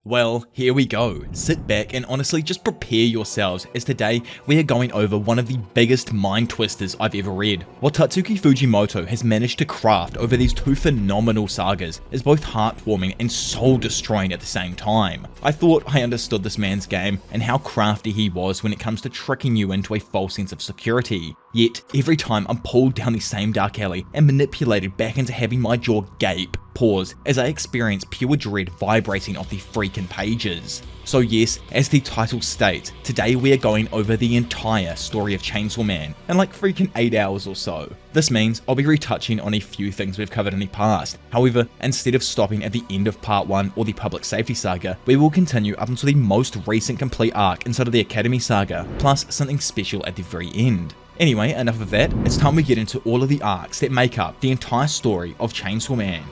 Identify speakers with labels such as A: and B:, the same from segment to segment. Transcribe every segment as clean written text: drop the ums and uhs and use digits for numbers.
A: Well, here we go. Sit back and honestly just prepare yourselves, as today we are going over one of the biggest mind twisters I've ever read. What Tatsuki Fujimoto has managed to craft over these two phenomenal sagas is both heartwarming and soul destroying at the same time. I thought I understood this man's game and how crafty he was when it comes to tricking you into a false sense of security. Yet, every time I'm pulled down the same dark alley and manipulated back into having my jaw gape, pause, as I experience pure dread vibrating off the freaking pages. So yes, as the title states, today we are going over the entire story of Chainsaw Man in like freaking 8 hours or so. This means I'll be retouching on a few things we've covered in the past. However, instead of stopping at the end of part 1 or the public safety saga, we will continue up until the most recent complete arc inside of the Academy saga, plus something special at the very end. Anyway, enough of that, it's time we get into all of the arcs that make up the entire story of Chainsaw Man.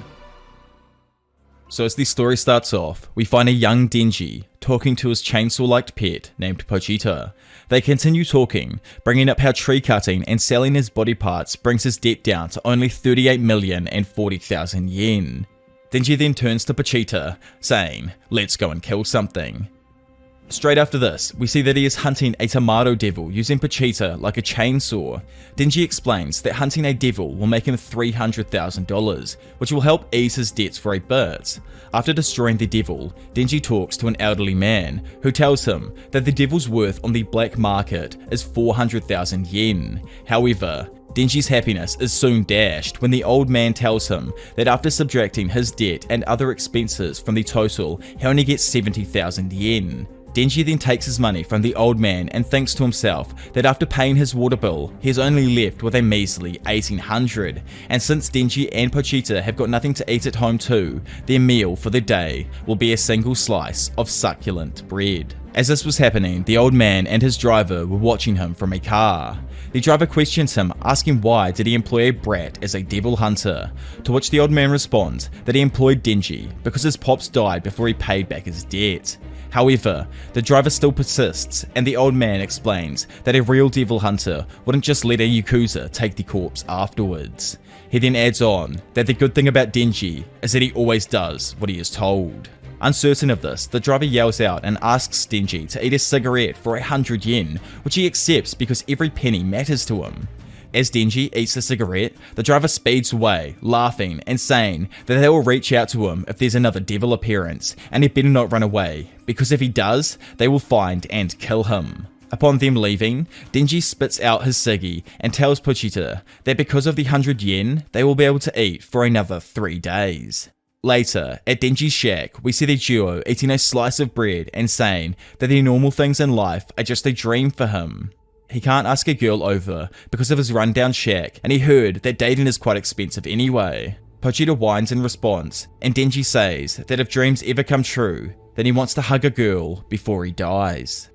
A: So as the story starts off, we find a young Denji talking to his chainsaw-like pet named Pochita. They continue talking, bringing up how tree cutting and selling his body parts brings his debt down to only 38,040,000 yen. Denji then turns to Pochita, saying, "Let's go and kill something." Straight after this, we see that he is hunting a tomato devil using Pochita like a chainsaw. Denji explains that hunting a devil will make him $300,000, which will help ease his debts for a bit. After destroying the devil, Denji talks to an elderly man who tells him that the devil's worth on the black market is 400,000 yen. However, Denji's happiness is soon dashed when the old man tells him that after subtracting his debt and other expenses from the total, he only gets 70,000 yen. Denji then takes his money from the old man and thinks to himself that after paying his water bill, he is only left with a measly 1,800, and since Denji and Pochita have got nothing to eat at home too, their meal for the day will be a single slice of succulent bread. As this was happening, the old man and his driver were watching him from a car. The driver questions him, asking why did he employ a brat as a devil hunter, to which the old man responds that he employed Denji because his pops died before he paid back his debt. However, the driver still persists, and the old man explains that a real devil hunter wouldn't just let a Yakuza take the corpse afterwards. He then adds on that the good thing about Denji is that he always does what he is told. Uncertain of this, the driver yells out and asks Denji to eat a cigarette for 100 yen, which he accepts because every penny matters to him. As Denji eats the cigarette, the driver speeds away, laughing and saying that they will reach out to him if there's another devil appearance, and he better not run away, because if he does, they will find and kill him. Upon them leaving, Denji spits out his ciggy and tells Pochita that because of the 100 yen, they will be able to eat for another 3 days. Later, at Denji's shack, we see the duo eating a slice of bread and saying that the normal things in life are just a dream for him. He can't ask a girl over because of his rundown shack, and he heard that dating is quite expensive anyway. Pochita whines in response, and Denji says that if dreams ever come true, then he wants to hug a girl before he dies.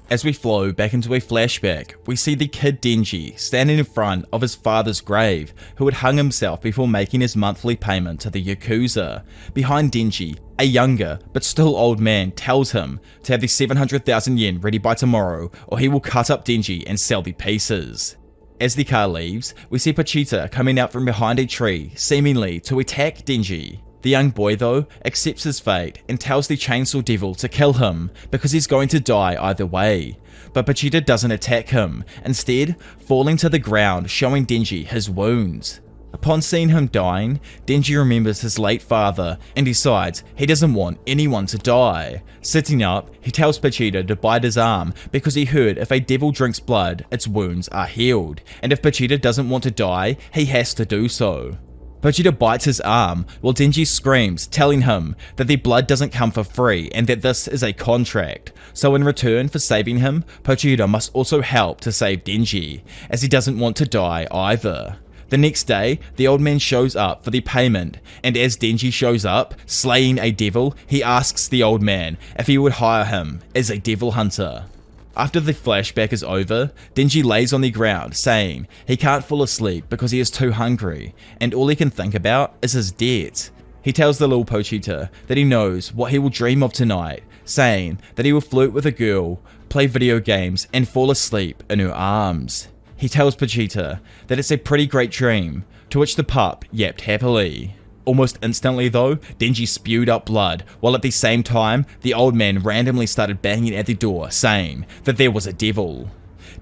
A: As we flow back into a flashback, we see the kid Denji standing in front of his father's grave, who had hung himself before making his monthly payment to the Yakuza. Behind Denji, a younger but still old man tells him to have the 700,000 yen ready by tomorrow, or he will cut up Denji and sell the pieces. As the car leaves, we see Pochita coming out from behind a tree, seemingly to attack Denji. The young boy though accepts his fate and tells the chainsaw devil to kill him because he's going to die either way. But Pochita doesn't attack him, instead falling to the ground, showing Denji his wounds. Upon seeing him dying, Denji remembers his late father and decides he doesn't want anyone to die. Sitting up, he tells Pochita to bite his arm because he heard if a devil drinks blood, its wounds are healed, and if Pochita doesn't want to die, he has to do so. Pochita bites his arm while Denji screams, telling him that the blood doesn't come for free and that this is a contract. So in return for saving him, Pochita must also help to save Denji, as he doesn't want to die either. The next day, the old man shows up for the payment, and as Denji shows up, slaying a devil, he asks the old man if he would hire him as a devil hunter. After the flashback is over, Denji lays on the ground, saying he can't fall asleep because he is too hungry, and all he can think about is his debt. He tells the little Pochita that he knows what he will dream of tonight, saying that he will flirt with a girl, play video games, and fall asleep in her arms. He tells Pochita that it's a pretty great dream, to which the pup yapped happily. Almost instantly though, Denji spewed up blood, while at the same time, the old man randomly started banging at the door, saying that there was a devil.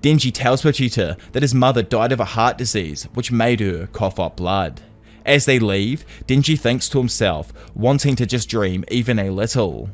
A: Denji tells Pochita that his mother died of a heart disease, which made her cough up blood. As they leave, Denji thinks to himself, wanting to just dream even a little.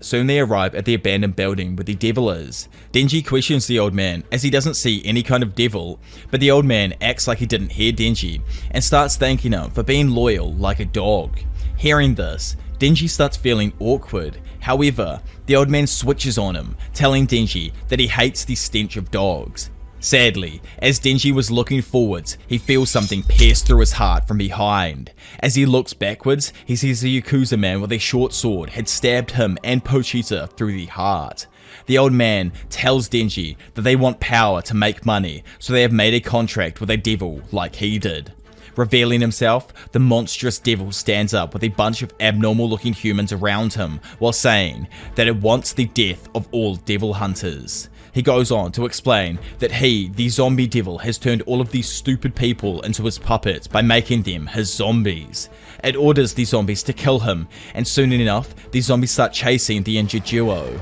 A: Soon they arrive at the abandoned building where the devil is. Denji questions the old man as he doesn't see any kind of devil, but the old man acts like he didn't hear Denji and starts thanking him for being loyal like a dog. Hearing this, Denji starts feeling awkward. However, the old man switches on him, telling Denji that he hates the stench of dogs. Sadly, as Denji was looking forwards, he feels something pierce through his heart from behind. As he looks backwards, he sees a Yakuza man with a short sword had stabbed him and Pochita through the heart. The old man tells Denji that they want power to make money, so they have made a contract with a devil like he did. Revealing himself, the monstrous devil stands up with a bunch of abnormal looking humans around him while saying that it wants the death of all devil hunters. He goes on to explain that he, the zombie devil, has turned all of these stupid people into his puppets by making them his zombies. It orders the zombies to kill him, and soon enough, the zombies start chasing the injured duo.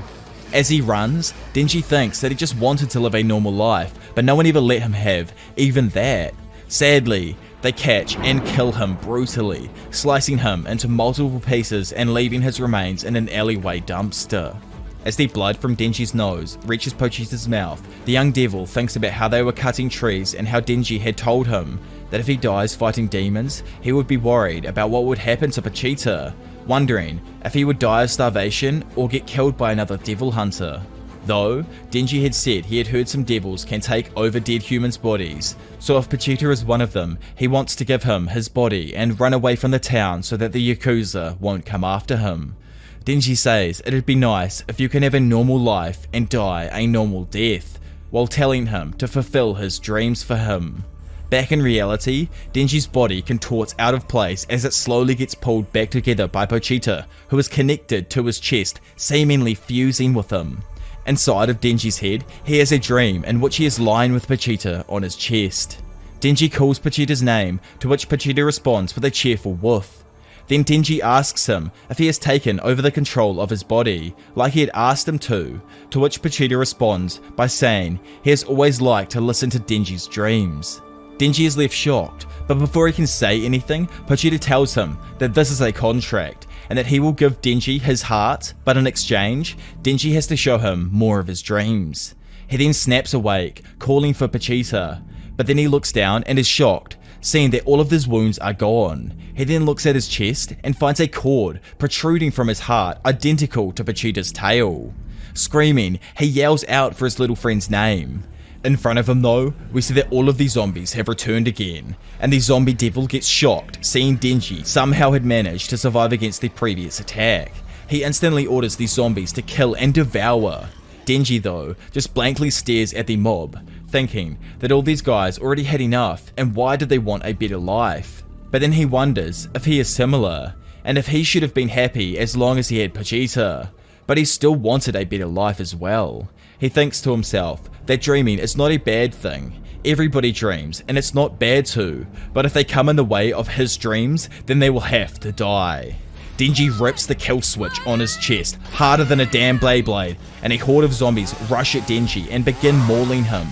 A: As he runs, Denji thinks that he just wanted to live a normal life, but no one ever let him have even that. Sadly, they catch and kill him brutally, slicing him into multiple pieces and leaving his remains in an alleyway dumpster. As the blood from Denji's nose reaches Pochita's mouth, the young devil thinks about how they were cutting trees and how Denji had told him that if he dies fighting demons, he would be worried about what would happen to Pochita, wondering if he would die of starvation or get killed by another devil hunter. Though, Denji had said he had heard some devils can take over dead humans' bodies, so if Pochita is one of them, he wants to give him his body and run away from the town so that the Yakuza won't come after him. Denji says it'd be nice if you can have a normal life and die a normal death, while telling him to fulfill his dreams for him. Back in reality, Denji's body contorts out of place as it slowly gets pulled back together by Pochita, who is connected to his chest, seemingly fusing with him. Inside of Denji's head, he has a dream in which he is lying with Pochita on his chest. Denji calls Pochita's name, to which Pochita responds with a cheerful woof. Then Denji asks him if he has taken over the control of his body, like he had asked him to which Pochita responds by saying he has always liked to listen to Denji's dreams. Denji is left shocked, but before he can say anything, Pochita tells him that this is a contract, and that he will give Denji his heart, but in exchange, Denji has to show him more of his dreams. He then snaps awake, calling for Pochita, but then he looks down and is shocked, seeing that all of his wounds are gone. He then looks at his chest and finds a cord protruding from his heart identical to Pochita's tail. Screaming, he yells out for his little friend's name. In front of him though, we see that all of the zombies have returned again, and the zombie devil gets shocked seeing Denji somehow had managed to survive against the previous attack. He instantly orders the zombies to kill and devour. Denji though, just blankly stares at the mob, thinking that all these guys already had enough and why did they want a better life. But then he wonders if he is similar, and if he should have been happy as long as he had Pochita, but he still wanted a better life as well. He thinks to himself that dreaming is not a bad thing. Everybody dreams, and it's not bad to, but if they come in the way of his dreams, then they will have to die. Denji rips the kill switch on his chest harder than a damn blade, and a horde of zombies rush at Denji and begin mauling him.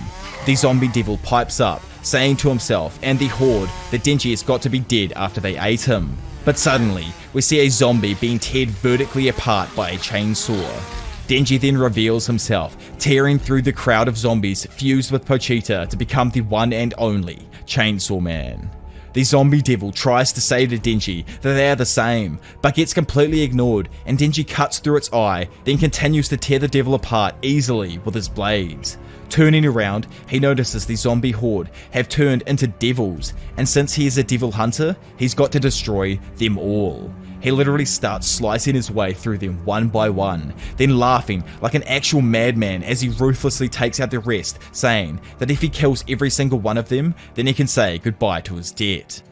A: The zombie devil pipes up, saying to himself and the horde that Denji has got to be dead after they ate him. But suddenly, we see a zombie being teared vertically apart by a chainsaw. Denji then reveals himself, tearing through the crowd of zombies fused with Pochita to become the one and only Chainsaw Man. The zombie devil tries to say to Denji that they are the same, but gets completely ignored, and Denji cuts through its eye, then continues to tear the devil apart easily with his blades. Turning around, he notices the zombie horde have turned into devils, and since he is a devil hunter, he's got to destroy them all. He literally starts slicing his way through them one by one, then laughing like an actual madman as he ruthlessly takes out the rest, saying that if he kills every single one of them, then he can say goodbye to his debt.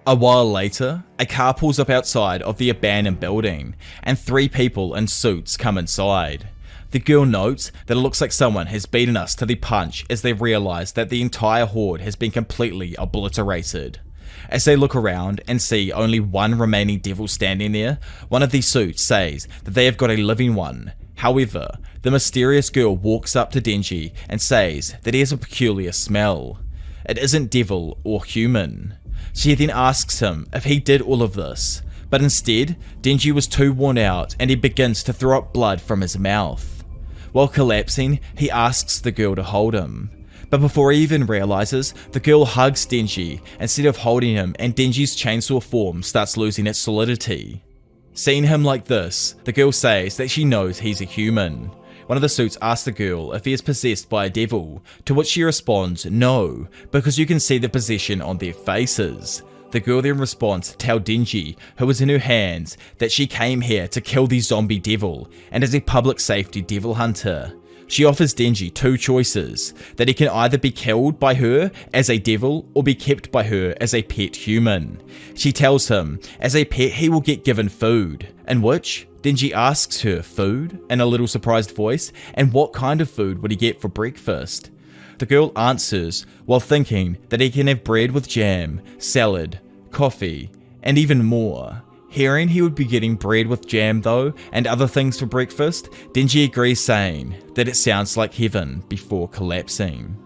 A: A while later, a car pulls up outside of the abandoned building, and 3 people in suits come inside. The girl notes that it looks like someone has beaten us to the punch as they realize that the entire horde has been completely obliterated. As they look around and see only one remaining devil standing there, one of these suits says that they have got a living one. However, the mysterious girl walks up to Denji and says that he has a peculiar smell. It isn't devil or human. She then asks him if he did all of this, but instead, Denji was too worn out and he begins to throw up blood from his mouth. While collapsing, he asks the girl to hold him. But before he even realizes, the girl hugs Denji instead of holding him, and Denji's chainsaw form starts losing its solidity. Seeing him like this, the girl says that she knows he's a human. One of the suits asks the girl if he is possessed by a devil, to which she responds no, because you can see the possession on their faces. The girl then responds to tell Denji, who is in her hands, that she came here to kill the zombie devil and is a public safety devil hunter. She offers Denji two choices, that he can either be killed by her as a devil or be kept by her as a pet human. She tells him, as a pet he will get given food, in which Denji asks her food in a little surprised voice, and what kind of food would he get for breakfast. The girl answers while thinking that he can have bread with jam, salad, coffee, and even more. Hearing he would be getting bread with jam though, and other things for breakfast, Denji agrees, saying that it sounds like heaven before collapsing.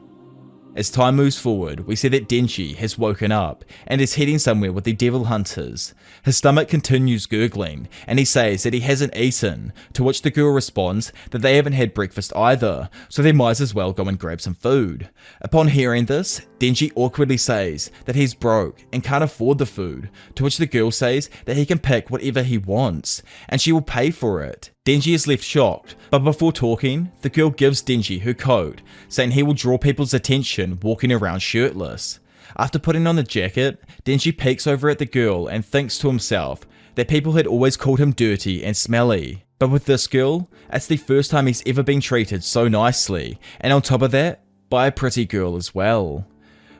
A: As time moves forward, we see that Denji has woken up and is heading somewhere with the devil hunters. His stomach continues gurgling and he says that he hasn't eaten, to which the girl responds that they haven't had breakfast either, so they might as well go and grab some food. Upon hearing this, Denji awkwardly says that he's broke and can't afford the food, to which the girl says that he can pick whatever he wants and she will pay for it. Denji is left shocked, but before talking, the girl gives Denji her coat, saying he will draw people's attention walking around shirtless. After putting on the jacket, Denji peeks over at the girl and thinks to himself that people had always called him dirty and smelly. But with this girl, it's the first time he's ever been treated so nicely, and on top of that, by a pretty girl as well.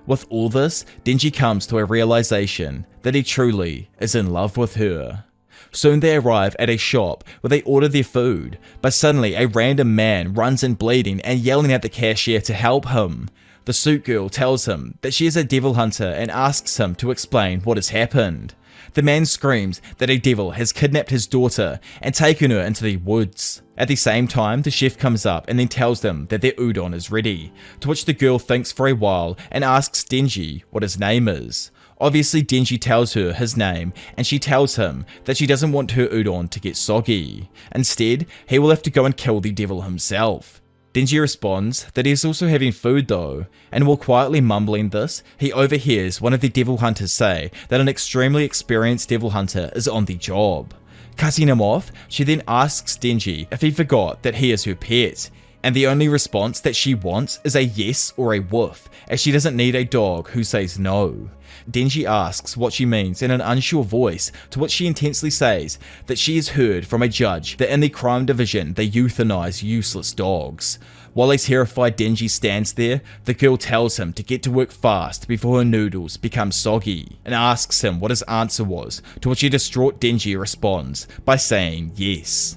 A: With all this, Denji comes to a realization that he truly is in love with her. Soon they arrive at a shop where they order their food, but suddenly a random man runs in bleeding and yelling at the cashier to help him. The suit girl tells him that she is a devil hunter and asks him to explain what has happened. The man screams that a devil has kidnapped his daughter and taken her into the woods. At the same time, the chef comes up and then tells them that their udon is ready, to which the girl thinks for a while and asks Denji what his name is. Obviously, Denji tells her his name and she tells him that she doesn't want her udon to get soggy. Instead, he will have to go and kill the devil himself. Denji responds that he is also having food though, and while quietly mumbling this, he overhears one of the devil hunters say that an extremely experienced devil hunter is on the job. Cutting him off, she then asks Denji if he forgot that he is her pet, and the only response that she wants is a yes or a woof, as she doesn't need a dog who says no. Denji asks what she means in an unsure voice, to which she intensely says that she has heard from a judge that in the crime division they euthanize useless dogs. While a terrified Denji stands there, the girl tells him to get to work fast before her noodles become soggy, and asks him what his answer was, to which a distraught Denji responds by saying yes.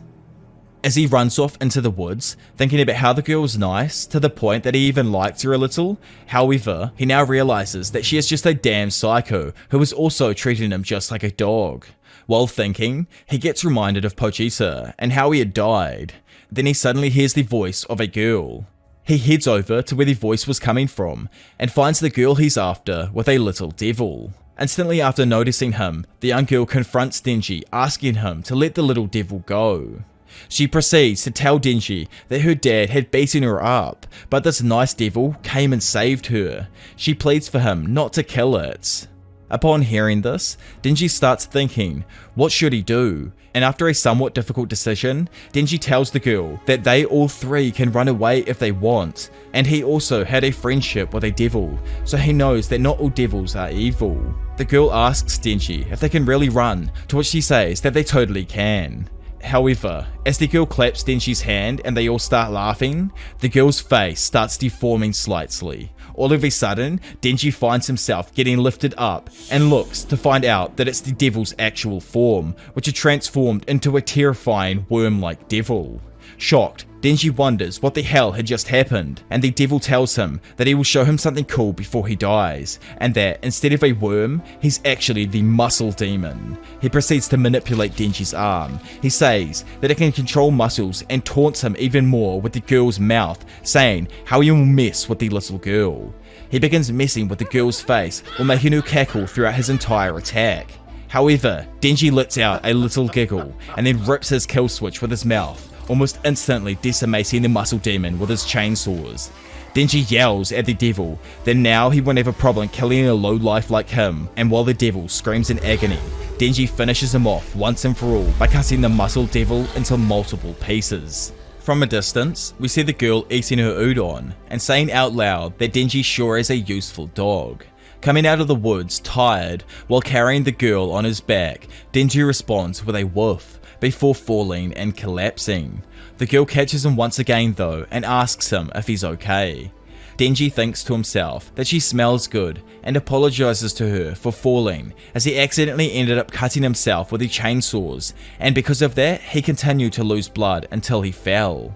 A: As he runs off into the woods, thinking about how the girl was nice, to the point that he even liked her a little. However, he now realizes that she is just a damn psycho who is also treating him just like a dog. While thinking, he gets reminded of Pochita and how he had died. Then he suddenly hears the voice of a girl. He heads over to where the voice was coming from and finds the girl he's after with a little devil. Instantly after noticing him, the young girl confronts Denji, asking him to let the little devil go. She proceeds to tell Denji that her dad had beaten her up, but this nice devil came and saved her. She pleads for him not to kill it. Upon hearing this, Denji starts thinking, what should he do? And after a somewhat difficult decision, Denji tells the girl that they all three can run away if they want, and he also had a friendship with a devil, so he knows that not all devils are evil. The girl asks Denji if they can really run, to which he says that they totally can. However, as the girl claps Denji's hand and they all start laughing, the girl's face starts deforming slightly. All of a sudden, Denji finds himself getting lifted up and looks to find out that it's the devil's actual form, which had transformed into a terrifying worm-like devil. Shocked, Denji wonders what the hell had just happened, and the devil tells him that he will show him something cool before he dies, and that instead of a worm, he's actually the muscle demon. He proceeds to manipulate Denji's arm. He says that it can control muscles and taunts him even more with the girl's mouth, saying how he will mess with the little girl. He begins messing with the girl's face while making her cackle throughout his entire attack. However, Denji lets out a little giggle and then rips his kill switch with his mouth, almost instantly decimating the muscle demon with his chainsaws. Denji yells at the devil that now he won't have a problem killing a lowlife like him, and while the devil screams in agony, Denji finishes him off once and for all by cutting the muscle devil into multiple pieces. From a distance, we see the girl eating her udon and saying out loud that Denji sure is a useful dog. Coming out of the woods tired while carrying the girl on his back, Denji responds with a woof before falling and collapsing. The girl catches him once again though and asks him if he's okay. Denji thinks to himself that she smells good and apologizes to her for falling, as he accidentally ended up cutting himself with the chainsaws, and because of that he continued to lose blood until he fell.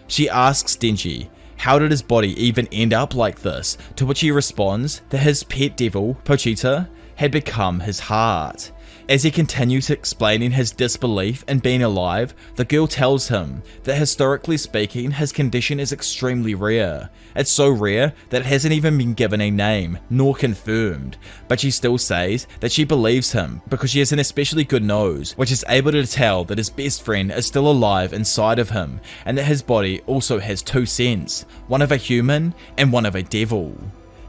A: She asks Denji how did his body even end up like this, to which he responds that his pet devil, Pochita, had become his heart. As he continues explaining his disbelief in being alive, the girl tells him that historically speaking, his condition is extremely rare. It's so rare that it hasn't even been given a name, nor confirmed, but she still says that she believes him because she has an especially good nose, which is able to tell that his best friend is still alive inside of him, and that his body also has two scents, one of a human and one of a devil.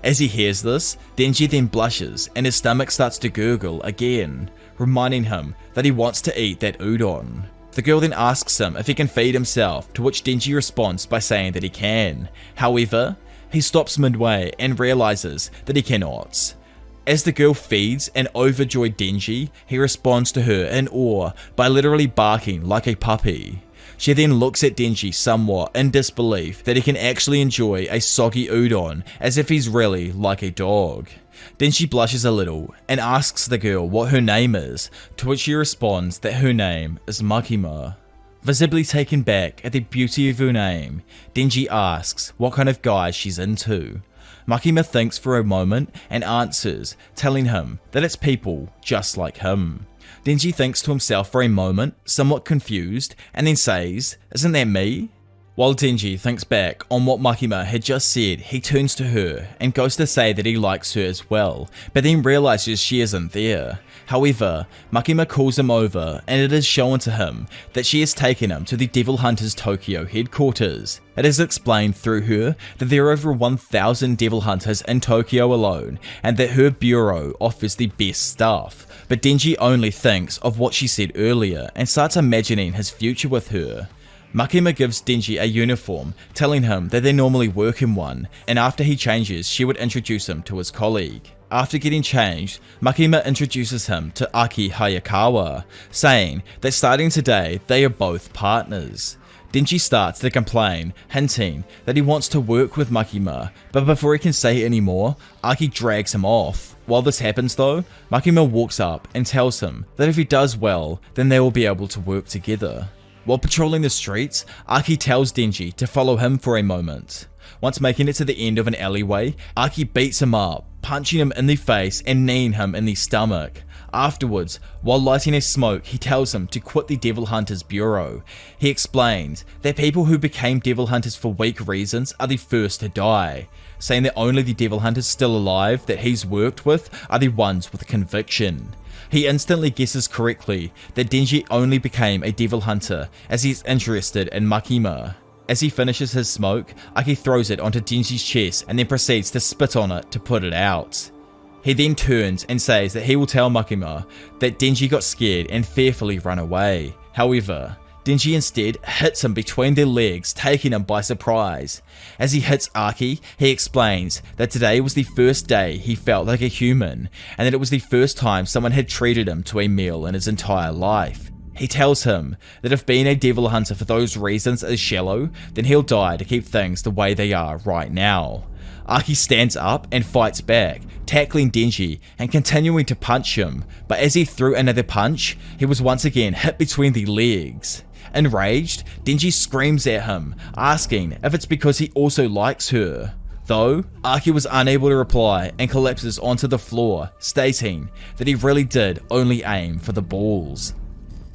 A: As he hears this, Denji then blushes and his stomach starts to gurgle again, reminding him that he wants to eat that udon. The girl then asks him if he can feed himself, to which Denji responds by saying that he can. However, he stops midway and realizes that he cannot. As the girl feeds an overjoyed Denji, he responds to her in awe by literally barking like a puppy. She then looks at Denji somewhat in disbelief that he can actually enjoy a soggy udon as if he's really like a dog. Then she blushes a little and asks the girl what her name is, to which she responds that her name is Makima. Visibly taken back at the beauty of her name, Denji asks what kind of guy she's into. Makima thinks for a moment and answers, telling him that it's people just like him. Denji thinks to himself for a moment, somewhat confused, and then says, "Isn't that me?" While Denji thinks back on what Makima had just said, he turns to her and goes to say that he likes her as well, but then realizes she isn't there. However, Makima calls him over and it is shown to him that she has taken him to the Devil Hunters Tokyo headquarters. It is explained through her that there are over 1,000 Devil Hunters in Tokyo alone and that her bureau offers the best stuff, but Denji only thinks of what she said earlier and starts imagining his future with her. Makima gives Denji a uniform, telling him that they normally work in one, and after he changes, she would introduce him to his colleague. After getting changed, Makima introduces him to Aki Hayakawa, saying that starting today, they are both partners. Denji starts to complain, hinting that he wants to work with Makima, but before he can say any more, Aki drags him off. While this happens though, Makima walks up and tells him that if he does well, then they will be able to work together. While patrolling the streets, Aki tells Denji to follow him for a moment. Once making it to the end of an alleyway, Aki beats him up, punching him in the face and kneeing him in the stomach. Afterwards, while lighting a smoke, he tells him to quit the Devil Hunters Bureau. He explains that people who became Devil Hunters for weak reasons are the first to die, saying that only the Devil Hunters still alive that he's worked with are the ones with conviction. He instantly guesses correctly that Denji only became a Devil Hunter as he's interested in Makima. As he finishes his smoke, Aki throws it onto Denji's chest and then proceeds to spit on it to put it out. He then turns and says that he will tell Makima that Denji got scared and fearfully run away. However, Denji instead hits him between their legs, taking him by surprise. As he hits Aki, he explains that today was the first day he felt like a human, and that it was the first time someone had treated him to a meal in his entire life. He tells him that if being a Devil Hunter for those reasons is shallow, then he'll die to keep things the way they are right now. Aki stands up and fights back, tackling Denji and continuing to punch him, but as he threw another punch, he was once again hit between the legs. Enraged, Denji screams at him, asking if it's because he also likes her. Though, Arc was unable to reply and collapses onto the floor, stating that he really did only aim for the balls.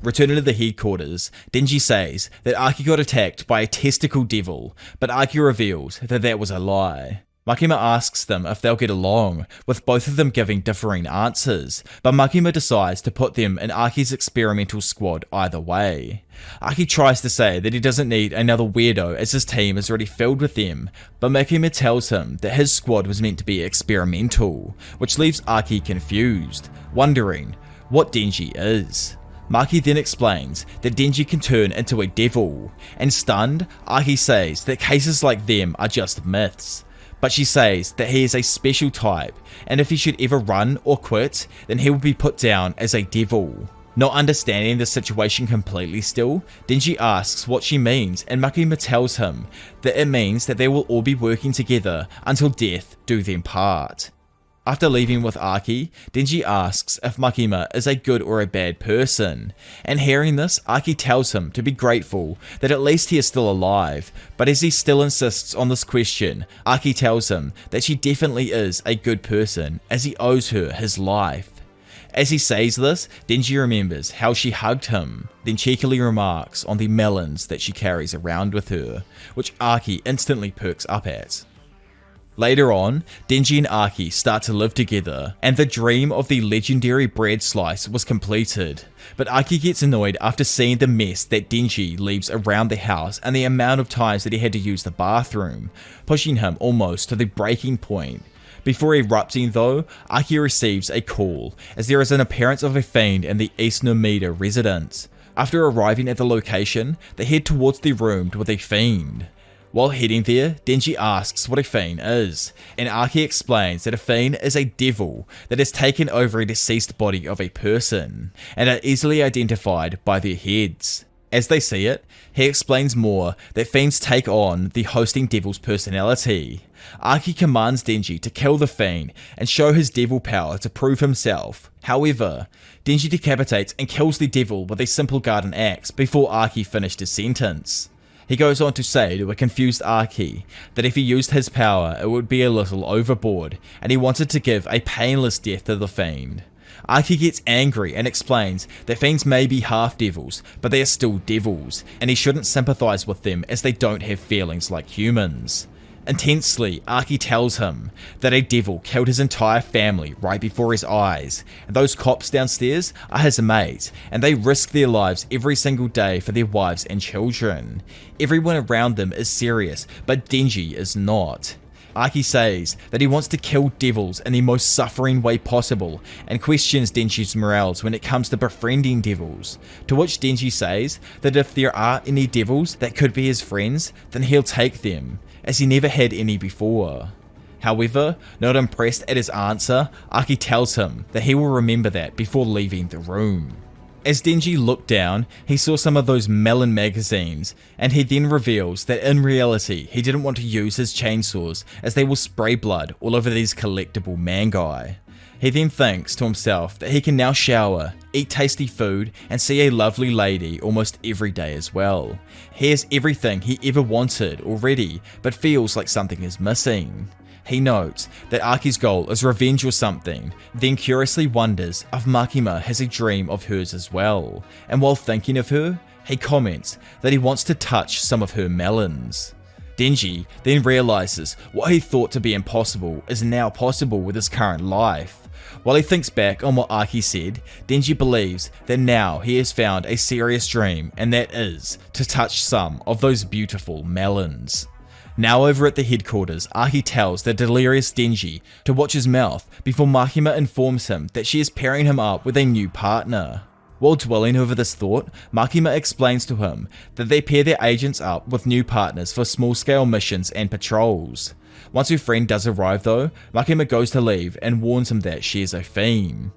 A: Returning to the headquarters, Denji says that Arc got attacked by a testicle devil, but Arc reveals that that was a lie. Makima asks them if they'll get along, with both of them giving differing answers, but Makima decides to put them in Arc's experimental squad either way. Arc tries to say that he doesn't need another weirdo as his team is already filled with them, but Makima tells him that his squad was meant to be experimental, which leaves Arc confused, wondering what Denji is. Maki then explains that Denji can turn into a devil, and stunned, Arc says that cases like them are just myths. But she says that he is a special type, and if he should ever run or quit, then he will be put down as a devil. Not understanding the situation completely still, Denji asks what she means, and Makima tells him that it means that they will all be working together until death do them part. After leaving with Arc, Denji asks if Makima is a good or a bad person, and hearing this, Arc tells him to be grateful that at least he is still alive, but as he still insists on this question, Arc tells him that she definitely is a good person as he owes her his life. As he says this, Denji remembers how she hugged him, then cheekily remarks on the melons that she carries around with her, which Arc instantly perks up at. Later on, Denji and Arc start to live together, and the dream of the legendary bread slice was completed. But Arc gets annoyed after seeing the mess that Denji leaves around the house and the amount of times that he had to use the bathroom, pushing him almost to the breaking point. Before erupting though, Arc receives a call, as there is an appearance of a fiend in the East Nomida residence. After arriving at the location, they head towards the room with a fiend. While heading there, Denji asks what a fiend is, and Arc explains that a fiend is a devil that has taken over a deceased body of a person, and are easily identified by their heads. As they see it, he explains more that fiends take on the hosting devil's personality. Arc commands Denji to kill the fiend and show his devil power to prove himself. However, Denji decapitates and kills the devil with a simple garden axe before Arc finished his sentence. He goes on to say to a confused Arc that if he used his power it would be a little overboard, and he wanted to give a painless death to the fiend. Arc gets angry and explains that fiends may be half devils, but they are still devils, and he shouldn't sympathize with them as they don't have feelings like humans. Intensely, Arc tells him that a devil killed his entire family right before his eyes, and those cops downstairs are his mates, and they risk their lives every single day for their wives and children. Everyone around them is serious, but Denji is not. Arc says that he wants to kill devils in the most suffering way possible, and questions Denji's morals when it comes to befriending devils, to which Denji says that if there are any devils that could be his friends, then he'll take them, as he never had any before. However, not impressed at his answer, Arc tells him that he will remember that before leaving the room. As Denji looked down, he saw some of those melon magazines, and he then reveals that in reality he didn't want to use his chainsaws as they will spray blood all over these collectible mangai. He then thinks to himself that he can now shower, eat tasty food, and see a lovely lady almost every day as well. He has everything he ever wanted already, but feels like something is missing. He notes that Arc's goal is revenge or something, then curiously wonders if Makima has a dream of hers as well, and while thinking of her, he comments that he wants to touch some of her melons. Denji then realizes what he thought to be impossible is now possible with his current life. While he thinks back on what Arc said, Denji believes that now he has found a serious dream, and that is to touch some of those beautiful melons. Now over at the headquarters, Arc tells the delirious Denji to watch his mouth before Makima informs him that she is pairing him up with a new partner. While dwelling over this thought, Makima explains to him that they pair their agents up with new partners for small-scale missions and patrols. Once her friend does arrive though, Makima goes to leave and warns him that she is a fiend.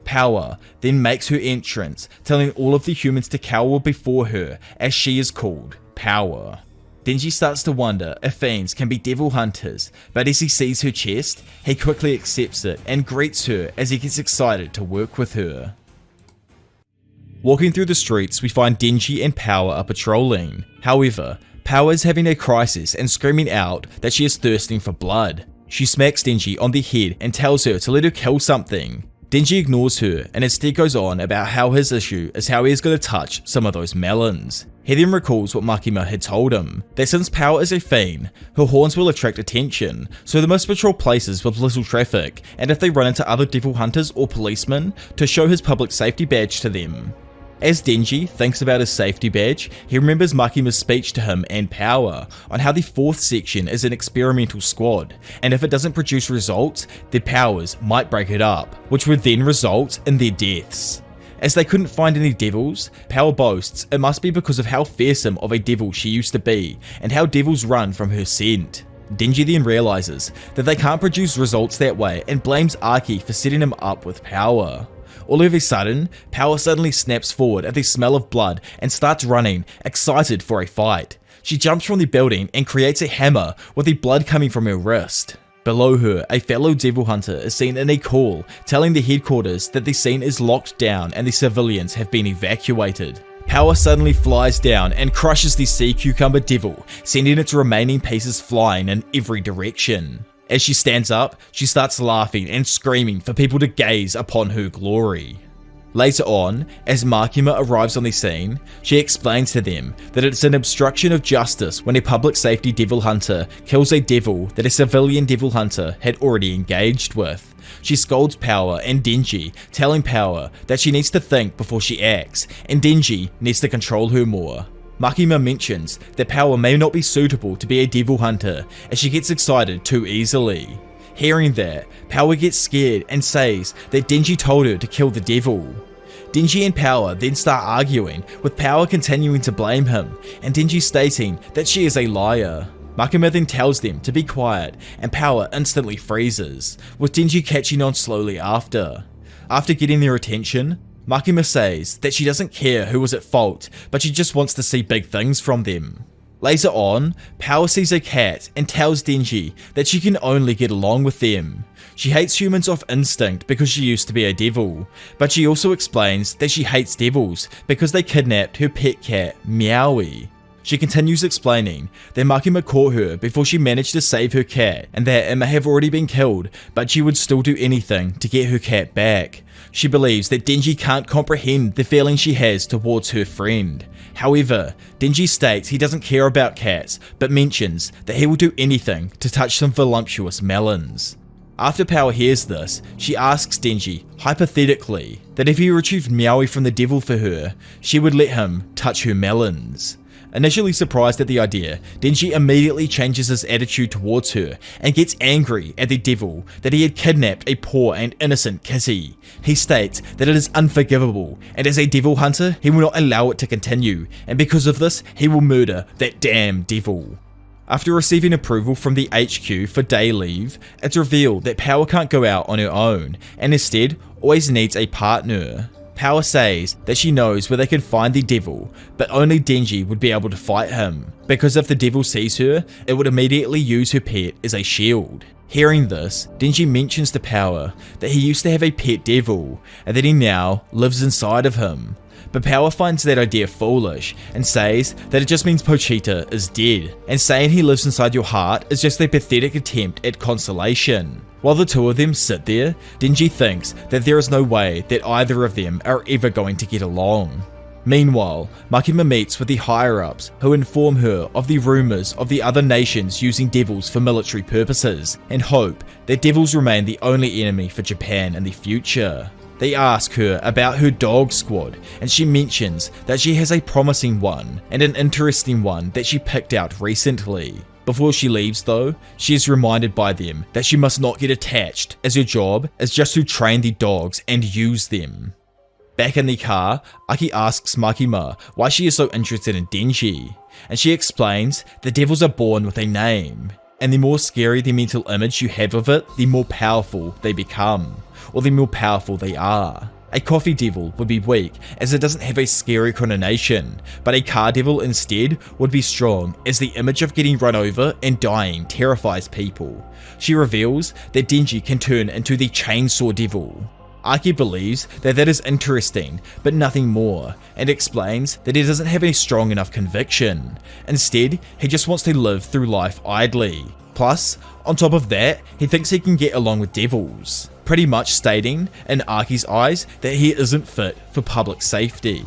A: Power then makes her entrance, telling all of the humans to cower before her as she is called Power. Denji starts to wonder if fiends can be devil hunters, but as he sees her chest, he quickly accepts it and greets her as he gets excited to work with her. Walking through the streets, we find Denji and Power are patrolling. However, Power is having a crisis and screaming out that she is thirsting for blood. She smacks Denji on the head and tells her to let her kill something. Denji ignores her and instead goes on about how his issue is how he is going to touch some of those melons. He then recalls what Makima had told him, that since Power is a fiend, her horns will attract attention, so they must patrol places with little traffic, and if they run into other devil hunters or policemen, to show his public safety badge to them. As Denji thinks about his safety badge, he remembers Makima's speech to him and Power on how the 4th section is an experimental squad, and if it doesn't produce results, their powers might break it up, which would then result in their deaths. As they couldn't find any devils, Power boasts it must be because of how fearsome of a devil she used to be and how devils run from her scent. Denji then realizes that they can't produce results that way and blames Archie for setting him up with Power. All of a sudden, Power suddenly snaps forward at the smell of blood and starts running, excited for a fight. She jumps from the building and creates a hammer with the blood coming from her wrist. Below her, a fellow devil hunter is seen in a call telling the headquarters that the scene is locked down and the civilians have been evacuated. Power suddenly flies down and crushes the sea cucumber devil, sending its remaining pieces flying in every direction. As she stands up, she starts laughing and screaming for people to gaze upon her glory. Later on, as Makima arrives on the scene, she explains to them that it's an obstruction of justice when a public safety devil hunter kills a devil that a civilian devil hunter had already engaged with. She scolds Power and Denji, telling Power that she needs to think before she acts, and Denji needs to control her more. Makima mentions that Power may not be suitable to be a devil hunter as she gets excited too easily. Hearing that, Power gets scared and says that Denji told her to kill the devil. Denji and Power then start arguing, with Power continuing to blame him, and Denji stating that she is a liar. Makima then tells them to be quiet, and Power instantly freezes, with Denji catching on slowly after. After getting their attention, Makima says that she doesn't care who was at fault, but she just wants to see big things from them. Later on, Power sees a cat and tells Denji that she can only get along with them. She hates humans off instinct because she used to be a devil, but she also explains that she hates devils because they kidnapped her pet cat, Meowie. She continues explaining that Makima caught her before she managed to save her cat and that it may have already been killed, but she would still do anything to get her cat back. She believes that Denji can't comprehend the feeling she has towards her friend. However, Denji states he doesn't care about cats, but mentions that he will do anything to touch some voluptuous melons. After Power hears this, she asks Denji, hypothetically, that if he retrieved Meowie from the devil for her, she would let him touch her melons. Initially surprised at the idea, Denji immediately changes his attitude towards her and gets angry at the devil that he had kidnapped a poor and innocent kitty. He states that it is unforgivable, and as a devil hunter, he will not allow it to continue, and because of this, he will murder that damn devil. After receiving approval from the HQ for day leave, it's revealed that Power can't go out on her own, and instead always needs a partner. Power says that she knows where they can find the devil, but only Denji would be able to fight him, because if the devil sees her, it would immediately use her pet as a shield. Hearing this, Denji mentions to Power that he used to have a pet devil, and that he now lives inside of him. But Power finds that idea foolish and says that it just means Pochita is dead, and saying he lives inside your heart is just a pathetic attempt at consolation. While the two of them sit there, Denji thinks that there is no way that either of them are ever going to get along. Meanwhile, Makima meets with the higher-ups who inform her of the rumors of the other nations using devils for military purposes and hope that devils remain the only enemy for Japan in the future. They ask her about her dog squad, and she mentions that she has a promising one and an interesting one that she picked out recently. Before she leaves though, she is reminded by them that she must not get attached, as her job is just to train the dogs and use them. Back in the car, Aki asks Makima why she is so interested in Denji, and she explains that devils are born with a name, and the more scary the mental image you have of it, the more powerful they become, or the more powerful they are. A coffee devil would be weak as it doesn't have a scary connotation, but a car devil instead would be strong as the image of getting run over and dying terrifies people. She reveals that Denji can turn into the chainsaw devil. Archie believes that is interesting, but nothing more, and explains that he doesn't have any strong enough conviction. Instead, he just wants to live through life idly. Plus, on top of that, he thinks he can get along with devils, pretty much stating, in Archie's eyes, that he isn't fit for public safety.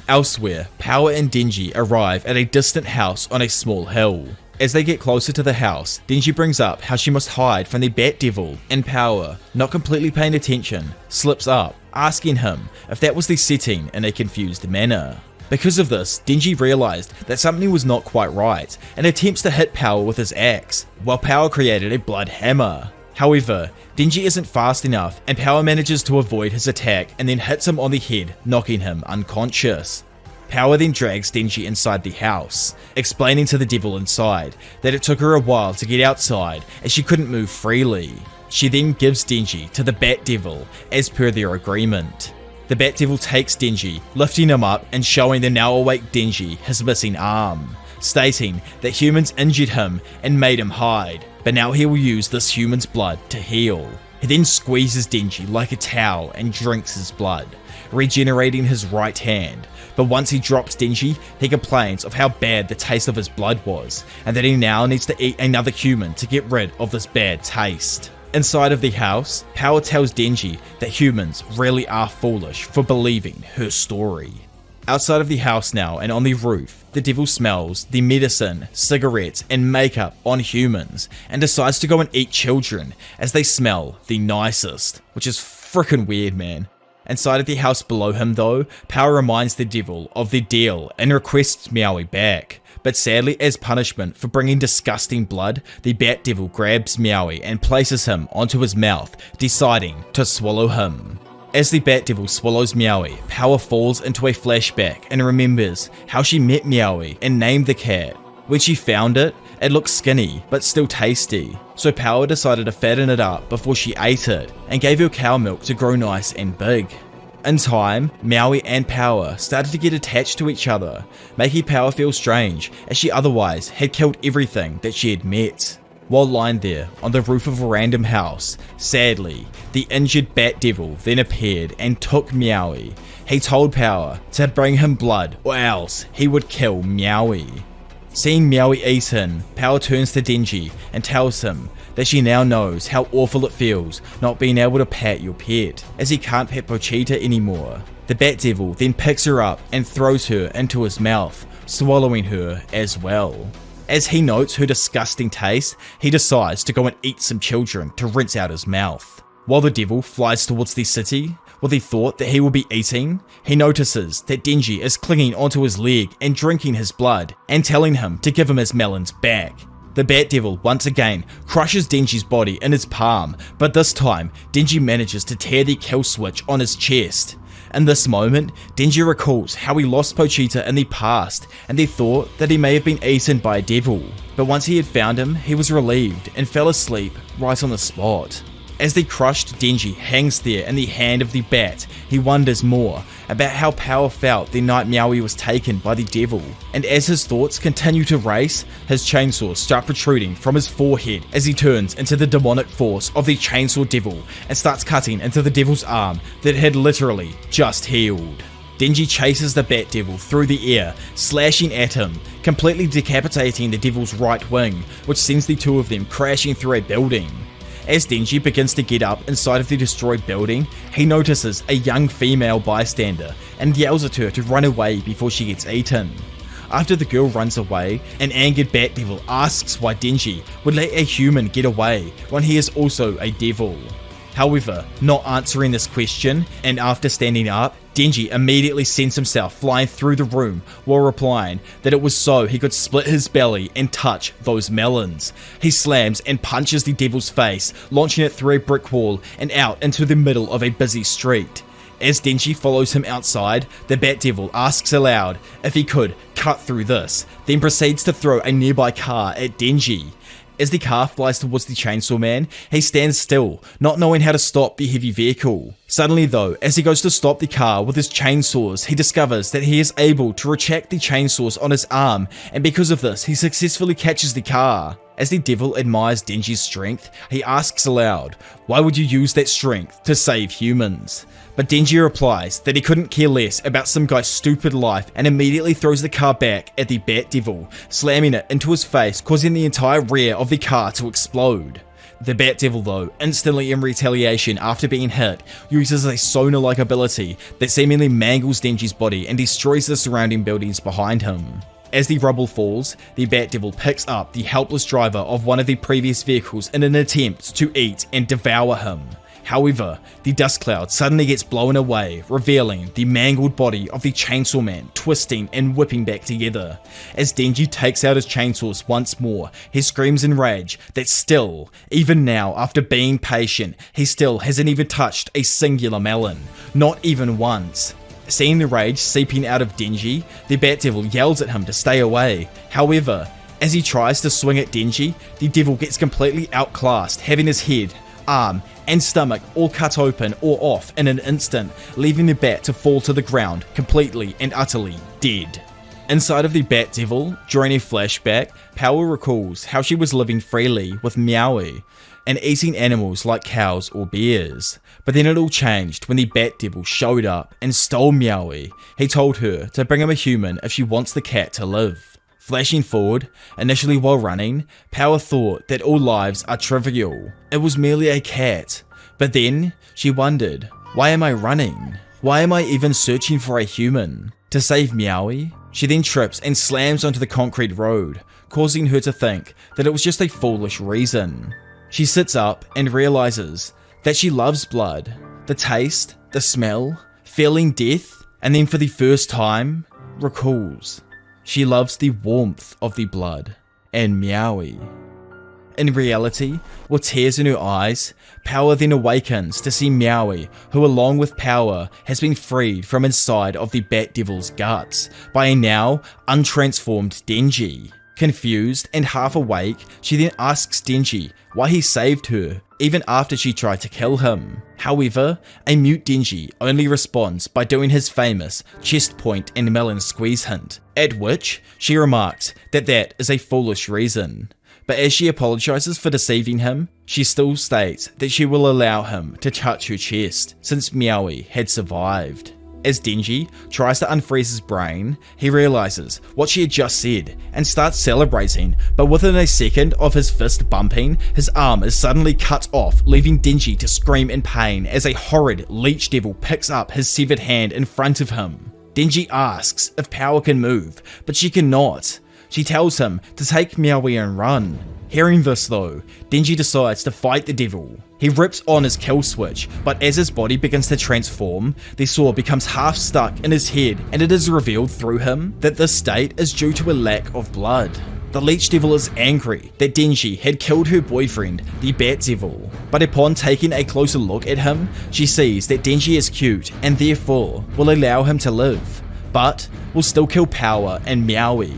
A: Elsewhere, Power and Denji arrive at a distant house on a small hill. As they get closer to the house, Denji brings up how she must hide from the Bat Devil, and Power, not completely paying attention, slips up, asking him if that was the setting in a confused manner. Because of this, Denji realized that something was not quite right and attempts to hit Power with his axe, while Power created a blood hammer. However, Denji isn't fast enough and Power manages to avoid his attack and then hits him on the head, knocking him unconscious. Power then drags Denji inside the house, explaining to the devil inside that it took her a while to get outside as she couldn't move freely. She then gives Denji to the Bat Devil as per their agreement. The Bat Devil takes Denji, lifting him up and showing the now awake Denji his missing arm, stating that humans injured him and made him hide, but now he will use this human's blood to heal. He then squeezes Denji like a towel and drinks his blood, regenerating his right hand. But once he drops Denji, he complains of how bad the taste of his blood was, and that he now needs to eat another human to get rid of this bad taste. Inside of the house, Power tells Denji that humans really are foolish for believing her story. Outside of the house now and on the roof, the devil smells the medicine, cigarettes, and makeup on humans and decides to go and eat children as they smell the nicest, which is freaking weird, man. Inside of the house below him though, Power reminds the devil of the deal and requests Meowie back. But sadly, as punishment for bringing disgusting blood, the Bat Devil grabs Meowie and places him onto his mouth, deciding to swallow him. As the Bat Devil swallows Meowie, Power falls into a flashback and remembers how she met Meowie and named the cat. When she found it, it looked skinny, but still tasty, so Power decided to fatten it up before she ate it, and gave her cow milk to grow nice and big. In time, Meowie and Power started to get attached to each other, making Power feel strange, as she otherwise had killed everything that she had met. While lying there on the roof of a random house, sadly, the injured Bat Devil then appeared and took Meowie. He told Power to bring him blood or else he would kill Meowie. Seeing Meowie eaten, Power turns to Denji and tells him that she now knows how awful it feels not being able to pet your pet, as he can't pet Pochita anymore. The Bat Devil then picks her up and throws her into his mouth, swallowing her as well. As he notes her disgusting taste, he decides to go and eat some children to rinse out his mouth. While the devil flies towards the city, with the thought that he will be eating, he notices that Denji is clinging onto his leg and drinking his blood, and telling him to give him his melons back. The Bat Devil once again crushes Denji's body in his palm, but this time, Denji manages to tear the kill switch on his chest. In this moment, Denji recalls how he lost Pochita in the past, and he thought that he may have been eaten by a devil. But once he had found him, he was relieved and fell asleep right on the spot. As the crushed Denji hangs there in the hand of the bat, he wonders more about how Power felt the night Meowie was taken by the devil, and as his thoughts continue to race, his chainsaw starts protruding from his forehead as he turns into the demonic force of the Chainsaw Devil and starts cutting into the devil's arm that had literally just healed. Denji chases the Bat Devil through the air, slashing at him, completely decapitating the devil's right wing, which sends the two of them crashing through a building. As Denji begins to get up inside of the destroyed building, he notices a young female bystander and yells at her to run away before she gets eaten. After the girl runs away, an angered Bat Devil asks why Denji would let a human get away when he is also a devil. However, not answering this question, and after standing up, Denji immediately sends himself flying through the room while replying that it was so he could split his belly and touch those melons. He slams and punches the devil's face, launching it through a brick wall and out into the middle of a busy street. As Denji follows him outside, the Bat Devil asks aloud if he could cut through this, then proceeds to throw a nearby car at Denji. As the car flies towards the Chainsaw Man, he stands still, not knowing how to stop the heavy vehicle. Suddenly though, as he goes to stop the car with his chainsaws, he discovers that he is able to retract the chainsaws on his arm, and because of this, he successfully catches the car. As the devil admires Denji's strength, he asks aloud, "Why would you use that strength to save humans?" But Denji replies that he couldn't care less about some guy's stupid life and immediately throws the car back at the Bat Devil, slamming it into his face, causing the entire rear of the car to explode. The Bat Devil though, instantly in retaliation after being hit, uses a sonar-like ability that seemingly mangles Denji's body and destroys the surrounding buildings behind him. As the rubble falls, the Bat Devil picks up the helpless driver of one of the previous vehicles in an attempt to eat and devour him. However, the dust cloud suddenly gets blown away, revealing the mangled body of the Chainsaw Man twisting and whipping back together. As Denji takes out his chainsaws once more, he screams in rage that still, even now after being patient, he still hasn't even touched a singular melon, not even once. Seeing the rage seeping out of Denji, the Bat Devil yells at him to stay away. However, as he tries to swing at Denji, the devil gets completely outclassed, having his head, arm, and stomach all cut open or off in an instant, leaving the bat to fall to the ground completely and utterly dead. Inside of the Bat Devil, during a flashback, Power recalls how she was living freely with Meowie and eating animals like cows or bears. But then it all changed when the Bat Devil showed up and stole Meowie. He told her to bring him a human if she wants the cat to live. Flashing forward, initially while running, Power thought that all lives are trivial. It was merely a cat. But then, she wondered, why am I running? Why am I even searching for a human? To save Meowie? She then trips and slams onto the concrete road, causing her to think that it was just a foolish reason. She sits up and realizes that she loves blood. The taste, the smell, feeling death, and then for the first time, recalls. She loves the warmth of the blood and Meowie. In reality, with tears in her eyes, Power then awakens to see Meowie, who along with Power has been freed from inside of the Bat Devil's guts by a now untransformed Denji. Confused and half awake, she then asks Denji why he saved her, even after she tried to kill him. However, a mute Denji only responds by doing his famous chest point and melon squeeze hint, at which she remarks that that is a foolish reason. But as she apologizes for deceiving him, she still states that she will allow him to touch her chest, since Meowie had survived. As Denji tries to unfreeze his brain, he realizes what she had just said and starts celebrating, but within a second of his fist bumping, his arm is suddenly cut off, leaving Denji to scream in pain as a horrid leech devil picks up his severed hand in front of him. Denji asks if Power can move, but she cannot. She tells him to take Meowie and run. Hearing this though, Denji decides to fight the devil. He rips on his kill switch, but as his body begins to transform, the saw becomes half stuck in his head, and it is revealed through him that this state is due to a lack of blood. The leech devil is angry that Denji had killed her boyfriend, the Bat Devil, but upon taking a closer look at him, she sees that Denji is cute and therefore will allow him to live, but will still kill Power and Meowie.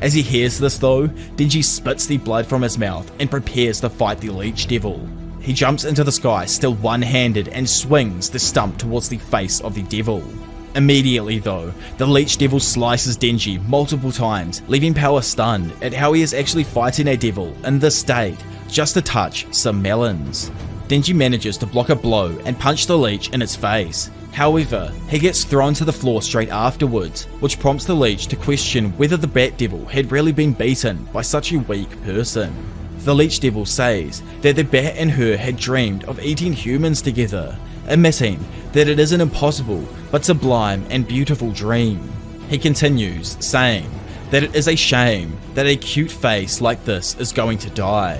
A: As he hears this though, Denji spits the blood from his mouth and prepares to fight the leech devil. He jumps into the sky still one-handed and swings the stump towards the face of the devil. Immediately though, the leech devil slices Denji multiple times, leaving Power stunned at how he is actually fighting a devil in this state, just to touch some melons. Denji manages to block a blow and punch the leech in its face. However, he gets thrown to the floor straight afterwards, which prompts the leech to question whether the Bat Devil had really been beaten by such a weak person. The leech devil says that the bat and her had dreamed of eating humans together, admitting that it is an impossible but sublime and beautiful dream. He continues, saying that it is a shame that a cute face like this is going to die.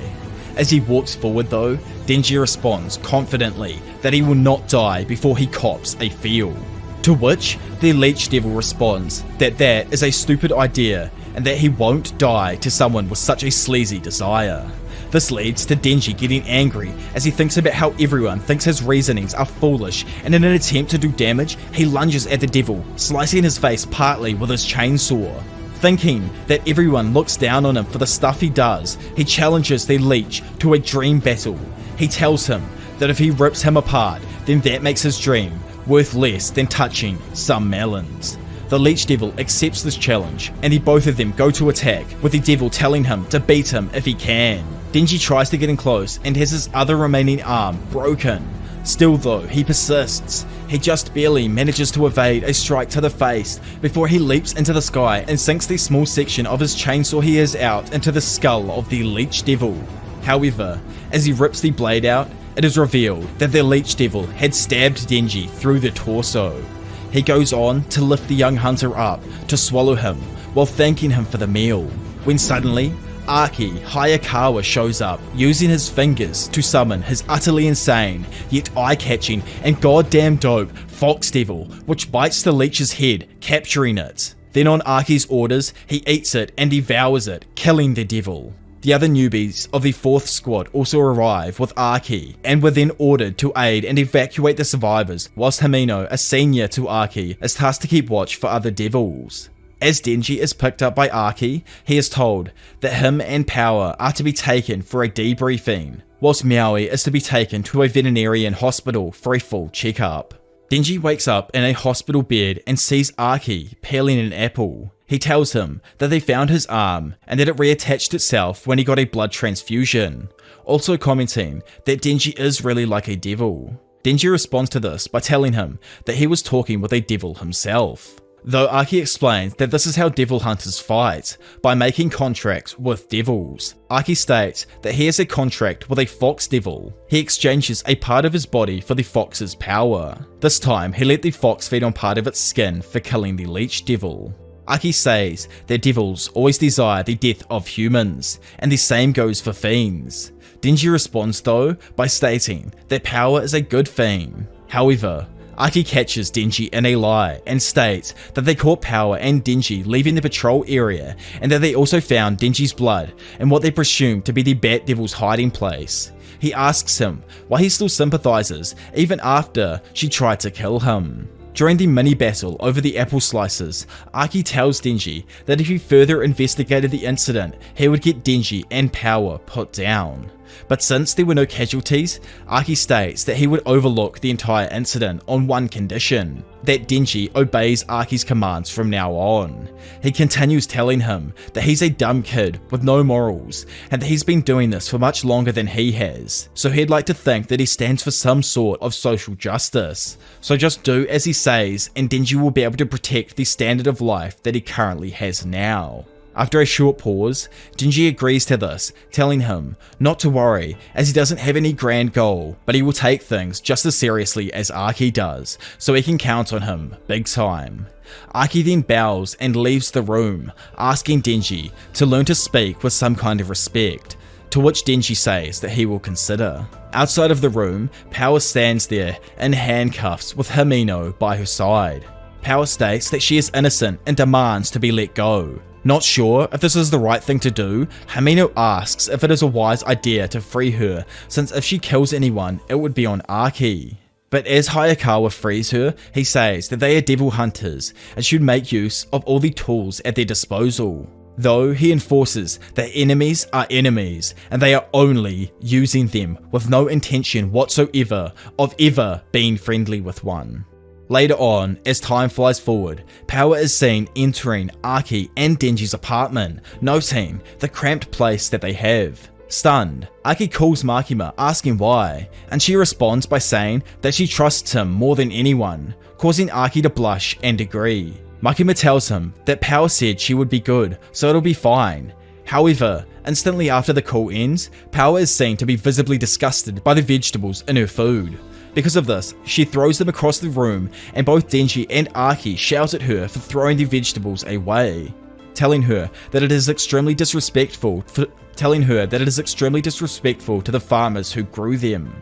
A: As he walks forward though, Denji responds confidently that he will not die before he cops a feel. To which the leech devil responds that that is a stupid idea and that he won't die to someone with such a sleazy desire. This leads to Denji getting angry as he thinks about how everyone thinks his reasonings are foolish, and in an attempt to do damage, he lunges at the devil, slicing his face partly with his chainsaw. Thinking that everyone looks down on him for the stuff he does, he challenges the leech to a dream battle. He tells him that if he rips him apart, then that makes his dream worth less than touching some melons. The Leech Devil accepts this challenge, and both of them go to attack, with the Devil telling him to beat him if he can. Denji tries to get in close and has his other remaining arm broken. Still though, he persists. He just barely manages to evade a strike to the face before he leaps into the sky and sinks the small section of his chainsaw he has out into the skull of the Leech Devil. However, as he rips the blade out, it is revealed that the Leech Devil had stabbed Denji through the torso. He goes on to lift the young hunter up to swallow him while thanking him for the meal, when suddenly Archie Hayakawa shows up, using his fingers to summon his utterly insane, yet eye-catching and goddamn dope Fox Devil, which bites the leech's head, capturing it. Then on Archie's orders, he eats it and devours it, killing the devil. The other newbies of the 4th squad also arrive with Archie, and were then ordered to aid and evacuate the survivors, whilst Himeno, a senior to Archie, is tasked to keep watch for other devils. As Denji is picked up by Archie, he is told that him and Power are to be taken for a debriefing, whilst Maui is to be taken to a veterinarian hospital for a full checkup. Denji wakes up in a hospital bed and sees Archie peeling an apple. He tells him that they found his arm and that it reattached itself when he got a blood transfusion, also commenting that Denji is really like a devil. Denji responds to this by telling him that he was talking with a devil himself. Though Archie explains that this is how devil hunters fight, by making contracts with devils. Archie states that he has a contract with a fox devil. He exchanges a part of his body for the fox's power. This time, he let the fox feed on part of its skin for killing the leech devil. Archie says that devils always desire the death of humans, and the same goes for fiends. Denji responds though by stating that Power is a good fiend. However, Archie catches Denji in a lie and states that they caught Power and Denji leaving the patrol area, and that they also found Denji's blood in what they presume to be the Bat Devil's hiding place. He asks him why he still sympathizes even after she tried to kill him. During the mini battle over the apple slices, Archie tells Denji that if he further investigated the incident, he would get Denji and Power put down. But since there were no casualties, Archie states that he would overlook the entire incident on one condition: that Denji obeys Archie's commands from now on. He continues telling him that he's a dumb kid with no morals, and that he's been doing this for much longer than he has, so he'd like to think that he stands for some sort of social justice. So just do as he says, and Denji will be able to protect the standard of life that he currently has now. After a short pause, Denji agrees to this, telling him not to worry as he doesn't have any grand goal, but he will take things just as seriously as Archie does, so he can count on him big time. Archie then bows and leaves the room, asking Denji to learn to speak with some kind of respect, to which Denji says that he will consider. Outside of the room, Power stands there in handcuffs with Himeno by her side. Power states that she is innocent and demands to be let go. Not sure if this is the right thing to do, Himeno asks if it is a wise idea to free her, since if she kills anyone, it would be on Archie. But as Hayakawa frees her, he says that they are devil hunters and should make use of all the tools at their disposal. Though he enforces that enemies are enemies and they are only using them with no intention whatsoever of ever being friendly with one. Later on, as time flies forward, Power is seen entering Archie and Denji's apartment, noting the cramped place that they have. Stunned, Archie calls Makima asking why, and she responds by saying that she trusts him more than anyone, causing Archie to blush and agree. Makima tells him that Power said she would be good, so it'll be fine. However, instantly after the call ends, Power is seen to be visibly disgusted by the vegetables in her food. Because of this, she throws them across the room, and both Denji and Archie shout at her for throwing the vegetables away, telling her that it is extremely disrespectful to the farmers who grew them.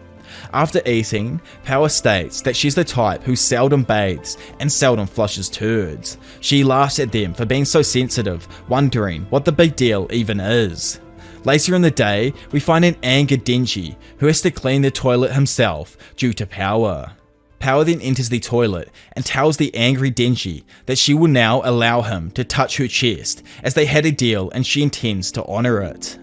A: After eating, Power states that she's the type who seldom bathes and seldom flushes turds. She laughs at them for being so sensitive, wondering what the big deal even is. Later in the day, we find an angered Denji who has to clean the toilet himself due to Power. Power then enters the toilet and tells the angry Denji that she will now allow him to touch her chest as they had a deal and she intends to honor it.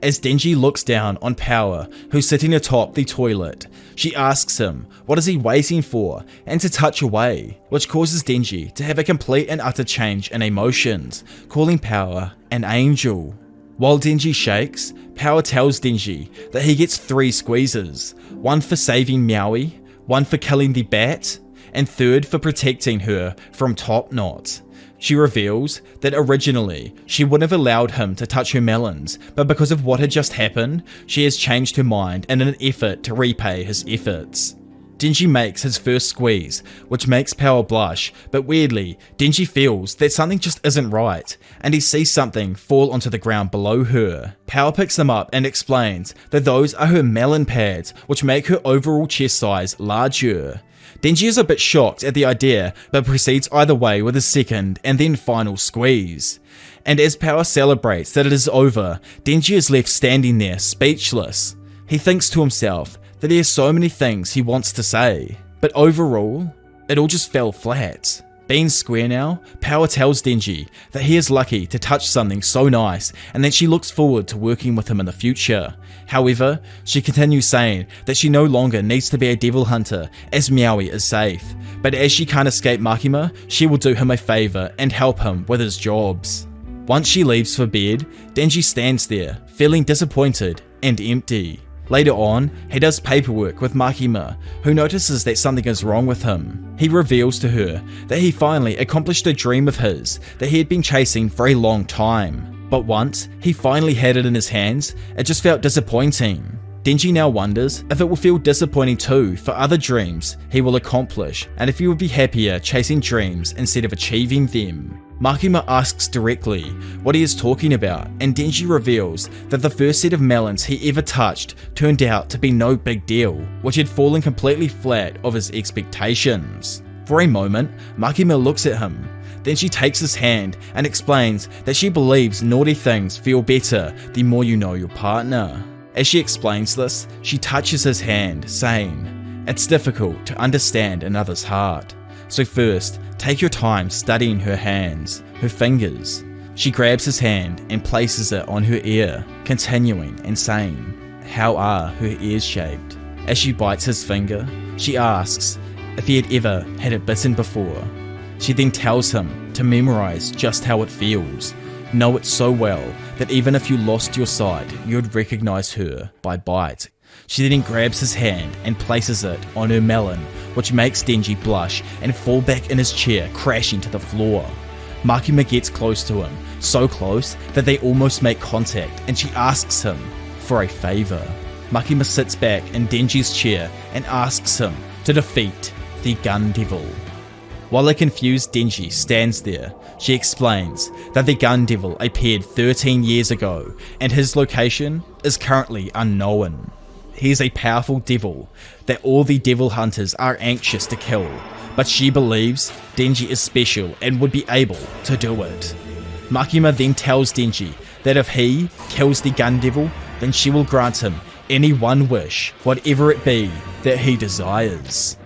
A: As Denji looks down on Power, who's sitting atop the toilet, she asks him what is he waiting for and to touch away, which causes Denji to have a complete and utter change in emotions, calling Power an angel. While Denji shakes, Power tells Denji that he gets 3 squeezes, one for saving Maui, one for killing the bat, and 3rd for protecting her from Top Knot. She reveals that originally she wouldn't have allowed him to touch her melons, but because of what had just happened, she has changed her mind in an effort to repay his efforts. Denji makes his first squeeze, which makes Power blush, but weirdly, Denji feels that something just isn't right, and he sees something fall onto the ground below her. Power picks them up and explains that those are her melon pads, which make her overall chest size larger. Denji is a bit shocked at the idea, but proceeds either way with his second and then final squeeze. And as Power celebrates that it is over, Denji is left standing there speechless. He thinks to himself that he has so many things he wants to say, but overall, it all just fell flat. Being square now, Power tells Denji that he is lucky to touch something so nice and that she looks forward to working with him in the future. However, she continues saying that she no longer needs to be a devil hunter as Maui is safe, but as she can't escape Makima, she will do him a favor and help him with his jobs. Once she leaves for bed, Denji stands there, feeling disappointed and empty. Later on, he does paperwork with Makima, who notices that something is wrong with him. He reveals to her that he finally accomplished a dream of his that he had been chasing for a long time. But once he finally had it in his hands, it just felt disappointing. Denji now wonders if it will feel disappointing too for other dreams he will accomplish, and if he will be happier chasing dreams instead of achieving them. Makima asks directly what he is talking about, and Denji reveals that the first set of melons he ever touched turned out to be no big deal, which had fallen completely flat of his expectations. For a moment, Makima looks at him. Then she takes his hand and explains that she believes naughty things feel better the more you know your partner. As she explains this, she touches his hand, saying, "It's difficult to understand another's heart. So first, take your time studying her hands, her fingers." She grabs his hand and places it on her ear, continuing and saying, "How are her ears shaped?" As she bites his finger, she asks if he had ever had it bitten before. She then tells him to memorize just how it feels. Know it so well that even if you lost your sight, you'd recognize her by bite. She then grabs his hand and places it on her melon, which makes Denji blush and fall back in his chair, crashing to the floor. Makima gets close to him, so close that they almost make contact, and she asks him for a favor. Makima sits back in Denji's chair and asks him to defeat the Gun Devil. While a confused Denji stands there, she explains that the Gun Devil appeared 13 years ago and his location is currently unknown. He is a powerful devil that all the devil hunters are anxious to kill, but she believes Denji is special and would be able to do it. Makima then tells Denji that if he kills the Gun Devil, then she will grant him any one wish, whatever it be, that he desires.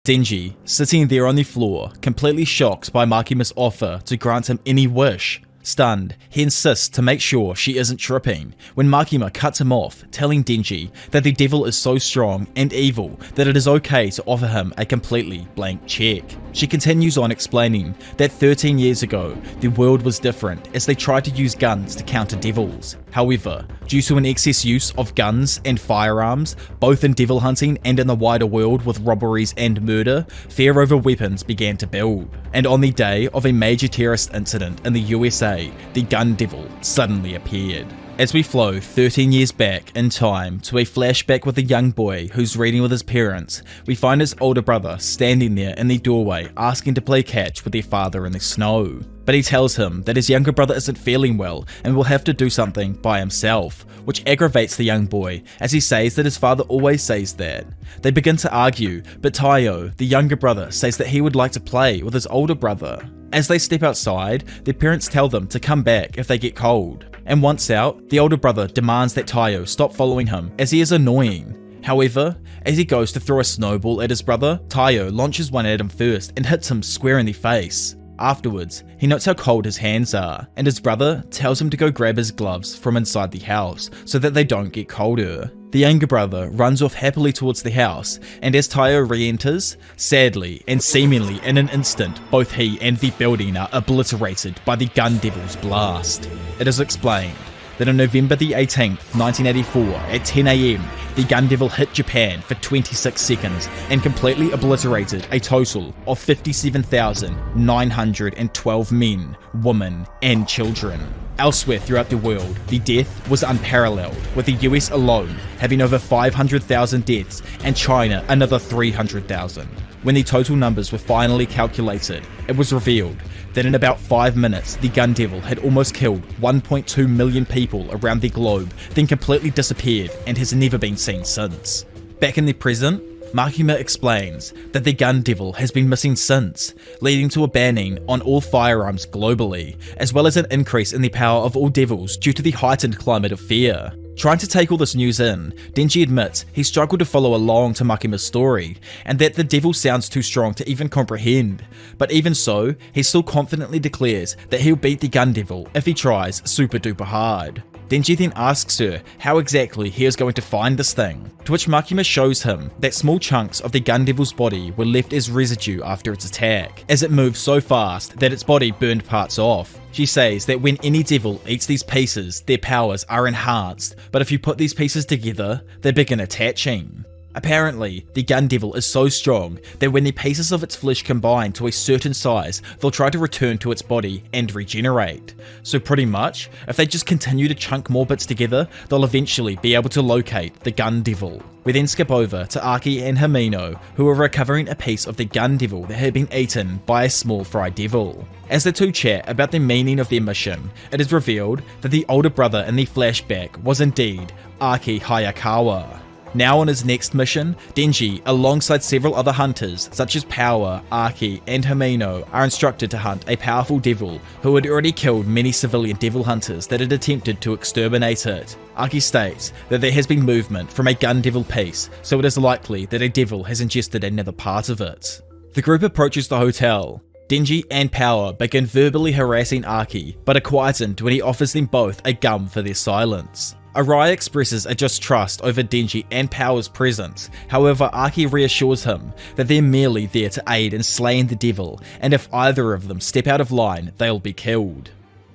A: Denji, sitting there on the floor, completely shocked by Makima's offer to grant him any wish. Stunned, he insists to make sure she isn't tripping, when Makima cuts him off, telling Denji that the devil is so strong and evil that it is okay to offer him a completely blank check. She continues on explaining that 13 years ago, the world was different as they tried to use guns to counter devils. However, due to an excess use of guns and firearms, both in devil hunting and in the wider world with robberies and murder, fear over weapons began to build. And on the day of a major terrorist incident in the USA, the Gun Devil suddenly appeared. As we flow 13 years back in time to a flashback with a young boy who's reading with his parents, we find his older brother standing there in the doorway asking to play catch with their father in the snow. But he tells him that his younger brother isn't feeling well and will have to do something by himself, which aggravates the young boy as he says that his father always says that. They begin to argue, but Taiyo, the younger brother, says that he would like to play with his older brother. As they step outside, their parents tell them to come back if they get cold. And once out, the older brother demands that Taiyo stop following him as he is annoying. However, as he goes to throw a snowball at his brother, Taiyo launches one at him first and hits him square in the face. Afterwards, he notes how cold his hands are, and his brother tells him to go grab his gloves from inside the house so that they don't get colder. The younger brother runs off happily towards the house, and as Taiyo re-enters, sadly and seemingly in an instant, both he and the building are obliterated by the Gun Devil's blast. It is explained that on November the 18th, 1984, at 10 AM, the Gun Devil hit Japan for 26 seconds and completely obliterated a total of 57,912 men, women, and children. Elsewhere throughout the world, the death was unparalleled, with the US alone having over 500,000 deaths and China another 300,000. When the total numbers were finally calculated, it was revealed that in about 5 minutes, the Gun Devil had almost killed 1.2 million people around the globe, then completely disappeared and has never been seen since. Back in the present, Makima explains that the Gun Devil has been missing since, leading to a banning on all firearms globally, as well as an increase in the power of all devils due to the heightened climate of fear. Trying to take all this news in, Denji admits he struggled to follow along to Makima's story, and that the devil sounds too strong to even comprehend. But even so, he still confidently declares that he'll beat the Gun Devil if he tries super duper hard. Denji then asks her how exactly he is going to find this thing, to which Makima shows him that small chunks of the Gun Devil's body were left as residue after its attack, as it moved so fast that its body burned parts off. She says that when any devil eats these pieces, their powers are enhanced, but if you put these pieces together, they begin attaching. Apparently, the Gun Devil is so strong that when the pieces of its flesh combine to a certain size, they'll try to return to its body and regenerate. So pretty much, if they just continue to chunk more bits together, they'll eventually be able to locate the Gun Devil. We then skip over to Aki and Himeno, who are recovering a piece of the Gun Devil that had been eaten by a small fry devil. As the two chat about the meaning of their mission, it is revealed that the older brother in the flashback was indeed Aki Hayakawa. Now on his next mission, Denji, alongside several other hunters such as Power, Aki, and Himeno, are instructed to hunt a powerful devil who had already killed many civilian devil hunters that had attempted to exterminate it. Aki states that there has been movement from a Gun Devil piece, so it is likely that a devil has ingested another part of it. The group approaches the hotel. Denji and Power begin verbally harassing Aki, but are quietened when he offers them both a gum for their silence. Arai expresses a distrust over Denji and Power's presence, however Aki reassures him that they're merely there to aid in slaying the devil, and if either of them step out of line, they'll be killed.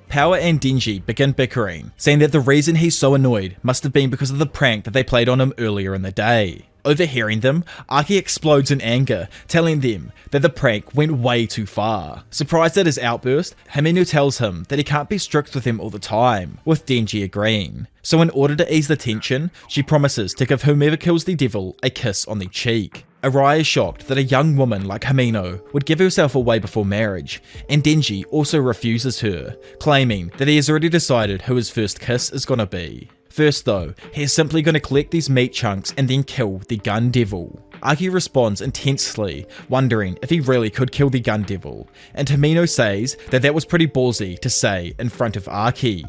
A: Power and Denji begin bickering, saying that the reason he's so annoyed must have been because of the prank that they played on him earlier in the day. Overhearing them, Aki explodes in anger, telling them that the prank went way too far. Surprised at his outburst, Himeno tells him that he can't be strict with him all the time, with Denji agreeing. So in order to ease the tension, she promises to give whomever kills the devil a kiss on the cheek. Arai is shocked that a young woman like Himeno would give herself away before marriage, and Denji also refuses her, claiming that he has already decided who his first kiss is gonna be. First though, he is simply going to collect these meat chunks and then kill the Gun Devil. Aki responds intensely, wondering if he really could kill the Gun Devil, and Himeno says that that was pretty ballsy to say in front of Aki.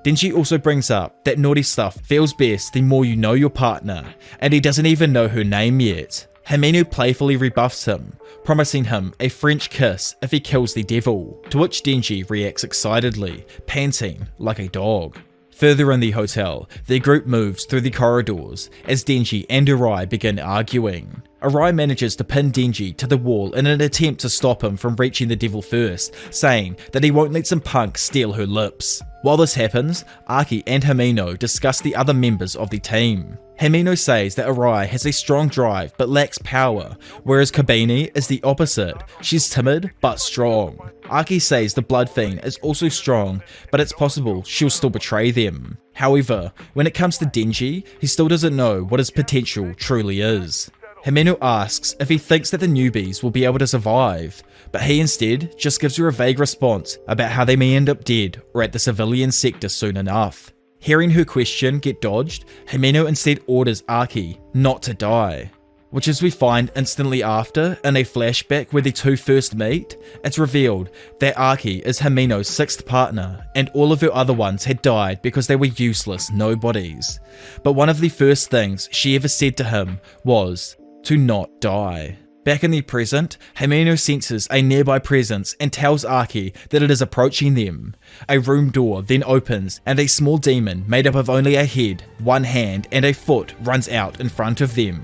A: Denji also brings up that naughty stuff feels best the more you know your partner, and he doesn't even know her name yet. Himeno playfully rebuffs him, promising him a French kiss if he kills the devil, to which Denji reacts excitedly, panting like a dog. Further in the hotel, their group moves through the corridors as Denji and Arai begin arguing. Arai manages to pin Denji to the wall in an attempt to stop him from reaching the devil first, saying that he won't let some punk steal her lips. While this happens, Aki and Himeno discuss the other members of the team. Himeno says that Arai has a strong drive but lacks power, whereas Kabini is the opposite. She's timid but strong. Aki says the Blood Fiend is also strong, but it's possible she'll still betray them. However, when it comes to Denji, he still doesn't know what his potential truly is. Himeno asks if he thinks that the newbies will be able to survive, but he instead just gives her a vague response about how they may end up dead or at the civilian sector soon enough. Hearing her question get dodged, Himeno instead orders Aki not to die, which as we find instantly after in a flashback where the two first meet, it's revealed that Aki is Himeno's sixth partner and all of her other ones had died because they were useless nobodies. But one of the first things she ever said to him was to not die. Back in the present, Himeno senses a nearby presence and tells Archie that it is approaching them. A room door then opens and a small demon made up of only a head, one hand and a foot runs out in front of them.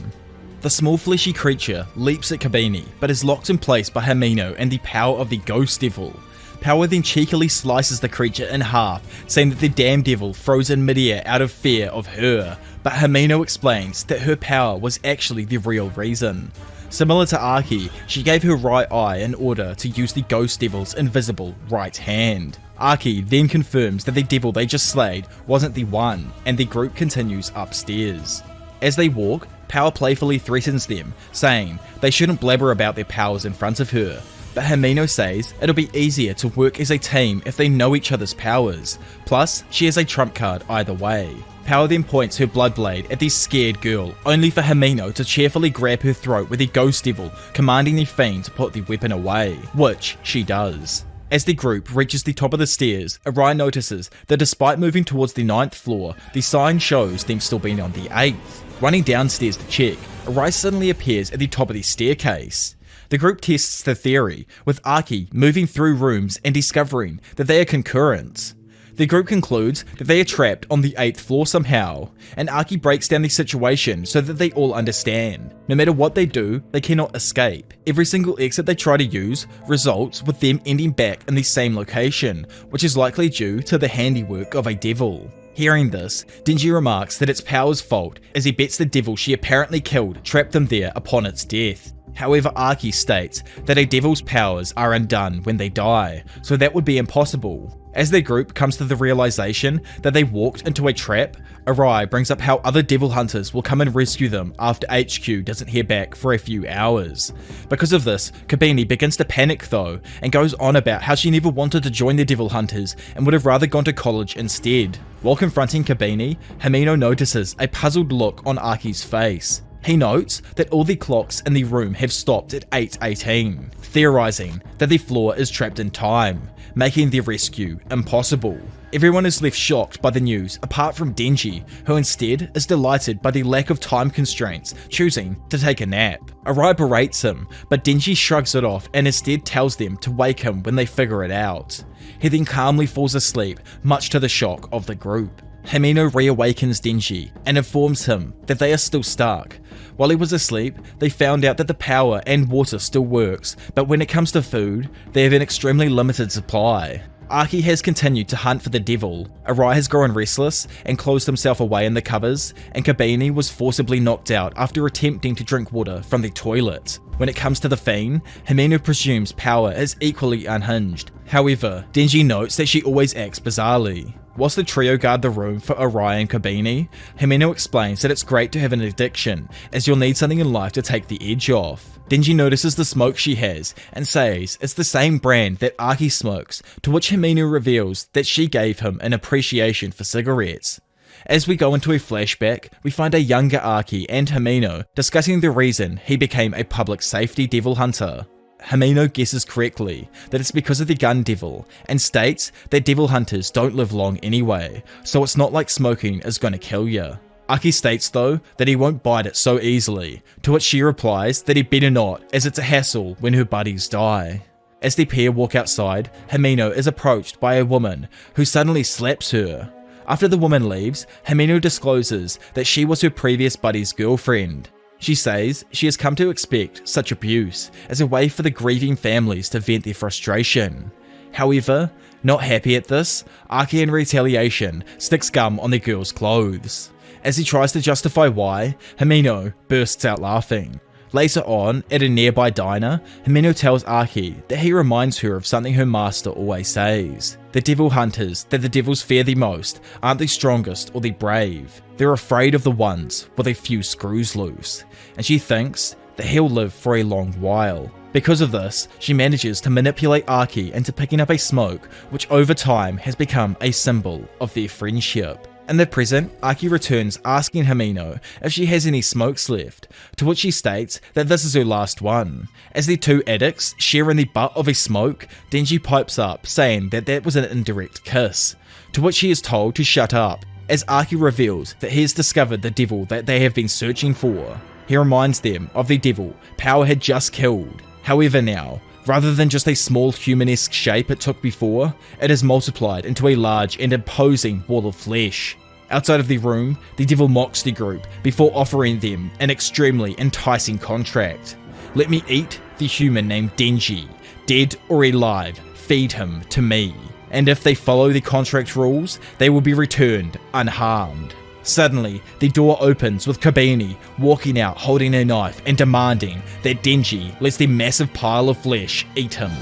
A: The small fleshy creature leaps at Kabini but is locked in place by Himeno and the power of the Ghost Devil. Power then cheekily slices the creature in half, saying that the damn devil froze in midair out of fear of her, but Himeno explains that her power was actually the real reason. Similar to Archie, she gave her right eye in order to use the Ghost Devil's invisible right hand. Archie then confirms that the devil they just slayed wasn't the one, and the group continues upstairs. As they walk, Power playfully threatens them, saying they shouldn't blabber about their powers in front of her, but Himeno says it'll be easier to work as a team if they know each other's powers, plus she has a trump card either way. Power then points her blood blade at the scared girl, only for Himeno to cheerfully grab her throat with the Ghost Devil, commanding the fiend to put the weapon away, which she does. As the group reaches the top of the stairs, Arai notices that despite moving towards the 9th floor, the sign shows them still being on the 8th. Running downstairs to check, Arai suddenly appears at the top of the staircase. The group tests the theory, with Archie moving through rooms and discovering that they are concurrent. The group concludes that they are trapped on the 8th floor somehow, and Archie breaks down the situation so that they all understand. No matter what they do, they cannot escape. Every single exit they try to use results with them ending back in the same location, which is likely due to the handiwork of a devil. Hearing this, Denji remarks that it's Power's fault, as he bets the devil she apparently killed trapped them there upon its death. However, Archie states that a devil's powers are undone when they die, so that would be impossible. As their group comes to the realization that they walked into a trap, Arai brings up how other devil hunters will come and rescue them after HQ doesn't hear back for a few hours. Because of this, Kabini begins to panic though, and goes on about how she never wanted to join the devil hunters and would have rather gone to college instead. While confronting Kabini, Himeno notices a puzzled look on Archie's face. He notes that all the clocks in the room have stopped at 8:18, theorizing that the floor is trapped in time, making the rescue impossible. Everyone is left shocked by the news apart from Denji, who instead is delighted by the lack of time constraints, choosing to take a nap. Arai berates him, but Denji shrugs it off and instead tells them to wake him when they figure it out. He then calmly falls asleep, much to the shock of the group. Himeno reawakens Denji and informs him that they are still stuck. While he was asleep, they found out that the power and water still works, but when it comes to food, they have an extremely limited supply. Archie has continued to hunt for the devil, Arai has grown restless and closed himself away in the covers, and Kabini was forcibly knocked out after attempting to drink water from the toilet. When it comes to the fiend, Himeno presumes Power is equally unhinged. However, Denji notes that she always acts bizarrely. Whilst the trio guard the room for Arai and Kabini, Himeno explains that it's great to have an addiction, as you'll need something in life to take the edge off. Denji notices the smoke she has, and says it's the same brand that Archie smokes, to which Himeno reveals that she gave him an appreciation for cigarettes. As we go into a flashback, we find a younger Archie and Himeno discussing the reason he became a public safety devil hunter. Himeno guesses correctly that it's because of the gun devil, and states that devil hunters don't live long anyway, so it's not like smoking is gonna kill ya. Archie states though that he won't bite it so easily, to which she replies that he better not, as it's a hassle when her buddies die. As the pair walk outside, Himeno is approached by a woman who suddenly slaps her. After the woman leaves, Himeno discloses that she was her previous buddy's girlfriend. She says she has come to expect such abuse as a way for the grieving families to vent their frustration. However, not happy at this, Archie in retaliation sticks gum on the girl's clothes. As he tries to justify why, Himeno bursts out laughing. Later on, at a nearby diner, Himeno tells Archie that he reminds her of something her master always says. The devil hunters that the devils fear the most aren't the strongest or the brave. They're afraid of the ones with a few screws loose, and she thinks that he'll live for a long while. Because of this, she manages to manipulate Archie into picking up a smoke, which over time has become a symbol of their friendship. In the present, Archie returns asking Himeno if she has any smokes left, to which she states that this is her last one. As the two addicts share in the butt of a smoke, Denji pipes up saying that that was an indirect kiss, to which he is told to shut up, as Archie reveals that he has discovered the devil that they have been searching for. He reminds them of the devil Power had just killed. However now, rather than just a small human-esque shape it took before, it has multiplied into a large and imposing wall of flesh. Outside of the room, the devil mocks the group before offering them an extremely enticing contract. Let me eat the human named Denji, dead or alive, feed him to me. And if they follow the contract rules, they will be returned unharmed. Suddenly, the door opens with Kabini walking out holding a knife and demanding that Denji lets the massive pile of flesh eat him.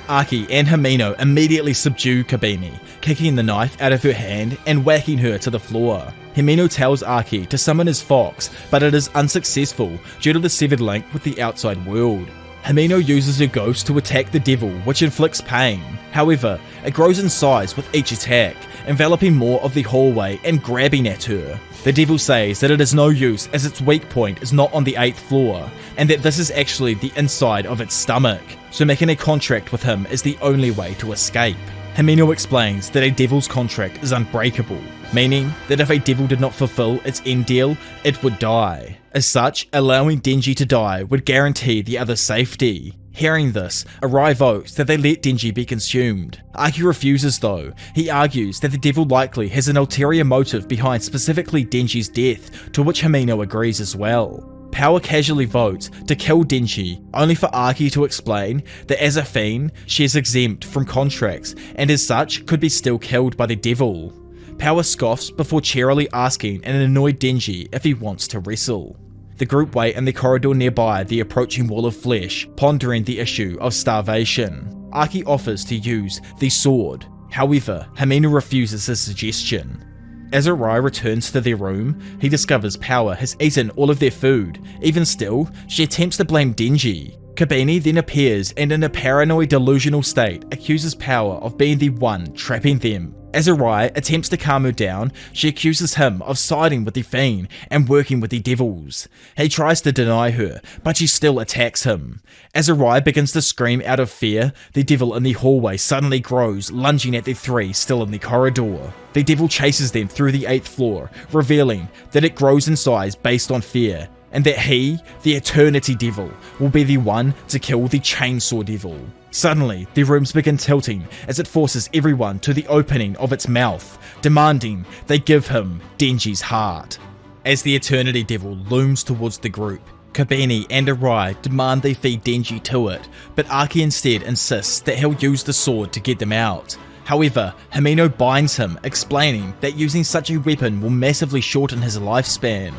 A: Archie and Himeno immediately subdue Kabini, kicking the knife out of her hand and whacking her to the floor. Himeno tells Archie to summon his fox, but it is unsuccessful due to the severed link with the outside world. Himeno uses her ghost to attack the devil, which inflicts pain. However, it grows in size with each attack, enveloping more of the hallway and grabbing at her. The devil says that it is no use as its weak point is not on the 8th floor, and that this is actually the inside of its stomach, so making a contract with him is the only way to escape. Himeno explains that a devil's contract is unbreakable, meaning that if a devil did not fulfill its end deal, it would die. As such, allowing Denji to die would guarantee the other's safety. Hearing this, Arai votes that they let Denji be consumed. Archie refuses though. He argues that the devil likely has an ulterior motive behind specifically Denji's death, to which Himeno agrees as well. Power casually votes to kill Denji, only for Archie to explain that as a fiend, she is exempt from contracts, and as such could be still killed by the devil. Power scoffs before cheerily asking an annoyed Denji if he wants to wrestle. The group wait in the corridor nearby the approaching wall of flesh, pondering the issue of starvation. Archie offers to use the sword, however, Himeno refuses his suggestion. As Arai returns to their room, he discovers Power has eaten all of their food. Even still, she attempts to blame Denji. Kabini then appears and in a paranoid delusional state accuses Power of being the one trapping them. As Arai attempts to calm her down, she accuses him of siding with the fiend and working with the devils. He tries to deny her, but she still attacks him. As Arai begins to scream out of fear, the devil in the hallway suddenly grows, lunging at the three still in the corridor. The devil chases them through the 8th floor, revealing that it grows in size based on fear, and that he, the Eternity Devil, will be the one to kill the Chainsaw Devil. Suddenly, the rooms begin tilting as it forces everyone to the opening of its mouth, demanding they give him Denji's heart. As the Eternity Devil looms towards the group, Kabini and Arai demand they feed Denji to it, but Archie instead insists that he'll use the sword to get them out. However, Himeno binds him, explaining that using such a weapon will massively shorten his lifespan.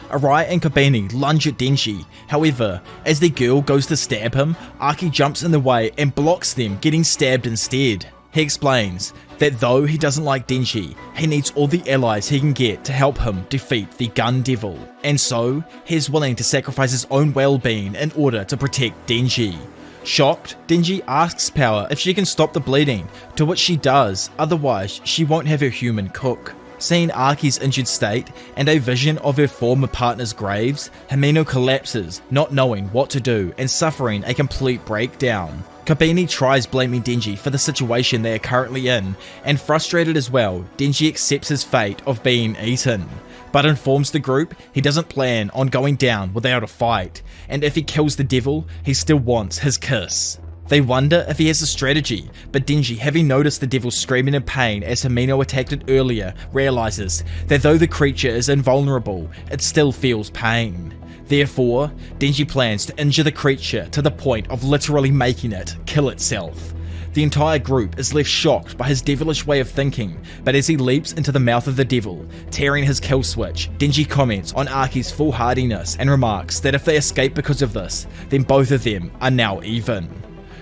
A: Arai and Kabini lunge at Denji, however, as the girl goes to stab him, Archie jumps in the way and blocks them getting stabbed instead. He explains that though he doesn't like Denji, he needs all the allies he can get to help him defeat the Gun Devil, and so he is willing to sacrifice his own well-being in order to protect Denji. Shocked, Denji asks Power if she can stop the bleeding, to which she does, otherwise she won't have her human cook. Seeing Archie's injured state and a vision of her former partner's graves, Himeno collapses, not knowing what to do and suffering a complete breakdown. Kabini tries blaming Denji for the situation they are currently in, and frustrated as well, Denji accepts his fate of being eaten, but informs the group he doesn't plan on going down without a fight, and if he kills the devil, he still wants his kiss. They wonder if he has a strategy, but Denji, having noticed the devil screaming in pain as Himeno attacked it earlier, realizes that though the creature is invulnerable, it still feels pain. Therefore, Denji plans to injure the creature to the point of literally making it kill itself. The entire group is left shocked by his devilish way of thinking, but as he leaps into the mouth of the devil, tearing his kill switch, Denji comments on Archie's foolhardiness and remarks that if they escape because of this, then both of them are now even.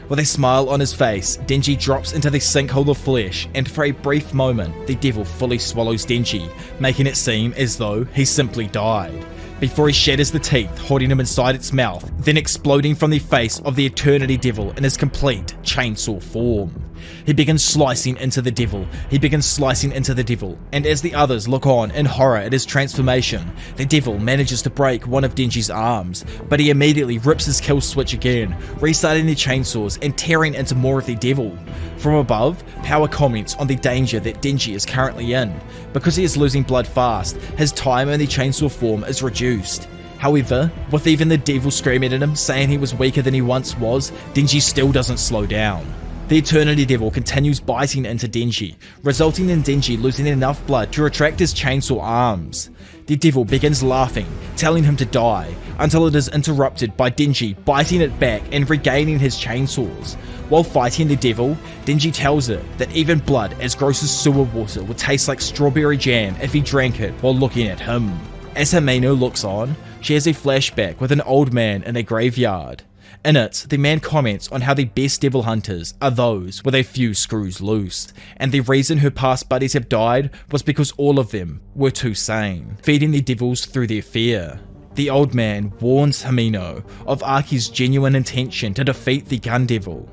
A: With a smile on his face, Denji drops into the sinkhole of flesh, and for a brief moment, the devil fully swallows Denji, making it seem as though he simply died, before he shatters the teeth, holding him inside its mouth, then exploding from the face of the Eternity Devil in his complete chainsaw form. He begins slicing into the devil, and as the others look on in horror at his transformation, the devil manages to break one of Denji's arms, but he immediately rips his kill switch again, restarting the chainsaws and tearing into more of the devil. From above, Power comments on the danger that Denji is currently in. Because he is losing blood fast, his time in the chainsaw form is reduced. However, with even the devil screaming at him saying he was weaker than he once was, Denji still doesn't slow down. The Eternity Devil continues biting into Denji, resulting in Denji losing enough blood to retract his chainsaw arms. The devil begins laughing, telling him to die, until it is interrupted by Denji biting it back and regaining his chainsaws. While fighting the devil, Denji tells it that even blood as gross as sewer water would taste like strawberry jam if he drank it while looking at him. As Himeno looks on, she has a flashback with an old man in a graveyard. In it, the man comments on how the best devil hunters are those with a few screws loose, and the reason her past buddies have died was because all of them were too sane, feeding the devils through their fear. The old man warns Himeno of Arc's genuine intention to defeat the gun devil,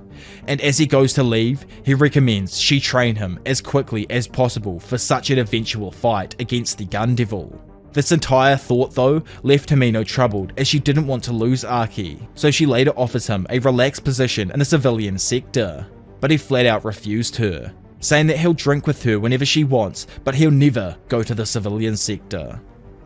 A: and as he goes to leave, he recommends she train him as quickly as possible for such an eventual fight against the gun devil. This entire thought though left Himeno troubled as she didn't want to lose Arki, so she later offers him a relaxed position in the civilian sector, but he flat out refused her, saying that he'll drink with her whenever she wants, but he'll never go to the civilian sector.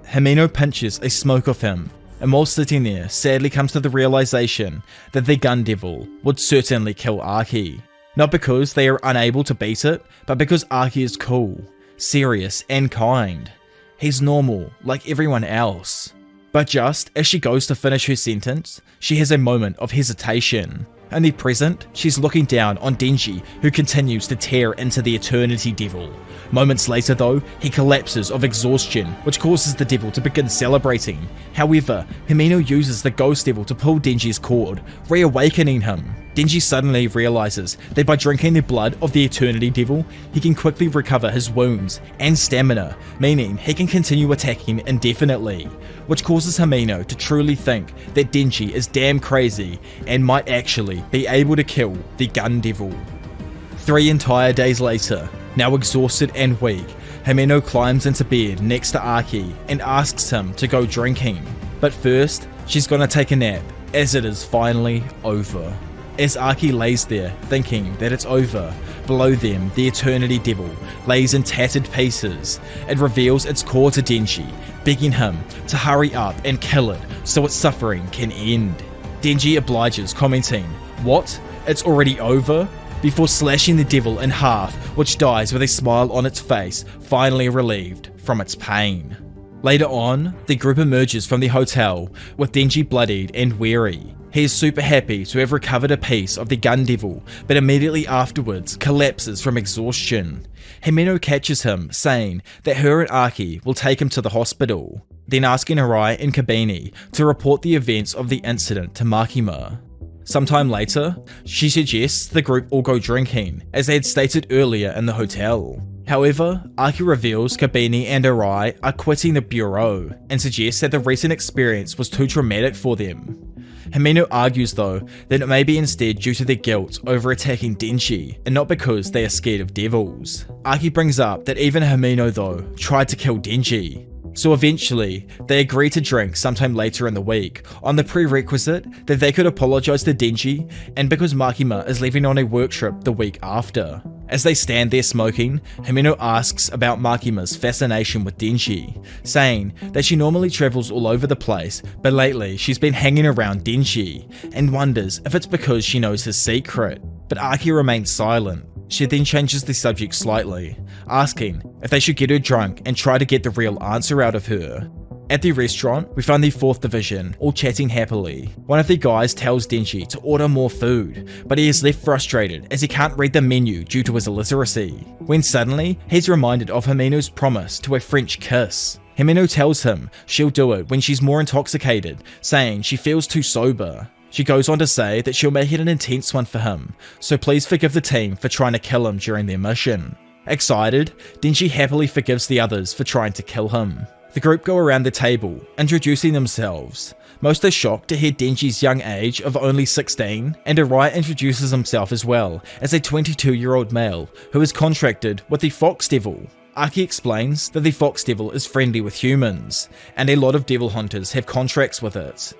A: Himeno pinches a smoke of him, and while sitting there sadly comes to the realization that the gun devil would certainly kill Arki, not because they are unable to beat it, but because Arki is cool, serious and kind. He's normal, like everyone else. But just as she goes to finish her sentence, she has a moment of hesitation. In the present, she's looking down on Denji, who continues to tear into the Eternity Devil. Moments later though, he collapses of exhaustion, which causes the devil to begin celebrating. However, Himeno uses the ghost devil to pull Denji's cord, reawakening him. Denji suddenly realizes that by drinking the blood of the Eternity Devil, he can quickly recover his wounds and stamina, meaning he can continue attacking indefinitely, which causes Himeno to truly think that Denji is damn crazy and might actually be able to kill the gun devil. 3 entire days later, now exhausted and weak, Himeno climbs into bed next to Arki and asks him to go drinking. But first, she's gonna take a nap, as it is finally over. As Arki lays there, thinking that it's over, below them the Eternity Devil lays in tattered pieces. It reveals its core to Denji, begging him to hurry up and kill it so its suffering can end. Denji obliges, commenting, "What? It's already over?" before slashing the devil in half, which dies with a smile on its face, finally relieved from its pain. Later on, the group emerges from the hotel, with Denji bloodied and weary. He is super happy to have recovered a piece of the gun devil, but immediately afterwards collapses from exhaustion. Himeno catches him, saying that her and Arki will take him to the hospital, then asking Arai and Kabini to report the events of the incident to Makima. Sometime later, she suggests the group all go drinking, as they had stated earlier in the hotel. However, Arki reveals Kabini and Arai are quitting the bureau, and suggests that the recent experience was too traumatic for them. Himeno argues though that it may be instead due to their guilt over attacking Denji, and not because they are scared of devils. Arki brings up that even Himeno though tried to kill Denji. So eventually, they agree to drink sometime later in the week, on the prerequisite that they could apologize to Denji, and because Makima is leaving on a work trip the week after. As they stand there smoking, Himeno asks about Makima's fascination with Denji, saying that she normally travels all over the place, but lately she's been hanging around Denji, and wonders if it's because she knows his secret. But Arki remains silent. She then changes the subject slightly, asking if they should get her drunk and try to get the real answer out of her. At the restaurant, we find the 4th Division, all chatting happily. One of the guys tells Denji to order more food, but he is left frustrated as he can't read the menu due to his illiteracy, when suddenly he's reminded of Himeno's promise to a French kiss. Himeno tells him she'll do it when she's more intoxicated, saying she feels too sober. She goes on to say that she'll make it an intense one for him, so please forgive the team for trying to kill him during their mission. Excited, Denji happily forgives the others for trying to kill him. The group go around the table, introducing themselves. Most are shocked to hear Denji's young age of only 16, and Arai introduces himself as well as a 22-year-old male who is contracted with the Fox Devil. Arki explains that the Fox Devil is friendly with humans, and a lot of devil hunters have contracts with it.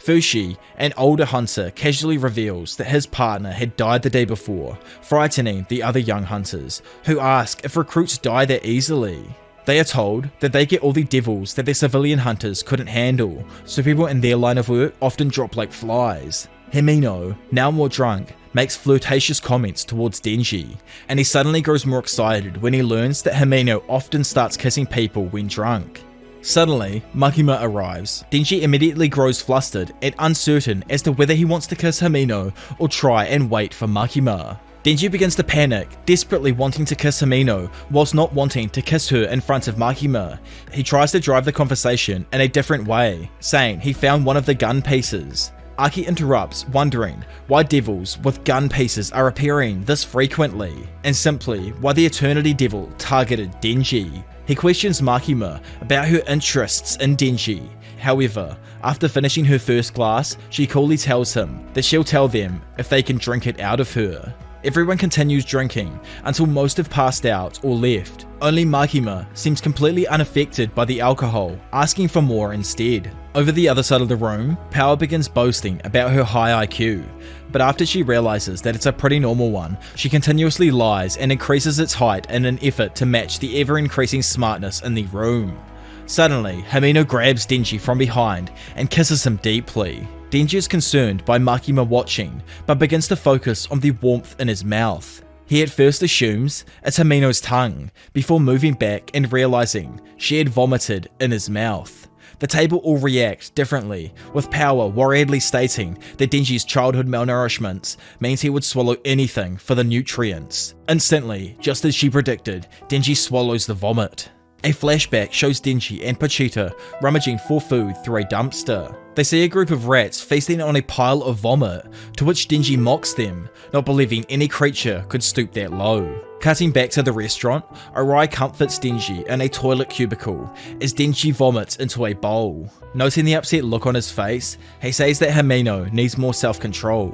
A: Fushi, an older hunter, casually reveals that his partner had died the day before, frightening the other young hunters, who ask if recruits die that easily. They are told that they get all the devils that their civilian hunters couldn't handle, so people in their line of work often drop like flies. Himeno, now more drunk, makes flirtatious comments towards Denji, and he suddenly grows more excited when he learns that Himeno often starts kissing people when drunk. Suddenly, Makima arrives. Denji immediately grows flustered and uncertain as to whether he wants to kiss Himeno or try and wait for Makima. Denji begins to panic, desperately wanting to kiss Himeno whilst not wanting to kiss her in front of Makima. He tries to drive the conversation in a different way, saying he found one of the gun pieces. Archie interrupts, wondering why devils with gun pieces are appearing this frequently, and simply why the Eternity Devil targeted Denji. He questions Makima about her interests in Denji. However, after finishing her first glass, she coolly tells him that she'll tell them if they can drink it out of her. Everyone continues drinking until most have passed out or left. Only Makima seems completely unaffected by the alcohol, asking for more instead. Over the other side of the room, Power begins boasting about her high IQ, but after she realizes that it's a pretty normal one, she continuously lies and increases its height in an effort to match the ever-increasing smartness in the room. Suddenly, Himeno grabs Denji from behind and kisses him deeply. Denji is concerned by Makima watching, but begins to focus on the warmth in his mouth. He at first assumes it's Himeno's tongue, before moving back and realizing she had vomited in his mouth. The table all react differently, with Power worriedly stating that Denji's childhood malnourishment means he would swallow anything for the nutrients. Instantly, just as she predicted, Denji swallows the vomit. A flashback shows Denji and Pochita rummaging for food through a dumpster. They see a group of rats feasting on a pile of vomit, to which Denji mocks them, not believing any creature could stoop that low. Cutting back to the restaurant, Arai comforts Denji in a toilet cubicle as Denji vomits into a bowl. Noting the upset look on his face, he says that Himeno needs more self-control.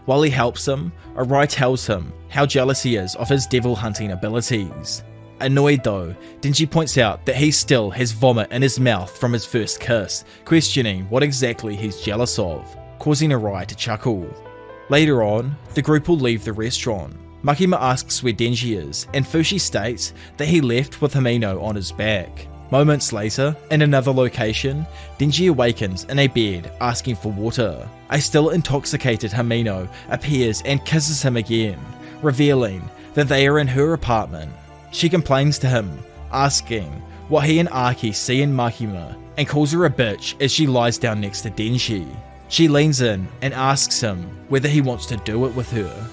A: While he helps him, Arai tells him how jealous he is of his devil hunting abilities. Annoyed though, Denji points out that he still has vomit in his mouth from his first kiss, questioning what exactly he's jealous of, causing Arai to chuckle. Later on, the group will leave the restaurant. Makima asks where Denji is, and Fushi states that he left with Himeno on his back. Moments later, in another location, Denji awakens in a bed asking for water. A still intoxicated Himeno appears and kisses him again, revealing that they are in her apartment. She complains to him, asking what he and Archie see in Makima, and calls her a bitch as she lies down next to Denji. She leans in and asks him whether he wants to do it with her.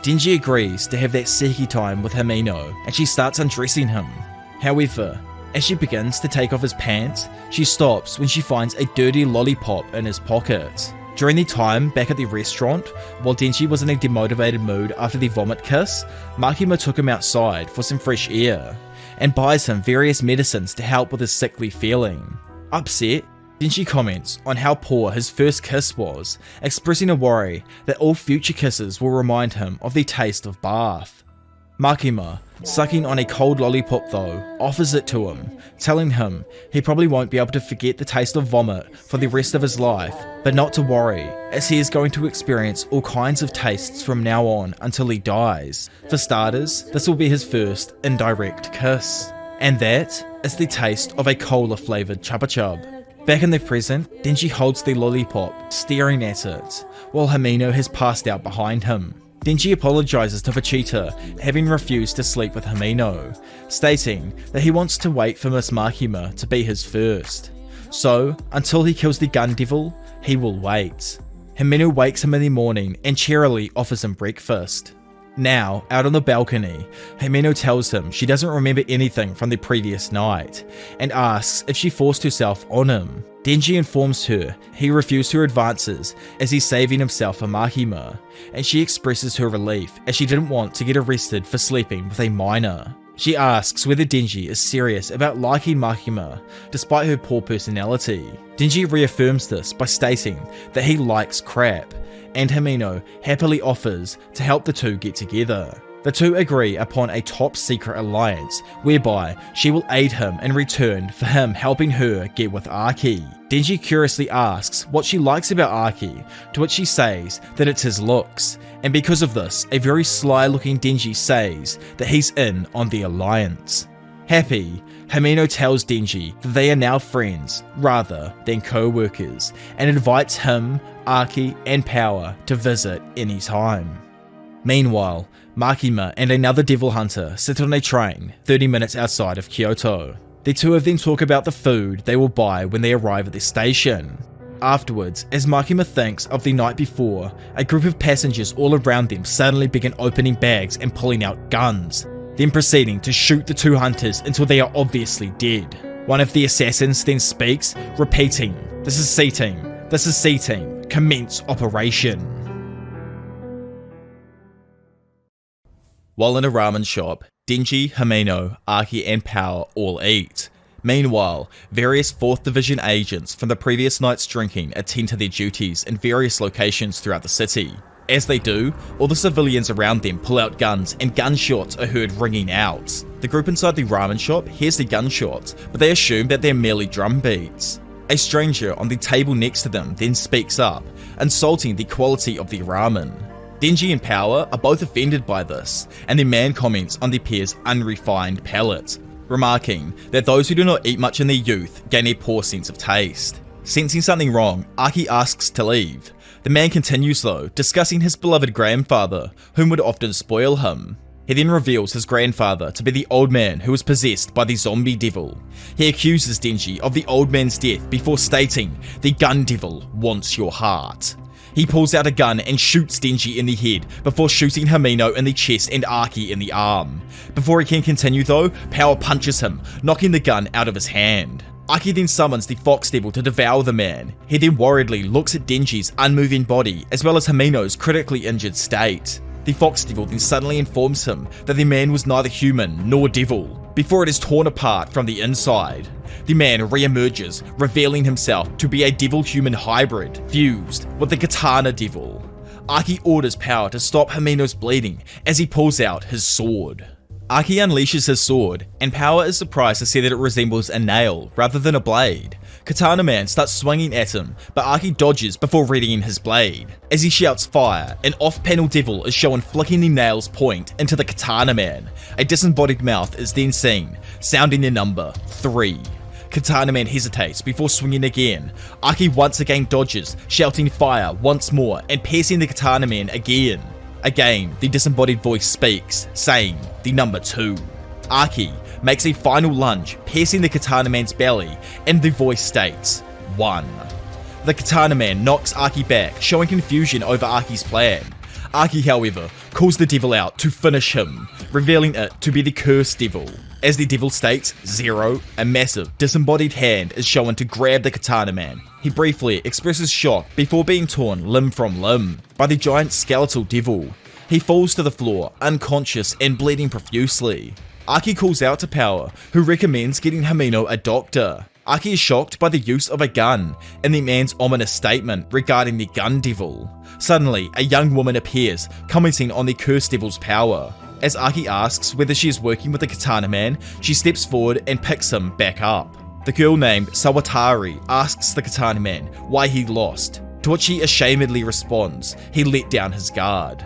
A: Denji agrees to have that seki time with Himeno, and she starts undressing him. However, as she begins to take off his pants, she stops when she finds a dirty lollipop in his pocket. During the time back at the restaurant, while Denji was in a demotivated mood after the vomit kiss, Makima took him outside for some fresh air, and buys him various medicines to help with his sickly feeling. Upset, Denji comments on how poor his first kiss was, expressing a worry that all future kisses will remind him of the taste of bath. Makima, sucking on a cold lollipop though, offers it to him, telling him he probably won't be able to forget the taste of vomit for the rest of his life, but not to worry, as he is going to experience all kinds of tastes from now on until he dies. For starters, this will be his first indirect kiss, and that is the taste of a cola flavoured Chupa Chub. Back in the present, Denji holds the lollipop, staring at it, while Himeno has passed out behind him. Denji apologizes to Vegeta, having refused to sleep with Himeno, stating that he wants to wait for Miss Makima to be his first. So, until he kills the gun devil, he will wait. Himeno wakes him in the morning and cheerily offers him breakfast. Now, out on the balcony, Himeno tells him she doesn't remember anything from the previous night, and asks if she forced herself on him. Denji informs her he refused her advances as he's saving himself for Makima, and she expresses her relief as she didn't want to get arrested for sleeping with a minor. She asks whether Denji is serious about liking Makima, despite her poor personality. Denji reaffirms this by stating that he likes crap, and Himeno happily offers to help the two get together. The two agree upon a top secret alliance, whereby she will aid him in return for him helping her get with Archie. Denji curiously asks what she likes about Archie, to which she says that it's his looks, and because of this, a very sly looking Denji says that he's in on the alliance. Happy, Himeno tells Denji that they are now friends rather than co-workers and invites him, Archie, and Power to visit anytime. Meanwhile, Makima and another devil hunter sit on a train 30 minutes outside of Kyoto. The two of them talk about the food they will buy when they arrive at the station. Afterwards, as Makima thinks of the night before, a group of passengers all around them suddenly begin opening bags and pulling out guns, then proceeding to shoot the two hunters until they are obviously dead. One of the assassins then speaks, repeating, "This is C-Team, this is C-Team, commence operation." While in a ramen shop, Denji, Himeno, Archie and Power all eat. Meanwhile, various 4th Division agents from the previous night's drinking attend to their duties in various locations throughout the city. As they do, all the civilians around them pull out guns and gunshots are heard ringing out. The group inside the ramen shop hears the gunshots, but they assume that they're merely drum beats. A stranger on the table next to them then speaks up, insulting the quality of the ramen. Denji and Power are both offended by this, and the man comments on the pair's unrefined palate, remarking that those who do not eat much in their youth gain a poor sense of taste. Sensing something wrong, Archie asks to leave. The man continues though, discussing his beloved grandfather, whom would often spoil him. He then reveals his grandfather to be the old man who was possessed by the zombie devil. He accuses Denji of the old man's death before stating, "The gun devil wants your heart." He pulls out a gun and shoots Denji in the head before shooting Himeno in the chest and Archie in the arm. Before he can continue though, Power punches him, knocking the gun out of his hand. Archie then summons the Fox Devil to devour the man. He then worriedly looks at Denji's unmoving body as well as Himeno's critically injured state. The Fox Devil then suddenly informs him that the man was neither human nor devil, before it is torn apart from the inside. The man re-emerges, revealing himself to be a devil-human hybrid, fused with the Katana Devil. Archie orders Power to stop Himeno's bleeding as he pulls out his sword. Archie unleashes his sword, and Power is surprised to see that it resembles a nail rather than a blade. Katana Man starts swinging at him, but Archie dodges before readying his blade. As he shouts fire, an off-panel devil is shown flicking the nail's point into the Katana Man. A disembodied mouth is then seen, sounding the number 3. Katana Man hesitates before swinging again. Archie once again dodges, shouting fire once more and piercing the Katana Man again. Again, the disembodied voice speaks, saying the number 2. Archie makes a final lunge, piercing the Katana Man's belly, and the voice states, 1. The Katana Man knocks Archie back, showing confusion over Archie's plan. Archie, however, calls the devil out to finish him, revealing it to be the Cursed Devil. As the devil states 0, a massive, disembodied hand is shown to grab the Katana Man. He briefly expresses shock before being torn limb from limb by the giant skeletal devil. He falls to the floor, unconscious and bleeding profusely. Archie calls out to Power, who recommends getting Himeno a doctor. Archie is shocked by the use of a gun and the man's ominous statement regarding the gun devil. Suddenly, a young woman appears, commenting on the Cursed Devil's power. As Archie asks whether she is working with the Katana Man, she steps forward and picks him back up. The girl named Sawatari asks the Katana Man why he lost, to which he ashamedly responds he let down his guard.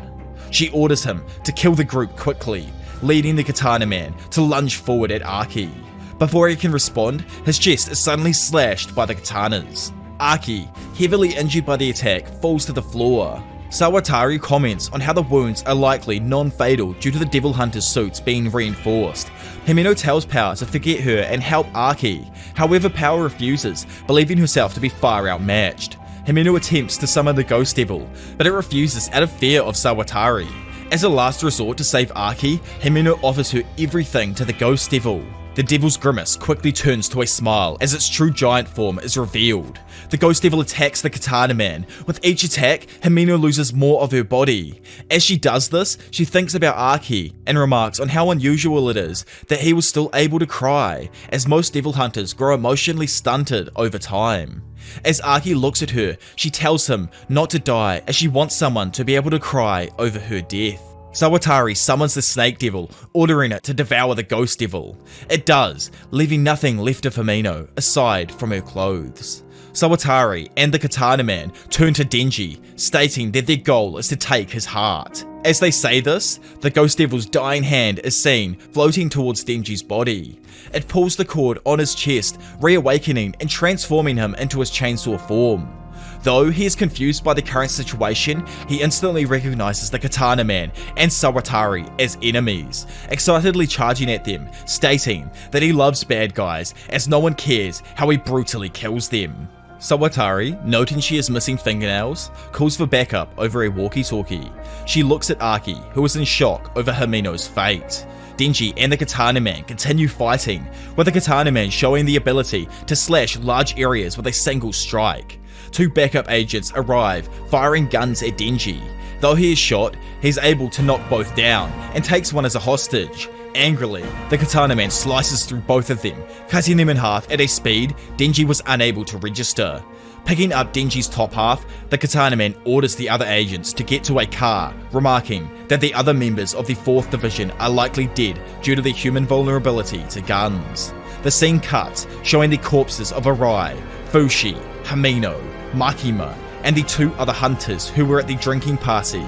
A: She orders him to kill the group quickly, leading the Katana Man to lunge forward at Archie. Before he can respond, his chest is suddenly slashed by the katanas. Archie, heavily injured by the attack, falls to the floor. Sawatari comments on how the wounds are likely non-fatal due to the Devil Hunter's suits being reinforced. Himeno tells Power to forget her and help Archie. However, Power refuses, believing herself to be far outmatched. Himeno attempts to summon the Ghost Devil, but it refuses out of fear of Sawatari. As a last resort to save Archie, Himeno offers her everything to the Ghost Devil. The Devil's grimace quickly turns to a smile as its true giant form is revealed. The Ghost Devil attacks the Katana Man. With each attack, Himeno loses more of her body. As she does this, she thinks about Archie and remarks on how unusual it is that he was still able to cry, as most Devil Hunters grow emotionally stunted over time. As Archie looks at her, she tells him not to die as she wants someone to be able to cry over her death. Sawatari summons the Snake Devil, ordering it to devour the Ghost Devil. It does, leaving nothing left of Himeno aside from her clothes. Sawatari and the Katana Man turn to Denji, stating that their goal is to take his heart. As they say this, the Ghost Devil's dying hand is seen floating towards Denji's body. It pulls the cord on his chest, reawakening and transforming him into his chainsaw form. Though he is confused by the current situation, he instantly recognizes the Katana Man and Sawatari as enemies, excitedly charging at them, stating that he loves bad guys as no one cares how he brutally kills them. Sawatari, noting she is missing fingernails, calls for backup over a walkie-talkie. She looks at Aki, who is in shock over Himeno's fate. Denji and the Katana Man continue fighting, with the Katana Man showing the ability to slash large areas with a single strike. Two backup agents arrive, firing guns at Denji. Though he is shot, he's able to knock both down, and takes one as a hostage. Angrily, the Katana Man slices through both of them, cutting them in half at a speed Denji was unable to register. Picking up Denji's top half, the Katana Man orders the other agents to get to a car, remarking that the other members of the 4th Division are likely dead due to their human vulnerability to guns. The scene cuts, showing the corpses of Arai, Fushi, Himeno, Makima, and the 2 other hunters who were at the drinking party.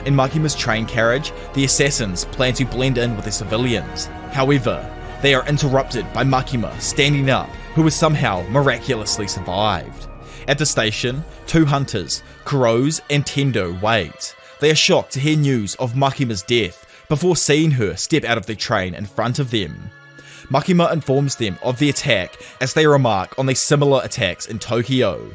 A: In Makima's train carriage, the assassins plan to blend in with the civilians. However, they are interrupted by Makima standing up, who has somehow miraculously survived. At the station, 2 hunters, Kuroz and Tendo, wait. They are shocked to hear news of Makima's death before seeing her step out of the train in front of them. Makima informs them of the attack as they remark on the similar attacks in Tokyo.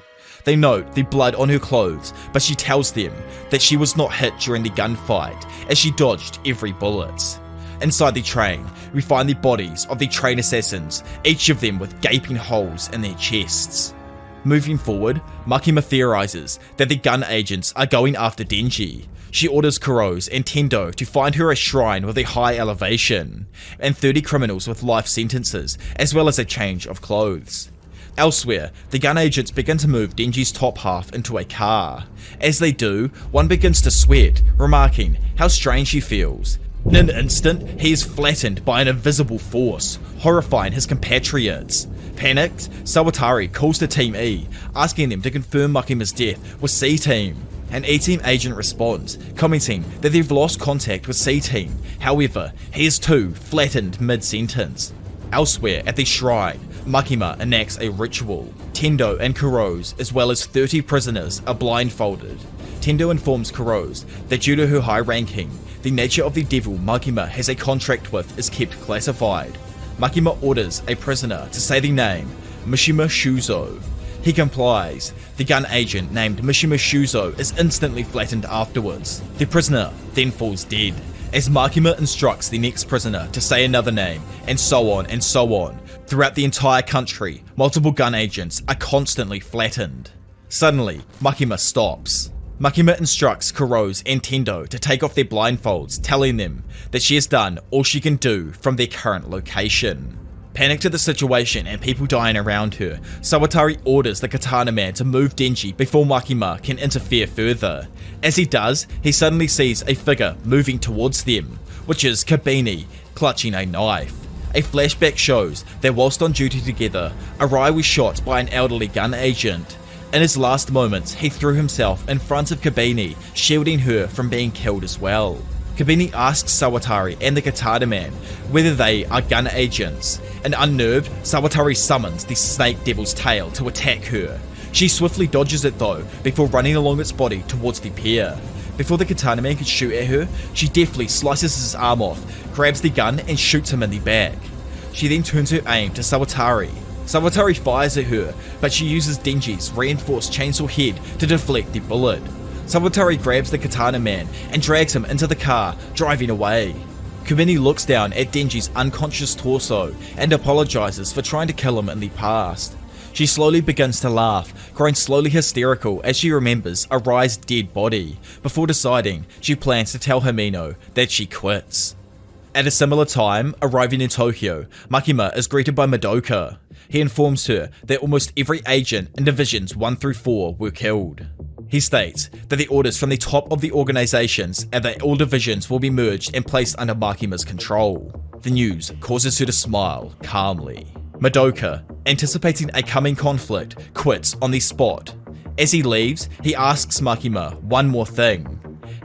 A: They note the blood on her clothes, but she tells them that she was not hit during the gunfight, as she dodged every bullet. Inside the train, we find the bodies of the train assassins, each of them with gaping holes in their chests. Moving forward, Makima theorizes that the gun agents are going after Denji. She orders Kuroz and Tendo to find her a shrine with a high elevation, and 30 criminals with life sentences, as well as a change of clothes. Elsewhere, the gun agents begin to move Denji's top half into a car. As they do, one begins to sweat, remarking how strange he feels. In an instant, he is flattened by an invisible force, horrifying his compatriots. Panicked, Sawatari calls to Team E, asking them to confirm Makima's death with C-Team. An E-Team agent responds, commenting that they've lost contact with C-Team. However, he is too flattened mid-sentence. Elsewhere, at the shrine, Makima enacts a ritual. Tendo and Kuroz, as well as 30 prisoners, are blindfolded. Tendo informs Kuroz that due to her high ranking, the nature of the devil Makima has a contract with is kept classified. Makima orders a prisoner to say the name Mishima Shuzo. He complies. The gun agent named Mishima Shuzo is instantly flattened afterwards. The prisoner then falls dead, as Makima instructs the next prisoner to say another name, and so on and so on. Throughout the entire country, multiple gun agents are constantly flattened. Suddenly, Makima stops. Makima instructs Kuroz and Tendo to take off their blindfolds, telling them that she has done all she can do from their current location. Panicked at the situation and people dying around her, Sawatari orders the Katana Man to move Denji before Makima can interfere further. As he does, he suddenly sees a figure moving towards them, which is Kabini, clutching a knife. A flashback shows that whilst on duty together, Arai was shot by an elderly gun agent. In his last moments, he threw himself in front of Kabini, shielding her from being killed as well. Kabini asks Sawatari and the Katana Man whether they are gun agents, and unnerved, Sawatari summons the Snake Devil's tail to attack her. She swiftly dodges it though, before running along its body towards the pair. Before the Katana Man can shoot at her, she deftly slices his arm off, grabs the gun and shoots him in the back. She then turns her aim to Sawatari. Sawatari fires at her, but she uses Denji's reinforced chainsaw head to deflect the bullet. Sawatari grabs the Katana Man and drags him into the car, driving away. Kabini looks down at Denji's unconscious torso and apologizes for trying to kill him in the past. She slowly begins to laugh, growing slowly hysterical as she remembers Arai's dead body, before deciding she plans to tell Himeno that she quits. At a similar time, arriving in Tokyo, Makima is greeted by Madoka. He informs her that almost every agent in Divisions 1 through 4 were killed. He states that the orders from the top of the organizations and that all divisions will be merged and placed under Makima's control. The news causes her to smile calmly. Madoka, anticipating a coming conflict, quits on the spot. As he leaves, he asks Makima one more thing: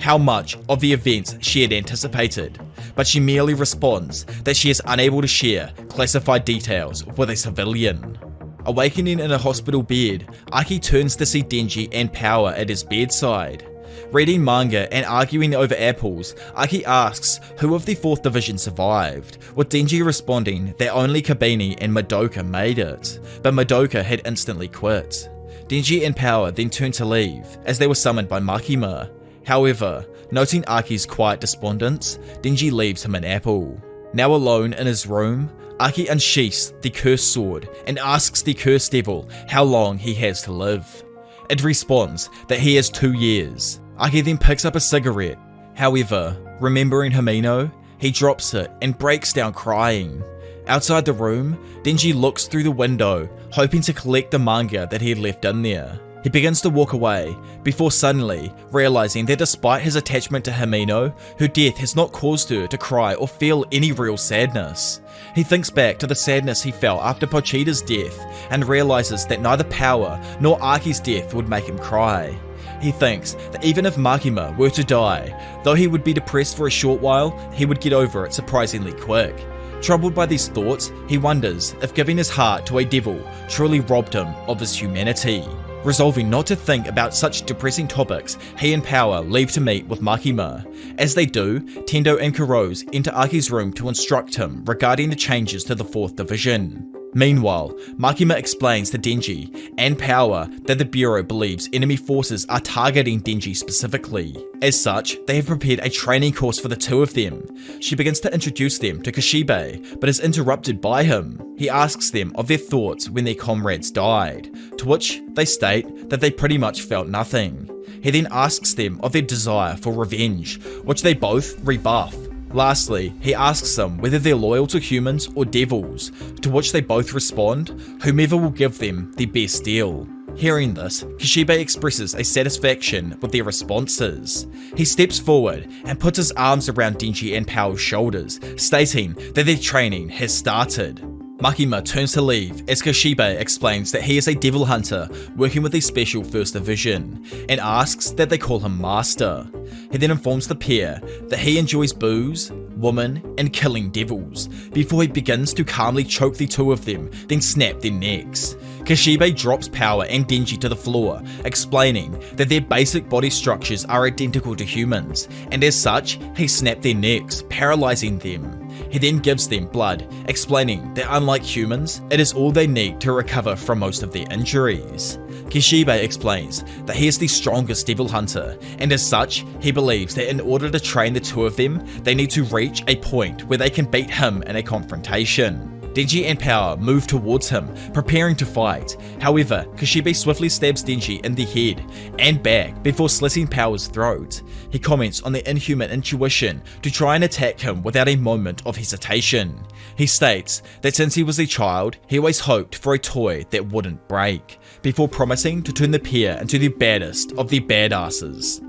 A: how much of the events she had anticipated, but she merely responds that she is unable to share classified details with a civilian. Awakening in a hospital bed, Aki turns to see Denji and Power at his bedside. Reading manga and arguing over apples, Aki asks who of the 4th Division survived, with Denji responding that only Kabini and Madoka made it, but Madoka had instantly quit. Denji and Power then turn to leave, as they were summoned by Makima. However, noting Aki's quiet despondence, Denji leaves him an apple. Now alone in his room, Aki unsheaths the cursed sword and asks the cursed devil how long he has to live. It responds that he has 2 years. Aki then picks up a cigarette. However, remembering Himeno, he drops it and breaks down crying. Outside the room, Denji looks through the window, hoping to collect the manga that he had left in there. He begins to walk away, before suddenly realizing that despite his attachment to Himeno, her death has not caused her to cry or feel any real sadness. He thinks back to the sadness he felt after Pochita's death, and realizes that neither Power nor Aki's death would make him cry. He thinks that even if Makima were to die, though he would be depressed for a short while, he would get over it surprisingly quick. Troubled by these thoughts, he wonders if giving his heart to a devil truly robbed him of his humanity. Resolving not to think about such depressing topics, he and Power leave to meet with Makima. As they do, Tendo and Kurose enter Aki's room to instruct him regarding the changes to the 4th Division. Meanwhile, Makima explains to Denji and Power that the Bureau believes enemy forces are targeting Denji specifically. As such, they have prepared a training course for the two of them. She begins to introduce them to Kishibe, but is interrupted by him. He asks them of their thoughts when their comrades died, to which they state that they pretty much felt nothing. He then asks them of their desire for revenge, which they both rebuff. Lastly, he asks them whether they're loyal to humans or devils, to which they both respond, whomever will give them the best deal. Hearing this, Kishibe expresses a satisfaction with their responses. He steps forward and puts his arms around Denji and Power's shoulders, stating that their training has started. Makima turns to leave as Kishibe explains that he is a devil hunter working with a special 1st Division, and asks that they call him Master. He then informs the pair that he enjoys booze, women, and killing devils, before he begins to calmly choke the two of them, then snap their necks. Kishibe drops Power and Denji to the floor, explaining that their basic body structures are identical to humans, and as such, he snapped their necks, paralyzing them. He then gives them blood, explaining that unlike humans, it is all they need to recover from most of their injuries. Kishibe explains that he is the strongest devil hunter, and as such, he believes that in order to train the two of them, they need to reach a point where they can beat him in a confrontation. Denji and Power move towards him, preparing to fight. However, Kishibe swiftly stabs Denji in the head and back before slitting Power's throat. He comments on their inhuman intuition to try and attack him without a moment of hesitation. He states that since he was a child, he always hoped for a toy that wouldn't break, before promising to turn the pair into the baddest of the badasses.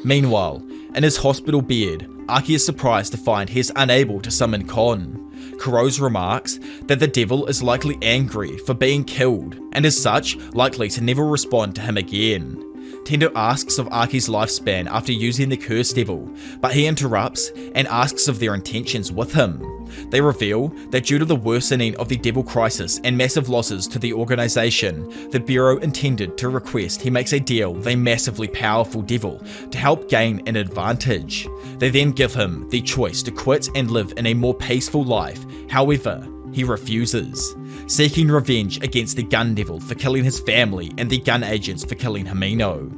A: Meanwhile, in his hospital bed, Aki is surprised to find he is unable to summon Kon. Kurose remarks that the devil is likely angry for being killed, and as such, likely to never respond to him again. Tendo asks of Aki's lifespan after using the cursed devil, but he interrupts and asks of their intentions with him. They reveal that due to the worsening of the devil crisis and massive losses to the organization, the Bureau intended to request he makes a deal with a massively powerful devil to help gain an advantage. They then give him the choice to quit and live in a more peaceful life. However, he refuses, seeking revenge against the gun devil for killing his family and the gun agents for killing Himeno.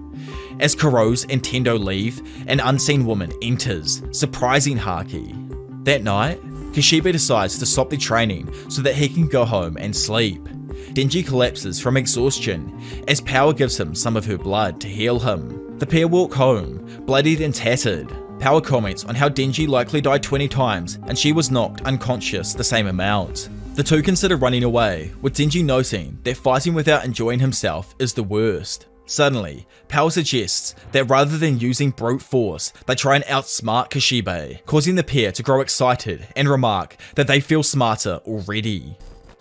A: As Kurose and Tendo leave, an unseen woman enters, surprising Haki. That night, Kishibe decides to stop the training so that he can go home and sleep. Denji collapses from exhaustion as Power gives him some of her blood to heal him. The pair walk home, bloodied and tattered. Power comments on how Denji likely died 20 times and she was knocked unconscious the same amount. The two consider running away, with Denji noting that fighting without enjoying himself is the worst. Suddenly, Power suggests that rather than using brute force, they try and outsmart Kishibe, causing the pair to grow excited and remark that they feel smarter already.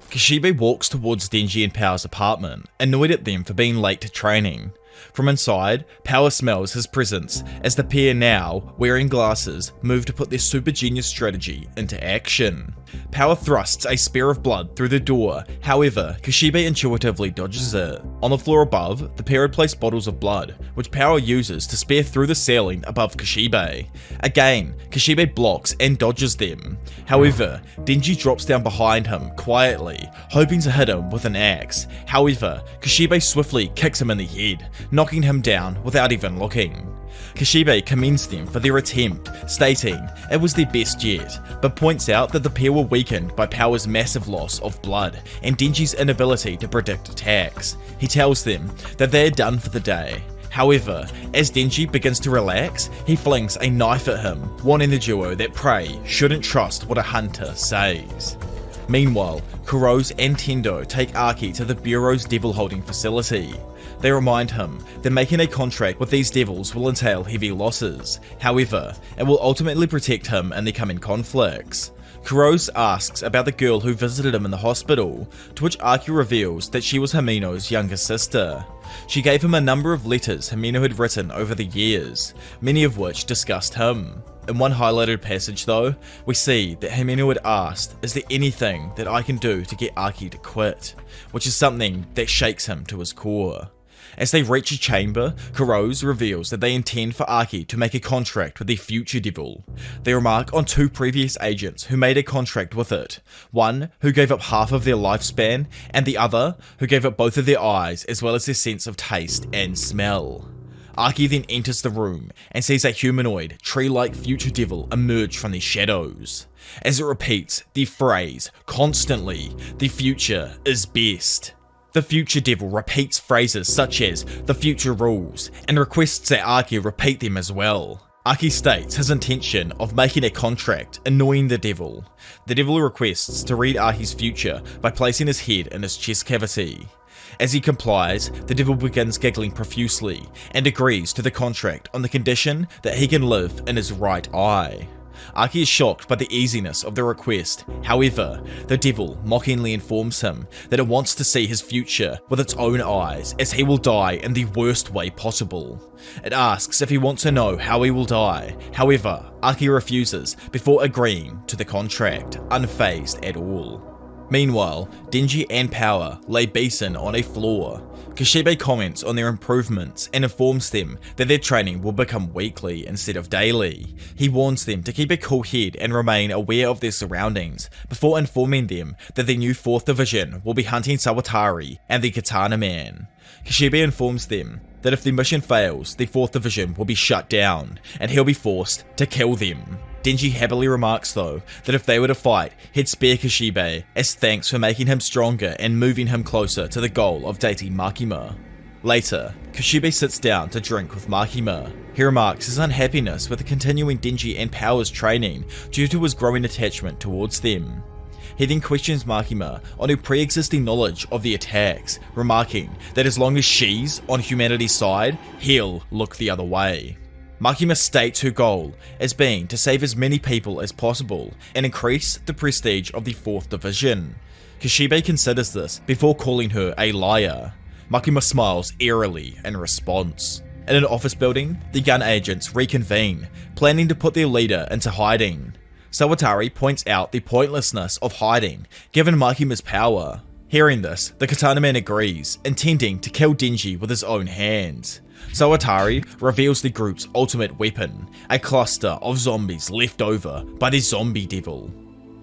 A: Kishibe walks towards Denji and Power's apartment, annoyed at them for being late to training. From inside, Power smells his presence as the pair, now wearing glasses, move to put their super genius strategy into action. Power thrusts a spear of blood through the door, however, Kishibe intuitively dodges it. On the floor above, the pair had placed bottles of blood, which Power uses to spear through the ceiling above Kishibe. Again, Kishibe blocks and dodges them. However, Denji drops down behind him quietly, hoping to hit him with an axe. However, Kishibe swiftly kicks him in the head, knocking him down without even looking. Kishibe commends them for their attempt, stating it was their best yet, but points out that the pair were weakened by Power's massive loss of blood and Denji's inability to predict attacks. He tells them that they are done for the day. However, as Denji begins to relax, he flings a knife at him, warning the duo that prey shouldn't trust what a hunter says. Meanwhile, Kuroz and Tendo take Archie to the Bureau's devil holding facility. They remind him that making a contract with these devils will entail heavy losses. However, it will ultimately protect him in the coming conflicts. Kuroz asks about the girl who visited him in the hospital, to which Archie reveals that she was Himeno's younger sister. She gave him a number of letters Himeno had written over the years, many of which discussed him. In one highlighted passage though, we see that Himeno had asked, "Is there anything that I can do to get Archie to quit?" Which is something that shakes him to his core. As they reach a chamber, Kuroz reveals that they intend for Archie to make a contract with the future devil. They remark on two previous agents who made a contract with it, one who gave up half of their lifespan, and the other who gave up both of their eyes as well as their sense of taste and smell. Archie then enters the room and sees a humanoid, tree-like future devil emerge from the shadows. As it repeats the phrase constantly, "The future is best." The future devil repeats phrases such as "the future rules" and requests that Archie repeat them as well. Archie states his intention of making a contract, annoying the devil. The devil requests to read Archie's future by placing his head in his chest cavity. As he complies, the devil begins giggling profusely and agrees to the contract on the condition that he can live in his right eye. Archie is shocked by the easiness of the request. However, the devil mockingly informs him that it wants to see his future with its own eyes, as he will die in the worst way possible. It asks if he wants to know how he will die. However, Archie refuses before agreeing to the contract, unfazed at all. Meanwhile, Denji and Power lay beaten on a floor. Kishibe comments on their improvements and informs them that their training will become weekly instead of daily. He warns them to keep a cool head and remain aware of their surroundings, before informing them that the new 4th Division will be hunting Sawatari and the Katana Man. Kishibe informs them that if the mission fails, the 4th Division will be shut down, and he'll be forced to kill them. Denji happily remarks though that if they were to fight, he'd spare Kishibe as thanks for making him stronger and moving him closer to the goal of dating Makima. Later, Kishibe sits down to drink with Makima. He remarks his unhappiness with the continuing Denji and Power's training due to his growing attachment towards them. He then questions Makima on her pre-existing knowledge of the attacks, remarking that as long as she's on humanity's side, he'll look the other way. Makima states her goal as being to save as many people as possible and increase the prestige of the 4th Division. Kishibe considers this before calling her a liar. Makima smiles eerily in response. In an office building, the gun agents reconvene, planning to put their leader into hiding. Sawatari points out the pointlessness of hiding, given Makima's power. Hearing this, the Katana Man agrees, intending to kill Denji with his own hands. Sawatari reveals the group's ultimate weapon, a cluster of zombies left over by the zombie devil.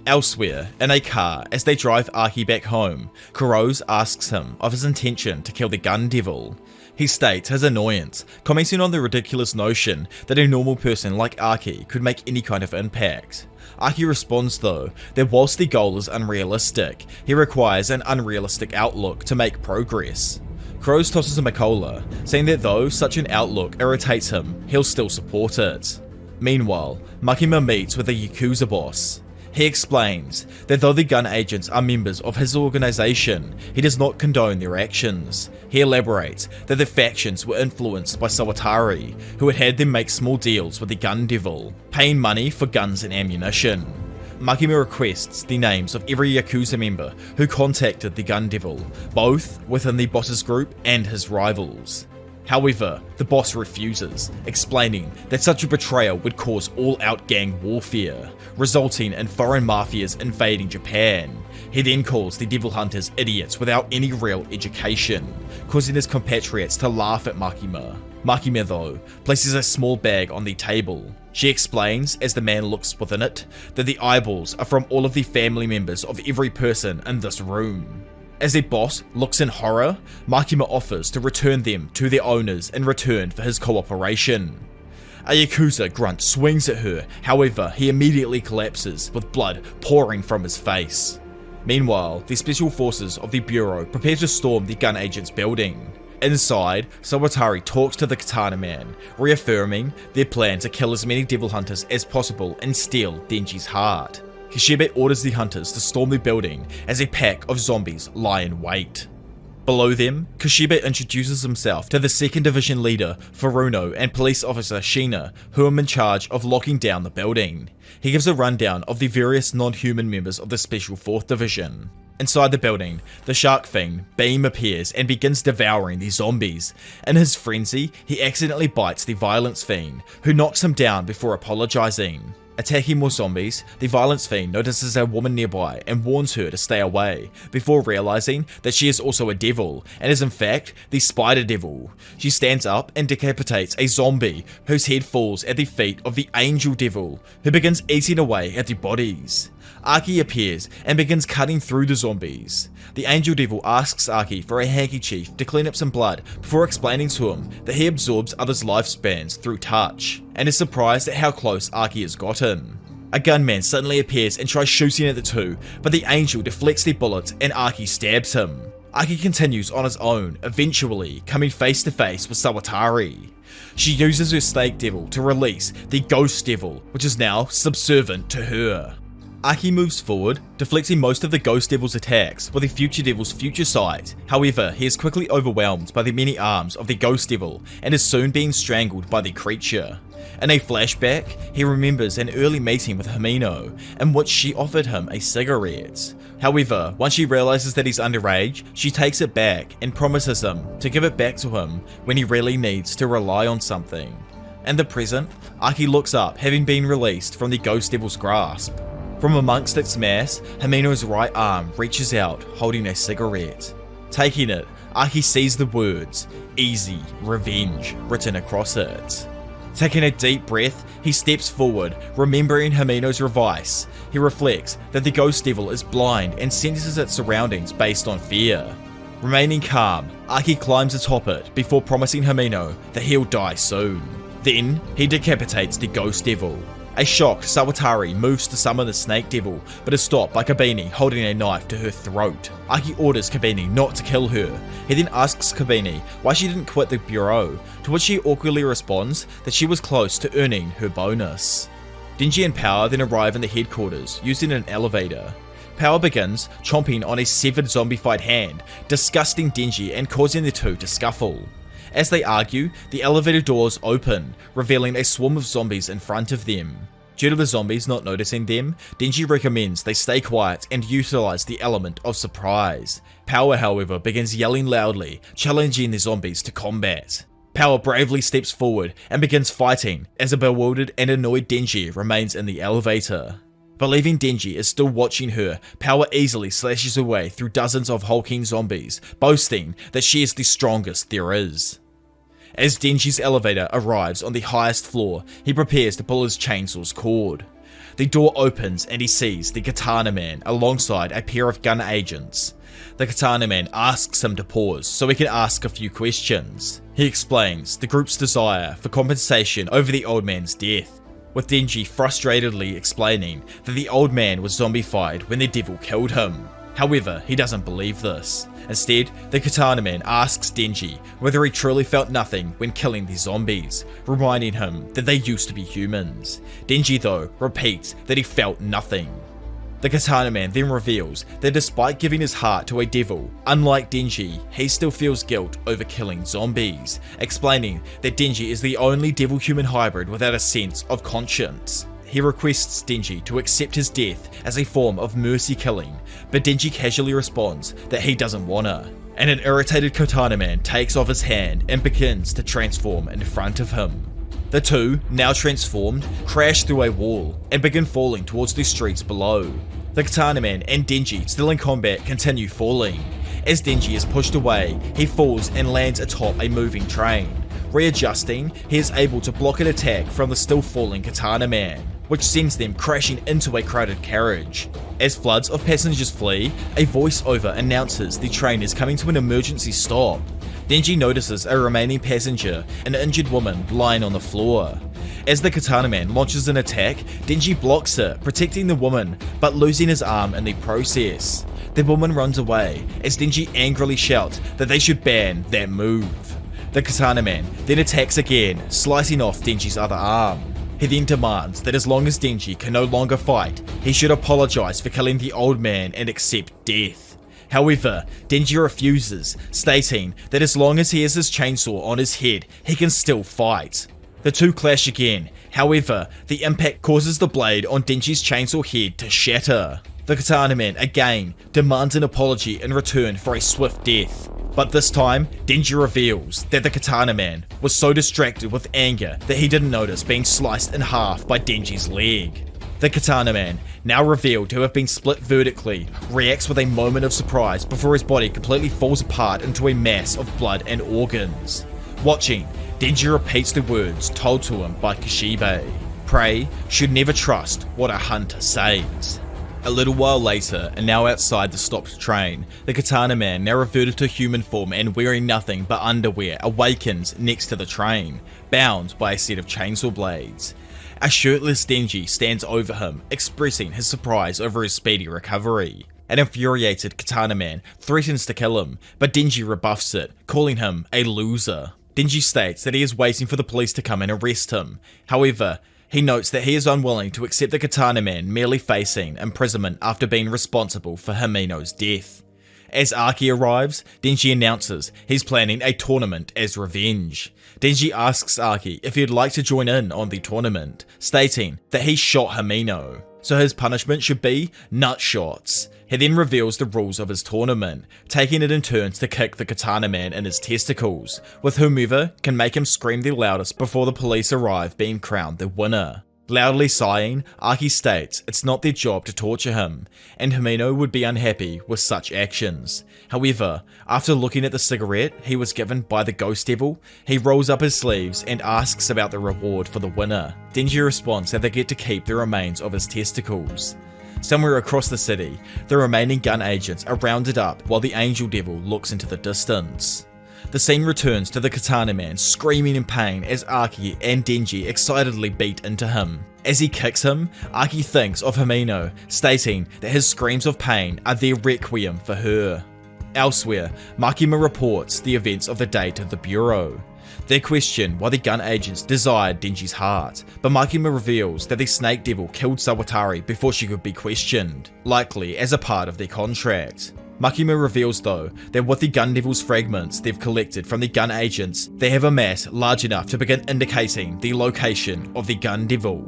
A: Elsewhere, in a car as they drive Archie back home, Kuroz asks him of his intention to kill the gun devil. He states his annoyance, commenting on the ridiculous notion that a normal person like Archie could make any kind of impact. Archie responds though that whilst the goal is unrealistic, he requires an unrealistic outlook to make progress. Kuroz tosses him a cola, saying that though such an outlook irritates him, he'll still support it. Meanwhile, Makima meets with a Yakuza boss. He explains that though the gun agents are members of his organization, he does not condone their actions. He elaborates that the factions were influenced by Sawatari, who had them make small deals with the Gun Devil, paying money for guns and ammunition. Makima requests the names of every Yakuza member who contacted the Gun Devil, both within the boss's group and his rivals. However, the boss refuses, explaining that such a betrayal would cause all-out gang warfare, resulting in foreign mafias invading Japan. He then calls the Devil Hunters idiots without any real education, causing his compatriots to laugh at Makima. Makima, though, places a small bag on the table. She explains, as the man looks within it, that the eyeballs are from all of the family members of every person in this room. As the boss looks in horror, Makima offers to return them to their owners in return for his cooperation. A Yakuza grunt swings at her, however he immediately collapses with blood pouring from his face. Meanwhile, the special forces of the Bureau prepare to storm the gun agent's building. Inside, Sawatari talks to the Katana Man, reaffirming their plan to kill as many Devil Hunters as possible and steal Denji's heart. Kishibe orders the hunters to storm the building as a pack of zombies lie in wait. Below them, Kishibe introduces himself to the 2nd Division leader, Furuno, and police officer Shina, who are in charge of locking down the building. He gives a rundown of the various non-human members of the Special 4th Division. Inside the building, the shark fiend, Beam, appears and begins devouring the zombies. In his frenzy, he accidentally bites the violence fiend, who knocks him down before apologizing. Attacking more zombies, the violence fiend notices a woman nearby and warns her to stay away, before realizing that she is also a devil, and is in fact the Spider Devil. She stands up and decapitates a zombie, whose head falls at the feet of the Angel Devil, who begins eating away at the bodies. Archie appears and begins cutting through the zombies. The Angel Devil asks Archie for a handkerchief to clean up some blood before explaining to him that he absorbs others' lifespans through touch, and is surprised at how close Archie has gotten. A gunman suddenly appears and tries shooting at the two, but the Angel deflects the bullets and Archie stabs him. Archie continues on his own, eventually coming face to face with Sawatari. She uses her Snake Devil to release the Ghost Devil, which is now subservient to her. Archie moves forward, deflecting most of the Ghost Devil's attacks with the Future Devil's Future Sight. However, he is quickly overwhelmed by the many arms of the Ghost Devil and is soon being strangled by the creature. In a flashback, he remembers an early meeting with Himeno, in which she offered him a cigarette. However, once she realizes that he's underage, she takes it back and promises him to give it back to him when he really needs to rely on something. In the present, Archie looks up, having been released from the Ghost Devil's grasp. From amongst its mass, Himeno's right arm reaches out, holding a cigarette. Taking it, Archie sees the words, "Easy Revenge," written across it. Taking a deep breath, he steps forward, remembering Himeno's advice. He reflects that the Ghost Devil is blind and senses its surroundings based on fear. Remaining calm, Archie climbs atop it before promising Himeno that he'll die soon. Then, he decapitates the Ghost Devil. A shocked Sawatari moves to summon the Snake Devil, but is stopped by Kabini holding a knife to her throat. Archie orders Kabini not to kill her. He then asks Kabini why she didn't quit the Bureau, to which she awkwardly responds that she was close to earning her bonus. Denji and Power then arrive in the headquarters, using an elevator. Power begins chomping on a severed zombified hand, disgusting Denji and causing the two to scuffle. As they argue, the elevator doors open, revealing a swarm of zombies in front of them. Due to the zombies not noticing them, Denji recommends they stay quiet and utilize the element of surprise. Power, however, begins yelling loudly, challenging the zombies to combat. Power bravely steps forward and begins fighting, as a bewildered and annoyed Denji remains in the elevator. Believing Denji is still watching her, Power easily slashes her way through dozens of hulking zombies, boasting that she is the strongest there is. As Denji's elevator arrives on the highest floor, he prepares to pull his chainsaw's cord. The door opens and he sees the Katana Man alongside a pair of gun agents. The Katana Man asks him to pause so he can ask a few questions. He explains the group's desire for compensation over the old man's death, with Denji frustratedly explaining that the old man was zombified when the devil killed him. However, he doesn't believe this. Instead, the Katana Man asks Denji whether he truly felt nothing when killing the zombies, reminding him that they used to be humans. Denji, though, repeats that he felt nothing. The Katana Man then reveals that despite giving his heart to a devil, unlike Denji, he still feels guilt over killing zombies, explaining that Denji is the only devil-human hybrid without a sense of conscience. He requests Denji to accept his death as a form of mercy killing, but Denji casually responds that he doesn't wanna, and an irritated Katana Man takes off his hand and begins to transform in front of him. The two, now transformed, crash through a wall and begin falling towards the streets below. The Katana Man and Denji, still in combat, continue falling. As Denji is pushed away, he falls and lands atop a moving train. Readjusting, he is able to block an attack from the still falling Katana Man, which sends them crashing into a crowded carriage. As floods of passengers flee, a voiceover announces the train is coming to an emergency stop. Denji notices a remaining passenger, an injured woman lying on the floor. As the Katana Man launches an attack, Denji blocks it, protecting the woman, but losing his arm in the process. The woman runs away, as Denji angrily shouts that they should ban that move. The Katana Man then attacks again, slicing off Denji's other arm. He then demands that as long as Denji can no longer fight, he should apologize for killing the old man and accept death. However, Denji refuses, stating that as long as he has his chainsaw on his head, he can still fight. The two clash again, however, the impact causes the blade on Denji's chainsaw head to shatter. The Katana Man again demands an apology in return for a swift death. But this time, Denji reveals that the Katana Man was so distracted with anger that he didn't notice being sliced in half by Denji's leg. The Katana Man, now revealed to have been split vertically, reacts with a moment of surprise before his body completely falls apart into a mass of blood and organs. Watching, Denji repeats the words told to him by Kishibe. Prey should never trust what a hunter says. A little while later, and now outside the stopped train, the Katana Man, now reverted to human form and wearing nothing but underwear, awakens next to the train, bound by a set of chainsaw blades. A shirtless Denji stands over him, expressing his surprise over his speedy recovery. An infuriated Katana Man threatens to kill him, but Denji rebuffs it, calling him a loser. Denji states that he is waiting for the police to come and arrest him. However, he notes that he is unwilling to accept the Katana Man merely facing imprisonment after being responsible for Himeno's death. As Archie arrives, Denji announces he's planning a tournament as revenge. Denji asks Archie if he'd like to join in on the tournament, stating that he shot Himeno, so his punishment should be nut shots. He then reveals the rules of his tournament, taking it in turns to kick the Katana Man in his testicles, with whomever can make him scream the loudest before the police arrive being crowned the winner. Loudly sighing, Archie states it's not their job to torture him, and Himeno would be unhappy with such actions. However, after looking at the cigarette he was given by the Ghost Devil, he rolls up his sleeves and asks about the reward for the winner. Denji responds that they get to keep the remains of his testicles. Somewhere across the city, the remaining gun agents are rounded up while the Angel Devil looks into the distance. The scene returns to the Katana Man screaming in pain as Archie and Denji excitedly beat into him. As he kicks him, Archie thinks of Himeno, stating that his screams of pain are their requiem for her. Elsewhere, Makima reports the events of the day to the Bureau. They question why the gun agents desired Denji's heart, but Makima reveals that the Snake Devil killed Sawatari before she could be questioned, likely as a part of their contract. Makima reveals though that with the Gun Devil's fragments they've collected from the gun agents, they have a mass large enough to begin indicating the location of the Gun Devil.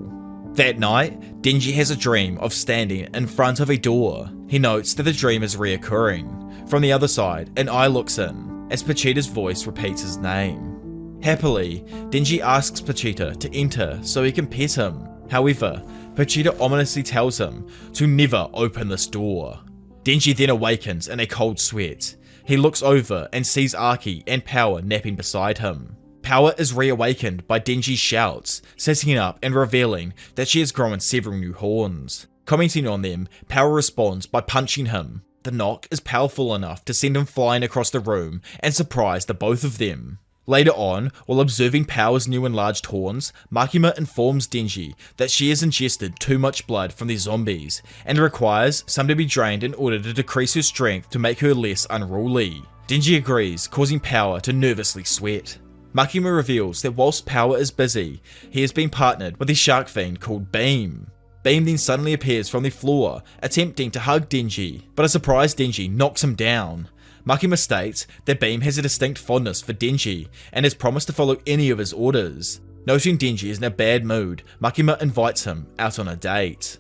A: That night, Denji has a dream of standing in front of a door. He notes that the dream is reoccurring. From the other side, an eye looks in, as Pachita's voice repeats his name. Happily, Denji asks Pachita to enter so he can pet him. However, Pachita ominously tells him to never open this door. Denji then awakens in a cold sweat. He looks over and sees Archie and Power napping beside him. Power is reawakened by Denji's shouts, sitting up and revealing that she has grown several new horns. Commenting on them, Power responds by punching him. The knock is powerful enough to send him flying across the room and surprise the both of them. Later on, while observing Power's new enlarged horns, Makima informs Denji that she has ingested too much blood from the zombies and requires some to be drained in order to decrease her strength to make her less unruly. Denji agrees, causing Power to nervously sweat. Makima reveals that whilst Power is busy, he has been partnered with a shark fiend called Beam. Beam then suddenly appears from the floor, attempting to hug Denji, but a surprised Denji knocks him down. Makima states that Beam has a distinct fondness for Denji and has promised to follow any of his orders. Noting Denji is in a bad mood, Makima invites him out on a date.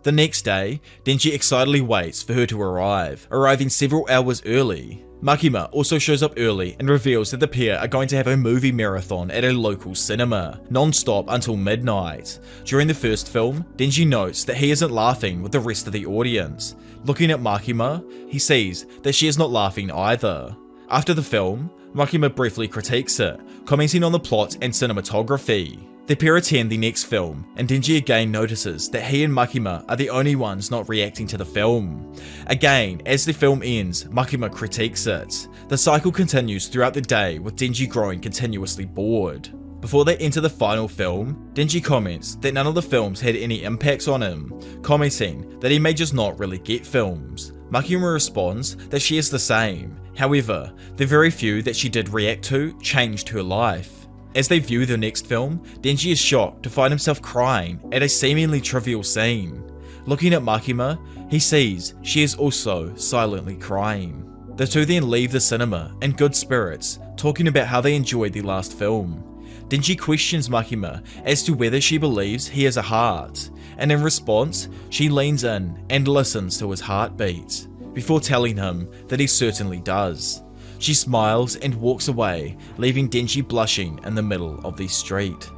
A: The next day, Denji excitedly waits for her to arrive, arriving several hours early. Makima also shows up early and reveals that the pair are going to have a movie marathon at a local cinema, non-stop until midnight. During the first film, Denji notes that he isn't laughing with the rest of the audience. Looking at Makima, he sees that she is not laughing either. After the film, Makima briefly critiques it, commenting on the plot and cinematography. The pair attend the next film, and Denji again notices that he and Makima are the only ones not reacting to the film. Again, as the film ends, Makima critiques it. The cycle continues throughout the day, with Denji growing continuously bored. Before they enter the final film, Denji comments that none of the films had any impacts on him, commenting that he may just not really get films. Makima responds that she is the same, however, the very few that she did react to changed her life. As they view the next film, Denji is shocked to find himself crying at a seemingly trivial scene. Looking at Makima, he sees she is also silently crying. The two then leave the cinema in good spirits, talking about how they enjoyed the last film. Denji questions Makima as to whether she believes he has a heart, and in response, she leans in and listens to his heartbeat, before telling him that he certainly does. She smiles and walks away, leaving Denji blushing in the middle of the street.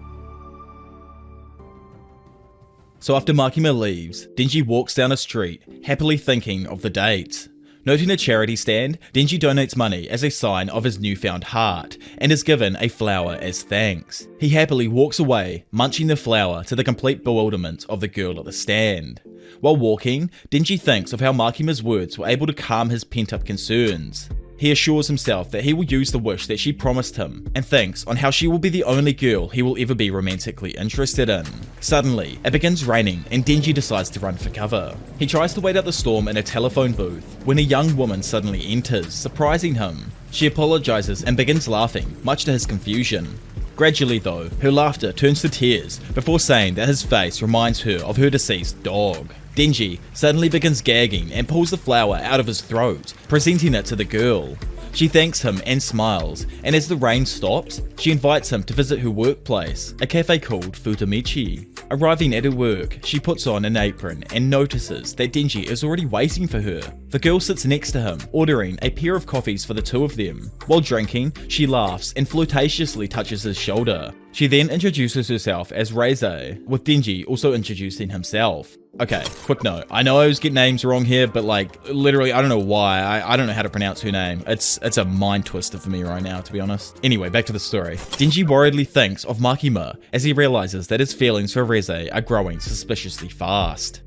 A: So after Makima leaves, Denji walks down a street, happily thinking of the date. Noting a charity stand, Denji donates money as a sign of his newfound heart, and is given a flower as thanks. He happily walks away, munching the flower to the complete bewilderment of the girl at the stand. While walking, Denji thinks of how Makima's words were able to calm his pent-up concerns. He assures himself that he will use the wish that she promised him, and thinks on how she will be the only girl he will ever be romantically interested in. Suddenly, it begins raining and Denji decides to run for cover. He tries to wait out the storm in a telephone booth, when a young woman suddenly enters, surprising him. She apologizes and begins laughing, much to his confusion. Gradually though, her laughter turns to tears, before saying that his face reminds her of her deceased dog. Denji suddenly begins gagging and pulls the flower out of his throat, presenting it to the girl. She thanks him and smiles, and as the rain stops, she invites him to visit her workplace, a cafe called Futamichi. Arriving at her work, she puts on an apron and notices that Denji is already waiting for her. The girl sits next to him, ordering a pair of coffees for the two of them. While drinking, she laughs and flirtatiously touches his shoulder. She then introduces herself as Reze, with Denji also introducing himself. Okay, quick note. I know I always get names wrong here, but like, literally, I don't know why. I don't know how to pronounce her name. It's a mind twister for me right now, to be honest. Anyway, back to the story. Denji worriedly thinks of Makima as he realizes that his feelings for Reze are growing suspiciously fast.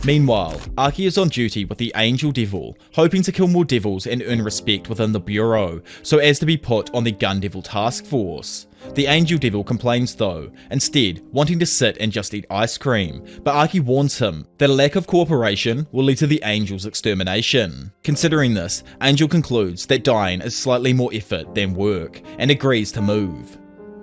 A: Meanwhile, Archie is on duty with the Angel Devil, hoping to kill more devils and earn respect within the Bureau, so as to be put on the Gun Devil task force. The Angel Devil complains though, instead wanting to sit and just eat ice cream, but Archie warns him that a lack of cooperation will lead to the Angel's extermination. Considering this, Angel concludes that dying is slightly more effort than work, and agrees to move.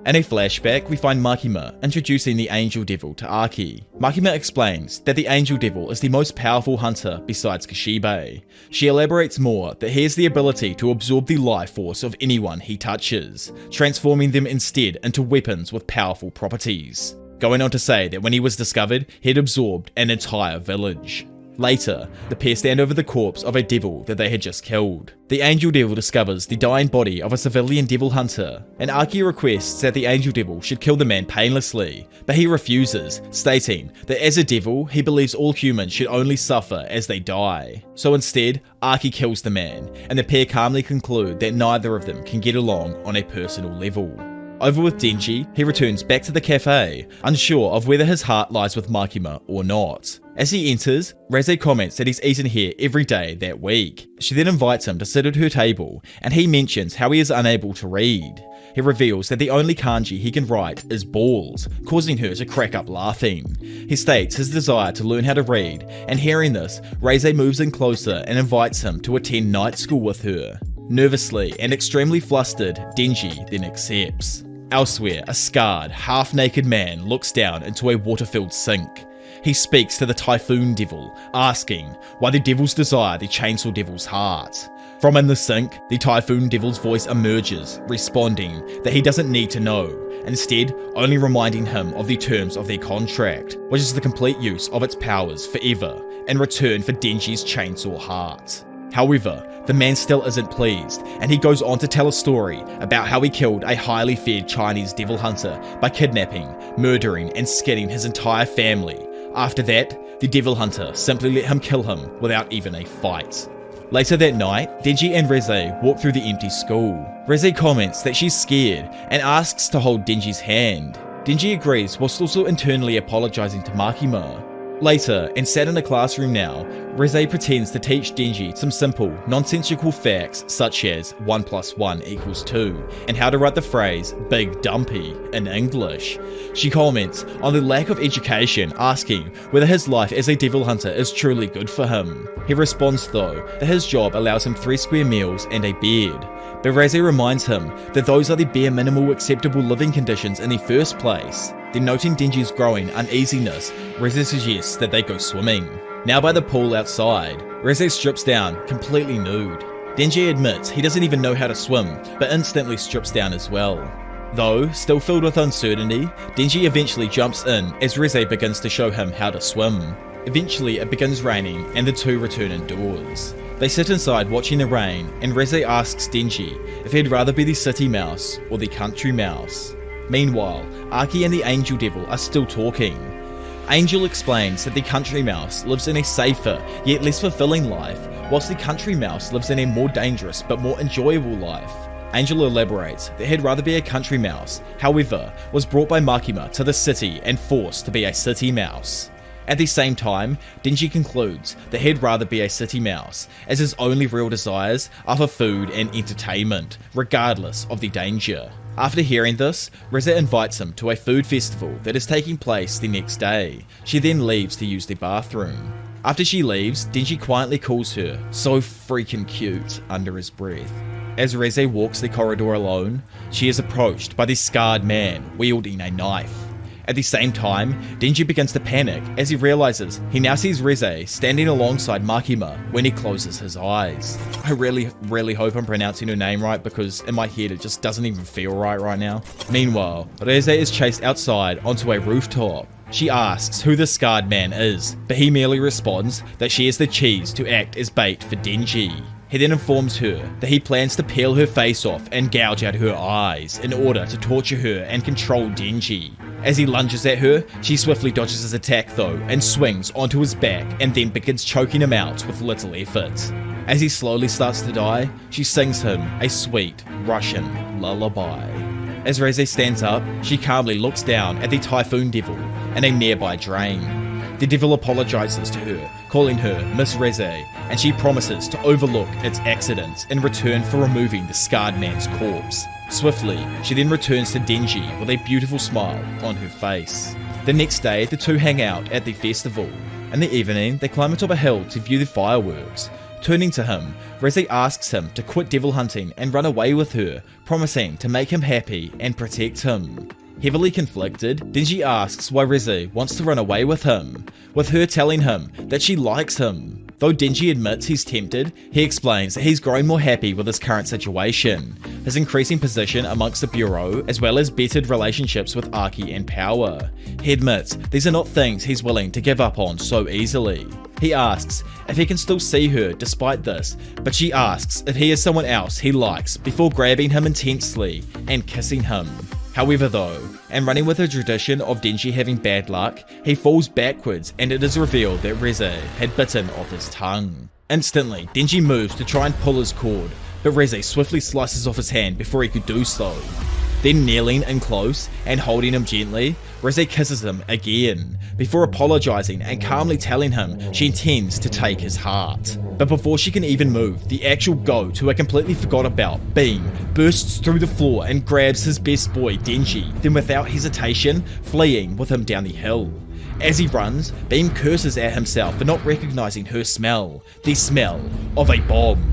A: In a flashback, we find Makima introducing the Angel Devil to Archie. Makima explains that the Angel Devil is the most powerful hunter besides Kishibe. She elaborates more that he has the ability to absorb the life force of anyone he touches, transforming them instead into weapons with powerful properties. Going on to say that when he was discovered, he'd absorbed an entire village. Later, the pair stand over the corpse of a devil that they had just killed. The Angel Devil discovers the dying body of a civilian devil hunter, and Archie requests that the Angel Devil should kill the man painlessly, but he refuses, stating that as a devil, he believes all humans should only suffer as they die. So instead, Archie kills the man, and the pair calmly conclude that neither of them can get along on a personal level. Over with Denji, he returns back to the cafe, unsure of whether his heart lies with Makima or not. As he enters, Reze comments that he's eaten here every day that week. She then invites him to sit at her table, and he mentions how he is unable to read. He reveals that the only kanji he can write is balls, causing her to crack up laughing. He states his desire to learn how to read, and hearing this, Reze moves in closer and invites him to attend night school with her. Nervously and extremely flustered, Denji then accepts. Elsewhere, a scarred, half-naked man looks down into a water-filled sink. he speaks to the Typhoon Devil, asking why the devils desire the Chainsaw Devil's heart. From in the sink, the Typhoon Devil's voice emerges, responding that he doesn't need to know, instead only reminding him of the terms of their contract, which is the complete use of its powers forever, in return for Denji's chainsaw heart. However, the man still isn't pleased, and he goes on to tell a story about how he killed a highly feared Chinese devil hunter by kidnapping, murdering, and skinning his entire family. After that, the devil hunter simply let him kill him without even a fight. Later that night, Denji and Reze walk through the empty school. Reze comments that she's scared and asks to hold Denji's hand. Denji agrees whilst also internally apologizing to Makima. Later, and sat in a classroom now, Reze pretends to teach Denji some simple, nonsensical facts such as 1 + 1 = 2, and how to write the phrase big dumpy in English. She comments on the lack of education, asking whether his life as a devil hunter is truly good for him. He responds though that his job allows him 3 square meals and a bed, but Reze reminds him that those are the bare minimal acceptable living conditions in the first place. Then noting Denji's growing uneasiness, Reze suggests that they go swimming. Now by the pool outside, Reze strips down, completely nude. Denji admits he doesn't even know how to swim, but instantly strips down as well. Though, still filled with uncertainty, Denji eventually jumps in as Reze begins to show him how to swim. Eventually it begins raining and the two return indoors. They sit inside watching the rain, and Reze asks Denji if he'd rather be the city mouse or the country mouse. Meanwhile, Archie and the Angel Devil are still talking. Angel explains that the country mouse lives in a safer, yet less fulfilling life, whilst the country mouse lives in a more dangerous but more enjoyable life. Angel elaborates that he'd rather be a country mouse, however, was brought by Makima to the city and forced to be a city mouse. At the same time, Denji concludes that he'd rather be a city mouse, as his only real desires are for food and entertainment, regardless of the danger. After hearing this, Reze invites him to a food festival that is taking place the next day. She then leaves to use the bathroom. After she leaves, Denji quietly calls her "so freaking cute" under his breath. As Reze walks the corridor alone, she is approached by this scarred man wielding a knife. At the same time, Denji begins to panic as he realizes he now sees Reze standing alongside Makima when he closes his eyes. I really hope I'm pronouncing her name right, because in my head it just doesn't even feel right now. Meanwhile, Reze is chased outside onto a rooftop. She asks who the scarred man is, but he merely responds that she is the cheese to act as bait for Denji. He then informs her that he plans to peel her face off and gouge out her eyes in order to torture her and control Denji. As he lunges at her, she swiftly dodges his attack though and swings onto his back and then begins choking him out with little effort. As he slowly starts to die, she sings him a sweet Russian lullaby. As Reze stands up, she calmly looks down at the Typhoon Devil and a nearby drain. The devil apologizes to her, calling her Miss Reze, and she promises to overlook its accidents in return for removing the scarred man's corpse. Swiftly, she then returns to Denji with a beautiful smile on her face. The next day, the two hang out at the festival. In the evening, they climb atop a hill to view the fireworks. Turning to him, Reze asks him to quit devil hunting and run away with her, promising to make him happy and protect him. Heavily conflicted, Denji asks why Reze wants to run away with him, with her telling him that she likes him. Though Denji admits he's tempted, he explains that he's growing more happy with his current situation, his increasing position amongst the bureau, as well as bettered relationships with Archie and power. He admits these are not things he's willing to give up on so easily. He asks if he can still see her despite this, but she asks if he is someone else he likes before grabbing him intensely and kissing him. However though, and running with a tradition of Denji having bad luck, he falls backwards and it is revealed that Reze had bitten off his tongue. Instantly, Denji moves to try and pull his cord, but Reze swiftly slices off his hand before he could do so. Then kneeling in close and holding him gently, Reze kisses him again, before apologizing and calmly telling him she intends to take his heart. But before she can even move, the actual goat, who I completely forgot about, Beam, bursts through the floor and grabs his best boy Denji, then without hesitation, fleeing with him down the hill. As he runs, Beam curses at himself for not recognizing her smell, the smell of a bomb.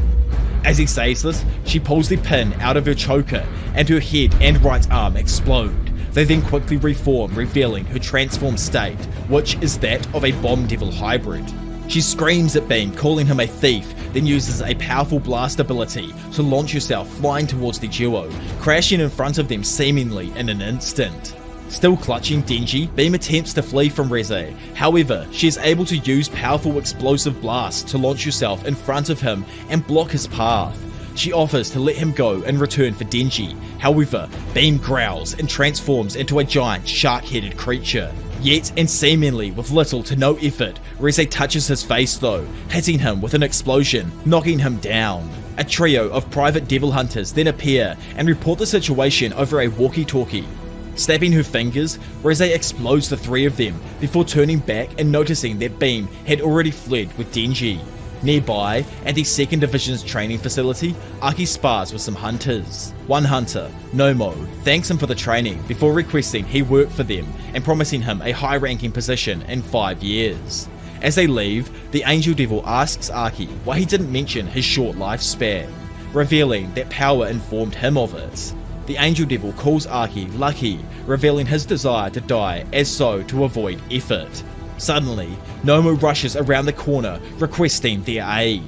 A: As he says this, she pulls the pin out of her choker and her head and right arm explode, They then quickly reform, revealing her transformed state, which is that of a Bomb Devil hybrid. She screams at Beam, calling him a thief, then uses a powerful blast ability to launch herself flying towards the duo, crashing in front of them seemingly in an instant. Still clutching Denji, Beam attempts to flee from Reze. However, she is able to use powerful explosive blasts to launch herself in front of him and block his path. She offers to let him go in return for Denji. However, Beam growls and transforms into a giant shark-headed creature. Yet, and seemingly with little to no effort, Reze touches his face though, hitting him with an explosion, knocking him down. A trio of private devil hunters then appear and report the situation over a walkie-talkie. Snapping her fingers, Reze explodes the three of them before turning back and noticing that Beam had already fled with Denji. Nearby, at the 2nd Division's training facility, Aki spars with some hunters. One hunter, Nomo, thanks him for the training before requesting he work for them and promising him a high-ranking position in 5 years. As they leave, the Angel Devil asks Aki why he didn't mention his short lifespan, revealing that power informed him of it. The Angel Devil calls Aki lucky, revealing his desire to die as so to avoid effort. Suddenly, Nomo rushes around the corner requesting their aid.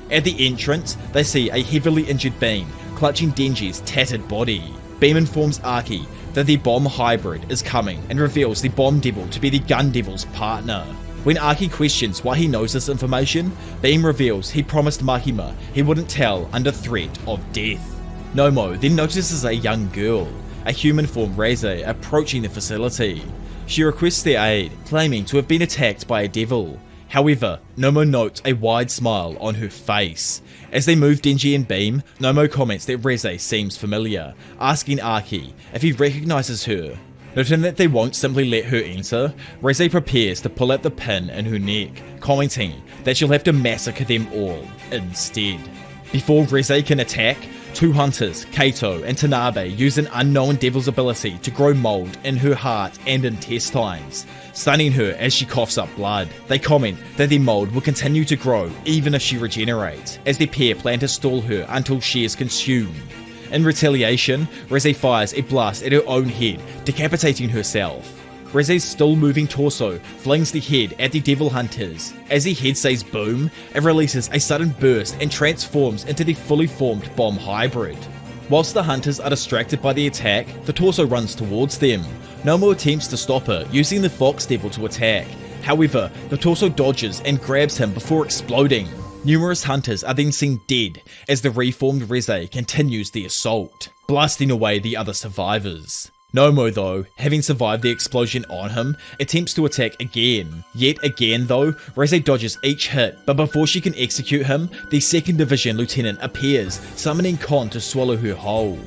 A: At the entrance, they see a heavily injured Beam clutching Denji's tattered body. Beam informs Aki that the Bomb Hybrid is coming and reveals the Bomb Devil to be the Gun Devil's partner. When Aki questions why he knows this information, Beam reveals he promised Makima he wouldn't tell under threat of death. Nomo then notices a young girl, a human form Reze, approaching the facility. She requests their aid, claiming to have been attacked by a devil. However, Nomo notes a wide smile on her face. As they move Denji and Beam, Nomo comments that Reze seems familiar, asking Aki if he recognizes her. Noting that they won't simply let her enter, Reze prepares to pull out the pin in her neck, commenting that she'll have to massacre them all instead. Before Reze can attack, two hunters, Kato and Tanabe, use an unknown devil's ability to grow mold in her heart and intestines, stunning her as she coughs up blood. They comment that the mold will continue to grow even if she regenerates, as the pair plan to stall her until she is consumed. In retaliation, Reze fires a blast at her own head, decapitating herself. Reze's still moving torso flings the head at the devil hunters. As the head says boom, it releases a sudden burst and transforms into the fully formed bomb hybrid. Whilst the hunters are distracted by the attack, the torso runs towards them. Nomo attempts to stop her, using the fox devil to attack. However, the torso dodges and grabs him before exploding. Numerous hunters are then seen dead as the reformed Reze continues the assault, blasting away the other survivors. Nomo, though, having survived the explosion on him, attempts to attack again. Yet again though, Reze dodges each hit, but before she can execute him, the 2nd Division Lieutenant appears, summoning Kon to swallow her whole.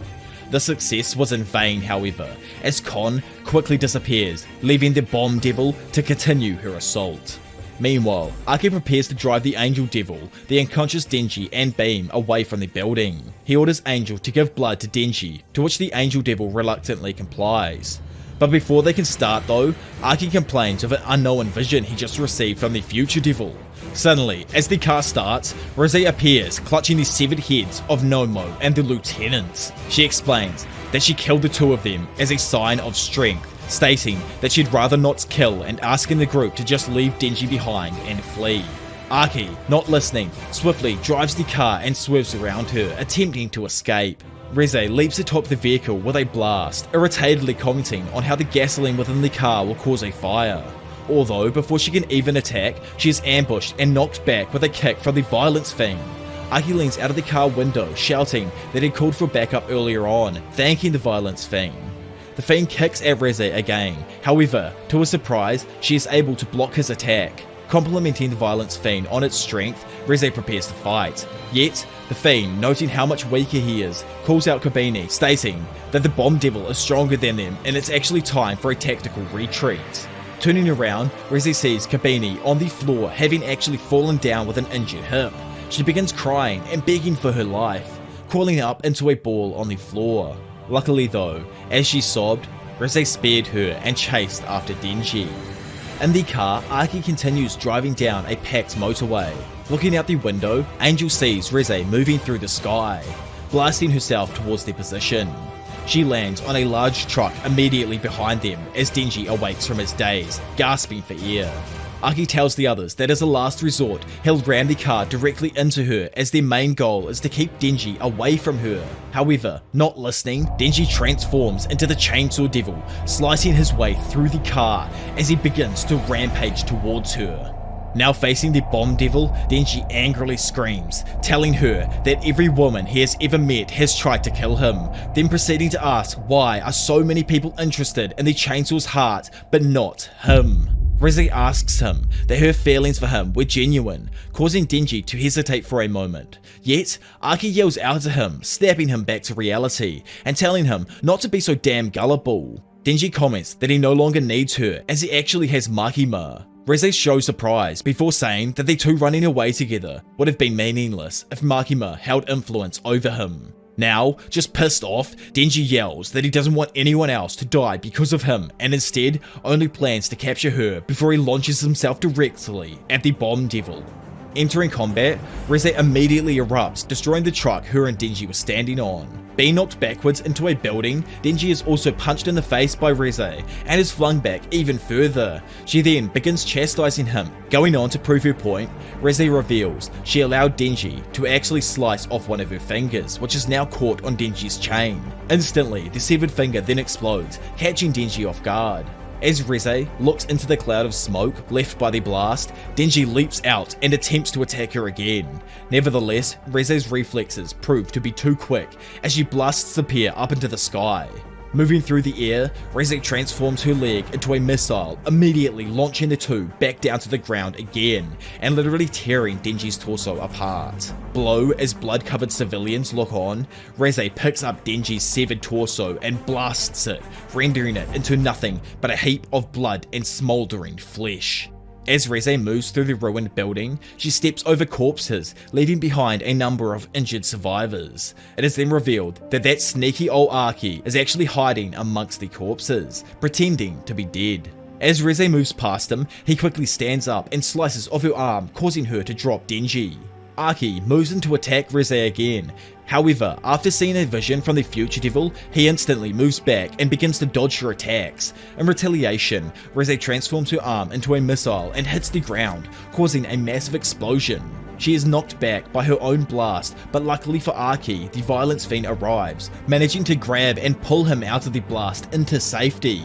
A: The success was in vain, however, as Kon quickly disappears, leaving the Bomb Devil to continue her assault. Meanwhile, Aki prepares to drive the Angel Devil, the unconscious Denji and Beam away from the building. He orders Angel to give blood to Denji, to which the Angel Devil reluctantly complies. But before they can start though, Aki complains of an unknown vision he just received from the future devil. Suddenly, as the car starts, Reze appears clutching the severed heads of Nomo and the lieutenants. She explains that she killed the two of them as a sign of strength, stating that she'd rather not kill and asking the group to just leave Denji behind and flee. Aki, not listening, swiftly drives the car and swerves around her, attempting to escape. Reze leaps atop the vehicle with a blast, irritatedly commenting on how the gasoline within the car will cause a fire. Although, before she can even attack, she is ambushed and knocked back with a kick from the Violence Fiend. Aki leans out of the car window, shouting that he'd called for backup earlier on, thanking the Violence Fiend. The Fiend kicks at Reze again, however, to his surprise, she is able to block his attack. Complimenting the Violence Fiend on its strength, Reze prepares to fight. Yet, the Fiend, noting how much weaker he is, calls out Kabini, stating that the Bomb Devil is stronger than them and it's actually time for a tactical retreat. Turning around, Reze sees Kabini on the floor, having actually fallen down with an injured hip. She begins crying and begging for her life, crawling up into a ball on the floor. Luckily though, as she sobbed, Reze spared her and chased after Denji. In the car, Aki continues driving down a packed motorway. Looking out the window, Angel sees Reze moving through the sky, blasting herself towards their position. She lands on a large truck immediately behind them as Denji awakes from his daze, gasping for air. Arc tells the others that as a last resort, he'll ram the car directly into her as their main goal is to keep Denji away from her. However, not listening, Denji transforms into the Chainsaw Devil, slicing his way through the car as he begins to rampage towards her. Now facing the Bomb Devil, Denji angrily screams, telling her that every woman he has ever met has tried to kill him, then proceeding to ask why are so many people interested in the Chainsaw's heart but not him. Reze asks him that her feelings for him were genuine, causing Denji to hesitate for a moment. Yet, Arc yells out at him, snapping him back to reality, and telling him not to be so damn gullible. Denji comments that he no longer needs her as he actually has Makima. Reze shows surprise before saying that the two running away together would have been meaningless if Makima held influence over him. Now, just pissed off, Denji yells that he doesn't want anyone else to die because of him and instead only plans to capture her before he launches himself directly at the Bomb Devil. Entering combat, Reze immediately erupts, destroying the truck her and Denji were standing on. Being knocked backwards into a building, Denji is also punched in the face by Reze and is flung back even further. She then begins chastising him. Going on to prove her point, Reze reveals she allowed Denji to actually slice off one of her fingers, which is now caught on Denji's chain. Instantly, the severed finger then explodes, catching Denji off guard. As Reze looks into the cloud of smoke left by the blast, Denji leaps out and attempts to attack her again. Nevertheless, Reze's reflexes prove to be too quick as she blasts the pair up into the sky. Moving through the air, Reze transforms her leg into a missile, immediately launching the two back down to the ground again, and literally tearing Denji's torso apart. Below, as blood-covered civilians look on, Reze picks up Denji's severed torso and blasts it, rendering it into nothing but a heap of blood and smouldering flesh. As Reze moves through the ruined building, she steps over corpses, leaving behind a number of injured survivors. It is then revealed that that sneaky old Archie is actually hiding amongst the corpses, pretending to be dead. As Reze moves past him, he quickly stands up and slices off her arm, causing her to drop Denji. Archie moves in to attack Reze again. However, after seeing a vision from the Future Devil, he instantly moves back and begins to dodge her attacks. In retaliation, Reze transforms her arm into a missile and hits the ground, causing a massive explosion. She is knocked back by her own blast, but luckily for Archie, the Violence Fiend arrives, managing to grab and pull him out of the blast into safety.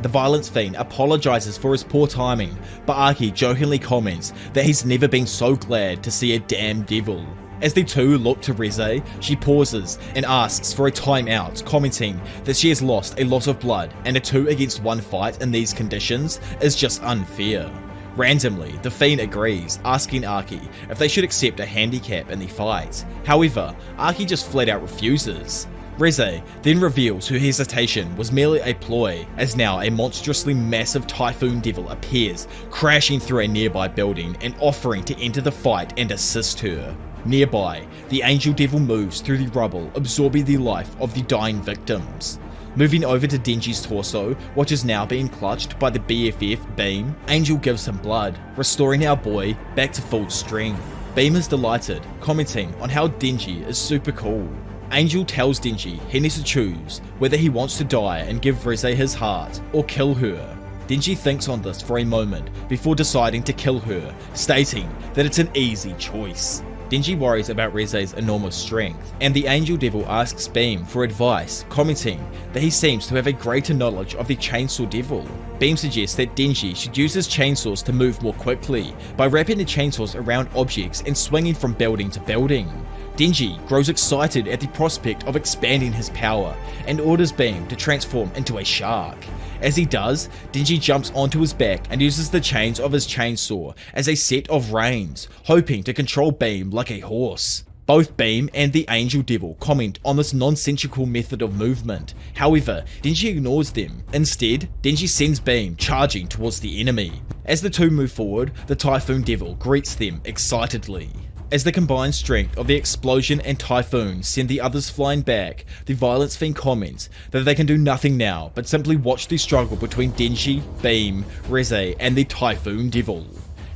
A: The Violence Fiend apologizes for his poor timing, but Archie jokingly comments that he's never been so glad to see a damn devil. As the two look to Reze, she pauses and asks for a timeout, commenting that she has lost a lot of blood and a 2 against 1 fight in these conditions is just unfair. Randomly, the Fiend agrees, asking Archie if they should accept a handicap in the fight. However, Archie just flat out refuses. Reze then reveals her hesitation was merely a ploy, as now a monstrously massive Typhoon Devil appears, crashing through a nearby building and offering to enter the fight and assist her. Nearby, the Angel Devil moves through the rubble, absorbing the life of the dying victims. Moving over to Denji's torso, which is now being clutched by the BFF, Beam, Angel gives him blood, restoring our boy back to full strength. Beam is delighted, commenting on how Denji is super cool. Angel tells Denji he needs to choose whether he wants to die and give Reze his heart, or kill her. Denji thinks on this for a moment before deciding to kill her, stating that it's an easy choice. Denji worries about Reze's enormous strength, and the Angel Devil asks Beam for advice, commenting that he seems to have a greater knowledge of the Chainsaw Devil. Beam suggests that Denji should use his chainsaws to move more quickly, by wrapping the chainsaws around objects and swinging from building to building. Denji grows excited at the prospect of expanding his power, and orders Beam to transform into a shark. As he does, Denji jumps onto his back and uses the chains of his chainsaw as a set of reins, hoping to control Beam like a horse. Both Beam and the Angel Devil comment on this nonsensical method of movement. However, Denji ignores them. Instead, Denji sends Beam charging towards the enemy. As the two move forward, the Typhoon Devil greets them excitedly. As the combined strength of the explosion and typhoon send the others flying back, the Violence Fiend comments that they can do nothing now but simply watch the struggle between Denji, Beam, Reze, and the Typhoon Devil.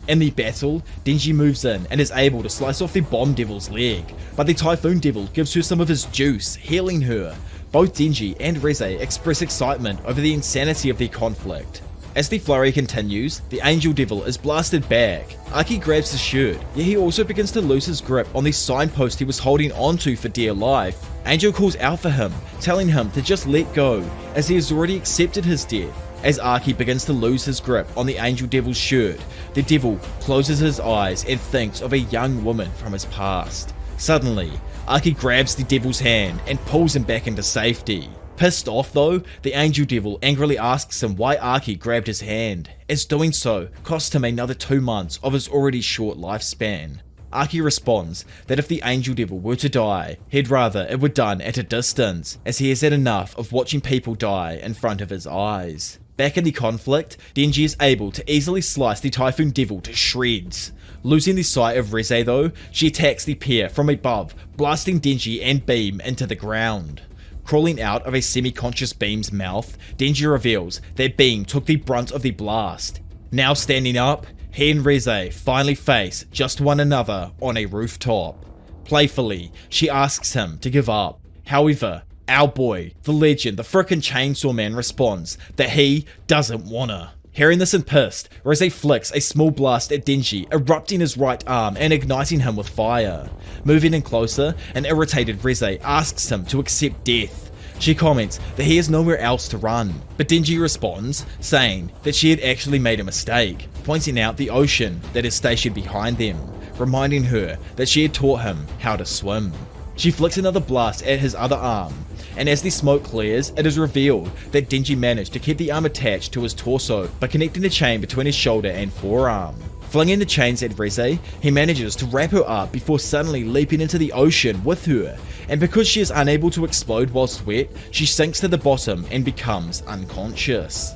A: In the battle, Denji moves in and is able to slice off the Bomb Devil's leg, but the Typhoon Devil gives her some of his juice, healing her. Both Denji and Reze express excitement over the insanity of their conflict. As the flurry continues, the Angel Devil is blasted back. Arc grabs his shirt, yet he also begins to lose his grip on the signpost he was holding onto for dear life. Angel calls out for him, telling him to just let go, as he has already accepted his death. As Arc begins to lose his grip on the Angel Devil's shirt, the devil closes his eyes and thinks of a young woman from his past. Suddenly, Arc grabs the devil's hand and pulls him back into safety. Pissed off though, the Angel Devil angrily asks him why Arc grabbed his hand, as doing so cost him another 2 months of his already short lifespan. Arc responds that if the Angel Devil were to die, he'd rather it were done at a distance, as he has had enough of watching people die in front of his eyes. Back in the conflict, Denji is able to easily slice the Typhoon Devil to shreds. Losing the sight of Reze though, she attacks the pair from above, blasting Denji and Beam into the ground. Crawling out of a semi-conscious Beam's mouth, Denji reveals that Beam took the brunt of the blast. Now standing up, he and Reze finally face just one another on a rooftop. Playfully, she asks him to give up. However, our boy, the legend, the frickin' Chainsaw Man responds that he doesn't wanna. Hearing this and pissed, Reze flicks a small blast at Denji, erupting his right arm and igniting him with fire. Moving in closer, an irritated Reze asks him to accept death. She comments that he has nowhere else to run, but Denji responds, saying that she had actually made a mistake, pointing out the ocean that is stationed behind them, reminding her that she had taught him how to swim. She flicks another blast at his other arm, and as the smoke clears, it is revealed that Denji managed to keep the arm attached to his torso by connecting the chain between his shoulder and forearm. Flinging the chains at Reze, he manages to wrap her up before suddenly leaping into the ocean with her, and because she is unable to explode whilst wet, she sinks to the bottom and becomes unconscious.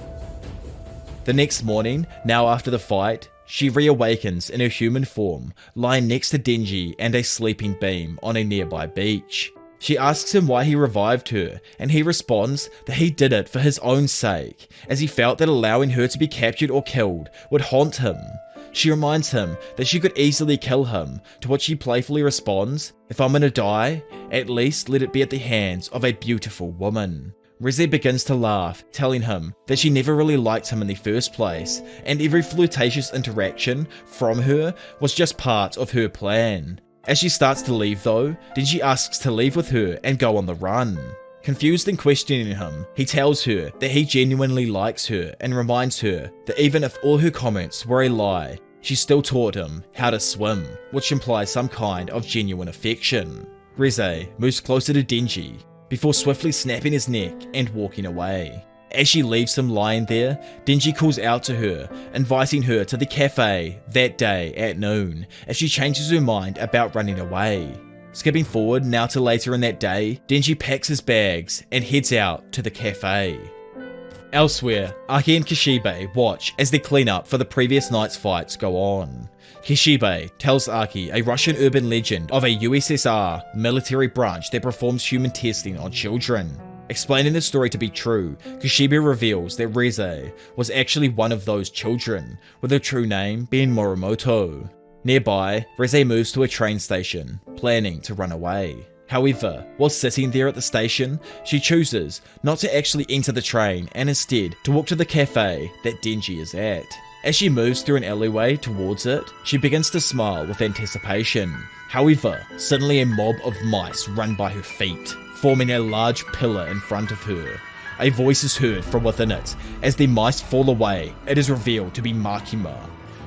A: The next morning, now after the fight, she reawakens in her human form, lying next to Denji and a sleeping Beam on a nearby beach. She asks him why he revived her, and he responds that he did it for his own sake, as he felt that allowing her to be captured or killed would haunt him. She reminds him that she could easily kill him, to which he playfully responds, "If I'm gonna die, at least let it be at the hands of a beautiful woman." Reze begins to laugh, telling him that she never really liked him in the first place, and every flirtatious interaction from her was just part of her plan. As she starts to leave though, Denji asks to leave with her and go on the run. Confused and questioning him, he tells her that he genuinely likes her and reminds her that even if all her comments were a lie, she still taught him how to swim, which implies some kind of genuine affection. Reze moves closer to Denji before swiftly snapping his neck and walking away. As she leaves him lying there, Denji calls out to her, inviting her to the cafe that day at noon, as she changes her mind about running away. Skipping forward now to later in that day, Denji packs his bags and heads out to the cafe. Elsewhere, Aki and Kishibe watch as the cleanup for the previous night's fights go on. Kishibe tells Aki a Russian urban legend of a USSR military branch that performs human testing on children. Explaining the story to be true, Kishibe reveals that Reze was actually one of those children, with her true name being Morimoto. Nearby, Reze moves to a train station, planning to run away. However, while sitting there at the station, she chooses not to actually enter the train and instead to walk to the cafe that Denji is at. As she moves through an alleyway towards it, she begins to smile with anticipation. However, suddenly a mob of mice run by her feet, forming a large pillar in front of her. A voice is heard from within it. As the mice fall away, it is revealed to be Makima.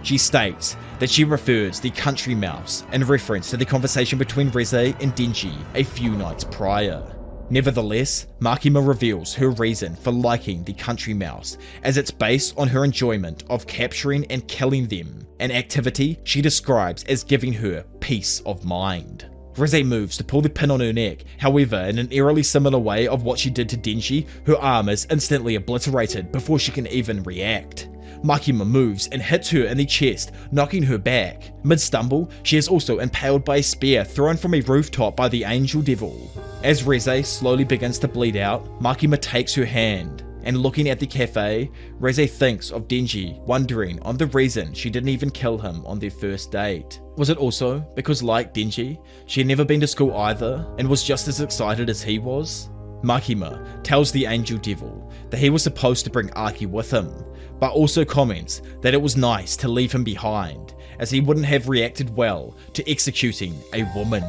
A: She states that she refers the country mouse in reference to the conversation between Reze and Denji a few nights prior. Nevertheless, Makima reveals her reason for liking the country mouse, as it's based on her enjoyment of capturing and killing them, an activity she describes as giving her peace of mind. Reze moves to pull the pin on her neck, however, in an eerily similar way of what she did to Denji, her arm is instantly obliterated before she can even react. Makima moves and hits her in the chest, knocking her back. Mid-stumble, she is also impaled by a spear thrown from a rooftop by the Angel Devil. As Reze slowly begins to bleed out, Makima takes her hand, And looking at the cafe, Reze thinks of Denji, wondering on the reason she didn't even kill him on their first date. Was it also because, like Denji, she had never been to school either and was just as excited as he was? Makima tells the Angel Devil that he was supposed to bring Aki with him, but also comments that it was nice to leave him behind, as he wouldn't have reacted well to executing a woman.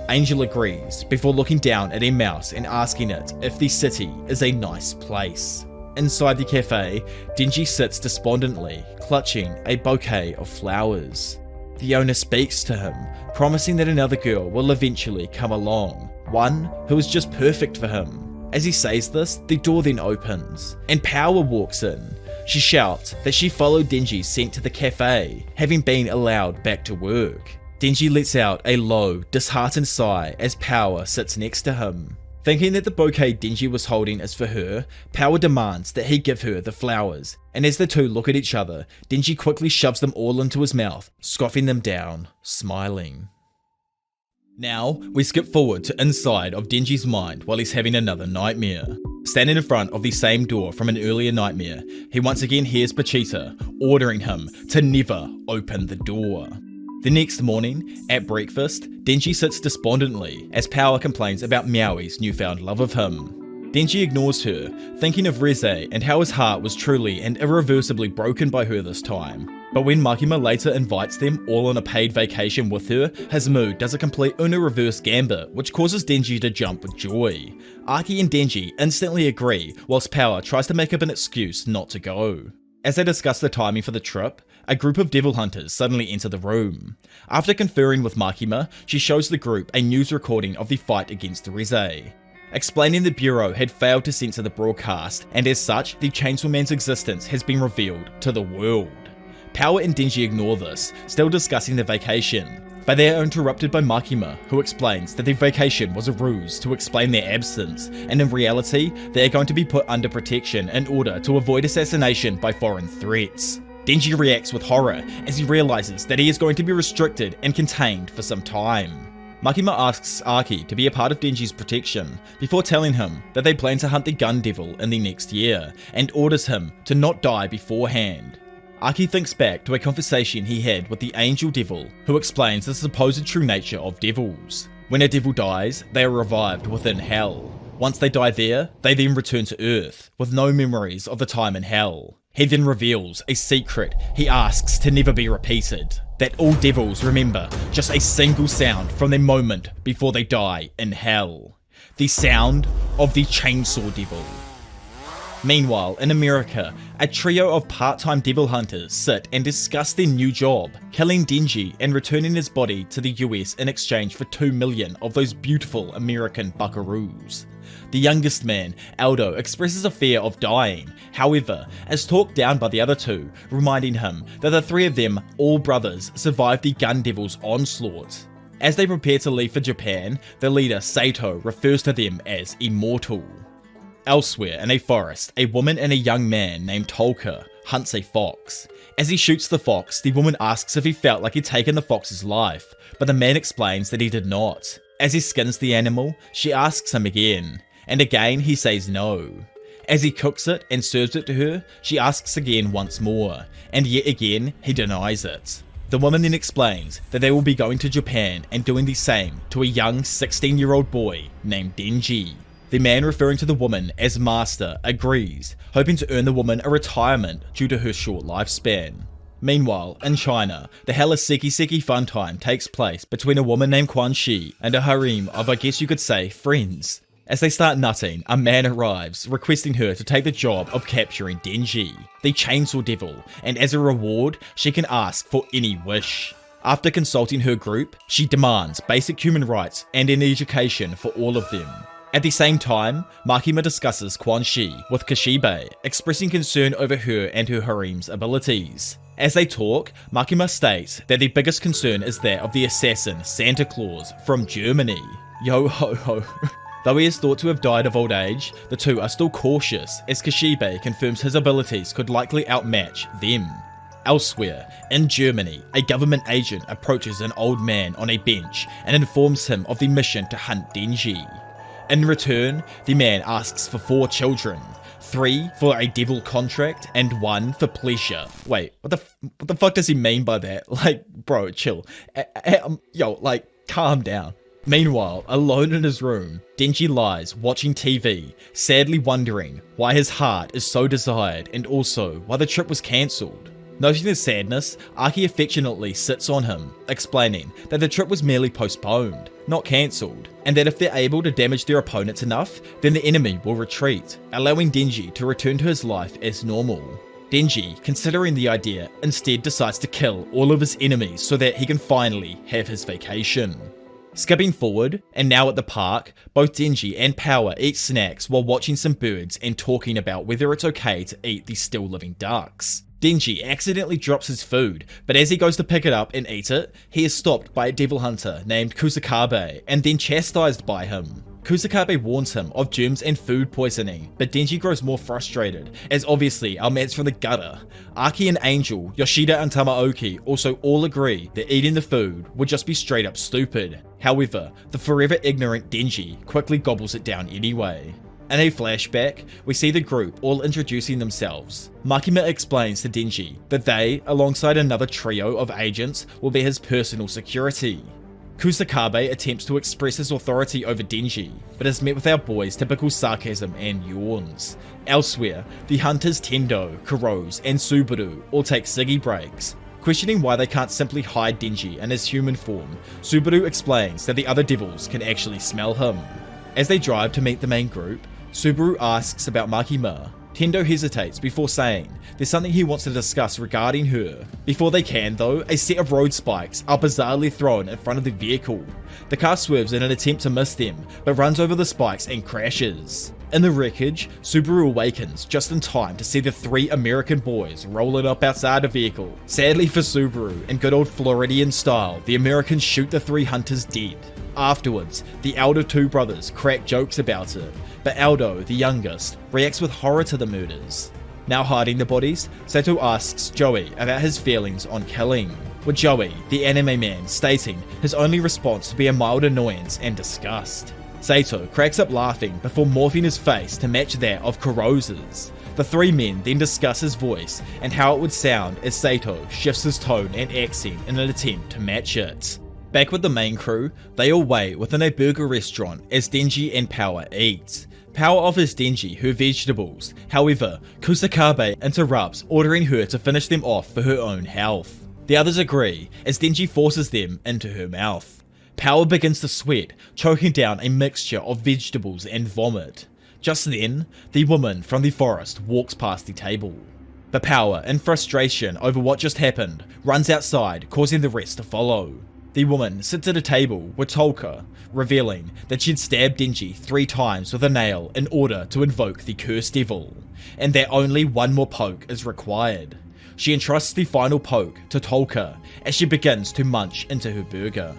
A: Angel agrees before looking down at a mouse and asking it if the city is a nice place. Inside the cafe, Denji sits despondently, clutching a bouquet of flowers. The owner speaks to him, promising that another girl will eventually come along, one who is just perfect for him. As he says this, the door then opens, and Power walks in. She shouts that she followed Denji's scent to the cafe, having been allowed back to work. Denji lets out a low, disheartened sigh as Power sits next to him. Thinking that the bouquet Denji was holding is for her, Power demands that he give her the flowers, and as the two look at each other, Denji quickly shoves them all into his mouth, scoffing them down, smiling. Now, we skip forward to inside of Denji's mind while he's having another nightmare. Standing in front of the same door from an earlier nightmare, he once again hears Pachita ordering him to never open the door. The next morning, at breakfast, Denji sits despondently as Power complains about Miaoi's newfound love of him. Denji ignores her, thinking of Reze and how his heart was truly and irreversibly broken by her this time. But when Makima later invites them all on a paid vacation with her, his mood does a complete Uno reverse gambit, which causes Denji to jump with joy. Aki and Denji instantly agree, whilst Power tries to make up an excuse not to go. As they discuss the timing for the trip, a group of devil hunters suddenly enter the room. After conferring with Makima, she shows the group a news recording of the fight against Reze, explaining the Bureau had failed to censor the broadcast, and as such, the Chainsaw Man's existence has been revealed to the world. Power and Denji ignore this, still discussing the vacation, but they are interrupted by Makima, who explains that their vacation was a ruse to explain their absence, and in reality, they are going to be put under protection in order to avoid assassination by foreign threats. Denji reacts with horror as he realizes that he is going to be restricted and contained for some time. Makima asks Aki to be a part of Denji's protection, before telling him that they plan to hunt the Gun Devil in the next year, and orders him to not die beforehand. Aki thinks back to a conversation he had with the Angel Devil, who explains the supposed true nature of devils. When a devil dies, they are revived within hell. Once they die there, they then return to Earth, with no memories of the time in hell. He then reveals a secret he asks to never be repeated, that all devils remember just a single sound from the moment before they die in hell. The sound of the Chainsaw Devil. Meanwhile, in America, a trio of part-time devil hunters sit and discuss their new job, killing Denji and returning his body to the US in exchange for 2 million of those beautiful American buckaroos. The youngest man, Aldo, expresses a fear of dying, however, is talked down by the other two, reminding him that the three of them, all brothers, survived the Gun Devil's onslaught. As they prepare to leave for Japan, the leader, Sato, refers to them as immortal. Elsewhere, in a forest, a woman and a young man named Tolka hunts a fox. As he shoots the fox, the woman asks if he felt like he'd taken the fox's life, but the man explains that he did not. As he skins the animal, she asks him again, and again he says no. As he cooks it and serves it to her, she asks again once more, and yet again he denies it. The woman then explains that they will be going to Japan and doing the same to a young 16-year-old boy named Denji. The man, referring to the woman as Master, agrees, hoping to earn the woman a retirement due to her short lifespan. Meanwhile, in China, the hella seki fun time takes place between a woman named Quan Shi and a harem of, I guess you could say, friends. As they start nutting, a man arrives, requesting her to take the job of capturing Denji, the Chainsaw Devil, and as a reward, she can ask for any wish. After consulting her group, she demands basic human rights and an education for all of them. At the same time, Makima discusses Quan Shi with Kashibe, expressing concern over her and her harem's abilities. As they talk, Makima states that the biggest concern is that of the assassin Santa Claus from Germany. Yo ho ho. Though he is thought to have died of old age, the two are still cautious, as Kashibe confirms his abilities could likely outmatch them. Elsewhere, in Germany, a government agent approaches an old man on a bench and informs him of the mission to hunt Denji. In return, the man asks for 4 children, 3 for a devil contract, and 1 for pleasure. Wait, what the fuck does he mean by that? Like, bro, chill. Yo, like, calm down. Meanwhile, alone in his room, Denji lies watching TV, sadly wondering why his heart is so desired and also why the trip was cancelled. Noting his sadness, Archie affectionately sits on him, explaining that the trip was merely postponed, not cancelled, and that if they're able to damage their opponents enough, then the enemy will retreat, allowing Denji to return to his life as normal. Denji, considering the idea, instead decides to kill all of his enemies so that he can finally have his vacation. Skipping forward, and now at the park, both Denji and Power eat snacks while watching some birds and talking about whether it's okay to eat these still living ducks. Denji accidentally drops his food, but as he goes to pick it up and eat it, he is stopped by a devil hunter named Kusakabe and then chastised by him. Kusakabe warns him of germs and food poisoning, but Denji grows more frustrated, as obviously our mates from the gutter, Archie and Angel, Yoshida and Tamaoki also all agree that eating the food would just be straight up stupid. However, the forever ignorant Denji quickly gobbles it down anyway. In a flashback, we see the group all introducing themselves. Makima explains to Denji that they, alongside another trio of agents, will be his personal security. Kusakabe attempts to express his authority over Denji, but is met with our boy's typical sarcasm and yawns. Elsewhere, the hunters Tendo, Kurose, and Subaru all take ciggy breaks. Questioning why they can't simply hide Denji in his human form, Subaru explains that the other devils can actually smell him. As they drive to meet the main group, Subaru asks about Makima. Tendo hesitates before saying there's something he wants to discuss regarding her. Before they can though, a set of road spikes are bizarrely thrown in front of the vehicle. The car swerves in an attempt to miss them, but runs over the spikes and crashes. In the wreckage, Subaru awakens just in time to see the 3 American boys rolling up outside the vehicle. Sadly for Subaru, in good old Floridian style, the Americans shoot the 3 hunters dead. Afterwards, the elder 2 brothers crack jokes about it, but Aldo, the youngest, reacts with horror to the murders. Now hiding the bodies, Sato asks Joey about his feelings on killing, with Joey, the anime man, stating his only response to be a mild annoyance and disgust. Sato cracks up laughing before morphing his face to match that of Kurose's. The 3 men then discuss his voice and how it would sound as Sato shifts his tone and accent in an attempt to match it. Back with the main crew, they all wait within a burger restaurant as Denji and Power eat. Power offers Denji her vegetables, however, Kusakabe interrupts, ordering her to finish them off for her own health. The others agree, as Denji forces them into her mouth. Power begins to sweat, choking down a mixture of vegetables and vomit. Just then, the woman from the forest walks past the table. But Power, in frustration over what just happened, runs outside, causing the rest to follow. The woman sits at a table with Tolka, revealing that she'd stabbed Denji 3 times with a nail in order to invoke the cursed devil, and that only 1 more poke is required. She entrusts the final poke to Tolka as she begins to munch into her burger.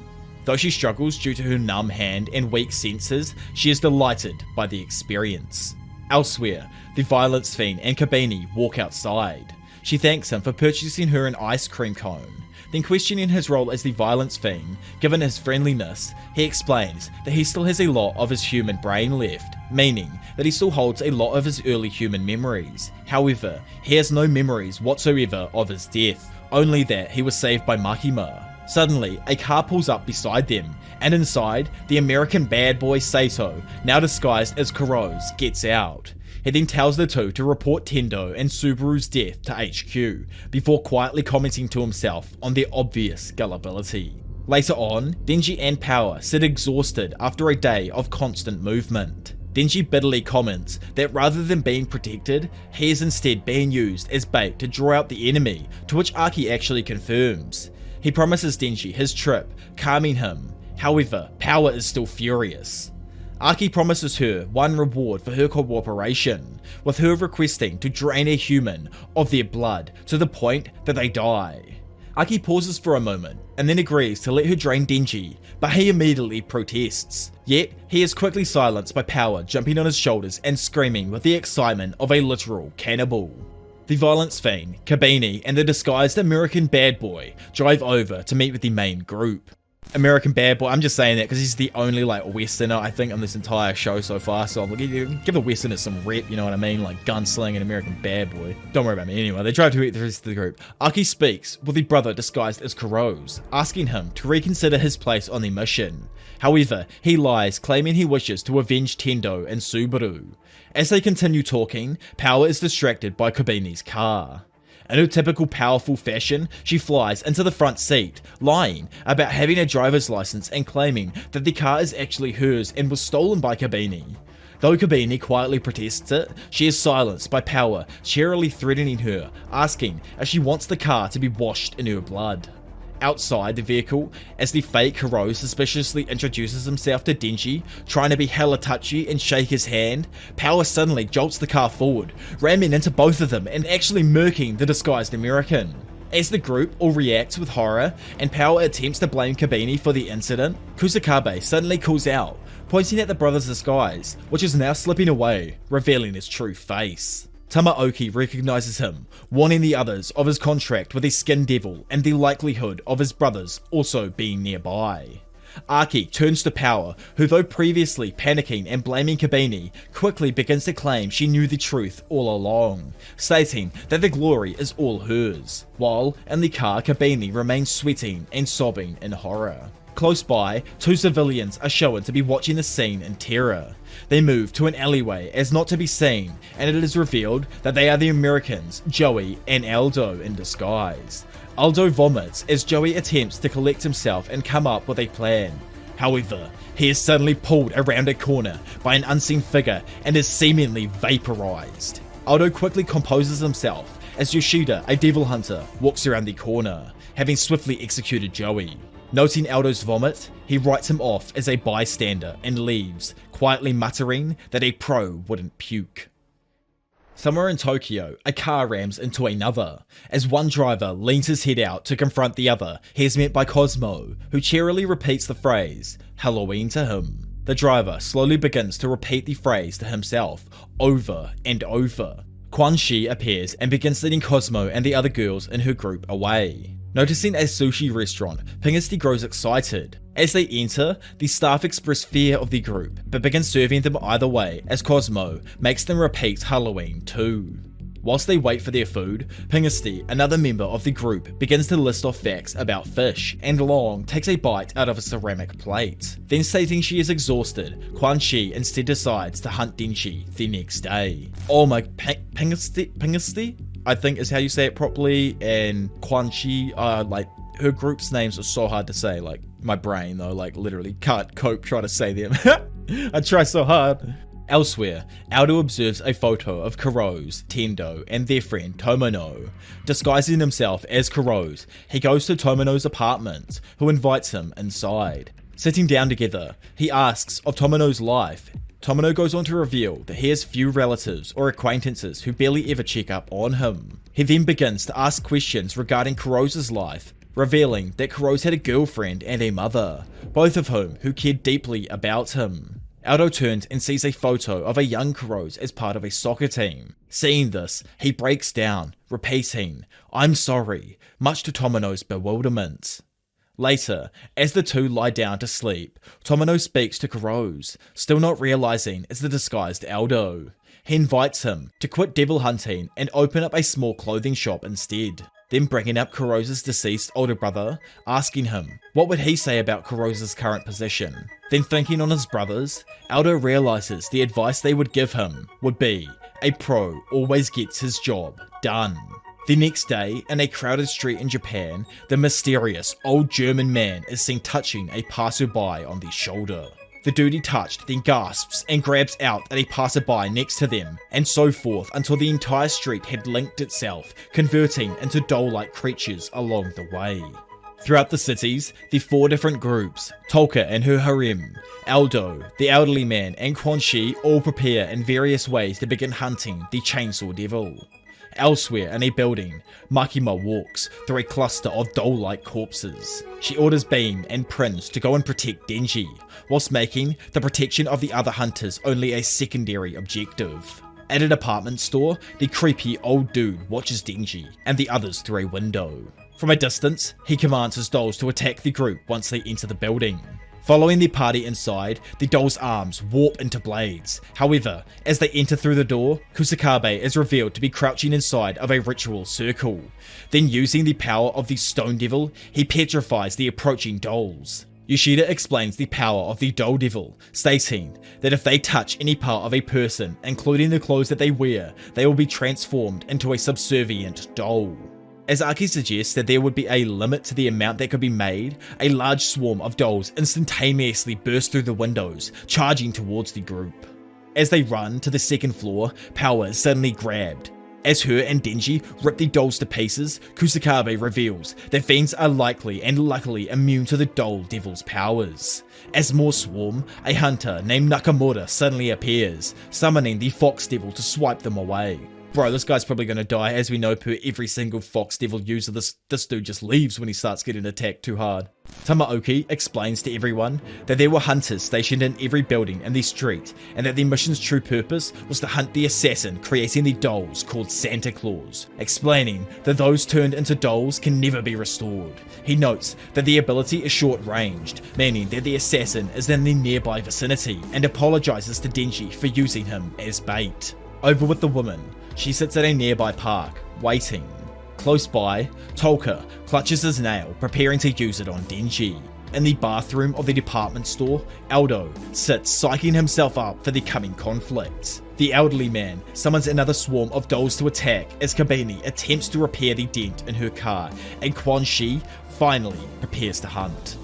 A: Though she struggles due to her numb hand and weak senses, she is delighted by the experience. Elsewhere, the violence fiend and Kabini walk outside. She thanks him for purchasing her an ice cream cone. Then questioning his role as the violence fiend, given his friendliness, he explains that he still has a lot of his human brain left, meaning that he still holds a lot of his early human memories. However, he has no memories whatsoever of his death, only that he was saved by Makima. Suddenly, a car pulls up beside them, and inside, the American bad boy Sato, now disguised as Kurose, gets out. He then tells the 2 to report Tendo and Subaru's death to HQ, before quietly commenting to himself on their obvious gullibility. Later on, Denji and Power sit exhausted after a day of constant movement. Denji bitterly comments that rather than being protected, he is instead being used as bait to draw out the enemy, to which Archie actually confirms. He promises Denji his trip, calming him. However, Power is still furious. Archie promises her 1 reward for her cooperation, with her requesting to drain a human of their blood to the point that they die. Archie pauses for a moment and then agrees to let her drain Denji, but he immediately protests. Yet, he is quickly silenced by Power jumping on his shoulders and screaming with the excitement of a literal cannibal. The violence fiend, Kabini, and the disguised American bad boy drive over to meet with the main group. American Bad Boy. I'm just saying that because he's the only like Westerner I think on this entire show so far. So I'm like, give the Westerners some rep, you know what I mean? Like Gunsling and American Bad Boy. Don't worry about me anyway. They try to eat the rest of the group. Aki speaks with the brother disguised as Kuro's, asking him to reconsider his place on the mission. However, he lies, claiming he wishes to avenge Tendo and Subaru. As they continue talking, Power is distracted by Kobane's car. In her typical powerful fashion, she flies into the front seat, lying about having a driver's license and claiming that the car is actually hers and was stolen by Kobane. Though Kobane quietly protests it, she is silenced by Power, cheerily threatening her, asking if she wants the car to be washed in her blood. Outside the vehicle, as the fake Kuro suspiciously introduces himself to Denji, trying to be hella touchy and shake his hand, Power suddenly jolts the car forward, ramming into both of them and actually murking the disguised American. As the group all reacts with horror, and Power attempts to blame Kobane for the incident, Kusakabe suddenly calls out, pointing at the brother's disguise, which is now slipping away, revealing his true face. Tamaoki recognizes him, warning the others of his contract with the Skin Devil and the likelihood of his brothers also being nearby. Aki turns to Power, who though previously panicking and blaming Kobane, quickly begins to claim she knew the truth all along, stating that the glory is all hers, while in the car Kobane remains sweating and sobbing in horror. Close by, two civilians are shown to be watching the scene in terror. They move to an alleyway as not to be seen, and it is revealed that they are the Americans, Joey and Aldo in disguise. Aldo vomits as Joey attempts to collect himself and come up with a plan. However, he is suddenly pulled around a corner by an unseen figure and is seemingly vaporized. Aldo quickly composes himself as Yoshida, a devil hunter, walks around the corner, having swiftly executed Joey. Noting Aldo's vomit, he writes him off as a bystander and leaves, quietly muttering that a pro wouldn't puke. Somewhere in Tokyo, a car rams into another. As one driver leans his head out to confront the other, he is met by Cosmo, who cheerily repeats the phrase, Halloween to him. The driver slowly begins to repeat the phrase to himself, over and over. Quan Shi appears and begins leading Cosmo and the other girls in her group away. Noticing a sushi restaurant, Pingusti grows excited. As they enter, the staff express fear of the group, but begin serving them either way as Cosmo makes them repeat Halloween too. Whilst they wait for their food, Pingusti, another member of the group, begins to list off facts about fish, and Long takes a bite out of a ceramic plate. Then stating she is exhausted, Quan Shi instead decides to hunt Denji the next day. Oh my, Pingusti? I think is how you say it properly, and Quan Chi, like, her group's names are so hard to say, like, my brain though, like, literally can't cope trying to say them. I try so hard. Elsewhere, Aldo observes a photo of Kuro's, Tendo, and their friend Tomono. Disguising himself as Kuro's, he goes to Tomono's apartment, who invites him inside. Sitting down together, he asks of Tomono's life. Tomono goes on to reveal that he has few relatives or acquaintances who barely ever check up on him. He then begins to ask questions regarding Kurosa's life, revealing that Kurosa had a girlfriend and a mother, both of whom who cared deeply about him. Aldo turns and sees a photo of a young Kurosa as part of a soccer team. Seeing this, he breaks down, repeating, "I'm sorry," much to Tomono's bewilderment. Later, as the two lie down to sleep, Tomono speaks to Kurosa, still not realizing it's the disguised Aldo. He invites him to quit devil hunting and open up a small clothing shop instead. Then bringing up Kurosa's deceased older brother, asking him what would he say about Kurosa's current position. Then thinking on his brothers, Aldo realizes the advice they would give him would be, a pro always gets his job done. The next day, in a crowded street in Japan, the mysterious old German man is seen touching a passerby on the shoulder. The dude he touched then gasps and grabs out at a passerby next to them, and so forth until the entire street had linked itself, converting into doll-like creatures along the way. Throughout the cities, the four different groups, Tolka and her harem, Aldo, the elderly man, and Quan Chi all prepare in various ways to begin hunting the Chainsaw Devil. Elsewhere in a building, Makima walks through a cluster of doll-like corpses. She orders Beam and Prince to go and protect Denji, whilst making the protection of the other hunters only a secondary objective. At a department store, the creepy old dude watches Denji and the others through a window. From a distance, he commands his dolls to attack the group once they enter the building. Following the party inside, the dolls' arms warp into blades. However, as they enter through the door, Kusakabe is revealed to be crouching inside of a ritual circle. Then using the power of the Stone Devil, he petrifies the approaching dolls. Yoshida explains the power of the Doll Devil, stating that if they touch any part of a person, including the clothes that they wear, they will be transformed into a subservient doll. As Aki suggests that there would be a limit to the amount that could be made, a large swarm of dolls instantaneously burst through the windows, charging towards the group. As they run to the second floor, power is suddenly grabbed. As her and Denji rip the dolls to pieces, Kusakabe reveals that fiends are likely and luckily immune to the Doll Devil's powers. As more swarm, a hunter named Nakamura suddenly appears, summoning the Fox Devil to swipe them away. Bro, this guy's probably going to die. As we know, per every single Fox Devil user, this dude just leaves when he starts getting attacked too hard. Tamaoki explains to everyone that there were hunters stationed in every building in the street, and that the mission's true purpose was to hunt the assassin creating the dolls called Santa Claus, explaining that those turned into dolls can never be restored. He notes that the ability is short-ranged, meaning that the assassin is in the nearby vicinity, and apologizes to Denji for using him as bait. Over with the woman, she sits at a nearby park, waiting. Close by, Tolka clutches his nail, preparing to use it on Denji. In the bathroom of the department store, Aldo sits psyching himself up for the coming conflict. The elderly man summons another swarm of dolls to attack as Kabini attempts to repair the dent in her car, and Quan Chi finally prepares to hunt.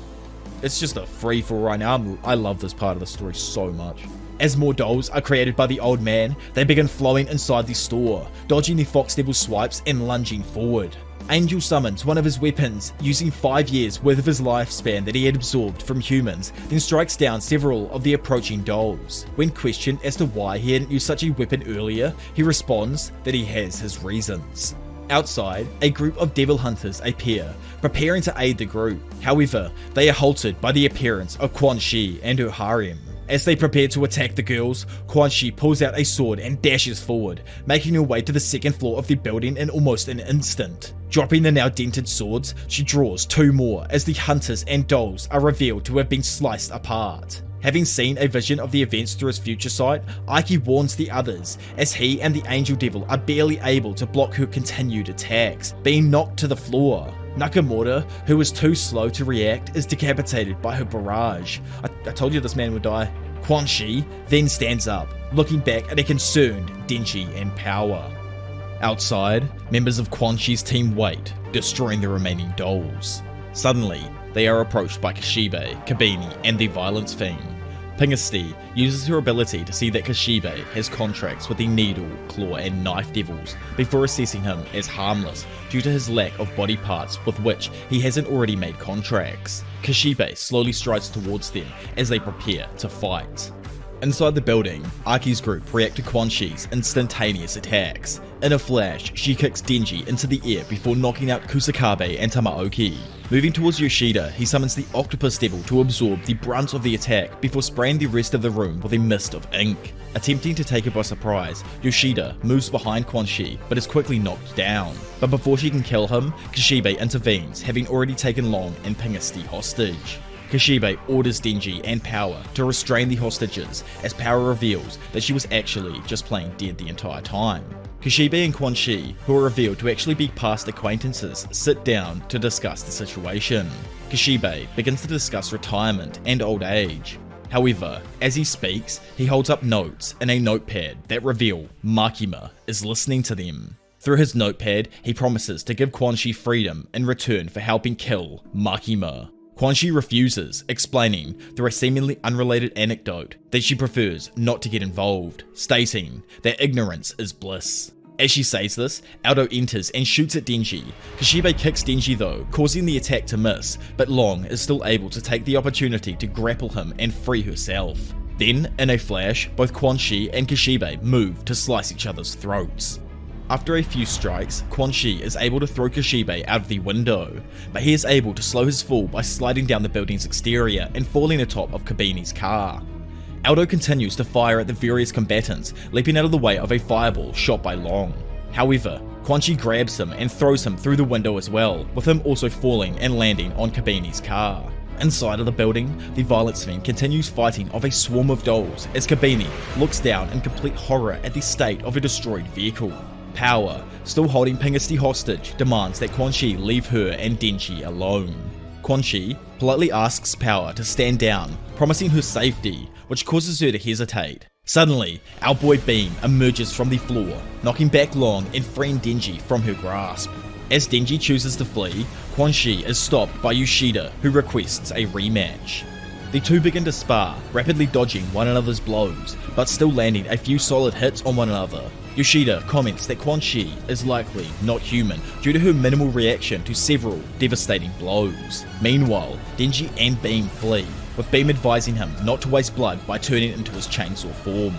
A: It's just a free-for-all right now. I love this part of the story so much. As more dolls are created by the old man, they begin flowing inside the store, dodging the Fox Devil swipes and lunging forward. Angel summons one of his weapons, using 5 years worth of his lifespan that he had absorbed from humans, then strikes down several of the approaching dolls. When questioned as to why he hadn't used such a weapon earlier, he responds that he has his reasons. Outside, a group of devil hunters appear, preparing to aid the group. However, they are halted by the appearance of Quan Chi and her harem. As they prepare to attack the girls, Quan Chi pulls out a sword and dashes forward, making her way to the second floor of the building in almost an instant. Dropping the now dented swords, she draws 2 more as the hunters and dolls are revealed to have been sliced apart. Having seen a vision of the events through his future sight, Aiki warns the others, as he and the Angel Devil are barely able to block her continued attacks, being knocked to the floor. Nakamura, who is too slow to react, is decapitated by her barrage. I told you this man would die. Quan Chi then stands up, looking back at a concerned Denji and Power. Outside, members of Quan Chi's team wait, destroying the remaining dolls. Suddenly, they are approached by Kashibe, Kabini, and the Violence Fiend. Pingasty uses her ability to see that Kashibe has contracts with the Needle, Claw, and Knife Devils before assessing him as harmless due to his lack of body parts with which he hasn't already made contracts. Kashibe slowly strides towards them as they prepare to fight. Inside the building, Aki's group react to Quan Chi's instantaneous attacks. In a flash, she kicks Denji into the air before knocking out Kusakabe and Tamaoki. Moving towards Yoshida, he summons the Octopus Devil to absorb the brunt of the attack before spraying the rest of the room with a mist of ink. Attempting to take her by surprise, Yoshida moves behind Quan Chi but is quickly knocked down. But before she can kill him, Kashibe intervenes, having already taken Long and Pingasty hostage. Kashibe orders Denji and Power to restrain the hostages, as Power reveals that she was actually just playing dead the entire time. Kashibe and Quan Chi, who are revealed to actually be past acquaintances, sit down to discuss the situation. Kashibe begins to discuss retirement and old age. However, as he speaks, he holds up notes in a notepad that reveal Makima is listening to them. Through his notepad, he promises to give Quan Chi freedom in return for helping kill Makima. Quan Chi refuses, explaining through a seemingly unrelated anecdote that she prefers not to get involved, stating that ignorance is bliss. As she says this, Aldo enters and shoots at Denji. Kashibe kicks Denji though, causing the attack to miss, but Long is still able to take the opportunity to grapple him and free herself. Then, in a flash, both Quan Chi and Kashibe move to slice each other's throats. After a few strikes, Quan Chi is able to throw Kashibe out of the window, but he is able to slow his fall by sliding down the building's exterior and falling atop of Kabini's car. Aldo continues to fire at the various combatants, leaping out of the way of a fireball shot by Long. However, Quan Chi grabs him and throws him through the window as well, with him also falling and landing on Kabini's car. Inside of the building, the violence fiend continues fighting off a swarm of dolls as Kabini looks down in complete horror at the state of a destroyed vehicle. Power, still holding Pingusti hostage, demands that Quan Chi leave her and Denji alone. Quan Chi politely asks Power to stand down, promising her safety, which causes her to hesitate. Suddenly, our boy Beam emerges from the floor, knocking back Long and freeing Denji from her grasp. As Denji chooses to flee, Quan Chi is stopped by Yoshida, who requests a rematch. The two begin to spar, rapidly dodging one another's blows, but still landing a few solid hits on one another. Yoshida comments that Quan Chi is likely not human due to her minimal reaction to several devastating blows. Meanwhile, Denji and Beam flee, with Beam advising him not to waste blood by turning into his chainsaw form.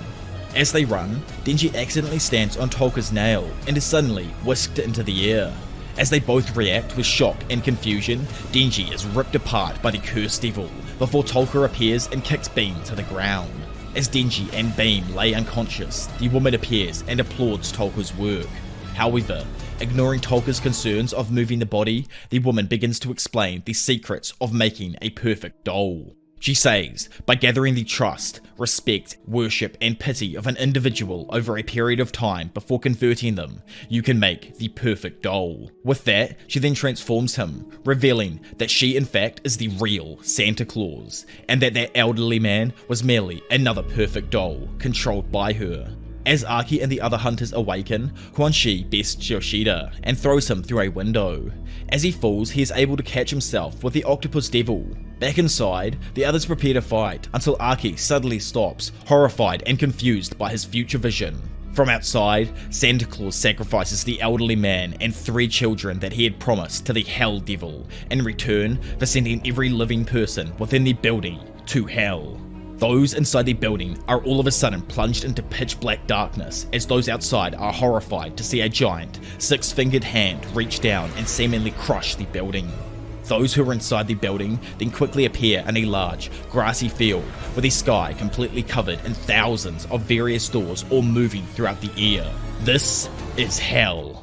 A: As they run, Denji accidentally stands on Tolka's nail and is suddenly whisked into the air. As they both react with shock and confusion, Denji is ripped apart by the cursed devil before Tolka appears and kicks Beam to the ground. As Denji and Beam lay unconscious, the woman appears and applauds Tolka's work. However, ignoring Tolka's concerns of moving the body, the woman begins to explain the secrets of making a perfect doll. She says, by gathering the trust, respect, worship, and pity of an individual over a period of time before converting them, you can make the perfect doll. With that, she then transforms him, revealing that she in fact is the real Santa Claus, and that elderly man was merely another perfect doll controlled by her. As Archie and the other hunters awaken, Quan Chi bests Yoshida and throws him through a window. As he falls, he is able to catch himself with the octopus devil. Back inside, the others prepare to fight until Archie suddenly stops, horrified and confused by his future vision. From outside, Santa Claus sacrifices the elderly man and 3 children that he had promised to the Hell Devil in return for sending every living person within the building to hell. Those inside the building are all of a sudden plunged into pitch black darkness as those outside are horrified to see a giant, 6-fingered hand reach down and seemingly crush the building. Those who are inside the building then quickly appear in a large, grassy field with the sky completely covered in thousands of various doors all moving throughout the air. This is hell.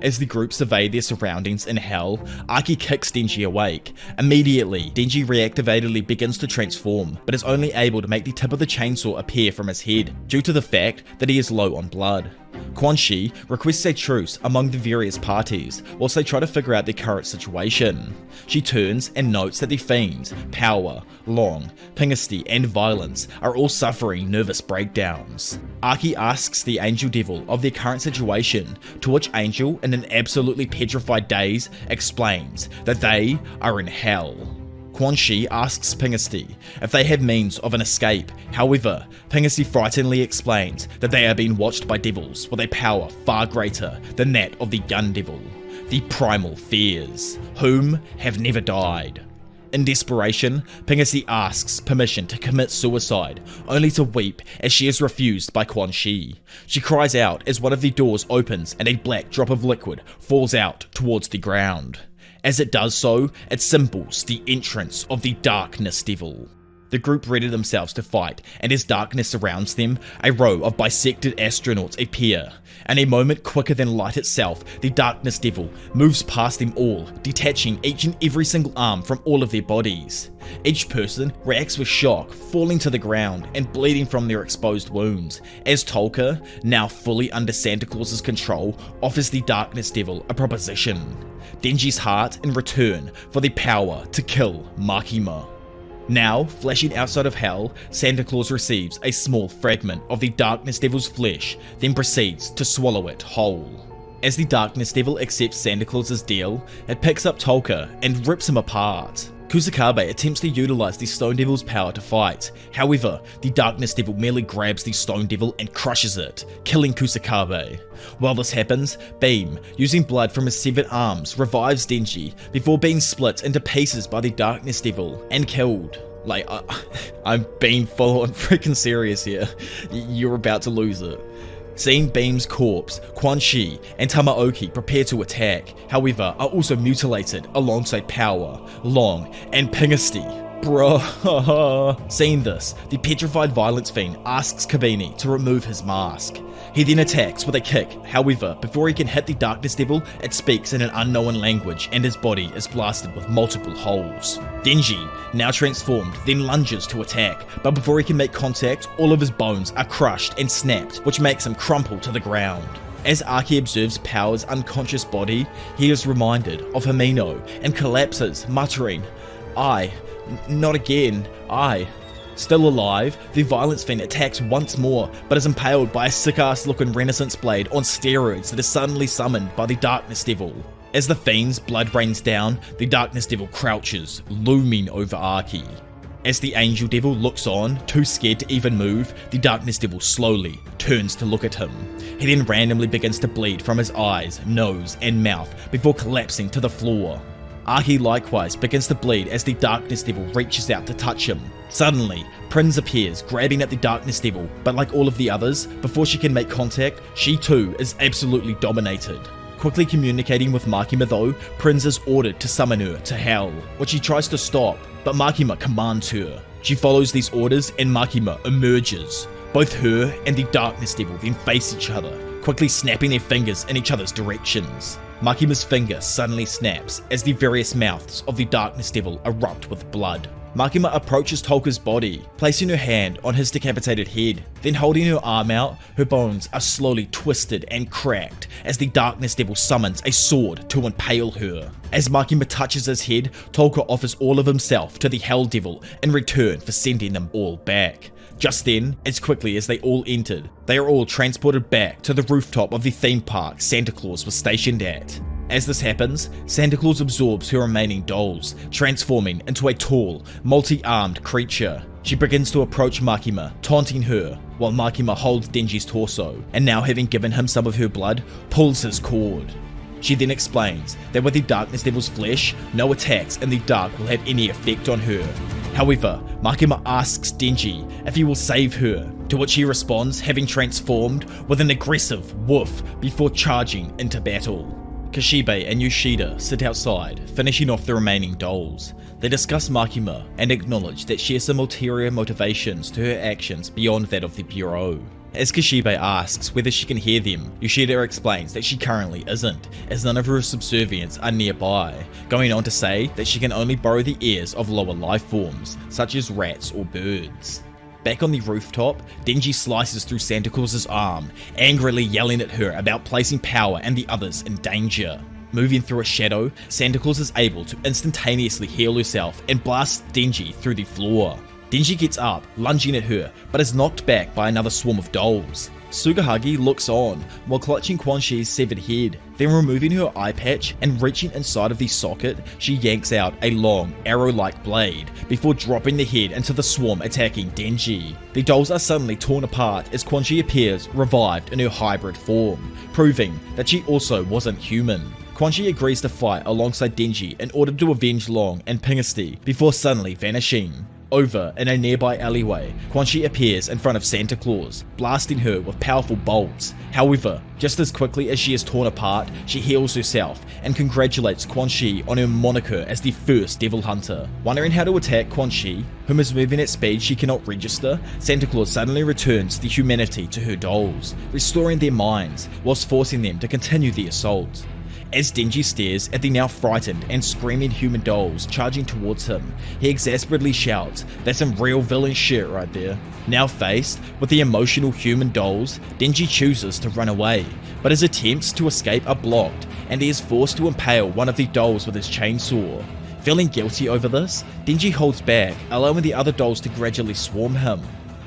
A: As the group survey their surroundings in hell, Archie kicks Denji awake. Immediately, Denji reactivatedly begins to transform, but is only able to make the tip of the chainsaw appear from his head, due to the fact that he is low on blood. Quan Chi requests a truce among the various parties, whilst they try to figure out their current situation. She turns and notes that the fiends, Power, Long, Pingusti, and Violence are all suffering nervous breakdowns. Archie asks the Angel Devil of their current situation, to which Angel, in an absolutely petrified daze, explains that they are in hell. Quan Chi asks Pingusti if they have means of an escape. However, Pingusti frighteningly explains that they are being watched by devils with a power far greater than that of the Gun Devil, the Primal Fears, whom have never died. In desperation, Pingusti asks permission to commit suicide, only to weep as she is refused by Quan Chi. She cries out as one of the doors opens and a black drop of liquid falls out towards the ground. As it does so, it symbols the entrance of the Darkness Devil. The group ready themselves to fight, and as darkness surrounds them, a row of bisected astronauts appear. In a moment quicker than light itself, the Darkness Devil moves past them all, detaching each and every single arm from all of their bodies. Each person reacts with shock, falling to the ground and bleeding from their exposed wounds, as Tolka, now fully under Santa Claus's control, offers the Darkness Devil a proposition: Denji's heart in return for the power to kill Makima. Now, flashing outside of hell, Santa Claus receives a small fragment of the Darkness Devil's flesh, then proceeds to swallow it whole. As the Darkness Devil accepts Santa Claus's deal, it picks up Tolka and rips him apart. Kusakabe attempts to utilize the Stone Devil's power to fight. However, the Darkness Devil merely grabs the Stone Devil and crushes it, killing Kusakabe. While this happens, Beam, using blood from his severed arms, revives Denji before being split into pieces by the Darkness Devil and killed. I'm being full on freaking serious here. You're about to lose it. Seeing Beam's corpse, Quan Chi and Tamaoki prepare to attack, however are also mutilated alongside Power, Long, and Pingusti. Bruh. Seeing this, the petrified violence fiend asks Kabini to remove his mask. He then attacks with a kick, however, before he can hit the Darkness Devil, it speaks in an unknown language and his body is blasted with multiple holes. Denji, now transformed, then lunges to attack, but before he can make contact, all of his bones are crushed and snapped, which makes him crumple to the ground. As Archie observes Power's unconscious body, he is reminded of Himeno and collapses, muttering, not again, Still alive, the violence fiend attacks once more, but is impaled by a sick-ass looking renaissance blade on steroids that is suddenly summoned by the Darkness Devil. As the fiend's blood rains down, the Darkness Devil crouches, looming over Archie. As the Angel Devil looks on, too scared to even move, the Darkness Devil slowly turns to look at him. He then randomly begins to bleed from his eyes, nose, and mouth before collapsing to the floor. Archie likewise begins to bleed as the Darkness Devil reaches out to touch him. Suddenly, Prinz appears, grabbing at the Darkness Devil, but like all of the others, before she can make contact, she too is absolutely dominated. Quickly communicating with Makima though, Prinz is ordered to summon her to hell, which she tries to stop, but Makima commands her. She follows these orders and Makima emerges. Both her and the Darkness Devil then face each other, quickly snapping their fingers in each other's directions. Makima's finger suddenly snaps as the various mouths of the Darkness Devil erupt with blood. Makima approaches Tolka's body, placing her hand on his decapitated head. Then holding her arm out, her bones are slowly twisted and cracked as the Darkness Devil summons a sword to impale her. As Makima touches his head, Tolka offers all of himself to the Hell Devil in return for sending them all back. Just then, as quickly as they all entered, they are all transported back to the rooftop of the theme park Santa Claus was stationed at. As this happens, Santa Claus absorbs her remaining dolls, transforming into a tall, multi-armed creature. She begins to approach Makima, taunting her, while Makima holds Denji's torso, and now having given him some of her blood, pulls his cord. She then explains that with the Darkness Devil's flesh, no attacks in the dark will have any effect on her. However, Makima asks Denji if he will save her, to which he responds having transformed with an aggressive woof before charging into battle. Kashibe and Yoshida sit outside, finishing off the remaining dolls. They discuss Makima and acknowledge that she has some ulterior motivations to her actions beyond that of the Bureau. As Kashibe asks whether she can hear them, Yoshida explains that she currently isn't, as none of her subservients are nearby, going on to say that she can only borrow the ears of lower life forms, such as rats or birds. Back on the rooftop, Denji slices through Santa Claus's arm, angrily yelling at her about placing Power and the others in danger. Moving through a shadow, Santa Claus is able to instantaneously heal herself and blasts Denji through the floor. Denji gets up, lunging at her, but is knocked back by another swarm of dolls. Sugahagi looks on while clutching Quan Chi's severed head, then removing her eye patch and reaching inside of the socket, she yanks out a long, arrow-like blade before dropping the head into the swarm attacking Denji. The dolls are suddenly torn apart as Quan Chi appears revived in her hybrid form, proving that she also wasn't human. Quan Chi agrees to fight alongside Denji in order to avenge Long and Pingasty before suddenly vanishing. Over in a nearby alleyway, Quan Chi appears in front of Santa Claus, blasting her with powerful bolts. However, just as quickly as she is torn apart, she heals herself and congratulates Quan Chi on her moniker as the first Devil Hunter. Wondering how to attack Quan Chi, whom is moving at speed she cannot register, Santa Claus suddenly returns the humanity to her dolls, restoring their minds whilst forcing them to continue the assault. As Denji stares at the now frightened and screaming human dolls charging towards him, he exasperately shouts, "That's some real villain shit right there." Now faced with the emotional human dolls, Denji chooses to run away, but his attempts to escape are blocked and he is forced to impale one of the dolls with his chainsaw. Feeling guilty over this, Denji holds back, allowing the other dolls to gradually swarm him.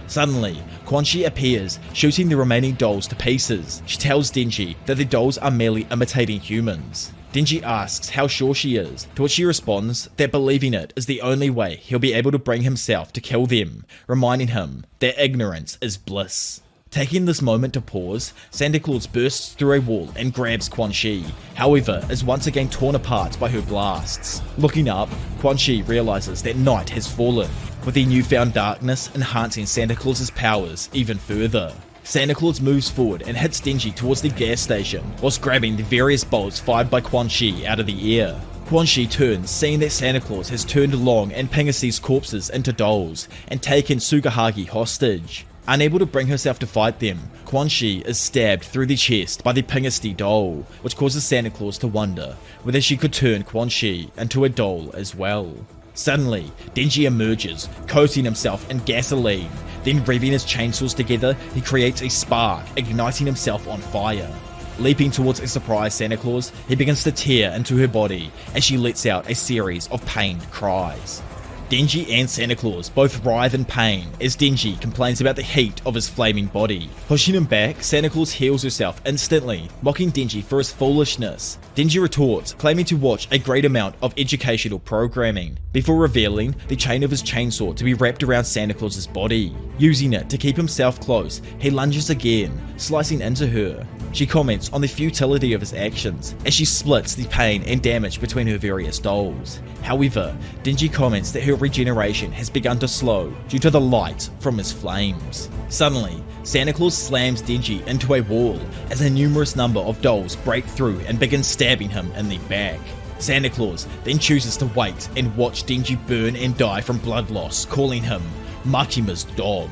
A: Suddenly, Quan Chi appears, shooting the remaining dolls to pieces. She tells Denji that the dolls are merely imitating humans. Denji asks how sure she is, to which she responds that believing it is the only way he'll be able to bring himself to kill them, reminding him that ignorance is bliss. Taking this moment to pause, Santa Claus bursts through a wall and grabs Quan Chi, however is once again torn apart by her blasts. Looking up, Quan Chi realizes that night has fallen, with the newfound darkness enhancing Santa Claus's powers even further. Santa Claus moves forward and hits Denji towards the gas station, whilst grabbing the various bolts fired by Quan Chi out of the air. Quan Chi turns, seeing that Santa Claus has turned Long and Pingasee's corpses into dolls and taken Tsugahagi hostage. Unable to bring herself to fight them, Quan Chi is stabbed through the chest by the Pingasee doll, which causes Santa Claus to wonder whether she could turn Quan Chi into a doll as well. Suddenly, Denji emerges, coating himself in gasoline, then revving his chainsaws together, he creates a spark, igniting himself on fire. Leaping towards a surprised Santa Claus, he begins to tear into her body as she lets out a series of pained cries. Denji and Santa Claus both writhe in pain as Denji complains about the heat of his flaming body. Pushing him back, Santa Claus heals herself instantly, mocking Denji for his foolishness. Denji retorts, claiming to watch a great amount of educational programming, before revealing the chain of his chainsaw to be wrapped around Santa Claus's body. Using it to keep himself close, he lunges again, slicing into her. She comments on the futility of his actions as she splits the pain and damage between her various dolls. However, Denji comments that her regeneration has begun to slow due to the light from his flames. Suddenly, Santa Claus slams Denji into a wall as a numerous number of dolls break through and begin stabbing him in the back. Santa Claus then chooses to wait and watch Denji burn and die from blood loss, calling him Makima's dog.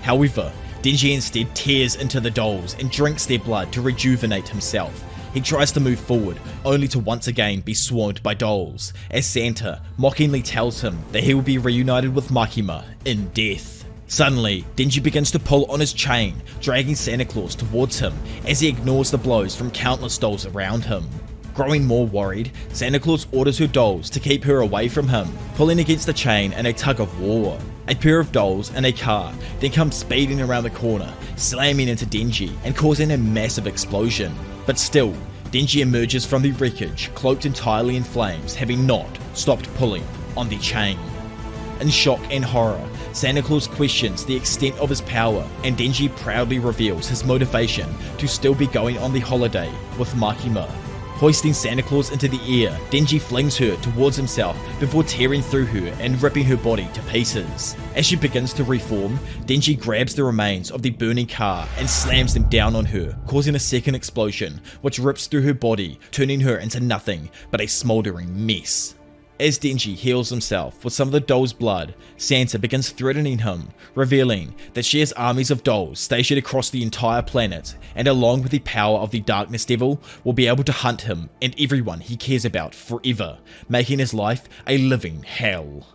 A: However, Denji instead tears into the dolls and drinks their blood to rejuvenate himself. He tries to move forward, only to once again be swarmed by dolls, as Santa mockingly tells him that he will be reunited with Makima in death. Suddenly, Denji begins to pull on his chain, dragging Santa Claus towards him as he ignores the blows from countless dolls around him. Growing more worried, Santa Claus orders her dolls to keep her away from him, pulling against the chain in a tug of war. A pair of dolls in a car then come speeding around the corner, slamming into Denji and causing a massive explosion. But still, Denji emerges from the wreckage, cloaked entirely in flames, having not stopped pulling on the chain. In shock and horror, Santa Claus questions the extent of his power, and Denji proudly reveals his motivation to still be going on the holiday with Makima. Hoisting Santa Claus into the air, Denji flings her towards himself before tearing through her and ripping her body to pieces. As she begins to reform, Denji grabs the remains of the burning car and slams them down on her, causing a second explosion, which rips through her body, turning her into nothing but a smouldering mess. As Denji heals himself with some of the doll's blood, Santa begins threatening him, revealing that she has armies of dolls stationed across the entire planet, and along with the power of the Darkness Devil, will be able to hunt him and everyone he cares about forever, making his life a living hell.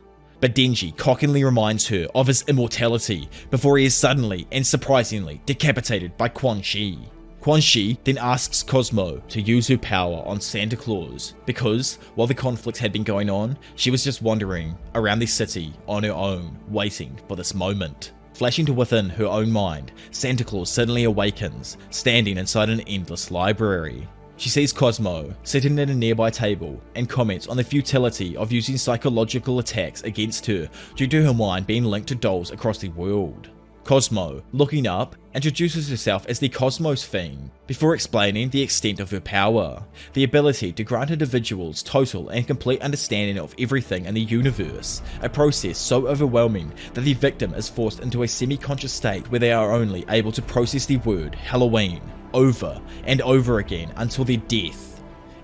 A: But Denji cockingly reminds her of his immortality before he is suddenly and surprisingly decapitated by Quan Chi. Quan Chi then asks Cosmo to use her power on Santa Claus because, while the conflict had been going on, she was just wandering around the city on her own, waiting for this moment. Flashing to within her own mind, Santa Claus suddenly awakens, standing inside an endless library. She sees Cosmo sitting at a nearby table and comments on the futility of using psychological attacks against her due to her mind being linked to dolls across the world. Cosmo, looking up, introduces herself as the Cosmos Fiend, before explaining the extent of her power, the ability to grant individuals total and complete understanding of everything in the universe, a process so overwhelming that the victim is forced into a semi-conscious state where they are only able to process the word Halloween over and over again until their death.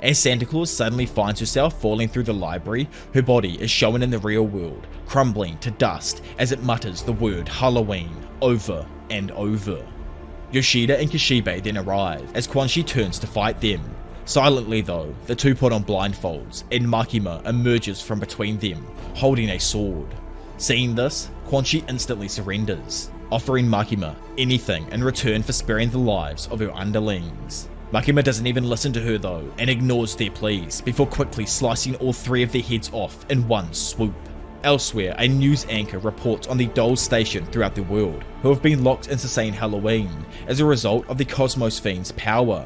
A: As Santa Claus suddenly finds herself falling through the library, her body is shown in the real world, crumbling to dust as it mutters the word Halloween over and over. Yoshida and Kishibe then arrive as Quan Chi turns to fight them. Silently though, the two put on blindfolds and Makima emerges from between them, holding a sword. Seeing this, Quan Chi instantly surrenders, offering Makima anything in return for sparing the lives of her underlings. Makima doesn't even listen to her though, and ignores their pleas, before quickly slicing all three of their heads off in one swoop. Elsewhere, a news anchor reports on the dolls stationed throughout the world, who have been locked into saying Halloween, as a result of the Cosmos Fiend's power.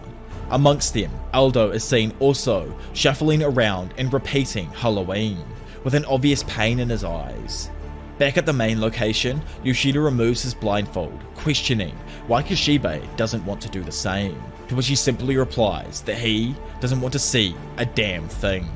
A: Amongst them, Aldo is seen also shuffling around and repeating Halloween, with an obvious pain in his eyes. Back at the main location, Yoshida removes his blindfold, questioning why Kishibe doesn't want to do the same, to which he simply replies that he doesn't want to see a damn thing.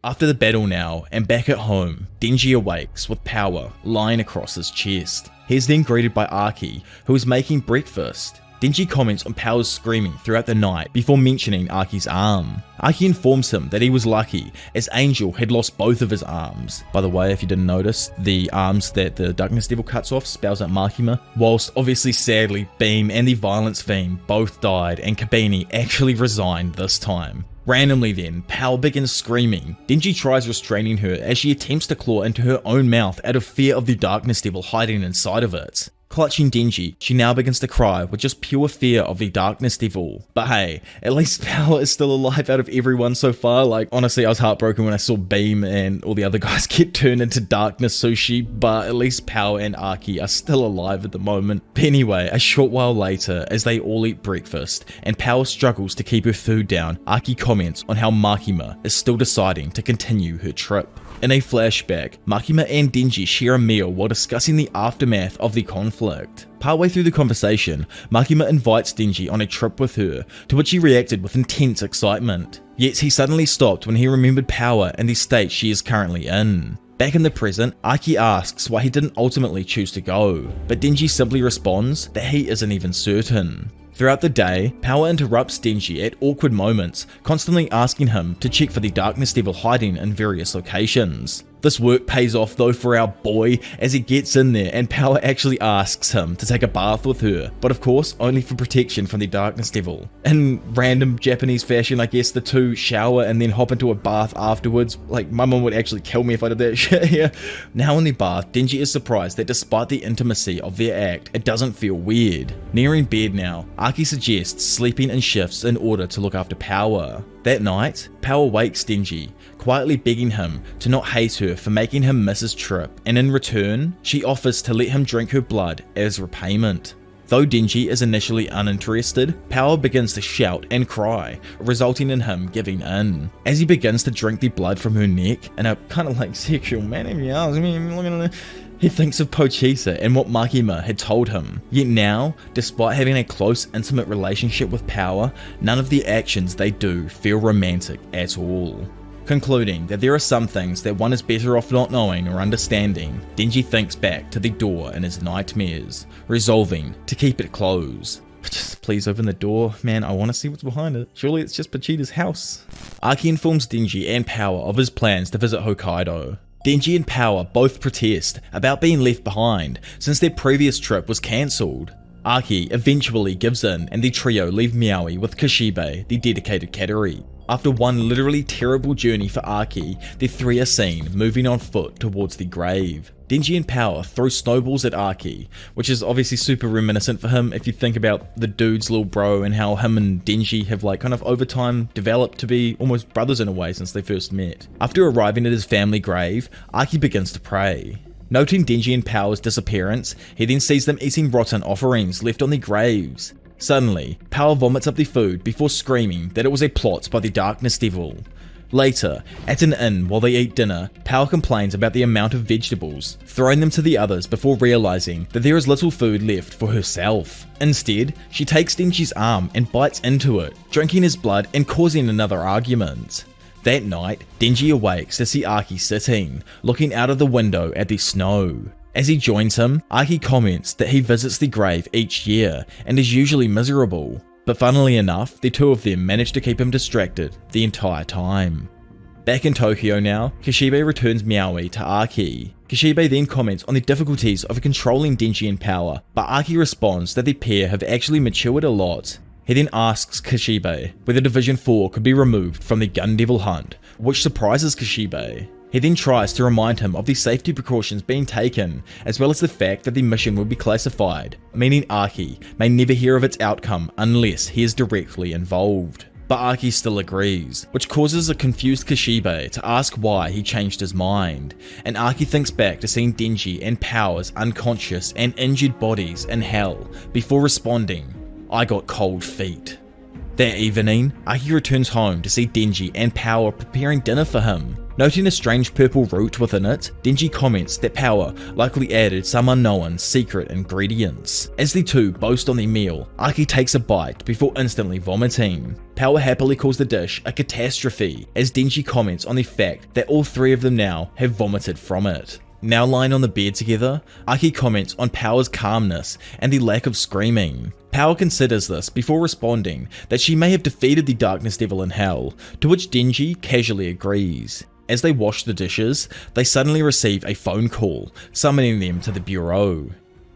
A: After the battle now, and back at home, Denji awakes with power lying across his chest. He is then greeted by Aki, who is making breakfast. Denji comments on Power's screaming throughout the night before mentioning Arc's arm. Arc informs him that he was lucky, as Angel had lost both of his arms. By the way, if you didn't notice, the arms that the Darkness Devil cuts off spells out Makima, whilst obviously sadly Beam and the Violence Fiend both died and Kabini actually resigned this time. Randomly then, Power begins screaming. Denji tries restraining her as she attempts to claw into her own mouth out of fear of the Darkness Devil hiding inside of it. Clutching Denji, she now begins to cry with just pure fear of the Darkness Devil. But hey, at least Power is still alive out of everyone so far. Like, honestly, I was heartbroken when I saw Beam and all the other guys get turned into Darkness Sushi, but at least Power and Archie are still alive at the moment. But anyway, a short while later, as they all eat breakfast, and Power struggles to keep her food down, Archie comments on how Makima is still deciding to continue her trip. In a flashback, Makima and Denji share a meal while discussing the aftermath of the conflict. Partway through the conversation, Makima invites Denji on a trip with her, to which he reacted with intense excitement. Yet he suddenly stopped when he remembered Power and the state she is currently in. Back in the present, Archie asks why he didn't ultimately choose to go, but Denji simply responds that he isn't even certain. Throughout the day, Power interrupts Denji at awkward moments, constantly asking him to check for the Darkness Devil hiding in various locations. This work pays off though for our boy, as he gets in there and Power actually asks him to take a bath with her, but of course only for protection from the Darkness Devil. In random Japanese fashion, I guess the two shower and then hop into a bath afterwards. Like, my mum would actually kill me if I did that shit here. Now in the bath, Denji is surprised that despite the intimacy of their act, it doesn't feel weird. Nearing bed now, Archie suggests sleeping in shifts in order to look after Power. That night, Power wakes Denji, quietly begging him to not hate her for making him miss his trip, and in return, she offers to let him drink her blood as repayment. Though Denji is initially uninterested, Power begins to shout and cry, resulting in him giving in. As he begins to drink the blood from her neck, in a kind of like sexual manner, he thinks of Pochisa and what Makima had told him. Yet now, despite having a close, intimate relationship with Power, none of the actions they do feel romantic at all. Concluding that there are some things that one is better off not knowing or understanding, Denji thinks back to the door in his nightmares, resolving to keep it closed. Just please open the door, man, I want to see what's behind it. Surely it's just Vegeta's house. Archie informs Denji and Power of his plans to visit Hokkaido. Denji and Power both protest about being left behind since their previous trip was cancelled. Archie eventually gives in and the trio leave Miaoi with Kishibe, the dedicated Kateri. After one literally terrible journey for Archie, the three are seen moving on foot towards the grave. Denji and Power throw snowballs at Archie, which is obviously super reminiscent for him if you think about the dude's little bro and how him and Denji have like kind of over time developed to be almost brothers in a way since they first met. After arriving at his family grave, Archie begins to pray. Noting Denji and Power's disappearance, he then sees them eating rotten offerings left on the graves. Suddenly, Power vomits up the food before screaming that it was a plot by the Darkness Devil. Later, at an inn while they eat dinner, Power complains about the amount of vegetables, throwing them to the others before realizing that there is little food left for herself. Instead, she takes Denji's arm and bites into it, drinking his blood and causing another argument. That night, Denji awakes to see Archie sitting, looking out of the window at the snow. As he joins him, Archie comments that he visits the grave each year and is usually miserable, but funnily enough, the two of them manage to keep him distracted the entire time. Back in Tokyo now, Kishibe returns Miaoi to Archie. Kishibe then comments on the difficulties of controlling Denji and Power, but Archie responds that the pair have actually matured a lot. He then asks Kishibe whether Division 4 could be removed from the Gun Devil hunt, which surprises Kishibe. He then tries to remind him of the safety precautions being taken, as well as the fact that the mission will be classified, meaning Archie may never hear of its outcome unless he is directly involved. But Archie still agrees, which causes a confused Kishibe to ask why he changed his mind, and Archie thinks back to seeing Denji and Power's unconscious and injured bodies in hell before responding, "I got cold feet." That evening, Archie returns home to see Denji and Power preparing dinner for him. Noting a strange purple root within it, Denji comments that Power likely added some unknown secret ingredients. As the two boast on the meal, Archie takes a bite before instantly vomiting. Power happily calls the dish a catastrophe, as Denji comments on the fact that all three of them now have vomited from it. Now lying on the bed together, Arc comments on Power's calmness and the lack of screaming. Power considers this before responding that she may have defeated the Darkness Devil in hell, to which Denji casually agrees. As they wash the dishes, they suddenly receive a phone call, summoning them to the bureau.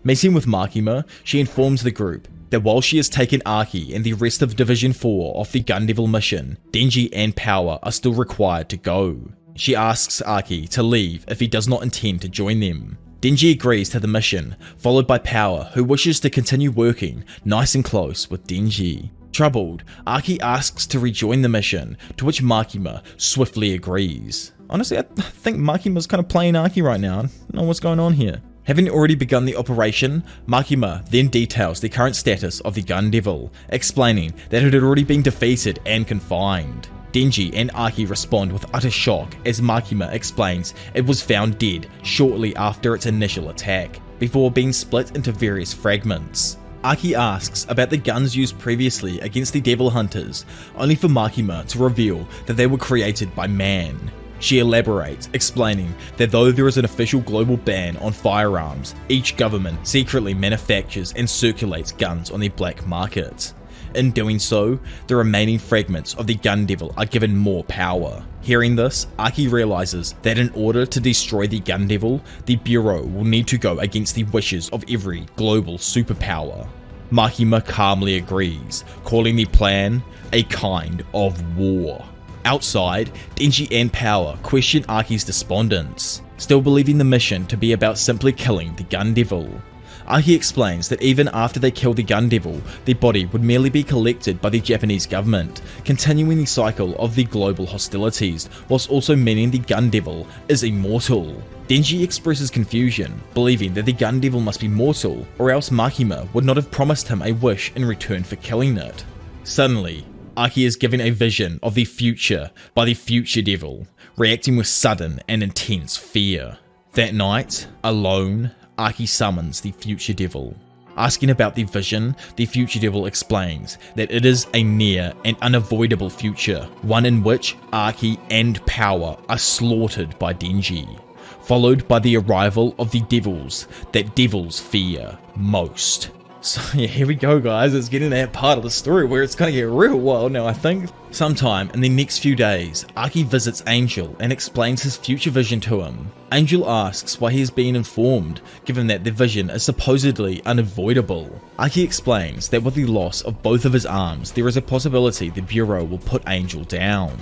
A: Meeting with Makima, she informs the group that while she has taken Arc and the rest of Division 4 off the Gun Devil mission, Denji and Power are still required to go. She asks Arc to leave if he does not intend to join them. Denji agrees to the mission, followed by Power, who wishes to continue working nice and close with Denji. Troubled, Arc asks to rejoin the mission, to which Makima swiftly agrees. Honestly, I think Makima's kind of playing Arc right now. I don't know what's going on here. Having already begun the operation, Makima then details the current status of the Gun Devil, explaining that it had already been defeated and confined. Denji and Arc respond with utter shock as Makima explains it was found dead shortly after its initial attack, before being split into various fragments. Arc asks about the guns used previously against the Devil Hunters, only for Makima to reveal that they were created by man. She elaborates, explaining that though there is an official global ban on firearms, each government secretly manufactures and circulates guns on the black market. In doing so, the remaining fragments of the Gun Devil are given more power. Hearing this, Arc realizes that in order to destroy the Gun Devil, the Bureau will need to go against the wishes of every global superpower. Makima calmly agrees, calling the plan a kind of war. Outside, Denji and Power question Arc's despondence, still believing the mission to be about simply killing the Gun Devil. Arc explains that even after they kill the Gun Devil, their body would merely be collected by the Japanese government, continuing the cycle of the global hostilities, whilst also meaning the Gun Devil is immortal. Denji expresses confusion, believing that the Gun Devil must be mortal, or else Makima would not have promised him a wish in return for killing it. Suddenly, Arc is given a vision of the future by the Future Devil, reacting with sudden and intense fear. That night, alone, Arc summons the Future Devil. Asking about the vision, the Future Devil explains that it is a near and unavoidable future, one in which Arc and Power are slaughtered by Denji, followed by the arrival of the devils that devils fear most. So yeah, here we go guys, it's getting that part of the story where it's gonna get real wild now I think. Sometime in the next few days, Arc visits Angel and explains his future vision to him. Angel asks why he is being informed, given that the vision is supposedly unavoidable. Arc explains that with the loss of both of his arms, there is a possibility the Bureau will put Angel down.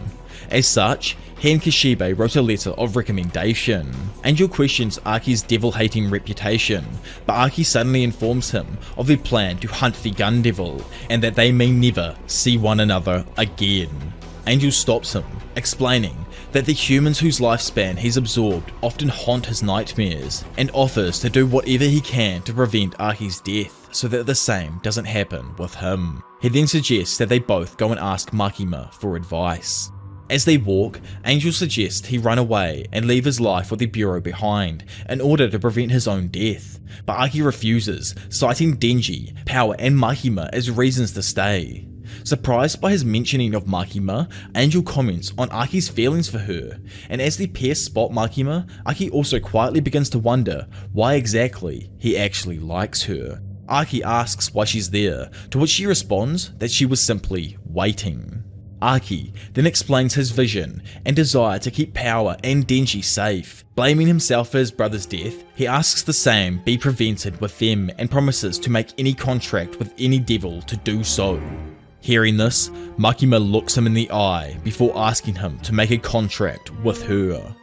A: As such, he and Kishibe wrote a letter of recommendation. Angel questions Arc's devil-hating reputation, but Arc suddenly informs him of the plan to hunt the Gun Devil, and that they may never see one another again. Angel stops him, explaining that the humans whose lifespan he's absorbed often haunt his nightmares, and offers to do whatever he can to prevent Arc's death so that the same doesn't happen with him. He then suggests that they both go and ask Makima for advice. As they walk, Angel suggests he run away and leave his life with the Bureau behind in order to prevent his own death, but Arc refuses, citing Denji, Power and Makima as reasons to stay. Surprised by his mentioning of Makima, Angel comments on Arc's feelings for her, and as the pair spot Makima, Arc also quietly begins to wonder why exactly he actually likes her. Arc asks why she's there, to which she responds that she was simply waiting. Arc then explains his vision and desire to keep Power and Denji safe. Blaming himself for his brother's death, he asks the same be prevented with them and promises to make any contract with any devil to do so. Hearing this, Makima looks him in the eye before asking him to make a contract with her.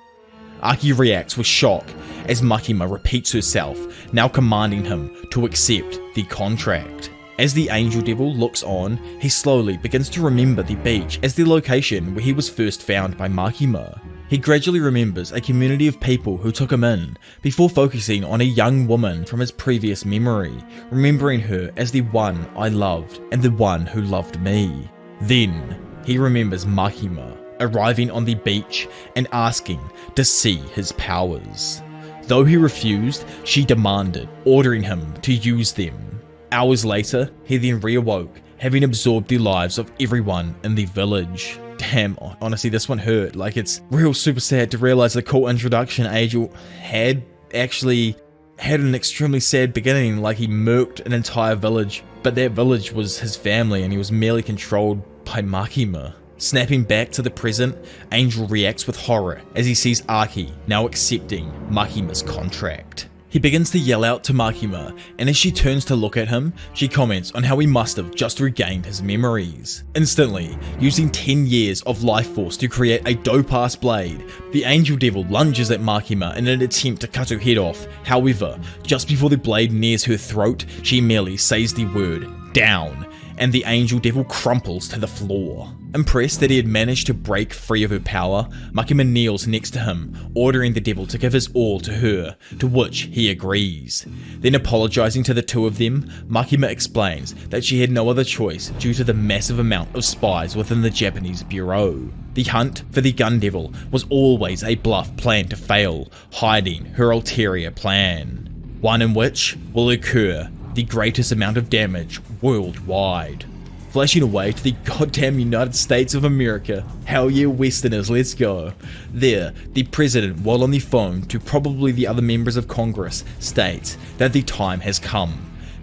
A: Arc reacts with shock as Makima repeats herself, now commanding him to accept the contract. As the Angel Devil looks on, he slowly begins to remember the beach as the location where he was first found by Makima. He gradually remembers a community of people who took him in, before focusing on a young woman from his previous memory, remembering her as the one I loved and the one who loved me. Then, he remembers Makima arriving on the beach and asking to see his powers. Though he refused, she demanded, ordering him to use them. Hours later, he then reawoke, having absorbed the lives of everyone in the village. damn, honestly, this one hurt. Like, it's real super sad to realize the cool introduction Angel had actually had an extremely sad beginning. Like, he murked an entire village, but that village was his family and he was merely controlled by Makima. Snapping back to the present, Angel reacts with horror as he sees Archie now accepting Makima's contract. He begins to yell out to Makima, and as she turns to look at him, she comments on how he must have just regained his memories. Instantly, using 10 years of life force to create a dope-ass blade, the Angel Devil lunges at Makima in an attempt to cut her head off. However, just before the blade nears her throat, she merely says the word, "down," and the Angel Devil crumples to the floor. Impressed that he had managed to break free of her power, Makima kneels next to him, ordering the devil to give his all to her, to which he agrees. Then apologizing to the two of them, Makima explains that she had no other choice due to the massive amount of spies within the Japanese bureau. The hunt for the Gun Devil was always a bluff plan to fail, hiding her ulterior plan. One in which will occur the greatest amount of damage worldwide. Flashing away to the goddamn United States of America. Hell yeah, Westerners, let's go. There, the president, while on the phone to probably the other members of Congress, states that the time has come.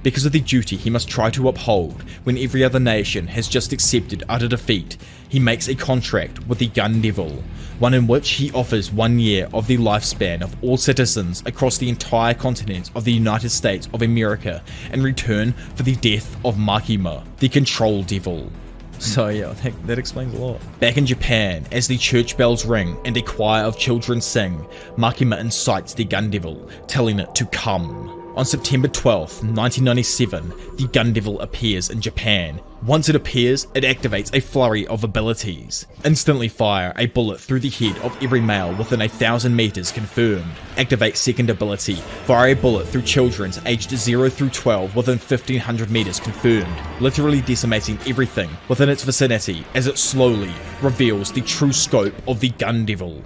A: Because of the duty he must try to uphold when every other nation has just accepted utter defeat, he makes a contract with the Gun Devil, one in which he offers 1 year of the lifespan of all citizens across the entire continent of the United States of America in return for the death of Makima, the Control Devil. So yeah, I think that explains a lot. Back in Japan, as the church bells ring and a choir of children sing, Makima incites the Gun Devil, telling it to come. On September 12th, 1997, the Gun Devil appears in Japan. Once it appears, it activates a flurry of abilities. Instantly fire a bullet through the head of every male within 1,000 meters confirmed. Activate second ability, fire a bullet through children aged 0 through 12 within 1,500 meters confirmed, literally decimating everything within its vicinity as it slowly reveals the true scope of the Gun Devil.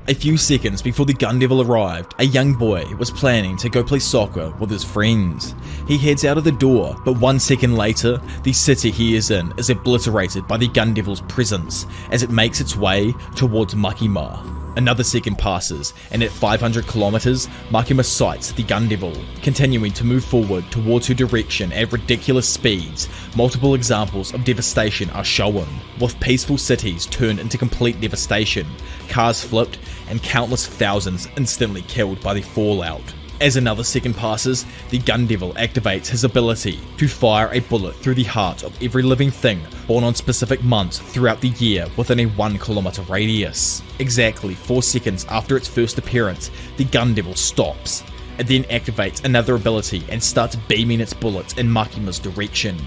A: A few seconds before the Gun Devil arrived, a young boy was planning to go play soccer with his friends. He heads out of the door, but 1 second later, the city he is in is obliterated by the Gun Devil's presence as it makes its way towards Makima. Another second passes, and at 500 kilometers, Makima sights the Gun Devil. Continuing to move forward towards her direction at ridiculous speeds, multiple examples of devastation are shown, with peaceful cities turned into complete devastation, cars flipped, and countless thousands instantly killed by the fallout. As another second passes, the Gun Devil activates his ability to fire a bullet through the heart of every living thing born on specific months throughout the year within a 1 kilometer radius. Exactly 4 seconds after its first appearance, the Gun Devil stops. It then activates another ability and starts beaming its bullets in Makima's direction.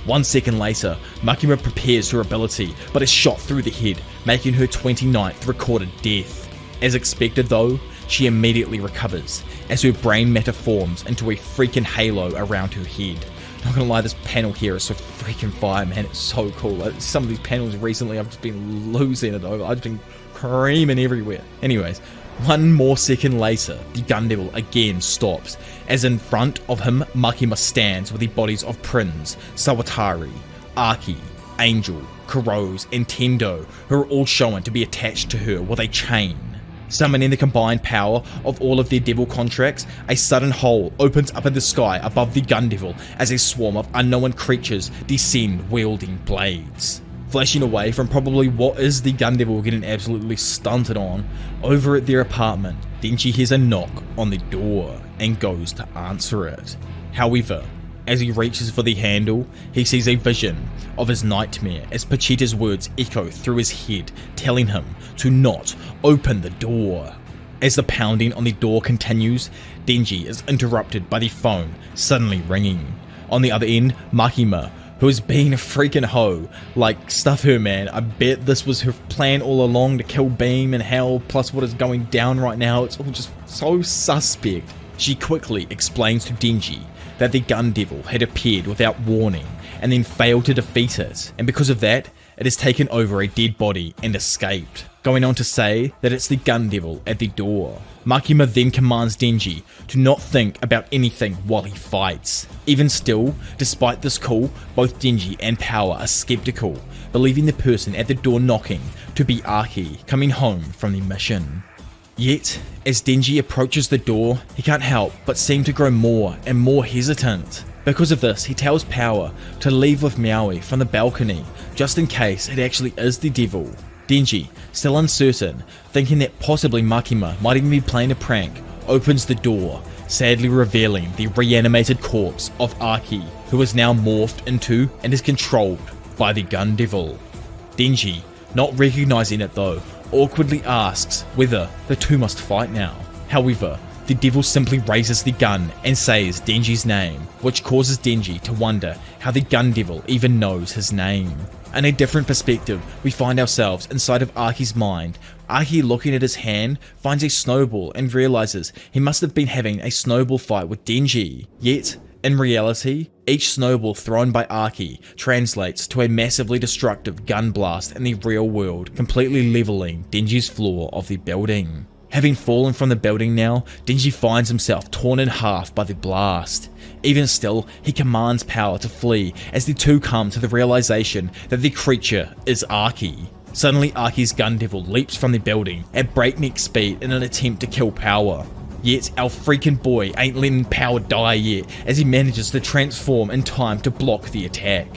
A: 1 second later, Makima prepares her ability, but is shot through the head, making her 29th recorded death. As expected though, she immediately recovers, as her brain matter forms into a freaking halo around her head. Not gonna lie, this panel here is so freaking fire, man, it's so cool. Some of these panels recently, I've just been losing it over, I've been creaming everywhere. Anyways, 1 more second later, the Gun Devil again stops, as in front of him, Makima stands with the bodies of Prince, Sawatari, Archie, Angel, Kurose, and Tendo, who are all shown to be attached to her with a chain. Summoning the combined power of all of their devil contracts, a sudden hole opens up in the sky above the Gun Devil as a swarm of unknown creatures descend wielding blades. Flashing away from probably what is the Gun Devil getting absolutely stunted on, over at their apartment, Denji hears a knock on the door and goes to answer it. However, as he reaches for the handle, he sees a vision of his nightmare as Pachita's words echo through his head, telling him to not open the door. As the pounding on the door continues, Denji is interrupted by the phone suddenly ringing. On the other end, Makima, who is being a freaking hoe. Like, stuff her, man. I bet this was her plan all along, to kill Beam and Hell, plus what is going down right now. It's all just so suspect. She quickly explains to Denji that the Gun Devil had appeared without warning and then failed to defeat it, and because of that, it has taken over a dead body and escaped, going on to say that it's the Gun Devil at the door. Makima then commands Denji to not think about anything while he fights. Even still, despite this call, both Denji and Power are skeptical, believing the person at the door knocking to be Archie coming home from the mission. Yet, as Denji approaches the door, he can't help but seem to grow more and more hesitant. Because of this, he tells Power to leave with Maui from the balcony, just in case it actually is the devil. Denji, still uncertain, thinking that possibly Makima might even be playing a prank, opens the door, sadly revealing the reanimated corpse of Archie, who is now morphed into and is controlled by the Gun Devil. Denji, not recognizing it though, awkwardly asks whether the two must fight now. However, the devil simply raises the gun and says Denji's name, which causes Denji to wonder how the Gun Devil even knows his name. In a different perspective, we find ourselves inside of Archie's mind. Archie, looking at his hand, finds a snowball and realizes he must have been having a snowball fight with Denji. Yet, in reality, each snowball thrown by Archie translates to a massively destructive gun blast in the real world, completely leveling Denji's floor of the building. Having fallen from the building now, Denji finds himself torn in half by the blast. Even still, he commands Power to flee as the two come to the realization that the creature is Archie. Suddenly, Archie's Gun Devil leaps from the building at breakneck speed in an attempt to kill Power. Yet, our freaking boy ain't letting Power die yet as he manages to transform in time to block the attack.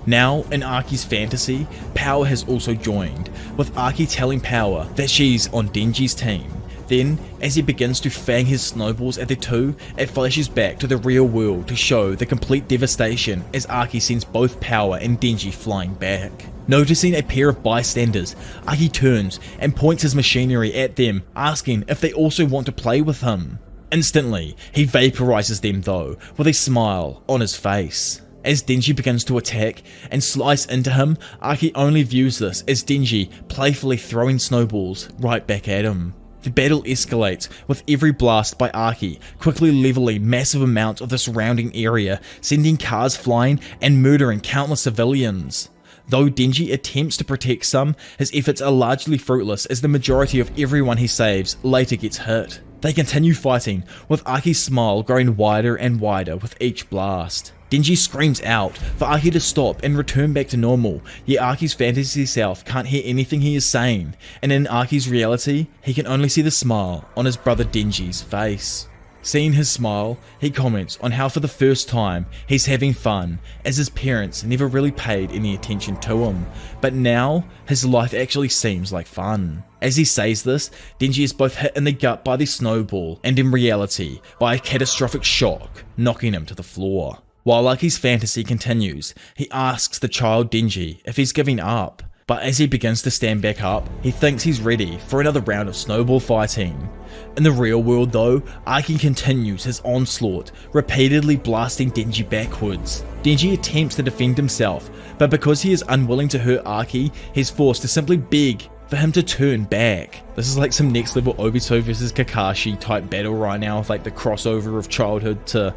A: Now, in Archie's fantasy, Power has also joined, with Archie telling Power that she's on Denji's team. Then, as he begins to fang his snowballs at the two, it flashes back to the real world to show the complete devastation as Archie sends both Power and Denji flying back. Noticing a pair of bystanders, Archie turns and points his machinery at them, asking if they also want to play with him. Instantly, he vaporizes them though, with a smile on his face. As Denji begins to attack and slice into him, Archie only views this as Denji playfully throwing snowballs right back at him. The battle escalates, with every blast by Archie quickly leveling massive amounts of the surrounding area, sending cars flying and murdering countless civilians. Though Denji attempts to protect some, his efforts are largely fruitless as the majority of everyone he saves later gets hit. They continue fighting, with Archie's smile growing wider and wider with each blast. Denji screams out for Archie to stop and return back to normal, yet Archie's fantasy self can't hear anything he is saying, and in Archie's reality, he can only see the smile on his brother Denji's face. Seeing his smile, he comments on how for the first time he's having fun, as his parents never really paid any attention to him, but now his life actually seems like fun. As he says this, Denji is both hit in the gut by the snowball and in reality by a catastrophic shock, knocking him to the floor. While Archie's fantasy continues, he asks the child Denji if he's giving up, but as he begins to stand back up, he thinks he's ready for another round of snowball fighting. In the real world though, Archie continues his onslaught, repeatedly blasting Denji backwards. Denji attempts to defend himself, but because he is unwilling to hurt Archie, he's forced to simply beg for him to turn back. This is like some next level Obito vs Kakashi type battle right now, with like the crossover of childhood to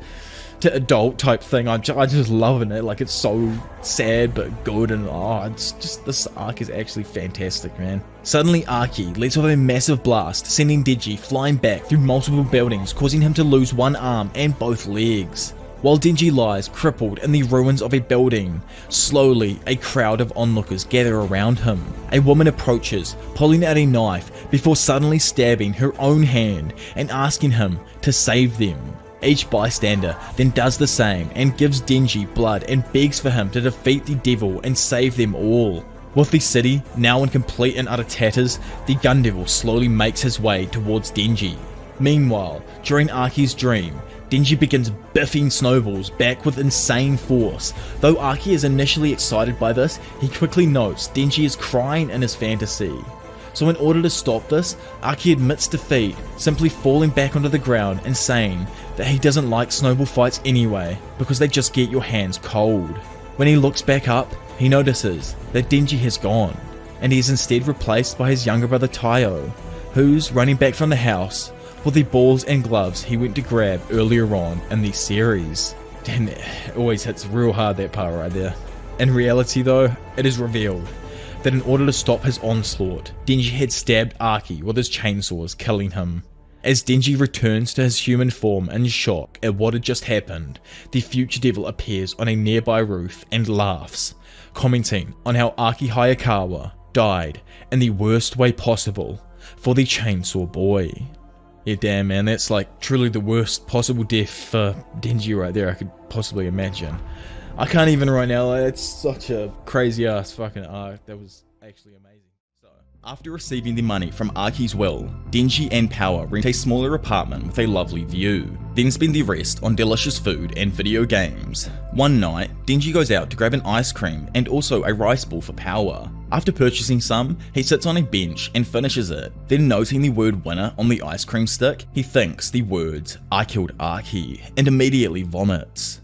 A: adult type thing. I'm just loving it. Like, it's so sad but good, and it's just, this arc is actually fantastic, man. Suddenly Archie lets off a massive blast, sending Denji flying back through multiple buildings, causing him to lose one arm and both legs. While Denji lies crippled in the ruins of a building, slowly a crowd of onlookers gather around him. A woman approaches, pulling out a knife before suddenly stabbing her own hand and asking him to save them. Each bystander then does the same and gives Denji blood and begs for him to defeat the devil and save them all. With the city now in complete and utter tatters, the Gun Devil slowly makes his way towards Denji. Meanwhile, during Archie's dream, Denji begins biffing snowballs back with insane force. Though Archie is initially excited by this, he quickly notes Denji is crying in his fantasy. So in order to stop this, Archie admits defeat, simply falling back onto the ground and saying that he doesn't like snowball fights anyway, because they just get your hands cold. When he looks back up, he notices that Denji has gone, and he is instead replaced by his younger brother Taiyo, who's running back from the house with the balls and gloves he went to grab earlier on in the series. Damn, it always hits real hard, that part right there. In reality though, it is revealed that in order to stop his onslaught, Denji had stabbed Archie with his chainsaws, killing him. As Denji returns to his human form in shock at what had just happened, the future devil appears on a nearby roof and laughs, commenting on how Archie Hayakawa died in the worst way possible for the Chainsaw Boy. Yeah, damn man, that's like truly the worst possible death for Denji right there I could possibly imagine. I can't even right now, it's such a crazy ass fucking arc. That was actually amazing. So, after receiving the money from Archie's will, Denji and Power rent a smaller apartment with a lovely view, then spend the rest on delicious food and video games. One night, Denji goes out to grab an ice cream and also a rice ball for Power. After purchasing some, he sits on a bench and finishes it. Then noting the word winner on the ice cream stick, he thinks the words, "I killed Archie," and immediately vomits.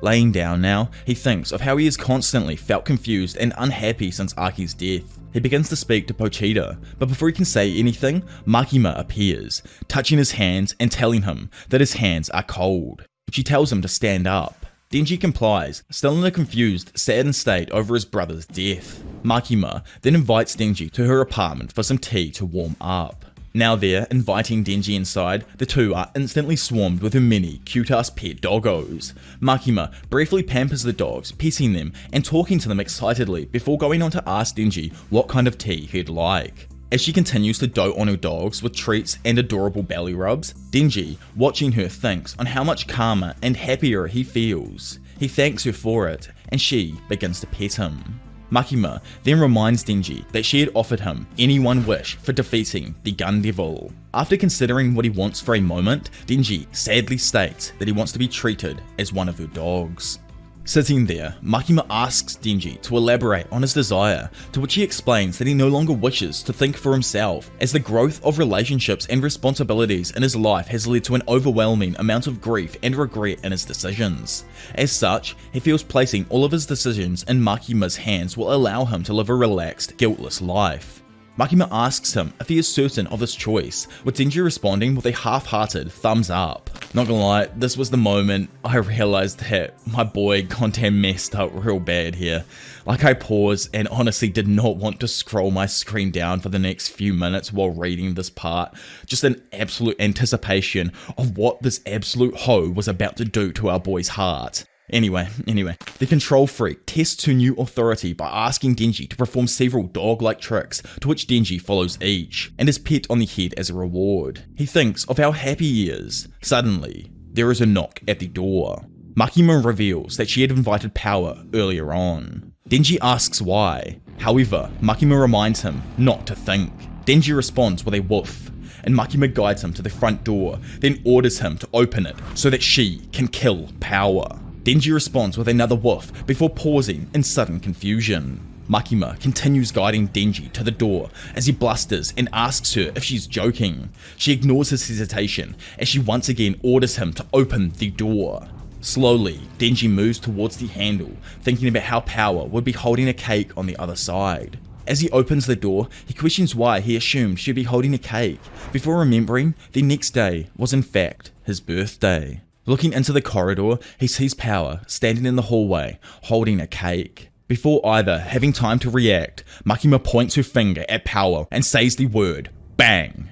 A: Laying down now, he thinks of how he has constantly felt confused and unhappy since Archie's death. He begins to speak to Pochita, but before he can say anything, Makima appears, touching his hands and telling him that his hands are cold. She tells him to stand up. Denji complies, still in a confused, saddened state over his brother's death. Makima then invites Denji to her apartment for some tea to warm up. Now there, inviting Denji inside, the two are instantly swarmed with her many cute-ass pet doggos. Makima briefly pampers the dogs, petting them and talking to them excitedly before going on to ask Denji what kind of tea he'd like. As she continues to dote on her dogs with treats and adorable belly rubs, Denji, watching her, thinks on how much calmer and happier he feels. He thanks her for it, and she begins to pet him. Makima then reminds Denji that she had offered him any one wish for defeating the Gun Devil. After considering what he wants for a moment, Denji sadly states that he wants to be treated as one of her dogs. Sitting there, Makima asks Denji to elaborate on his desire, to which he explains that he no longer wishes to think for himself, as the growth of relationships and responsibilities in his life has led to an overwhelming amount of grief and regret in his decisions. As such, he feels placing all of his decisions in Makima's hands will allow him to live a relaxed, guiltless life. Makima asks him if he is certain of this choice, with Denji responding with a half-hearted thumbs up. Not gonna lie, this was the moment I realized that my boy goddamn messed up real bad here. Like, I paused and honestly did not want to scroll my screen down for the next few minutes while reading this part, just in absolute anticipation of what this absolute hoe was about to do to our boy's heart. Anyway, the control freak tests her new authority by asking Denji to perform several dog-like tricks, to which Denji follows each, and is pet on the head as a reward. He thinks of how happy he is. Suddenly, there is a knock at the door. Makima reveals that she had invited Power earlier on. Denji asks why. However, Makima reminds him not to think. Denji responds with a woof, and Makima guides him to the front door, then orders him to open it so that she can kill Power. Denji responds with another woof before pausing in sudden confusion. Makima continues guiding Denji to the door as he blusters and asks her if she's joking. She ignores his hesitation as she once again orders him to open the door. Slowly, Denji moves towards the handle, thinking about how Power would be holding a cake on the other side. As he opens the door, he questions why he assumed she'd be holding a cake, before remembering the next day was in fact his birthday. Looking into the corridor, he sees Power standing in the hallway, holding a cake. Before either having time to react, Makima points her finger at Power and says the word, bang.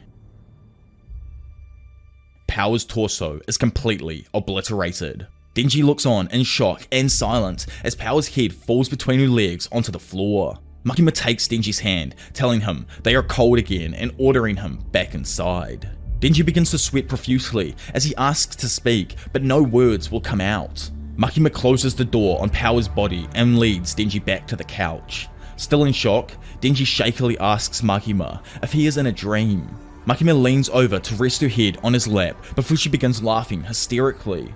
A: Power's torso is completely obliterated. Denji looks on in shock and silence as Power's head falls between her legs onto the floor. Makima takes Denji's hand, telling him they are cold again and ordering him back inside. Denji begins to sweat profusely as he asks to speak, but no words will come out. Makima closes the door on Power's body and leads Denji back to the couch. Still in shock, Denji shakily asks Makima if he is in a dream. Makima leans over to rest her head on his lap before she begins laughing hysterically.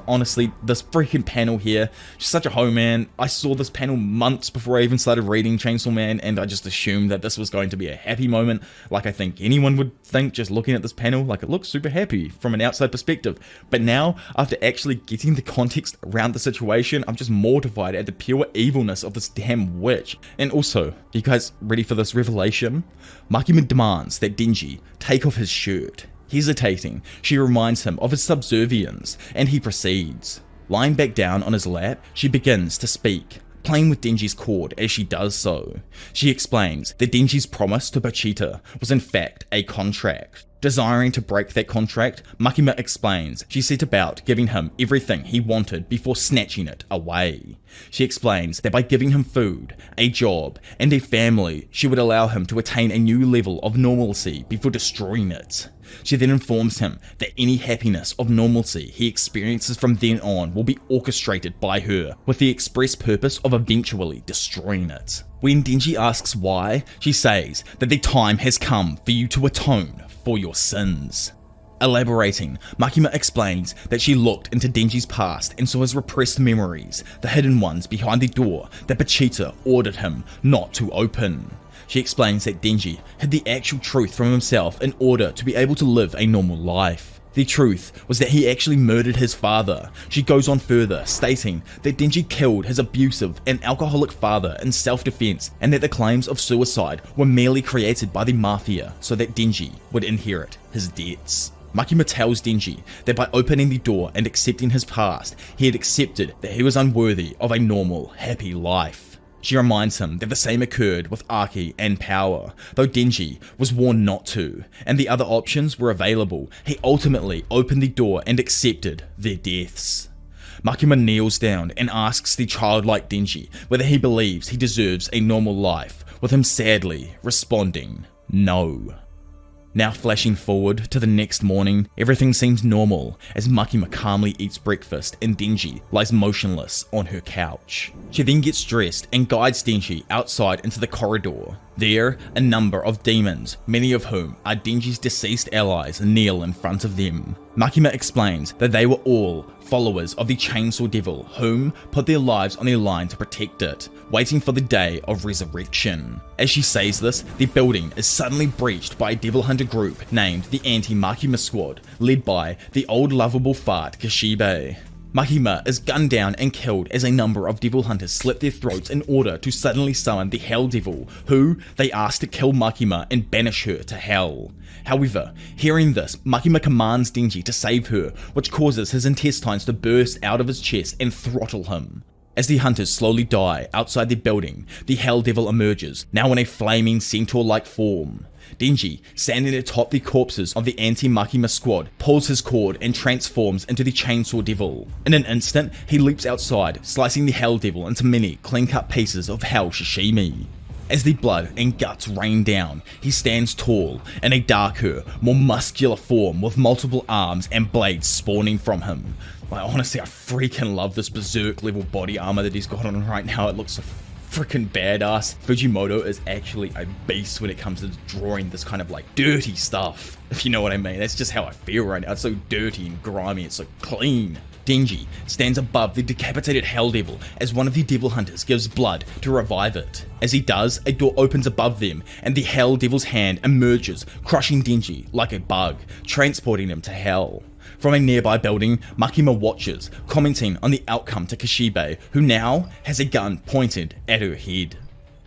A: Honestly, this freaking panel here, she's such a hoe, man. I saw this panel months before I even started reading Chainsaw Man, and I just assumed that this was going to be a happy moment, like I think anyone would think just looking at this panel. Like, it looks super happy from an outside perspective. But now, after actually getting the context around the situation, I'm just mortified at the pure evilness of this damn witch. And also, you guys ready for this revelation? Makima demands that Denji take off his shirt. Hesitating, she reminds him of his subservience, and he proceeds. Lying back down on his lap, she begins to speak, playing with Denji's cord as she does so. She explains that Denji's promise to Pochita was in fact a contract. Desiring to break that contract, Makima explains she set about giving him everything he wanted before snatching it away. She explains that by giving him food, a job, and a family, she would allow him to attain a new level of normalcy before destroying it. She then informs him that any happiness of normalcy he experiences from then on will be orchestrated by her, with the express purpose of eventually destroying it. When Denji asks why, she says that the time has come for you to atone for your sins. Elaborating, Makima explains that she looked into Denji's past and saw his repressed memories, the hidden ones behind the door that Pochita ordered him not to open. She explains that Denji hid the actual truth from himself in order to be able to live a normal life. The truth was that he actually murdered his father. She goes on further, stating that Denji killed his abusive and alcoholic father in self-defense, and that the claims of suicide were merely created by the mafia so that Denji would inherit his debts. Makima tells Denji that by opening the door and accepting his past, he had accepted that he was unworthy of a normal, happy life. She reminds him that the same occurred with Archie and Power. Though Denji was warned not to, and the other options were available, he ultimately opened the door and accepted their deaths. Makima kneels down and asks the childlike Denji whether he believes he deserves a normal life, with him sadly responding, no. Now flashing forward to the next morning, everything seems normal as Makima calmly eats breakfast and Denji lies motionless on her couch. She then gets dressed and guides Denji outside into the corridor. There, a number of demons, many of whom are Denji's deceased allies, kneel in front of them. Makima explains that they were all followers of the Chainsaw Devil, whom put their lives on the line to protect it, waiting for the day of resurrection. As she says this, the building is suddenly breached by a devil hunter group named the Anti-Makima Squad, led by the old lovable fart Kishibe. Makima is gunned down and killed as a number of devil hunters slit their throats in order to suddenly summon the Hell Devil, who they ask to kill Makima and banish her to hell. However, hearing this, Makima commands Denji to save her, which causes his intestines to burst out of his chest and throttle him. As the hunters slowly die outside the building, the Hell Devil emerges, now in a flaming centaur-like form. Denji, standing atop the corpses of the Anti-Makima Squad, pulls his cord and transforms into the Chainsaw Devil. In an instant, he leaps outside, slicing the Hell Devil into many clean-cut pieces of hell sashimi. As the blood and guts rain down, he stands tall in a darker, more muscular form with multiple arms and blades spawning from him. Honestly, I freaking love this berserk level body armor that he's got on right now. It looks so freaking badass. Fujimoto is actually a beast when it comes to drawing this kind of like dirty stuff, if you know what I mean. That's just how I feel right now. It's so dirty and grimy, it's so clean. Denji stands above the decapitated Hell Devil as one of the Devil Hunters gives blood to revive it. As he does, a door opens above them and the Hell Devil's hand emerges, crushing Denji like a bug, transporting him to hell. From a nearby building, Makima watches, commenting on the outcome to Kishibe, who now has a gun pointed at her head.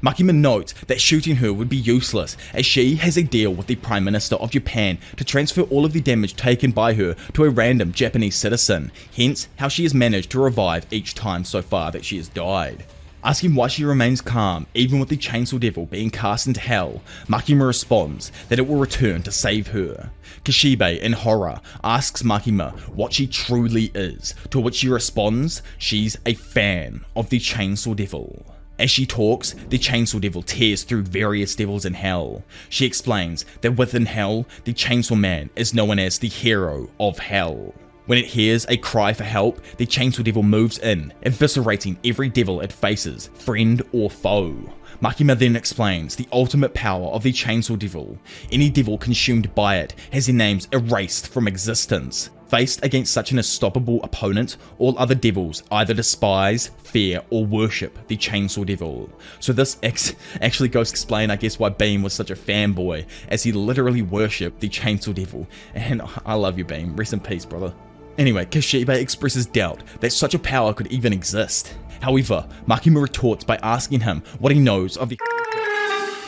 A: Makima notes that shooting her would be useless, as she has a deal with the Prime Minister of Japan to transfer all of the damage taken by her to a random Japanese citizen, hence how she has managed to revive each time so far that she has died. Asking why she remains calm even with the Chainsaw Devil being cast into hell, Makima responds that it will return to save her. Kishibe, in horror, asks Makima what she truly is, to which she responds she's a fan of the Chainsaw Devil. As she talks, the Chainsaw Devil tears through various devils in hell. She explains that within hell, the Chainsaw Man is known as the hero of hell. When it hears a cry for help, the Chainsaw Devil moves in, eviscerating every devil it faces, friend or foe. Makima then explains the ultimate power of the Chainsaw Devil. Any devil consumed by it has their names erased from existence. Faced against such an unstoppable opponent, all other devils either despise, fear, or worship the Chainsaw Devil. So this actually goes to explain, I guess, why Beam was such a fanboy, as he literally worshipped the Chainsaw Devil. And I love you, Beam. Rest in peace, brother. Anyway, Kishibe expresses doubt that such a power could even exist. However, Makima retorts by asking him what he knows of the...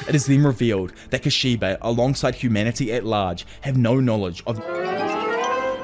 A: It is then revealed that Kishibe, alongside humanity at large, have no knowledge of...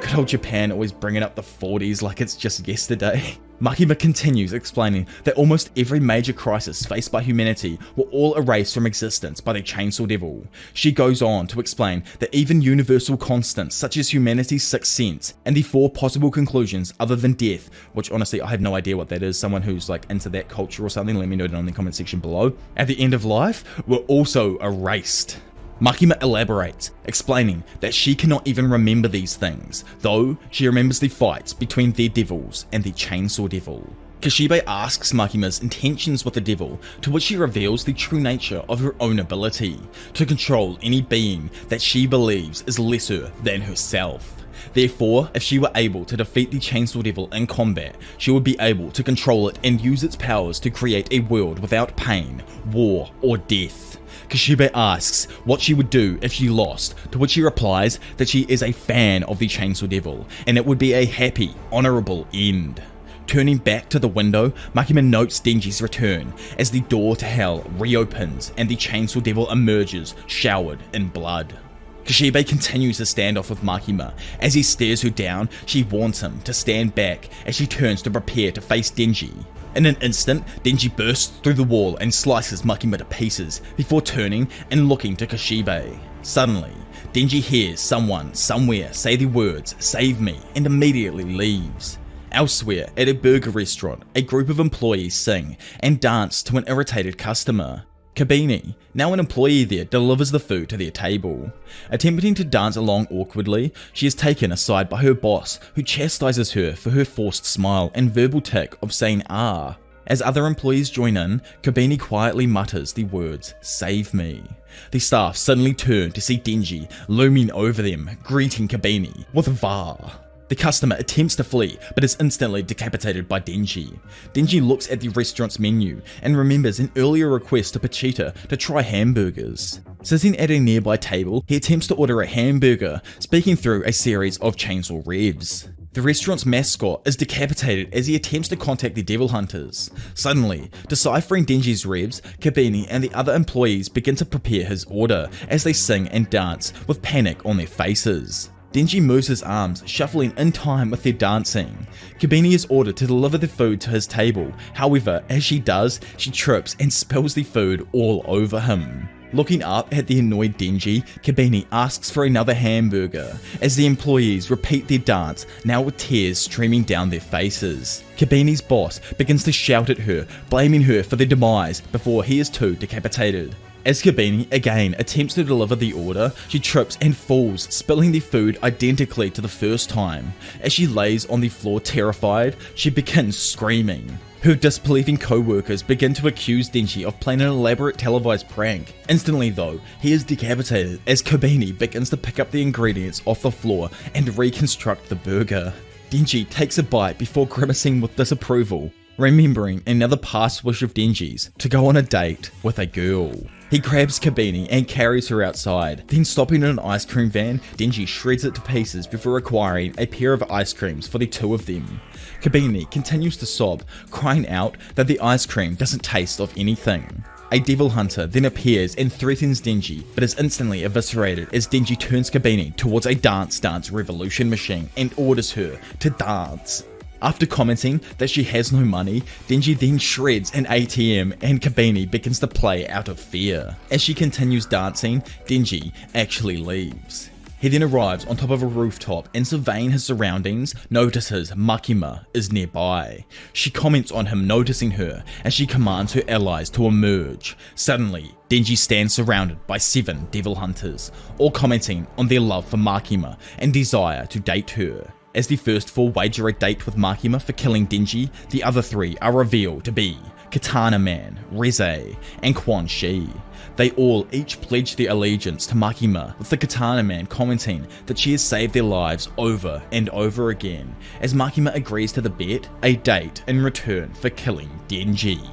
A: Good old Japan always bringing up the 40s like it's just yesterday. Makima continues explaining that almost every major crisis faced by humanity were all erased from existence by the Chainsaw Devil. She goes on to explain that even universal constants such as humanity's sixth sense and the 4 possible conclusions other than death, which honestly I have no idea what that is, someone who's like into that culture or something, let me know down in the comment section below, at the end of life were also erased. Makima elaborates, explaining that she cannot even remember these things, though she remembers the fights between their devils and the Chainsaw Devil. Kishibe asks Makima's intentions with the devil, to which she reveals the true nature of her own ability, to control any being that she believes is lesser than herself. Therefore, if she were able to defeat the Chainsaw Devil in combat, she would be able to control it and use its powers to create a world without pain, war, or death. Kishibe asks what she would do if she lost, to which she replies that she is a fan of the Chainsaw Devil, and it would be a happy, honourable end. Turning back to the window, Makima notes Denji's return, as the door to hell reopens and the Chainsaw Devil emerges, showered in blood. Kishibe continues the standoff with Makima. As he stares her down, she warns him to stand back as she turns to prepare to face Denji. In an instant, Denji bursts through the wall and slices Makima to pieces, before turning and looking to Kishibe. Suddenly, Denji hears someone somewhere say the words, "Save me," and immediately leaves. Elsewhere, at a burger restaurant, a group of employees sing and dance to an irritated customer. Kabini, now an employee there, delivers the food to their table. Attempting to dance along awkwardly, she is taken aside by her boss, who chastises her for her forced smile and verbal tic of saying "ah." As other employees join in, Kabini quietly mutters the words, "Save me." The staff suddenly turn to see Denji looming over them, greeting Kabini with "Va." The customer attempts to flee, but is instantly decapitated by Denji. Denji looks at the restaurant's menu and remembers an earlier request to Pachita to try hamburgers. Sitting at a nearby table, he attempts to order a hamburger, speaking through a series of chainsaw revs. The restaurant's mascot is decapitated as he attempts to contact the devil hunters. Suddenly, deciphering Denji's revs, Kabini and the other employees begin to prepare his order as they sing and dance with panic on their faces. Denji moves his arms, shuffling in time with their dancing. Kabini is ordered to deliver the food to his table. However, as she does, she trips and spills the food all over him. Looking up at the annoyed Denji, Kabini asks for another hamburger, as the employees repeat their dance, now with tears streaming down their faces. Kabini's boss begins to shout at her, blaming her for their demise before he is too decapitated. As Kabini again attempts to deliver the order, she trips and falls, spilling the food identically to the first time. As she lays on the floor terrified, she begins screaming. Her disbelieving co-workers begin to accuse Denji of playing an elaborate televised prank. Instantly though, he is decapitated as Kabini begins to pick up the ingredients off the floor and reconstruct the burger. Denji takes a bite before grimacing with disapproval, remembering another past wish of Denji's to go on a date with a girl. He grabs Kabini and carries her outside, then stopping in an ice cream van, Denji shreds it to pieces before acquiring a pair of ice creams for the two of them. Kabini continues to sob, crying out that the ice cream doesn't taste of anything. A devil hunter then appears and threatens Denji, but is instantly eviscerated as Denji turns Kabini towards a dance revolution machine and orders her to dance. After commenting that she has no money, Denji then shreds an ATM and Kabini begins to play out of fear. As she continues dancing, Denji actually leaves. He then arrives on top of a rooftop and, surveying his surroundings, notices Makima is nearby. She comments on him noticing her as she commands her allies to emerge. Suddenly, Denji stands surrounded by 7 devil hunters, all commenting on their love for Makima and desire to date her. As the first 4 wager a date with Makima for killing Denji, the other 3 are revealed to be Katana Man, Reze, and Quan Shi. They all each pledge their allegiance to Makima, with the Katana Man commenting that she has saved their lives over and over again, as Makima agrees to the bet, a date in return for killing Denji.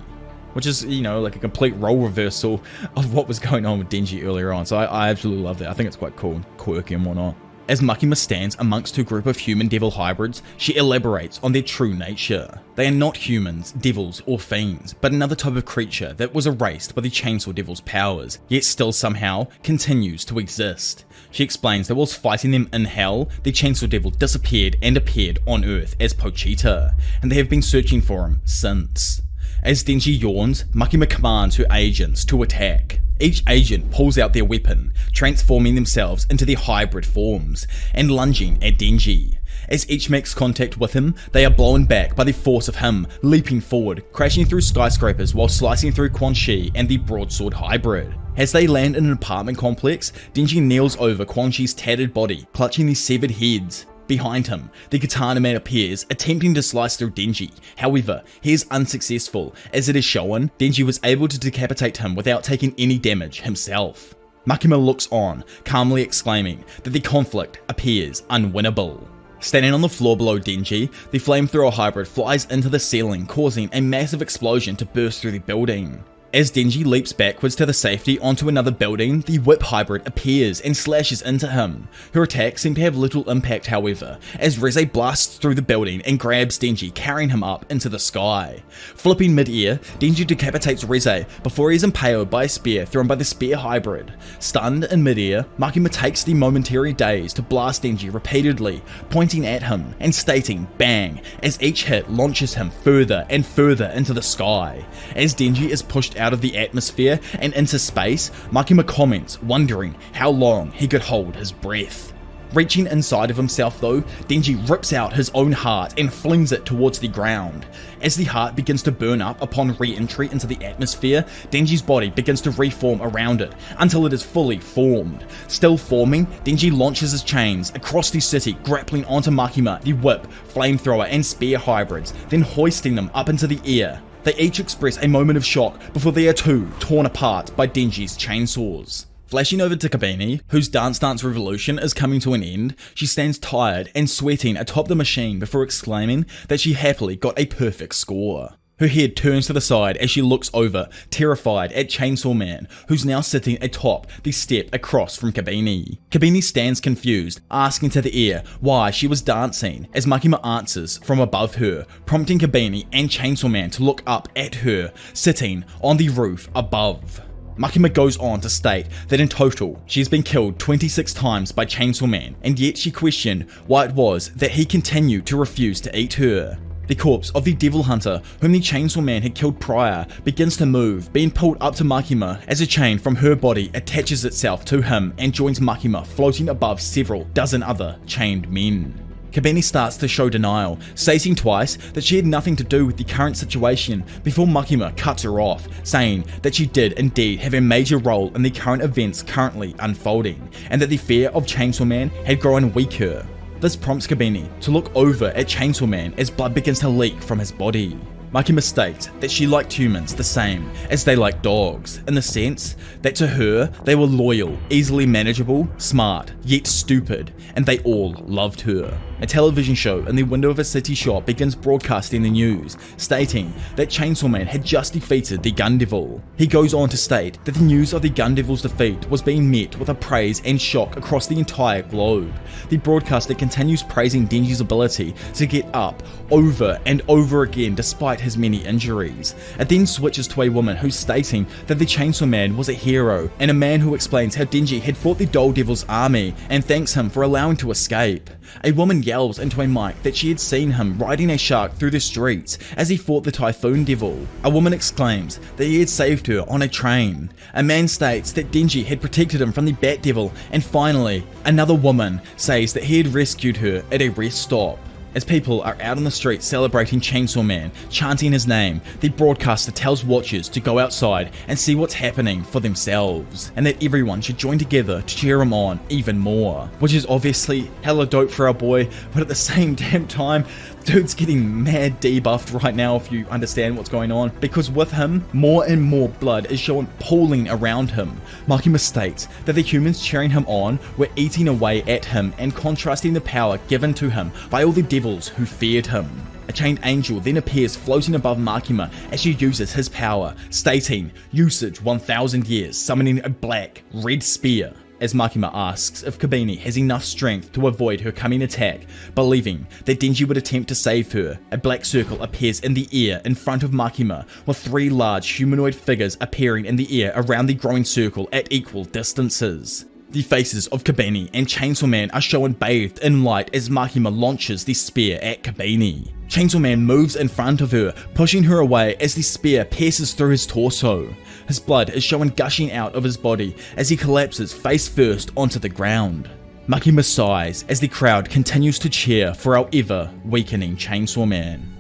A: Which is, you know, like a complete role reversal of what was going on with Denji earlier on, so I absolutely love that. I think it's quite cool and quirky and whatnot. As Makima stands amongst her group of human-devil hybrids, she elaborates on their true nature. They are not humans, devils, or fiends, but another type of creature that was erased by the Chainsaw Devil's powers, yet still somehow continues to exist. She explains that whilst fighting them in hell, the Chainsaw Devil disappeared and appeared on Earth as Pochita, and they have been searching for him since. As Denji yawns, Makima commands her agents to attack. Each agent pulls out their weapon, transforming themselves into their hybrid forms, and lunging at Denji. As each makes contact with him, they are blown back by the force of him leaping forward, crashing through skyscrapers while slicing through Quan Chi and the broadsword hybrid. As they land in an apartment complex, Denji kneels over Quan Chi's tattered body, clutching the severed heads. Behind him, the Katana Man appears, attempting to slice through Denji. However, he is unsuccessful, as it is shown Denji was able to decapitate him without taking any damage himself. Makima looks on, calmly exclaiming that the conflict appears unwinnable. Standing on the floor below Denji, the flamethrower hybrid flies into the ceiling, causing a massive explosion to burst through the building. As Denji leaps backwards to the safety onto another building, the whip hybrid appears and slashes into him. Her attacks seem to have little impact however, as Reze blasts through the building and grabs Denji, carrying him up into the sky. Flipping mid-air, Denji decapitates Reze before he is impaled by a spear thrown by the spear hybrid. Stunned in mid-air, Makima takes the momentary daze to blast Denji repeatedly, pointing at him and stating bang, as each hit launches him further and further into the sky. As Denji is pushed out of the atmosphere and into space, Makima comments, wondering how long he could hold his breath. Reaching inside of himself though, Denji rips out his own heart and flings it towards the ground. As the heart begins to burn up upon re-entry into the atmosphere, Denji's body begins to reform around it until it is fully formed. Still forming, Denji launches his chains across the city, grappling onto Makima, the whip, flamethrower and spear hybrids, then hoisting them up into the air. They each express a moment of shock before they are too torn apart by Denji's chainsaws. Flashing over to Kabini, whose Dance Dance revolution is coming to an end, she stands tired and sweating atop the machine before exclaiming that she happily got a perfect score. Her head turns to the side as she looks over, terrified at Chainsaw Man, who's now sitting atop the step across from Kabini. Kabini stands confused, asking to the air why she was dancing, as Makima answers from above her, prompting Kabini and Chainsaw Man to look up at her, sitting on the roof above. Makima goes on to state that in total, she has been killed 26 times by Chainsaw Man, and yet she questioned why it was that he continued to refuse to eat her. The corpse of the Devil Hunter, whom the Chainsaw Man had killed prior, begins to move, being pulled up to Makima as a chain from her body attaches itself to him and joins Makima floating above several dozen other chained men. Kabini starts to show denial, stating twice that she had nothing to do with the current situation before Makima cuts her off, saying that she did indeed have a major role in the current events currently unfolding, and that the fear of Chainsaw Man had grown weaker. This prompts Kabini to look over at Chainsaw Man as blood begins to leak from his body. Makima states that she liked humans the same as they liked dogs, in the sense that to her, they were loyal, easily manageable, smart, yet stupid, and they all loved her. A television show in the window of a city shop begins broadcasting the news, stating that Chainsaw Man had just defeated the Gun Devil. He goes on to state that the news of the Gun Devil's defeat was being met with a praise and shock across the entire globe. The broadcaster continues praising Denji's ability to get up over and over again despite his many injuries. It then switches to a woman who's stating that the Chainsaw Man was a hero, and a man who explains how Denji had fought the Doll Devil's army and thanks him for allowing to escape. A woman yells into a mic that she had seen him riding a shark through the streets as he fought the Typhoon Devil. A woman exclaims that he had saved her on a train. A man states that Denji had protected him from the Bat Devil, and finally, another woman says that he had rescued her at a rest stop. As people are out on the street celebrating Chainsaw Man, chanting his name, the broadcaster tells watchers to go outside and see what's happening for themselves, and that everyone should join together to cheer him on even more. Which is obviously hella dope for our boy, but at the same damn time, dude's getting mad debuffed right now if you understand what's going on, because with him, more and more blood is shown pooling around him. Makima states that the humans cheering him on were eating away at him and contrasting the power given to him by all the devils who feared him. A chained angel then appears floating above Makima as she uses his power, stating, usage 1000 years, summoning a black, red spear. as Makima asks if Kabini has enough strength to avoid her coming attack. Believing that Denji would attempt to save her, a black circle appears in the air in front of Makima, with 3 large humanoid figures appearing in the air around the growing circle at equal distances. The faces of Kabini and Chainsaw Man are shown bathed in light as Makima launches the spear at Kabini. Chainsaw Man moves in front of her, pushing her away as the spear pierces through his torso. His blood is shown gushing out of his body as he collapses face first onto the ground. Makima sighs as the crowd continues to cheer for our ever weakening Chainsaw Man.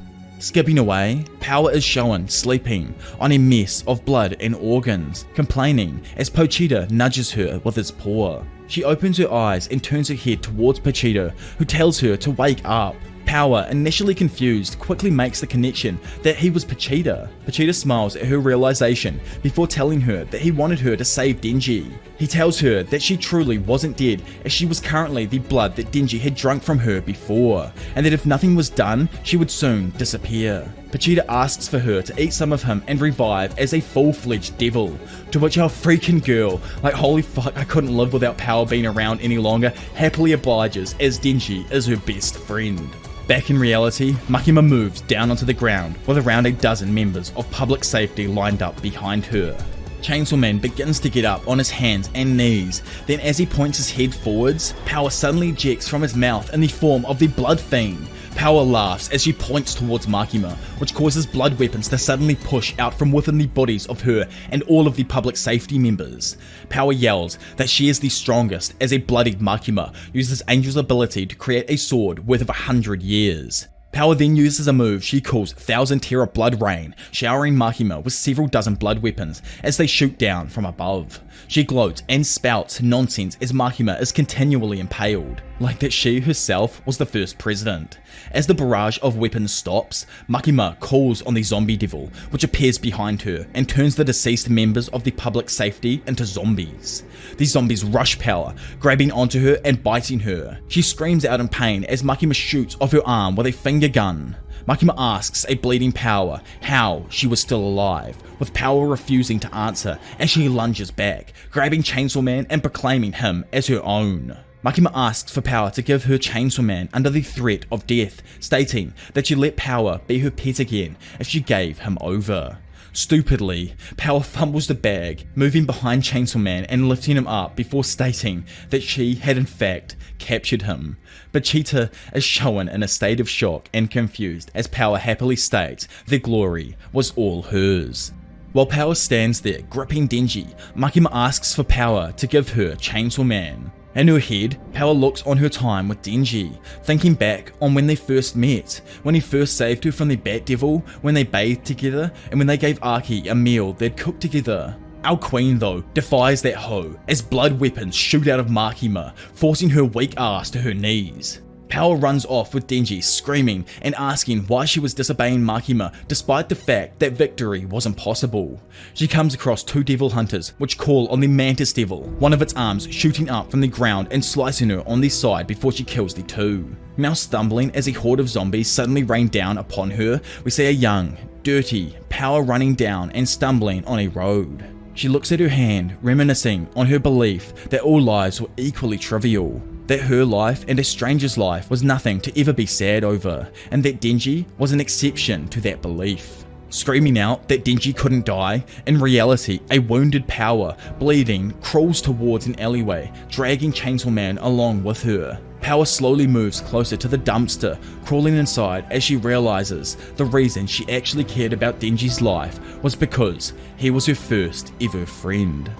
A: Skipping away, Power is shown sleeping on a mess of blood and organs, complaining as Pochita nudges her with his paw. She opens her eyes and turns her head towards Pochita, who tells her to wake up. Power, initially confused, quickly makes the connection that he was Pochita. Pochita smiles at her realization before telling her that he wanted her to save Denji. He tells her that she truly wasn't dead, as she was currently the blood that Denji had drunk from her before, and that if nothing was done, she would soon disappear. Pochita asks for her to eat some of him and revive as a full-fledged devil, to which our freaking girl, like holy fuck, I couldn't live without Power being around any longer, happily obliges as Denji is her best friend. Back in reality, Makima moves down onto the ground with around a dozen members of public safety lined up behind her. Chainsaw Man begins to get up on his hands and knees, then as he points his head forwards, Power suddenly ejects from his mouth in the form of the Blood Fiend. Power laughs as she points towards Makima, which causes blood weapons to suddenly push out from within the bodies of her and all of the public safety members. Power yells that she is the strongest as a bloodied Makima uses Angel's ability to create a sword worth of 100 years. Power then uses a move she calls Thousand Terror Blood Rain, showering Makima with several dozen blood weapons as they shoot down from above. She gloats and spouts nonsense as Makima is continually impaled, like that she herself was the first president. As the barrage of weapons stops, Makima calls on the zombie devil, which appears behind her and turns the deceased members of the public safety into zombies. The zombies rush Power, grabbing onto her and biting her. She screams out in pain as Makima shoots off her arm with a finger gun. Makima asks a bleeding Power how she was still alive, with Power refusing to answer as she lunges back, grabbing Chainsaw Man and proclaiming him as her own. Makima asks for Power to give her Chainsaw Man under the threat of death, stating that she'd let Power be her pet again if she gave him over. Stupidly, Power fumbles the bag, moving behind Chainsaw Man and lifting him up before stating that she had in fact captured him. Pochita is shown in a state of shock and confused as Power happily states the glory was all hers. While Power stands there gripping Denji, Makima asks for Power to give her Chainsaw Man. In her head, Power looks on her time with Denji, thinking back on when they first met, when he first saved her from the Bat Devil, when they bathed together, and when they gave Archie a meal they'd cooked together. Our queen though defies that hoe as blood weapons shoot out of Makima, forcing her weak ass to her knees. Power runs off with Denji screaming and asking why she was disobeying Makima despite the fact that victory was impossible. She comes across 2 devil hunters which call on the Mantis Devil, one of its arms shooting up from the ground and slicing her on the side before she kills the 2. Now stumbling as a horde of zombies suddenly rain down upon her, we see a young, dirty Power running down and stumbling on a road. She looks at her hand, reminiscing on her belief that all lives were equally trivial, that her life and a stranger's life was nothing to ever be sad over, and that Denji was an exception to that belief. Screaming out that Denji couldn't die, in reality, a wounded Power, bleeding, crawls towards an alleyway, dragging Chainsaw Man along with her. Power slowly moves closer to the dumpster, crawling inside as she realizes the reason she actually cared about Denji's life was because he was her first ever friend.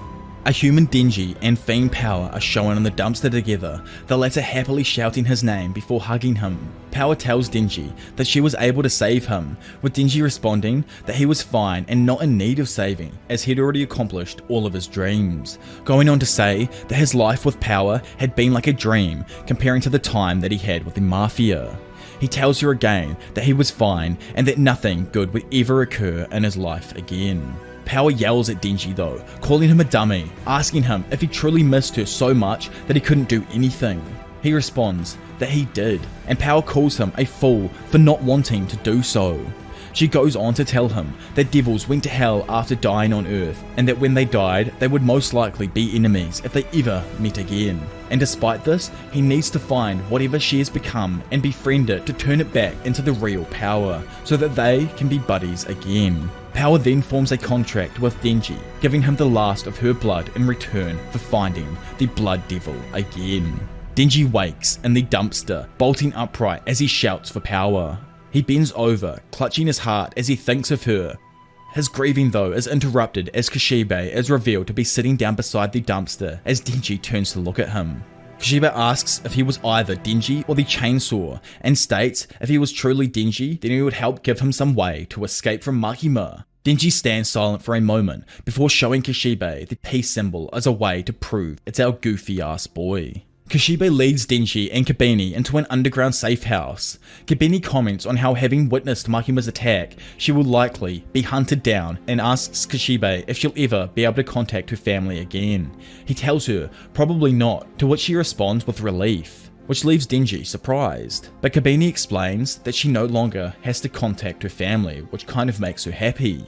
A: A human Denji and Fiend Power are shown in the dumpster together, the latter happily shouting his name before hugging him. Power tells Denji that she was able to save him, with Denji responding that he was fine and not in need of saving, as he'd already accomplished all of his dreams, going on to say that his life with Power had been like a dream, comparing to the time that he had with the Mafia. He tells her again that he was fine and that nothing good would ever occur in his life again. Power yells at Denji though, calling him a dummy, asking him if he truly missed her so much that he couldn't do anything. He responds that he did, and Power calls him a fool for not wanting to do so. She goes on to tell him that devils went to hell after dying on Earth, and that when they died, they would most likely be enemies if they ever met again. And despite this, he needs to find whatever she has become and befriend it to turn it back into the real Power, so that they can be buddies again. Power then forms a contract with Denji, giving him the last of her blood in return for finding the Blood Devil again. Denji wakes in the dumpster, bolting upright as he shouts for Power. He bends over, clutching his heart as he thinks of her. His grieving though is interrupted as Kishibe is revealed to be sitting down beside the dumpster as Denji turns to look at him. Kishibe asks if he was either Denji or the chainsaw, and states if he was truly Denji, then he would help give him some way to escape from Makima. Denji stands silent for a moment before showing Kishibe the peace symbol as a way to prove it's our goofy ass boy. Kishibe leads Denji and Kabini into an underground safe house. Kabini comments on how, having witnessed Makima's attack, she will likely be hunted down, and asks Kishibe if she'll ever be able to contact her family again. He tells her probably not, to which she responds with relief, which leaves Denji surprised. But Kabini explains that she no longer has to contact her family, which kind of makes her happy.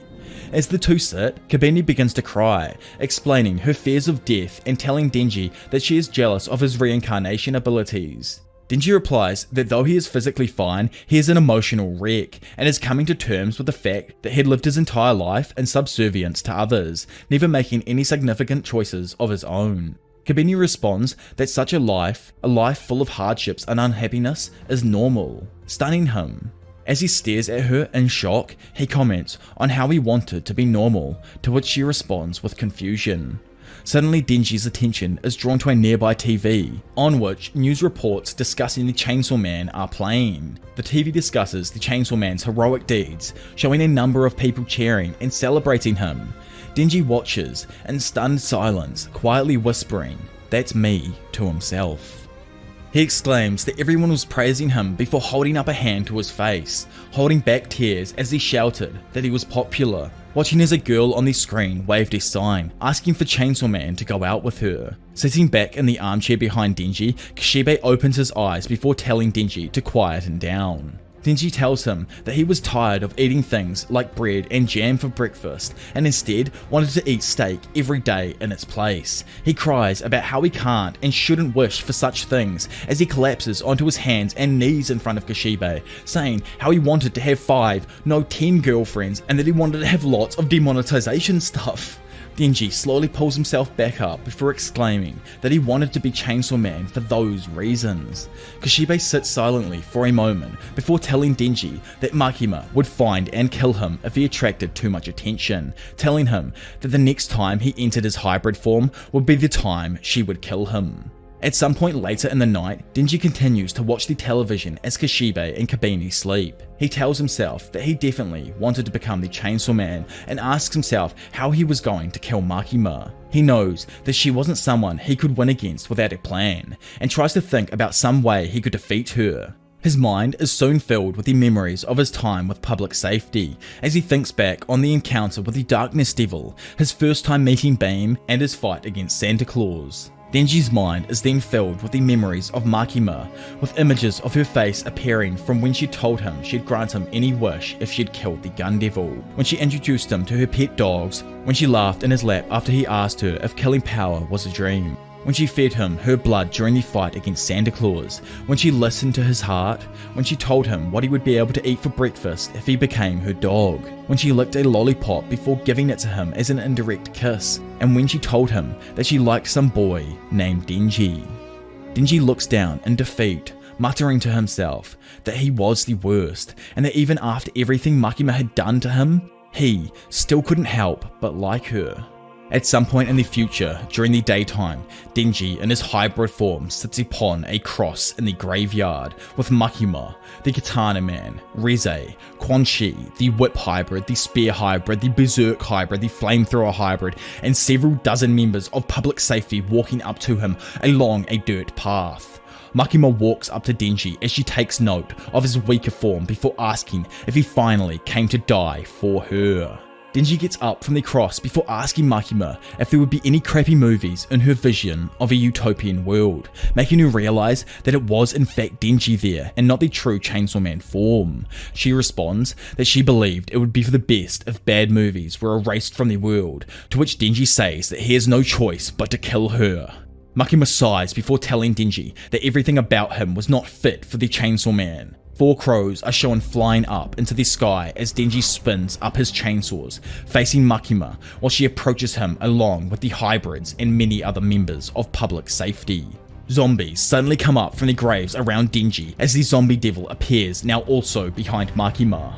A: As the two sit, Kabini begins to cry, explaining her fears of death and telling Denji that she is jealous of his reincarnation abilities. Denji replies that though he is physically fine, he is an emotional wreck, and is coming to terms with the fact that he had lived his entire life in subservience to others, never making any significant choices of his own. Kabini responds that such a life full of hardships and unhappiness, is normal, stunning him. As he stares at her in shock, he comments on how he wanted to be normal, to which she responds with confusion. Suddenly Denji's attention is drawn to a nearby TV, on which news reports discussing the Chainsaw Man are playing. The TV discusses the Chainsaw Man's heroic deeds, showing a number of people cheering and celebrating him. Denji watches in stunned silence, quietly whispering, "That's me," to himself. He exclaims that everyone was praising him before holding up a hand to his face, holding back tears as he shouted that he was popular, watching as a girl on the screen waved a sign, asking for Chainsaw Man to go out with her. Sitting back in the armchair behind Denji, Kishibe opens his eyes before telling Denji to quieten down. Denji tells him that he was tired of eating things like bread and jam for breakfast, and instead wanted to eat steak every day in its place. He cries about how he can't and shouldn't wish for such things as he collapses onto his hands and knees in front of Kishibe, saying how he wanted to have 5, no 10 girlfriends, and that he wanted to have lots of demonetization stuff. Denji slowly pulls himself back up before exclaiming that he wanted to be Chainsaw Man for those reasons. Kishibe sits silently for a moment before telling Denji that Makima would find and kill him if he attracted too much attention, telling him that the next time he entered his hybrid form would be the time she would kill him. At some point later in the night, Denji continues to watch the television as Kishibe and Kabini sleep. He tells himself that he definitely wanted to become the Chainsaw Man and asks himself how he was going to kill Makima. He knows that she wasn't someone he could win against without a plan, and tries to think about some way he could defeat her. His mind is soon filled with the memories of his time with public safety, as he thinks back on the encounter with the Darkness Devil, his first time meeting Beam, and his fight against Santa Claus. Denji's mind is then filled with the memories of Makima, with images of her face appearing from when she told him she'd grant him any wish if she'd killed the Gun Devil, when she introduced him to her pet dogs, when she laughed in his lap after he asked her if killing Power was a dream, when she fed him her blood during the fight against Santa Claus, when she listened to his heart, when she told him what he would be able to eat for breakfast if he became her dog, when she licked a lollipop before giving it to him as an indirect kiss, and when she told him that she liked some boy named Denji. Denji looks down in defeat, muttering to himself that he was the worst, and that even after everything Makima had done to him, he still couldn't help but like her. At some point in the future, during the daytime, Denji in his hybrid form sits upon a cross in the graveyard with Makima, the Katana Man, Reze, Quan Chi, the Whip Hybrid, the Spear Hybrid, the Berserk Hybrid, the Flamethrower Hybrid, and several dozen members of public safety walking up to him along a dirt path. Makima walks up to Denji as she takes note of his weaker form before asking if he finally came to die for her. Denji gets up from the cross before asking Makima if there would be any crappy movies in her vision of a utopian world, making her realize that it was in fact Denji there and not the true Chainsaw Man form. She responds that she believed it would be for the best if bad movies were erased from the world, to which Denji says that he has no choice but to kill her. Makima sighs before telling Denji that everything about him was not fit for the Chainsaw Man. 4 crows are shown flying up into the sky as Denji spins up his chainsaws, facing Makima while she approaches him along with the hybrids and many other members of public safety. Zombies suddenly come up from the graves around Denji as the zombie devil appears, now also behind Makima.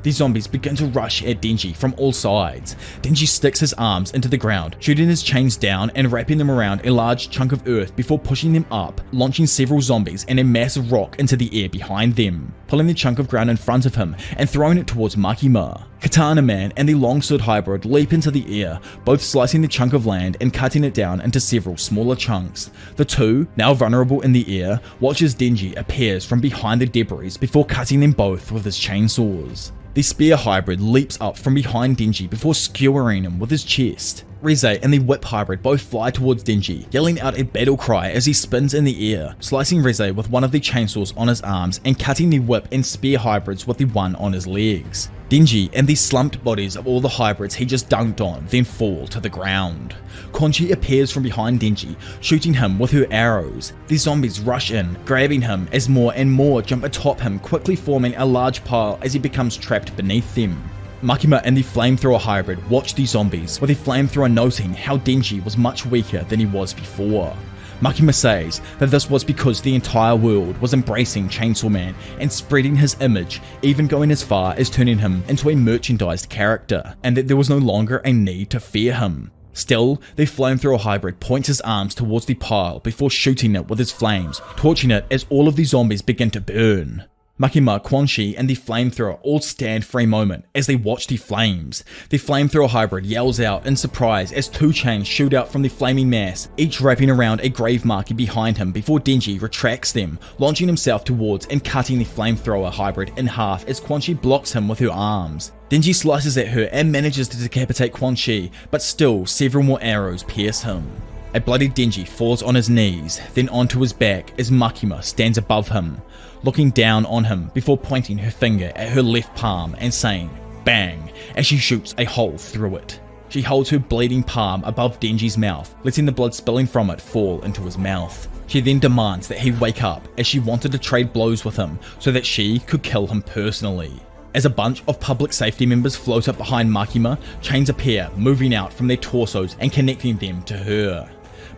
A: The zombies begin to rush at Denji from all sides. Denji sticks his arms into the ground, shooting his chains down and wrapping them around a large chunk of earth before pushing them up, launching several zombies and a massive rock into the air behind them, pulling the chunk of ground in front of him and throwing it towards Makima. Katana Man and the longsword hybrid leap into the air, both slicing the chunk of land and cutting it down into several smaller chunks. The two, now vulnerable in the air, watch as Denji appears from behind the debris before cutting them both with his chainsaws. The spear hybrid leaps up from behind Denji before skewering him with his chest. Reze and the whip hybrid both fly towards Denji, yelling out a battle cry as he spins in the air, slicing Reze with one of the chainsaws on his arms and cutting the whip and spear hybrids with the one on his legs. Denji and the slumped bodies of all the hybrids he just dunked on then fall to the ground. Quan Chi appears from behind Denji, shooting him with her arrows. The zombies rush in, grabbing him as more and more jump atop him, quickly forming a large pile as he becomes trapped beneath them. Makima and the flamethrower hybrid watch the zombies, with the flamethrower noting how Denji was much weaker than he was before. Makima says that this was because the entire world was embracing Chainsaw Man and spreading his image, even going as far as turning him into a merchandised character, and that there was no longer a need to fear him. Still, the flamethrower hybrid points his arms towards the pile before shooting it with his flames, torching it as all of the zombies begin to burn. Makima, Quan Chi, and the flamethrower all stand for a moment as they watch the flames. The flamethrower hybrid yells out in surprise as 2 chains shoot out from the flaming mass, each wrapping around a grave marker behind him before Denji retracts them, launching himself towards and cutting the flamethrower hybrid in half as Quan Chi blocks him with her arms. Denji slices at her and manages to decapitate Quan Chi, but still several more arrows pierce him. A bloody Denji falls on his knees, then onto his back as Makima stands above him, looking down on him before pointing her finger at her left palm and saying, "Bang," as she shoots a hole through it. She holds her bleeding palm above Denji's mouth, letting the blood spilling from it fall into his mouth. She then demands that he wake up, as she wanted to trade blows with him so that she could kill him personally. As a bunch of public safety members float up behind Makima, chains appear, moving out from their torsos and connecting them to her.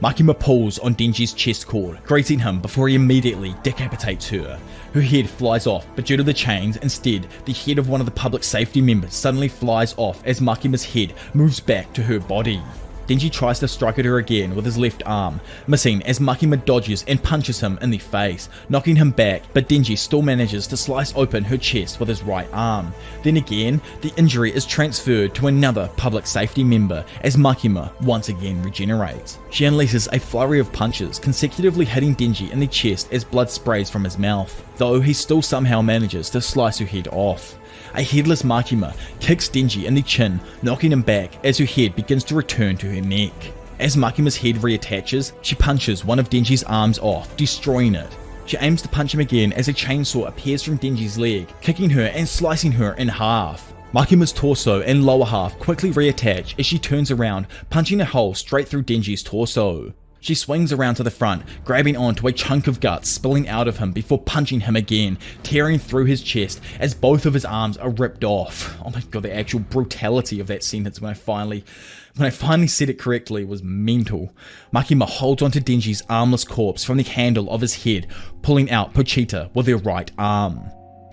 A: Makima pulls on Denji's chest cord, greeting him before he immediately decapitates her. Her head flies off, but due to the chains, instead, the head of one of the public safety members suddenly flies off as Makima's head moves back to her body. Denji tries to strike at her again with his left arm, missing as Makima dodges and punches him in the face, knocking him back, but Denji still manages to slice open her chest with his right arm. Then again, the injury is transferred to another public safety member as Makima once again regenerates. She unleashes a flurry of punches, consecutively hitting Denji in the chest as blood sprays from his mouth, though he still somehow manages to slice her head off. A headless Makima kicks Denji in the chin, knocking him back as her head begins to return to her neck. As Makima's head reattaches, she punches one of Denji's arms off, destroying it. She aims to punch him again as a chainsaw appears from Denji's leg, kicking her and slicing her in half. Makima's torso and lower half quickly reattach as she turns around, punching a hole straight through Denji's torso. She swings around to the front, grabbing onto a chunk of guts spilling out of him before punching him again, tearing through his chest as both of his arms are ripped off. Oh my god, the actual brutality of that sentence when I finally said it correctly was mental. Makima holds onto Denji's armless corpse from the handle of his head, pulling out Pochita with her right arm.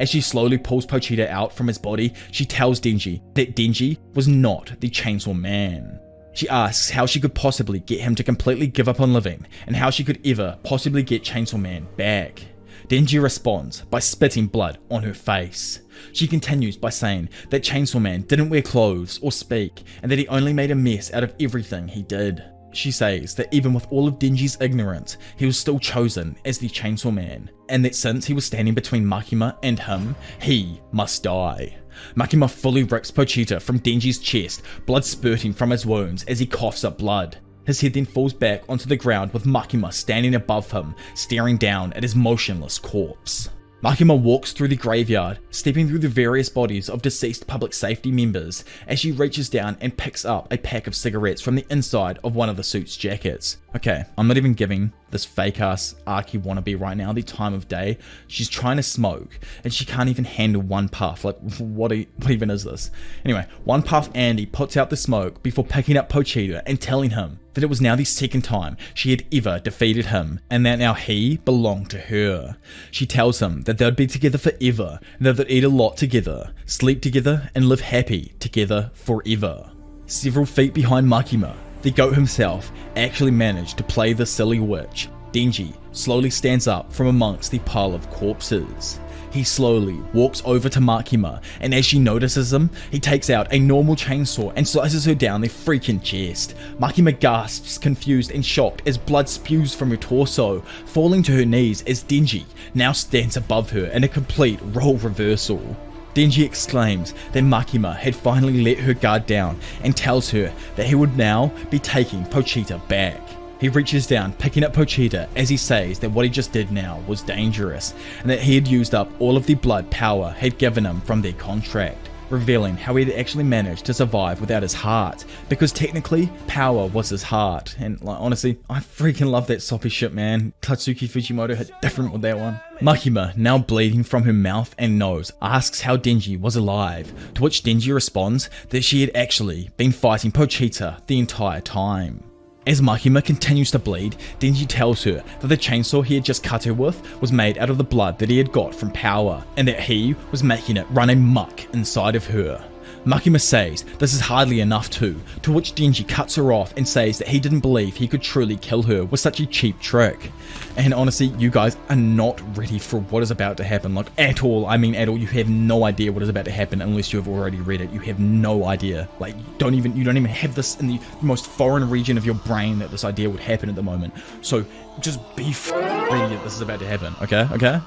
A: As she slowly pulls Pochita out from his body, she tells Denji that Denji was not the Chainsaw Man. She asks how she could possibly get him to completely give up on living, and how she could ever possibly get Chainsaw Man back. Denji responds by spitting blood on her face. She continues by saying that Chainsaw Man didn't wear clothes or speak, and that he only made a mess out of everything he did. She says that even with all of Denji's ignorance, he was still chosen as the Chainsaw Man, and that since he was standing between Makima and him, he must die. Makima fully rips Pochita from Denji's chest, blood spurting from his wounds as he coughs up blood. His head then falls back onto the ground with Makima standing above him, staring down at his motionless corpse. Makima walks through the graveyard, stepping through the various bodies of deceased public safety members as she reaches down and picks up a pack of cigarettes from the inside of one of the suit's jackets. Okay, I'm not even giving this fake ass Archie wannabe right now the time of day. She's trying to smoke and she can't even handle one puff. Like, what even is this? Anyway, one puff Andy puts out the smoke before picking up Pochita and telling him that it was now the second time she had ever defeated him, and that now he belonged to her. She tells him that they'd be together forever, and that they'd eat a lot together, sleep together, and live happy together forever. Several feet behind Makima, the goat himself actually managed to play the silly witch. Denji slowly stands up from amongst the pile of corpses. He slowly walks over to Makima, and as she notices him, he takes out a normal chainsaw and slices her down the freaking chest. Makima gasps, confused and shocked as blood spews from her torso, falling to her knees as Denji now stands above her in a complete role reversal. Denji exclaims that Makima had finally let her guard down and tells her that he would now be taking Pochita back. He reaches down, picking up Pochita as he says that what he just did now was dangerous, and that he had used up all of the blood Power had given him from their contract, revealing how he had actually managed to survive without his heart, because technically Power was his heart. And like, honestly, I freaking love that soppy shit, man. Tatsuki Fujimoto hit different with that one. Makima, now bleeding from her mouth and nose, asks how Denji was alive, to which Denji responds that she had actually been fighting Pochita the entire time. As Makima continues to bleed, Denji tells her that the chainsaw he had just cut her with was made out of the blood that he had got from Power, and that he was making it run amok inside of her. Makima says this is hardly enough to which Denji cuts her off and says that he didn't believe he could truly kill her with such a cheap trick. And honestly, you guys are not ready for what is about to happen, like at all. I mean at all. You have no idea what is about to happen unless you have already read it. You have no idea. Like, you don't even have this in the most foreign region of your brain that this idea would happen at the moment. So just be ready that this is about to happen, okay?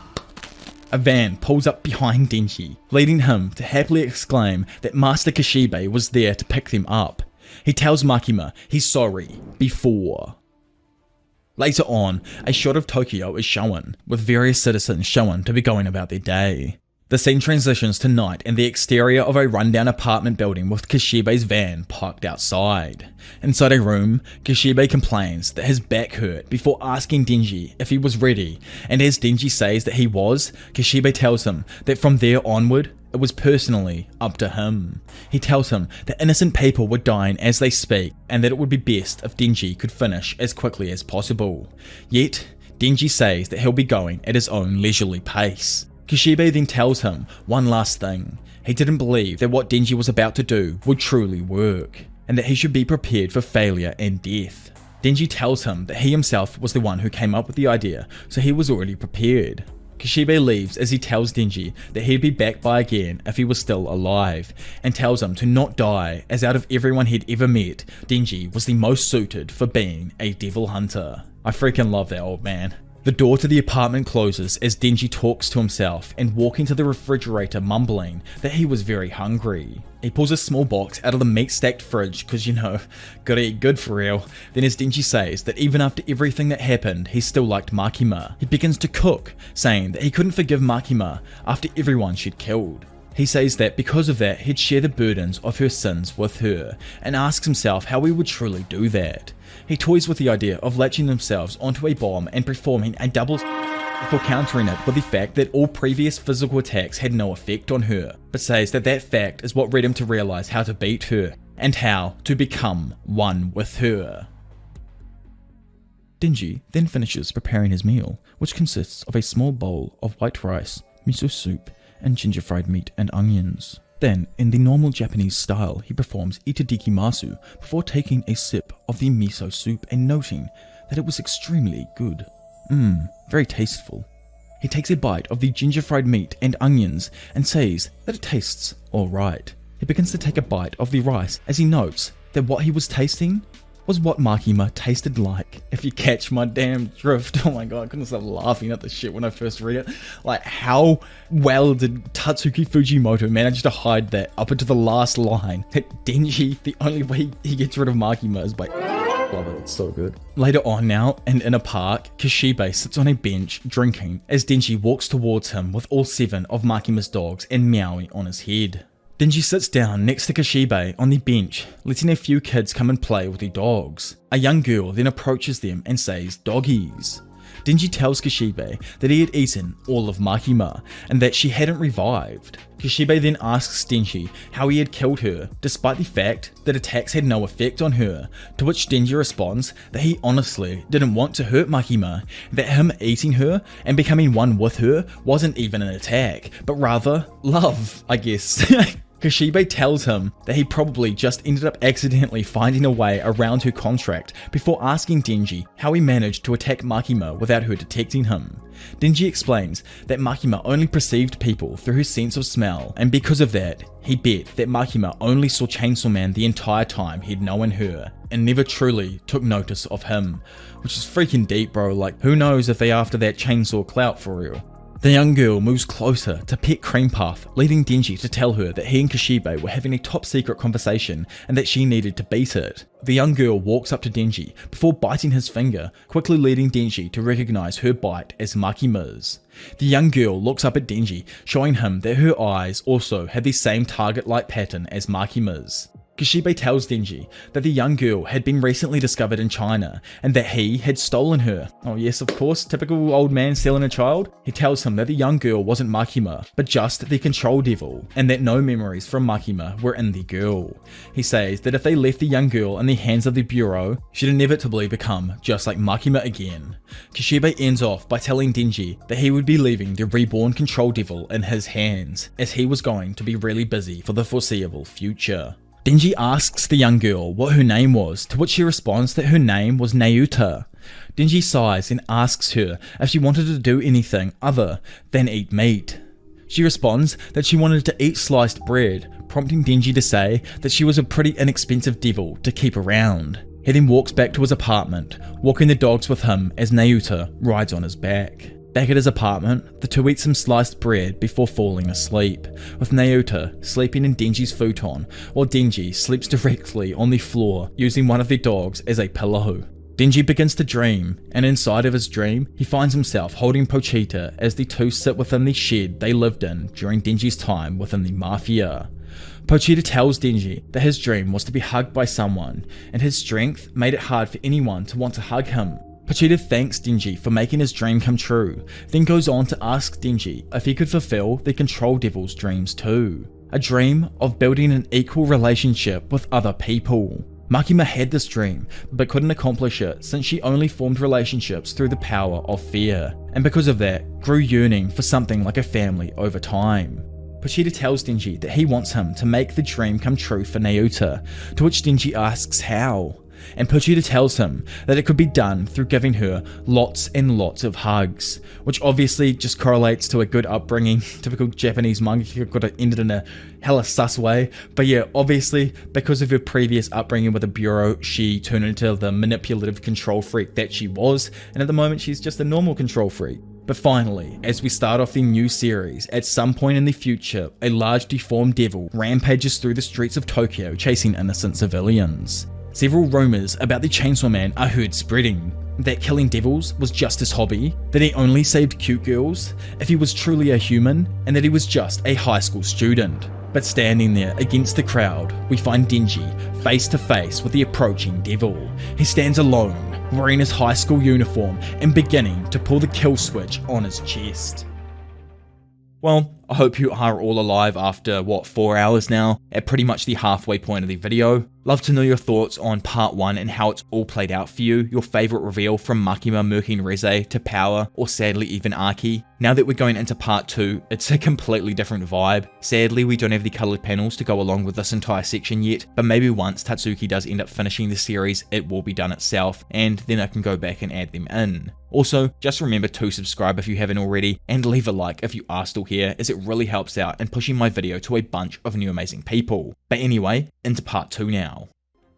A: A van pulls up behind Denji, leading him to happily exclaim that Master Kishibe was there to pick them up. He tells Makima he's sorry before. Later on, a shot of Tokyo is shown, with various citizens shown to be going about their day. The scene transitions to night in the exterior of a rundown apartment building with Kishibe's van parked outside. Inside a room, Kishibe complains that his back hurt before asking Denji if he was ready, and as Denji says that he was, Kishibe tells him that from there onward, it was personally up to him. He tells him that innocent people were dying as they speak, and that it would be best if Denji could finish as quickly as possible. Yet, Denji says that he'll be going at his own leisurely pace. Kishibe then tells him one last thing. He didn't believe that what Denji was about to do would truly work, and that he should be prepared for failure and death. Denji tells him that he himself was the one who came up with the idea, so he was already prepared. Kishibe leaves as he tells Denji that he'd be back by again if he was still alive, and tells him to not die, as out of everyone he'd ever met, Denji was the most suited for being a devil hunter. I freaking love that old man. The door to the apartment closes as Denji talks to himself and walking to the refrigerator mumbling that he was very hungry. He pulls a small box out of the meat stacked fridge because, you know, gotta eat good for real. Then as Denji says that even after everything that happened, he still liked Makima, he begins to cook, saying that he couldn't forgive Makima after everyone she'd killed. He says that because of that, he'd share the burdens of her sins with her, and asks himself how he would truly do that. He toys with the idea of latching themselves onto a bomb and performing a double before countering it with the fact that all previous physical attacks had no effect on her, but says that that fact is what led him to realize how to beat her, and how to become one with her. Denji then finishes preparing his meal, which consists of a small bowl of white rice, miso soup, and ginger fried meat and onions. Then, in the normal Japanese style, he performs itadakimasu before taking a sip of the miso soup and noting that it was extremely good. Very tasteful. He takes a bite of the ginger fried meat and onions and says that it tastes alright. He begins to take a bite of the rice as he notes that what he was tasting was what Makima tasted like, if you catch my damn drift. Oh my god, I couldn't stop laughing at this shit when I first read it. Like, how well did Tatsuki Fujimoto manage to hide that up into the last line? That Denji, the only way he gets rid of Makima is by... Love it, it's so good. Later on now, and in a park, Kishibe sits on a bench drinking as Denji walks towards him with all 7 of Makima's dogs and meowing on his head. Denji sits down next to Kishibe on the bench, letting a few kids come and play with the dogs. A young girl then approaches them and says, "Doggies." Denji tells Kishibe that he had eaten all of Makima and that she hadn't revived. Kishibe then asks Denji how he had killed her, despite the fact that attacks had no effect on her, to which Denji responds that he honestly didn't want to hurt Makima, that him eating her and becoming one with her wasn't even an attack, but rather love, I guess. Kishibe tells him that he probably just ended up accidentally finding a way around her contract before asking Denji how he managed to attack Makima without her detecting him. Denji explains that Makima only perceived people through her sense of smell, and because of that, he bet that Makima only saw Chainsaw Man the entire time he'd known her, and never truly took notice of him. Which is freaking deep, bro. Like, who knows if they after that chainsaw clout for real. The young girl moves closer to pet Cream Puff, leading Denji to tell her that he and Kishibe were having a top secret conversation and that she needed to beat it. The young girl walks up to Denji before biting his finger, quickly leading Denji to recognize her bite as Makima's. The young girl looks up at Denji, showing him that her eyes also had the same target-like pattern as Makima's. Kishibe tells Denji that the young girl had been recently discovered in China and that he had stolen her. Oh yes, of course, typical old man stealing a child. He tells him that the young girl wasn't Makima, but just the control devil, and that no memories from Makima were in the girl. He says that if they left the young girl in the hands of the Bureau, she'd inevitably become just like Makima again. Kishibe ends off by telling Denji that he would be leaving the reborn control devil in his hands, as he was going to be really busy for the foreseeable future. Denji asks the young girl what her name was, to which she responds that her name was Nayuta. Denji sighs and asks her if she wanted to do anything other than eat meat. She responds that she wanted to eat sliced bread, prompting Denji to say that she was a pretty inexpensive devil to keep around. He then walks back to his apartment, walking the dogs with him as Nayuta rides on his back. Back at his apartment, the two eat some sliced bread before falling asleep, with Nayuta sleeping in Denji's futon, while Denji sleeps directly on the floor using one of their dogs as a pillow. Denji begins to dream, and inside of his dream, he finds himself holding Pochita as the two sit within the shed they lived in during Denji's time within the Mafia. Pochita tells Denji that his dream was to be hugged by someone, and his strength made it hard for anyone to want to hug him. Pochita thanks Denji for making his dream come true, then goes on to ask Denji if he could fulfill the Control Devil's dreams too. A dream of building an equal relationship with other people. Makima had this dream, but couldn't accomplish it since she only formed relationships through the power of fear, and because of that, grew yearning for something like a family over time. Pochita tells Denji that he wants him to make the dream come true for Nayuta, to which Denji asks how. And Pochita tells him that it could be done through giving her lots and lots of hugs, which obviously just correlates to a good upbringing. Typical Japanese mangaka could have ended in a hella sus way, but yeah, obviously because of her previous upbringing with the Bureau, she turned into the manipulative control freak that she was, and at the moment she's just a normal control freak. But finally, as we start off the new series, at some point in the future, a large deformed devil rampages through the streets of Tokyo chasing innocent civilians. Several rumors about the Chainsaw Man are heard spreading, that killing devils was just his hobby, that he only saved cute girls, if he was truly a human, and that he was just a high school student. But standing there against the crowd, we find Denji face to face with the approaching devil. He stands alone, wearing his high school uniform and beginning to pull the kill switch on his chest. Well, I hope you are all alive after, 4 hours now, at pretty much the halfway point of the video. Love to know your thoughts on part 1 and how it's all played out for you, your favourite reveal from Makima murking Reze to power, or sadly even Archie. Now that we're going into part 2, it's a completely different vibe. Sadly, we don't have the coloured panels to go along with this entire section yet, but maybe once Tatsuki does end up finishing the series, it will be done itself, and then I can go back and add them in. Also, just remember to subscribe if you haven't already, and leave a like if you are still here, as it really helps out in pushing my video to a bunch of new amazing people. But anyway, into part 2 now.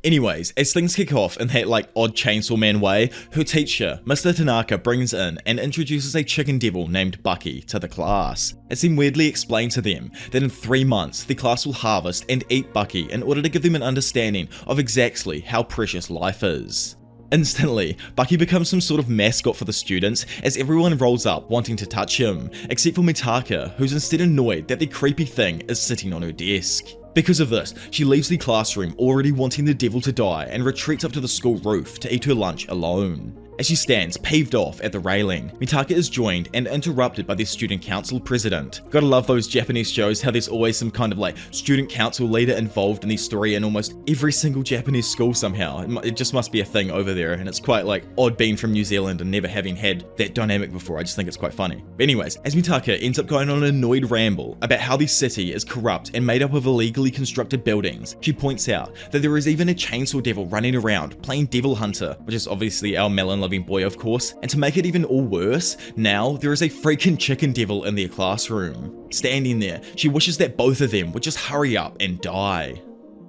A: Anyways, as things kick off in that odd Chainsaw Man way, her teacher, Mr. Tanaka, brings in and introduces a chicken devil named Bucky to the class. It's then weirdly explained to them that in 3 months, the class will harvest and eat Bucky in order to give them an understanding of exactly how precious life is. Instantly, Bucky becomes some sort of mascot for the students as everyone rolls up wanting to touch him, except for Mitaka, who's instead annoyed that the creepy thing is sitting on her desk. Because of this, she leaves the classroom already wanting the devil to die and retreats up to the school roof to eat her lunch alone. As she stands peeved off at the railing, Mitaka is joined and interrupted by the student council president. Gotta love those Japanese shows, how there's always some kind of student council leader involved in the story in almost every single Japanese school somehow. It just must be a thing over there, and it's quite odd being from New Zealand and never having had that dynamic before. I just think it's quite funny. But anyways, as Mitaka ends up going on an annoyed ramble about how the city is corrupt and made up of illegally constructed buildings, she points out that there is even a chainsaw devil running around playing Devil Hunter, which is obviously our melon-loving boy, of course, and to make it even all worse, now there is a freaking chicken devil in their classroom. Standing there, she wishes that both of them would just hurry up and die.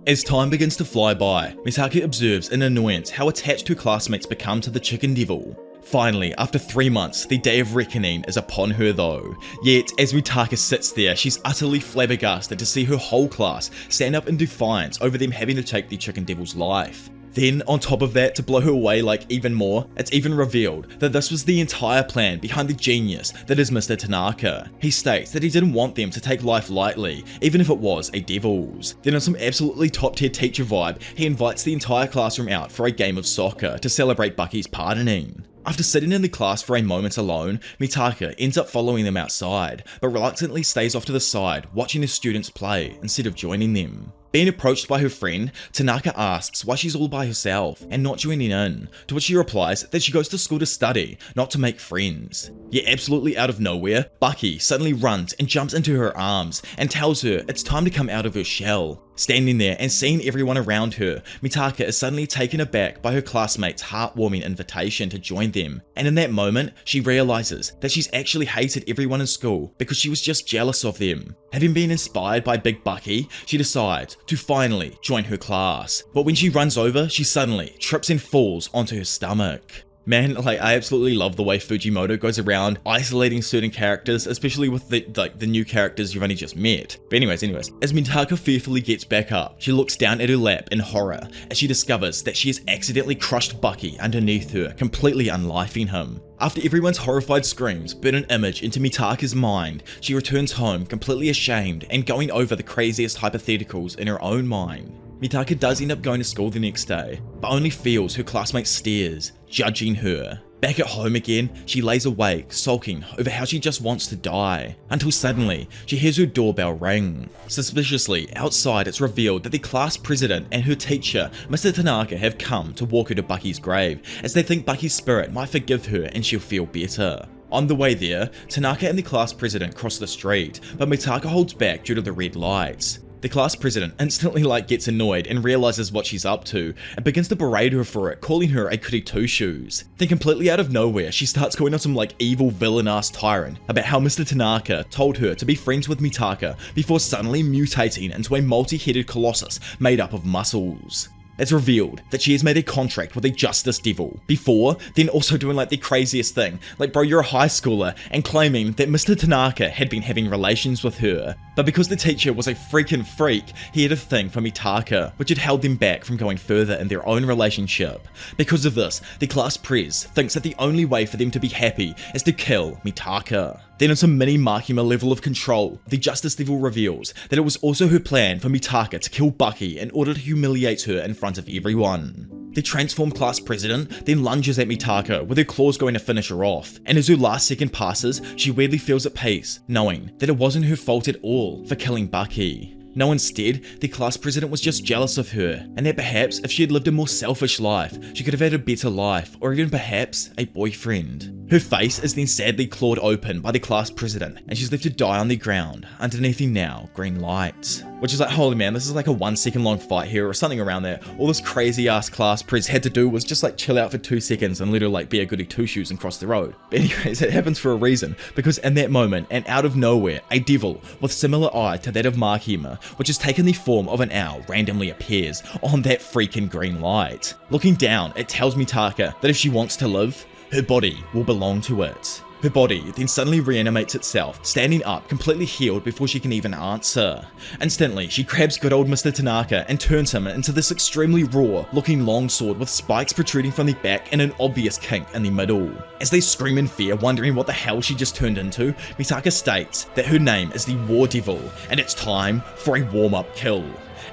A: As time begins to fly by, Mitaka observes in annoyance how attached her classmates become to the chicken devil. Finally, after 3 months, the day of reckoning is upon her though. Yet, as Mitaka sits there, she's utterly flabbergasted to see her whole class stand up in defiance over them having to take the chicken devil's life. Then, on top of that, to blow her away even more, it's even revealed that this was the entire plan behind the genius that is Mr. Tanaka. He states that he didn't want them to take life lightly, even if it was a devil's. Then on some absolutely top tier teacher vibe, he invites the entire classroom out for a game of soccer to celebrate Bucky's pardoning. After sitting in the class for a moment alone, Mitaka ends up following them outside, but reluctantly stays off to the side, watching the students play instead of joining them. Being approached by her friend, Tanaka asks why she's all by herself and not joining in, to which she replies that she goes to school to study, not to make friends. Yet absolutely out of nowhere, Bucky suddenly runs and jumps into her arms and tells her it's time to come out of her shell. Standing there and seeing everyone around her, Mitaka is suddenly taken aback by her classmates' heartwarming invitation to join them, and in that moment, she realizes that she's actually hated everyone in school because she was just jealous of them. Having been inspired by Big Bucky, she decides to finally join her class, but when she runs over, she suddenly trips and falls onto her stomach. Man, I absolutely love the way Fujimoto goes around isolating certain characters, especially with the new characters you've only just met. But anyways, as Mitaka fearfully gets back up, she looks down at her lap in horror as she discovers that she has accidentally crushed Bucky underneath her, completely unlifing him. After everyone's horrified screams burn an image into Mitaka's mind, she returns home completely ashamed and going over the craziest hypotheticals in her own mind. Mitaka does end up going to school the next day, but only feels her classmates' stares, judging her. Back at home again, she lays awake, sulking over how she just wants to die, until suddenly, she hears her doorbell ring. Suspiciously, outside it's revealed that the class president and her teacher, Mr. Tanaka, have come to walk her to Bucky's grave, as they think Bucky's spirit might forgive her and she'll feel better. On the way there, Tanaka and the class president cross the street, but Mitaka holds back due to the red lights. The class president instantly gets annoyed and realizes what she's up to and begins to berate her for it, calling her a goody two-shoes. Then completely out of nowhere, she starts going on some evil villain-ass tyrant about how Mr. Tanaka told her to be friends with Mitaka before suddenly mutating into a multi-headed colossus made up of muscles. It's revealed that she has made a contract with a justice devil before, then also doing the craziest thing. Bro, you're a high schooler, and claiming that Mr. Tanaka had been having relations with her. But because the teacher was a freaking freak, he had a thing for Mitaka, which had held them back from going further in their own relationship. Because of this, the class prez thinks that the only way for them to be happy is to kill Mitaka. Then on some mini Makima level of control, the Justice Devil reveals that it was also her plan for Mitaka to kill Bucky in order to humiliate her in front of everyone. The transformed class president then lunges at Mitaka with her claws going to finish her off, and as her last second passes, she weirdly feels at peace, knowing that it wasn't her fault at all for killing Bucky. No, instead, the class president was just jealous of her, and that perhaps if she had lived a more selfish life, she could have had a better life, or even perhaps a boyfriend. Her face is then sadly clawed open by the class president, and she's left to die on the ground underneath the now green light. Which is like, holy man, this is like a 1 second long fight here or something around there. All this crazy ass class pres had to do was just like chill out for 2 seconds and let her like be a goody two shoes and cross the road. But anyways, it happens for a reason, because in that moment and out of nowhere, a devil with similar eye to that of Makima, which has taken the form of an owl, randomly appears on that freaking green light. Looking down, it tells Mitaka that if she wants to live, her body will belong to it. Her body then suddenly reanimates itself, standing up completely healed before she can even answer. Instantly, she grabs good old Mr. Tanaka and turns him into this extremely raw looking longsword with spikes protruding from the back and an obvious kink in the middle. As they scream in fear, wondering what the hell she just turned into, Mitaka states that her name is the War Devil and it's time for a warm-up kill.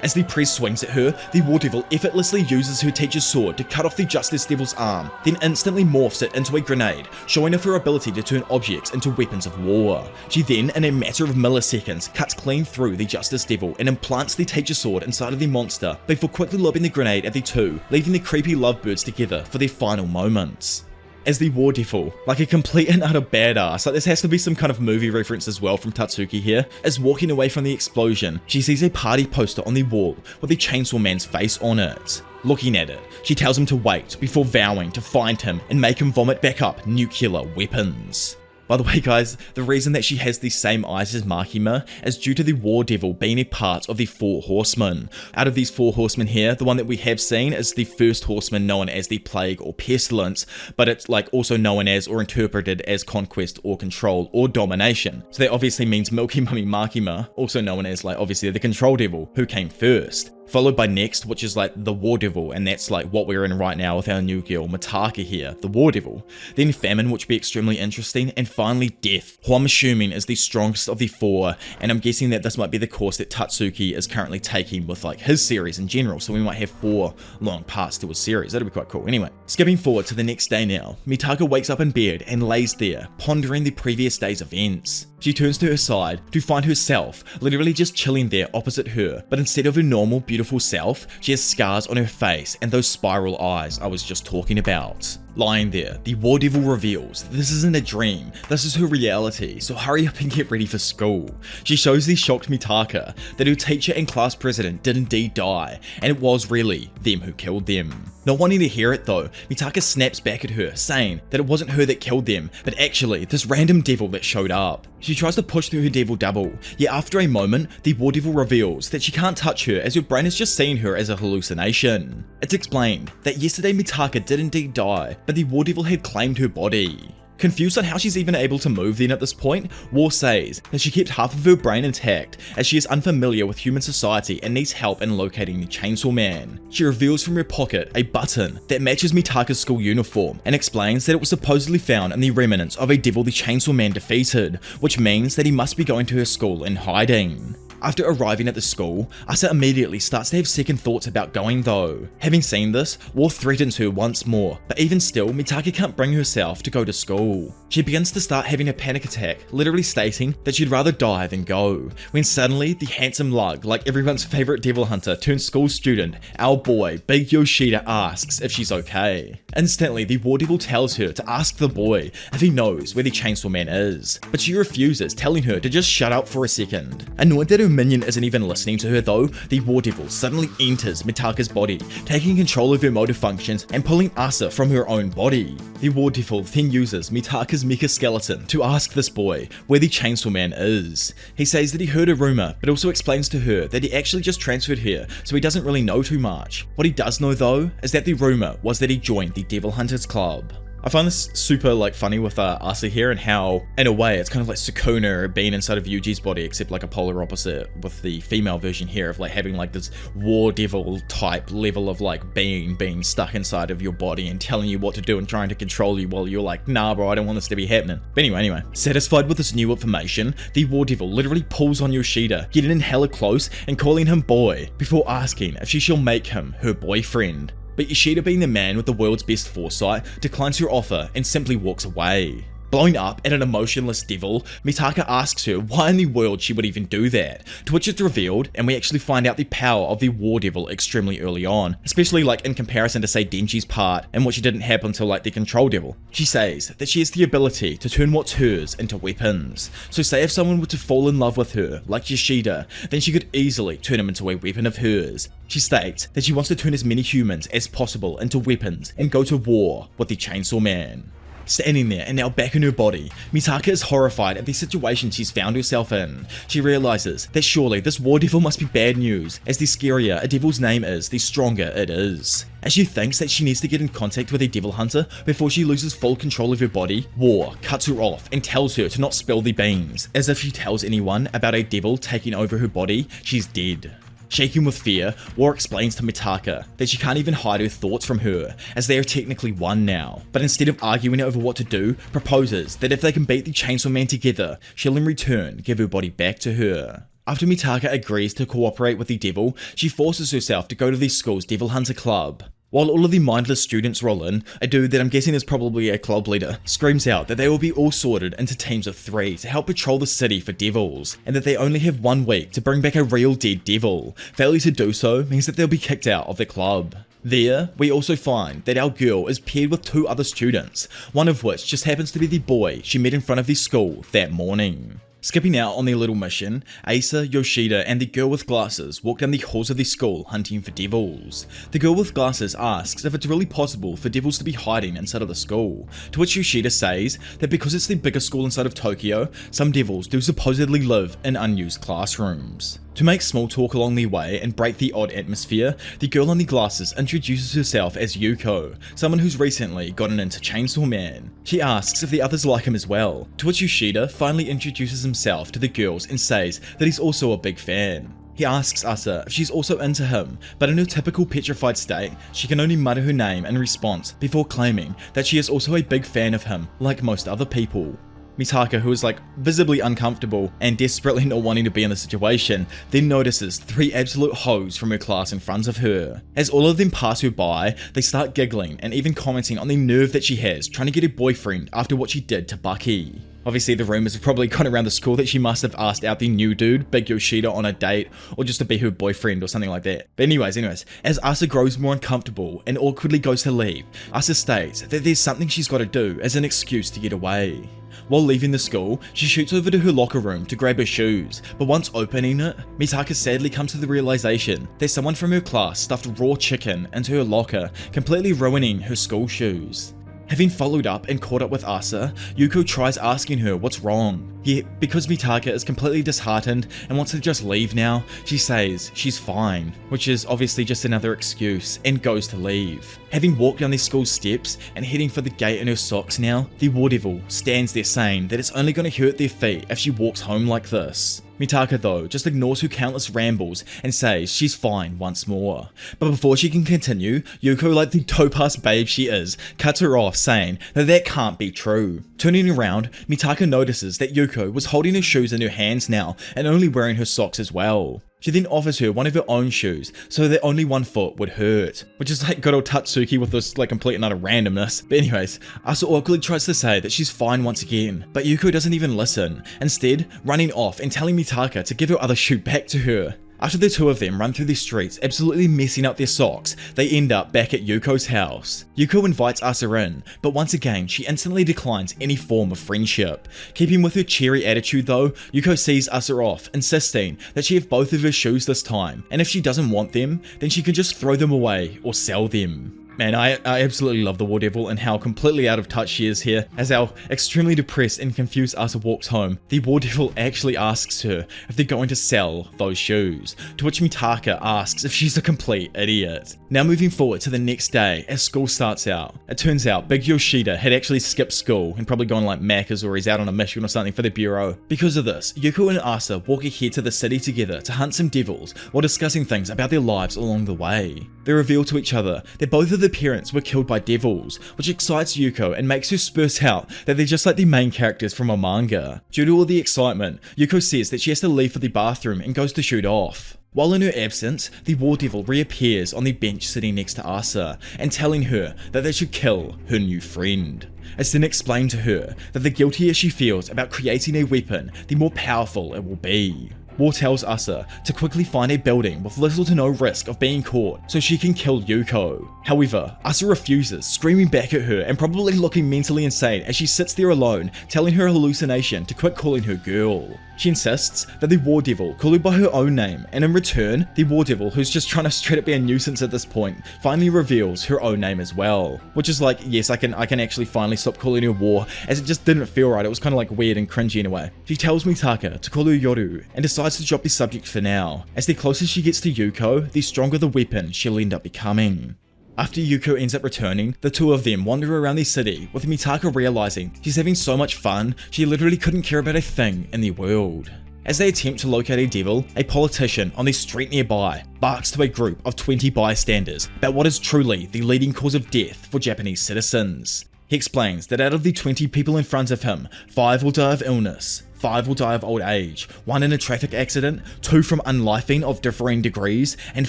A: As the priest swings at her, the War Devil effortlessly uses her teacher's sword to cut off the Justice Devil's arm, then instantly morphs it into a grenade, showing off her ability to turn objects into weapons of war. She then, in a matter of milliseconds, cuts clean through the Justice Devil and implants the teacher's sword inside of the monster before quickly lobbing the grenade at the two, leaving the creepy lovebirds together for their final moments. As the War Devil, like a complete and utter badass, like this has to be some kind of movie reference as well from Tatsuki here, is walking away from the explosion, she sees a party poster on the wall with the Chainsaw Man's face on it. Looking at it, she tells him to wait before vowing to find him and make him vomit back up nuclear weapons. By the way guys, the reason that she has the same eyes as Makima is due to the War Devil being a part of the 4 Horsemen. Out of these 4 Horsemen here, the one that we have seen is the first Horseman known as the Plague or Pestilence, but it's like also known as or interpreted as Conquest or Control or Domination. So that obviously means Milky Mummy Makima, also known as like obviously the Control Devil, who came first. Followed by next, which is like the War Devil, and that's like what we're in right now with our new girl Mitaka here, the War Devil. Then Famine, which would be extremely interesting, and finally Death, who I'm assuming is the strongest of the 4, and I'm guessing that this might be the course that Tatsuki is currently taking with like his series in general, so we might have 4 long parts to a series. That'd be quite cool. Anyway, skipping forward to the next day now, Mitaka wakes up in bed and lays there, pondering the previous day's events. She turns to her side to find herself literally just chilling there opposite her, but instead of her normal beautiful self, she has scars on her face and those spiral eyes I was just talking about. Lying there, the War Devil reveals that this isn't a dream, this is her reality, so hurry up and get ready for school. She shows the shocked Mitaka that her teacher and class president did indeed die, and it was really them who killed them. Not wanting to hear it though, Mitaka snaps back at her, saying that it wasn't her that killed them, but actually this random devil that showed up. She tries to push through her devil double, yet after a moment, the War Devil reveals that she can't touch her as her brain is just seeing her as a hallucination. It's explained that yesterday Mitaka did indeed die, but the War Devil had claimed her body. Confused on how she's even able to move then at this point, War says that she kept half of her brain intact as she is unfamiliar with human society and needs help in locating the Chainsaw Man. She reveals from her pocket a button that matches Mitaka's school uniform and explains that it was supposedly found in the remnants of a devil the Chainsaw Man defeated, which means that he must be going to her school in hiding. After arriving at the school, Asa immediately starts to have second thoughts about going though. Having seen this, War threatens her once more, but even still, Mitaka can't bring herself to go to school. She begins to start having a panic attack, literally stating that she'd rather die than go, when suddenly the handsome lug, like everyone's favourite devil hunter turned school student, our boy, Big Yoshida, asks if she's okay. Instantly, the War Devil tells her to ask the boy if he knows where the Chainsaw Man is, but she refuses, telling her to just shut up for a second. Annoyed that her minion isn't even listening to her though, the War Devil suddenly enters Mitaka's body, taking control of her motor functions and pulling Asa from her own body. The War Devil then uses Mitaka's mecha skeleton to ask this boy where the Chainsaw Man is. He says that he heard a rumor, but also explains to her that he actually just transferred here, so he doesn't really know too much. What he does know though, is that the rumor was that he joined the Devil Hunters Club. I find this super like funny with Asa here, and how in a way it's kind of like Sukuna being inside of Yuji's body, except like a polar opposite with the female version here of like having like this War Devil type level of like being stuck inside of your body and telling you what to do and trying to control you while you're like, nah bro, I don't want this to be happening. But anyway, satisfied with this new information, the War Devil literally pulls on Yoshida, getting in hella close and calling him boy, before asking if she shall make him her boyfriend. But Yoshida, being the man with the world's best foresight, declines her offer and simply walks away. Blown up at an emotionless devil, Mitaka asks her why in the world she would even do that, to which it's revealed, and we actually find out the power of the War Devil extremely early on, especially like in comparison to say Denji's part and what she didn't have until like the Control Devil. She says that she has the ability to turn what's hers into weapons, so say if someone were to fall in love with her, like Yoshida, then she could easily turn him into a weapon of hers. She states that she wants to turn as many humans as possible into weapons and go to war with the Chainsaw Man. Standing there and now back in her body, Mitaka is horrified at the situation she's found herself in. She realizes that surely this War Devil must be bad news, as the scarier a devil's name is, the stronger it is. As she thinks that she needs to get in contact with a devil hunter before she loses full control of her body, War cuts her off and tells her to not spill the beans, as if she tells anyone about a devil taking over her body, she's dead. Shaking with fear, War explains to Mitaka that she can't even hide her thoughts from her, as they are technically one now, but instead of arguing over what to do, proposes that if they can beat the Chainsaw Man together, she'll in return give her body back to her. After Mitaka agrees to cooperate with the devil, she forces herself to go to the school's Devil Hunter Club. While all of the mindless students roll in, a dude that I'm guessing is probably a club leader screams out that they will be all sorted into teams of 3 to help patrol the city for devils, and that they only have 1 week to bring back a real dead devil. Failure to do so means that they'll be kicked out of the club. There, we also find that our girl is paired with 2 other students, one of which just happens to be the boy she met in front of the school that morning. Skipping out on their little mission, Asa, Yoshida, and the girl with glasses walk down the halls of the school hunting for devils. The girl with glasses asks if it's really possible for devils to be hiding inside of the school, to which Yoshida says that because it's the biggest school inside of Tokyo, some devils do supposedly live in unused classrooms. To make small talk along the way and break the odd atmosphere, the girl in the glasses introduces herself as Yuko, someone who's recently gotten into Chainsaw Man. She asks if the others like him as well, to which Yoshida finally introduces himself to the girls and says that he's also a big fan. He asks Asa if she's also into him, but in her typical petrified state, she can only mutter her name in response before claiming that she is also a big fan of him, like most other people. Mitaka, who is like visibly uncomfortable and desperately not wanting to be in the situation, then notices 3 absolute hoes from her class in front of her. As all of them pass her by, they start giggling and even commenting on the nerve that she has trying to get a boyfriend after what she did to Bucky. Obviously, the rumors have probably gone around the school that she must have asked out the new dude, Big Yoshida, on a date, or just to be her boyfriend or something like that. But anyways, as Asa grows more uncomfortable and awkwardly goes to leave, Asa states that there's something she's got to do as an excuse to get away. While leaving the school, she shoots over to her locker room to grab her shoes, but once opening it, Mitaka sadly comes to the realization that someone from her class stuffed raw chicken into her locker, completely ruining her school shoes. Having followed up and caught up with Asa, Yuko tries asking her what's wrong. Yet, because Mitaka is completely disheartened and wants to just leave now, she says she's fine, which is obviously just another excuse, and goes to leave. Having walked down the school steps and heading for the gate in her socks now, the War Devil stands there saying that it's only going to hurt their feet if she walks home like this. Mitaka though just ignores her countless rambles and says she's fine once more. But before she can continue, Yuko, like the dope-ass babe she is, cuts her off saying that that can't be true. Turning around, Mitaka notices that Yuko was holding her shoes in her hands now and only wearing her socks as well. She then offers her one of her own shoes so that only one foot would hurt, which is like good old Tatsuki with this like complete and utter randomness. But anyways, Asa awkwardly tries to say that she's fine once again, but Yuko doesn't even listen, instead running off and telling Mitaka to give her other shoe back to her. After the 2 of them run through the streets, absolutely messing up their socks, they end up back at Yuko's house. Yuko invites Asa in, but once again, she instantly declines any form of friendship. Keeping with her cheery attitude though, Yuko sees Asa off, insisting that she have both of her shoes this time, and if she doesn't want them, then she can just throw them away or sell them. Man, I absolutely love the War Devil and how completely out of touch she is here. As our extremely depressed and confused Asa walks home, the War Devil actually asks her if they're going to sell those shoes, to which Mitaka asks if she's a complete idiot. Now moving forward to the next day, as school starts out, it turns out Big Yoshida had actually skipped school and probably gone like Macca's or he's out on a mission or something for the bureau. Because of this, Yuko and Asa walk ahead to the city together to hunt some devils while discussing things about their lives along the way. They reveal to each other that both of their parents were killed by devils, which excites Yuko and makes her spurt out that they're just like the main characters from a manga. Due to all the excitement, Yuko says that she has to leave for the bathroom and goes to shoot off. While in her absence, the War Devil reappears on the bench sitting next to Asa and telling her that they should kill her new friend. It's then explained to her that the guiltier she feels about creating a weapon, the more powerful it will be. War tells Asa to quickly find a building with little to no risk of being caught so she can kill Yuko. However, Asa refuses, screaming back at her and probably looking mentally insane as she sits there alone, telling her hallucination to quit calling her girl. She insists that the War Devil call her by her own name, and in return, the War Devil, who's just trying to straight up be a nuisance at this point, finally reveals her own name as well. Which is like, yes, I can actually finally stop calling her War, as it just didn't feel right. It was kind of like weird and cringy in a way. She tells Mitaka to call her Yoru, and decides to drop the subject for now, as the closer she gets to Yuko, the stronger the weapon she'll end up becoming. After Yuko ends up returning, the two of them wander around the city, with Mitaka realizing she's having so much fun, she literally couldn't care about a thing in the world. As they attempt to locate a devil, a politician on the street nearby barks to a group of 20 bystanders about what is truly the leading cause of death for Japanese citizens. He explains that out of the 20 people in front of him, 5 will die of illness, 5 will die of old age, 1 in a traffic accident, 2 from unlifing of differing degrees, and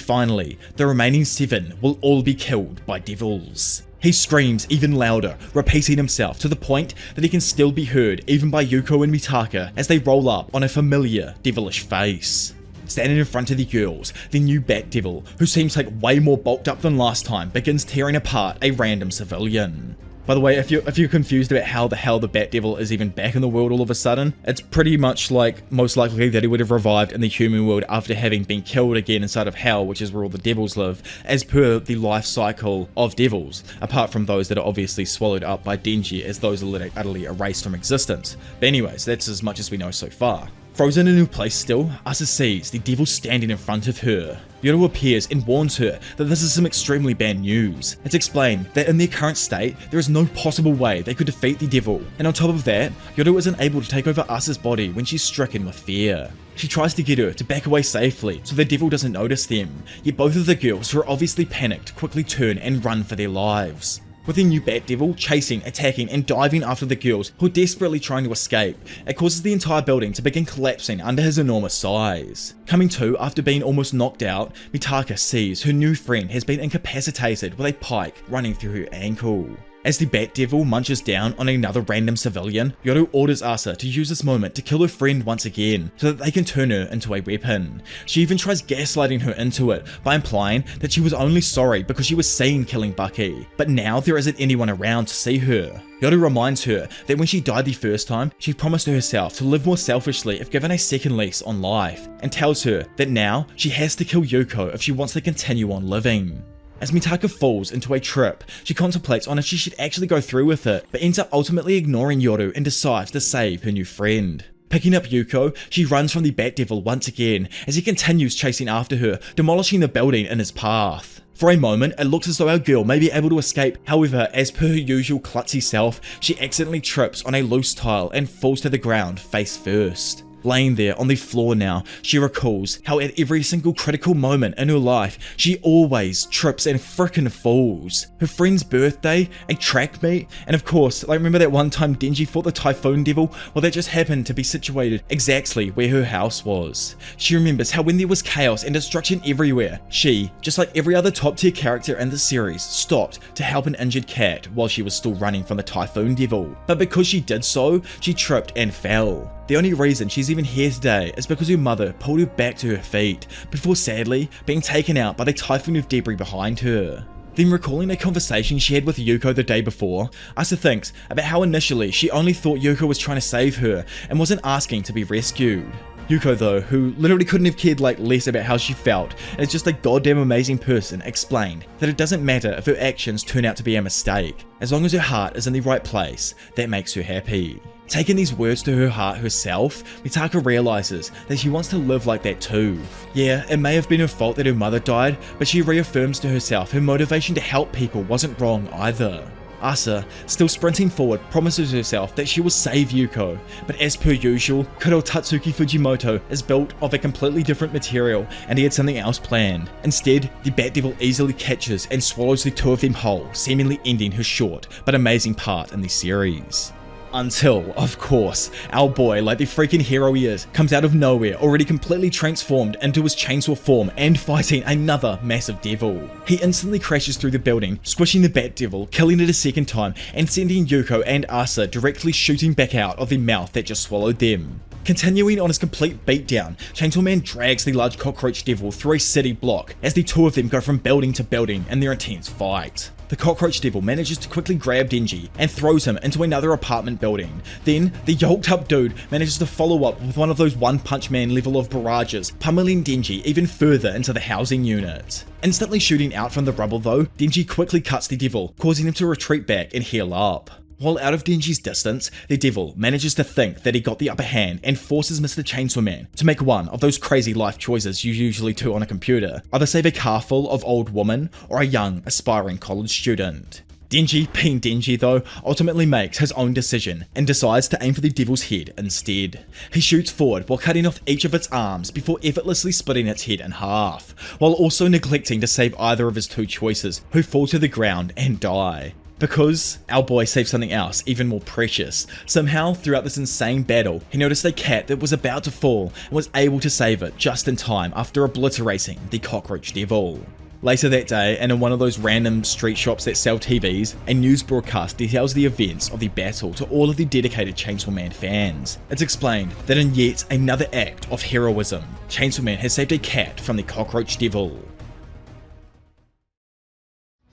A: finally, the remaining 7 will all be killed by devils. He screams even louder, repeating himself to the point that he can still be heard even by Yuko and Mitaka as they roll up on a familiar devilish face. Standing in front of the girls, the new Bat Devil, who seems like way more bulked up than last time, begins tearing apart a random civilian. By the way, if you're confused about how the hell the Bat Devil is even back in the world all of a sudden, it's pretty much like most likely that he would have revived in the human world after having been killed again inside of Hell, which is where all the devils live, as per the life cycle of devils, apart from those that are obviously swallowed up by Denji as those are utterly erased from existence. But anyways, that's as much as we know so far. Frozen in her place still, Asa sees the devil standing in front of her. Yoru appears and warns her that this is some extremely bad news. It's explained that in their current state, there is no possible way they could defeat the devil, and on top of that, Yoru isn't able to take over Asa's body when she's stricken with fear. She tries to get her to back away safely so the devil doesn't notice them, yet both of the girls, who are obviously panicked, quickly turn and run for their lives. With the new Bat Devil chasing, attacking, and diving after the girls who are desperately trying to escape, it causes the entire building to begin collapsing under his enormous size. Coming to after being almost knocked out, Mitaka sees her new friend has been incapacitated with a pike running through her ankle. As the Bat Devil munches down on another random civilian, Yoru orders Asa to use this moment to kill her friend once again, so that they can turn her into a weapon. She even tries gaslighting her into it by implying that she was only sorry because she was seen killing Bucky, but now there isn't anyone around to see her. Yoru reminds her that when she died the first time, she promised herself to live more selfishly if given a second lease on life, and tells her that now she has to kill Yuko if she wants to continue on living. As Mitaka falls into a trip, she contemplates on if she should actually go through with it, but ends up ultimately ignoring Yoru and decides to save her new friend. Picking up Yuko, she runs from the Bat Devil once again as he continues chasing after her, demolishing the building in his path. For a moment, it looks as though our girl may be able to escape, however, as per her usual klutzy self, she accidentally trips on a loose tile and falls to the ground face first. Laying there on the floor now, she recalls how at every single critical moment in her life, she always trips and frickin' falls. Her friend's birthday, a track meet, and of course, like remember that one time Denji fought the Typhoon Devil? Well, that just happened to be situated exactly where her house was. She remembers how when there was chaos and destruction everywhere, she, just like every other top tier character in the series, stopped to help an injured cat while she was still running from the Typhoon Devil. But because she did so, she tripped and fell. The only reason she's even here today is because her mother pulled her back to her feet, before sadly being taken out by the typhoon of debris behind her. Then recalling a conversation she had with Yuko the day before, Asa thinks about how initially she only thought Yuko was trying to save her and wasn't asking to be rescued. Yuko though, who literally couldn't have cared less about how she felt and is just a goddamn amazing person, explained that it doesn't matter if her actions turn out to be a mistake, as long as her heart is in the right place, that makes her happy. Taking these words to her heart herself, Mitaka realizes that she wants to live like that too. Yeah, it may have been her fault that her mother died, but she reaffirms to herself her motivation to help people wasn't wrong either. Asa, still sprinting forward, promises herself that she will save Yuko, but as per usual, good old Tatsuki Fujimoto is built of a completely different material and he had something else planned. Instead, the Bat Devil easily catches and swallows the two of them whole, seemingly ending her short but amazing part in the series. Until, of course, our boy, like the freaking hero he is, comes out of nowhere, already completely transformed into his chainsaw form and fighting another massive devil. He instantly crashes through the building, squishing the Bat Devil, killing it a second time, and sending Yuko and Asa directly shooting back out of the mouth that just swallowed them. Continuing on his complete beatdown, Chainsaw Man drags the large cockroach devil through a city block as the two of them go from building to building in their intense fight. The cockroach devil manages to quickly grab Denji and throws him into another apartment building. Then, the yoked up dude manages to follow up with one of those One Punch Man level of barrages, pummeling Denji even further into the housing unit. Instantly shooting out from the rubble though, Denji quickly cuts the devil, causing him to retreat back and heal up. While out of Denji's distance, the devil manages to think that he got the upper hand and forces Mr. Chainsaw Man to make one of those crazy life choices you usually do on a computer. Either save a car full of old women or a young, aspiring college student. Denji, being Denji though, ultimately makes his own decision and decides to aim for the devil's head instead. He shoots forward while cutting off each of its arms before effortlessly splitting its head in half, while also neglecting to save either of his two choices, who fall to the ground and die. Because our boy saved something else even more precious. Somehow, throughout this insane battle, he noticed a cat that was about to fall and was able to save it just in time after obliterating the cockroach devil. Later that day, and in one of those random street shops that sell TVs, a news broadcast details the events of the battle to all of the dedicated Chainsaw Man fans. It's explained that in yet another act of heroism, Chainsaw Man has saved a cat from the cockroach devil.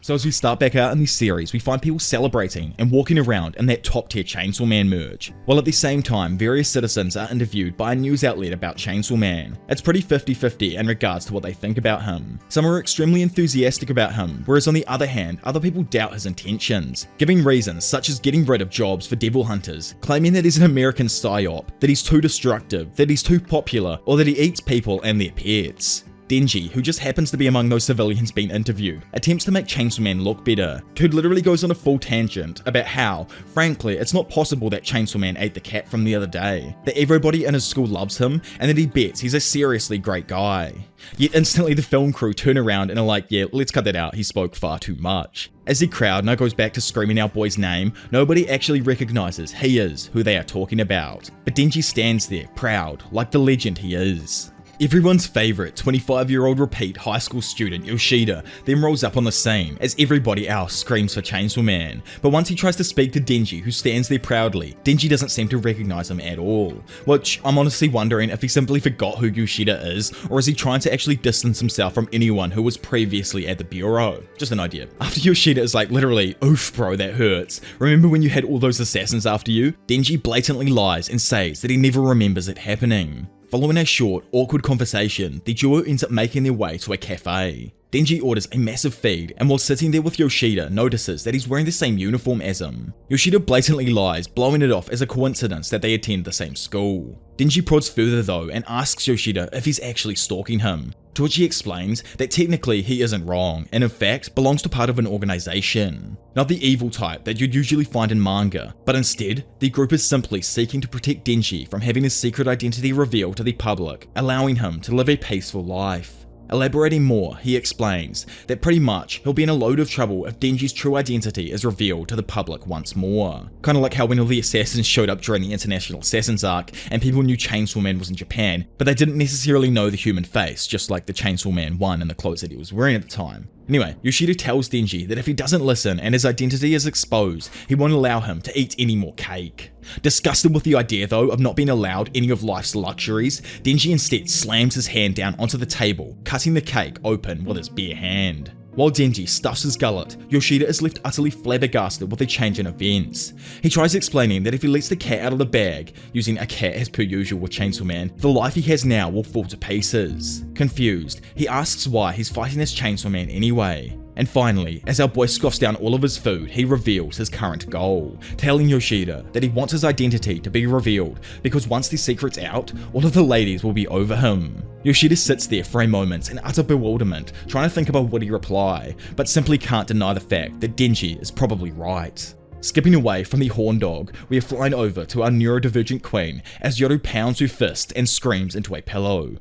A: So as we start back out in this series, we find people celebrating and walking around in that top tier Chainsaw Man merch, while at the same time various citizens are interviewed by a news outlet about Chainsaw Man. It's pretty 50-50 in regards to what they think about him. Some are extremely enthusiastic about him, whereas on the other hand, other people doubt his intentions, giving reasons such as getting rid of jobs for devil hunters, claiming that he's an American psyop, that he's too destructive, that he's too popular, or that he eats people and their pets. Denji, who just happens to be among those civilians being interviewed, attempts to make Chainsaw Man look better. Dude literally goes on a full tangent about how, frankly, it's not possible that Chainsaw Man ate the cat from the other day, that everybody in his school loves him, and that he bets he's a seriously great guy. Yet instantly the film crew turn around and are like, yeah, let's cut that out, he spoke far too much. As the crowd now goes back to screaming our boy's name, nobody actually recognizes he is who they are talking about. But Denji stands there, proud, like the legend he is. Everyone's favourite 25-year-old repeat high school student Yoshida then rolls up on the scene as everybody else screams for Chainsaw Man, but once he tries to speak to Denji, who stands there proudly, Denji doesn't seem to recognise him at all, which I'm honestly wondering if he simply forgot who Yoshida is, or is he trying to actually distance himself from anyone who was previously at the bureau? Just an idea. After Yoshida is like literally, oof bro, that hurts, remember when you had all those assassins after you? Denji blatantly lies and says that he never remembers it happening. Following a short, awkward conversation, the duo ends up making their way to a cafe. Denji orders a massive feed, and while sitting there with Yoshida, notices that he's wearing the same uniform as him. Yoshida blatantly lies, blowing it off as a coincidence that they attend the same school. Denji prods further though, and asks Yoshida if he's actually stalking him, to which he explains that technically he isn't wrong, and in fact belongs to part of an organization. Not the evil type that you'd usually find in manga, but instead, the group is simply seeking to protect Denji from having his secret identity revealed to the public, allowing him to live a peaceful life. Elaborating more, he explains that pretty much he'll be in a load of trouble if Denji's true identity is revealed to the public once more. Kinda like how when all the assassins showed up during the International Assassins arc, and people knew Chainsaw Man was in Japan, but they didn't necessarily know the human face, just like the Chainsaw Man 1 and the clothes that he was wearing at the time. Anyway, Yoshida tells Denji that if he doesn't listen and his identity is exposed, he won't allow him to eat any more cake. Disgusted with the idea though of not being allowed any of life's luxuries, Denji instead slams his hand down onto the table, cutting the cake open with his bare hand. While Denji stuffs his gullet, Yoshida is left utterly flabbergasted with the change in events. He tries explaining that if he lets the cat out of the bag, using a cat as per usual with Chainsaw Man, the life he has now will fall to pieces. Confused, he asks why he's fighting as Chainsaw Man anyway. And finally, as our boy scoffs down all of his food, he reveals his current goal, telling Yoshida that he wants his identity to be revealed because once the secret's out, all of the ladies will be over him. Yoshida sits there for a moment in utter bewilderment, trying to think about what he reply, but simply can't deny the fact that Denji is probably right. Skipping away from the horn dog, we are flying over to our neurodivergent queen as Yoru pounds her fist and screams into a pillow.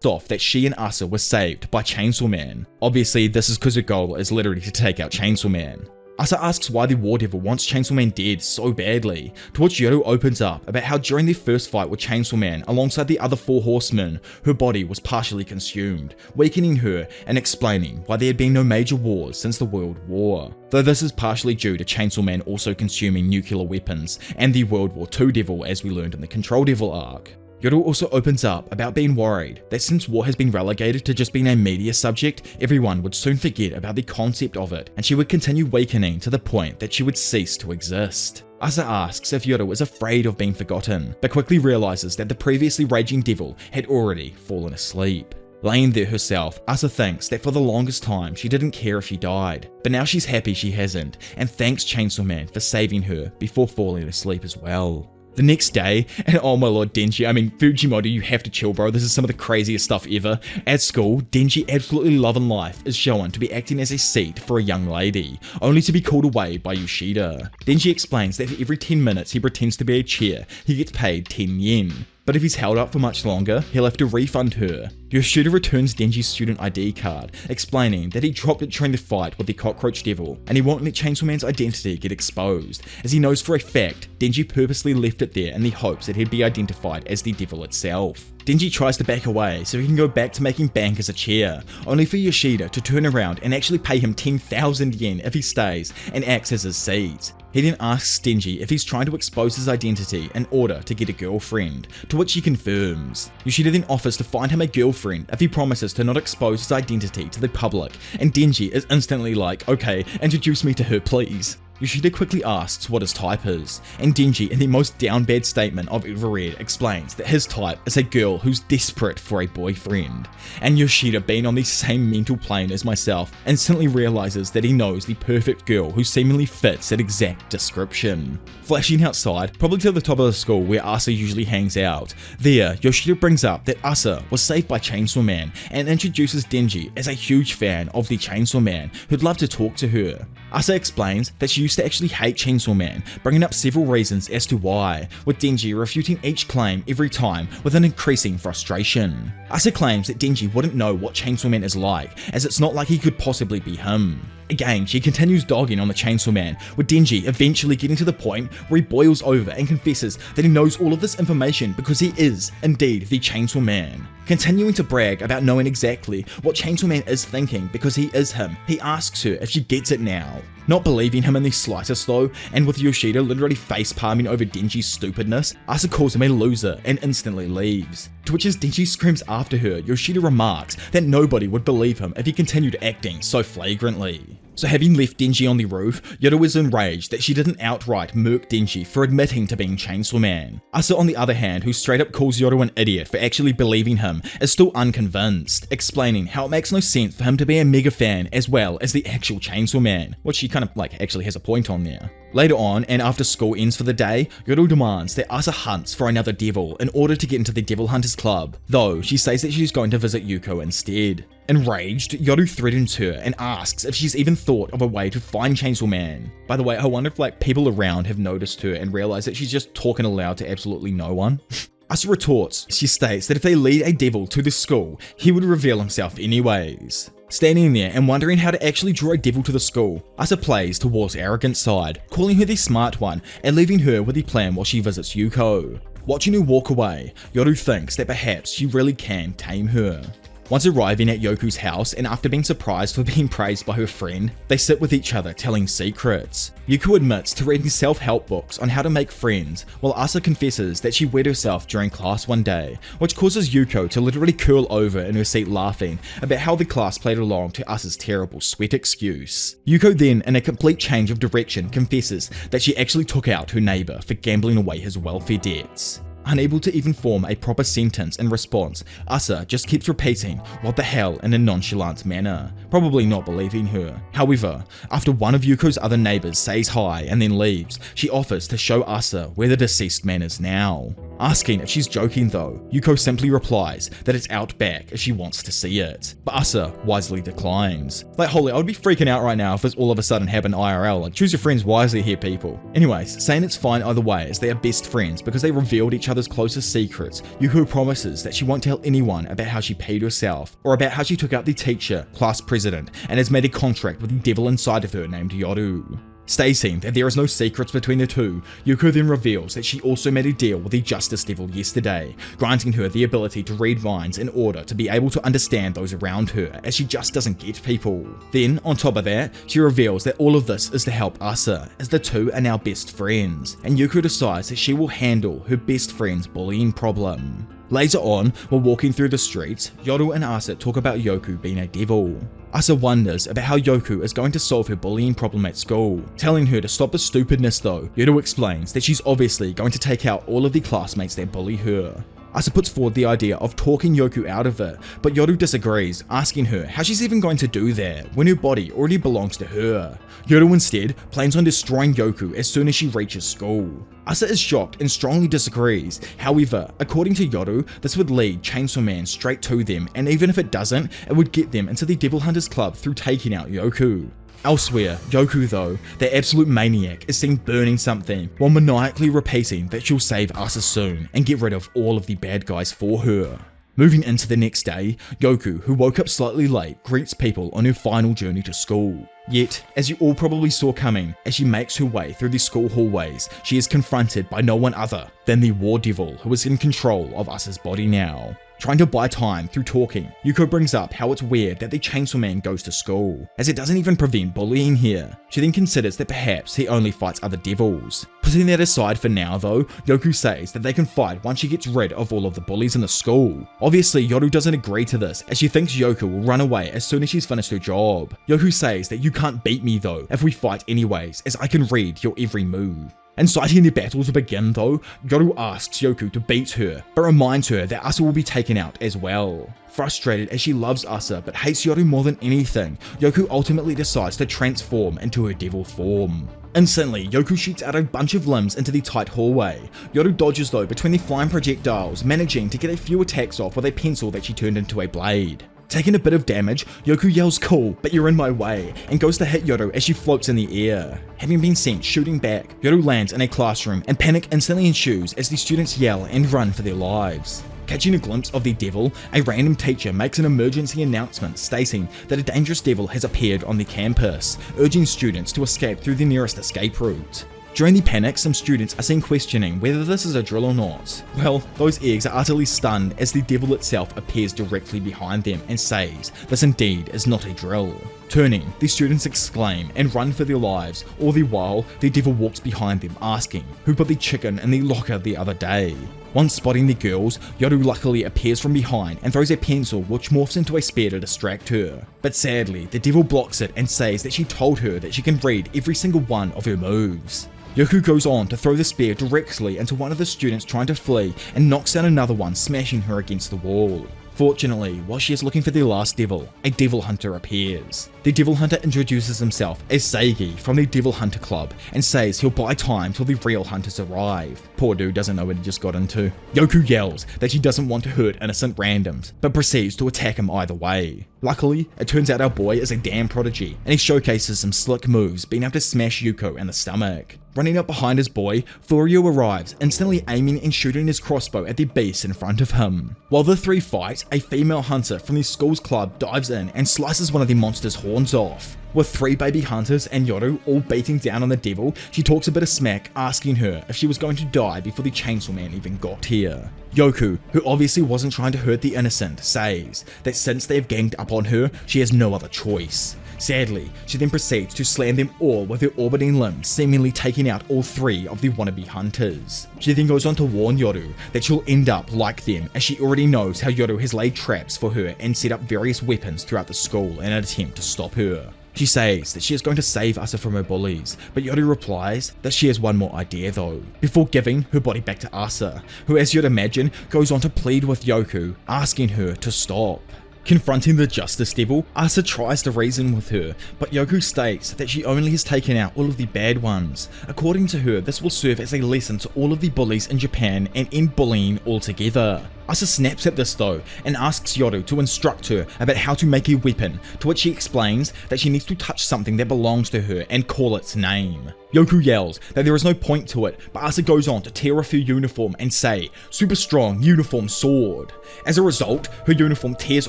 A: Off that she and Asa were saved by Chainsaw Man. Obviously this is because her goal is literally to take out Chainsaw Man. Asa asks why the War Devil wants Chainsaw Man dead so badly, to which Yoru opens up about how during their first fight with Chainsaw Man alongside the other 4 horsemen, her body was partially consumed, weakening her and explaining why there had been no major wars since the World War. Though this is partially due to Chainsaw Man also consuming nuclear weapons and the World War II Devil as we learned in the Control Devil arc. Yoru also opens up about being worried that since war has been relegated to just being a media subject, everyone would soon forget about the concept of it, and she would continue weakening to the point that she would cease to exist. Asa asks if Yoru is afraid of being forgotten, but quickly realizes that the previously raging devil had already fallen asleep. Laying there herself, Asa thinks that for the longest time she didn't care if she died, but now she's happy she hasn't, and thanks Chainsaw Man for saving her before falling asleep as well. The next day, and oh my lord Denji, Fujimoto, you have to chill bro, this is some of the craziest stuff ever. At school, Denji, absolutely loving life, is shown to be acting as a seat for a young lady, only to be called away by Yoshida. Denji explains that for every 10 minutes he pretends to be a chair, he gets paid 10 yen. But if he's held up for much longer, he'll have to refund her. Yoshida returns Denji's student ID card, explaining that he dropped it during the fight with the Cockroach Devil, and he won't let Chainsaw Man's identity get exposed, as he knows for a fact Denji purposely left it there in the hopes that he'd be identified as the devil itself. Denji tries to back away so he can go back to making bank as a chair, only for Yoshida to turn around and actually pay him 10,000 yen if he stays and acts as his seat. He then asks Denji if he's trying to expose his identity in order to get a girlfriend, to which he confirms. Yoshida then offers to find him a girlfriend if he promises to not expose his identity to the public, and Denji is instantly like, okay, introduce me to her please. Yoshida quickly asks what his type is, and Denji, in the most down bad statement I've ever read, explains that his type is a girl who's desperate for a boyfriend. And Yoshida, being on the same mental plane as myself, instantly realizes that he knows the perfect girl who seemingly fits that exact description. Flashing outside, probably to the top of the school where Asa usually hangs out, there Yoshida brings up that Asa was saved by Chainsaw Man and introduces Denji as a huge fan of the Chainsaw Man who'd love to talk to her. Asa explains that she used to actually hate Chainsaw Man, bringing up several reasons as to why, with Denji refuting each claim every time with an increasing frustration. Asa claims that Denji wouldn't know what Chainsaw Man is like, as it's not like he could possibly be him. Again, she continues dogging on the Chainsaw Man, with Denji eventually getting to the point where he boils over and confesses that he knows all of this information because he is, indeed, the Chainsaw Man. Continuing to brag about knowing exactly what Chainsaw Man is thinking because he is him, he asks her if she gets it now. Not believing him in the slightest though, and with Yoshida literally face-palming over Denji's stupidness, Asa calls him a loser and instantly leaves. To which as Denji screams after her, Yoshida remarks that nobody would believe him if he continued acting so flagrantly. So having left Denji on the roof, Yoru is enraged that she didn't outright murk Denji for admitting to being Chainsaw Man. Asa on the other hand, who straight up calls Yoru an idiot for actually believing him, is still unconvinced, explaining how it makes no sense for him to be a mega fan as well as the actual Chainsaw Man, which she kind of actually has a point on there. Later on, and after school ends for the day, Yoru demands that Asa hunts for another devil in order to get into the Devil Hunters Club, though she says that she's going to visit Yuko instead. Enraged, Yoru threatens her and asks if she's even thought of a way to find Chainsaw Man. By the way, I wonder if people around have noticed her and realized that she's just talking aloud to absolutely no one. Asa retorts, she states that if they lead a devil to the school, he would reveal himself anyways. Standing there and wondering how to actually draw a devil to the school, Asa plays to War's arrogant side, calling her the smart one and leaving her with the plan while she visits Yuko. Watching her walk away, Yoru thinks that perhaps she really can tame her. Once arriving at Yoku's house and after being surprised for being praised by her friend, they sit with each other telling secrets. Yuko admits to reading self-help books on how to make friends, while Asa confesses that she wet herself during class one day, which causes Yuko to literally curl over in her seat laughing about how the class played along to Asa's terrible sweat excuse. Yuko then, in a complete change of direction, confesses that she actually took out her neighbor for gambling away his welfare debts. Unable to even form a proper sentence in response, Asa just keeps repeating "what the hell" in a nonchalant manner, probably not believing her. However, after one of Yuko's other neighbors says hi and then leaves, she offers to show Asa where the deceased man is now. Asking if she's joking though, Yuko simply replies that it's out back if she wants to see it, but Asa wisely declines. Like holy, I would be freaking out right now if this all of a sudden happened IRL. Like choose your friends wisely here, people. Anyways, saying it's fine either way as they are best friends because they revealed each other's closest secrets, Yuko promises that she won't tell anyone about how she paid herself or about how she took out the teacher, class president, and has made a contract with the devil inside of her named Yoru. Stating that there is no secrets between the two, Yuko then reveals that she also made a deal with the Justice Devil yesterday, granting her the ability to read minds in order to be able to understand those around her, as she just doesn't get people. Then, on top of that, she reveals that all of this is to help Asa, as the two are now best friends, and Yuko decides that she will handle her best friend's bullying problem. Later on, while walking through the streets, Yoru and Asa talk about Yoku being a devil. Asa wonders about how Yoku is going to solve her bullying problem at school. Telling her to stop the stupidness though, Yoru explains that she's obviously going to take out all of the classmates that bully her. Asa puts forward the idea of talking Yoku out of it, but Yoru disagrees, asking her how she's even going to do that when her body already belongs to her. Yoru instead plans on destroying Yoku as soon as she reaches school. Asa is shocked and strongly disagrees. However, according to Yoru, this would lead Chainsaw Man straight to them, and even if it doesn't, it would get them into the Devil Hunters Club through taking out Yoku. Elsewhere, Yoku though, the absolute maniac, is seen burning something while maniacally repeating that she'll save Asa soon and get rid of all of the bad guys for her. Moving into the next day, Yoku, who woke up slightly late, greets people on her final journey to school. Yet, as you all probably saw coming, as she makes her way through the school hallways, she is confronted by no one other than the War Devil, who is in control of Asa's body now. Trying to buy time through talking, Yuko brings up how it's weird that the Chainsaw Man goes to school, as it doesn't even prevent bullying here. She then considers that perhaps he only fights other devils. Putting that aside for now though, Yoku says that they can fight once she gets rid of all of the bullies in the school. Obviously, Yoru doesn't agree to this, as she thinks Yoku will run away as soon as she's finished her job. Yoku says that you can't beat me though if we fight anyways, as I can read your every move. Inciting the battle to begin though, Yoru asks Yoku to beat her, but reminds her that Asa will be taken out as well. Frustrated as she loves Asa but hates Yoru more than anything, Yoku ultimately decides to transform into her devil form. Instantly, Yoku shoots out a bunch of limbs into the tight hallway. Yoru dodges though between the flying projectiles, managing to get a few attacks off with a pencil that she turned into a blade. Taking a bit of damage, Yoku yells "cool, but you're in my way," and goes to hit Yoru as she floats in the air. Having been sent shooting back, Yoru lands in a classroom and panic instantly ensues as the students yell and run for their lives. Catching a glimpse of the devil, a random teacher makes an emergency announcement stating that a dangerous devil has appeared on the campus, urging students to escape through the nearest escape route. During the panic, some students are seen questioning whether this is a drill or not. Well, those eggs are utterly stunned as the devil itself appears directly behind them and says this indeed is not a drill. Turning, the students exclaim and run for their lives, all the while the devil walks behind them asking who put the chicken in the locker the other day. Once spotting the girls, Yoru luckily appears from behind and throws a pencil which morphs into a spear to distract her. But sadly, the devil blocks it and says that she told her that she can read every single one of her moves. Yoku goes on to throw the spear directly into one of the students trying to flee and knocks down another one, smashing her against the wall. Fortunately, while she is looking for the last devil, a devil hunter appears. The devil hunter introduces himself as Saga from the Devil Hunter Club and says he'll buy time till the real hunters arrive. Poor dude doesn't know what he just got into. Yoku yells that she doesn't want to hurt innocent randoms, but proceeds to attack him either way. Luckily, it turns out our boy is a damn prodigy, and he showcases some slick moves, being able to smash Yuko in the stomach. Running up behind his boy, Furio arrives, instantly aiming and shooting his crossbow at the beast in front of him. While the three fight, a female hunter from the school's club dives in and slices one of the monster's horns off. With three baby hunters and Yoru all beating down on the devil, she talks a bit of smack, asking her if she was going to die before the Chainsaw Man even got here. Yoku, who obviously wasn't trying to hurt the innocent, says that since they have ganged up on her, she has no other choice. Sadly, she then proceeds to slam them all with her orbiting limbs, seemingly taking out all three of the wannabe hunters. She then goes on to warn Yoru that she'll end up like them, as she already knows how Yoru has laid traps for her and set up various weapons throughout the school in an attempt to stop her. She says that she is going to save Asa from her bullies, but Yoru replies that she has one more idea though, before giving her body back to Asa, who as you'd imagine goes on to plead with Yoku, asking her to stop. Confronting the Justice Devil, Asa tries to reason with her, but Yoku states that she only has taken out all of the bad ones. According to her, this will serve as a lesson to all of the bullies in Japan and end bullying altogether. Asa snaps at this though, and asks Yoru to instruct her about how to make a weapon, to which she explains that she needs to touch something that belongs to her and call its name. Yoku yells that there is no point to it, but Asa goes on to tear off her uniform and say, "Super strong uniform sword." As a result, her uniform tears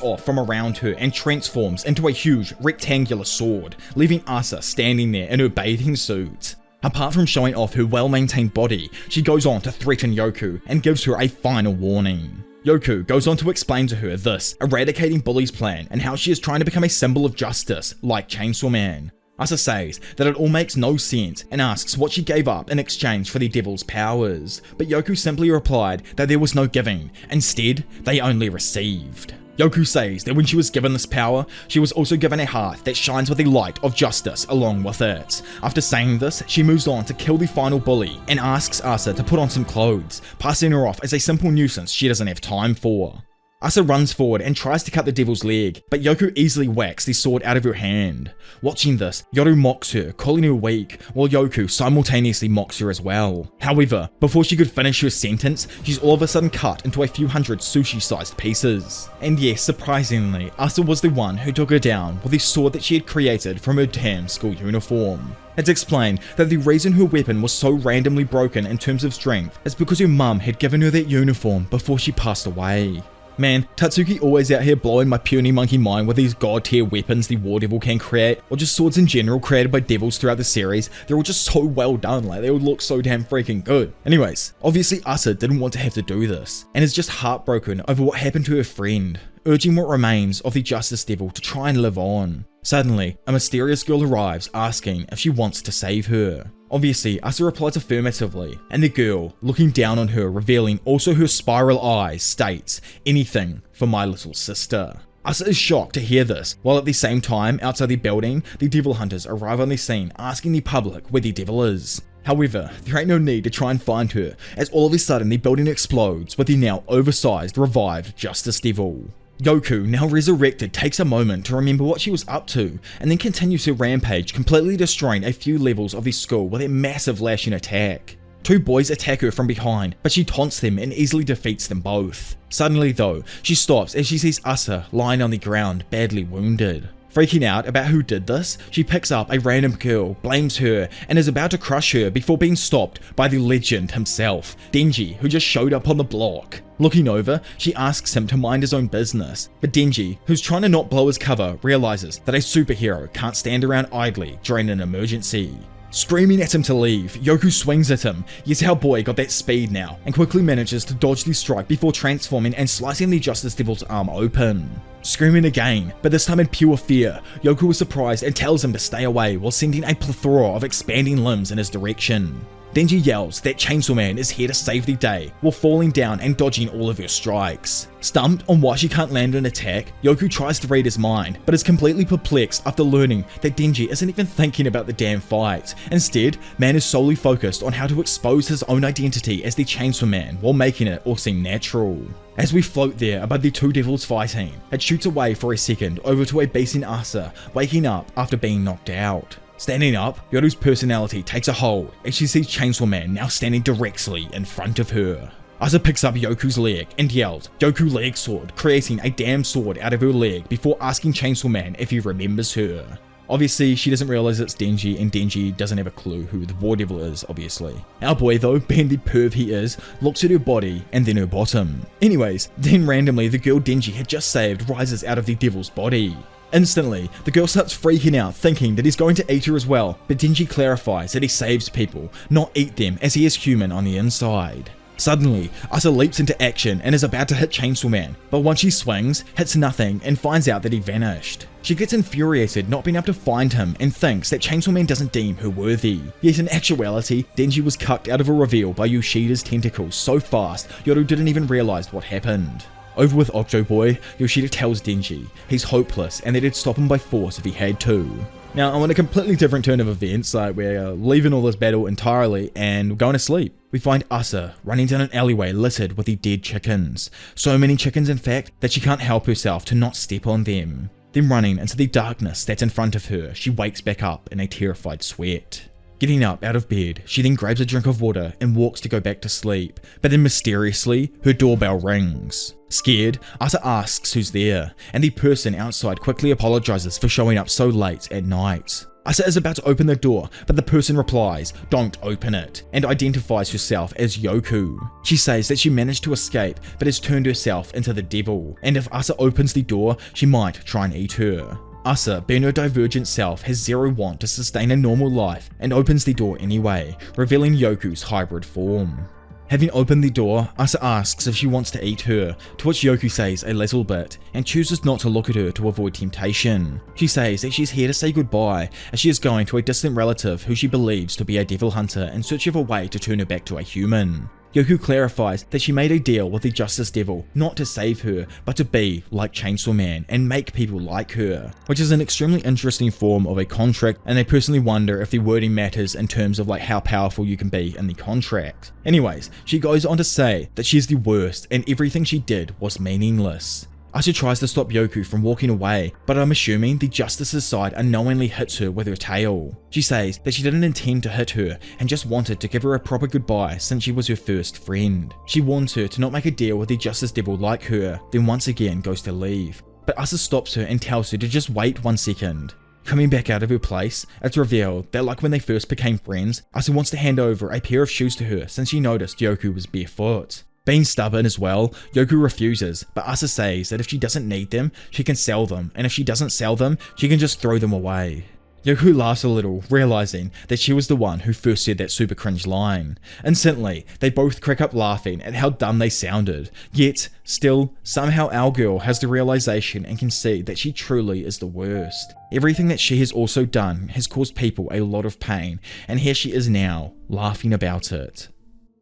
A: off from around her and transforms into a huge rectangular sword, leaving Asa standing there in her bathing suit. Apart from showing off her well-maintained body, she goes on to threaten Yoku and gives her a final warning. Yoku goes on to explain to her this eradicating bullies plan and how she is trying to become a symbol of justice, like Chainsaw Man. Asa says that it all makes no sense and asks what she gave up in exchange for the devil's powers, but Yoku simply replied that there was no giving, instead they only received. Yoku says that when she was given this power, she was also given a heart that shines with the light of justice along with it. After saying this, she moves on to kill the final bully and asks Asa to put on some clothes, passing her off as a simple nuisance she doesn't have time for. Asa runs forward and tries to cut the devil's leg, but Yoku easily whacks the sword out of her hand. Watching this, Yoru mocks her, calling her weak, while Yoku simultaneously mocks her as well. However, before she could finish her sentence, she's all of a sudden cut into a few hundred sushi-sized pieces. And yes, surprisingly, Asa was the one who took her down with the sword that she had created from her damn school uniform. It's explained that the reason her weapon was so randomly broken in terms of strength is because her mum had given her that uniform before she passed away. Man, Tatsuki always out here blowing my puny monkey mind with these god tier weapons the War Devil can create, or just swords in general created by devils throughout the series. They're all just so well done, like they would look so damn freaking good. Anyways, obviously Asa didn't want to have to do this, and is just heartbroken over what happened to her friend, urging what remains of the Justice Devil to try and live on. Suddenly, a mysterious girl arrives asking if she wants to save her. Obviously, Asa replies affirmatively, and the girl, looking down on her, revealing also her spiral eyes, states, "Anything for my little sister." Asa is shocked to hear this, while at the same time, outside the building, the devil hunters arrive on the scene asking the public where the devil is. However, there ain't no need to try and find her, as all of a sudden the building explodes with the now oversized, revived Justice Devil. Yoku, now resurrected, takes a moment to remember what she was up to, and then continues her rampage, completely destroying a few levels of the school with a massive lashing attack. Two boys attack her from behind, but she taunts them and easily defeats them both. Suddenly though, she stops as she sees Asa lying on the ground, badly wounded. Freaking out about who did this, she picks up a random girl, blames her, and is about to crush her before being stopped by the legend himself, Denji, who just showed up on the block. Looking over, she asks him to mind his own business, but Denji, who's trying to not blow his cover, realizes that a superhero can't stand around idly during an emergency. Screaming at him to leave, Yoku swings at him, yet our boy got that speed now, and quickly manages to dodge the strike before transforming and slicing the Justice Devil's arm open. Screaming again, but this time in pure fear, Yoku is surprised and tells him to stay away while sending a plethora of expanding limbs in his direction. Denji yells that Chainsaw Man is here to save the day, while falling down and dodging all of her strikes. Stumped on why she can't land an attack, Yoku tries to read his mind, but is completely perplexed after learning that Denji isn't even thinking about the damn fight. Instead, Man is solely focused on how to expose his own identity as the Chainsaw Man while making it all seem natural. As we float there above the two devils fighting, it shoots away for a second over to a beating Asa, waking up after being knocked out. Standing up, Yoru's personality takes a hold as she sees Chainsaw Man now standing directly in front of her. Asa picks up Yoku's leg and yells, "Yoku leg sword," creating a damn sword out of her leg before asking Chainsaw Man if he remembers her. Obviously, she doesn't realize it's Denji, and Denji doesn't have a clue who the War Devil is, obviously. Our boy though, being the perv he is, looks at her body and then her bottom. Anyways, then randomly the girl Denji had just saved rises out of the devil's body. Instantly, the girl starts freaking out, thinking that he's going to eat her as well, but Denji clarifies that he saves people, not eat them, as he is human on the inside. Suddenly, Asa leaps into action and is about to hit Chainsaw Man, but once she swings, hits nothing and finds out that he vanished. She gets infuriated not being able to find him and thinks that Chainsaw Man doesn't deem her worthy. Yet in actuality, Denji was cucked out of a reveal by Yoshida's tentacles so fast, Yoru didn't even realize what happened. Over with Octo Boy, Yoshida tells Denji he's hopeless and that he'd stop him by force if he had to. Now, on a completely different turn of events, like we're leaving all this battle entirely and going to sleep. We find Asa running down an alleyway littered with the dead chickens. So many chickens in fact that she can't help herself to not step on them. Then running into the darkness that's in front of her, she wakes back up in a terrified sweat. Getting up out of bed, she then grabs a drink of water and walks to go back to sleep, but then mysteriously, her doorbell rings. Scared, Asa asks who's there, and the person outside quickly apologizes for showing up so late at night. Asa is about to open the door, but the person replies, "Don't open it," and identifies herself as Yoku. She says that she managed to escape, but has turned herself into the devil, and if Asa opens the door, she might try and eat her. Asa, being her divergent self, has zero want to sustain a normal life and opens the door anyway, revealing Yoku's hybrid form. Having opened the door, Asa asks if she wants to eat her, to which Yoku says a little bit, and chooses not to look at her to avoid temptation. She says that she's here to say goodbye, as she is going to a distant relative who she believes to be a devil hunter in search of a way to turn her back to a human. Yoku clarifies that she made a deal with the Justice Devil not to save her, but to be like Chainsaw Man and make people like her, which is an extremely interesting form of a contract, and I personally wonder if the wording matters in terms of like how powerful you can be in the contract. Anyways, she goes on to say that she is the worst and everything she did was meaningless. Asa tries to stop Yoku from walking away, but I'm assuming the Justice's side unknowingly hits her with her tail. She says that she didn't intend to hit her and just wanted to give her a proper goodbye since she was her first friend. She warns her to not make a deal with the Justice Devil like her, then once again goes to leave. But Asa stops her and tells her to just wait 1 second. Coming back out of her place, it's revealed that like when they first became friends, Asa wants to hand over a pair of shoes to her since she noticed Yoku was barefoot. Being stubborn as well, Yoku refuses, but Asa says that if she doesn't need them, she can sell them, and if she doesn't sell them, she can just throw them away. Yoku laughs a little, realizing that she was the one who first said that super cringe line. Instantly, they both crack up laughing at how dumb they sounded, yet, still, somehow our girl has the realization and can see that she truly is the worst. Everything that she has also done has caused people a lot of pain, and here she is now, laughing about it.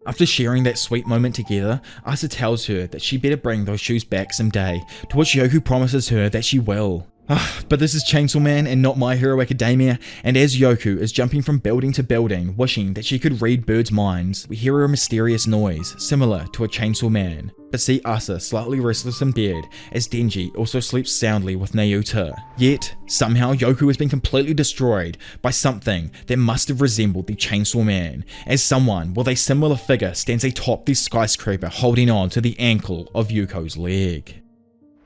A: After sharing that sweet moment together, Asa tells her that she better bring those shoes back someday, to which Yoku promises her that she will. But this is Chainsaw Man and not My Hero Academia, and as Yoku is jumping from building to building, wishing that she could read birds' minds, we hear a mysterious noise, similar to a Chainsaw Man, but see Asa slightly restless in bed, as Denji also sleeps soundly with Nayuta. Yet, somehow Yoku has been completely destroyed by something that must have resembled the Chainsaw Man, as someone with a similar figure stands atop the skyscraper holding on to the ankle of Yuko's leg.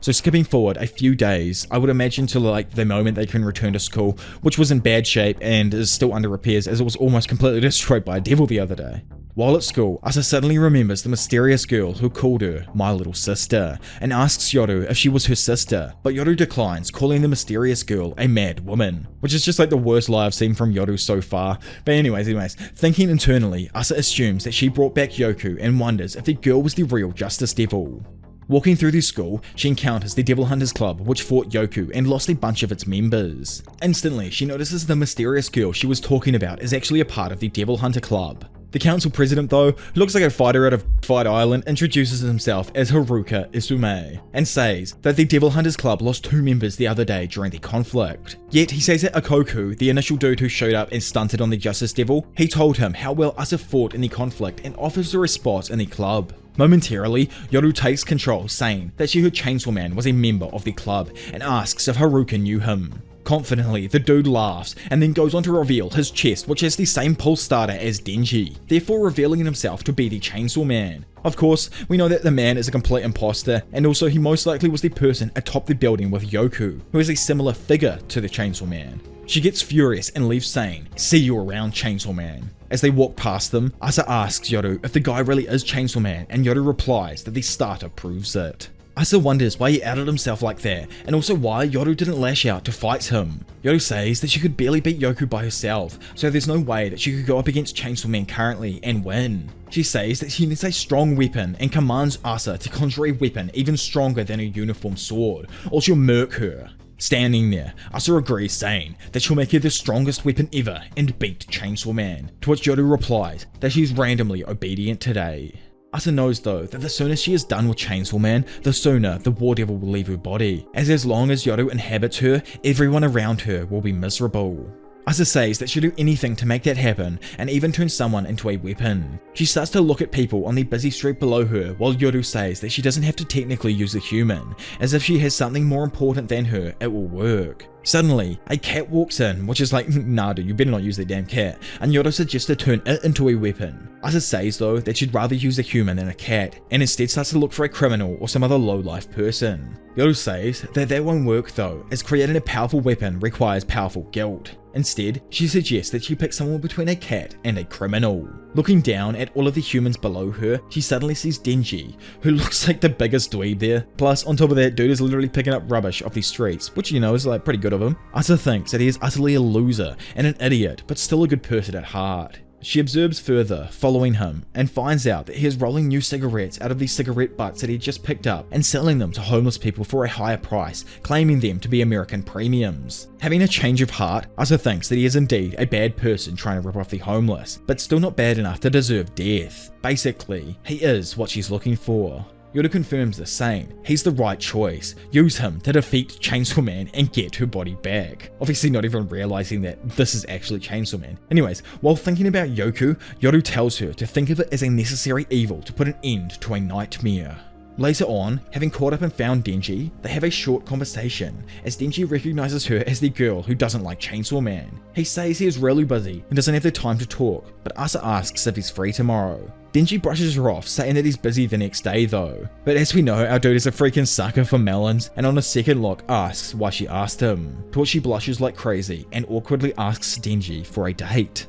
A: So skipping forward a few days, I would imagine to like the moment they can return to school, which was in bad shape and is still under repairs as it was almost completely destroyed by a devil the other day. While at school, Asa suddenly remembers the mysterious girl who called her my little sister, and asks Yoru if she was her sister, but Yoru declines, calling the mysterious girl a mad woman, which is just like the worst lie I've seen from Yoru so far. But anyways, thinking internally, Asa assumes that she brought back Yoku and wonders if the girl was the real Justice Devil. Walking through the school, she encounters the Devil Hunters Club, which fought Yoku and lost a bunch of its members. Instantly, she notices the mysterious girl she was talking about is actually a part of the Devil Hunter Club. The council president though, who looks like a fighter out of Fight Island, introduces himself as Haruka Isume, and says that the Devil Hunters Club lost 2 members the other day during the conflict. Yet he says that Ikoku, the initial dude who showed up and stunted on the Justice Devil, he told him how well Asa fought in the conflict and offers her a spot in the club. Momentarily, Yoru takes control, saying that she heard Chainsaw Man was a member of the club and asks if Haruka knew him. Confidently, the dude laughs and then goes on to reveal his chest, which has the same pulse starter as Denji, therefore revealing himself to be the Chainsaw Man. Of course, we know that the man is a complete imposter, and also he most likely was the person atop the building with Yoku, who is a similar figure to the Chainsaw Man. She gets furious and leaves saying, "See you around, Chainsaw Man." As they walk past them, Asa asks Yoru if the guy really is Chainsaw Man, and Yoru replies that the starter proves it. Asa wonders why he outed himself like that, and also why Yoru didn't lash out to fight him. Yoru says that she could barely beat Yoku by herself, so there's no way that she could go up against Chainsaw Man currently and win. She says that she needs a strong weapon and commands Asa to conjure a weapon even stronger than a uniform sword, or she'll murk her. Standing there, Asa agrees, saying that she'll make her the strongest weapon ever and beat Chainsaw Man, to which Yoru replies that she's randomly obedient today. Asa knows though that the sooner she is done with Chainsaw Man, the sooner the War Devil will leave her body, as long as Yoru inhabits her, everyone around her will be miserable. Asa says that she'll do anything to make that happen and even turn someone into a weapon. She starts to look at people on the busy street below her while Yoru says that she doesn't have to technically use a human, as if she has something more important than her, it will work. Suddenly, a cat walks in, which is like, nah dude, you better not use the damn cat, and Yoru suggests to turn it into a weapon. Asa says though that she'd rather use a human than a cat, and instead starts to look for a criminal or some other low-life person. Yoru says that won't work though, as creating a powerful weapon requires powerful guilt. Instead, she suggests that she pick someone between a cat and a criminal. Looking down at all of the humans below her, she suddenly sees Denji, who looks like the biggest dweeb there. Plus, on top of that, dude is literally picking up rubbish off the streets, which you know is like pretty good of him. Asa thinks that he is utterly a loser and an idiot, but still a good person at heart. She observes further, following him, and finds out that he is rolling new cigarettes out of these cigarette butts that he just picked up and selling them to homeless people for a higher price, claiming them to be American premiums. Having a change of heart, Asa thinks that he is indeed a bad person trying to rip off the homeless, but still not bad enough to deserve death. Basically, he is what she's looking for. Yoru confirms this, saying he's the right choice. Use him to defeat Chainsaw Man and get her body back. Obviously not even realizing that this is actually Chainsaw Man. Anyways, while thinking about Yoku, Yoru tells her to think of it as a necessary evil to put an end to a nightmare. Later on, having caught up and found Denji, they have a short conversation, as Denji recognizes her as the girl who doesn't like Chainsaw Man. He says he is really busy and doesn't have the time to talk, but Asa asks if he's free tomorrow. Denji brushes her off, saying that he's busy the next day though. But as we know, our dude is a freaking sucker for melons, and on a second look asks why she asked him, to which she blushes like crazy and awkwardly asks Denji for a date.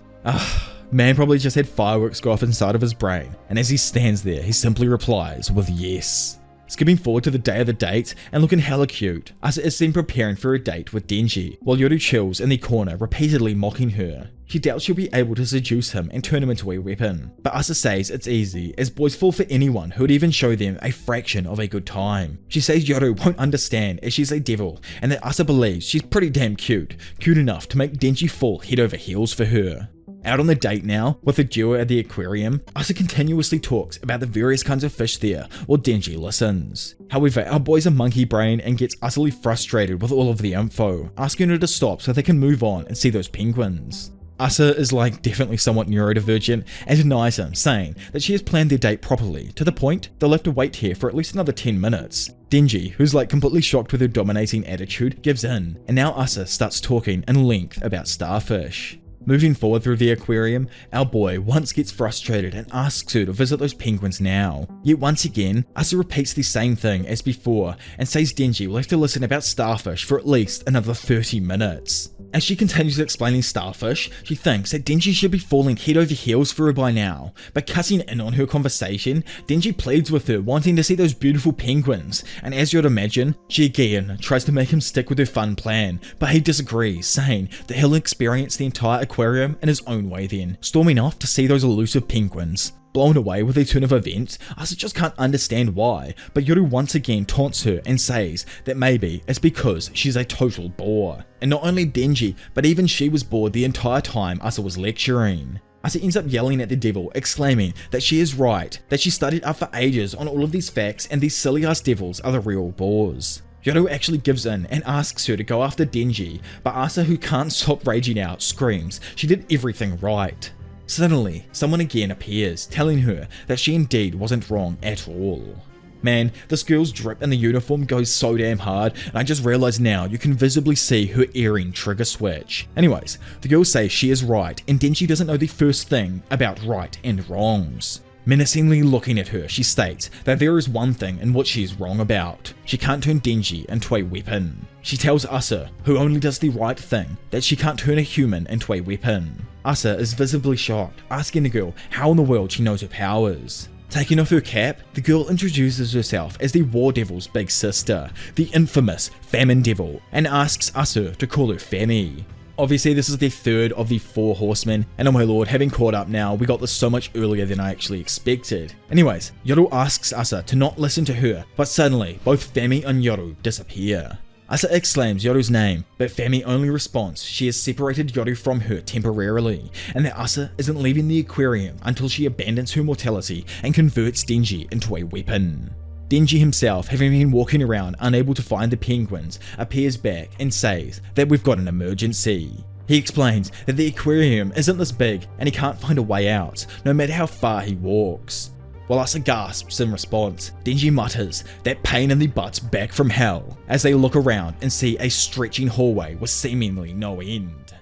A: Man probably just had fireworks go off inside of his brain, and as he stands there, he simply replies with yes. Skipping forward to the day of the date, and looking hella cute, Asa is seen preparing for a date with Denji, while Yoru chills in the corner repeatedly mocking her. She doubts she'll be able to seduce him and turn him into a weapon, but Asa says it's easy, as boys fall for anyone who would even show them a fraction of a good time. She says Yoru won't understand as she's a devil, and that Asa believes she's pretty damn cute enough to make Denji fall head over heels for her. Out on the date now, with the duo at the aquarium, Asa continuously talks about the various kinds of fish there while Denji listens. However, our boy's a monkey brain and gets utterly frustrated with all of the info, asking her to stop so they can move on and see those penguins. Asa is like definitely somewhat neurodivergent and denies him, saying that she has planned their date properly, to the point they'll have to wait here for at least another 10 minutes. Denji, who's like completely shocked with her dominating attitude, gives in, and now Asa starts talking in length about starfish. Moving forward through the aquarium, our boy once gets frustrated and asks her to visit those penguins now. Yet once again, Asa repeats the same thing as before and says Denji will have to listen about starfish for at least another 30 minutes. As she continues explaining starfish, she thinks that Denji should be falling head over heels for her by now, but cutting in on her conversation, Denji pleads with her wanting to see those beautiful penguins, and as you'd imagine, she again tries to make him stick with her fun plan, but he disagrees, saying that he'll experience the entire aquarium in his own way then, storming off to see those elusive penguins. Blown away with the turn of events, Asa just can't understand why, but Yoru once again taunts her and says that maybe it's because she's a total bore. And not only Denji, but even she was bored the entire time Asa was lecturing. Asa ends up yelling at the devil, exclaiming that she is right, that she studied up for ages on all of these facts and these silly ass devils are the real bores. Yoru actually gives in and asks her to go after Denji, but Asa, who can't stop raging out, screams she did everything right. Suddenly, someone again appears, telling her that she indeed wasn't wrong at all. Man, this girl's drip in the uniform goes so damn hard, and I just realized now you can visibly see her earring trigger switch. Anyways, the girl says she is right, and Denji doesn't know the first thing about right and wrongs. Menacingly looking at her, she states that there is one thing in which she is wrong about. She can't turn Denji into a weapon. She tells Asa, who only does the right thing, that she can't turn a human into a weapon. Asa is visibly shocked, asking the girl how in the world she knows her powers. Taking off her cap, the girl introduces herself as the War Devil's big sister, the infamous Famine Devil, and asks Asa to call her Fami. Obviously, this is the third of the 4 horsemen, and oh my lord, having caught up now, we got this so much earlier than I actually expected. Anyways, Yoru asks Asa to not listen to her, but suddenly, both Fami and Yoru disappear. Asa exclaims Yoru's name, but Fami only responds she has separated Yoru from her temporarily, and that Asa isn't leaving the aquarium until she abandons her mortality and converts Denji into a weapon. Denji himself, having been walking around unable to find the penguins, appears back and says that we've got an emergency. He explains that the aquarium isn't this big and he can't find a way out, no matter how far he walks. While Asa gasps in response, Denji mutters that pain in the butt's back from hell as they look around and see a stretching hallway with seemingly no end.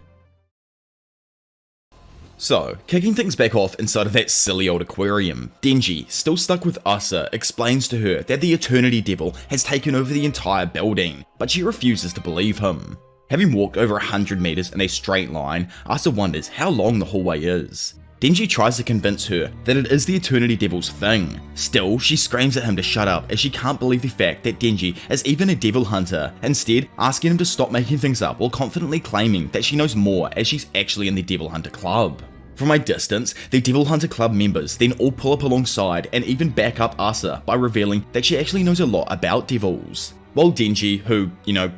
A: So, kicking things back off inside of that silly old aquarium, Denji, still stuck with Asa, explains to her that the Eternity Devil has taken over the entire building, but she refuses to believe him. Having walked over 100 meters in a straight line, Asa wonders how long the hallway is. Denji tries to convince her that it is the Eternity Devil's thing. Still, she screams at him to shut up as she can't believe the fact that Denji is even a devil hunter, instead asking him to stop making things up while confidently claiming that she knows more as she's actually in the Devil Hunter Club. From a distance, the Devil Hunter Club members then all pull up alongside and even back up Asa by revealing that she actually knows a lot about devils. While Denji, who,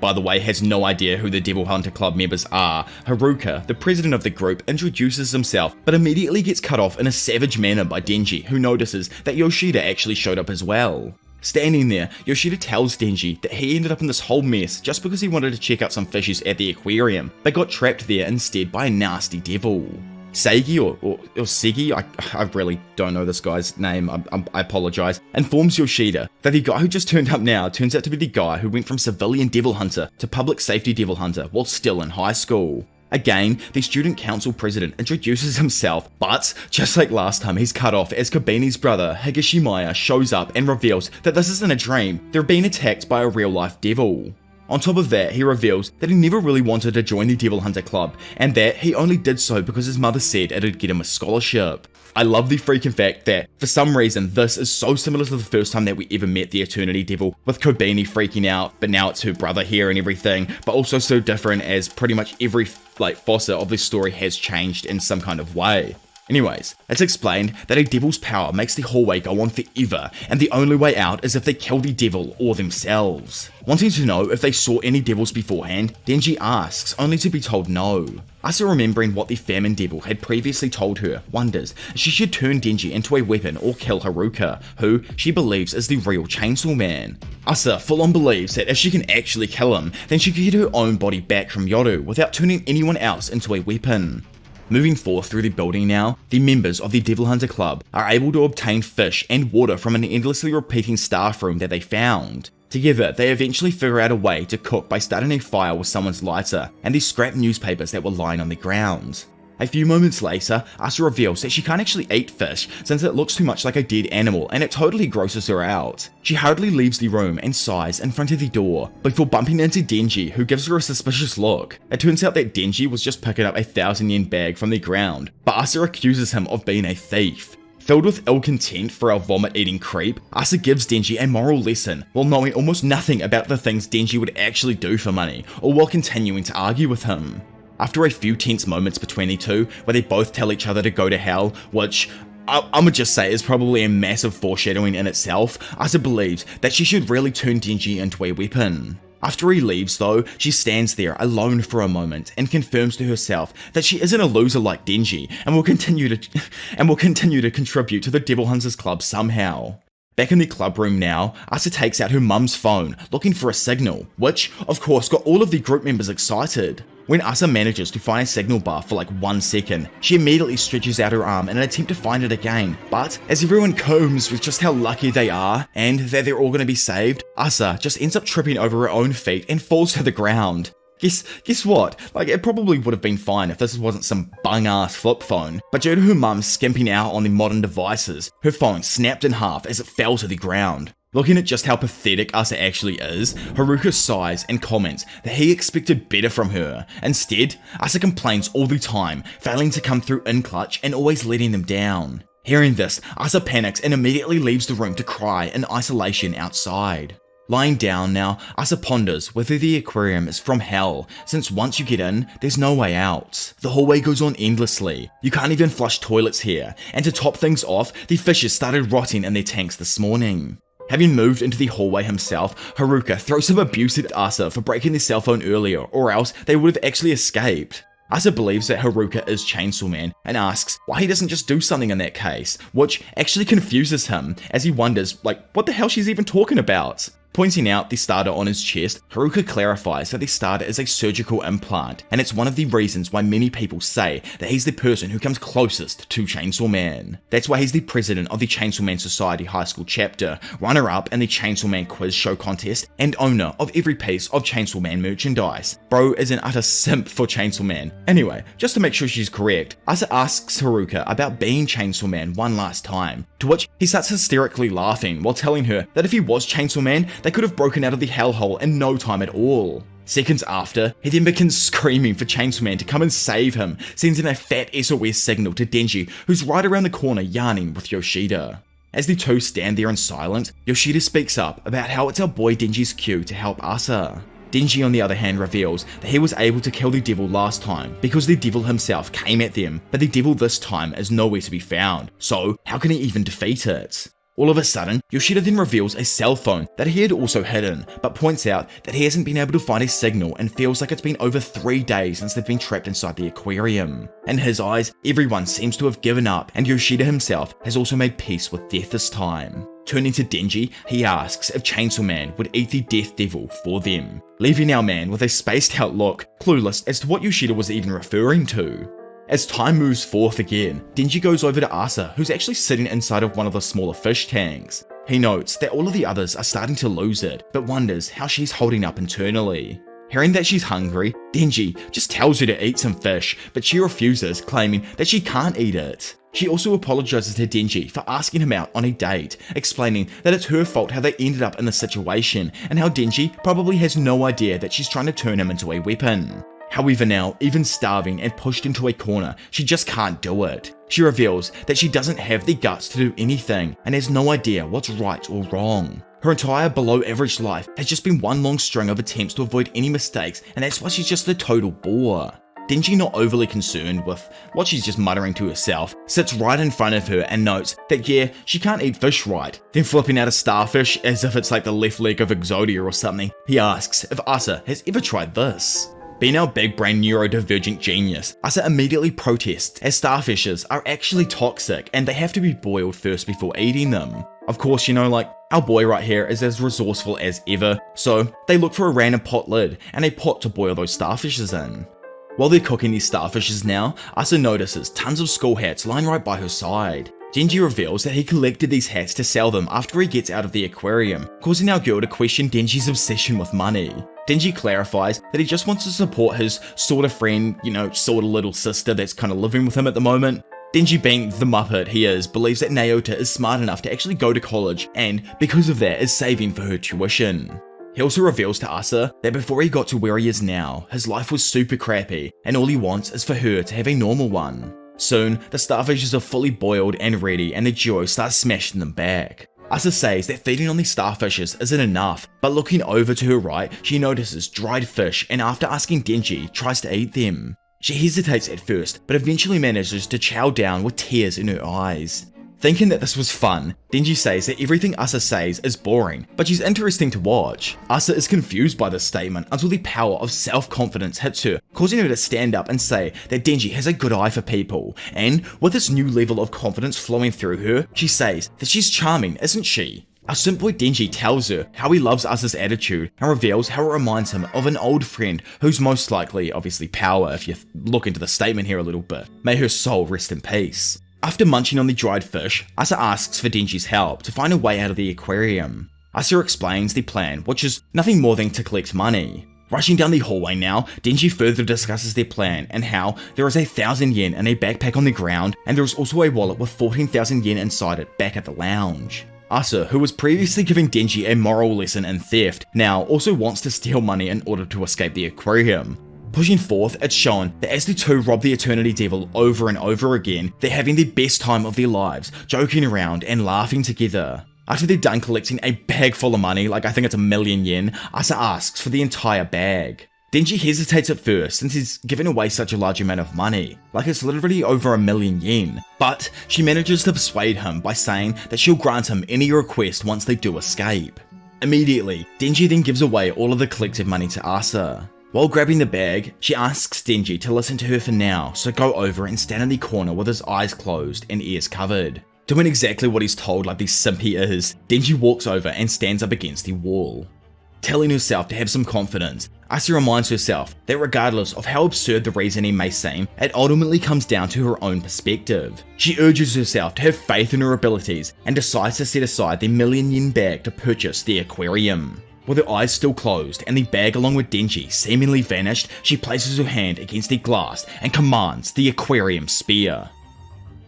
A: by the way, has no idea who the Devil Hunter Club members are, Haruka, the president of the group, introduces himself, but immediately gets cut off in a savage manner by Denji, who notices that Yoshida actually showed up as well. Standing there, Yoshida tells Denji that he ended up in this whole mess just because he wanted to check out some fishes at the aquarium, but got trapped there instead by a nasty devil. Sagi or Segi, I really don't know this guy's name, I apologize, informs Yoshida that the guy who just turned up now turns out to be the guy who went from civilian devil hunter to public safety devil hunter while still in high school. Again, the student council president introduces himself, but just like last time, he's cut off as Kobeni's brother Higashimaya shows up and reveals that this isn't a dream, they're being attacked by a real life devil. On top of that, he reveals that he never really wanted to join the Devil Hunter Club, and that he only did so because his mother said it'd get him a scholarship. I love the freaking fact that, for some reason, this is so similar to the first time that we ever met the Eternity Devil, with Kobeni freaking out, but now it's her brother here and everything, but also so different as pretty much every facet of this story has changed in some kind of way. Anyways, it's explained that a devil's power makes the hallway go on forever, and the only way out is if they kill the devil or themselves. Wanting to know if they saw any devils beforehand, Denji asks, only to be told no. Asa, remembering what the famine devil had previously told her, wonders if she should turn Denji into a weapon or kill Haruka, who she believes is the real Chainsaw Man. Asa full on believes that if she can actually kill him, then she could get her own body back from Yoru without turning anyone else into a weapon. Moving forth through the building now, the members of the Devil Hunter Club are able to obtain fish and water from an endlessly repeating staff room that they found. Together, they eventually figure out a way to cook by starting a fire with someone's lighter and the scrap newspapers that were lying on the ground. A few moments later, Asa reveals that she can't actually eat fish since it looks too much like a dead animal and it totally grosses her out. She hurriedly leaves the room and sighs in front of the door before bumping into Denji, who gives her a suspicious look. It turns out that Denji was just picking up a 1,000 yen bag from the ground, but Asa accuses him of being a thief. Filled with ill content for our vomit-eating creep, Asa gives Denji a moral lesson while knowing almost nothing about the things Denji would actually do for money, or while continuing to argue with him. After a few tense moments between the two, where they both tell each other to go to hell, which I'ma just say is probably a massive foreshadowing in itself, Asa believes that she should really turn Denji into a weapon. After he leaves though, she stands there alone for a moment and confirms to herself that she isn't a loser like Denji and will continue to contribute to the Devil Hunters Club somehow. Back in the club room now, Asa takes out her mum's phone, looking for a signal, which, of course, got all of the group members excited. When Asa manages to find a signal bar for like 1 second, she immediately stretches out her arm in an attempt to find it again, but as everyone combs with just how lucky they are, and that they're all going to be saved, Asa just ends up tripping over her own feet and falls to the ground. Guess what? It probably would have been fine if this wasn't some bung-ass flip phone, but due to her mum skimping out on the modern devices, her phone snapped in half as it fell to the ground. Looking at just how pathetic Asa actually is, Haruka sighs and comments that he expected better from her. Instead, Asa complains all the time, failing to come through in clutch and always letting them down. Hearing this, Asa panics and immediately leaves the room to cry in isolation outside. Lying down now, Asa ponders whether the aquarium is from hell, since once you get in, there's no way out. The hallway goes on endlessly, you can't even flush toilets here, and to top things off, the fishes started rotting in their tanks this morning. Having moved into the hallway himself, Haruka throws some abuse at Asa for breaking their cell phone earlier, or else they would have actually escaped. Asa believes that Haruka is Chainsaw Man and asks why he doesn't just do something in that case, which actually confuses him as he wonders what the hell she's even talking about. Pointing out the starter on his chest, Haruka clarifies that the starter is a surgical implant, and it's one of the reasons why many people say that he's the person who comes closest to Chainsaw Man. That's why he's the president of the Chainsaw Man Society High School chapter, runner-up in the Chainsaw Man quiz show contest, and owner of every piece of Chainsaw Man merchandise. Bro is an utter simp for Chainsaw Man. Anyway, just to make sure she's correct, Asa asks Haruka about being Chainsaw Man one last time, to which he starts hysterically laughing while telling her that if he was Chainsaw Man, they could have broken out of the hellhole in no time at all. Seconds after, he then begins screaming for Chainsaw Man to come and save him, sending a fat SOS signal to Denji, who's right around the corner yarning with Yoshida. As the two stand there in silence, Yoshida speaks up about how it's our boy Denji's cue to help Asa. Denji on the other hand reveals that he was able to kill the devil last time because the devil himself came at them, but the devil this time is nowhere to be found, so how can he even defeat it? All of a sudden, Yoshida then reveals a cell phone that he had also hidden, but points out that he hasn't been able to find a signal and feels like it's been over 3 days since they've been trapped inside the aquarium. In his eyes, everyone seems to have given up, and Yoshida himself has also made peace with death this time. Turning to Denji, he asks if Chainsaw Man would eat the Death Devil for them, leaving our man with a spaced out look, clueless as to what Yoshida was even referring to. As time moves forth again, Denji goes over to Asa, who's actually sitting inside of one of the smaller fish tanks. He notes that all of the others are starting to lose it, but wonders how she's holding up internally. Hearing that she's hungry, Denji just tells her to eat some fish, but she refuses, claiming that she can't eat it. She also apologizes to Denji for asking him out on a date, explaining that it's her fault how they ended up in the situation, and how Denji probably has no idea that she's trying to turn him into a weapon. However now, even starving and pushed into a corner, she just can't do it. She reveals that she doesn't have the guts to do anything, and has no idea what's right or wrong. Her entire below average life has just been one long string of attempts to avoid any mistakes, and that's why she's just a total bore. Denji, not overly concerned with what she's just muttering to herself, sits right in front of her and notes that yeah, she can't eat fish right. Then flipping out a starfish as if it's like the left leg of Exodia or something, he asks if Asa has ever tried this. Being our big brain neurodivergent genius, Asa immediately protests as starfishes are actually toxic and they have to be boiled first before eating them. Of course, you know, like, our boy right here is as resourceful as ever, so they look for a random pot lid and a pot to boil those starfishes in. While they're cooking these starfishes now, Asa notices tons of school hats lying right by her side. Denji reveals that he collected these hats to sell them after he gets out of the aquarium, causing our girl to question Denji's obsession with money. Denji clarifies that he just wants to support his sort of friend, you know, sort of little sister that's kind of living with him at the moment. Denji, being the muppet he is, believes that Naota is smart enough to actually go to college and, because of that, is saving for her tuition. He also reveals to Asa that before he got to where he is now, his life was super crappy, and all he wants is for her to have a normal one. Soon, the starfishes are fully boiled and ready, and the duo starts smashing them back. Asa says that feeding on the starfishes isn't enough, but looking over to her right, she notices dried fish and after asking Denji, tries to eat them. She hesitates at first, but eventually manages to chow down with tears in her eyes. Thinking that this was fun, Denji says that everything Asa says is boring, but she's interesting to watch. Asa is confused by this statement until the power of self-confidence hits her, causing her to stand up and say that Denji has a good eye for people, and with this new level of confidence flowing through her, she says that she's charming, isn't she? Our simp boy Denji tells her how he loves Asa's attitude and reveals how it reminds him of an old friend who's most likely, obviously, power if you look into the statement here a little bit. May her soul rest in peace. After munching on the dried fish, Asa asks for Denji's help to find a way out of the aquarium. Asa explains the plan, which is nothing more than to collect money. Rushing down the hallway now, Denji further discusses their plan and how there is 1,000 yen in a backpack on the ground, and there is also a wallet with 14,000 yen inside it back at the lounge. Asa, who was previously giving Denji a moral lesson in theft, now also wants to steal money in order to escape the aquarium. Pushing forth, it's shown that as the two rob the Eternity Devil over and over again, they're having the best time of their lives, joking around and laughing together. After they're done collecting a bag full of money, like I think it's 1,000,000 yen, Asa asks for the entire bag. Denji hesitates at first since he's given away such a large amount of money, like it's literally over 1,000,000 yen, but she manages to persuade him by saying that she'll grant him any request once they do escape. Immediately, Denji then gives away all of the collected money to Asa. While grabbing the bag, she asks Denji to listen to her for now, so go over and stand in the corner with his eyes closed and ears covered. Doing exactly what he's told like the simp he is, Denji walks over and stands up against the wall. Telling herself to have some confidence, Asa reminds herself that regardless of how absurd the reasoning may seem, it ultimately comes down to her own perspective. She urges herself to have faith in her abilities and decides to set aside the million-yen bag to purchase the aquarium. With her eyes still closed and the bag along with Denji seemingly vanished, she places her hand against the glass and commands the aquarium sphere.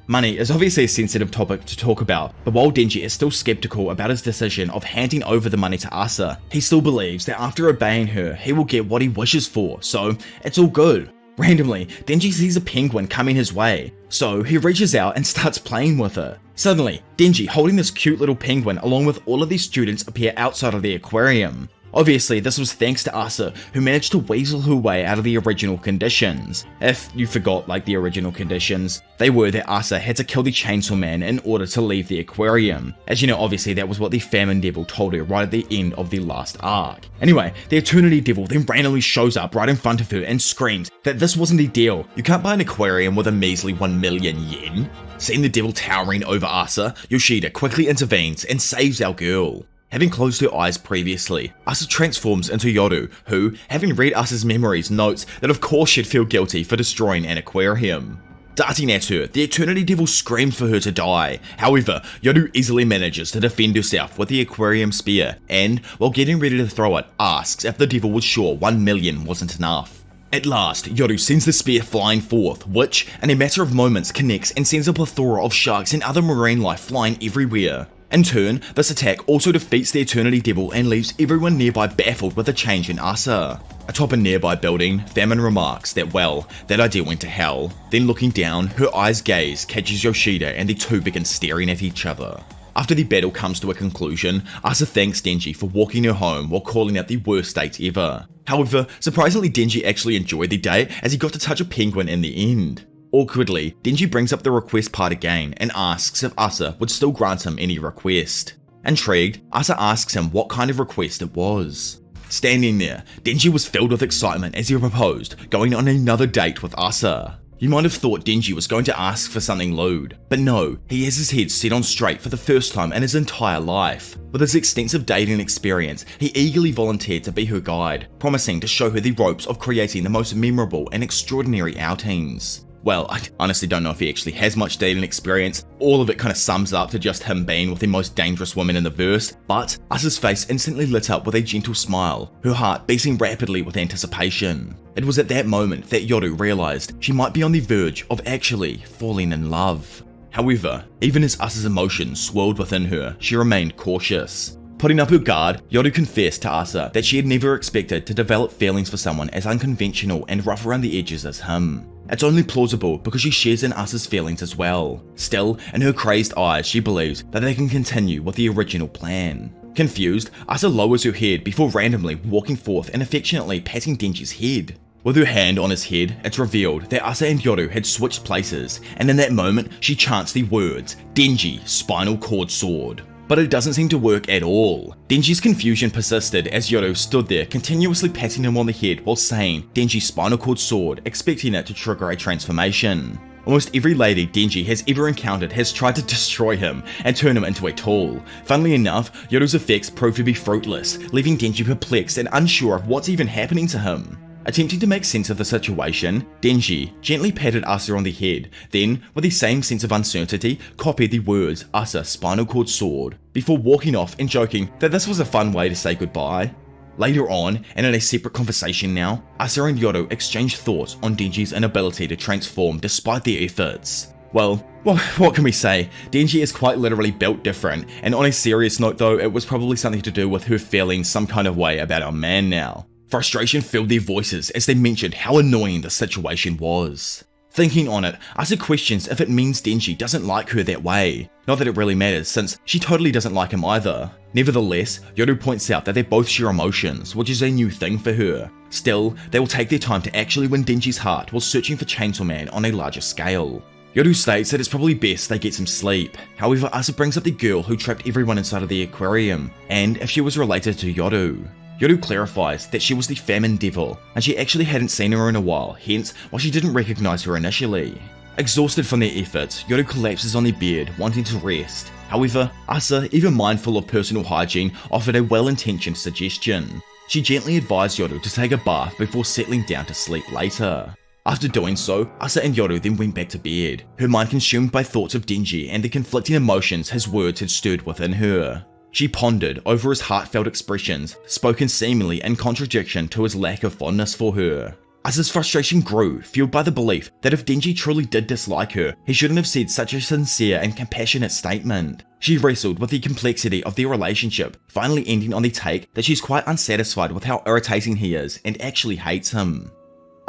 A: Money is obviously a sensitive topic to talk about, but while Denji is still skeptical about his decision of handing over the money to Asa, he still believes that after obeying her, he will get what he wishes for, so it's all good. Randomly, Denji sees a penguin coming his way, so he reaches out and starts playing with it. Suddenly, Denji holding this cute little penguin along with all of these students appear outside of the aquarium. Obviously, this was thanks to Asa, who managed to weasel her way out of the original conditions. If you forgot the original conditions, they were that Asa had to kill the Chainsaw Man in order to leave the aquarium. As you know, obviously that was what the Famine Devil told her right at the end of the last arc. Anyway, the Eternity Devil then randomly shows up right in front of her and screams that this wasn't the deal. You can't buy an aquarium with a measly 1 million yen. Seeing the devil towering over Asa, Yoshida quickly intervenes and saves our girl. Having closed her eyes previously, Asa transforms into Yoru, who, having read Asa's memories, notes that of course she'd feel guilty for destroying an aquarium. Darting at her, the Eternity Devil screams for her to die. However, Yoru easily manages to defend herself with the aquarium spear, and, while getting ready to throw it, asks if the devil was sure 1 million wasn't enough. At last, Yoru sends the spear flying forth, which, in a matter of moments, connects and sends a plethora of sharks and other marine life flying everywhere. In turn, this attack also defeats the Eternity Devil and leaves everyone nearby baffled with the change in Asa. Atop a nearby building, Famine remarks that well, that idea went to hell. Then looking down, her eyes gaze catches Yoshida and the two begin staring at each other. After the battle comes to a conclusion, Asa thanks Denji for walking her home while calling out the worst date ever. However, surprisingly Denji actually enjoyed the date as he got to touch a penguin in the end. Awkwardly, Denji brings up the request part again and asks if Asa would still grant him any request. Intrigued, Asa asks him what kind of request it was. Standing there, Denji was filled with excitement as he proposed going on another date with Asa. You might have thought Denji was going to ask for something lewd, but no, he has his head set on straight for the first time in his entire life. With his extensive dating experience, he eagerly volunteered to be her guide, promising to show her the ropes of creating the most memorable and extraordinary outings. Well, I honestly don't know if he actually has much dating experience. All of it kind of sums up to just him being with the most dangerous woman in the verse, but Asa's face instantly lit up with a gentle smile, her heart beating rapidly with anticipation. It was at that moment that Yoru realized she might be on the verge of actually falling in love. However, even as Asa's emotions swirled within her, she remained cautious. Putting up her guard, Yoru confessed to Asa that she had never expected to develop feelings for someone as unconventional and rough around the edges as him. It's only plausible because she shares in Asa's feelings as well. Still, in her crazed eyes, she believes that they can continue with the original plan. Confused, Asa lowers her head before randomly walking forth and affectionately patting Denji's head. With her hand on his head, it's revealed that Asa and Yoru had switched places, and in that moment, she chants the words, Denji, Spinal Cord Sword. But it doesn't seem to work at all. Denji's confusion persisted as Yoru stood there continuously patting him on the head while saying Denji Spinal Cord Sword, expecting it to trigger a transformation. Almost every lady Denji has ever encountered has tried to destroy him and turn him into a tool. Funnily enough, Yoru's effects proved to be fruitless, leaving Denji perplexed and unsure of what's even happening to him. Attempting to make sense of the situation, Denji gently patted Asa on the head, then, with the same sense of uncertainty, copied the words Asa Spinal Cord Sword, before walking off and joking that this was a fun way to say goodbye. Later on, and in a separate conversation now, Asa and Yoru exchanged thoughts on Denji's inability to transform despite their efforts. Well, what can we say? Denji is quite literally built different, and on a serious note though, it was probably something to do with her feeling some kind of way about our man now. Frustration filled their voices as they mentioned how annoying the situation was. Thinking on it, Asa questions if it means Denji doesn't like her that way. Not that it really matters, since she totally doesn't like him either. Nevertheless, Yoru points out that they both share emotions, which is a new thing for her. Still, they will take their time to actually win Denji's heart while searching for Chainsaw Man on a larger scale. Yoru states that it's probably best they get some sleep. However, Asa brings up the girl who trapped everyone inside of the aquarium, and if she was related to Yoru. Yoru clarifies that she was the Famine Devil, and she actually hadn't seen her in a while, hence why she didn't recognize her initially. Exhausted from their efforts, Yoru collapses on their bed, wanting to rest. However, Asa, even mindful of personal hygiene, offered a well-intentioned suggestion. She gently advised Yoru to take a bath before settling down to sleep later. After doing so, Asa and Yoru then went back to bed, her mind consumed by thoughts of Denji and the conflicting emotions his words had stirred within her. She pondered over his heartfelt expressions, spoken seemingly in contradiction to his lack of fondness for her. Asa's frustration grew, fueled by the belief that if Denji truly did dislike her, he shouldn't have said such a sincere and compassionate statement. She wrestled with the complexity of their relationship, finally ending on the take that she's quite unsatisfied with how irritating he is and actually hates him.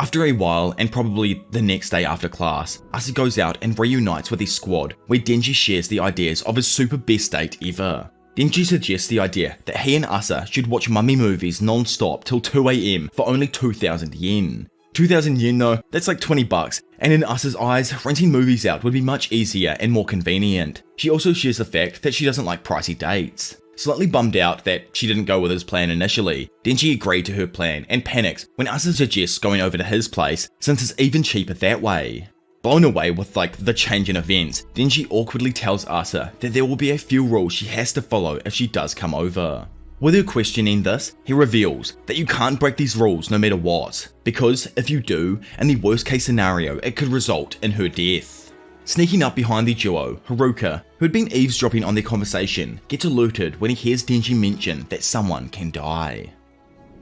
A: After a while, and probably the next day after class, Asa goes out and reunites with his squad, where Denji shares the ideas of his super best date ever. Denji suggests the idea that he and Asa should watch mummy movies non-stop till 2 AM for only 2,000 yen. 2,000 yen though, that's like 20 bucks, and in Asa's eyes, renting movies out would be much easier and more convenient. She also shares the fact that she doesn't like pricey dates. Slightly bummed out that she didn't go with his plan initially, Denji agreed to her plan and panics when Asa suggests going over to his place since it's even cheaper that way. Blown away with the change in events, Denji awkwardly tells Asa that there will be a few rules she has to follow if she does come over. With her questioning this, he reveals that you can't break these rules no matter what, because if you do, in the worst case scenario, it could result in her death. Sneaking up behind the duo, Haruka, who had been eavesdropping on their conversation, gets alerted when he hears Denji mention that someone can die.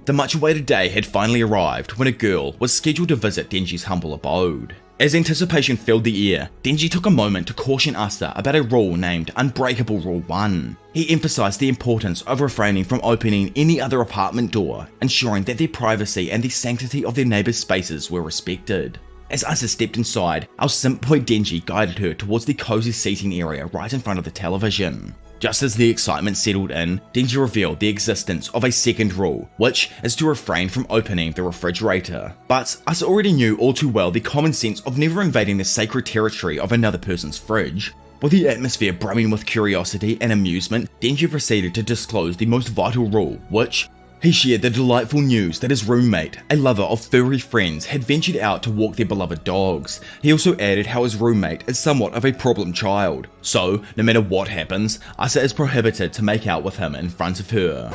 A: The much-awaited day had finally arrived when a girl was scheduled to visit Denji's humble abode. As anticipation filled the air, Denji took a moment to caution Asa about a rule named Unbreakable Rule 1. He emphasized the importance of refraining from opening any other apartment door, ensuring that their privacy and the sanctity of their neighbors' spaces were respected. As Asa stepped inside, our simp boy Denji guided her towards the cozy seating area right in front of the television. Just as the excitement settled in, Denji revealed the existence of a second rule, which is to refrain from opening the refrigerator. But Asa already knew all too well the common sense of never invading the sacred territory of another person's fridge. With the atmosphere brimming with curiosity and amusement, Denji proceeded to disclose the most vital rule, which he shared the delightful news that his roommate, a lover of furry friends, had ventured out to walk their beloved dogs. He also added how his roommate is somewhat of a problem child, so no matter what happens, Asa is prohibited to make out with him in front of her.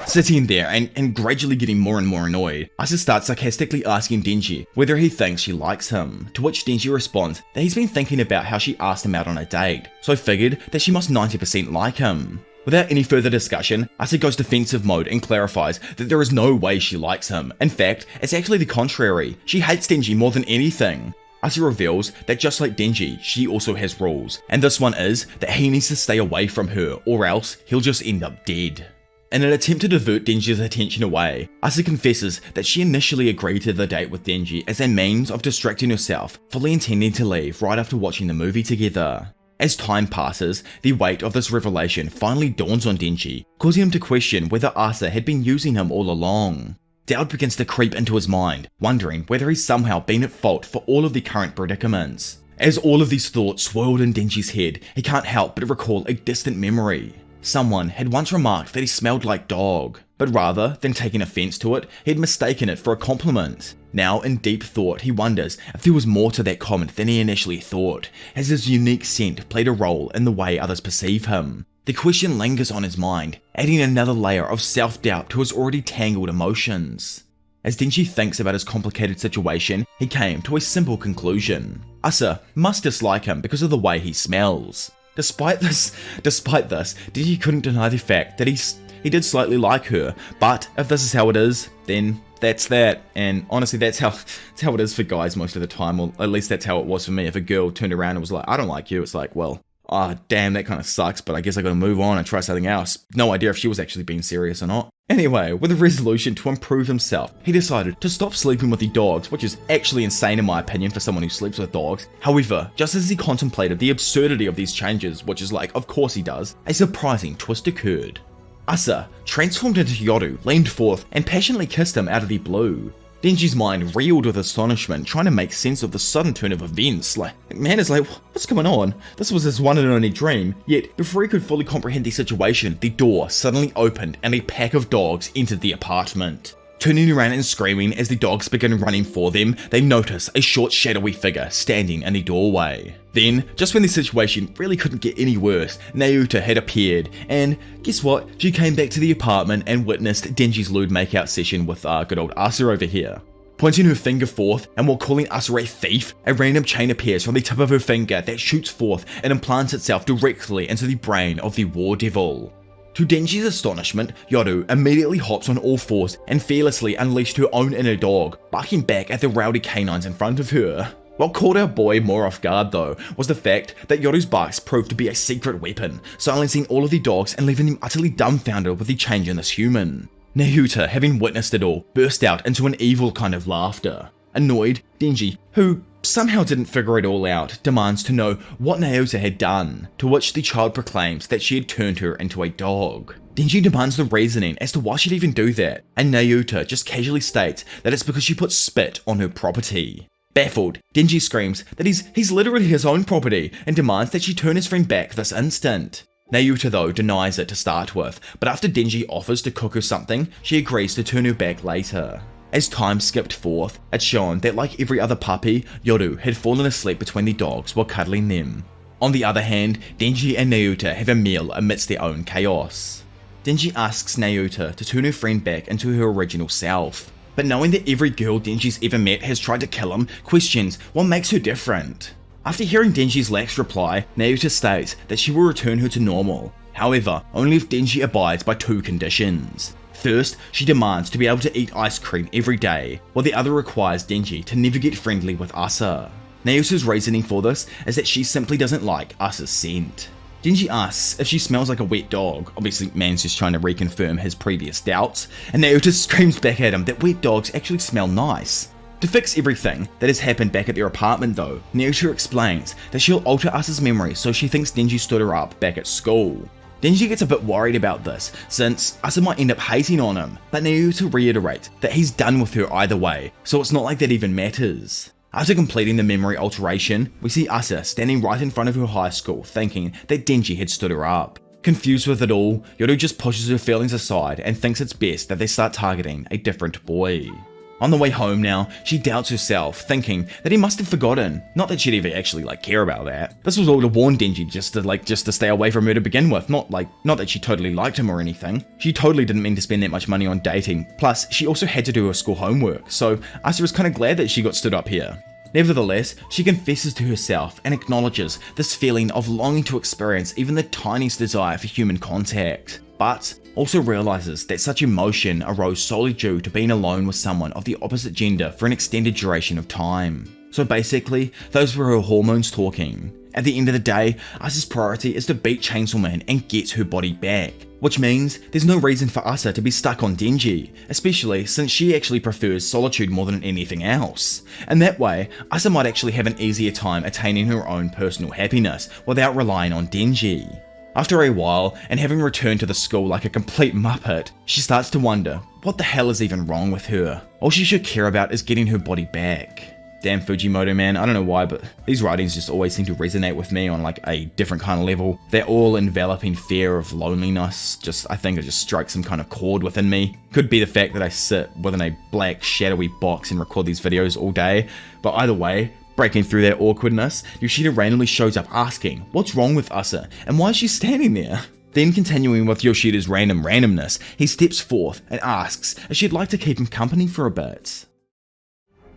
A: Sitting there and gradually getting more and more annoyed, Asa starts sarcastically asking Denji whether he thinks she likes him, to which Denji responds that he's been thinking about how she asked him out on a date, so figured that she must 90% like him. Without any further discussion, Asa goes defensive mode and clarifies that there is no way she likes him. In fact, it's actually the contrary. She hates Denji more than anything. Asa reveals that just like Denji, she also has rules, and this one is that he needs to stay away from her or else he'll just end up dead. In an attempt to divert Denji's attention away, Asa confesses that she initially agreed to the date with Denji as a means of distracting herself, fully intending to leave right after watching the movie together. As time passes, the weight of this revelation finally dawns on Denji, causing him to question whether Asa had been using him all along. Doubt begins to creep into his mind, wondering whether he's somehow been at fault for all of the current predicaments. As all of these thoughts swirled in Denji's head, he can't help but recall a distant memory. Someone had once remarked that he smelled like dog, but rather than taking offense to it, he had mistaken it for a compliment. Now, in deep thought, he wonders if there was more to that comment than he initially thought, as his unique scent played a role in the way others perceive him. The question lingers on his mind, adding another layer of self-doubt to his already tangled emotions. As Denji thinks about his complicated situation, he came to a simple conclusion. Asa must dislike him because of the way he smells. Despite this, Denji couldn't deny the fact that he did slightly like her, but if this is how it is, then that's that. And honestly, that's how it is for guys most of the time, or at least that's how it was for me. If a girl turned around and was like, I don't like you, it's like, well, damn, that kind of sucks, but I guess I gotta move on and try something else. No idea if she was actually being serious or not. Anyway, with a resolution to improve himself, he decided to stop sleeping with the dogs, which is actually insane in my opinion for someone who sleeps with dogs. However, just as he contemplated the absurdity of these changes, which is like, of course he does, a surprising twist occurred. Asa, transformed into Yoru, leaned forth and passionately kissed him out of the blue. Denji's mind reeled with astonishment, trying to make sense of the sudden turn of events. Man is like, what's going on? This was his one and only dream. Yet, before he could fully comprehend the situation, the door suddenly opened and a pack of dogs entered the apartment. Turning around and screaming as the dogs begin running for them, they notice a short shadowy figure standing in the doorway. Then, just when the situation really couldn't get any worse, Naota had appeared, and guess what? She came back to the apartment and witnessed Denji's lewd makeout session with good old Asa over here. Pointing her finger forth, and while calling Asa a thief, a random chain appears from the tip of her finger that shoots forth and implants itself directly into the brain of the war devil. To Denji's astonishment, Yoru immediately hops on all fours and fearlessly unleashed her own inner dog, barking back at the rowdy canines in front of her. What caught our boy more off guard though, was the fact that Yoru's barks proved to be a secret weapon, silencing all of the dogs and leaving them utterly dumbfounded with the change in this human. Naota, having witnessed it all, burst out into an evil kind of laughter. Annoyed, Denji, who somehow didn't figure it all out, demands to know what Naota had done, to which the child proclaims that she had turned her into a dog. Denji demands the reasoning as to why she'd even do that, and Naota just casually states that it's because she put spit on her property. Baffled, Denji screams that he's literally his own property and demands that she turn his friend back this instant. Naota though denies it to start with, but after Denji offers to cook her something, she agrees to turn her back later. As time skipped forth, it's shown that like every other puppy, Yoru had fallen asleep between the dogs while cuddling them. On the other hand, Denji and Naota have a meal amidst their own chaos. Denji asks Naota to turn her friend back into her original self, but knowing that every girl Denji's ever met has tried to kill him, questions what makes her different. After hearing Denji's lax reply, Naota states that she will return her to normal, however, only if Denji abides by two conditions. First, she demands to be able to eat ice cream every day, while the other requires Denji to never get friendly with Asa. Naota's reasoning for this is that she simply doesn't like Asa's scent. Denji asks if she smells like a wet dog. Obviously, man's just trying to reconfirm his previous doubts, and Naota screams back at him that wet dogs actually smell nice. To fix everything that has happened back at their apartment though, Naota explains that she'll alter Asa's memory so she thinks Denji stood her up back at school. Denji gets a bit worried about this, since Asa might end up hating on him, but Naota reiterates that he's done with her either way, so it's not like that even matters. After completing the memory alteration, we see Asa standing right in front of her high school thinking that Denji had stood her up. Confused with it all, Yoru just pushes her feelings aside and thinks it's best that they start targeting a different boy. On the way home now, she doubts herself, thinking that he must have forgotten. Not that she'd ever actually care about that. This was all to warn Denji just to stay away from her to begin with. Not that she totally liked him or anything. She totally didn't mean to spend that much money on dating. Plus, she also had to do her school homework, so Asa was kind of glad that she got stood up here. Nevertheless, she confesses to herself and acknowledges this feeling of longing to experience even the tiniest desire for human contact, but also realizes that such emotion arose solely due to being alone with someone of the opposite gender for an extended duration of time. So basically, those were her hormones talking. At the end of the day, Asa's priority is to beat Chainsaw Man and get her body back, which means there's no reason for Asa to be stuck on Denji, especially since she actually prefers solitude more than anything else. And that way, Asa might actually have an easier time attaining her own personal happiness without relying on Denji. After a while, and having returned to the school like a complete muppet, she starts to wonder what the hell is even wrong with her. All she should care about is getting her body back. Damn Fujimoto, man, I don't know why, but these writings just always seem to resonate with me on a different kind of level. They're all enveloping fear of loneliness. I think it just strikes some kind of chord within me. Could be the fact that I sit within a black shadowy box and record these videos all day, but either way, breaking through that awkwardness, Yoshida randomly shows up asking what's wrong with Asa and why is she standing there? Then continuing with Yoshida's randomness, he steps forth and asks if she'd like to keep him company for a bit.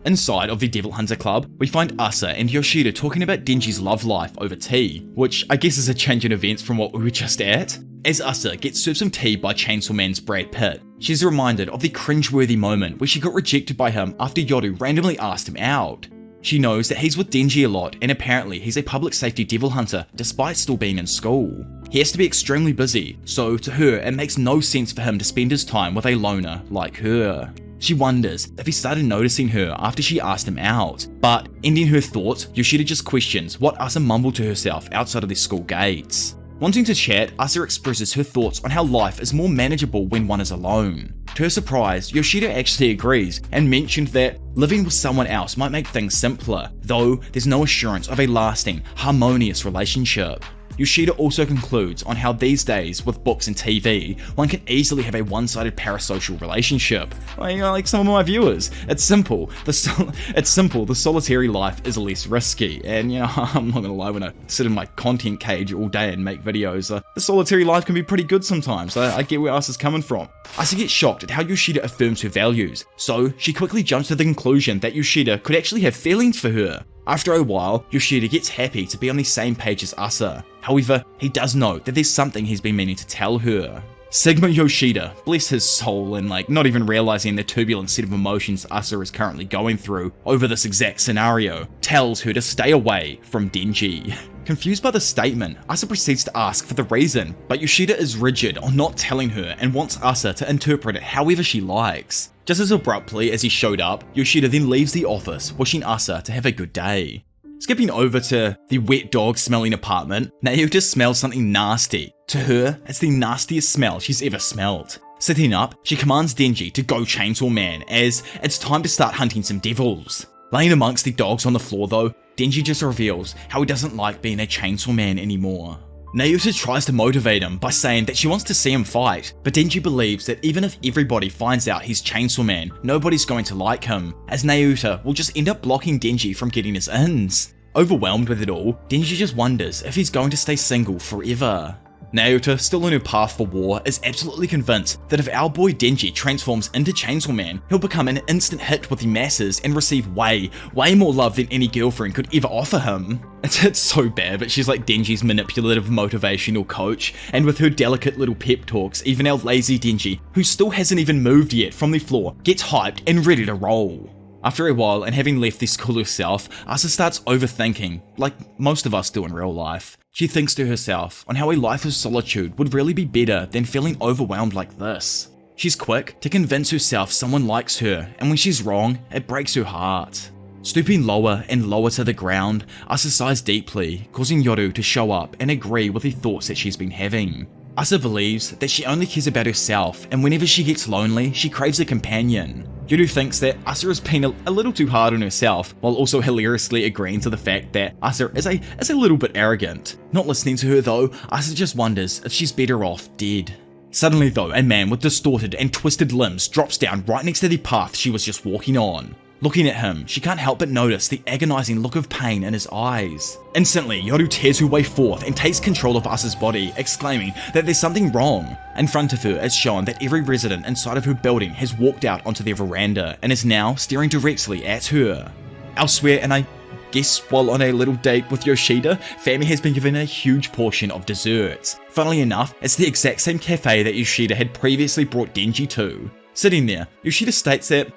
A: Inside of the Devil Hunter Club, we find Asa and Yoshida talking about Denji's love life over tea, which I guess is a change in events from what we were just at. As Asa gets served some tea by Chainsaw Man's Brad Pitt, she's reminded of the cringeworthy moment where she got rejected by him after Yoru randomly asked him out. She knows that he's with Denji a lot, and apparently he's a public safety devil hunter despite still being in school. He has to be extremely busy, so to her it makes no sense for him to spend his time with a loner like her. She wonders if he started noticing her after she asked him out, but ending her thoughts, Yoshida just questions what Asa mumbled to herself outside of the school gates. Wanting to chat, Asa expresses her thoughts on how life is more manageable when one is alone. To her surprise, Yoshida actually agrees and mentioned that living with someone else might make things simpler, though there's no assurance of a lasting, harmonious relationship. Yoshida also concludes on how these days, with books and TV, one can easily have a one-sided parasocial relationship. Like some of my viewers. It's simple. The solitary life is less risky. And I'm not gonna lie, when I sit in my content cage all day and make videos, the solitary life can be pretty good sometimes. I get where Asa is coming from. Asa gets shocked at how Yoshida affirms her values, so she quickly jumps to the conclusion that Yoshida could actually have feelings for her. After a while, Yoshida gets happy to be on the same page as Asa. However, he does know that there's something he's been meaning to tell her. Sigma Yoshida, bless his soul, and not even realizing the turbulent set of emotions Asa is currently going through over this exact scenario, tells her to stay away from Denji. Confused by the statement, Asa proceeds to ask for the reason, but Yoshida is rigid on not telling her and wants Asa to interpret it however she likes. Just as abruptly as he showed up, Yoshida then leaves the office, wishing Asa to have a good day. Skipping over to the wet dog smelling apartment, Naoto smells something nasty. To her, it's the nastiest smell she's ever smelled. Sitting up, she commands Denji to go Chainsaw Man, as it's time to start hunting some devils. Laying amongst the dogs on the floor though, Denji just reveals how he doesn't like being a Chainsaw Man anymore. Naoto tries to motivate him by saying that she wants to see him fight, but Denji believes that even if everybody finds out he's Chainsaw Man, nobody's going to like him, as Naoto will just end up blocking Denji from getting his ins. Overwhelmed with it all, Denji just wonders if he's going to stay single forever. Naoto, still on her path for war, is absolutely convinced that if our boy Denji transforms into Chainsaw Man, he'll become an instant hit with the masses and receive way more love than any girlfriend could ever offer him. It's so bad, but she's like Denji's manipulative motivational coach, and with her delicate little pep talks, even our lazy Denji, who still hasn't even moved yet from the floor, gets hyped and ready to roll. After a while, and having left the school herself, Asa starts overthinking, like most of us do in real life. She thinks to herself on how a life of solitude would really be better than feeling overwhelmed like this. She's quick to convince herself someone likes her, and when she's wrong, it breaks her heart. Stooping lower and lower to the ground, Asa sighs deeply, causing Yoru to show up and agree with the thoughts that she's been having. Asa believes that she only cares about herself, and whenever she gets lonely, she craves a companion. Yoru thinks that Asa has been a little too hard on herself, while also hilariously agreeing to the fact that Asa is a little bit arrogant. Not listening to her though, Asa just wonders if she's better off dead. Suddenly though, a man with distorted and twisted limbs drops down right next to the path she was just walking on. Looking at him, she can't help but notice the agonizing look of pain in his eyes. Instantly, Yoru tears her way forth and takes control of Asa's body, exclaiming that there's something wrong. In front of her, it's shown that every resident inside of her building has walked out onto their veranda and is now staring directly at her. Elsewhere, and I guess while on a little date with Yoshida, Fami has been given a huge portion of desserts. Funnily enough, it's the exact same cafe that Yoshida had previously brought Denji to. Sitting there, Yoshida states that,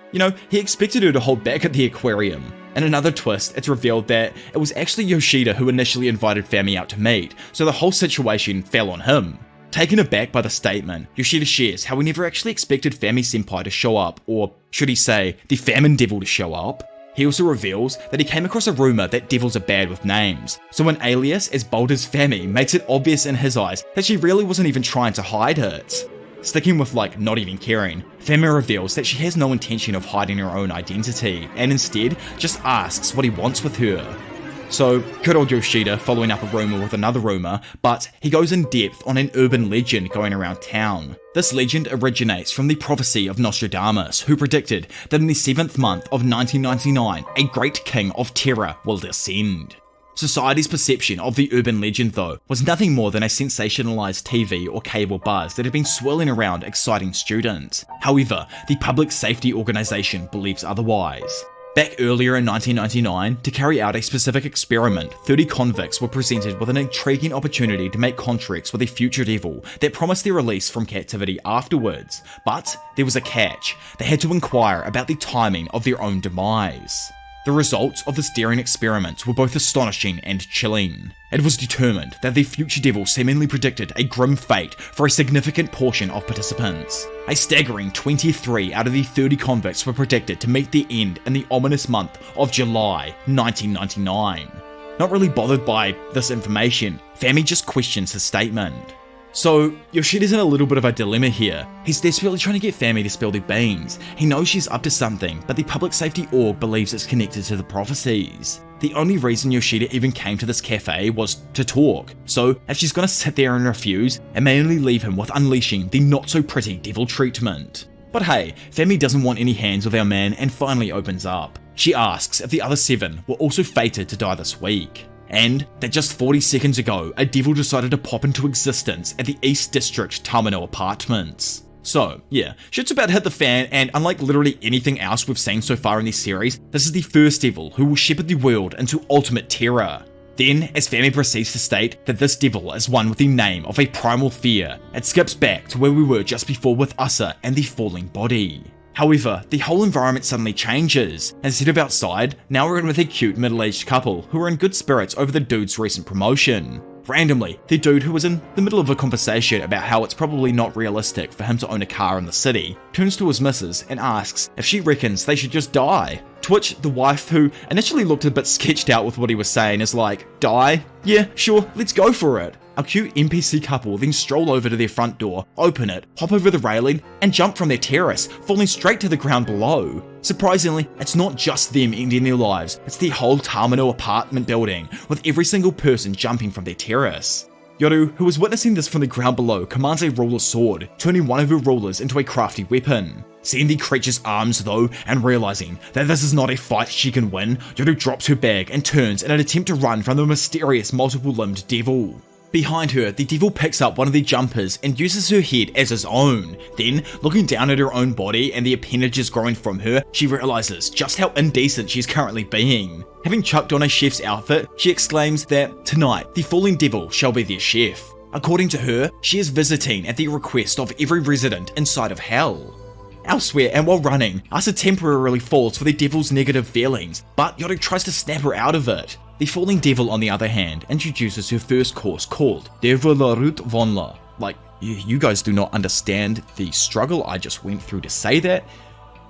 A: he expected her to hold back at the aquarium. In another twist, it's revealed that it was actually Yoshida who initially invited Fami out to meet, so the whole situation fell on him. Taken aback by the statement, Yoshida shares how he never actually expected Fami-senpai to show up, or should he say, the Famine Devil to show up. He also reveals that he came across a rumor that devils are bad with names, so an alias as bold as Fami makes it obvious in his eyes that she really wasn't even trying to hide it. Sticking with not even caring, Fami reveals that she has no intention of hiding her own identity, and instead just asks what he wants with her. So, good old Yoshida following up a rumor with another rumor, but he goes in depth on an urban legend going around town. This legend originates from the prophecy of Nostradamus, who predicted that in the 7th month of 1999, a great king of terror will descend. Society's perception of the urban legend, though, was nothing more than a sensationalized TV or cable buzz that had been swirling around exciting students. However, the Public Safety Organization believes otherwise. Back earlier in 1999, to carry out a specific experiment, 30 convicts were presented with an intriguing opportunity to make contracts with a future devil that promised their release from captivity afterwards. But there was a catch. They had to inquire about the timing of their own demise. The results of this daring experiment were both astonishing and chilling. It was determined that the future devil seemingly predicted a grim fate for a significant portion of participants. A staggering 23 out of the 30 convicts were predicted to meet the end in the ominous month of July 1999. Not really bothered by this information, Fami just questions his statement. So, Yoshida's in a little bit of a dilemma here. He's desperately trying to get Fami to spill their beans. He knows she's up to something, but the public safety org believes it's connected to the prophecies. The only reason Yoshida even came to this cafe was to talk, so if she's gonna sit there and refuse, it may only leave him with unleashing the not-so-pretty devil treatment. But hey, Fami doesn't want any hands with our man and finally opens up. She asks if the other 7 were also fated to die this week, and that just 40 seconds ago, a devil decided to pop into existence at the East District Tamino apartments. So, yeah, shit's about to hit the fan, and unlike literally anything else we've seen so far in this series, this is the first devil who will shepherd the world into ultimate terror. Then, as Fami proceeds to state that this devil is one with the name of a primal fear, it skips back to where we were just before with Asa and the falling body. However, the whole environment suddenly changes. Instead of outside, now we're in with a cute middle-aged couple who are in good spirits over the dude's recent promotion. Randomly, the dude who was in the middle of a conversation about how it's probably not realistic for him to own a car in the city, turns to his missus and asks if she reckons they should just die. To which the wife, who initially looked a bit sketched out with what he was saying, is like, die? Yeah, sure, let's go for it. Our cute NPC couple then stroll over to their front door, open it, hop over the railing, and jump from their terrace, falling straight to the ground below. Surprisingly, it's not just them ending their lives, it's the whole Tamino apartment building, with every single person jumping from their terrace. Yoru, who was witnessing this from the ground below, commands a ruler sword, turning one of her rulers into a crafty weapon. Seeing the creature's arms though, and realizing that this is not a fight she can win, Yoru drops her bag and turns in an attempt to run from the mysterious multiple-limbed devil. Behind her, the devil picks up one of the jumpers and uses her head as his own. Then, looking down at her own body and the appendages growing from her, she realizes just how indecent she's currently being. Having chucked on a chef's outfit, she exclaims that tonight, the falling devil shall be their chef. According to her, she is visiting at the request of every resident inside of hell. Elsewhere, and while running, Asa temporarily falls for the devil's negative feelings, but Yoru tries to snap her out of it. The falling devil, on the other hand, introduces her first course called Diavolo. Like, you guys do not understand the struggle I just went through to say that.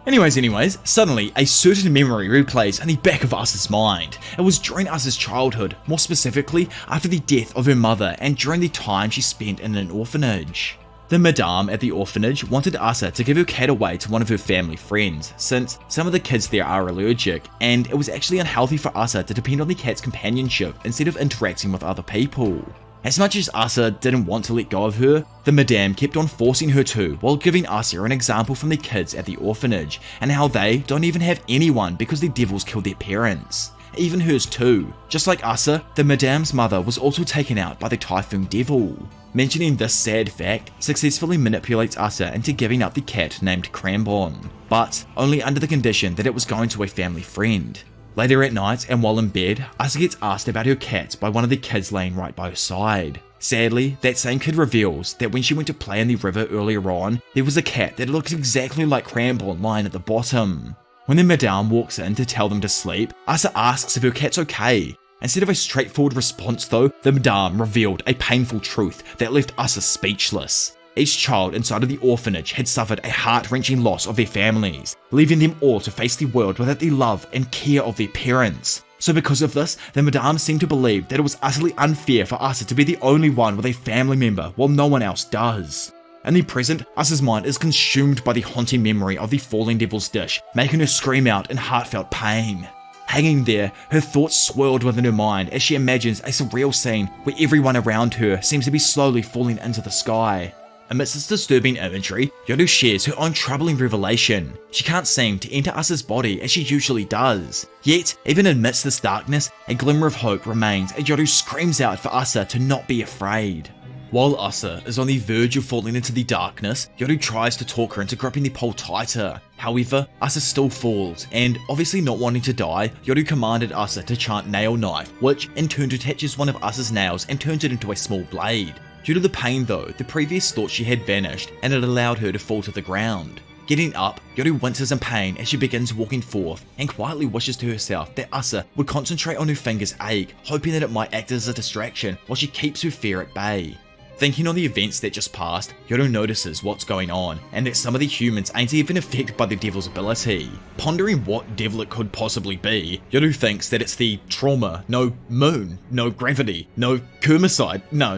A: Anyways, suddenly a certain memory replays in the back of Asa's mind. It was during Asa's childhood, more specifically after the death of her mother and during the time she spent in an orphanage. The madame at the orphanage wanted Asa to give her cat away to one of her family friends, since some of the kids there are allergic, and it was actually unhealthy for Asa to depend on the cat's companionship instead of interacting with other people. As much as Asa didn't want to let go of her, the madame kept on forcing her to, while giving Asa an example from the kids at the orphanage, and how they don't even have anyone because the devils killed their parents. Even hers too. Just like Asa, the madame's mother was also taken out by the Typhoon Devil. Mentioning this sad fact successfully manipulates Asa into giving up the cat named Crambon, but only under the condition that it was going to a family friend. Later at night, and while in bed, Asa gets asked about her cat by one of the kids laying right by her side. Sadly, that same kid reveals that when she went to play in the river earlier on, there was a cat that looked exactly like Crambon lying at the bottom. When the madame walks in to tell them to sleep, Asa asks if her cat's okay. Instead of a straightforward response though, the madame revealed a painful truth that left Asa speechless. Each child inside of the orphanage had suffered a heart-wrenching loss of their families, leaving them all to face the world without the love and care of their parents. So because of this, the madame seemed to believe that it was utterly unfair for Asa to be the only one with a family member while no one else does. In the present, Asa's mind is consumed by the haunting memory of the falling devil's dish, making her scream out in heartfelt pain. Hanging there, her thoughts swirled within her mind as she imagines a surreal scene where everyone around her seems to be slowly falling into the sky. Amidst this disturbing imagery, Yoru shares her own troubling revelation. She can't seem to enter Asa's body as she usually does. Yet, even amidst this darkness, a glimmer of hope remains as Yoru screams out for Asa to not be afraid. While Asa is on the verge of falling into the darkness, Yoru tries to talk her into gripping the pole tighter. However, Asa still falls, and obviously not wanting to die, Yoru commanded Asa to chant Nail Knife, which in turn detaches one of Asa's nails and turns it into a small blade. Due to the pain though, the previous thought she had vanished, and it allowed her to fall to the ground. Getting up, Yoru winces in pain as she begins walking forth, and quietly wishes to herself that Asa would concentrate on her finger's ache, hoping that it might act as a distraction while she keeps her fear at bay. Thinking on the events that just passed, Yoru notices what's going on, and that some of the humans ain't even affected by the devil's ability. Pondering what devil it could possibly be, Yoru thinks that it's the trauma, no moon, no gravity, no Kurmicide, no.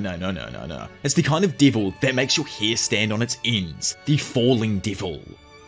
A: It's the kind of devil that makes your hair stand on its ends, the falling devil.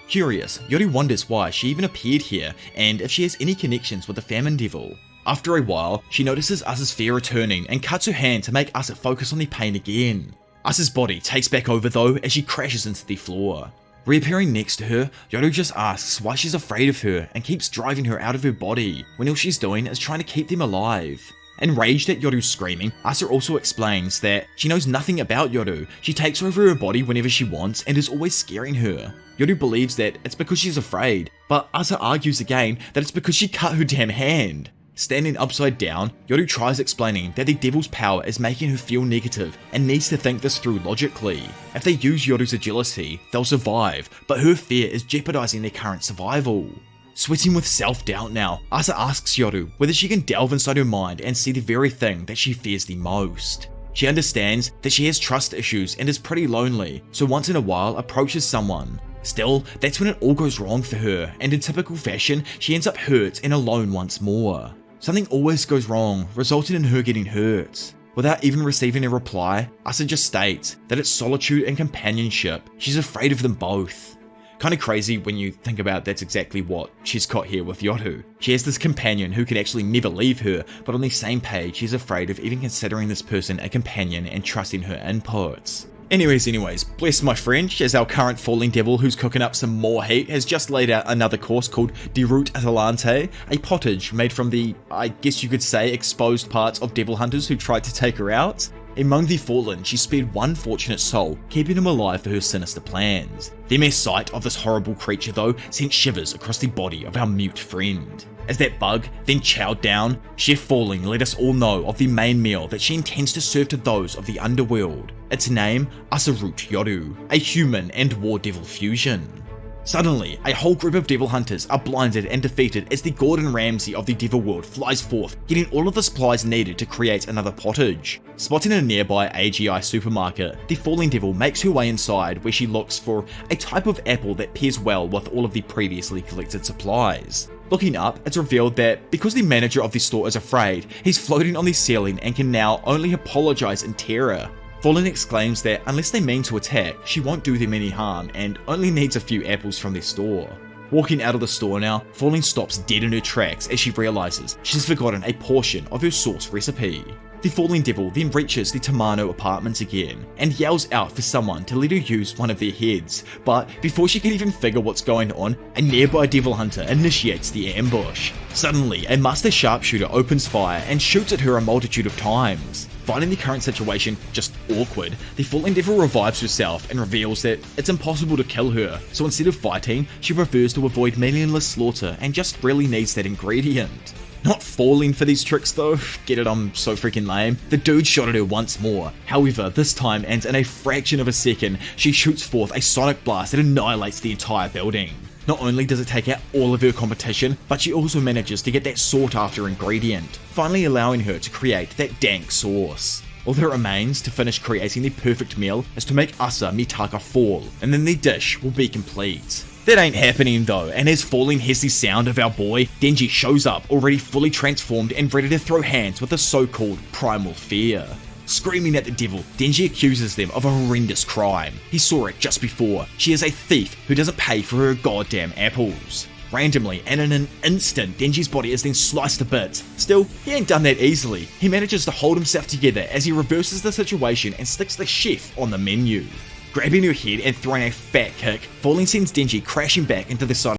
A: Curious, Yoru wonders why she even appeared here, and if she has any connections with the famine devil. After a while, she notices Asa's fear returning and cuts her hand to make Asa focus on the pain again. Asa's body takes back over though as she crashes into the floor. Reappearing next to her, Yoru just asks why she's afraid of her and keeps driving her out of her body when all she's doing is trying to keep them alive. Enraged at Yoru's screaming, Asa also explains that she knows nothing about Yoru. She takes over her body whenever she wants and is always scaring her. Yoru believes that it's because she's afraid, but Asa argues again that it's because she cut her damn hand. Standing upside down, Yoru tries explaining that the devil's power is making her feel negative and needs to think this through logically. If they use Yoru's agility, they'll survive, but her fear is jeopardizing their current survival. Sweating with self-doubt now, Asa asks Yoru whether she can delve inside her mind and see the very thing that she fears the most. She understands that she has trust issues and is pretty lonely, so once in a while approaches someone. Still, that's when it all goes wrong for her, and in typical fashion, she ends up hurt and alone once more. Something always goes wrong, resulting in her getting hurt. Without even receiving a reply, Asa just states that it's solitude and companionship. She's afraid of them both. Kinda crazy when you think about that's exactly what she's got here with Yoru. She has this companion who can actually never leave her, but on the same page she's afraid of even considering this person a companion and trusting her inputs. Anyways, bless my French, as our current falling devil who's cooking up some more heat has just laid out another course called De Route Atalante, a pottage made from the, I guess you could say, exposed parts of devil hunters who tried to take her out. Among the fallen, she spared one fortunate soul, keeping him alive for her sinister plans. The mere sight of this horrible creature though sent shivers across the body of our mute friend. As that bug then chowed down, Chef Falling let us all know of the main meal that she intends to serve to those of the underworld. Its name, Asarut Yoru, a human and war devil fusion. Suddenly, a whole group of devil hunters are blinded and defeated as the Gordon Ramsay of the devil world flies forth, getting all of the supplies needed to create another pottage. Spotting a nearby AGI supermarket, the falling devil makes her way inside where she looks for a type of apple that pairs well with all of the previously collected supplies. Looking up, it's revealed that because the manager of the store is afraid, he's floating on the ceiling and can now only apologize in terror. Fallen exclaims that unless they mean to attack, she won't do them any harm and only needs a few apples from their store. Walking out of the store now, Falling stops dead in her tracks as she realizes she's forgotten a portion of her sauce recipe. The falling devil then reaches the Tamano apartments again and yells out for someone to let her use one of their heads, but before she can even figure what's going on, a nearby devil hunter initiates the ambush. Suddenly, a master sharpshooter opens fire and shoots at her a multitude of times. Finding the current situation just awkward, the falling devil revives herself and reveals that it's impossible to kill her, so instead of fighting, she prefers to avoid meaningless slaughter and just really needs that ingredient. Not falling for these tricks though, get it, I'm so freaking lame. The dude shot at her once more, however this time and in a fraction of a second, she shoots forth a sonic blast that annihilates the entire building. Not only does it take out all of her competition, but she also manages to get that sought after ingredient, finally allowing her to create that dank sauce. All that remains to finish creating the perfect meal is to make Asa Mitaka fall, and then the dish will be complete. That ain't happening though, and as Falling hears the sound of our boy, Denji shows up already fully transformed and ready to throw hands with the so-called primal fear. Screaming at the devil, Denji accuses them of a horrendous crime. He saw it just before. She is a thief who doesn't pay for her goddamn apples. Randomly, and in an instant, Denji's body is then sliced to bits. Still, he ain't done that easily. He manages to hold himself together as he reverses the situation and sticks the chef on the menu. Grabbing her head and throwing a fat kick, Falling sends Denji crashing back into the side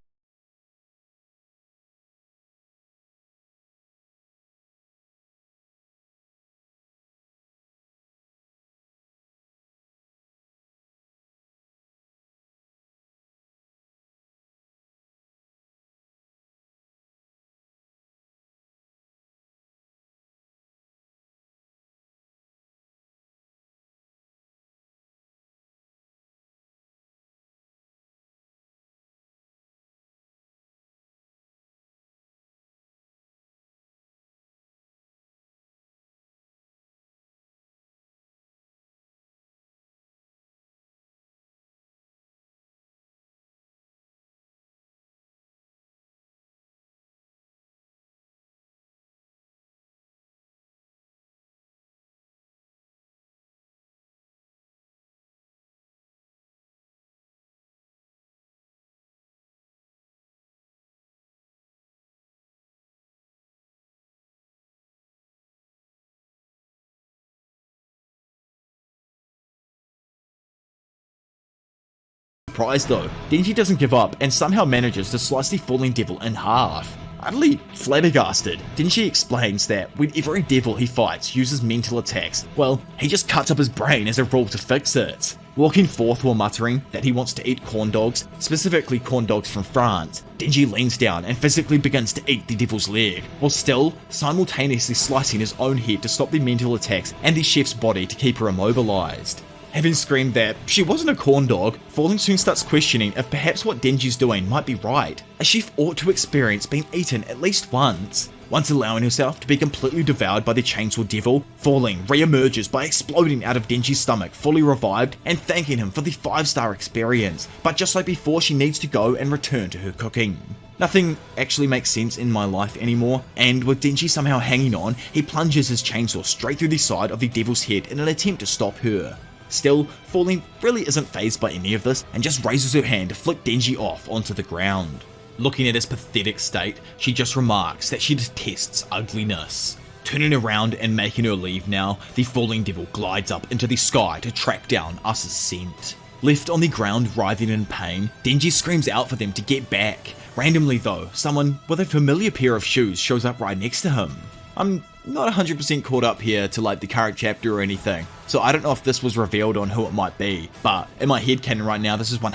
A: surprise though, Denji doesn't give up and somehow manages to slice the falling devil in half. Utterly flabbergasted, Denji explains that whenever a devil he fights uses mental attacks, well, he just cuts up his brain as a rule to fix it. Walking forth while muttering that he wants to eat corn dogs, specifically corn dogs from France, Denji leans down and physically begins to eat the devil's leg, while still simultaneously slicing his own head to stop the mental attacks and the chef's body to keep her immobilized. Having screamed that she wasn't a corn dog, Falling soon starts questioning if perhaps what Denji's doing might be right. A chef ought to experience being eaten at least once. Once allowing herself to be completely devoured by the chainsaw devil, Falling re-emerges by exploding out of Denji's stomach fully revived and thanking him for the 5-star experience, but just like before she needs to go and return to her cooking. Nothing actually makes sense in my life anymore, and with Denji somehow hanging on, he plunges his chainsaw straight through the side of the devil's head in an attempt to stop her. Still, Falling really isn't fazed by any of this and just raises her hand to flick Denji off onto the ground. Looking at his pathetic state, she just remarks that she detests ugliness. Turning around and making her leave now, the falling devil glides up into the sky to track down Asa's scent. Left on the ground writhing in pain, Denji screams out for them to get back. Randomly though, someone with a familiar pair of shoes shows up right next to him. I'm not 100% caught up here to like the current chapter or anything, so I don't know if this was revealed on who it might be, but in my headcanon right now this is 100%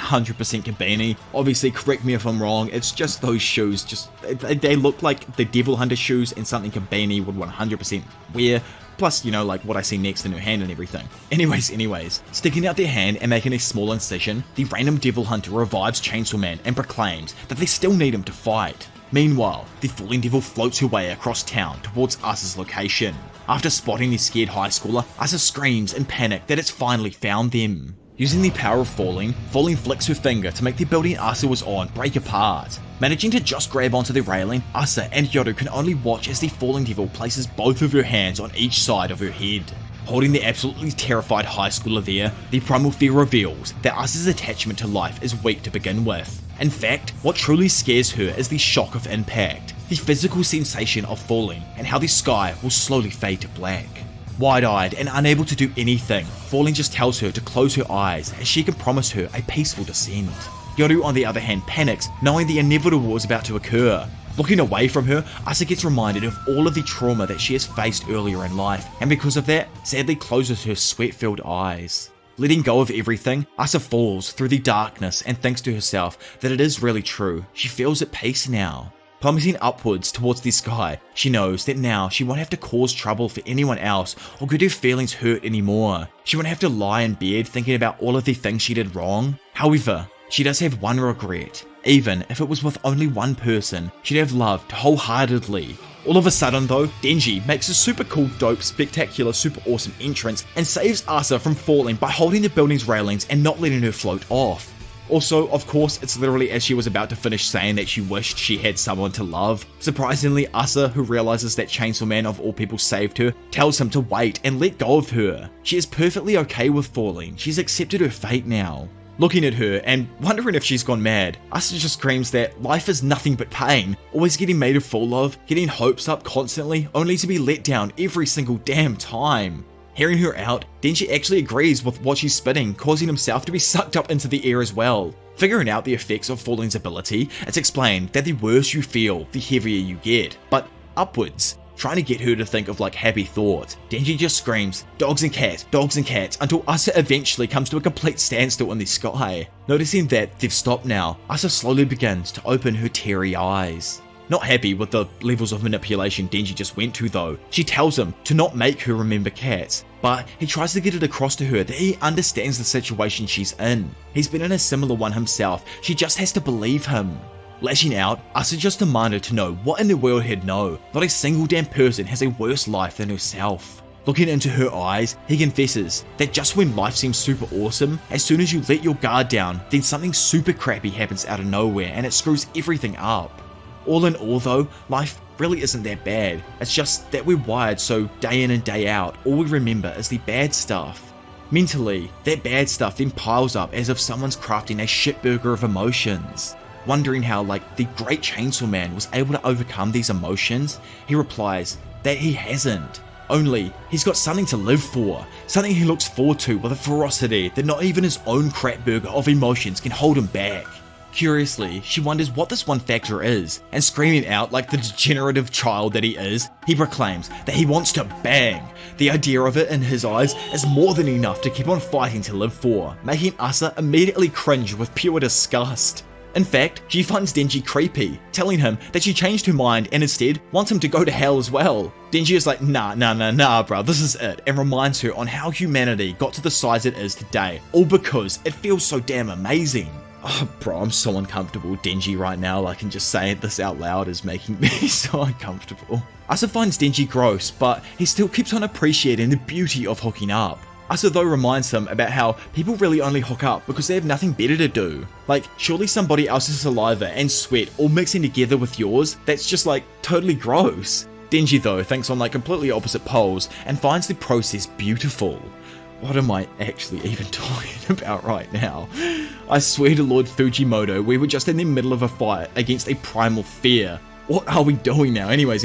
A: Kabini. Obviously correct me if I'm wrong, it's just those shoes, they look like the Devil Hunter shoes and something Kabini would 100% wear, plus, you know, like what I see next in her hand and everything. Anyways, sticking out their hand and making a small incision, the random Devil Hunter revives Chainsaw Man and proclaims that they still need him to fight. Meanwhile, the falling devil floats her way across town towards Asa's location. After spotting the scared high schooler, Asa screams in panic that it's finally found them. Using the power of Falling flicks her finger to make the building Asa was on break apart. Managing to just grab onto the railing, Asa and Yoru can only watch as the falling devil places both of her hands on each side of her head. Holding the absolutely terrified high schooler there, the primal fear reveals that Asa's attachment to life is weak to begin with. In fact, what truly scares her is the shock of impact, the physical sensation of falling, and how the sky will slowly fade to black. Wide-eyed and unable to do anything, Falling just tells her to close her eyes as she can promise her a peaceful descent. Yoru on the other hand panics, knowing the inevitable is about to occur. Looking away from her, Asa gets reminded of all of the trauma that she has faced earlier in life, and because of that, sadly closes her sweat-filled eyes. Letting go of everything, Asa falls through the darkness and thinks to herself that it is really true. She feels at peace now. Plummeting upwards towards the sky, she knows that now she won't have to cause trouble for anyone else or get her feelings hurt anymore. She won't have to lie in bed thinking about all of the things she did wrong. However, she does have one regret. Even if it was with only one person she'd have loved wholeheartedly. All of a sudden though, Denji makes a super cool, dope, spectacular, super awesome entrance and saves Asa from falling by holding the building's railings and not letting her float off. Also, of course, it's literally as she was about to finish saying that she wished she had someone to love. Surprisingly, Asa, who realizes that Chainsaw Man of all people saved her, tells him to wait and let go of her. She is perfectly okay with falling, she's accepted her fate now. Looking at her and wondering if she's gone mad, Asa just screams that life is nothing but pain, always getting made a fool of, getting hopes up constantly, only to be let down every single damn time. Hearing her out, Denji actually agrees with what she's spitting, causing himself to be sucked up into the air as well. Figuring out the effects of Falling's ability, it's explained that the worse you feel, the heavier you get, but upwards. Trying to get her to think of like happy thoughts, Denji just screams, dogs and cats, until Asa eventually comes to a complete standstill in the sky. Noticing that they've stopped now, Asa slowly begins to open her teary eyes. Not happy with the levels of manipulation Denji just went to though, she tells him to not make her remember cats, but he tries to get it across to her that he understands the situation she's in. He's been in a similar one himself, she just has to believe him. Lashing out, Asa just demanded to know what in the world he'd know. Not a single damn person has a worse life than herself. Looking into her eyes, he confesses that just when life seems super awesome, as soon as you let your guard down, then something super crappy happens out of nowhere and it screws everything up. All in all though, life really isn't that bad. It's just that we're wired so day in and day out, all we remember is the bad stuff. Mentally, that bad stuff then piles up as if someone's crafting a shitburger of emotions. Wondering how like the great Chainsaw Man was able to overcome these emotions, he replies that he hasn't. Only, he's got something to live for, something he looks forward to with a ferocity that not even his own crap burger of emotions can hold him back. Curiously, she wonders what this one factor is, and screaming out like the degenerative child that he is, he proclaims that he wants to bang. The idea of it in his eyes is more than enough to keep on fighting to live for, making Asa immediately cringe with pure disgust. In fact, she finds Denji creepy, telling him that she changed her mind and instead wants him to go to hell as well. Denji is like, nah bruh, this is it, and reminds her on how humanity got to the size it is today, all because it feels so damn amazing. Oh, bro, I'm so uncomfortable. Denji right now, like, and just saying this out loud is making me so uncomfortable. Asa finds Denji gross, but he still keeps on appreciating the beauty of hooking up. Asa though reminds him about how people really only hook up because they have nothing better to do. Like, surely somebody else's saliva and sweat all mixing together with yours, that's just like totally gross. Denji though thinks on like completely opposite poles and finds the process beautiful. What am I actually even talking about right now? I swear to Lord Fujimoto, we were just in the middle of a fight against a primal fear. What are we doing now? Anyways.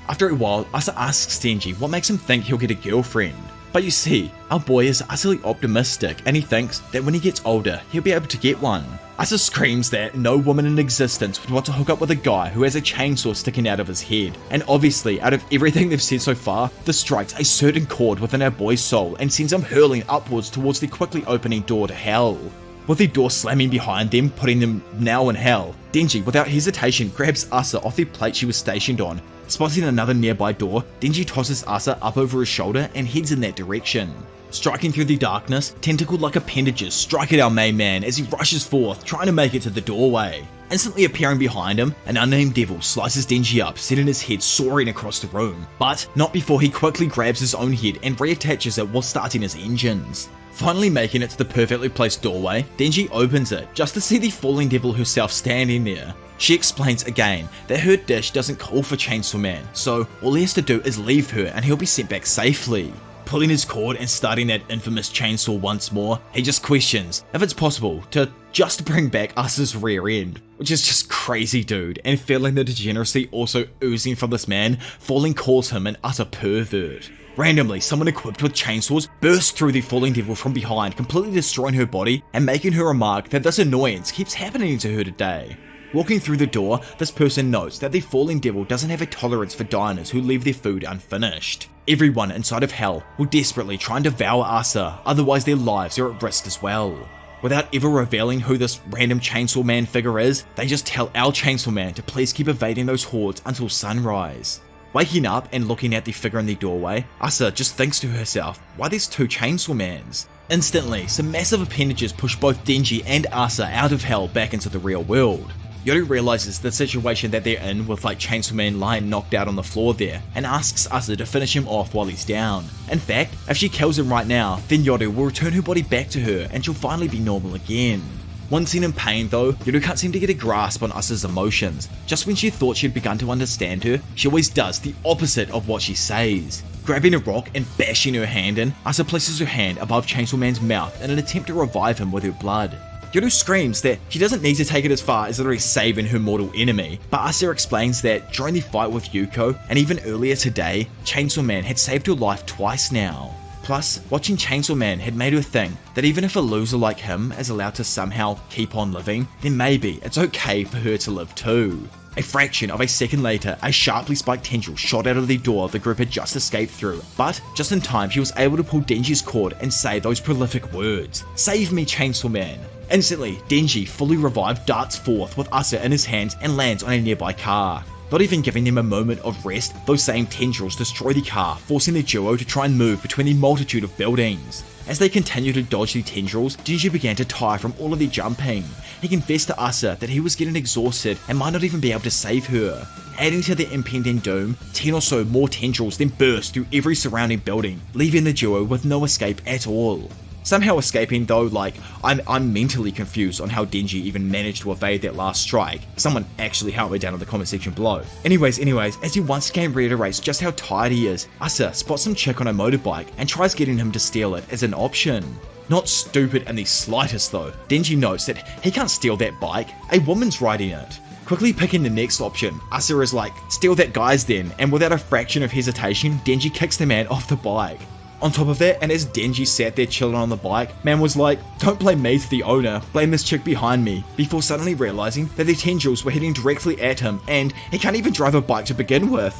A: After a while, Asa asks Denji what makes him think he'll get a girlfriend. But you see, our boy is utterly optimistic and he thinks that when he gets older, he'll be able to get one. Asa screams that no woman in existence would want to hook up with a guy who has a chainsaw sticking out of his head. And obviously, out of everything they've said so far, this strikes a certain chord within our boy's soul and sends him hurling upwards towards the quickly opening door to hell. With the door slamming behind them, putting them now in hell, Denji, without hesitation, grabs Asa off the plate she was stationed on. Spotting another nearby door, Denji tosses Asa up over his shoulder and heads in that direction. Striking through the darkness, tentacled like appendages strike at our main man as he rushes forth, trying to make it to the doorway. Instantly appearing behind him, an unnamed devil slices Denji up, sending his head soaring across the room. But not before he quickly grabs his own head and reattaches it while starting his engines. Finally making it to the perfectly placed doorway, Denji opens it just to see the falling devil herself standing there. She explains again that her dish doesn't call for Chainsaw Man, so all he has to do is leave her and he'll be sent back safely. Pulling his cord and starting that infamous chainsaw once more, he just questions if it's possible to just bring back Asa's rear end, which is just crazy, dude, and feeling the degeneracy also oozing from this man, Falling calls him an utter pervert. Randomly, someone equipped with chainsaws bursts through the falling devil from behind, completely destroying her body and making her remark that this annoyance keeps happening to her today. Walking through the door, this person notes that the falling devil doesn't have a tolerance for diners who leave their food unfinished. Everyone inside of hell will desperately try and devour Asa, otherwise their lives are at risk as well. Without ever revealing who this random Chainsaw Man figure is, they just tell our Chainsaw Man to please keep evading those hordes until sunrise. Waking up and looking at the figure in the doorway, Asa just thinks to herself, why there's two Chainsaw Mans? Instantly, some massive appendages push both Denji and Asa out of hell back into the real world. Yoru realizes the situation that they're in with like Chainsaw Man lying knocked out on the floor there and asks Asa to finish him off while he's down. In fact, if she kills him right now, then Yoru will return her body back to her and she'll finally be normal again. Once seen in pain though, Yoru can't seem to get a grasp on Asa's emotions. Just when she thought she'd begun to understand her, she always does the opposite of what she says. Grabbing a rock and bashing her hand in, Asa places her hand above Chainsaw Man's mouth in an attempt to revive him with her blood. Yoru screams that she doesn't need to take it as far as literally saving her mortal enemy, but Asa explains that during the fight with Yuko, and even earlier today, Chainsaw Man had saved her life twice now. Plus, watching Chainsaw Man had made her think that even if a loser like him is allowed to somehow keep on living, then maybe it's okay for her to live too. A fraction of a second later, a sharply spiked tendril shot out of the door the group had just escaped through, but just in time she was able to pull Denji's cord and say those prolific words, "Save me, Chainsaw Man." Instantly, Denji, fully revived, darts forth with Asa in his hands and lands on a nearby car. Not even giving them a moment of rest, those same tendrils destroy the car, forcing the duo to try and move between the multitude of buildings. As they continued to dodge the tendrils, Denji began to tire from all of the jumping. He confessed to Asa that he was getting exhausted and might not even be able to save her. Adding to the impending doom, 10 or so more tendrils then burst through every surrounding building, leaving the duo with no escape at all. Somehow escaping though, like, I'm mentally confused on how Denji even managed to evade that last strike. Someone actually help me down in the comment section below. Anyways, as he once again reiterates just how tired he is, Asa spots some chick on a motorbike and tries getting him to steal it as an option. Not stupid in the slightest though, Denji notes that he can't steal that bike, a woman's riding it. Quickly picking the next option, Asa is like, steal that guy's then, and without a fraction of hesitation, Denji kicks the man off the bike. On top of that, and as Denji sat there chilling on the bike, man was like, don't blame me to the owner, blame this chick behind me, before suddenly realizing that the tendrils were heading directly at him and he can't even drive a bike to begin with.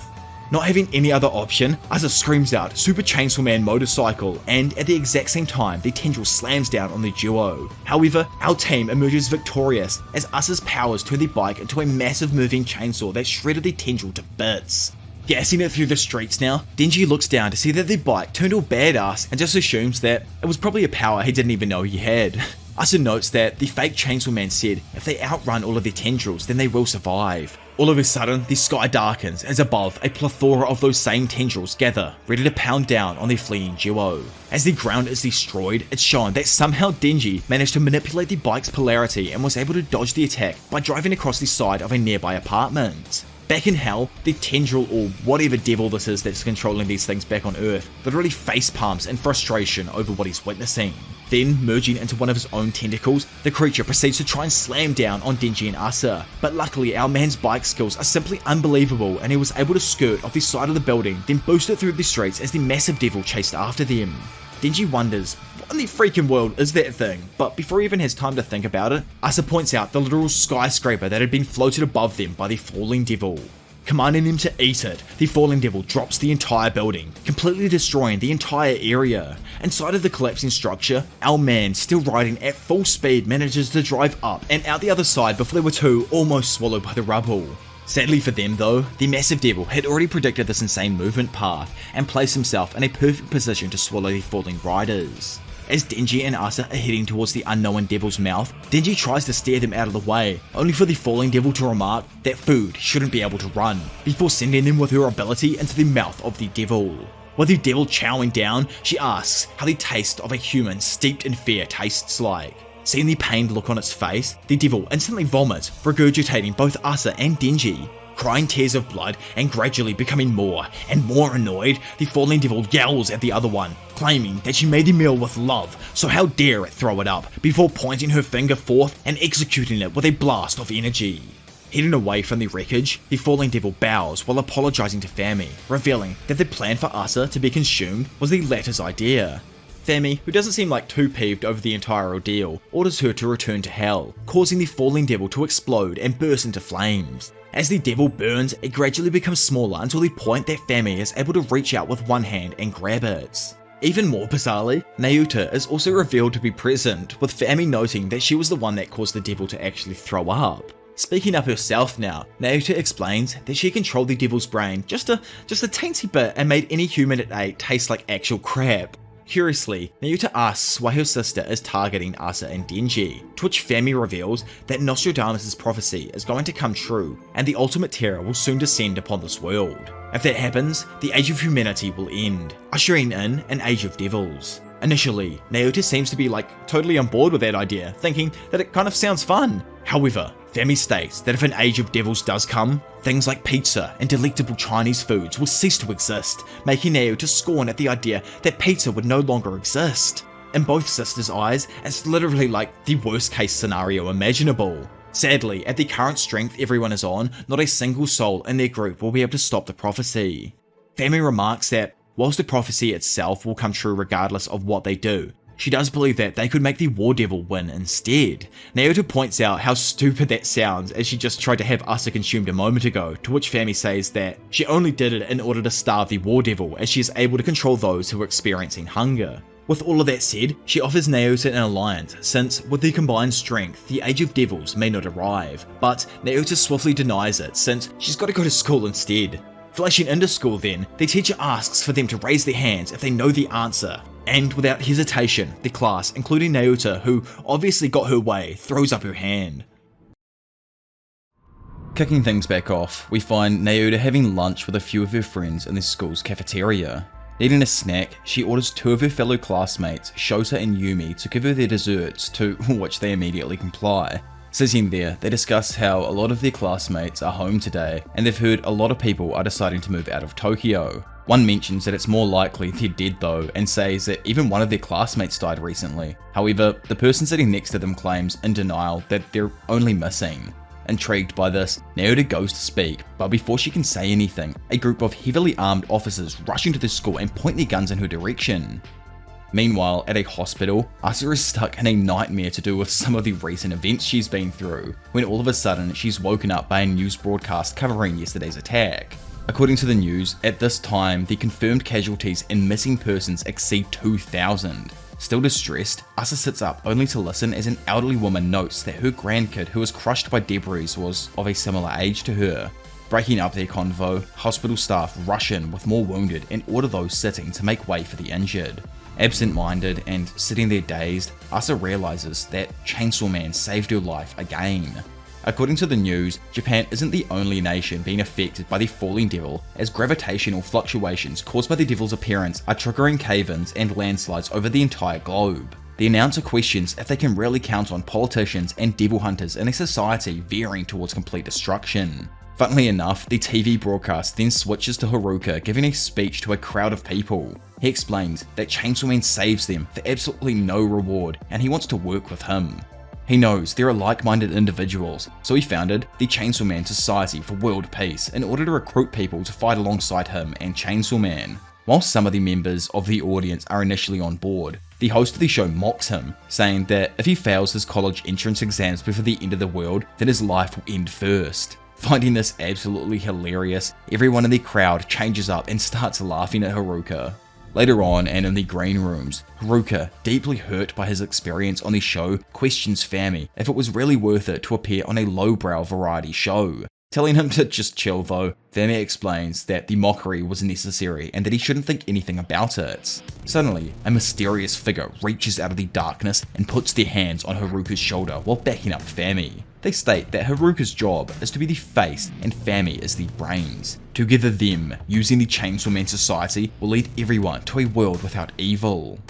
A: Not having any other option, Asa screams out, Super Chainsaw Man motorcycle, and at the exact same time, the tendril slams down on the duo. However, our team emerges victorious as Asa's powers turn the bike into a massive moving chainsaw that shredded the tendril to bits. Gassing it through the streets now, Denji looks down to see that the bike turned all badass and just assumes that it was probably a power he didn't even know he had. Asa notes that the fake Chainsaw Man said if they outrun all of their tendrils then they will survive. All of a sudden, the sky darkens as above, a plethora of those same tendrils gather, ready to pound down on the fleeing duo. As the ground is destroyed, it's shown that somehow Denji managed to manipulate the bike's polarity and was able to dodge the attack by driving across the side of a nearby apartment. Back in hell, the tendril or whatever devil this is that's controlling these things back on Earth literally face palms in frustration over what he's witnessing. Then, merging into one of his own tentacles, the creature proceeds to try and slam down on Denji and Asa, but luckily our man's bike skills are simply unbelievable and he was able to skirt off the side of the building, then boost it through the streets as the massive devil chased after them. Denji wonders, what in the freaking world is that thing? But before he even has time to think about it, Asa points out the literal skyscraper that had been floated above them by the falling devil. Commanding them to eat it, the falling devil drops the entire building, completely destroying the entire area. Inside of the collapsing structure, our man, still riding at full speed, manages to drive up and out the other side before they were too almost swallowed by the rubble. Sadly for them though, the massive devil had already predicted this insane movement path and placed himself in a perfect position to swallow the falling riders. As Denji and Asa are heading towards the unknown devil's mouth, Denji tries to steer them out of the way, only for the falling devil to remark that food shouldn't be able to run, before sending them with her ability into the mouth of the devil. With the devil chowing down, she asks how the taste of a human steeped in fear tastes like. Seeing the pained look on its face, the devil instantly vomits, regurgitating both Asa and Denji. Crying tears of blood and gradually becoming more and more annoyed, the falling devil yells at the other one, claiming that she made the meal with love, so how dare it throw it up, before pointing her finger forth and executing it with a blast of energy. Heading away from the wreckage, the falling devil bows while apologizing to Fami, revealing that the plan for Asa to be consumed was the latter's idea. Fami, who doesn't seem like too peeved over the entire ordeal, orders her to return to hell, causing the falling devil to explode and burst into flames. As the devil burns, it gradually becomes smaller until the point that Fami is able to reach out with one hand and grab it. Even more bizarrely, Naota is also revealed to be present, with Fami noting that she was the one that caused the devil to actually throw up. Speaking up herself now, Naota explains that she controlled the devil's brain just a teensy bit and made any human it ate taste like actual crap. Curiously, Naota asks why her sister is targeting Asa and Denji, to which Fami reveals that Nostradamus' prophecy is going to come true and the ultimate terror will soon descend upon this world. If that happens, the age of humanity will end, ushering in an age of devils. Initially, Naota seems to be totally on board with that idea, thinking that it kind of sounds fun. However, Fami states that if an age of devils does come, things like pizza and delectable Chinese foods will cease to exist, making Naota scorn at the idea that pizza would no longer exist. In both sisters' eyes, it's literally like the worst case scenario imaginable. Sadly, at the current strength everyone is on, not a single soul in their group will be able to stop the prophecy. Fami remarks that, whilst the prophecy itself will come true regardless of what they do, she does believe that they could make the War Devil win instead. Naota points out how stupid that sounds as she just tried to have Asa consumed a moment ago, to which Fami says that she only did it in order to starve the War Devil as she is able to control those who are experiencing hunger. With all of that said, she offers Naota an alliance since, with the combined strength, the Age of Devils may not arrive, but Naota swiftly denies it since she's got to go to school instead. Flashing into school then, the teacher asks for them to raise their hands if they know the answer. And without hesitation, the class, including Naota, who obviously got her way, throws up her hand.
B: Kicking things back off, we find Naota having lunch with a few of her friends in the school's cafeteria. Needing a snack, she orders two of her fellow classmates, Shota and Yumi, to give her their desserts, to which they immediately comply. Sitting there, they discuss how a lot of their classmates are home today, and they've heard a lot of people are deciding to move out of Tokyo. One mentions that it's more likely they're dead though, and says that even one of their classmates died recently. However, the person sitting next to them claims in denial that they're only missing. Intrigued by this, Naota goes to speak, but before she can say anything, a group of heavily armed officers rush into the school and point their guns in her direction. Meanwhile, at a hospital, Asa is stuck in a nightmare to do with some of the recent events she's been through, when all of a sudden she's woken up by a news broadcast covering yesterday's attack. According to the news, at this time, the confirmed casualties and missing persons exceed 2,000. Still distressed, Asa sits up only to listen as an elderly woman notes that her grandkid who was crushed by debris was of a similar age to her. Breaking up their convo, hospital staff rush in with more wounded and order those sitting to make way for the injured. Absent-minded and sitting there dazed, Asa realizes that Chainsaw Man saved her life again. According to the news, Japan isn't the only nation being affected by the falling devil, as gravitational fluctuations caused by the devil's appearance are triggering cave-ins and landslides over the entire globe. The announcer questions if they can really count on politicians and devil hunters in a society veering towards complete destruction. Funnily enough, the TV broadcast then switches to Haruka giving a speech to a crowd of people. He explains that Chainsaw Man saves them for absolutely no reward and he wants to work with him. He knows there are like-minded individuals, so he founded the Chainsaw Man Society for World Peace in order to recruit people to fight alongside him and Chainsaw Man. While some of the members of the audience are initially on board, the host of the show mocks him, saying that if he fails his college entrance exams before the end of the world, then his life will end first. Finding this absolutely hilarious, everyone in the crowd changes up and starts laughing at Haruka. Later on, and in the green rooms, Haruka, deeply hurt by his experience on the show, questions Fami if it was really worth it to appear on a lowbrow variety show. Telling him to just chill though, Fami explains that the mockery was necessary and that he shouldn't think anything about it. Suddenly, a mysterious figure reaches out of the darkness and puts their hands on Haruka's shoulder while backing up Fami. They state that Haruka's job is to be the face and Fami is the brains. Together them, using the Chainsaw Man Society, will lead everyone to a world without evil.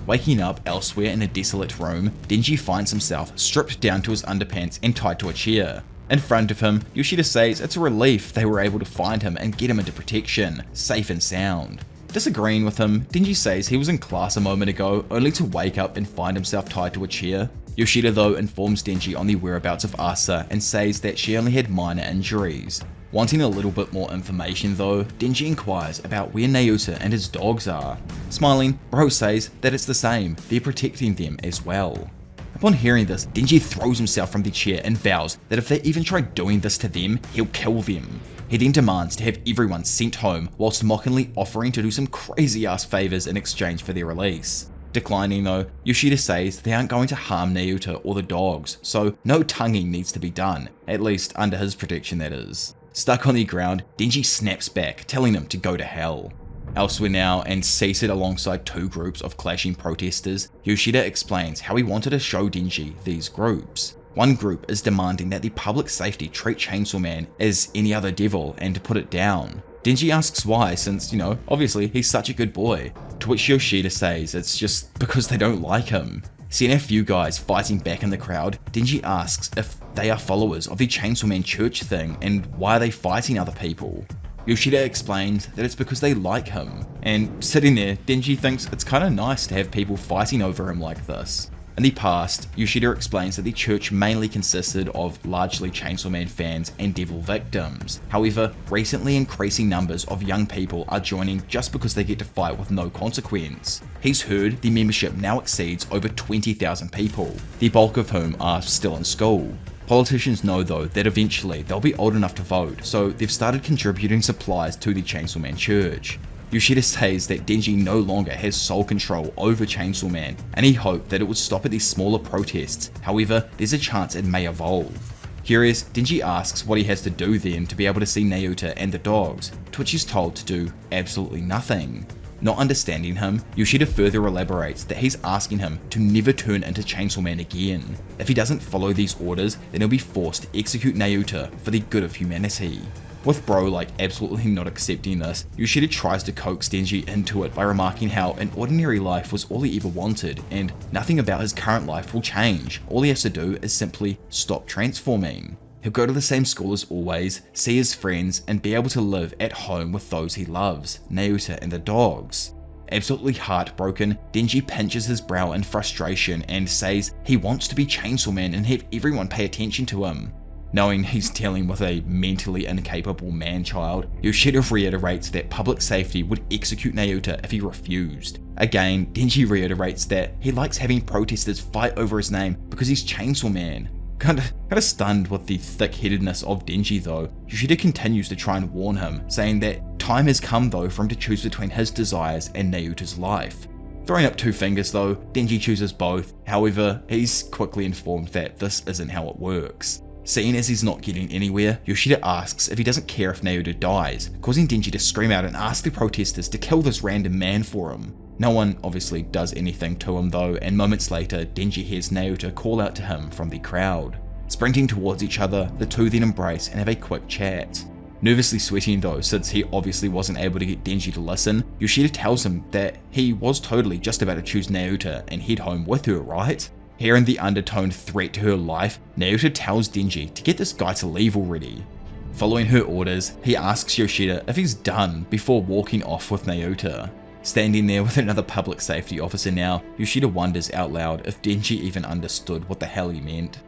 B: Waking up elsewhere in a desolate room, Denji finds himself stripped down to his underpants and tied to a chair. In front of him, Yoshida says it's a relief they were able to find him and get him into protection, safe and sound. Disagreeing with him, Denji says he was in class a moment ago only to wake up and find himself tied to a chair. Yoshida though informs Denji on the whereabouts of Asa and says that she only had minor injuries. Wanting a little bit more information though, Denji inquires about where Naota and his dogs are. Smiling, Bro says that it's the same, they're protecting them as well. Upon hearing this, Denji throws himself from the chair and vows that if they even try doing this to them, he'll kill them. He then demands to have everyone sent home whilst mockingly offering to do some crazy ass favours in exchange for their release. Declining though, Yoshida says they aren't going to harm Naota or the dogs, so no tonguing needs to be done, at least under his protection that is. Stuck on the ground, Denji snaps back, telling them to go to hell. Elsewhere now, and seated alongside two groups of clashing protesters, Yoshida explains how he wanted to show Denji these groups. One group is demanding that the public safety treat Chainsaw Man as any other devil and to put it down. Denji asks why, since, obviously he's such a good boy. To which Yoshida says it's just because they don't like him. Seeing a few guys fighting back in the crowd, Denji asks if they are followers of the Chainsaw Man Church thing and why are they fighting other people. Yoshida explains that it's because they like him, and sitting there, Denji thinks it's kinda nice to have people fighting over him like this. In the past, Yoshida explains that the church mainly consisted of largely Chainsaw Man fans and devil victims. However, recently increasing numbers of young people are joining just because they get to fight with no consequence. He's heard the membership now exceeds over 20,000 people, the bulk of whom are still in school. Politicians know though that eventually they'll be old enough to vote, so they've started contributing supplies to the Chainsaw Man Church. Yoshida says that Denji no longer has sole control over Chainsaw Man, and he hoped that it would stop at these smaller protests. However, there's a chance it may evolve. Curious, Denji asks what he has to do then to be able to see Naota and the dogs, to which he's told to do absolutely nothing. Not understanding him, Yoshida further elaborates that he's asking him to never turn into Chainsaw Man again. If he doesn't follow these orders, then he'll be forced to execute Naota for the good of humanity. With Bro absolutely not accepting this, Yoshida tries to coax Denji into it by remarking how an ordinary life was all he ever wanted, and nothing about his current life will change. All he has to do is simply stop transforming. He'll go to the same school as always, see his friends, and be able to live at home with those he loves, Naota and the dogs. Absolutely heartbroken, Denji pinches his brow in frustration and says he wants to be Chainsaw Man and have everyone pay attention to him. Knowing he's dealing with a mentally incapable man-child, Yoshida reiterates that public safety would execute Naota if he refused. Again, Denji reiterates that he likes having protesters fight over his name because he's Chainsaw Man. Kinda stunned with the thick-headedness of Denji though, Yoshida continues to try and warn him, saying that time has come though for him to choose between his desires and Naota's life. Throwing up two fingers though, Denji chooses both, however, he's quickly informed that this isn't how it works. Seeing as he's not getting anywhere, Yoshida asks if he doesn't care if Naota dies, causing Denji to scream out and ask the protesters to kill this random man for him. No one obviously does anything to him though, and moments later, Denji hears Naota call out to him from the crowd. Sprinting towards each other, the two then embrace and have a quick chat. Nervously sweating though, since he obviously wasn't able to get Denji to listen, Yoshida tells him that he was totally just about to choose Naota and head home with her, right? Hearing the undertoned threat to her life, Naota tells Denji to get this guy to leave already. Following her orders, he asks Yoshida if he's done before walking off with Naota. Standing there with another public safety officer now, Yoshida wonders out loud if Denji even understood what the hell he meant.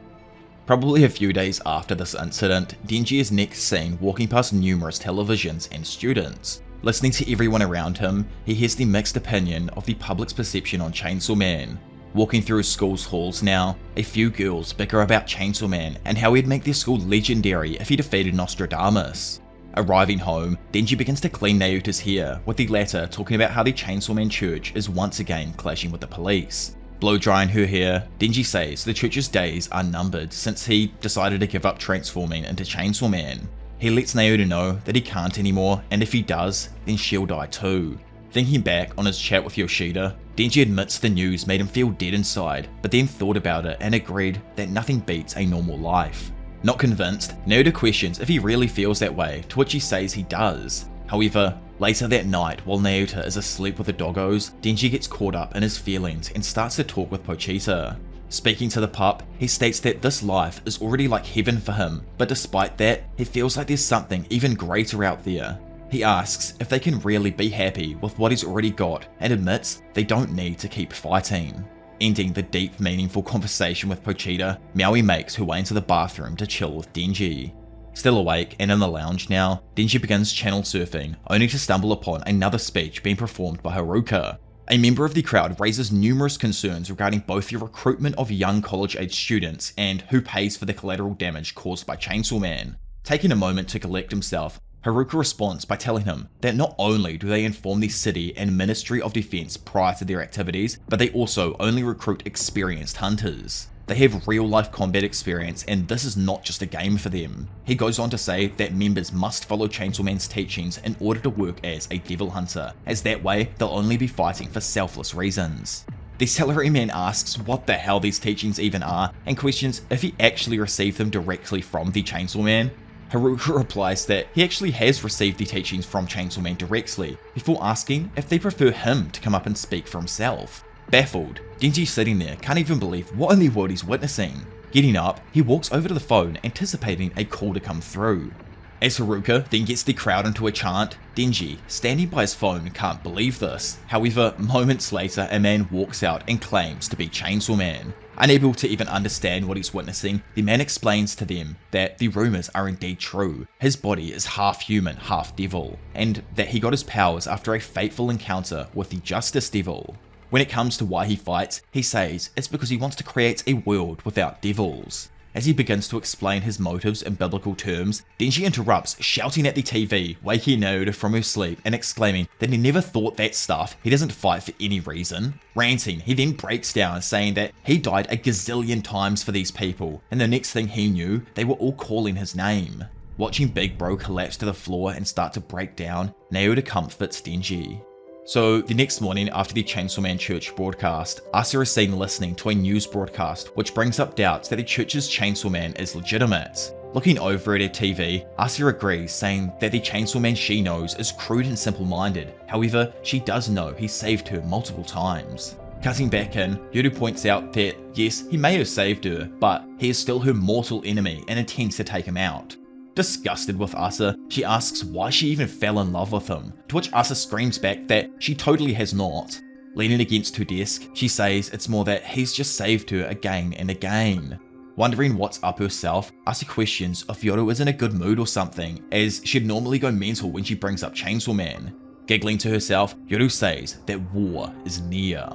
B: Probably a few days after this incident, Denji is next seen walking past numerous televisions and students. Listening to everyone around him, he hears the mixed opinion of the public's perception on Chainsaw Man. Walking through his school's halls now, a few girls bicker about Chainsaw Man and how he'd make their school legendary if he defeated Nostradamus. Arriving home, Denji begins to clean Naota's hair, with the latter talking about how the Chainsaw Man Church is once again clashing with the police. Blow drying her hair, Denji says the church's days are numbered since he decided to give up transforming into Chainsaw Man. He lets Naota know that he can't anymore, and if he does, then she'll die too. Thinking back on his chat with Yoshida, Denji admits the news made him feel dead inside, but then thought about it and agreed that nothing beats a normal life. Not convinced, Naota questions if he really feels that way, to which he says he does. However, later that night, while Naota is asleep with the doggos, Denji gets caught up in his feelings and starts to talk with Pochita. Speaking to the pup, he states that this life is already like heaven for him, but despite that, he feels like there's something even greater out there. He asks if they can really be happy with what he's already got and admits they don't need to keep fighting. Ending the deep, meaningful conversation with Pochita, Maui makes her way into the bathroom to chill with Denji. Still awake and in the lounge now, Denji begins channel surfing, only to stumble upon another speech being performed by Haruka. A member of the crowd raises numerous concerns regarding both the recruitment of young college-age students and who pays for the collateral damage caused by Chainsaw Man. Taking a moment to collect himself, Haruka responds by telling him that not only do they inform the city and Ministry of Defense prior to their activities, but they also only recruit experienced hunters. They have real-life combat experience, and this is not just a game for them. He goes on to say that members must follow Chainsaw Man's teachings in order to work as a devil hunter, as that way they'll only be fighting for selfless reasons. The salaryman asks what the hell these teachings even are, and questions if he actually received them directly from the Chainsaw Man. Haruka replies that he actually has received the teachings from Chainsaw Man directly, before asking if they prefer him to come up and speak for himself. Baffled, Denji's sitting there, can't even believe what in the world he's witnessing. Getting up, he walks over to the phone, anticipating a call to come through. As Haruka then gets the crowd into a chant, Denji, standing by his phone, can't believe this. However, moments later, a man walks out and claims to be Chainsaw Man. Unable to even understand what he's witnessing, the man explains to them that the rumors are indeed true. His body is half human, half devil, and that he got his powers after a fateful encounter with the Justice Devil. When it comes to why he fights, he says it's because he wants to create a world without devils. As he begins to explain his motives in biblical terms, Denji interrupts, shouting at the TV, waking Naota from her sleep and exclaiming that he never thought that stuff, he doesn't fight for any reason. Ranting, he then breaks down, saying that he died a gazillion times for these people, and the next thing he knew, they were all calling his name. Watching Big Bro collapse to the floor and start to break down, Naota comforts Denji. So, the next morning after the Chainsaw Man Church broadcast, Asa is seen listening to a news broadcast which brings up doubts that the church's Chainsaw Man is legitimate. Looking over at her TV, Asa agrees, saying that the Chainsaw Man she knows is crude and simple-minded, however, she does know he saved her multiple times. Cutting back in, Yoru points out that yes, he may have saved her, but he is still her mortal enemy and intends to take him out. Disgusted with Asa, she asks why she even fell in love with him, to which Asa screams back that she totally has not. Leaning against her desk, she says it's more that he's just saved her again and again. Wondering what's up herself, Asa questions if Yoru is in a good mood or something, as she'd normally go mental when she brings up Chainsaw Man. Giggling to herself, Yoru says that war is near.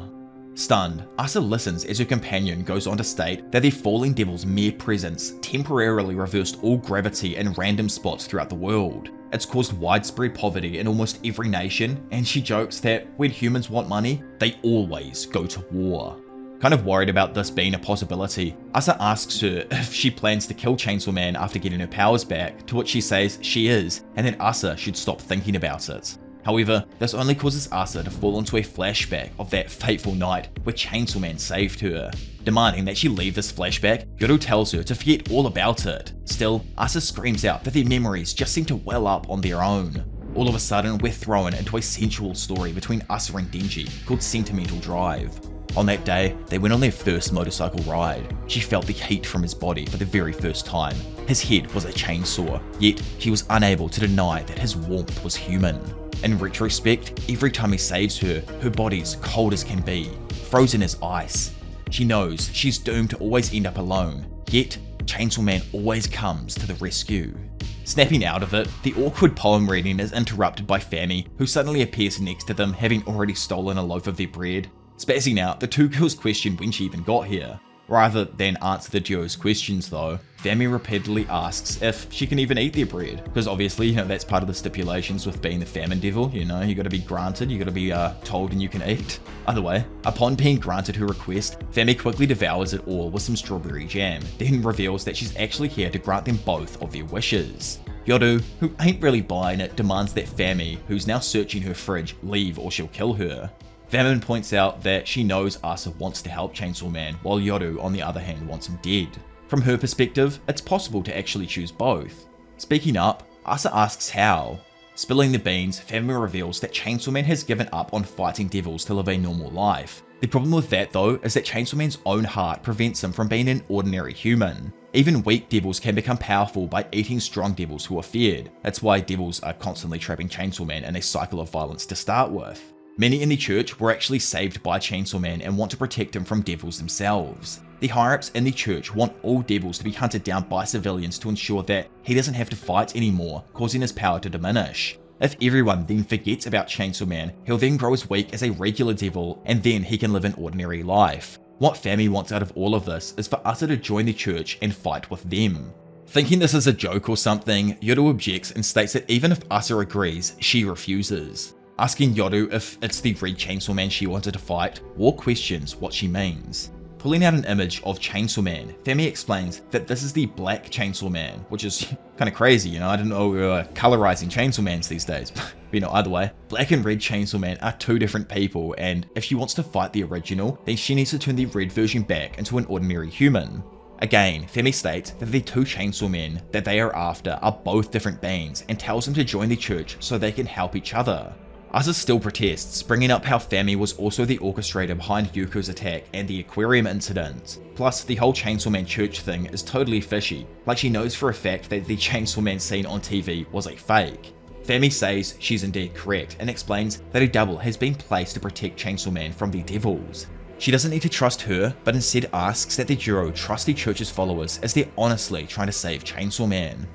B: Stunned, Asa listens as her companion goes on to state that their falling devil's mere presence temporarily reversed all gravity in random spots throughout the world. It's caused widespread poverty in almost every nation, and she jokes that when humans want money, they always go to war. Kind of worried about this being a possibility, Asa asks her if she plans to kill Chainsaw Man after getting her powers back, to which she says she is, and that Asa should stop thinking about it. However, this only causes Asa to fall into a flashback of that fateful night where Chainsaw Man saved her. Demanding that she leave this flashback, Yoru tells her to forget all about it. Still, Asa screams out that their memories just seem to well up on their own. All of a sudden, we're thrown into a sensual story between Asa and Denji called Sentimental Drive. On that day, they went on their first motorcycle ride. She felt the heat from his body for the very first time. His head was a chainsaw, yet she was unable to deny that his warmth was human. In retrospect, every time he saves her, her body's cold as can be, frozen as ice. She knows she's doomed to always end up alone, yet Chainsaw Man always comes to the rescue. Snapping out of it, the awkward poem reading is interrupted by Fami, who suddenly appears next to them, having already stolen a loaf of their bread. Spazzing out, the two girls question when she even got here. Rather than answer the duo's questions though, Fami repeatedly asks if she can even eat their bread, because obviously, that's part of the stipulations with being the famine devil, you gotta be granted, you gotta be told and you can eat. Either way, upon being granted her request, Fami quickly devours it all with some strawberry jam, then reveals that she's actually here to grant them both of their wishes. Yoru, who ain't really buying it, demands that Fami, who's now searching her fridge, leave or she'll kill her. Famine points out that she knows Asa wants to help Chainsaw Man, while Yoru on the other hand wants him dead. From her perspective, it's possible to actually choose both. Speaking up, Asa asks how. Spilling the beans, Famine reveals that Chainsaw Man has given up on fighting devils to live a normal life. The problem with that though is that Chainsaw Man's own heart prevents him from being an ordinary human. Even weak devils can become powerful by eating strong devils who are feared. That's why devils are constantly trapping Chainsaw Man in a cycle of violence to start with. Many in the church were actually saved by Chainsaw Man and want to protect him from devils themselves. The higher-ups in the church want all devils to be hunted down by civilians to ensure that he doesn't have to fight anymore, causing his power to diminish. If everyone then forgets about Chainsaw Man, he'll then grow as weak as a regular devil, and then he can live an ordinary life. What Fami wants out of all of this is for Asa to join the church and fight with them. Thinking this is a joke or something, Yoru objects and states that even if Asa agrees, she refuses. Asking Yoru if it's the red Chainsaw Man she wanted to fight, War questions what she means. Pulling out an image of Chainsaw Man, Fami explains that this is the black Chainsaw Man, which is kind of crazy, I didn't know we were colorizing Chainsaw Mans these days. But either way, black and red Chainsaw Man are two different people, and if she wants to fight the original, then she needs to turn the red version back into an ordinary human. Again, Fami states that the two Chainsaw Men that they are after are both different beings, and tells them to join the church so they can help each other. Asa still protests, bringing up how Fami was also the orchestrator behind Yuko's attack and the aquarium incident. Plus, the whole Chainsaw Man church thing is totally fishy, like she knows for a fact that the Chainsaw Man scene on TV was a fake. Fami says she's indeed correct and explains that a double has been placed to protect Chainsaw Man from the devils. She doesn't need to trust her, but instead asks that the duo trust the church's followers as they're honestly trying to save Chainsaw Man.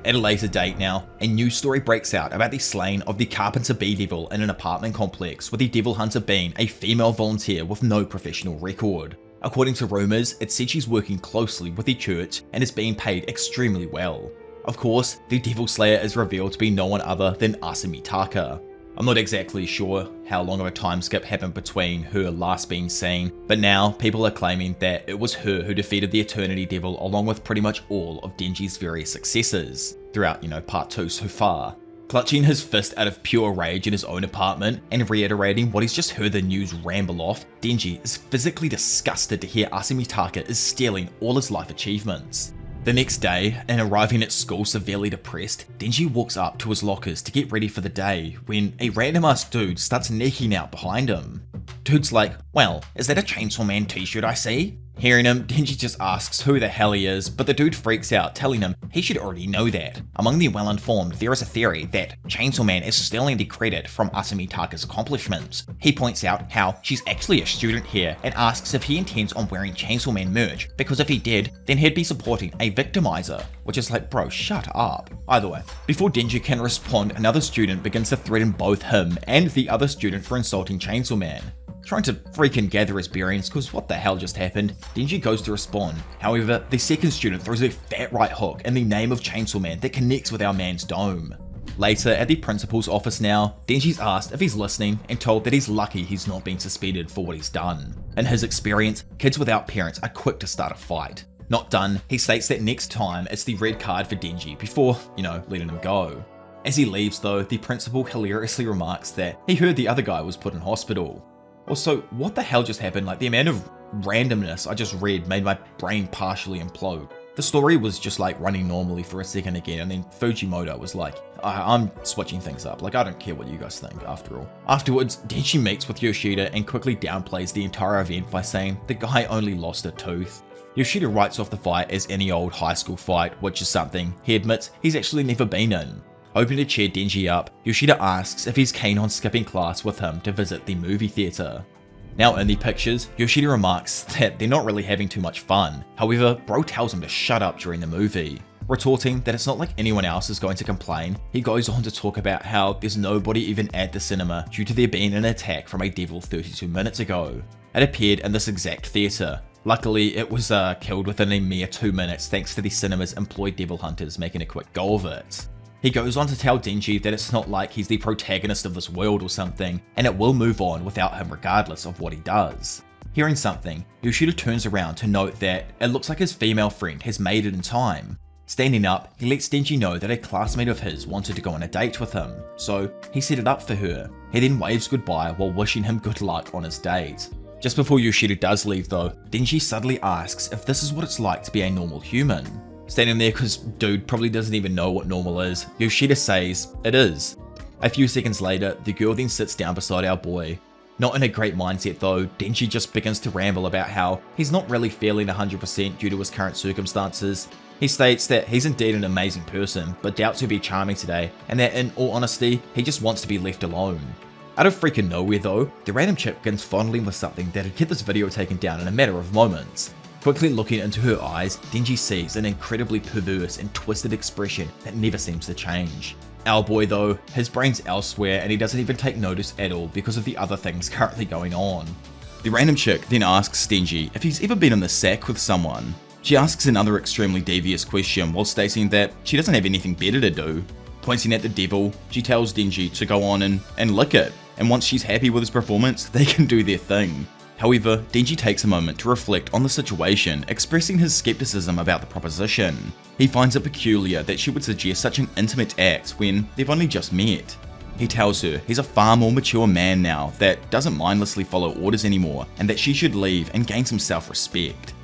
B: At a later date now, a news story breaks out about the slaying of the Carpenter Bee Devil in an apartment complex, with the Devil Hunter being a female volunteer with no professional record. According to rumours, it said she's working closely with the church and is being paid extremely well. Of course, the Devil Slayer is revealed to be no one other than Asami Taka. I'm not exactly sure how long of a time skip happened between her last being seen, but now people are claiming that it was her who defeated the Eternity Devil along with pretty much all of Denji's various successors throughout, part 2 so far. Clutching his fist out of pure rage in his own apartment and reiterating what he's just heard the news ramble off, Denji is physically disgusted to hear Asami Taka is stealing all his life achievements. The next day, and arriving at school severely depressed, Denji walks up to his lockers to get ready for the day when a random ass dude starts necking out behind him. Dude's like, "Well, is that a Chainsaw Man t-shirt I see?"
A: Hearing him, Denji just asks who the hell he is, but the dude freaks out, telling him he should already know that. Among the well-informed, there is a theory that Chainsaw Man is stealing the credit from Asami Taka's accomplishments. He points out how she's actually a student here and asks if he intends on wearing Chainsaw Man merch, because if he did, then he'd be supporting a victimizer, which is like, bro, shut up. Either way, before Denji can respond, another student begins to threaten both him and the other student for insulting Chainsaw Man. Trying to freaking gather his bearings, cause what the hell just happened, Denji goes to respond. However, the second student throws a fat right hook in the name of Chainsaw Man that connects with our man's dome. Later, at the principal's office now, Denji's asked if he's listening and told that he's lucky he's not been suspended for what he's done. In his experience, kids without parents are quick to start a fight. Not done, he states that next time it's the red card for Denji before, letting him go. As he leaves though, the principal hilariously remarks that he heard the other guy was put in hospital. Also, what the hell just happened? Like, the amount of randomness I just read made my brain partially implode. The story was just like running normally for a second again, and then Fujimoto was like, I'm switching things up, like I don't care what you guys think after all. Afterwards, Denji meets with Yoshida and quickly downplays the entire event by saying the guy only lost a tooth. Yoshida writes off the fight as any old high school fight, which is something he admits he's actually never been in. Hoping to cheer Denji up, Yoshida asks if he's keen on skipping class with him to visit the movie theatre. Now in the pictures, Yoshida remarks that they're not really having too much fun. However, bro tells him to shut up during the movie. Retorting that it's not like anyone else is going to complain, he goes on to talk about how there's nobody even at the cinema due to there being an attack from a devil 32 minutes ago. It appeared in this exact theatre. Luckily, it was killed within a mere 2 minutes thanks to the cinema's employed devil hunters making a quick go of it. He goes on to tell Denji that it's not like he's the protagonist of this world or something, and it will move on without him regardless of what he does. Hearing something, Yoshida turns around to note that it looks like his female friend has made it in time. Standing up, he lets Denji know that a classmate of his wanted to go on a date with him, so he set it up for her. He then waves goodbye while wishing him good luck on his date. Just before Yoshida does leave though, Denji suddenly asks if this is what it's like to be a normal human. Standing there cause dude probably doesn't even know what normal is, Yoshida says it is. A few seconds later, the girl then sits down beside our boy. Not in a great mindset though, Denji just begins to ramble about how he's not really feeling 100% due to his current circumstances. He states that he's indeed an amazing person, but doubts he'll be charming today, and that in all honesty, he just wants to be left alone. Out of freaking nowhere though, the random chick begins fondling with something that'd get this video taken down in a matter of moments. Quickly looking into her eyes, Denji sees an incredibly perverse and twisted expression that never seems to change. Our boy though, his brain's elsewhere and he doesn't even take notice at all because of the other things currently going on. The random chick then asks Denji if he's ever been in the sack with someone. She asks another extremely devious question while stating that she doesn't have anything better to do. Pointing at the devil, she tells Denji to go on and lick it, and once she's happy with his performance, they can do their thing. However, Denji takes a moment to reflect on the situation, expressing his skepticism about the proposition. He finds it peculiar that she would suggest such an intimate act when they've only just met. He tells her he's a far more mature man now that doesn't mindlessly follow orders anymore, and that she should leave and gain some self-respect.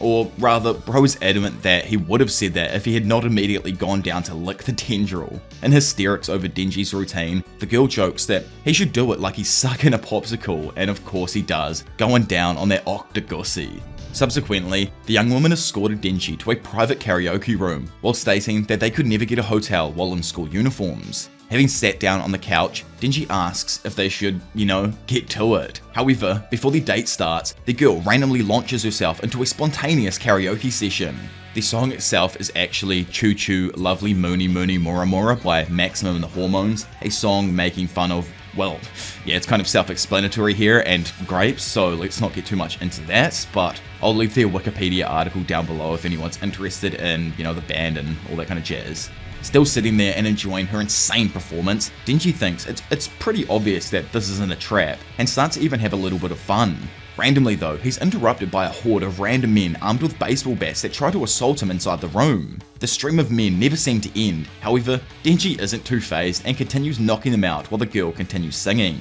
A: Or rather, bro is adamant that he would have said that if he had not immediately gone down to lick the tendril. In hysterics over Denji's routine, the girl jokes that he should do it like he's sucking a popsicle, and of course he does, going down on that octogussie. Subsequently, the young woman escorted Denji to a private karaoke room, while stating that they could never get a hotel while in school uniforms. Having sat down on the couch, Denji asks if they should, get to it. However, before the date starts, the girl randomly launches herself into a spontaneous karaoke session. The song itself is actually Choo Choo Lovely Moony Moony Mora Mora by Maximum and the Hormones, a song making fun of, well, yeah, it's kind of self-explanatory here, and grapes, so let's not get too much into that, but I'll leave their Wikipedia article down below if anyone's interested in, the band and all that kind of jazz. Still sitting there and enjoying her insane performance, Denji thinks it's pretty obvious that this isn't a trap, and starts to even have a little bit of fun. Randomly though, he's interrupted by a horde of random men armed with baseball bats that try to assault him inside the room. The stream of men never seem to end, however, Denji isn't too fazed and continues knocking them out while the girl continues singing.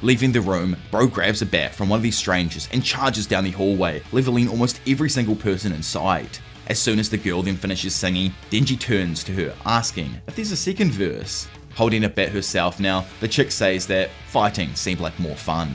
A: Leaving the room, bro grabs a bat from one of these strangers and charges down the hallway, leveling almost every single person in sight. As soon as the girl then finishes singing, Denji turns to her, asking if there's a second verse. Holding a bat herself now, the chick says that fighting seemed like more fun.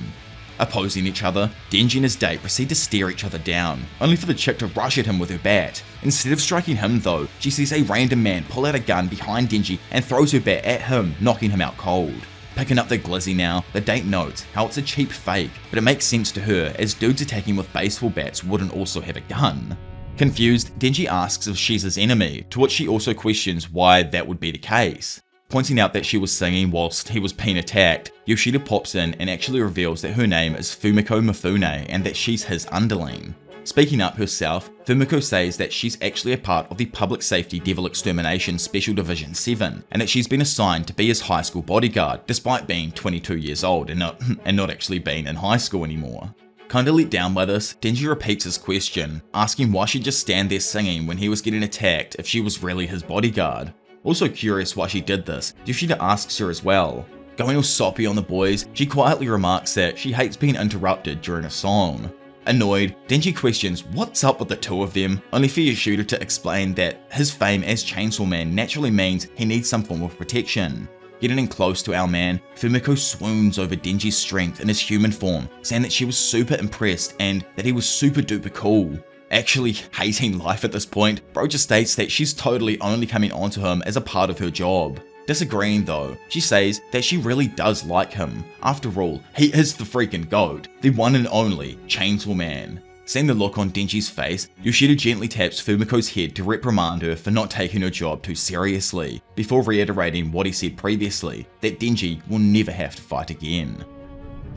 B: Opposing each other, Denji and his date proceed to stare each other down, only for the chick to rush at him with her bat. Instead of striking him though, she sees a random man pull out a gun behind Denji and throws her bat at him, knocking him out cold. Picking up the glizzy now, the date notes how it's a cheap fake, but it makes sense to her as dudes attacking with baseball bats wouldn't also have a gun. Confused, Denji asks if she's his enemy, to which she also questions why that would be the case. Pointing out that she was singing whilst he was being attacked, Yoshida pops in and actually reveals that her name is Fumiko Mifune and that she's his underling. Speaking up herself, Fumiko says that she's actually a part of the Public Safety Devil Extermination Special Division 7 and that she's been assigned to be his high school bodyguard despite being 22 years old and not actually being in high school anymore. Kinda let down by this, Denji repeats his question, asking why she'd just stand there singing when he was getting attacked if she was really his bodyguard. Also curious why she did this, Yoshida asks her as well. Going all soppy on the boys, she quietly remarks that she hates being interrupted during a song. Annoyed, Denji questions what's up with the two of them, only for Yoshida to explain that his fame as Chainsaw Man naturally means he needs some form of protection. Getting in close to our man, Fumiko swoons over Denji's strength in his human form, saying that she was super impressed and that he was super duper cool. Actually hating life at this point, bro just states that she's totally only coming onto him as a part of her job. Disagreeing though, she says that she really does like him. After all, he is the freaking GOAT, the one and only Chainsaw Man. Seeing the look on Denji's face, Yoshida gently taps Fumiko's head to reprimand her for not taking her job too seriously, before reiterating what he said previously, that Denji will never have to fight again.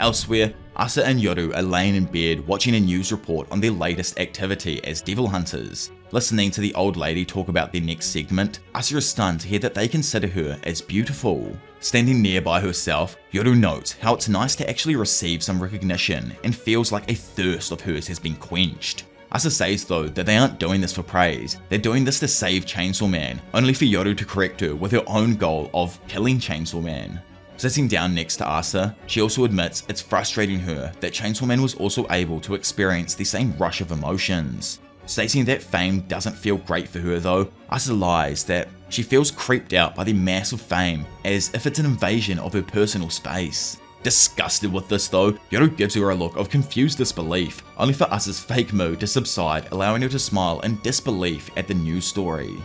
B: Elsewhere, Asa and Yoru are laying in bed watching a news report on their latest activity as devil hunters. Listening to the old lady talk about their next segment, Asa is stunned to hear that they consider her as beautiful. Standing nearby herself, Yoru notes how it's nice to actually receive some recognition and feels like a thirst of hers has been quenched. Asa says though that they aren't doing this for praise, they're doing this to save Chainsaw Man, only for Yoru to correct her with her own goal of killing Chainsaw Man. Sitting down next to Asa, she also admits it's frustrating her that Chainsaw Man was also able to experience the same rush of emotions. Stating that fame doesn't feel great for her though, Asa lies that she feels creeped out by the massive fame as if it's an invasion of her personal space. Disgusted with this though, Yoru gives her a look of confused disbelief, only for Asa's fake mood to subside, allowing her to smile in disbelief at the news story.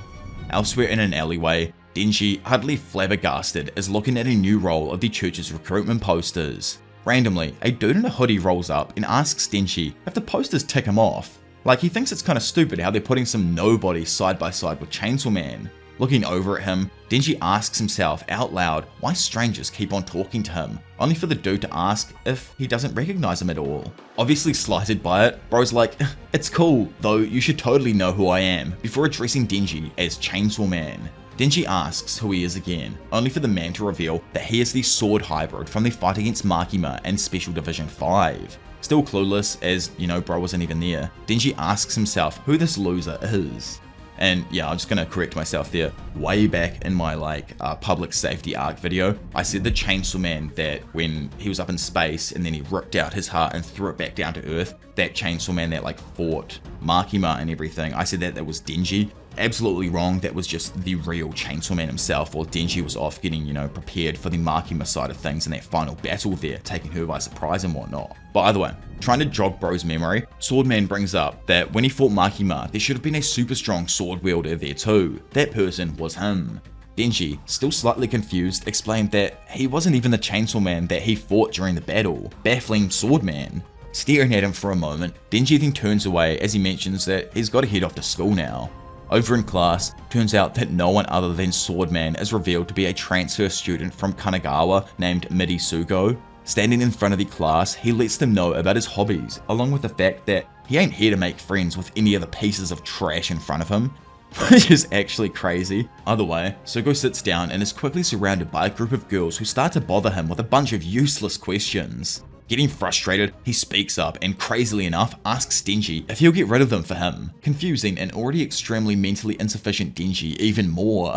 B: Elsewhere in an alleyway, Denji, utterly flabbergasted, is looking at a new role of the church's recruitment posters. Randomly, a dude in a hoodie rolls up and asks Denji if the posters tick him off. Like he thinks it's kinda stupid how they're putting some nobody side by side with Chainsaw Man. Looking over at him, Denji asks himself out loud why strangers keep on talking to him, only for the dude to ask if he doesn't recognize him at all. Obviously slighted by it, bro's like, it's cool, though you should totally know who I am, before addressing Denji as Chainsaw Man. Denji asks who he is again, only for the man to reveal that he is the sword hybrid from the fight against Makima in Special Division 5. Still clueless, as, bro wasn't even there, Denji asks himself who this loser is. And yeah, I'm just gonna correct myself there. Way back in my public safety arc video, I said the Chainsaw Man that when he was up in space and then he ripped out his heart and threw it back down to earth, that Chainsaw Man that fought Makima and everything, I said that was Denji. Absolutely wrong, that was just the real Chainsaw Man himself, while Denji was off getting, prepared for the Makima side of things in that final battle there, taking her by surprise and whatnot. But either way, trying to jog bro's memory, Swordman brings up that when he fought Makima, there should have been a super strong sword wielder there too. That person was him. Denji, still slightly confused, explained that he wasn't even the Chainsaw Man that he fought during the battle, baffling Swordman. Staring at him for a moment, Denji then turns away as he mentions that he's got to head off to school now. Over in class, turns out that no one other than Swordman is revealed to be a transfer student from Kanagawa named Midi Sugo. Standing in front of the class, he lets them know about his hobbies, along with the fact that he ain't here to make friends with any of the pieces of trash in front of him, which is actually crazy. Either way, Sugo sits down and is quickly surrounded by a group of girls who start to bother him with a bunch of useless questions. Getting frustrated, he speaks up and crazily enough asks Denji if he'll get rid of them for him, confusing an already extremely mentally insufficient Denji even more.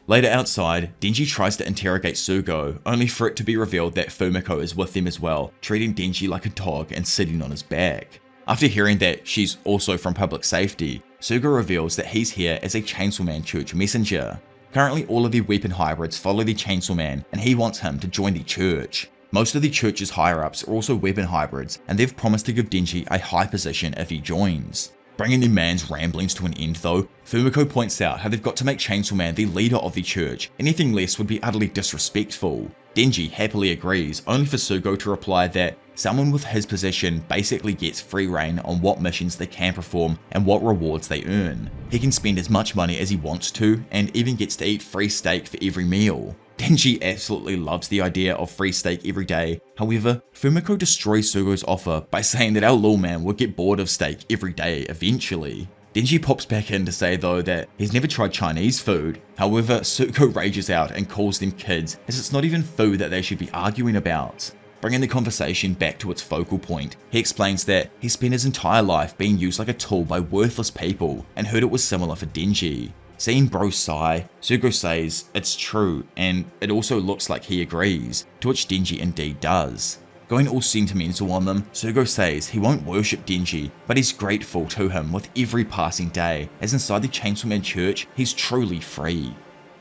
B: Later outside, Denji tries to interrogate Sugo, only for it to be revealed that Fumiko is with them as well, treating Denji like a dog and sitting on his back. After hearing that she's also from public safety, Sugo reveals that he's here as a Chainsaw Man church messenger. Currently all of the weapon hybrids follow the Chainsaw Man and he wants him to join the church. Most of the church's higher-ups are also weapon hybrids, and they've promised to give Denji a high position if he joins. Bringing the man's ramblings to an end though, Fumiko points out how they've got to make Chainsaw Man the leader of the church. Anything less would be utterly disrespectful. Denji happily agrees, only for Sugo to reply that someone with his position basically gets free reign on what missions they can perform and what rewards they earn. He can spend as much money as he wants to, and even gets to eat free steak for every meal. Denji absolutely loves the idea of free steak every day. However, Fumiko destroys Sugo's offer by saying that our little man would get bored of steak every day eventually. Denji pops back in to say though that he's never tried Chinese food. However, Sugo rages out and calls them kids, as it's not even food that they should be arguing about. Bringing the conversation back to its focal point, he explains that he spent his entire life being used like a tool by worthless people and heard it was similar for Denji. Seeing bro sigh, Sugo says it's true, and it also looks like he agrees, to which Denji indeed does. Going all sentimental on them, Sugo says he won't worship Denji, but he's grateful to him with every passing day, as inside the Chainsaw Man Church, he's truly free.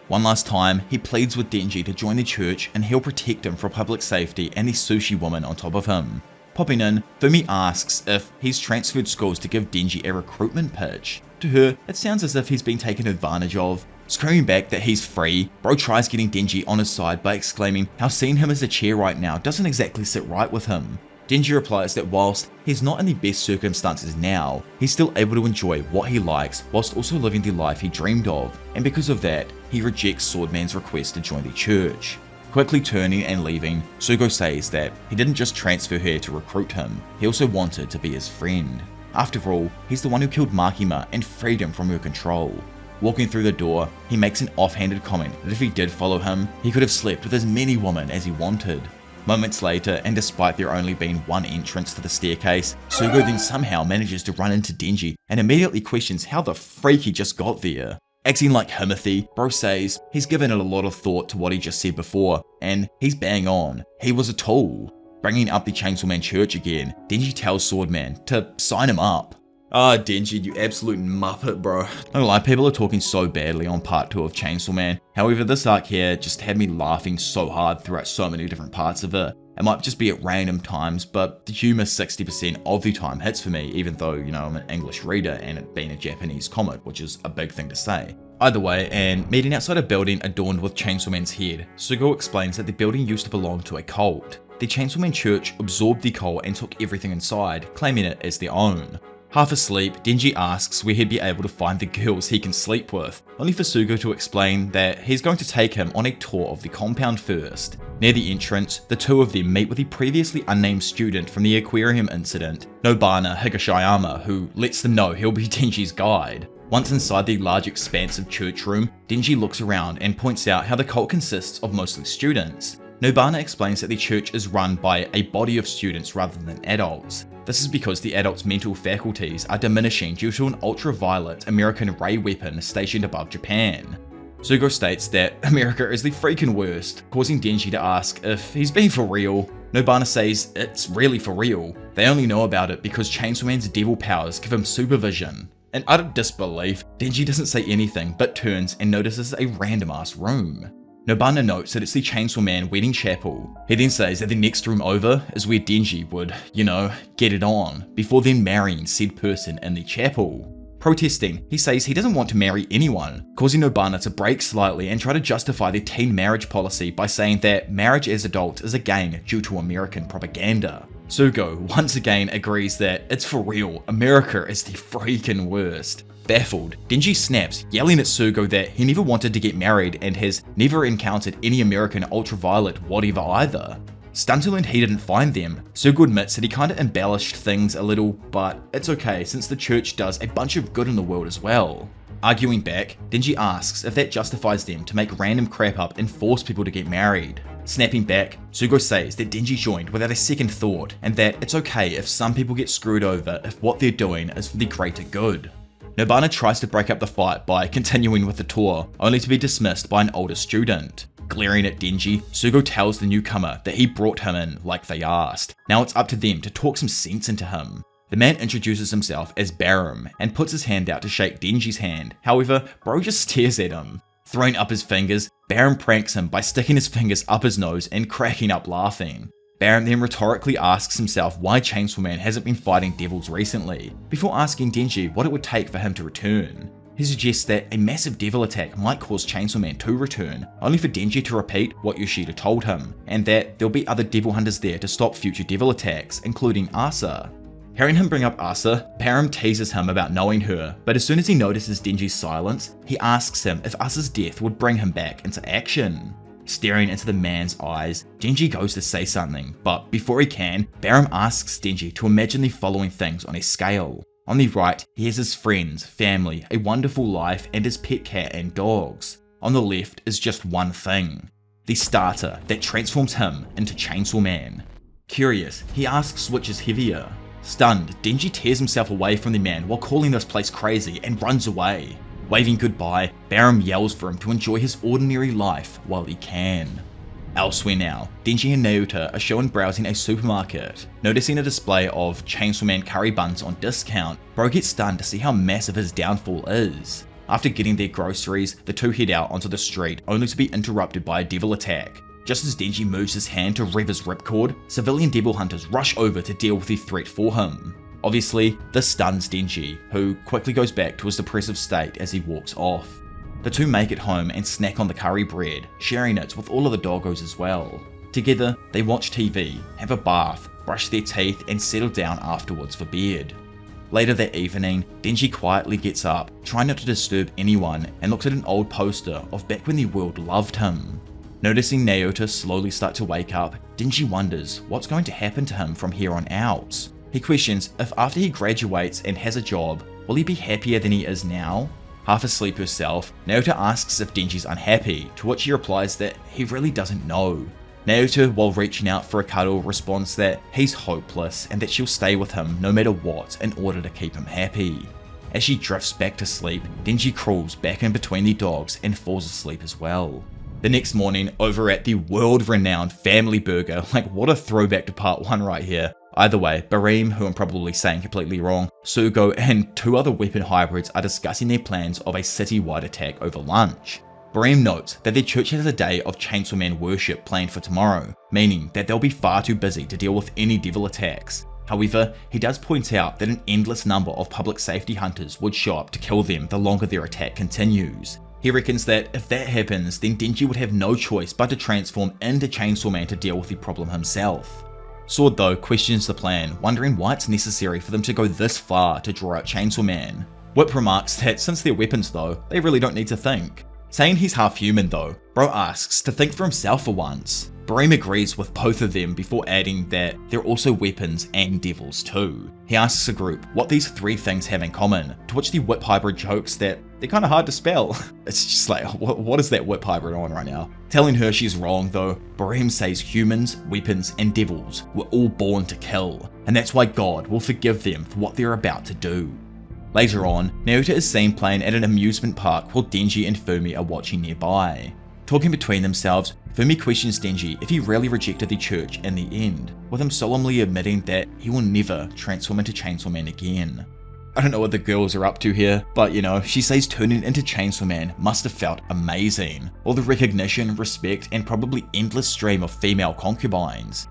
B: One last time, he pleads with Denji to join the church and he'll protect him for public safety and the sushi woman on top of him. Popping in, Fumi asks if he's transferred schools to give Denji a recruitment pitch. To her, it sounds as if he's been taken advantage of. Screaming back that he's free, bro tries getting Denji on his side by exclaiming how seeing him as a chair right now doesn't exactly sit right with him. Denji replies that whilst he's not in the best circumstances now, he's still able to enjoy what he likes whilst also living the life he dreamed of, and because of that, he rejects Swordman's request to join the church. Quickly turning and leaving, Sugo says that he didn't just transfer her to recruit him, he also wanted to be his friend. After all, he's the one who killed Makima and freed him from her control. Walking through the door, he makes an offhanded comment that if he did follow him, he could have slept with as many women as he wanted. Moments later, and despite there only being one entrance to the staircase, Sugo then somehow manages to run into Denji and immediately questions how the freak he just got there. Acting like Himothy, bro says he's given it a lot of thought to what he just said before, and he's bang on, he was a tool. Bringing up the Chainsaw Man Church again, Denji tells Swordman to sign him up. Ah, Denji, you absolute muppet, bro. Not gonna lie, people are talking so badly on part 2 of Chainsaw Man. However, this arc here just had me laughing so hard throughout so many different parts of it. It might just be at random times, but the humour 60% of the time hits for me, even though, you know, I'm an English reader and it being a Japanese comic, which is a big thing to say. Either way, and meeting outside a building adorned with Chainsaw Man's head, Sugo explains that the building used to belong to a cult. The Chainsaw Man Church absorbed the cult and took everything inside, claiming it as their own. Half asleep, Denji asks where he'd be able to find the girls he can sleep with, only for Sugo to explain that he's going to take him on a tour of the compound first. Near the entrance, the two of them meet with the previously unnamed student from the aquarium incident, Nobana Higashiyama, who lets them know he'll be Denji's guide. Once inside the large expansive church room, Denji looks around and points out how the cult consists of mostly students. Nobana explains that the church is run by a body of students rather than adults. This is because the adults' mental faculties are diminishing due to an ultraviolet American ray weapon stationed above Japan. Sugo states that America is the freaking worst, causing Denji to ask if he's being for real. Nobana says it's really for real. They only know about it because Chainsaw Man's devil powers give him supervision. In utter disbelief, Denji doesn't say anything but turns and notices a random ass room. Nobana notes that it's the Chainsaw Man wedding chapel. He then says that the next room over is where Denji would, you know, get it on, before then marrying said person in the chapel. Protesting, he says he doesn't want to marry anyone, causing Nobana to break slightly and try to justify the teen marriage policy by saying that marriage as adults is a gain due to American propaganda. Sugo once again agrees that it's for real, America is the freaking worst. Baffled, Denji snaps, yelling at Sugo that he never wanted to get married and has never encountered any American ultraviolet whatever either. Stunterland he didn't find them. Sugo admits that he kinda embellished things a little, but it's okay since the church does a bunch of good in the world as well. Arguing back, Denji asks if that justifies them to make random crap up and force people to get married. Snapping back, Sugo says that Denji joined without a second thought and that it's okay if some people get screwed over if what they're doing is for the greater good. Nobana tries to break up the fight by continuing with the tour, only to be dismissed by an older student. Glaring at Denji, Sugo tells the newcomer that he brought him in like they asked. Now it's up to them to talk some sense into him. The man introduces himself as Barum and puts his hand out to shake Denji's hand, however, bro just stares at him. Throwing up his fingers, Barum pranks him by sticking his fingers up his nose and cracking up laughing. Barron then rhetorically asks himself why Chainsaw Man hasn't been fighting devils recently, before asking Denji what it would take for him to return. He suggests that a massive devil attack might cause Chainsaw Man to return, only for Denji to repeat what Yoshida told him, and that there'll be other devil hunters there to stop future devil attacks, including Asa. Hearing him bring up Asa, Barron teases him about knowing her, but as soon as he notices Denji's silence, he asks him if Asa's death would bring him back into action. Staring into the man's eyes, Denji goes to say something, but before he can, Barron asks Denji to imagine the following things on a scale. On the right, he has his friends, family, a wonderful life, and his pet cat and dogs. On the left is just one thing: the starter that transforms him into Chainsaw Man. Curious, he asks which is heavier. Stunned, Denji tears himself away from the man while calling this place crazy and runs away. Waving goodbye, Barron yells for him to enjoy his ordinary life while he can. Elsewhere now, Denji and Naota are shown browsing a supermarket. Noticing a display of Chainsaw Man curry buns on discount, Bro gets stunned to see how massive his downfall is. After getting their groceries, the two head out onto the street only to be interrupted by a devil attack. Just as Denji moves his hand to rev his ripcord, civilian devil hunters rush over to deal with the threat for him. Obviously, this stuns Denji, who quickly goes back to his depressive state as he walks off. The two make it home and snack on the curry bread, sharing it with all of the doggos as well. Together, they watch TV, have a bath, brush their teeth, and settle down afterwards for bed. Later that evening, Denji quietly gets up, trying not to disturb anyone, and looks at an old poster of back when the world loved him. Noticing Naota slowly start to wake up, Denji wonders what's going to happen to him from here on out. He questions if after he graduates and has a job, will he be happier than he is now? Half asleep herself, Naota asks if Denji's unhappy, to which he replies that he really doesn't know. Naota, while reaching out for a cuddle, responds that he's hopeless and that she'll stay with him no matter what in order to keep him happy. As she drifts back to sleep, Denji crawls back in between the dogs and falls asleep as well. The next morning, over at the world-renowned Family Burger, like what a throwback to part 1 right here. Either way, Bareem, who I'm probably saying completely wrong, Sugo, and 2 other weapon hybrids are discussing their plans of a city-wide attack over lunch. Bareem notes that their church has a day of Chainsaw Man worship planned for tomorrow, meaning that they'll be far too busy to deal with any devil attacks. However, he does point out that an endless number of public safety hunters would show up to kill them the longer their attack continues. He reckons that if that happens, then Denji would have no choice but to transform into Chainsaw Man to deal with the problem himself. Sword though questions the plan, wondering why it's necessary for them to go this far to draw out Chainsaw Man. Whip remarks that since they're weapons though, they really don't need to think. Saying he's half human though, Bro asks to think for himself for once. Bareem agrees with both of them before adding that they're also weapons and devils too. He asks the group what these 3 things have in common, to which the Whip hybrid jokes that they're kinda hard to spell. It's just like, what is that Whip hybrid on right now? Telling her she's wrong though, Bareem says humans, weapons, and devils were all born to kill, and that's why God will forgive them for what they're about to do. Later on, Naota is seen playing at an amusement park while Denji and Fumi are watching nearby. Talking between themselves, Fumi questions Denji if he really rejected the church in the end, with him solemnly admitting that he will never transform into Chainsaw Man again. I don't know what the girls are up to here, but you know, she says turning into Chainsaw Man must have felt amazing. All the recognition, respect, and probably endless stream of female concubines.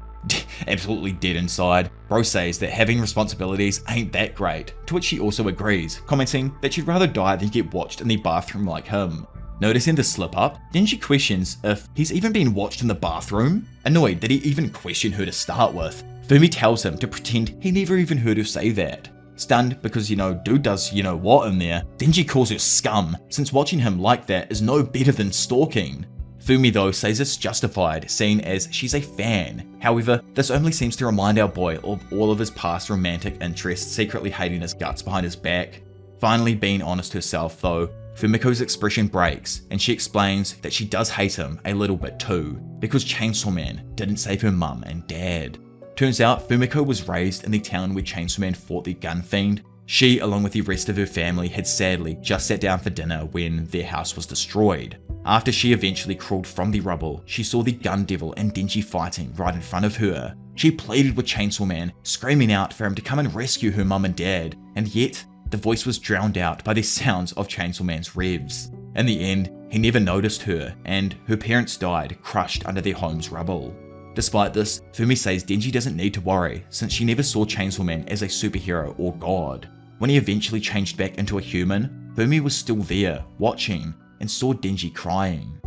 B: Absolutely dead inside. Bro says that having responsibilities ain't that great, to which she also agrees, commenting that she'd rather die than get watched in the bathroom like him. Noticing the slip up, Denji questions if he's even been watched in the bathroom. Annoyed that he even questioned her to start with, Fumi tells him to pretend he never even heard her say that. Stunned because, dude does what in there, Denji calls her scum, since watching him like that is no better than stalking. Fumi though says it's justified, seeing as she's a fan. However, this only seems to remind our boy of all of his past romantic interests secretly hating his guts behind his back. Finally being honest herself though, Fumiko's expression breaks, and she explains that she does hate him a little bit too, because Chainsaw Man didn't save her mum and dad. Turns out Fumiko was raised in the town where Chainsaw Man fought the gun fiend. She, along with the rest of her family, had sadly just sat down for dinner when their house was destroyed. After she eventually crawled from the rubble, she saw the gun devil and Denji fighting right in front of her. She pleaded with Chainsaw Man, screaming out for him to come and rescue her mum and dad, and yet the voice was drowned out by the sounds of Chainsaw Man's revs. In the end, he never noticed her, and her parents died crushed under their home's rubble. Despite this, Fumi says Denji doesn't need to worry since she never saw Chainsaw Man as a superhero or god. When he eventually changed back into a human, Fumi was still there, watching, and saw Denji crying.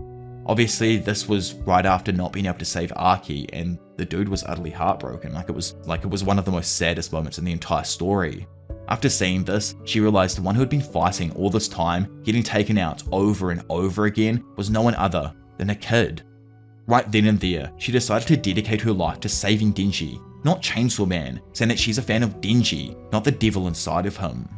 B: Obviously, this was right after not being able to save Archie, and the dude was utterly heartbroken, like it was one of the most saddest moments in the entire story. After seeing this, she realized the one who had been fighting all this time, getting taken out over and over again, was no one other than a kid. Right then and there, she decided to dedicate her life to saving Denji, not Chainsaw Man, saying that she's a fan of Denji, not the devil inside of him.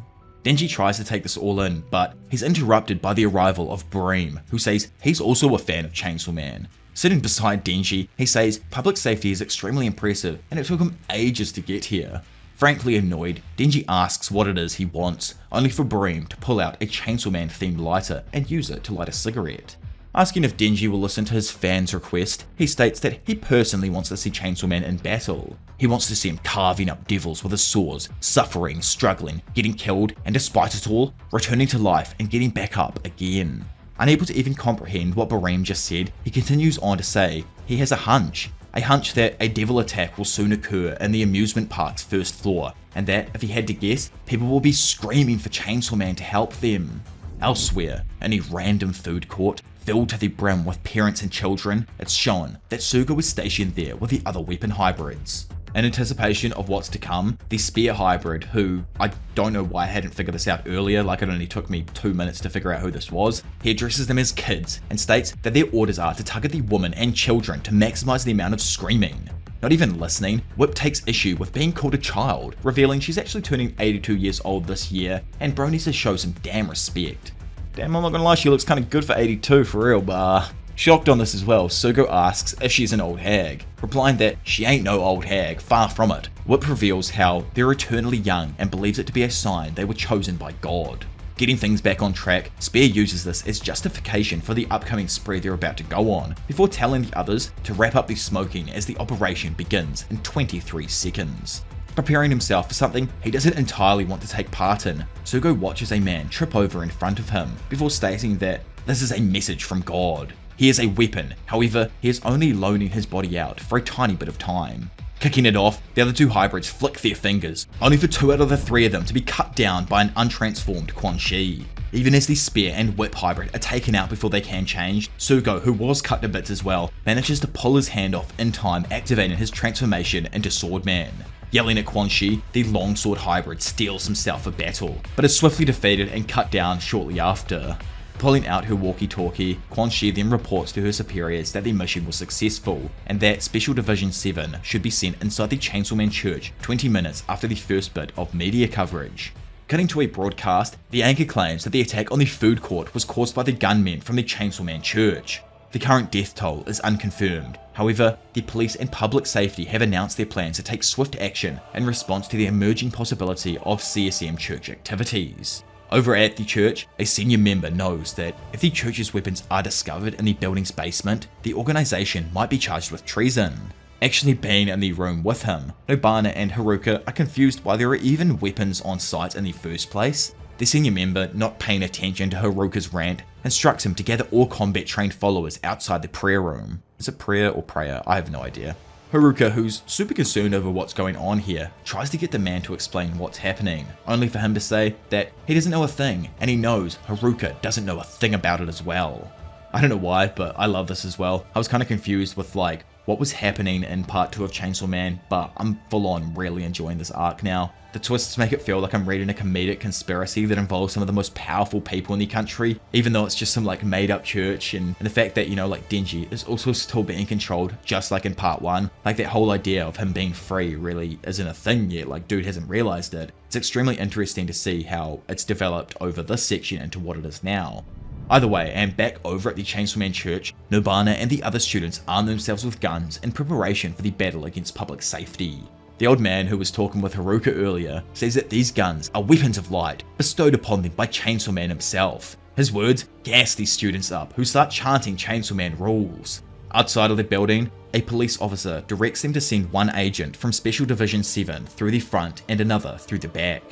B: Denji tries to take this all in, but he's interrupted by the arrival of Bream, who says he's also a fan of Chainsaw Man. Sitting beside Denji, he says public safety is extremely impressive and it took him ages to get here. Frankly annoyed, Denji asks what it is he wants, only for Bream to pull out a Chainsaw Man themed lighter and use it to light a cigarette. Asking if Denji will listen to his fans' request, he states that he personally wants to see Chainsaw Man in battle. He wants to see him carving up devils with his saws, suffering, struggling, getting killed, and despite it all, returning to life and getting back up again. Unable to even comprehend what Bareem just said, he continues on to say he has a hunch that a devil attack will soon occur in the amusement park's first floor, and that, if he had to guess, people will be screaming for Chainsaw Man to help them. Elsewhere, in a random food court, filled to the brim with parents and children, it's shown that Suga was stationed there with the other weapon hybrids. In anticipation of what's to come, the spear hybrid, who I don't know why I hadn't figured this out earlier, like it only took me 2 minutes to figure out who this was, he addresses them as kids and states that their orders are to target the women and children to maximize the amount of screaming. Not even listening, Whip takes issue with being called a child, revealing she's actually turning 82 years old this year, and bro needs to show some damn respect. Damn, I'm not gonna lie, she looks kinda good for 82 for real, but... Shocked on this as well, Sugo asks if she's an old hag, replying that she ain't no old hag, far from it. Whip reveals how they're eternally young and believes it to be a sign they were chosen by God. Getting things back on track, Spear uses this as justification for the upcoming spree they're about to go on, before telling the others to wrap up the smoking as the operation begins in 23 seconds. Preparing himself for something he doesn't entirely want to take part in, Sugo watches a man trip over in front of him, before stating that this is a message from God. He is a weapon, however, he is only loaning his body out for a tiny bit of time. Kicking it off, the other two hybrids flick their fingers, only for 2 out of the 3 of them to be cut down by an untransformed Quan Chi. Even as the Spear and Whip hybrid are taken out before they can change, Sugo, who was cut to bits as well, manages to pull his hand off in time, activating his transformation into Swordman. Yelling at Quan Chi, the longsword hybrid steels himself for battle, but is swiftly defeated and cut down shortly after. Pulling out her walkie-talkie, Quan Chi then reports to her superiors that the mission was successful, and that Special Division 7 should be sent inside the Chainsaw Man Church 20 minutes after the first bit of media coverage. Cutting to a broadcast, the anchor claims that the attack on the food court was caused by the gunmen from the Chainsaw Man Church. The current death toll is unconfirmed, however, the police and public safety have announced their plans to take swift action in response to the emerging possibility of CSM Church activities. Over at the church, a senior member knows that if the church's weapons are discovered in the building's basement, the organization might be charged with treason. Actually being in the room with him, Nobana and Haruka are confused why there are even weapons on site in the first place. The senior member, not paying attention to Haruka's rant, instructs him to gather all combat-trained followers outside the prayer room. Is it prayer or prayer? I have no idea. Haruka, who's super concerned over what's going on here, tries to get the man to explain what's happening, only for him to say that he doesn't know a thing, and he knows Haruka doesn't know a thing about it as well. I don't know why, but I love this as well. I was kind of confused with like what was happening in part 2 of Chainsaw Man, but I'm full on really enjoying this arc now. The twists make it feel like I'm reading a comedic conspiracy that involves some of the most powerful people in the country, even though it's just some like made up church, and the fact that, you know, like Denji is also still being controlled just like in part 1. Like that whole idea of him being free really isn't a thing yet, like dude hasn't realized it. It's extremely interesting to see how it's developed over this section into what it is now. Either way, and back over at the Chainsaw Man Church, Nobana and the other students arm themselves with guns in preparation for the battle against public safety. The old man who was talking with Haruka earlier says that these guns are weapons of light bestowed upon them by Chainsaw Man himself. His words gas these students up, who start chanting Chainsaw Man rules. Outside of the building, a police officer directs them to send one agent from Special Division 7 through the front and another through the back.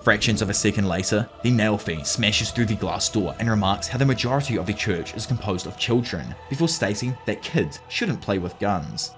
B: Fractions of a second later, the Nail Fiend smashes through the glass door and remarks how the majority of the church is composed of children, before stating that kids shouldn't play with guns.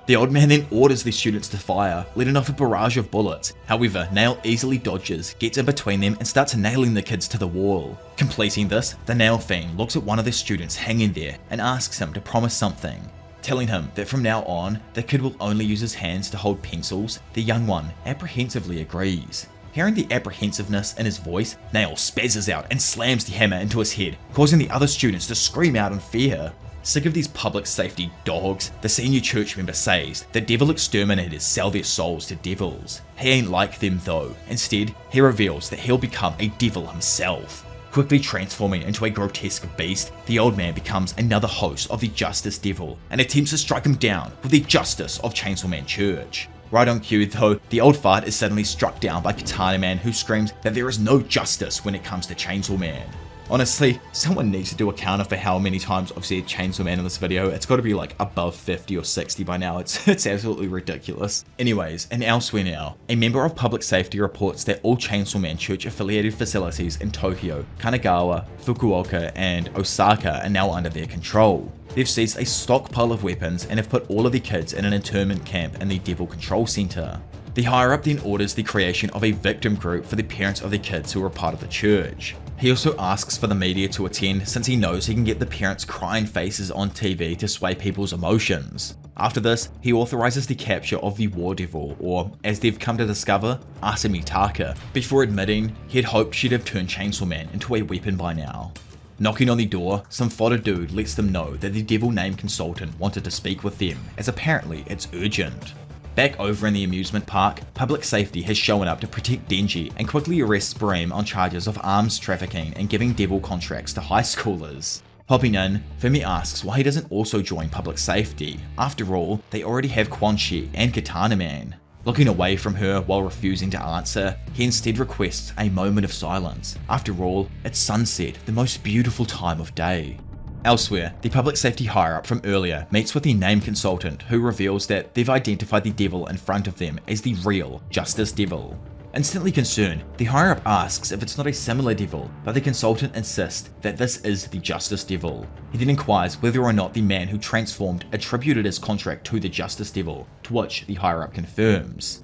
A: The old man then orders the students to fire, letting off a barrage of bullets. However, Nail easily dodges, gets in between them and starts nailing the kids to the wall. Completing this, the Nail Fiend looks at one of the students hanging there and asks him to promise something. Telling him that from now on, the kid will only use his hands to hold pencils, the young one apprehensively agrees. Hearing the apprehensiveness in his voice, Nail spazzes out and slams the hammer into his head, causing the other students to scream out in fear. Sick of these public safety dogs, the senior church member says that devil exterminators sell their souls to devils. He ain't like them though. Instead, he reveals that he'll become a devil himself. Quickly transforming into a grotesque beast, the old man becomes another host of the Justice Devil and attempts to strike him down with the justice of Chainsaw Man Church. Right on cue though, the old fart is suddenly struck down by Katana Man, who screams that there is no justice when it comes to Chainsaw Man. Honestly, someone needs to do a counter for how many times I've said Chainsaw Man in this video. It's got to be like above 50 or 60 by now. It's absolutely ridiculous. Anyways, and elsewhere now, a member of public safety reports that all Chainsaw Man Church affiliated facilities in Tokyo, Kanagawa, Fukuoka, and Osaka are now under their control. They've seized a stockpile of weapons and have put all of the kids in an internment camp in the Devil Control Center. The higher-up then orders the creation of a victim group for the parents of the kids who are part of the church. He also asks for the media to attend since he knows he can get the parents' crying faces on TV to sway people's emotions. After this, he authorizes the capture of the War Devil, or as they've come to discover, Asami Taka, before admitting he had hoped she'd have turned Chainsaw Man into a weapon by now. Knocking on the door, some fodder dude lets them know that the devil named consultant wanted to speak with them, as apparently it's urgent. Back over in the amusement park, public safety has shown up to protect Denji and quickly arrests Bream on charges of arms trafficking and giving devil contracts to high schoolers. Hopping in, Fumi asks why he doesn't also join public safety. After all, they already have Quan Chi and Katana Man. Looking away from her while refusing to answer, he instead requests a moment of silence. After all, it's sunset, the most beautiful time of day. Elsewhere, the public safety higher-up from earlier meets with the named consultant, who reveals that they've identified the devil in front of them as the real Justice Devil. Instantly concerned, the higher-up asks if it's not a similar devil, but the consultant insists that this is the Justice Devil. He then inquires whether or not the man who transformed attributed his contract to the Justice Devil, to which the higher-up confirms.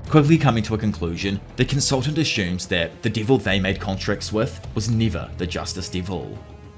A: Quickly coming to a conclusion, the consultant assumes that the devil they made contracts with was never the Justice Devil.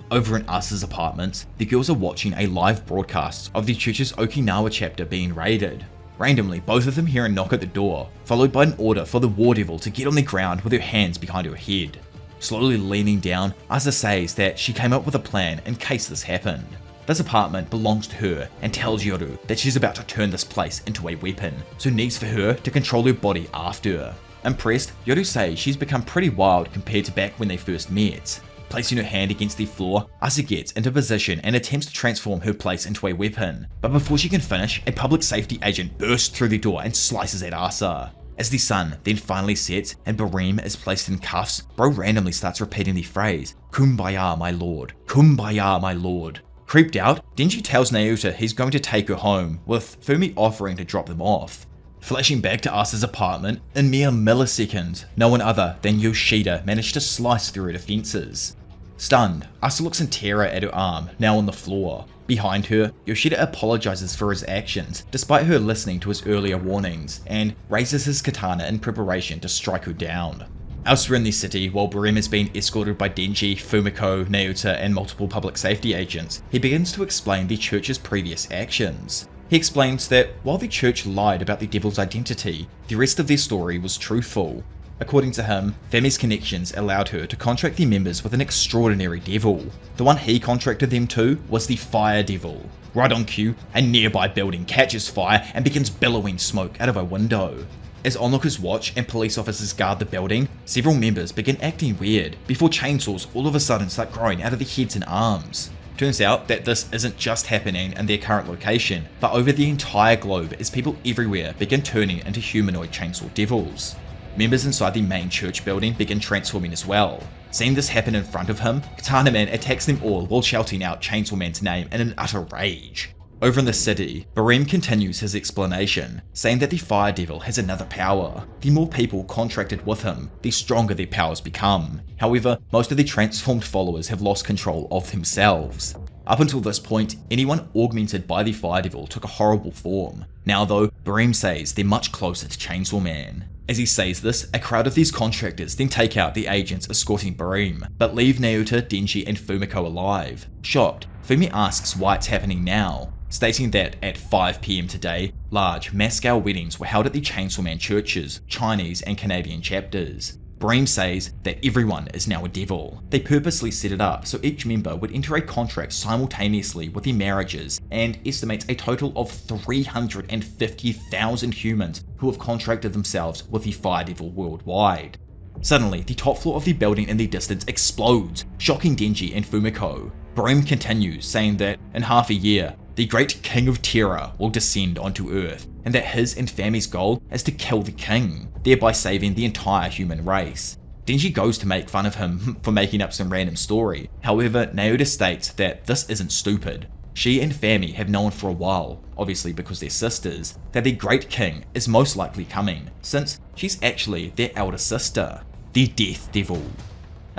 A: Over in Asa's apartment, the girls are watching a live broadcast of the church's Okinawa chapter being raided. Randomly, both of them hear a knock at the door, followed by an order for the War Devil to get on the ground with her hands behind her head. Slowly leaning down, Asa says that she came up with a plan in case this happened. This apartment belongs to her and tells Yoru that she's about to turn this place into a weapon, so needs for her to control her body after. Impressed, Yoru says she's become pretty wild compared to back when they first met. Placing her hand against the floor, Asa gets into position and attempts to transform her place into a weapon. But before she can finish, a public safety agent bursts through the door and slices at Asa. As the sun then finally sets and Bareem is placed in cuffs, Bro randomly starts repeating the phrase, "Kumbaya, my lord. Kumbaya, my lord." Creeped out, Denji tells Naota he's going to take her home, with Fumi offering to drop them off. Flashing back to Asa's apartment, in mere milliseconds, no one other than Yoshida managed to slice through her defenses. Stunned, Asa looks in terror at her arm, now on the floor. Behind her, Yoshida apologizes for his actions, despite her listening to his earlier warnings, and raises his katana in preparation to strike her down. Elsewhere in the city, while Bareem is being escorted by Denji, Fumiko, Naota, and multiple public safety agents, he begins to explain the church's previous actions. He explains that while the church lied about the devil's identity, the rest of their story was truthful. According to him, Fami's connections allowed her to contract the members with an extraordinary devil. The one he contracted them to was the Fire Devil. Right on cue, a nearby building catches fire and begins billowing smoke out of a window. As onlookers watch and police officers guard the building, several members begin acting weird, before chainsaws all of a sudden start growing out of their heads and arms. Turns out that this isn't just happening in their current location, but over the entire globe as people everywhere begin turning into humanoid chainsaw devils. Members inside the main church building begin transforming as well. Seeing this happen in front of him, Katana Man attacks them all while shouting out Chainsaw Man's name in an utter rage. Over in the city, Bareem continues his explanation, saying that the Fire Devil has another power. The more people contracted with him, the stronger their powers become. However, most of the transformed followers have lost control of themselves. Up until this point, anyone augmented by the Fire Devil took a horrible form. Now though, Bream says they're much closer to Chainsaw Man. As he says this, a crowd of these contractors then take out the agents escorting Bream, but leave Naota, Denji, and Fumiko alive. Shocked, Fumi asks why it's happening now, stating that at 5 PM today, large, mass-scale weddings were held at the Chainsaw Man churches, Chinese and Canadian chapters. Bream says that everyone is now a devil. They purposely set it up so each member would enter a contract simultaneously with their marriages, and estimates a total of 350,000 humans who have contracted themselves with the Fire Devil worldwide. Suddenly, the top floor of the building in the distance explodes, shocking Denji and Fumiko. Bream continues, saying that in half a year, the great King of Terror will descend onto Earth, and that his and Fami's goal is to kill the king, thereby saving the entire human race. Denji goes to make fun of him for making up some random story. However, Naota states that this isn't stupid. She and Fami have known for a while, obviously because they're sisters, that the great king is most likely coming, since she's actually their elder sister, the Death Devil.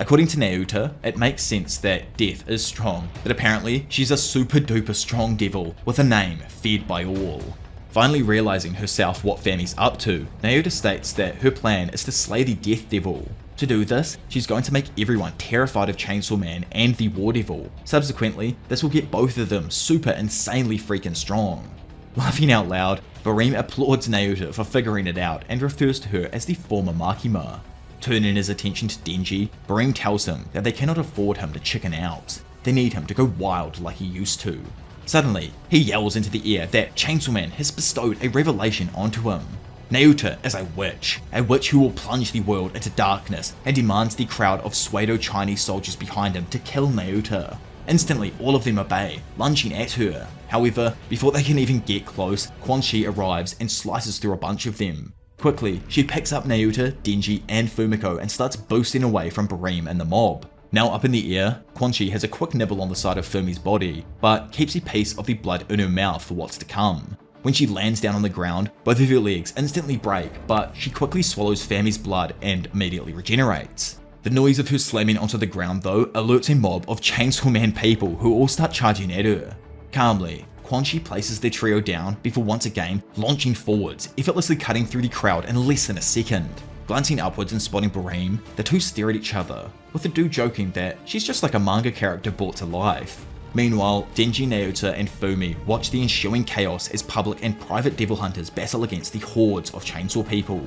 A: According to Naota, it makes sense that Death is strong, but apparently she's a super duper strong devil with a name feared by all. Finally realizing herself what Fami's up to, Naota states that her plan is to slay the Death Devil. To do this, she's going to make everyone terrified of Chainsaw Man and the War Devil. Subsequently, this will get both of them super insanely freaking strong. Laughing out loud, Bream applauds Naota for figuring it out and refers to her as the former Makima. Turning his attention to Denji, Bream tells him that they cannot afford him to chicken out. They need him to go wild like he used to. Suddenly, he yells into the air that Chainsaw Man has bestowed a revelation onto him. Naota is a witch who will plunge the world into darkness, and demands the crowd of pseudo-Chinese soldiers behind him to kill Naota. Instantly, all of them obey, lunging at her. However, before they can even get close, Quan Chi arrives and slices through a bunch of them. Quickly, she picks up Naota, Denji, and Fumiko and starts boosting away from Bream and the mob. Now up in the air, Quan Chi has a quick nibble on the side of Fumi's body, but keeps a piece of the blood in her mouth for what's to come. When she lands down on the ground, both of her legs instantly break, but she quickly swallows Fami's blood and immediately regenerates. The noise of her slamming onto the ground though alerts a mob of Chainsaw Man people who all start charging at her. Calmly, Quan Chi places their trio down before once again launching forwards, effortlessly cutting through the crowd in less than a second. Glancing upwards and spotting Bream, the two stare at each other, with the dude joking that she's just like a manga character brought to life. Meanwhile, Denji, Naota, and Fumi watch the ensuing chaos as public and private devil hunters battle against the hordes of chainsaw people.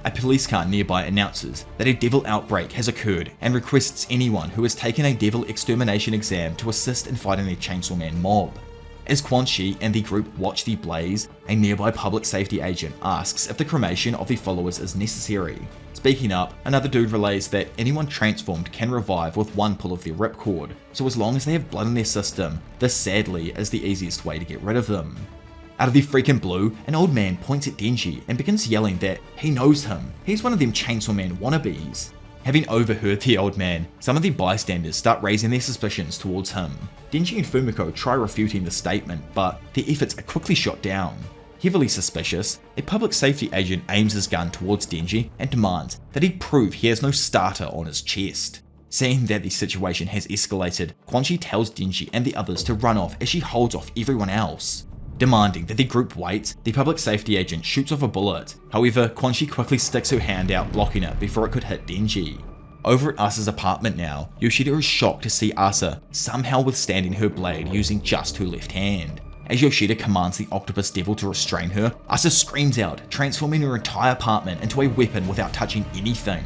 A: A police car nearby announces that a devil outbreak has occurred and requests anyone who has taken a devil extermination exam to assist in fighting a Chainsaw Man mob. As Quan Chi and the group watch the blaze, a nearby public safety agent asks if the cremation of the followers is necessary. Speaking up, another dude relays that anyone transformed can revive with one pull of their ripcord, so as long as they have blood in their system, this sadly is the easiest way to get rid of them. Out of the freaking blue, an old man points at Denji and begins yelling that he knows him, he's one of them Chainsaw Man wannabes. Having overheard the old man, some of the bystanders start raising their suspicions towards him. Denji and Fumiko try refuting the statement, but their efforts are quickly shot down. Heavily suspicious, a public safety agent aims his gun towards Denji and demands that he prove he has no starter on his chest. Seeing that the situation has escalated, Quan Chi tells Denji and the others to run off as she holds off everyone else. Demanding that the group wait, the public safety agent shoots off a bullet. However, Quan Chi quickly sticks her hand out, blocking it before it could hit Denji. Over at Asa's apartment now, Yoshida is shocked to see Asa somehow withstanding her blade using just her left hand. As Yoshida commands the octopus devil to restrain her, Asa screams out, transforming her entire apartment into a weapon without touching anything.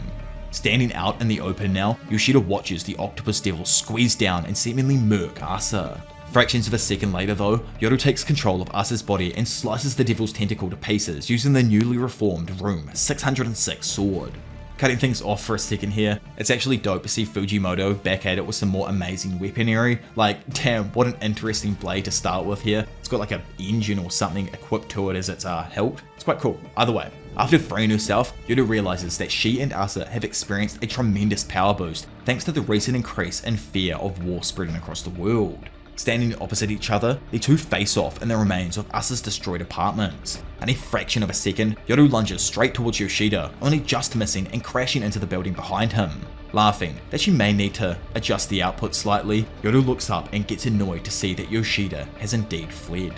A: Standing out in the open now, Yoshida watches the octopus devil squeeze down and seemingly murk Asa. Fractions of a second later though, Yoru takes control of Asa's body and slices the devil's tentacle to pieces using the newly reformed Room 606 sword. Cutting things off for a second here, it's actually dope to see Fujimoto back at it with some more amazing weaponry. Like, damn, what an interesting blade to start with here. It's got like an engine or something equipped to it as its hilt. It's quite cool. Either way, after freeing herself, Yoru realizes that she and Asa have experienced a tremendous power boost thanks to the recent increase in fear of war spreading across the world. Standing opposite each other, the two face off in the remains of Asa's destroyed apartments. In a fraction of a second, Yoru lunges straight towards Yoshida, only just missing and crashing into the building behind him. Laughing that she may need to adjust the output slightly, Yodo looks up and gets annoyed to see that Yoshida has indeed fled.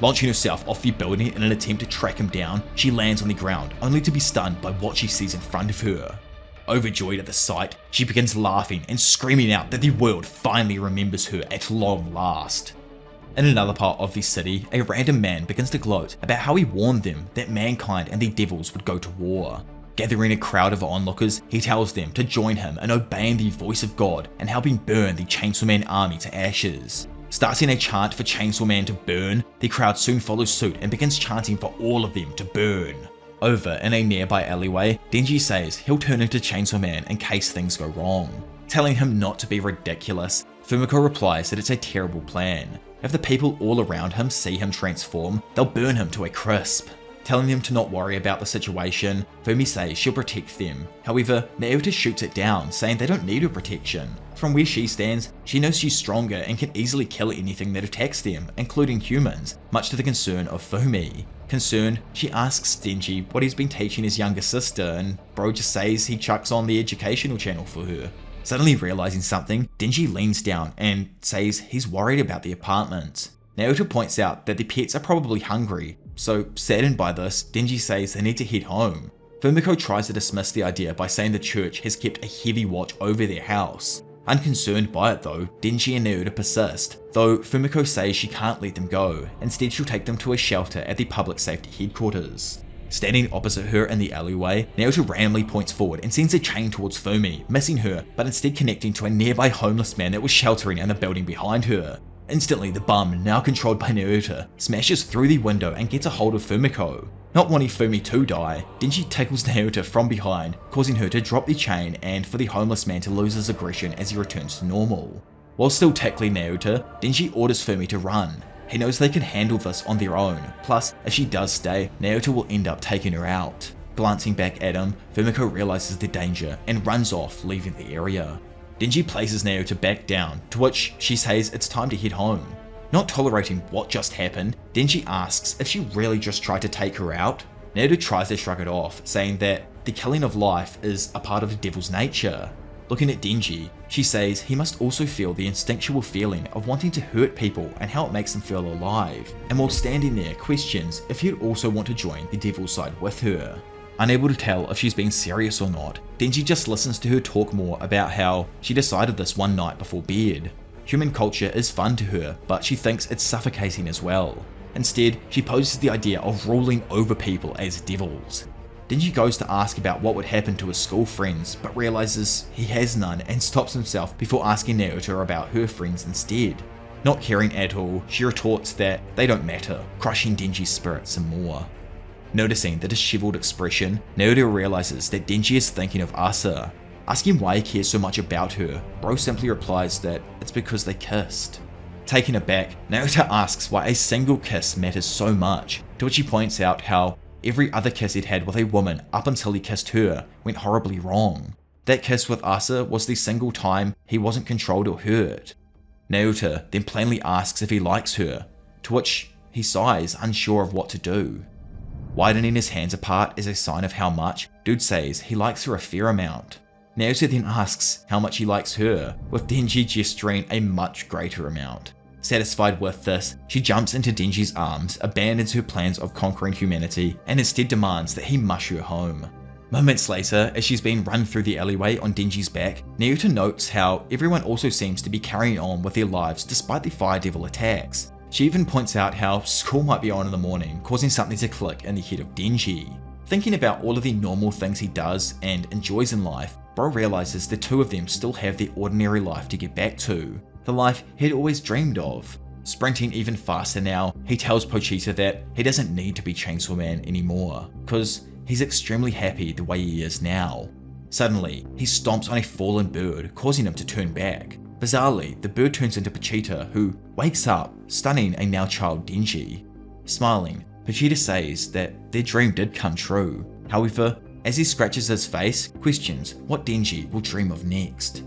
A: Launching herself off the building in an attempt to track him down, she lands on the ground only to be stunned by what she sees in front of her. Overjoyed at the sight, she begins laughing and screaming out that the world finally remembers her at long last. In another part of the city, a random man begins to gloat about how he warned them that mankind and the devils would go to war. Gathering a crowd of onlookers, he tells them to join him in obeying the voice of God and helping burn the Chainsaw Man army to ashes. Starting a chant for Chainsaw Man to burn, the crowd soon follows suit and begins chanting for all of them to burn. Over in a nearby alleyway, Denji says he'll turn into Chainsaw Man in case things go wrong. Telling him not to be ridiculous, Fumiko replies that it's a terrible plan. If the people all around him see him transform, they'll burn him to a crisp. Telling them to not worry about the situation, Fumi says she'll protect them. However, Naota shoots it down, saying they don't need her protection. From where she stands, she knows she's stronger and can easily kill anything that attacks them, including humans, much to the concern of Fumi. Concerned, she asks Denji what he's been teaching his younger sister, and bro just says he chucks on the educational channel for her. Suddenly realizing something, Denji leans down and says he's worried about the apartment. Naota points out that the pets are probably hungry, so saddened by this, Denji says they need to head home. Fumiko tries to dismiss the idea by saying the church has kept a heavy watch over their house. Unconcerned by it though, Denji and Naota persist, though Fumiko says she can't let them go. Instead, she'll take them to a shelter at the public safety headquarters. Standing opposite her in the alleyway, Naota randomly points forward and sends a chain towards Fumi, missing her, but instead connecting to a nearby homeless man that was sheltering in the building behind her. Instantly, the bum, now controlled by Naota, smashes through the window and gets a hold of Fumiko. Not wanting Fumi to die, Denji tickles Naota from behind, causing her to drop the chain and for the homeless man to lose his aggression as he returns to normal. While still tackling Naota, Denji orders Fumi to run. He knows they can handle this on their own, plus if she does stay, Naota will end up taking her out. Glancing back at him, Fumiko realizes the danger and runs off, leaving the area. Denji places Naota back down, to which she says it's time to head home. Not tolerating what just happened, Denji asks if she really just tried to take her out. Naota tries to shrug it off, saying that the killing of life is a part of the devil's nature. Looking at Denji, she says he must also feel the instinctual feeling of wanting to hurt people and how it makes them feel alive, and while standing there questions if he'd also want to join the devil's side with her. Unable to tell if she's being serious or not, Denji just listens to her talk more about how she decided this one night before bed. Human culture is fun to her, but she thinks it's suffocating as well. Instead, she poses the idea of ruling over people as devils. Denji goes to ask about what would happen to his school friends, but realizes he has none and stops himself before asking Naota about her friends instead. Not caring at all, she retorts that they don't matter, crushing Denji's spirit some more. Noticing the disheveled expression, Naota realizes that Denji is thinking of Asa. Asking why he cares so much about her, bro simply replies that it's because they kissed. Taken aback, Naota asks why a single kiss matters so much, to which he points out how every other kiss he'd had with a woman up until he kissed her went horribly wrong. That kiss with Asa was the single time he wasn't controlled or hurt. Naota then plainly asks if he likes her, to which he sighs, unsure of what to do. Widening his hands apart is a sign of how much, dude says he likes her a fair amount. Naota then asks how much he likes her, with Denji gesturing a much greater amount. Satisfied with this, she jumps into Denji's arms, abandons her plans of conquering humanity, and instead demands that he mush her home. Moments later, as she's being run through the alleyway on Denji's back, Naota notes how everyone also seems to be carrying on with their lives despite the Fire Devil attacks. She even points out how school might be on in the morning, causing something to click in the head of Denji. Thinking about all of the normal things he does and enjoys in life, bro realizes the two of them still have their ordinary life to get back to, the life he'd always dreamed of. Sprinting even faster now, he tells Pochita that he doesn't need to be Chainsaw Man anymore, cause he's extremely happy the way he is now. Suddenly, he stomps on a fallen bird, causing him to turn back. Bizarrely, the bird turns into Pochita, who wakes up, stunning a now child Denji. Smiling, Pochita says that their dream did come true. However, as he scratches his face, questions what Denji will dream of next.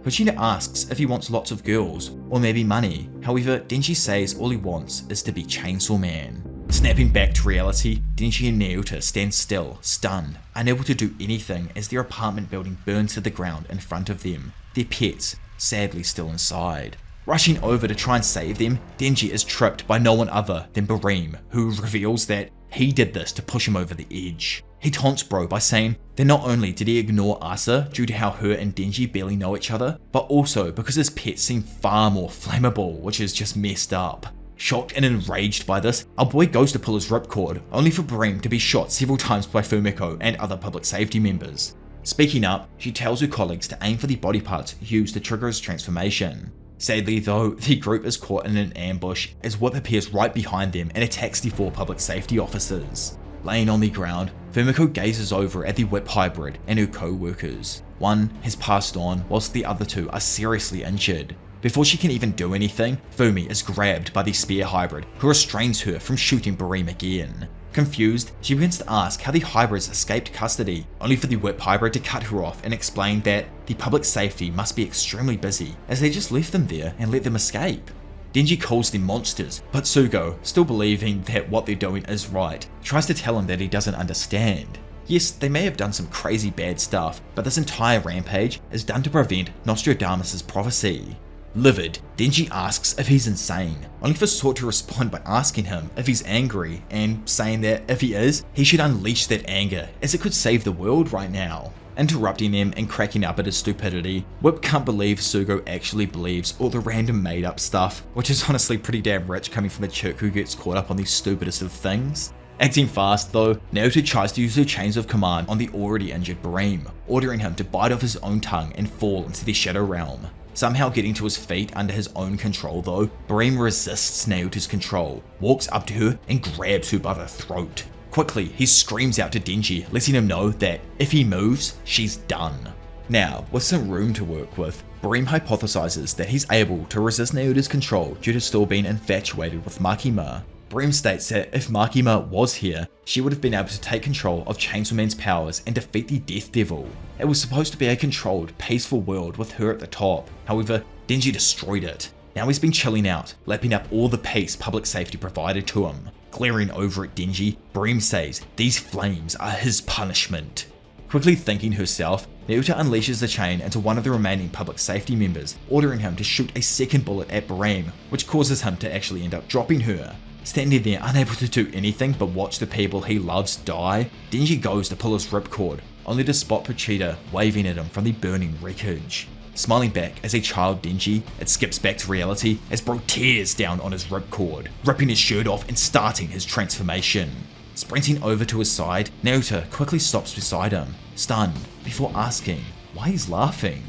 A: Pochita asks if he wants lots of girls, or maybe money. However, Denji says all he wants is to be Chainsaw Man. Snapping back to reality, Denji and Naota stand still, stunned, unable to do anything as their apartment building burns to the ground in front of them, their pets sadly still inside. Rushing over to try and save them, Denji is tripped by no one other than Bareem, who reveals that he did this to push him over the edge. He taunts Bro by saying that not only did he ignore Asa due to how her and Denji barely know each other, but also because his pets seem far more flammable, which is just messed up. Shocked and enraged by this, our boy goes to pull his ripcord, only for Bareem to be shot several times by Fumiko and other public safety members. Speaking up, she tells her colleagues to aim for the body parts used to trigger his transformation. Sadly though, the group is caught in an ambush as Whip appears right behind them and attacks the 4 public safety officers. Laying on the ground, Fumiko gazes over at the Whip hybrid and her co-workers. One has passed on whilst the other 2 are seriously injured. Before she can even do anything, Fumi is grabbed by the Spear hybrid, who restrains her from shooting Bareem again. Confused, she begins to ask how the hybrids escaped custody, only for the Whip hybrid to cut her off and explain that the public safety must be extremely busy, as they just left them there and let them escape. Denji calls them monsters, but Sugo, still believing that what they're doing is right, tries to tell him that he doesn't understand. Yes, they may have done some crazy bad stuff, but this entire rampage is done to prevent Nostradamus' prophecy. Livid, Denji asks if he's insane, only for Sword to respond by asking him if he's angry and saying that if he is, he should unleash that anger as it could save the world right now. Interrupting them and cracking up at his stupidity, Whip can't believe Sugo actually believes all the random made up stuff, which is honestly pretty damn rich coming from a chick who gets caught up on the stupidest of things. Acting fast though, Naota tries to use her chains of command on the already injured Bareem, ordering him to bite off his own tongue and fall into the Shadow Realm. Somehow getting to his feet under his own control though, Bareem resists Naota's control, walks up to her and grabs her by the throat. Quickly, he screams out to Denji, letting him know that if he moves, she's done. Now, with some room to work with, Bareem hypothesizes that he's able to resist Naota's control due to still being infatuated with Makima. Bareem states that if Makima was here, she would have been able to take control of Chainsaw Man's powers and defeat the Death Devil. It was supposed to be a controlled, peaceful world with her at the top, however, Denji destroyed it. Now he's been chilling out, lapping up all the peace public safety provided to him. Glaring over at Denji, Bareem says these flames are his punishment. Quickly thinking herself, Naota unleashes the chain into one of the remaining public safety members, ordering him to shoot a second bullet at Bareem, which causes him to actually end up dropping her. Standing there unable to do anything but watch the people he loves die, Denji goes to pull his ripcord, only to spot Pochita waving at him from the burning wreckage. Smiling back as a child Denji, it skips back to reality as Bro tears down on his ripcord, ripping his shirt off and starting his transformation. Sprinting over to his side, Naota quickly stops beside him, stunned, before asking why he's laughing.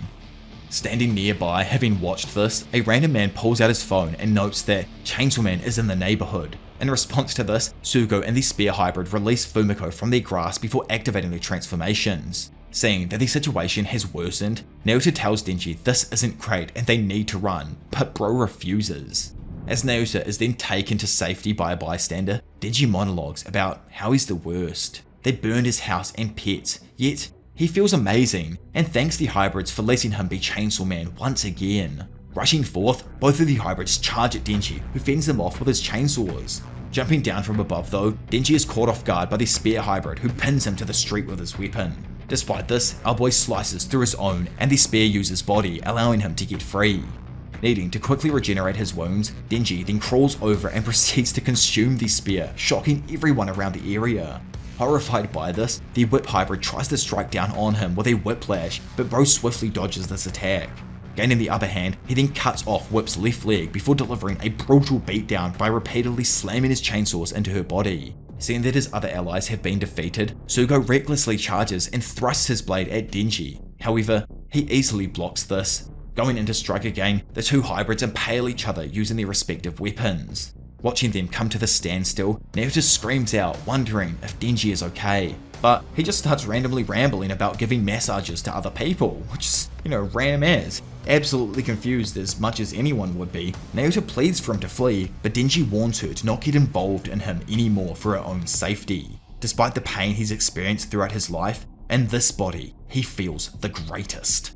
A: Standing nearby, having watched this, a random man pulls out his phone and notes that Chainsaw Man is in the neighborhood. In response to this, Sugo and the Spear hybrid release Fumiko from their grasp before activating their transformations. Seeing that the situation has worsened, Naota tells Denji this isn't great and they need to run, but Bro refuses. As Naota is then taken to safety by a bystander, Denji monologues about how he's the worst. They burned his house and pets, yet he feels amazing and thanks the hybrids for letting him be Chainsaw Man once again. Rushing forth, both of the hybrids charge at Denji, who fends them off with his chainsaws. Jumping down from above though, Denji is caught off guard by the Spear hybrid who pins him to the street with his weapon. Despite this, our boy slices through his own and the Spear uses body, allowing him to get free. Needing to quickly regenerate his wounds, Denji then crawls over and proceeds to consume the Spear, shocking everyone around the area. Horrified by this, the Whip hybrid tries to strike down on him with a whiplash, but Bro swiftly dodges this attack. Gaining the upper hand, he then cuts off Whip's left leg before delivering a brutal beatdown by repeatedly slamming his chainsaws into her body. Seeing that his other allies have been defeated, Sugo recklessly charges and thrusts his blade at Denji. However, he easily blocks this. Going into strike again, the two hybrids impale each other using their respective weapons. Watching them come to the standstill, Naota screams out, wondering if Denji is okay. But he just starts randomly rambling about giving massages to other people, which is, random as. Absolutely confused as much as anyone would be, Naota pleads for him to flee, but Denji warns her to not get involved in him anymore for her own safety. Despite the pain he's experienced throughout his life, in this body, he feels the greatest.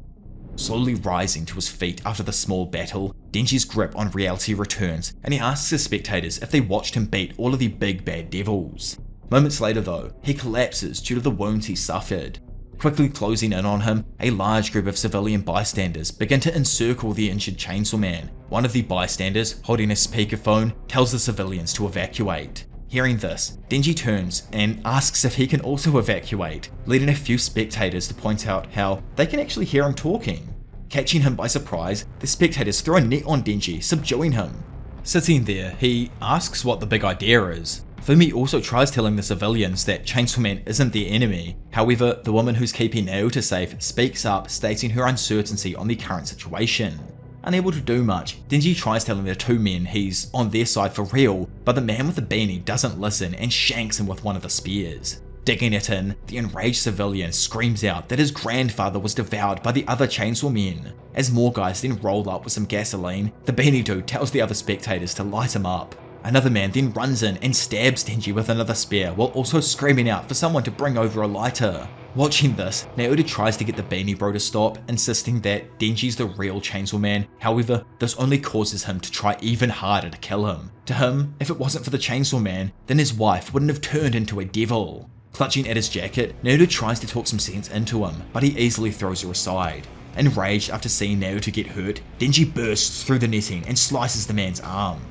A: Slowly rising to his feet after the small battle, Denji's grip on reality returns and he asks the spectators if they watched him beat all of the big bad devils. Moments later though, he collapses due to the wounds he suffered. Quickly closing in on him, a large group of civilian bystanders begin to encircle the injured Chainsaw Man. One of the bystanders, holding a speakerphone, tells the civilians to evacuate. Hearing this, Denji turns and asks if he can also evacuate, leading a few spectators to point out how they can actually hear him talking. Catching him by surprise, the spectators throw a net on Denji, subduing him. Sitting there, he asks what the big idea is. Fumi also tries telling the civilians that Chainsaw Man isn't their enemy. However, the woman who's keeping Naota safe speaks up, stating her uncertainty on the current situation. Unable to do much, Denji tries telling the two men he's on their side for real, but the man with the beanie doesn't listen and shanks him with one of the spears. Digging it in, the enraged civilian screams out that his grandfather was devoured by the other chainsaw men. As more guys then roll up with some gasoline, the beanie dude tells the other spectators to light him up. Another man then runs in and stabs Denji with another spear while also screaming out for someone to bring over a lighter. Watching this, Naota tries to get the beanie bro to stop, insisting that Denji's the real Chainsaw Man. However, this only causes him to try even harder to kill him. To him, if it wasn't for the Chainsaw Man, then his wife wouldn't have turned into a devil. Clutching at his jacket, Naota tries to talk some sense into him, but he easily throws her aside. Enraged after seeing Naota get hurt, Denji bursts through the netting and slices the man's arm.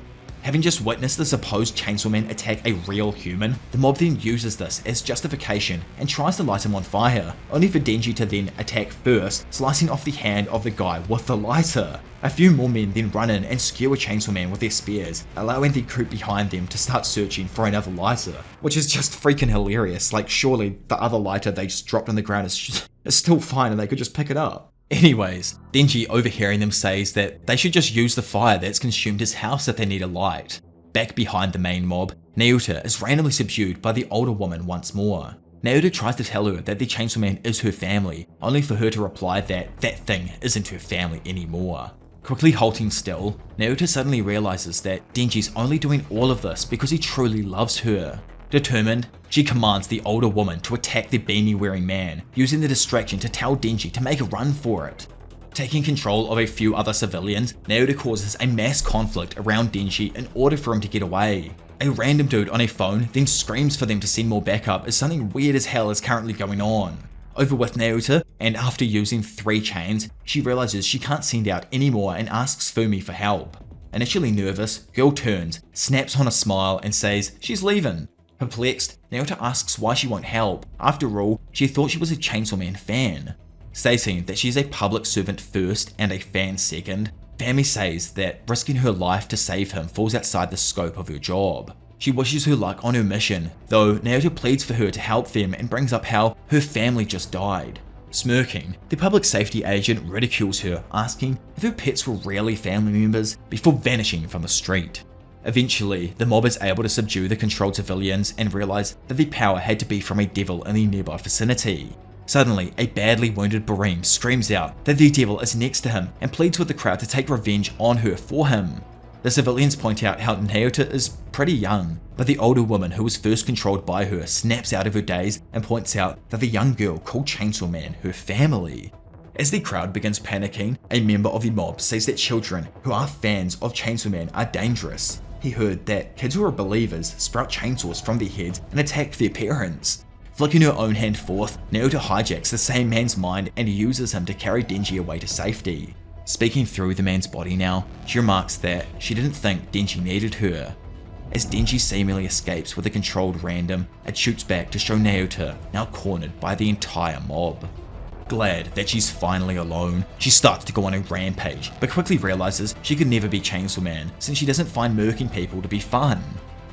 A: Having just witnessed the supposed Chainsaw Man attack a real human, the mob then uses this as justification and tries to light him on fire, only for Denji to then attack first, slicing off the hand of the guy with the lighter. A few more men then run in and skewer Chainsaw Man with their spears, allowing the group behind them to start searching for another lighter, which is just freaking hilarious. Like, surely the other lighter they just dropped on the ground is still fine and they could just pick it up. Anyways, Denji, overhearing them, says that they should just use the fire that's consumed his house if they need a light. Back behind the main mob, Naota is randomly subdued by the older woman once more. Naota tries to tell her that the Chainsaw Man is her family, only for her to reply that that thing isn't her family anymore. Quickly halting still, Naota suddenly realizes that Denji's only doing all of this because he truly loves her. Determined, she commands the older woman to attack the beanie-wearing man, using the distraction to tell Denji to make a run for it. Taking control of a few other civilians, Naota causes a mass conflict around Denji in order for him to get away. A random dude on a phone then screams for them to send more backup as something weird as hell is currently going on. Over with Naota, and after using 3 chains, she realizes she can't send out any more and asks Fumi for help. Initially nervous, girl turns, snaps on a smile and says she's leaving. Perplexed, Naota asks why she won't help. After all, she thought she was a Chainsaw Man fan. Stating that she's a public servant first and a fan second, Fumi says that risking her life to save him falls outside the scope of her job. She wishes her luck on her mission, though Naota pleads for her to help them and brings up how her family just died. Smirking, the public safety agent ridicules her, asking if her pets were really family members before vanishing from the street. Eventually, the mob is able to subdue the controlled civilians and realize that the power had to be from a devil in the nearby vicinity. Suddenly, a badly wounded Bareem screams out that the devil is next to him and pleads with the crowd to take revenge on her for him. The civilians point out how Naota is pretty young, but the older woman who was first controlled by her snaps out of her daze and points out that the young girl called Chainsaw Man her family. As the crowd begins panicking, a member of the mob says that children who are fans of Chainsaw Man are dangerous. He heard that kids who are believers sprout chainsaws from their heads and attack their parents. Flicking her own hand forth, Naota hijacks the same man's mind and uses him to carry Denji away to safety. Speaking through the man's body now, she remarks that she didn't think Denji needed her. As Denji seemingly escapes with a controlled random, it shoots back to show Naota now cornered by the entire mob. Glad that she's finally alone, she starts to go on a rampage, but quickly realizes she could never be Chainsaw Man since she doesn't find murking people to be fun.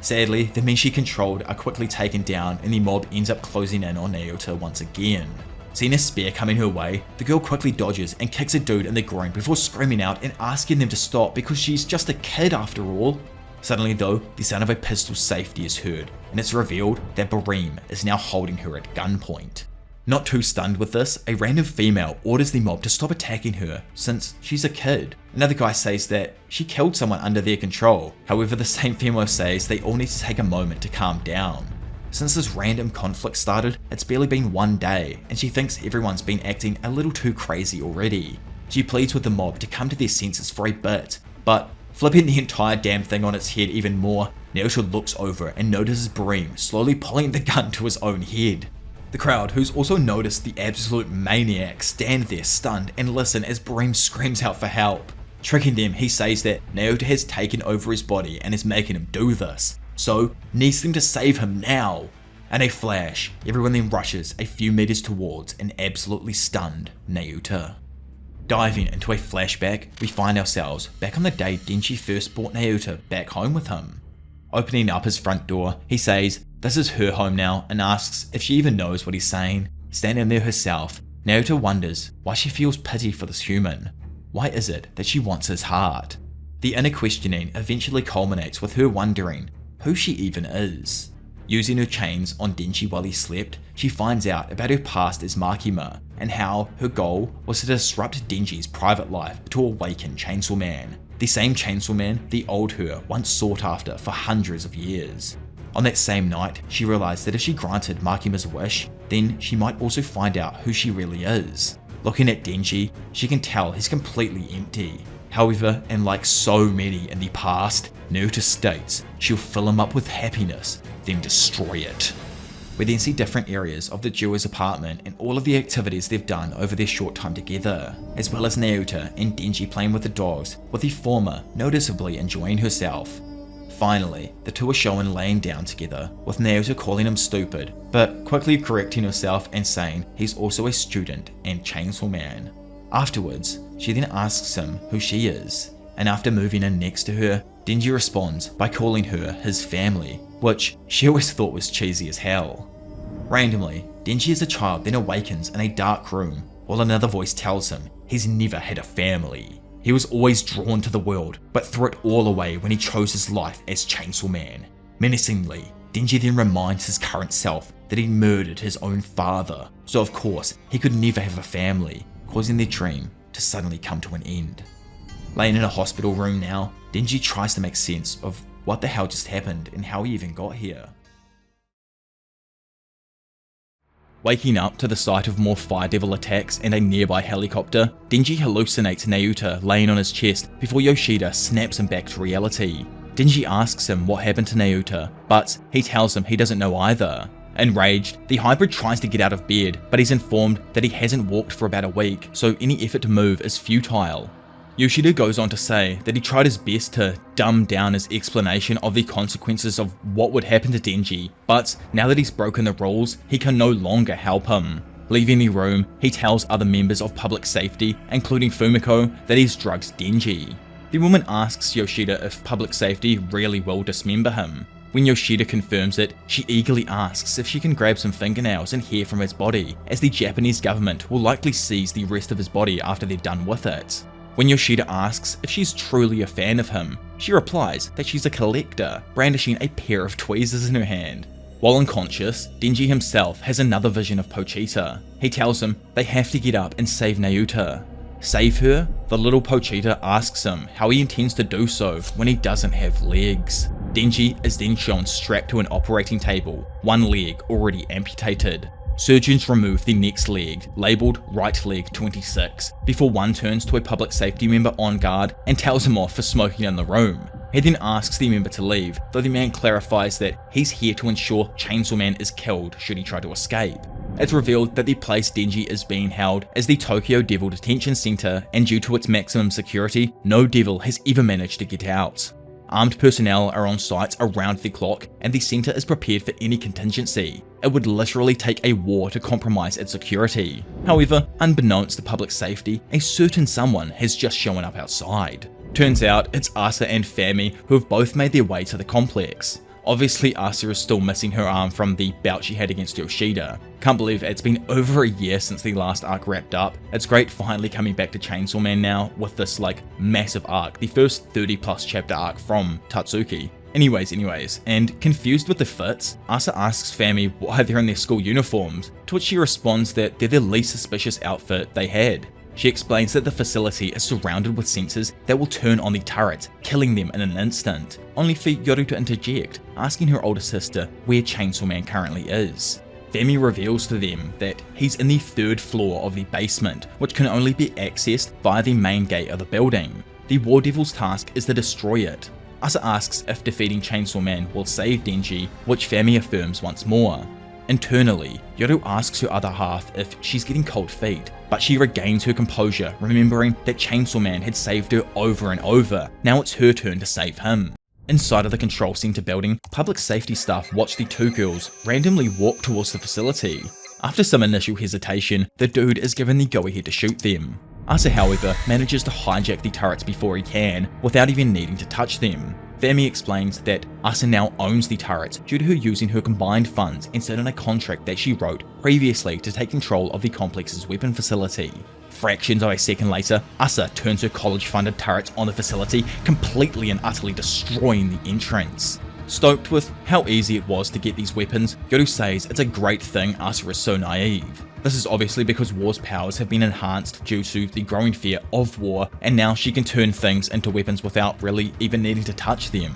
A: Sadly, the men she controlled are quickly taken down and the mob ends up closing in on Naota once again. Seeing a spear coming her way, the girl quickly dodges and kicks a dude in the groin before screaming out and asking them to stop because she's just a kid after all. Suddenly though, the sound of a pistol safety is heard, and it's revealed that Bareem is now holding her at gunpoint. Not too stunned with this, a random female orders the mob to stop attacking her since she's a kid. Another guy says that she killed someone under their control. However, the same female says they all need to take a moment to calm down. Since this random conflict started, it's barely been 1 day, and she thinks everyone's been acting a little too crazy already. She pleads with the mob to come to their senses for a bit, but flipping the entire damn thing on its head even more, Naoto looks over and notices Bream slowly pulling the gun to his own head. The crowd, who's also noticed the absolute maniac, stand there stunned and listen as Bream screams out for help. Tricking them, he says that Naoto has taken over his body and is making him do this, so needs them to save him now. And a flash, everyone then rushes a few meters towards an absolutely stunned Naoto. Diving into a flashback, we find ourselves back on the day Denji first brought Naoto back home with him. Opening up his front door, he says this is her home now and asks if she even knows what he's saying. Standing there herself, Naoto wonders why she feels pity for this human. Why is it that she wants his heart? The inner questioning eventually culminates with her wondering who she even is. Using her chains on Denji while he slept, she finds out about her past as Makima and how her goal was to disrupt Denji's private life to awaken Chainsaw Man, the same Chainsaw Man the old her once sought after for hundreds of years. On that same night, she realized that if she granted Makima's wish, then she might also find out who she really is. Looking at Denji, she can tell he's completely empty. However, and like so many in the past, Naoto states she'll fill him up with happiness, then destroy it. We then see different areas of the duo's apartment and all of the activities they've done over their short time together, as well as Naoto and Denji playing with the dogs, with the former noticeably enjoying herself. Finally, the two are shown laying down together, with Naoto calling him stupid, but quickly correcting herself and saying he's also a student and Chainsaw Man. Afterwards, she then asks him who she is, and after moving in next to her, Denji responds by calling her his family, which she always thought was cheesy as hell. Randomly, Denji as a child then awakens in a dark room, while another voice tells him he's never had a family. He was always drawn to the world, but threw it all away when he chose his life as Chainsaw Man. Menacingly, Denji then reminds his current self that he murdered his own father, so of course he could never have a family, causing their dream to suddenly come to an end. Laying in a hospital room now, Denji tries to make sense of what the hell just happened and how he even got here. Waking up to the sight of more Fire Devil attacks and a nearby helicopter, Denji hallucinates Naoto laying on his chest before Yoshida snaps him back to reality. Denji asks him what happened to Naoto, but he tells him he doesn't know either. Enraged, the hybrid tries to get out of bed, but he's informed that he hasn't walked for about a week, so any effort to move is futile. Yoshida goes on to say that he tried his best to dumb down his explanation of the consequences of what would happen to Denji, but now that he's broken the rules, he can no longer help him. Leaving the room, he tells other members of public safety, including Fumiko, that he's drugged Denji. The woman asks Yoshida if public safety really will dismember him. When Yoshida confirms it, she eagerly asks if she can grab some fingernails and hair from his body, as the Japanese government will likely seize the rest of his body after they're done with it. When Yoshida asks if she's truly a fan of him, she replies that she's a collector, brandishing a pair of tweezers in her hand. While unconscious, Denji himself has another vision of Pochita. He tells him they have to get up and save Naoto. Save her? The little Pochita asks him how he intends to do so when he doesn't have legs. Denji is then shown strapped to an operating table, one leg already amputated. Surgeons remove the next leg, labelled right leg 26, before one turns to a public safety member on guard and tells him off for smoking in the room. He then asks the member to leave, though the man clarifies that he's here to ensure Chainsaw Man is killed should he try to escape. It's revealed that the place Denji is being held is the Tokyo Devil Detention Center, and due to its maximum security, no devil has ever managed to get out. Armed personnel are on site around the clock, and the center is prepared for any contingency. It would literally take a war to compromise its security. However, unbeknownst to public safety, a certain someone has just shown up outside. Turns out it's Asa and Fami who have both made their way to the complex. Obviously, Asa is still missing her arm from the bout she had against Yoshida. Can't believe it's been over a year since the last arc wrapped up. It's great finally coming back to Chainsaw Man now with this massive arc, the first 30+ chapter arc from Tatsuki. Anyways, and confused with the fits, Asa asks Fami why they're in their school uniforms, to which she responds that they're the least suspicious outfit they had. She explains that the facility is surrounded with sensors that will turn on the turrets, killing them in an instant, only for Yoru to interject, asking her older sister where Chainsaw Man currently is. Femi reveals to them that he's in the 3rd floor of the basement, which can only be accessed via the main gate of the building. The War Devil's task is to destroy it. Asa asks if defeating Chainsaw Man will save Denji, which Femi affirms once more. Internally, Yoru asks her other half if she's getting cold feet, but she regains her composure, remembering that Chainsaw Man had saved her over and over. Now it's her turn to save him. Inside of the control center building, public safety staff watch the 2 girls randomly walk towards the facility. After some initial hesitation, the dude is given the go-ahead to shoot them. Asa, however, manages to hijack the turrets before he can, without even needing to touch them. Femi explains that Asa now owns the turrets due to her using her combined funds instead of a contract that she wrote previously to take control of the complex's weapon facility. Fractions of a second later, Asa turns her college-funded turrets on the facility, completely and utterly destroying the entrance. Stoked with how easy it was to get these weapons, Yoru says it's a great thing Asa is so naive. This is obviously because War's powers have been enhanced due to the growing fear of War, and now she can turn things into weapons without really even needing to touch them.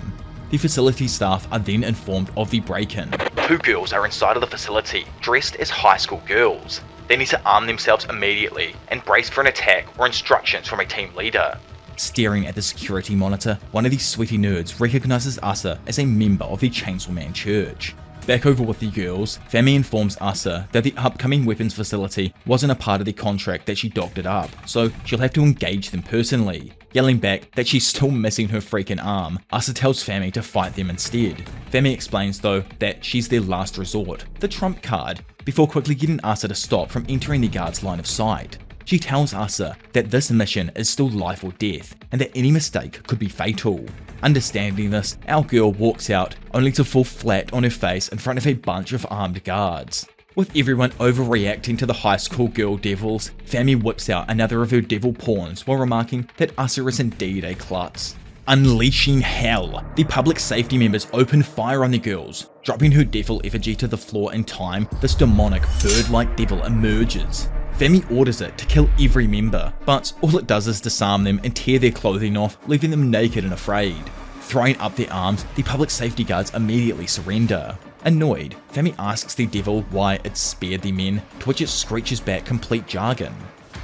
A: The facility staff are then informed of the break-in. 2 girls are inside of the facility, dressed as high school girls. They need to arm themselves immediately and brace for an attack or instructions from a team leader. Staring at the security monitor, one of these sweaty nerds recognizes Asa as a member of the Chainsaw Man Church. Back over with the girls, Femi informs Asa that the upcoming weapons facility wasn't a part of the contract that she doctored up, so she'll have to engage them personally. Yelling back that she's still missing her freaking arm, Asa tells Femi to fight them instead. Femi explains though that she's their last resort, the trump card, before quickly getting Asa to stop from entering the guard's line of sight. She tells Asa that this mission is still life or death, and that any mistake could be fatal. Understanding this, our girl walks out, only to fall flat on her face in front of a bunch of armed guards. With everyone overreacting to the high school girl devils, Femi whips out another of her devil pawns while remarking that Asa is indeed a klutz. Unleashing hell, the public safety members open fire on the girls. Dropping her devil effigy to the floor in time, this demonic bird-like devil emerges. Femi orders it to kill every member, but all it does is disarm them and tear their clothing off, leaving them naked and afraid. Throwing up their arms, the public safety guards immediately surrender. Annoyed, Femi asks the devil why it spared the men, to which it screeches back complete jargon.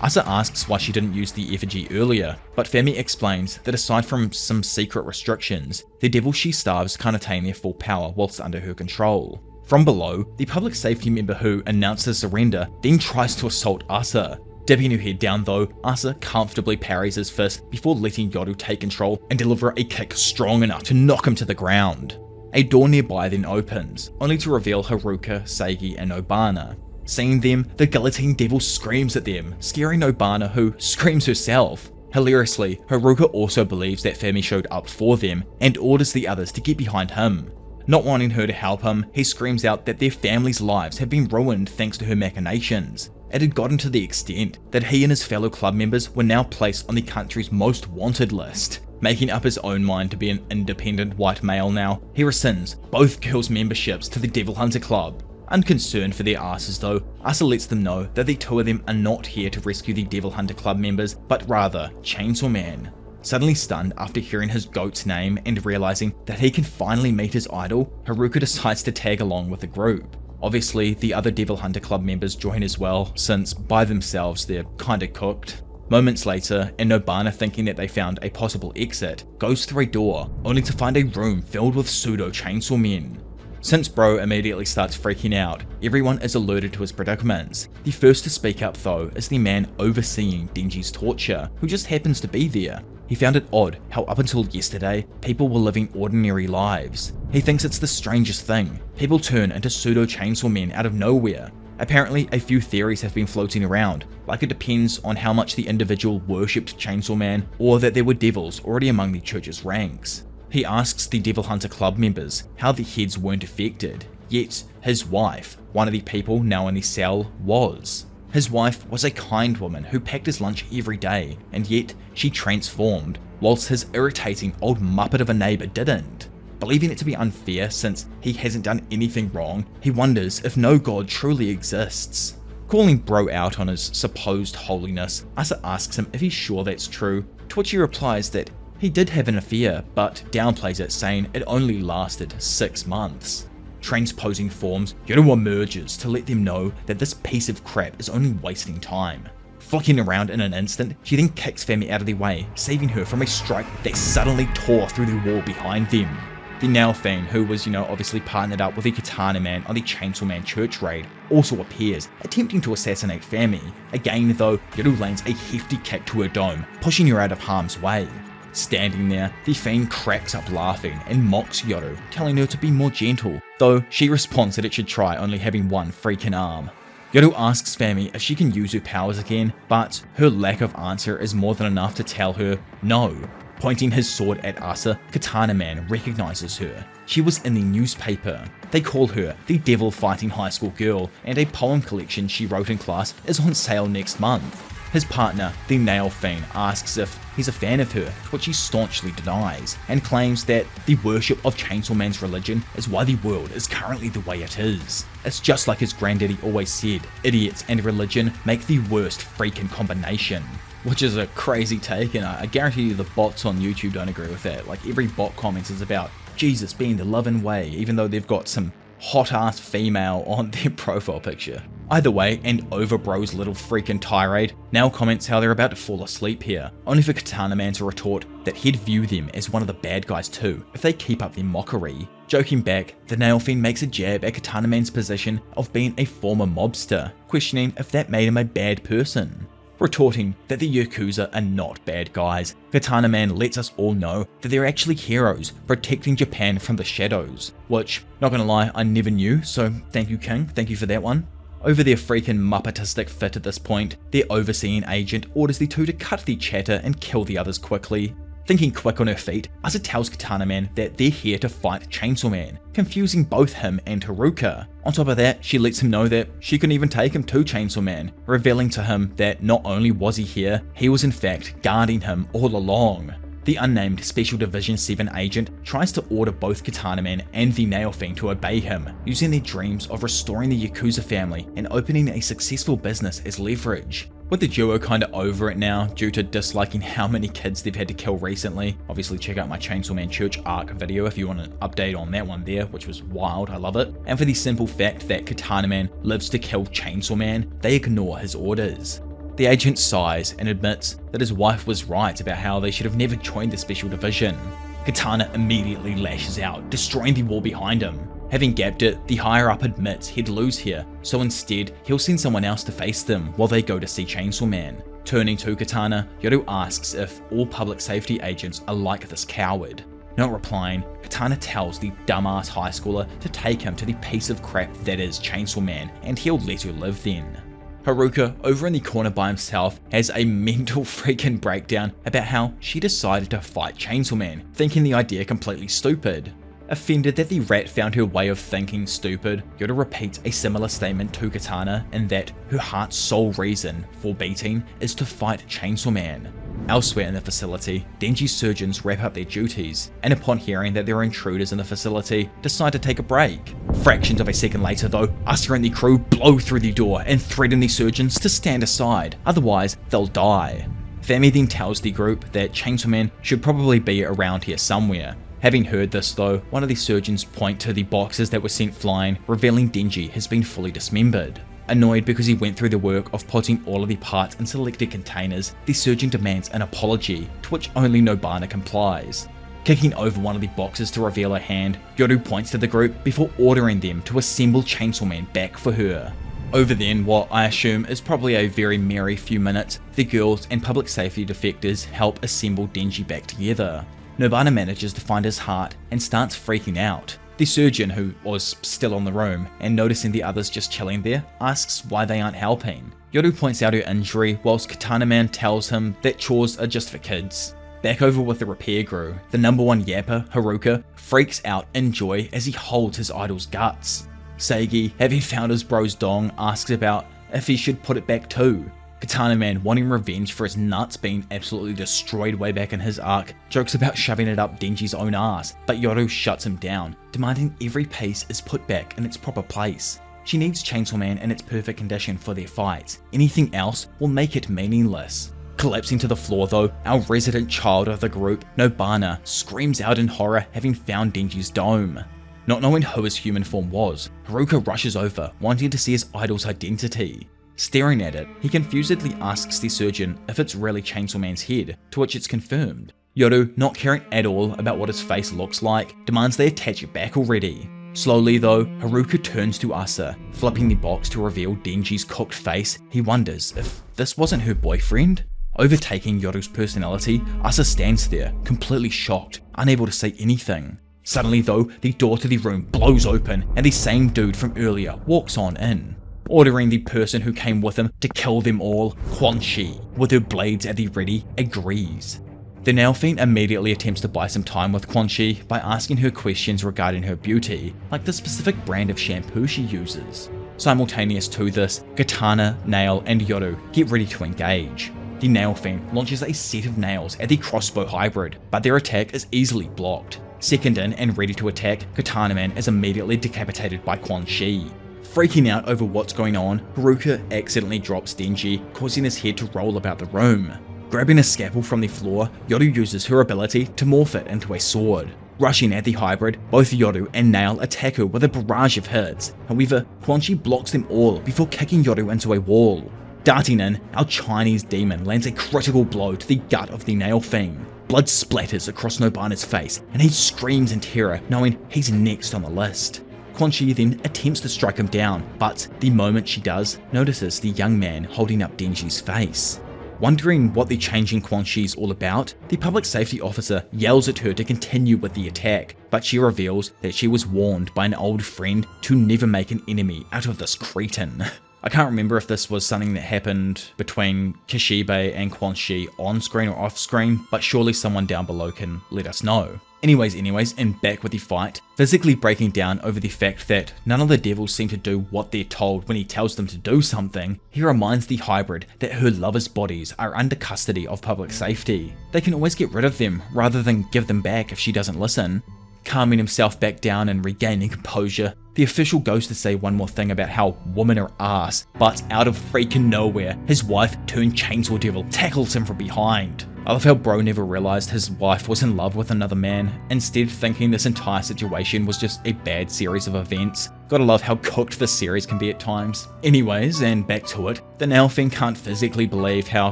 A: Asa asks why she didn't use the effigy earlier, but Femi explains that aside from some secret restrictions, the devil she starves can't attain their full power whilst under her control. From below, the public safety member who announced the surrender then tries to assault Asa. Dipping her head down though, Asa comfortably parries his fist before letting Yoru take control and deliver a kick strong enough to knock him to the ground. A door nearby then opens, only to reveal Haruka, Seigi and Nobana. Seeing them, the guillotine devil screams at them, scaring Nobana, who screams herself. Hilariously, Haruka also believes that Femi showed up for them and orders the others to get behind him. Not wanting her to help him, he screams out that their families' lives have been ruined thanks to her machinations. It had gotten to the extent that he and his fellow club members were now placed on the country's most wanted list. Making up his own mind to be an independent white male now, he rescinds both girls' memberships to the Devil Hunter Club. Unconcerned for their asses though, Asa lets them know that the 2 of them are not here to rescue the Devil Hunter Club members, but rather Chainsaw Man. Suddenly stunned after hearing his goat's name and realizing that he can finally meet his idol, Haruka decides to tag along with the group. Obviously, the other Devil Hunter Club members join as well, since by themselves they're kinda cooked. Moments later, and Nobana, thinking that they found a possible exit, goes through a door, only to find a room filled with pseudo chainsaw men. Since Bro immediately starts freaking out, everyone is alerted to his predicaments. The first to speak up though is the man overseeing Denji's torture, who just happens to be there. He found it odd how up until yesterday, people were living ordinary lives. He thinks it's the strangest thing. People turn into pseudo chainsaw men out of nowhere. Apparently, a few theories have been floating around, like it depends on how much the individual worshipped Chainsaw Man, or that there were devils already among the church's ranks. He asks the Devil Hunter Club members how the heads weren't affected, yet his wife, one of the people now in the cell, was. His wife was a kind woman who packed his lunch every day, and yet she transformed, whilst his irritating old muppet of a neighbour didn't. Believing it to be unfair since he hasn't done anything wrong, he wonders if no god truly exists. Calling Bro out on his supposed holiness, Asa asks him if he's sure that's true, to which he replies that he did have an affair, but downplays it, saying it only lasted 6 months. transposing forms, Yoru emerges to let them know that this piece of crap is only wasting time. Flicking around in an instant, she then kicks Femi out of the way, saving her from a strike that suddenly tore through the wall behind them. The Nail Fiend, who was, obviously partnered up with the Katana Man on the Chainsaw Man Church raid, also appears, attempting to assassinate Femi. Again though, Yoru lands a hefty kick to her dome, pushing her out of harm's way. Standing there, the Fiend cracks up laughing and mocks Yoru, telling her to be more gentle, though she responds that it should try only having one freaking arm. Yoru asks Femi if she can use her powers again, but her lack of answer is more than enough to tell her no. Pointing his sword at Asa, Katana Man recognizes her. She was in the newspaper. They call her the Devil Fighting High School Girl, and a poem collection she wrote in class is on sale next month. His partner, the Nail Fiend, asks if he's a fan of her, which he staunchly denies, and claims that the worship of Chainsaw Man's religion is why the world is currently the way it is. It's just like his granddaddy always said, idiots and religion make the worst freaking combination. Which is a crazy take, and I guarantee you the bots on YouTube don't agree with that. Like, every bot comments is about Jesus being the loving way, even though they've got some hot-ass female on their profile picture. Either way, and over bro's little freaking tirade now comments how they're about to fall asleep here, only for Katana Man to retort that he'd view them as one of the bad guys too, if they keep up their mockery. Joking back, the Nail Fiend makes a jab at Katana Man's position of being a former mobster, questioning if that made him a bad person. Retorting that the Yakuza are not bad guys, Katana Man lets us all know that they're actually heroes protecting Japan from the shadows, which, not gonna lie, I never knew, so thank you King, thank you for that one. Over their freaking muppetistic fit at this point, their overseeing agent orders the two to cut the chatter and kill the others quickly. Thinking quick on her feet, Asa tells Katana Man that they're here to fight Chainsaw Man, confusing both him and Haruka. On top of that, she lets him know that she can even take him to Chainsaw Man, revealing to him that not only was he here, he was in fact guarding him all along. The unnamed Special Division 7 agent tries to order both Katana Man and the Nail Fiend to obey him, using their dreams of restoring the Yakuza family and opening a successful business as leverage. With the duo kinda over it now, due to disliking how many kids they've had to kill recently. Obviously check out my Chainsaw Man Church Arc video if you want an update on that one there, which was wild, I love it. And for the simple fact that Katana Man lives to kill Chainsaw Man, they ignore his orders. The agent sighs and admits that his wife was right about how they should have never joined the Special Division. Katana immediately lashes out, destroying the wall behind him. Having gapped it, the higher up admits he'd lose here, so instead he'll send someone else to face them while they go to see Chainsaw Man. Turning to Katana, Yoru asks if all public safety agents are like this coward. Not replying, Katana tells the dumbass high schooler to take him to the piece of crap that is Chainsaw Man, and he'll let her live then. Haruka, over in the corner by himself, has a mental freaking breakdown about how she decided to fight Chainsaw Man, thinking the idea completely stupid. Offended that the rat found her way of thinking stupid, Yoru repeats a similar statement to Katana in that her heart's sole reason for beating is to fight Chainsaw Man. Elsewhere in the facility, Denji's surgeons wrap up their duties, and upon hearing that there are intruders in the facility, decide to take a break. Fractions of a second later though, Asa and the crew blow through the door and threaten the surgeons to stand aside, otherwise they'll die. Femi then tells the group that Chainsaw Man should probably be around here somewhere. Having heard this though, one of the surgeons point to the boxes that were sent flying, revealing Denji has been fully dismembered. Annoyed because he went through the work of putting all of the parts in selected containers, the surgeon demands an apology, to which only Nobana complies. Kicking over one of the boxes to reveal her hand, Yoru points to the group before ordering them to assemble Chainsaw Man back for her. Over then, what I assume is probably a very merry few minutes, the girls and public safety defectors help assemble Denji back together. Nobana manages to find his heart and starts freaking out. The surgeon, who was still in the room and noticing the others just chilling there, asks why they aren't helping. Yoru points out her injury whilst Katana Man tells him that chores are just for kids. Back over with the repair crew, the number one yapper, Haruka, freaks out in joy as he holds his idol's guts. Seigi, having found his bro's dong, asks about if he should put it back too. Katana Man, wanting revenge for his nuts being absolutely destroyed way back in his arc, jokes about shoving it up Denji's own ass, but Yoru shuts him down, demanding every piece is put back in its proper place. She needs Chainsaw Man in its perfect condition for their fights. Anything else will make it meaningless. Collapsing to the floor though, our resident child of the group, Nobana, screams out in horror having found Denji's dome.
B: Not knowing who his human form was, Haruka rushes over, wanting to see his idol's identity. Staring at it, he confusedly asks the surgeon if it's really Chainsaw Man's head, to which it's confirmed. Yoru, not caring at all about what his face looks like, demands they attach it back already. Slowly though, Haruka turns to Asa, flipping the box to reveal Denji's cooked face. He wonders if this wasn't her boyfriend. Overtaking Yoru's personality, Asa stands there, completely shocked, unable to say anything. Suddenly though, the door to the room blows open and the same dude from earlier walks on in, ordering the person who came with him to kill them all. Quan Chi, with her blades at the ready, agrees. The Nail Fiend immediately attempts to buy some time with Quan Chi by asking her questions regarding her beauty, like the specific brand of shampoo she uses. Simultaneous to this, Katana, Nail, and Yoru get ready to engage. The Nail Fiend launches a set of nails at the crossbow hybrid, but their attack is easily blocked. Second in and ready to attack, Katana Man is immediately decapitated by Quan Chi. Freaking out over what's going on, Haruka accidentally drops Denji, causing his head to roll about the room. Grabbing a scalpel from the floor, Yoru uses her ability to morph it into a sword. Rushing at the hybrid, both Yoru and Nail attack her with a barrage of hits. However, Quan Chi blocks them all before kicking Yoru into a wall. Darting in, our Chinese demon lands a critical blow to the gut of the Nail Fiend. Blood splatters across Nobana's face, and he screams in terror, knowing he's next on the list. Quan Chi then attempts to strike him down, but the moment she does, notices the young man holding up Denji's face. Wondering what the change in Quan Chi is all about, the public safety officer yells at her to continue with the attack, but she reveals that she was warned by an old friend to never make an enemy out of this cretin. I can't remember if this was something that happened between Kishibe and Quan Chi on screen or off screen, but surely someone down below can let us know. Anyways, and back with the fight, physically breaking down over the fact that none of the devils seem to do what they're told when he tells them to do something, he reminds the hybrid that her lovers' bodies are under custody of public safety. They can always get rid of them rather than give them back if she doesn't listen. Calming himself back down and regaining composure, the official goes to say one more thing about how women are ass, but out of freaking nowhere, his wife turned Chainsaw Devil tackles him from behind. I love how bro never realized his wife was in love with another man, instead thinking this entire situation was just a bad series of events. Gotta love how cooked this series can be at times. Anyways, and back to it, the Nail Fiend can't physically believe how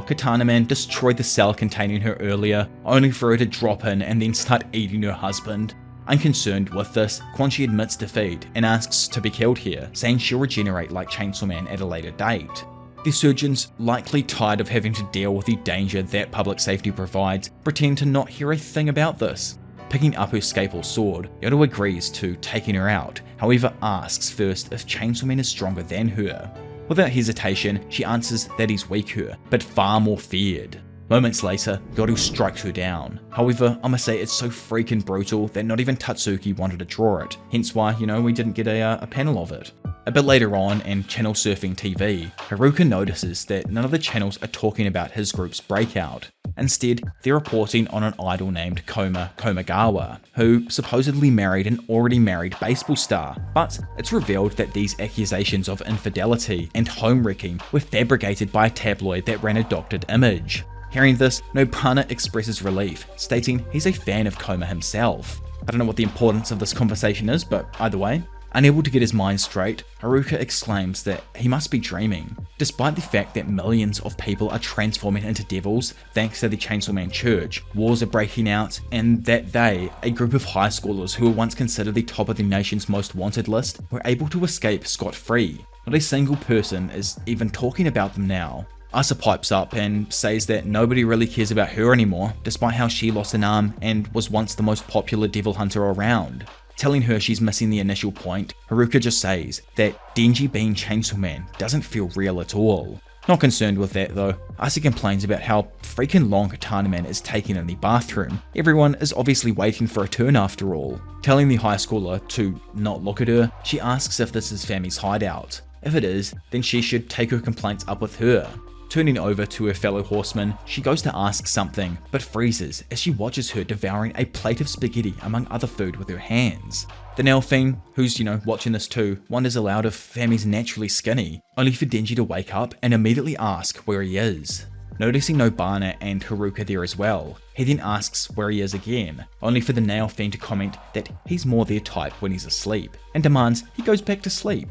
B: Katana Man destroyed the cell containing her earlier, only for her to drop in and then start eating her husband. Unconcerned with this, Quan Chi admits defeat and asks to be killed here, saying she'll regenerate like Chainsaw Man at a later date. The surgeons, likely tired of having to deal with the danger that public safety provides, pretend to not hear a thing about this. Picking up her scalpel sword, Yoru agrees to taking her out, however asks first if Chainsaw Man is stronger than her. Without hesitation, she answers that he's weaker, but far more feared. Moments later, Yoru strikes her down. However, I must say it's so freaking brutal that not even Tatsuki wanted to draw it, hence why, we didn't get a panel of it. A bit later on, and channel surfing TV, Haruka notices that none of the channels are talking about his group's breakout. Instead, they're reporting on an idol named Komagawa, who supposedly married an already married baseball star, but it's revealed that these accusations of infidelity and home wrecking were fabricated by a tabloid that ran a doctored image. Hearing this, Nobana expresses relief, stating he's a fan of Koma himself. I don't know what the importance of this conversation is, but either way. Unable to get his mind straight, Haruka exclaims that he must be dreaming, despite the fact that millions of people are transforming into devils thanks to the Chainsaw Man Church, wars are breaking out, and that they, a group of high schoolers who were once considered the top of the nation's most wanted list, were able to escape scot-free. Not a single person is even talking about them now. Asa pipes up and says that nobody really cares about her anymore, despite how she lost an arm and was once the most popular devil hunter around. Telling her she's missing the initial point, Haruka just says that Denji being Chainsaw Man doesn't feel real at all. Not concerned with that though, Asa complains about how freaking long Katana Man is taking in the bathroom. Everyone is obviously waiting for a turn after all. Telling the high schooler to not look at her, she asks if this is Fami's hideout. If it is, then she should take her complaints up with her. Turning over to her fellow horseman, she goes to ask something, but freezes as she watches her devouring a plate of spaghetti among other food with her hands. The Nail Fiend, who's, watching this too, wonders aloud if Fami's naturally skinny, only for Denji to wake up and immediately ask where he is. Noticing Nobana and Haruka there as well, he then asks where he is again, only for the nail fiend to comment that he's more their type when he's asleep, and demands he goes back to sleep.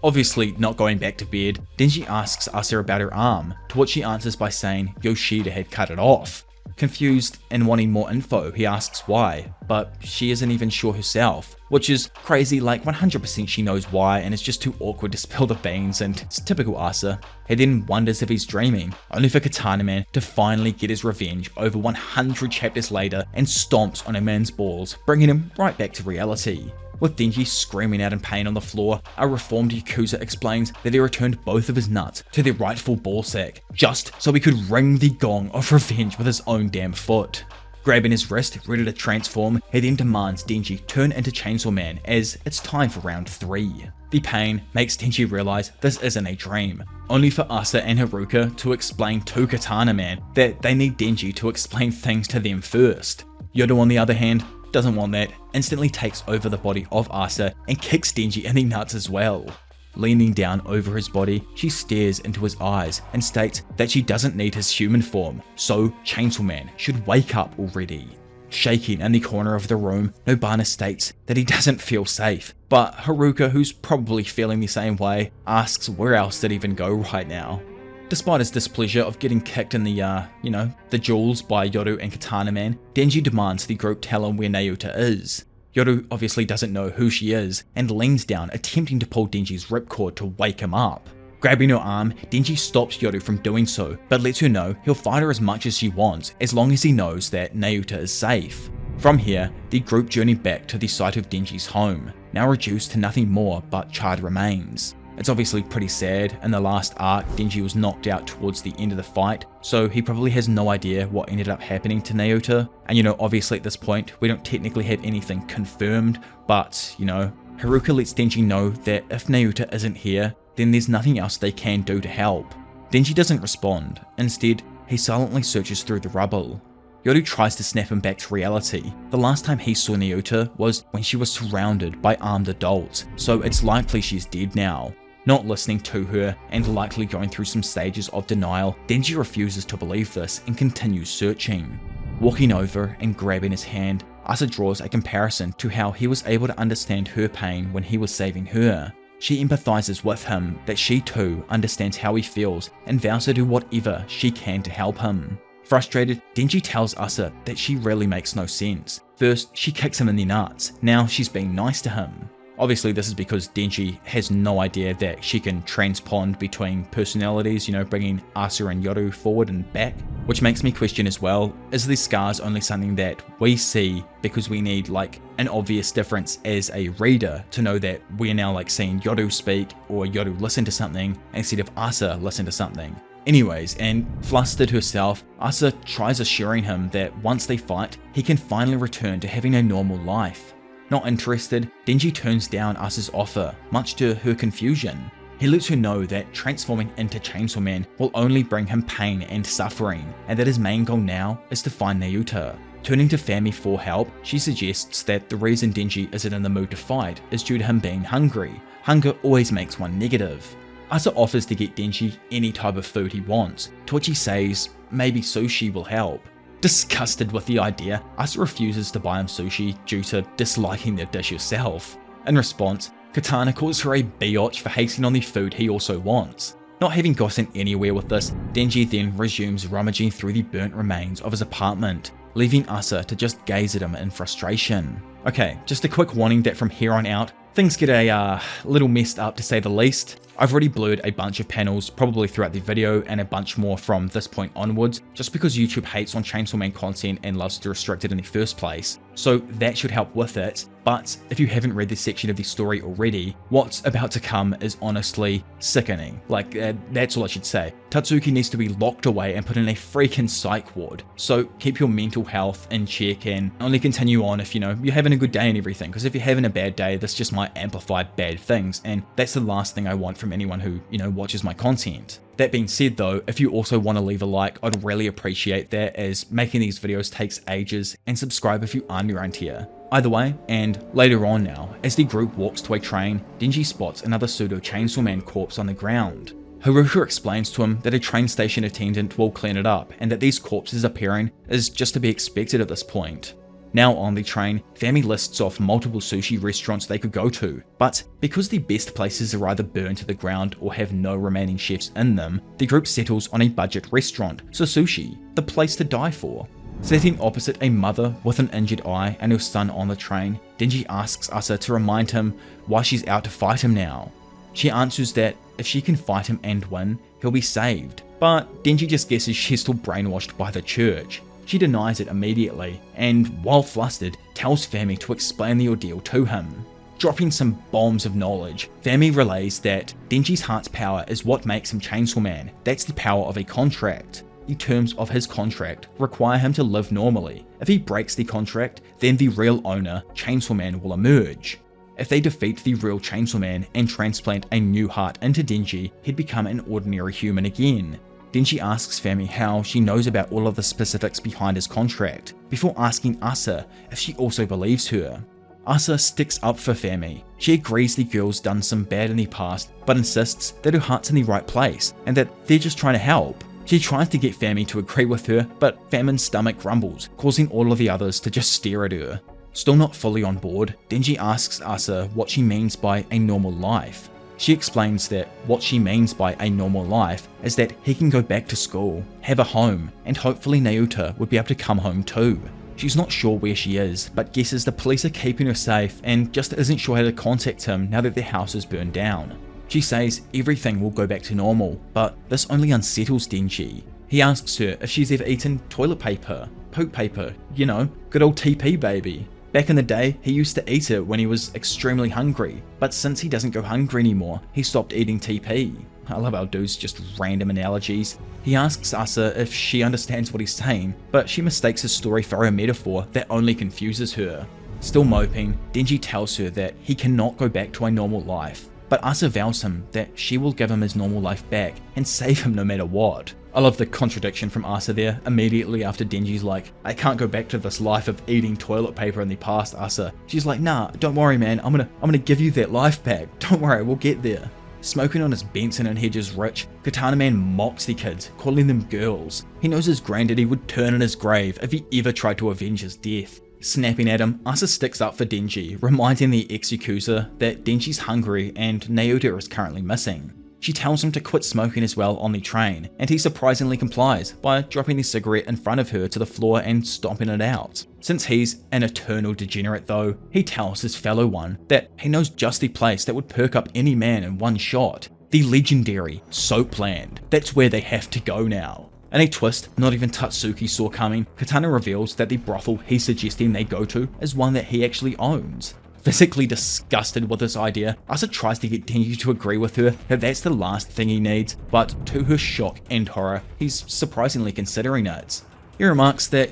B: Obviously not going back to bed, Denji asks Asa about her arm, to which she answers by saying Yoshida had cut it off. Confused and wanting more info, he asks why, but she isn't even sure herself, which is crazy. Like 100% she knows why and it's just too awkward to spill the beans, and it's typical Asa. He then wonders if he's dreaming, only for Katana Man to finally get his revenge over 100 chapters later and stomps on a man's balls, bringing him right back to reality. With Denji screaming out in pain on the floor, a reformed Yakuza explains that he returned both of his nuts to their rightful ballsack, just so he could ring the gong of revenge with his own damn foot. Grabbing his wrist, ready to transform, he then demands Denji turn into Chainsaw Man as it's time for round 3. The pain makes Denji realize this isn't a dream, only for Asa and Haruka to explain to Katana Man that they need Denji to explain things to them first. Yodo, on the other hand, doesn't want that, instantly takes over the body of Asa and kicks Denji in the nuts as well. Leaning down over his body, she stares into his eyes and states that she doesn't need his human form, so Chainsaw Man should wake up already. Shaking in the corner of the room, Nobana states that he doesn't feel safe, but Haruka, who's probably feeling the same way, asks where else they'd even go right now. Despite his displeasure of getting kicked in the jewels by Yoru and Katana Man, Denji demands the group tell him where Nayuta is. Yoru obviously doesn't know who she is and leans down, attempting to pull Denji's ripcord to wake him up. Grabbing her arm, Denji stops Yoru from doing so, but lets her know he'll fight her as much as she wants as long as he knows that Nayuta is safe. From here, the group journey back to the site of Denji's home, now reduced to nothing more but charred remains. It's obviously pretty sad. In the last arc, Denji was knocked out towards the end of the fight, so he probably has no idea what ended up happening to Nayuta. And obviously at this point, we don't technically have anything confirmed, but Haruka lets Denji know that if Nayuta isn't here, then there's nothing else they can do to help. Denji doesn't respond. Instead, he silently searches through the rubble. Yoru tries to snap him back to reality. The last time he saw Nayuta was when she was surrounded by armed adults, so it's likely she's dead now. Not listening to her and likely going through some stages of denial, Denji refuses to believe this and continues searching. Walking over and grabbing his hand, Asa draws a comparison to how he was able to understand her pain when he was saving her. She empathizes with him that she too understands how he feels and vows to do whatever she can to help him. Frustrated, Denji tells Asa that she really makes no sense. First, she kicks him in the nuts, now she's being nice to him. Obviously this is because Denji has no idea that she can transpond between personalities, bringing Asa and Yoru forward and back, which makes me question as well, is these scars only something that we see because we need an obvious difference as a reader to know that we're now seeing Yoru speak or Yoru listen to something instead of Asa listen to something. Anyways, and flustered herself, Asa tries assuring him that once they fight, he can finally return to having a normal life. Not interested, Denji turns down Asa's offer, much to her confusion. He lets her know that transforming into Chainsaw Man will only bring him pain and suffering, and that his main goal now is to find Nayuta. Turning to Fami for help, she suggests that the reason Denji isn't in the mood to fight is due to him being hungry. Hunger always makes one negative. Asa offers to get Denji any type of food he wants, to which he says maybe sushi will help. Disgusted with the idea, Asa refuses to buy him sushi due to disliking the dish herself. In response, Katana calls her a biatch for hating on the food he also wants. Not having gotten anywhere with this, Denji then resumes rummaging through the burnt remains of his apartment, leaving Asa to just gaze at him in frustration. Okay, just a quick warning that from here on out, things get a little messed up to say the least. I've already blurred a bunch of panels probably throughout the video and a bunch more from this point onwards, just because YouTube hates on Chainsaw Man content and loves to restrict it in the first place. So that should help with it, but if you haven't read this section of the story already, what's about to come is honestly sickening. That's all I should say. Tatsuki needs to be locked away and put in a freaking psych ward. So keep your mental health in check and only continue on if you're having a good day and everything, because if you're having a bad day, this just might amplify bad things, and that's the last thing I want from anyone who, watches my content. That being said though, if you also want to leave a like, I'd really appreciate that, as making these videos takes ages, and subscribe if you aren't around here. Either way, and later on now, as the group walks to a train, Denji spots another pseudo Chainsaw Man corpse on the ground.
A: Haruka explains to him that a train station attendant will clean it up and that these corpses appearing is just to be expected at this point. Now on the train, Fami lists off multiple sushi restaurants they could go to, but because the best places are either burned to the ground or have no remaining chefs in them, the group settles on a budget restaurant, Sushi, the place to die for. Sitting opposite a mother with an injured eye and her son on the train, Denji asks Asa to remind him why she's out to fight him now. She answers that if she can fight him and win, he'll be saved, but Denji just guesses she's still brainwashed by the church. She denies it immediately, and while flustered, tells Fami to explain the ordeal to him. Dropping some bombs of knowledge, Fami relays that Denji's heart's power is what makes him Chainsaw Man. That's the power of a contract. The terms of his contract require him to live normally. If he breaks the contract, then the real owner, Chainsaw Man, will emerge. If they defeat the real Chainsaw Man and transplant a new heart into Denji, he'd become an ordinary human again. Denji asks Fami how she knows about all of the specifics behind his contract, before asking Asa if she also believes her. Asa sticks up for Fami. She agrees the girl's done some bad in the past, but insists that her heart's in the right place, and that they're just trying to help. She tries to get Fami to agree with her, but Fami's stomach grumbles, causing all of the others to just stare at her. Still not fully on board, Denji asks Asa what she means by a normal life. She explains that what she means by a normal life is that he can go back to school, have a home, and hopefully Naota would be able to come home too. She's not sure where she is, but guesses the police are keeping her safe and just isn't sure how to contact him now that their house is burned down. She says everything will go back to normal, but this only unsettles Denji. He asks her if she's ever eaten toilet paper, poop paper, good old TP baby. Back in the day, he used to eat it when he was extremely hungry, but since he doesn't go hungry anymore, he stopped eating TP. I love how dudes just random analogies. He asks Asa if she understands what he's saying, but she mistakes his story for a metaphor that only confuses her. Still moping, Denji tells her that he cannot go back to a normal life, but Asa vows him that she will give him his normal life back and save him no matter what. I love the contradiction from Asa there, immediately after Denji's like, I can't go back to this life of eating toilet paper in the past, Asa. She's like, nah, don't worry man, I'm gonna give you that life back, don't worry, we'll get there. Smoking on his Benson and Hedges rich, Katana Man mocks the kids, calling them girls. He knows his granddaddy would turn in his grave if he ever tried to avenge his death. Snapping at him, Asa sticks up for Denji, reminding the ex-Yakuza that Denji's hungry and Naota is currently missing. She tells him to quit smoking as well on the train, and he surprisingly complies by dropping the cigarette in front of her to the floor and stomping it out. Since he's an eternal degenerate though, he tells his fellow one that he knows just the place that would perk up any man in one shot. The legendary Soapland. That's where they have to go now. In a twist not even Tatsuki saw coming, Katana reveals that the brothel he's suggesting they go to is one that he actually owns. Physically disgusted with this idea, Asa tries to get Denji to agree with her that that's the last thing he needs, but to her shock and horror, he's surprisingly considering it. He remarks that,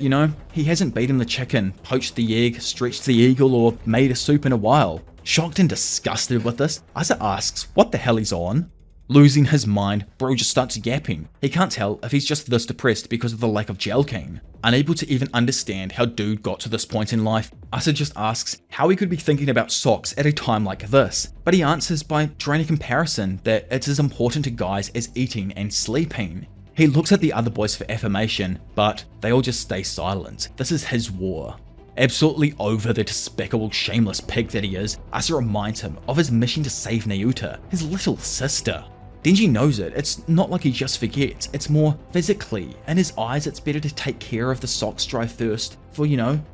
A: he hasn't beaten the chicken, poached the egg, stretched the eagle, or made a soup in a while. Shocked and disgusted with this, Asa asks what the hell he's on. Losing his mind, bro just starts yapping. He can't tell if he's just this depressed because of the lack of gelking. Unable to even understand how dude got to this point in life, Asa just asks how he could be thinking about socks at a time like this, but he answers by drawing a comparison that it's as important to guys as eating and sleeping. He looks at the other boys for affirmation, but they all just stay silent. This is his war. Absolutely over the despicable, shameless pig that he is, Asa reminds him of his mission to save Naota, his little sister. Denji knows it, it's not like he just forgets, it's more physically. In his eyes, it's better to take care of the sock's dry thirst for,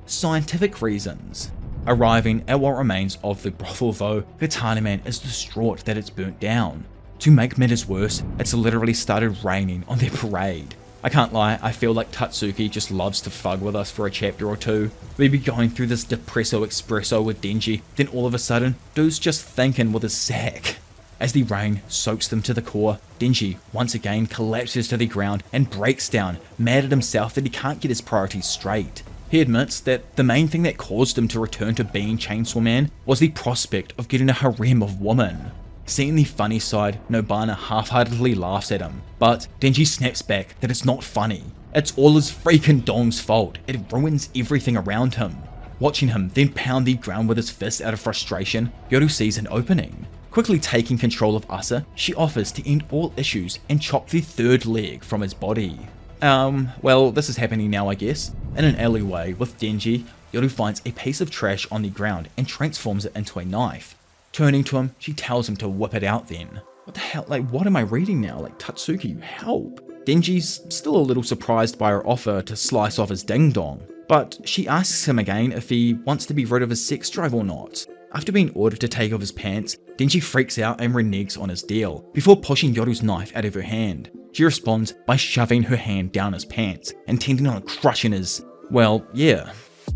A: scientific reasons. Arriving at what remains of the brothel though, Katana Man is distraught that it's burnt down. To make matters worse, it's literally started raining on their parade. I can't lie, I feel like Tatsuki just loves to fug with us for a chapter or two. We'd be going through this depresso espresso with Denji, then all of a sudden, dude's just thinking with his sack. As the rain soaks them to the core, Denji once again collapses to the ground and breaks down, mad at himself that he can't get his priorities straight. He admits that the main thing that caused him to return to being Chainsaw Man was the prospect of getting a harem of women. Seeing the funny side, Nobana half-heartedly laughs at him, but Denji snaps back that it's not funny. It's all his freaking dong's fault, it ruins everything around him. Watching him then pound the ground with his fist out of frustration, Yoru sees an opening. Quickly taking control of Asa, she offers to end all issues and chop the third leg from his body. Well, this is happening now, I guess. In an alleyway with Denji, Yoru finds a piece of trash on the ground and transforms it into a knife. Turning to him, she tells him to whip it out then. What the hell, what am I reading now? Tatsuki, help! Denji's still a little surprised by her offer to slice off his ding-dong, but she asks him again if he wants to be rid of his sex drive or not. After being ordered to take off his pants, Denji freaks out and reneges on his deal, before pushing Yoru's knife out of her hand. She responds by shoving her hand down his pants, intending on crushing his, well, yeah.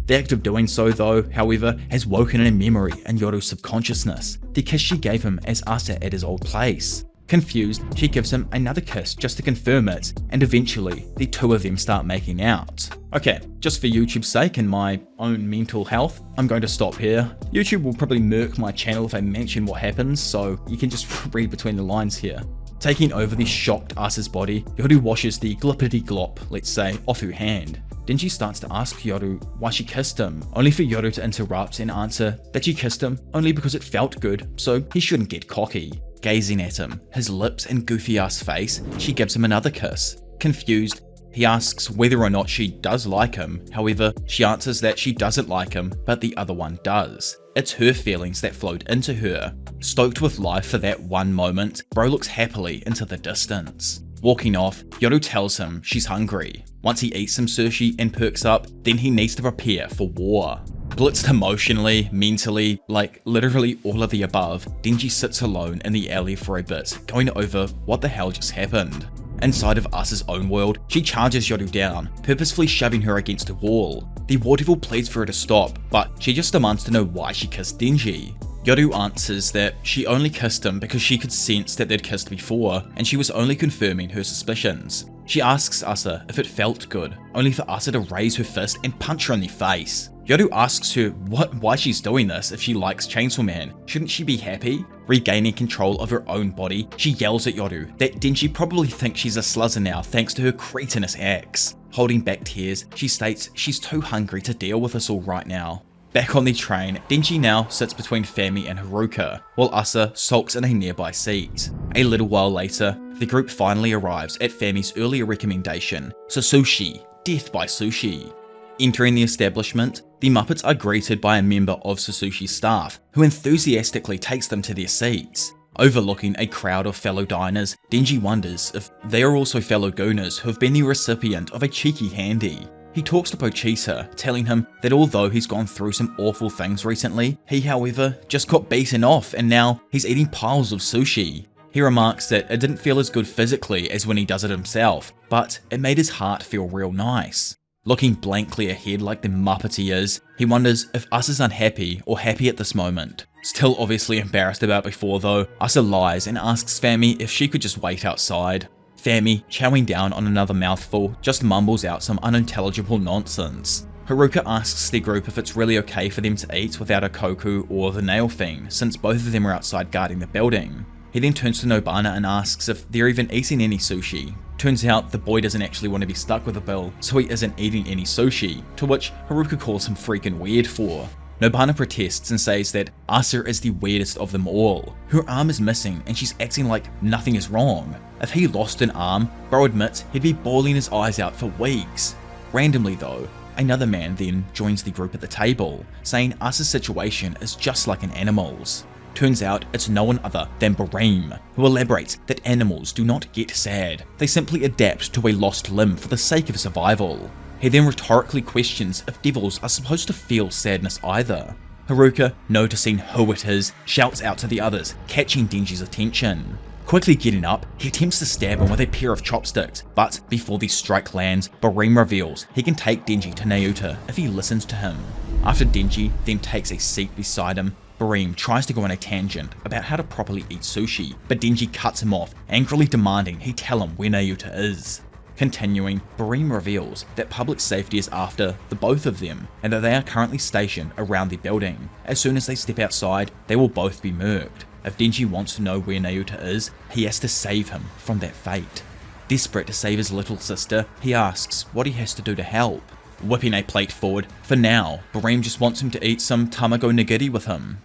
A: The act of doing so though, however, has woken in a memory in Yoru's subconsciousness, the kiss she gave him as Asa at his old place. Confused, she gives him another kiss just to confirm it, and eventually, the two of them start making out. Okay, just for YouTube's sake and my own mental health, I'm going to stop here. YouTube will probably murk my channel if I mention what happens, so you can just read between the lines here. Taking over the shocked Asa's body, Yoru washes the glippity-glop, let's say, off her hand. Denji starts to ask Yoru why she kissed him, only for Yoru to interrupt and answer that she kissed him only because it felt good, so he shouldn't get cocky. Gazing at him, his lips and goofy-ass face, she gives him another kiss. Confused, he asks whether or not she does like him, however, she answers that she doesn't like him, but the other one does. It's her feelings that flowed into her. Stoked with life for that one moment, bro looks happily into the distance. Walking off, Yoru tells him she's hungry. Once he eats some sushi and perks up, then he needs to prepare for war. Blitzed emotionally, mentally, literally all of the above, Denji sits alone in the alley for a bit, going over what the hell just happened. Inside of Asa's own world, she charges Yoru down, purposefully shoving her against a wall. The war devil pleads for her to stop, but she just demands to know why she kissed Denji. Yoru answers that she only kissed him because she could sense that they'd kissed before, and she was only confirming her suspicions. She asks Asa if it felt good, only for Asa to raise her fist and punch her in the face. Yoru asks her why she's doing this if she likes Chainsaw Man. Shouldn't she be happy? Regaining control of her own body, she yells at Yoru that Denji probably thinks she's a sluzzer now thanks to her cretinous ex. Holding back tears, she states she's too hungry to deal with this all right now. Back on the train, Denji now sits between Fami and Haruka, while Asa sulks in a nearby seat. A little while later, the group finally arrives at Fami's earlier recommendation, Sushi, Death by Sushi. Entering the establishment, the Muppets are greeted by a member of Sushi's staff, who enthusiastically takes them to their seats. Overlooking a crowd of fellow diners, Denji wonders if they are also fellow gooners who have been the recipient of a cheeky handy. He talks to Pochita, telling him that although he's gone through some awful things recently, he however just got beaten off and now he's eating piles of sushi. He remarks that it didn't feel as good physically as when he does it himself, but it made his heart feel real nice. Looking blankly ahead like the Muppet he is, he wonders if Asa's unhappy or happy at this moment. Still obviously embarrassed about before though, Asa lies and asks Fami if she could just wait outside. Fami, chowing down on another mouthful, just mumbles out some unintelligible nonsense. Haruka asks the group if it's really okay for them to eat without a Koku or the Nail Fiend, since both of them are outside guarding the building. He then turns to Nobana and asks if they're even eating any sushi. Turns out the boy doesn't actually want to be stuck with a bill, so he isn't eating any sushi, to which Haruka calls him freaking weird for. Nobana protests and says that Asa is the weirdest of them all. Her arm is missing and she's acting like nothing is wrong. If he lost an arm, bro admits he'd be bawling his eyes out for weeks. Randomly though, another man then joins the group at the table, saying Asa's situation is just like an animal's. Turns out it's no one other than Bareem, who elaborates that animals do not get sad, they simply adapt to a lost limb for the sake of survival. He then rhetorically questions if devils are supposed to feel sadness either. Haruka, noticing who it is, shouts out to the others, catching Denji's attention. Quickly getting up, he attempts to stab him with a pair of chopsticks, but before the strike lands, Bareem reveals he can take Denji to Naota if he listens to him. After Denji then takes a seat beside him, Bareem tries to go on a tangent about how to properly eat sushi, but Denji cuts him off, angrily demanding he tell him where Naota is. Continuing, Bareem reveals that public safety is after the both of them, and that they are currently stationed around the building. As soon as they step outside, they will both be murked. If Denji wants to know where Naota is, he has to save him from that fate. Desperate to save his little sister, he asks what he has to do to help. Whipping a plate forward, for now, Bareem just wants him to eat some tamago nigiri with him.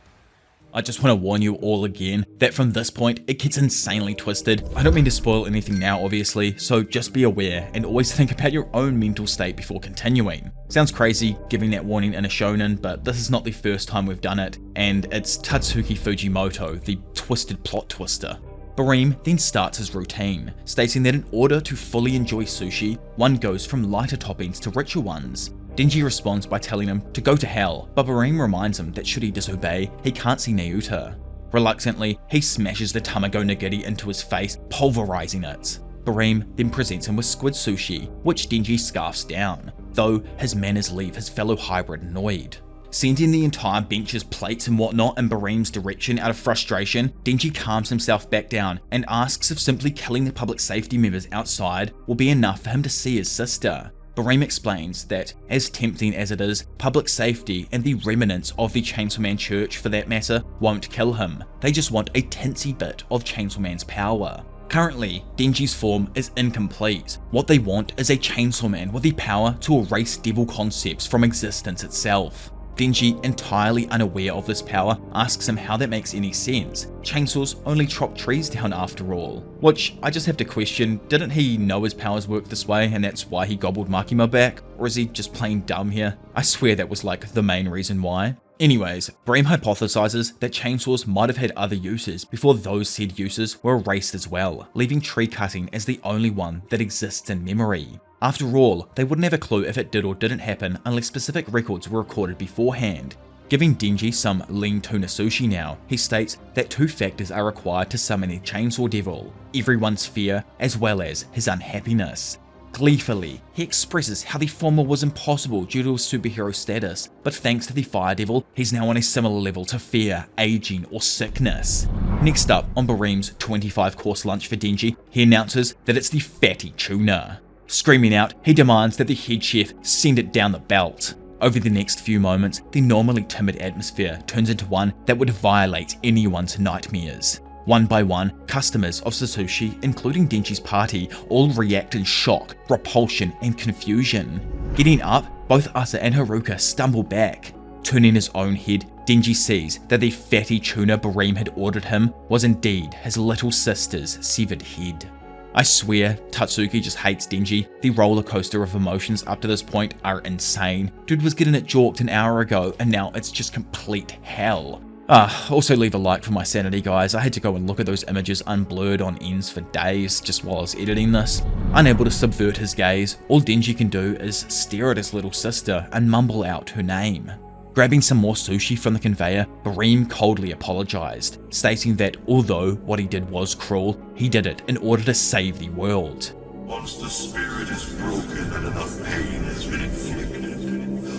A: I just want to warn you all again that from this point it gets insanely twisted. I don't mean to spoil anything now obviously, so just be aware and always think about your own mental state before continuing. Sounds crazy giving that warning in a shonen, but this is not the first time we've done it, and it's Tatsuki Fujimoto, the twisted plot twister. Bareem then starts his routine, stating that in order to fully enjoy sushi, one goes from lighter toppings to richer ones. Denji responds by telling him to go to hell, but Bareem reminds him that should he disobey, he can't see Naota. Reluctantly, he smashes the tamago nigiri into his face, pulverizing it. Bareem then presents him with squid sushi, which Denji scarfs down, though his manners leave his fellow hybrid annoyed. Sending the entire bench's plates and whatnot in Bareem's direction out of frustration, Denji calms himself back down and asks if simply killing the public safety members outside will be enough for him to see his sister. Bareem explains that, as tempting as it is, public safety and the remnants of the Chainsaw Man Church for that matter won't kill him. They just want a tinsy bit of Chainsaw Man's power. Currently, Denji's form is incomplete. What they want is a Chainsaw Man with the power to erase devil concepts from existence itself. Denji, entirely unaware of this power, asks him how that makes any sense. Chainsaws only chop trees down after all. Which, I just have to question, didn't he know his powers work this way and that's why he gobbled Makima back? Or is he just plain dumb here? I swear that was like the main reason why. Anyways, Bareem hypothesizes that chainsaws might have had other uses before those said uses were erased as well, leaving tree cutting as the only one that exists in memory. After all, they wouldn't have a clue if it did or didn't happen unless specific records were recorded beforehand. Giving Denji some lean tuna sushi now, he states that two factors are required to summon the Chainsaw Devil: everyone's fear as well as his unhappiness. Gleefully, he expresses how the former was impossible due to his superhero status, but thanks to the Fire Devil, he's now on a similar level to fear, aging, or sickness. Next up, on Bareem's 25-course lunch for Denji, he announces that it's the fatty tuna. Screaming out, he demands that the head chef send it down the belt. Over the next few moments, the normally timid atmosphere turns into one that would violate anyone's nightmares. One by one, customers of Sasushi, including Denji's party, all react in shock, repulsion, and confusion. Getting up, both Asa and Haruka stumble back. Turning his own head, Denji sees that the fatty tuna Bareem had ordered him was indeed his little sister's severed head. I swear, Tatsuki just hates Denji. The roller coaster of emotions up to this point are insane. Dude was getting it jorked an hour ago and now it's just complete hell. Also leave a like for my sanity, guys. I had to go and look at those images unblurred on ends for days just while I was editing this. Unable to subvert his gaze, all Denji can do is stare at his little sister and mumble out her name. Grabbing some more sushi from the conveyor, Bareem coldly apologized, stating that although what he did was cruel, he did it in order to save the world.
C: Once the spirit is broken and enough pain has been inflicted,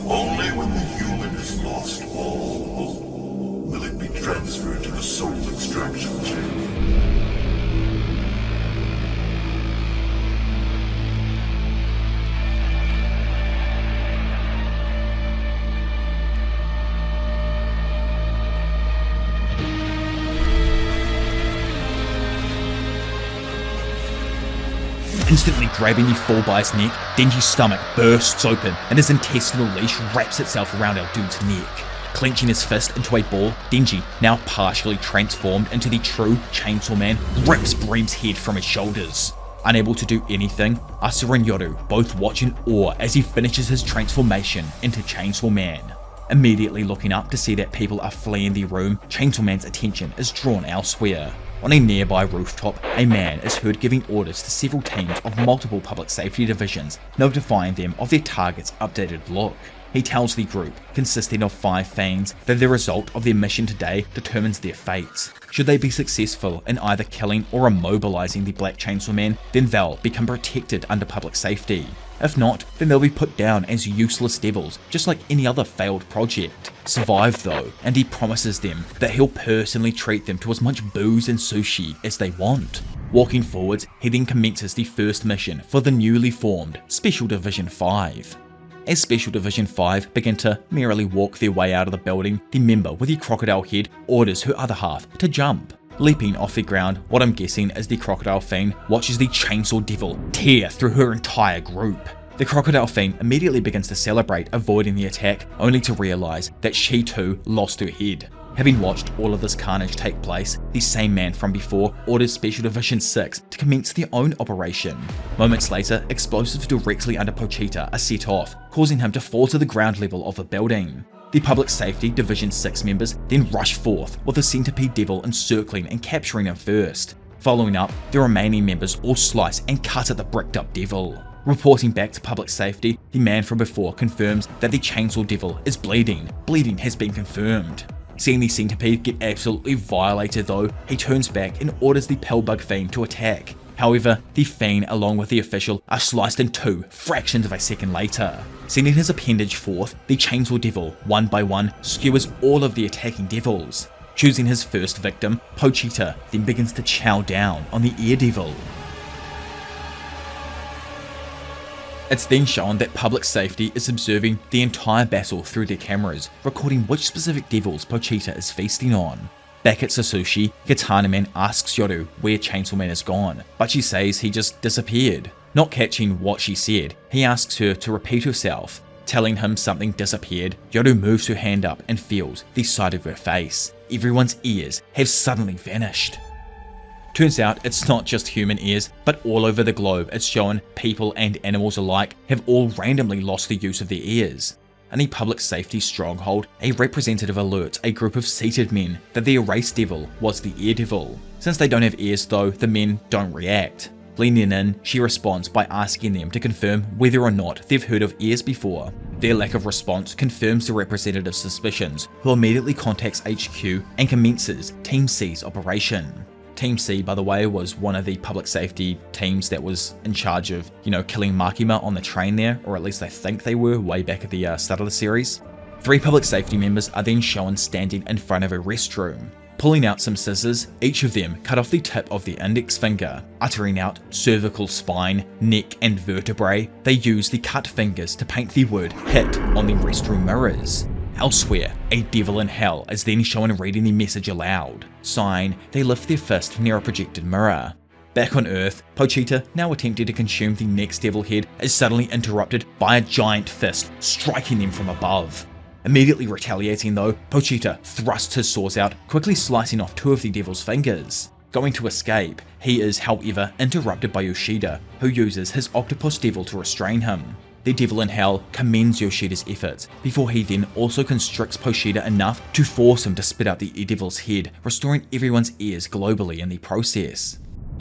C: only when the human has lost all hope will it be transferred to the soul extraction chamber.
A: Instantly grabbing the fall by his neck, Denji's stomach bursts open and his intestinal leash wraps itself around our dude's neck. Clenching his fist into a ball, Denji, now partially transformed into the true Chainsaw Man, rips Bareem's head from his shoulders. Unable to do anything, Asa and Yoru both watch in awe as he finishes his transformation into Chainsaw Man. Immediately looking up to see that people are fleeing the room, Chainsaw Man's attention is drawn elsewhere. On a nearby rooftop, a man is heard giving orders to several teams of multiple public safety divisions, notifying them of their target's updated look. He tells the group, consisting of 5 Fangs, that the result of their mission today determines their fates. Should they be successful in either killing or immobilizing the Black Chainsaw Man, then they'll become protected under public safety. If not, then they'll be put down as useless devils, just like any other failed project. Survive though, and he promises them that he'll personally treat them to as much booze and sushi as they want. Walking forwards, he then commences the first mission for the newly formed Special Division 5. As Special Division 5 begin to merrily walk their way out of the building, the member with the crocodile head orders her other half to jump. Leaping off the ground, what I'm guessing is the crocodile fiend watches the Chainsaw Devil tear through her entire group. The crocodile fiend immediately begins to celebrate avoiding the attack, only to realise that she too lost her head. Having watched all of this carnage take place, the same man from before orders Special Division 6 to commence their own operation. Moments later, explosives directly under Pochita are set off, causing him to fall to the ground level of the building. The Public Safety Division 6 members then rush forth with the Centipede Devil encircling and capturing him first. Following up, the remaining members all slice and cut at the bricked up devil. Reporting back to Public Safety, the man from before confirms that the Chainsaw Devil is bleeding. Bleeding has been confirmed. Seeing the Centipede get absolutely violated though, he turns back and orders the Pillbug Fiend to attack. However, the Fiend along with the official are sliced in two fractions of a second later. Sending his appendage forth, the Chainsaw Devil, one by one, skewers all of the attacking devils. Choosing his first victim, Pochita then begins to chow down on the Air Devil. It's then shown that Public Safety is observing the entire battle through their cameras, recording which specific devils Pochita is feasting on. Back at Sasushi, Katana Man asks Yoru where Chainsaw Man is gone, but she says he just disappeared. Not catching what she said, he asks her to repeat herself. Telling him something disappeared, Yoru moves her hand up and feels the side of her face. Everyone's ears have suddenly vanished. Turns out it's not just human ears, but all over the globe it's shown people and animals alike have all randomly lost the use of their ears. In the Public Safety stronghold, a representative alerts a group of seated men that the erased devil was the Air Devil. Since they don't have ears though, the men don't react. Leaning in, she responds by asking them to confirm whether or not they've heard of ears before. Their lack of response confirms the representative's suspicions, who immediately contacts HQ and commences Team C's operation. Team C, by the way, was one of the public safety teams that was in charge of, killing Makima on the train there, or at least I think they were way back at the start of the series. 3 public safety members are then shown standing in front of a restroom. Pulling out some scissors, each of them cut off the tip of the index finger. Uttering out cervical spine, neck and vertebrae, they use the cut fingers to paint the word HIT on the restroom mirrors. Elsewhere, a devil in hell is then shown reading the message aloud. Sighing, they lift their fist near a projected mirror. Back on Earth, Pochita, now attempting to consume the next devil head, is suddenly interrupted by a giant fist striking them from above. Immediately retaliating though, Pochita thrusts his saws out, quickly slicing off 2 of the devil's fingers. Going to escape, he is however interrupted by Yoshida, who uses his octopus devil to restrain him. The devil in hell commends Yoshida's efforts, before he then also constricts Pochita enough to force him to spit out the devil's head, restoring everyone's ears globally in the process.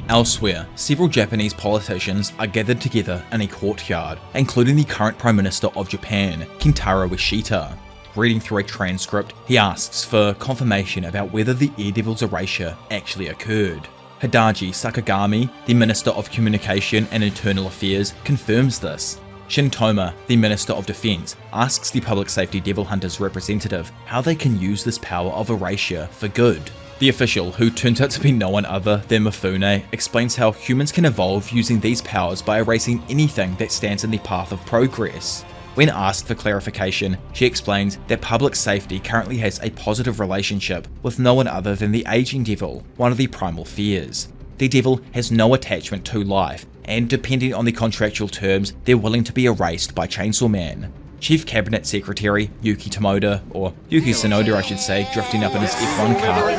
A: Elsewhere, several Japanese politicians are gathered together in a courtyard, including the current Prime Minister of Japan, Kentaro Ishita. Reading through a transcript, he asks for confirmation about whether the Air Devil's erasure actually occurred. Hidaji Sakagami, the Minister of Communication and Internal Affairs, confirms this. Shintoma, the Minister of Defense, asks the Public Safety Devil Hunters representative how they can use this power of erasure for good. The official, who turns out to be no one other than Mifune, explains how humans can evolve using these powers by erasing anything that stands in the path of progress. When asked for clarification, she explains that Public Safety currently has a positive relationship with no one other than the Aging Devil, one of the primal fears. The devil has no attachment to life, and depending on the contractual terms, they're willing to be erased by Chainsaw Man. Chief Cabinet Secretary Yuki Tomoda, or Yuki Tsunoda I should say, drifting up in his F1 car,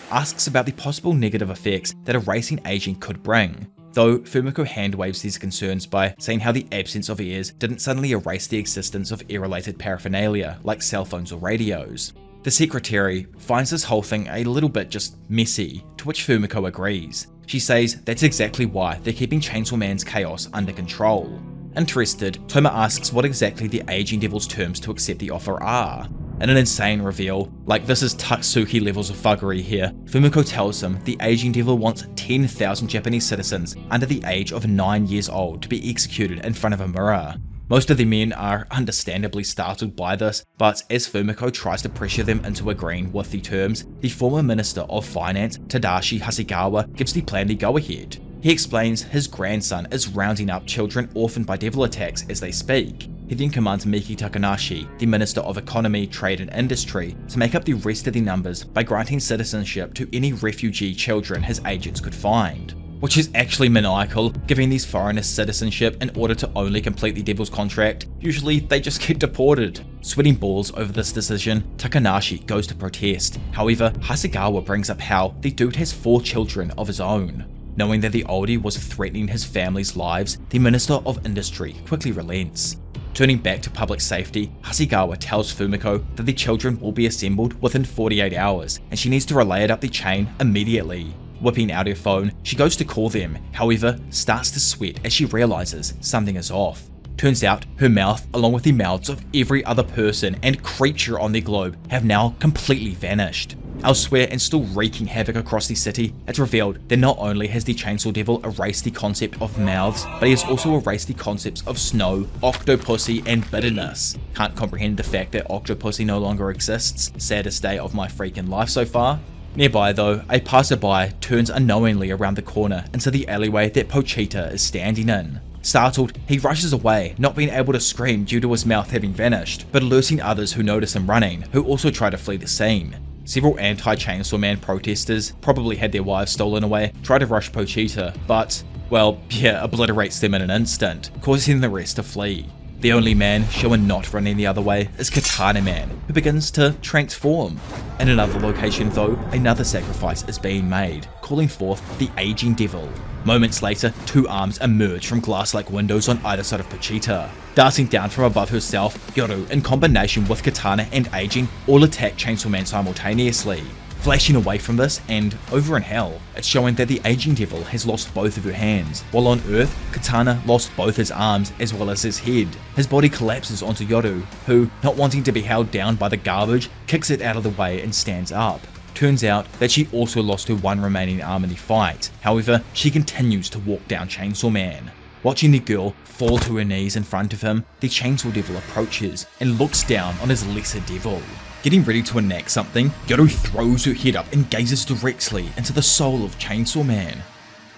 A: asks about the possible negative effects that erasing aging could bring, though Fumiko hand-waves these concerns by saying how the absence of ears didn't suddenly erase the existence of ear-related paraphernalia like cell phones or radios. The secretary finds this whole thing a little bit just messy, to which Fumiko agrees. She says that's exactly why they're keeping Chainsaw Man's chaos under control. Interested, Toma asks what exactly the Aging Devil's terms to accept the offer are. In an insane reveal, like this is Tatsuki levels of thuggery here, Fumiko tells him the Aging Devil wants 10,000 Japanese citizens under the age of 9 years old to be executed in front of a mirror. Most of the men are understandably startled by this, but as Fumiko tries to pressure them into agreeing with the terms, the former Minister of Finance, Tadashi Hasegawa, gives the plan the go-ahead. He explains his grandson is rounding up children orphaned by devil attacks as they speak. He then commands Miki Takanashi, the Minister of Economy, Trade and Industry, to make up the rest of the numbers by granting citizenship to any refugee children his agents could find. which is actually maniacal, giving these foreigners citizenship in order to only complete the Devil's contract. Usually they just get deported. Sweating balls over this decision, Takanashi goes to protest. However, Hasegawa brings up how the dude has 4 children of his own. Knowing that the oldie was threatening his family's lives, the Minister of Industry quickly relents. Turning back to public safety, Hasegawa tells Fumiko that the children will be assembled within 48 hours and she needs to relay it up the chain immediately. Whipping out her phone, she goes to call them, however, starts to sweat as she realizes something is off. Turns out, her mouth, along with the mouths of every other person and creature on the globe, have now completely vanished. Elsewhere and still wreaking havoc across the city, it's revealed that not only has the Chainsaw Devil erased the concept of mouths, but he has also erased the concepts of snow, octopussy, and bitterness. Can't comprehend the fact that octopussy no longer exists, saddest day of my freaking life so far. Nearby though, a passerby turns unknowingly around the corner into the alleyway that Pochita is standing in. Startled, he rushes away, not being able to scream due to his mouth having vanished, but alerting others who notice him running, who also try to flee the scene. Several anti-Chainsaw Man protesters, probably had their wives stolen away, try to rush Pochita, but, well, yeah, obliterates them in an instant, causing the rest to flee. The only man shown not running the other way is Katana Man, who begins to transform. In another location though, another sacrifice is being made, calling forth the aging devil. Moments later, 2 arms emerge from glass-like windows on either side of Pochita. Darting down from above herself, Yoru, in combination with Katana and Aging, all attack Chainsaw Man simultaneously. Flashing away from this, and over in hell, it's showing that the Aging Devil has lost both of her hands, while on Earth, Katana lost both his arms as well as his head. His body collapses onto Yoru, who, not wanting to be held down by the garbage, kicks it out of the way and stands up. Turns out that she also lost her one remaining arm in the fight, however, she continues to walk down Chainsaw Man. Watching the girl fall to her knees in front of him, the Chainsaw Devil approaches and looks down on his lesser devil. Getting ready to enact something, Yoru throws her head up and gazes directly into the soul of Chainsaw Man.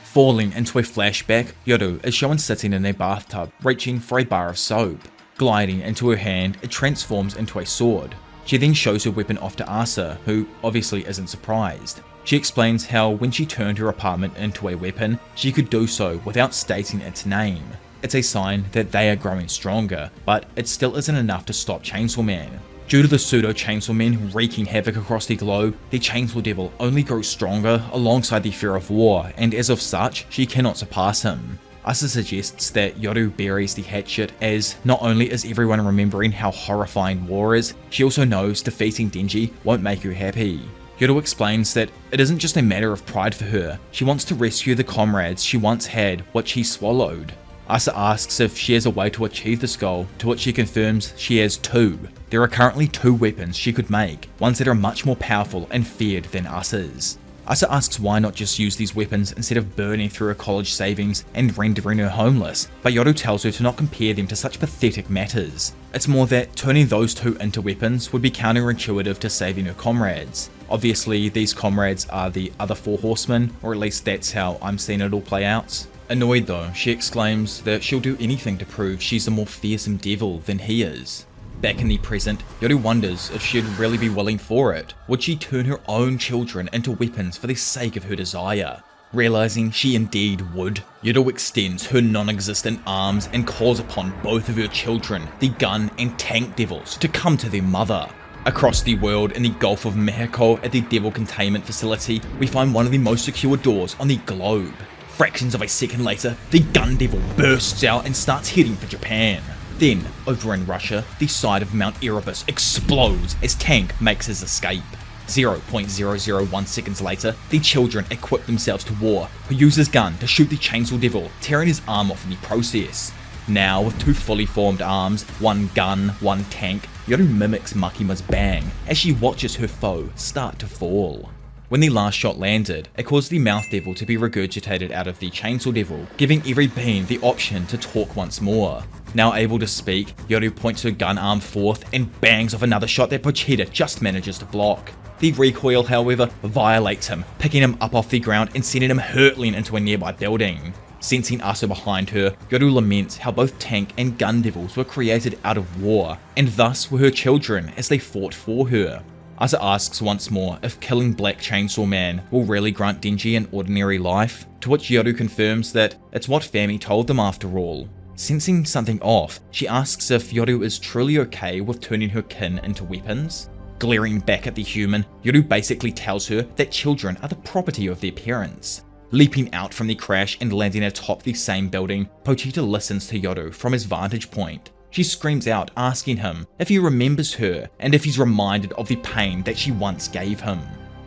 A: Falling into a flashback, Yoru is shown sitting in a bathtub, reaching for a bar of soap. Gliding into her hand, it transforms into a sword. She then shows her weapon off to Asa, who obviously isn't surprised. She explains how when she turned her apartment into a weapon, she could do so without stating its name. It's a sign that they are growing stronger, but it still isn't enough to stop Chainsaw Man. Due to the pseudo-Chainsaw Men wreaking havoc across the globe, the Chainsaw Devil only grows stronger alongside the fear of war, and as of such, she cannot surpass him. Asa suggests that Yoru buries the hatchet as not only is everyone remembering how horrifying war is, she also knows defeating Denji won't make her happy. Yoru explains that it isn't just a matter of pride for her, she wants to rescue the comrades she once had, which he swallowed. Asa asks if she has a way to achieve this goal, to which she confirms she has 2. There are currently 2 weapons she could make, ones that are much more powerful and feared than Asa's. Asa asks why not just use these weapons instead of burning through her college savings and rendering her homeless, but Yoru tells her to not compare them to such pathetic matters. It's more that turning those 2 into weapons would be counterintuitive to saving her comrades. Obviously, these comrades are the other 4 horsemen, or at least that's how I'm seeing it all play out. Annoyed though, she exclaims that she'll do anything to prove she's a more fearsome devil than he is. Back in the present, Yoru wonders if she'd really be willing for it. Would she turn her own children into weapons for the sake of her desire? Realizing she indeed would, Yoru extends her non-existent arms and calls upon both of her children, the gun and tank devils, to come to their mother. Across the world in the Gulf of Mexico at the Devil Containment Facility, we find one of the most secure doors on the globe. Fractions of a second later, the gun devil bursts out and starts heading for Japan. Then, over in Russia, the side of Mount Erebus explodes as Tank makes his escape. 0.001 seconds later, the children equip themselves to war, who use his gun to shoot the Chainsaw Devil, tearing his arm off in the process. Now, with 2 fully formed arms, 1 gun, 1 tank, Yoru mimics Makima's bang as she watches her foe start to fall. When the last shot landed, it caused the Mouth Devil to be regurgitated out of the Chainsaw Devil, giving every being the option to talk once more. Now able to speak, Yoru points her gun arm forth and bangs off another shot that Pochita just manages to block. The recoil, however, violates him, picking him up off the ground and sending him hurtling into a nearby building. Sensing Asa behind her, Yoru laments how both Tank and Gun Devils were created out of war, and thus were her children as they fought for her. Asa asks once more if killing Black Chainsaw Man will really grant Denji an ordinary life, to which Yoru confirms that it's what Fami told them after all. Sensing something off, she asks if Yoru is truly okay with turning her kin into weapons. Glaring back at the human, Yoru basically tells her that children are the property of their parents. Leaping out from the crash and landing atop the same building, Pochita listens to Yoru from his vantage point. She screams out, asking him if he remembers her and if he's reminded of the pain that she once gave him.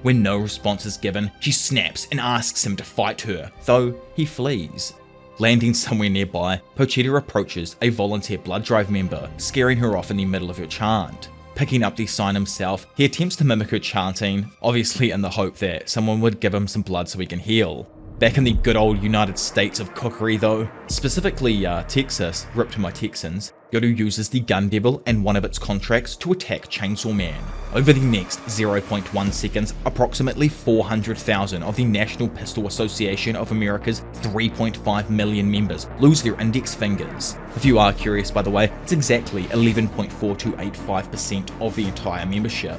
A: When no response is given, she snaps and asks him to fight her, though he flees. Landing somewhere nearby, Pochita approaches a volunteer blood drive member, scaring her off in the middle of her chant. Picking up the sign himself, he attempts to mimic her chanting, obviously in the hope that someone would give him some blood so he can heal. Back in the good old United States of cookery though, specifically Texas, ripped to my Texans, Yoru uses the Gun Devil and one of its contracts to attack Chainsaw Man. Over the next 0.1 seconds, approximately 400,000 of the National Pistol Association of America's 3.5 million members lose their index fingers. If you are curious, by the way, it's exactly 11.4285% of the entire membership.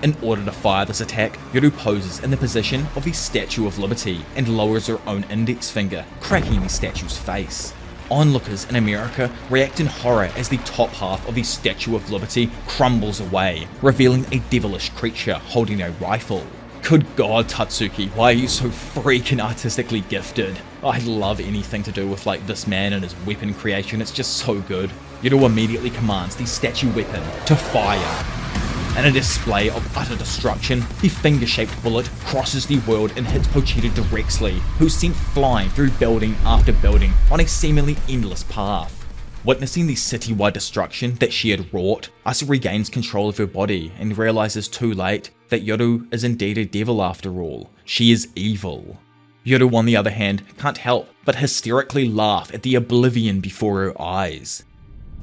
A: In order to fire this attack, Yoru poses in the position of the Statue of Liberty and lowers her own index finger, cracking the statue's face. Onlookers in America react in horror as the top half of the Statue of Liberty crumbles away, revealing a devilish creature holding a rifle. Good God, Tatsuki, why are you so freaking artistically gifted? I love anything to do with this man and his weapon creation, it's just so good. Yoru immediately commands the statue weapon to fire. In a display of utter destruction, the finger-shaped bullet crosses the world and hits Pochita directly, who's sent flying through building after building on a seemingly endless path. Witnessing the citywide destruction that she had wrought, Asa regains control of her body and realizes too late that Yoru is indeed a devil after all. She is evil. Yoru, on the other hand, can't help but hysterically laugh at the oblivion before her eyes.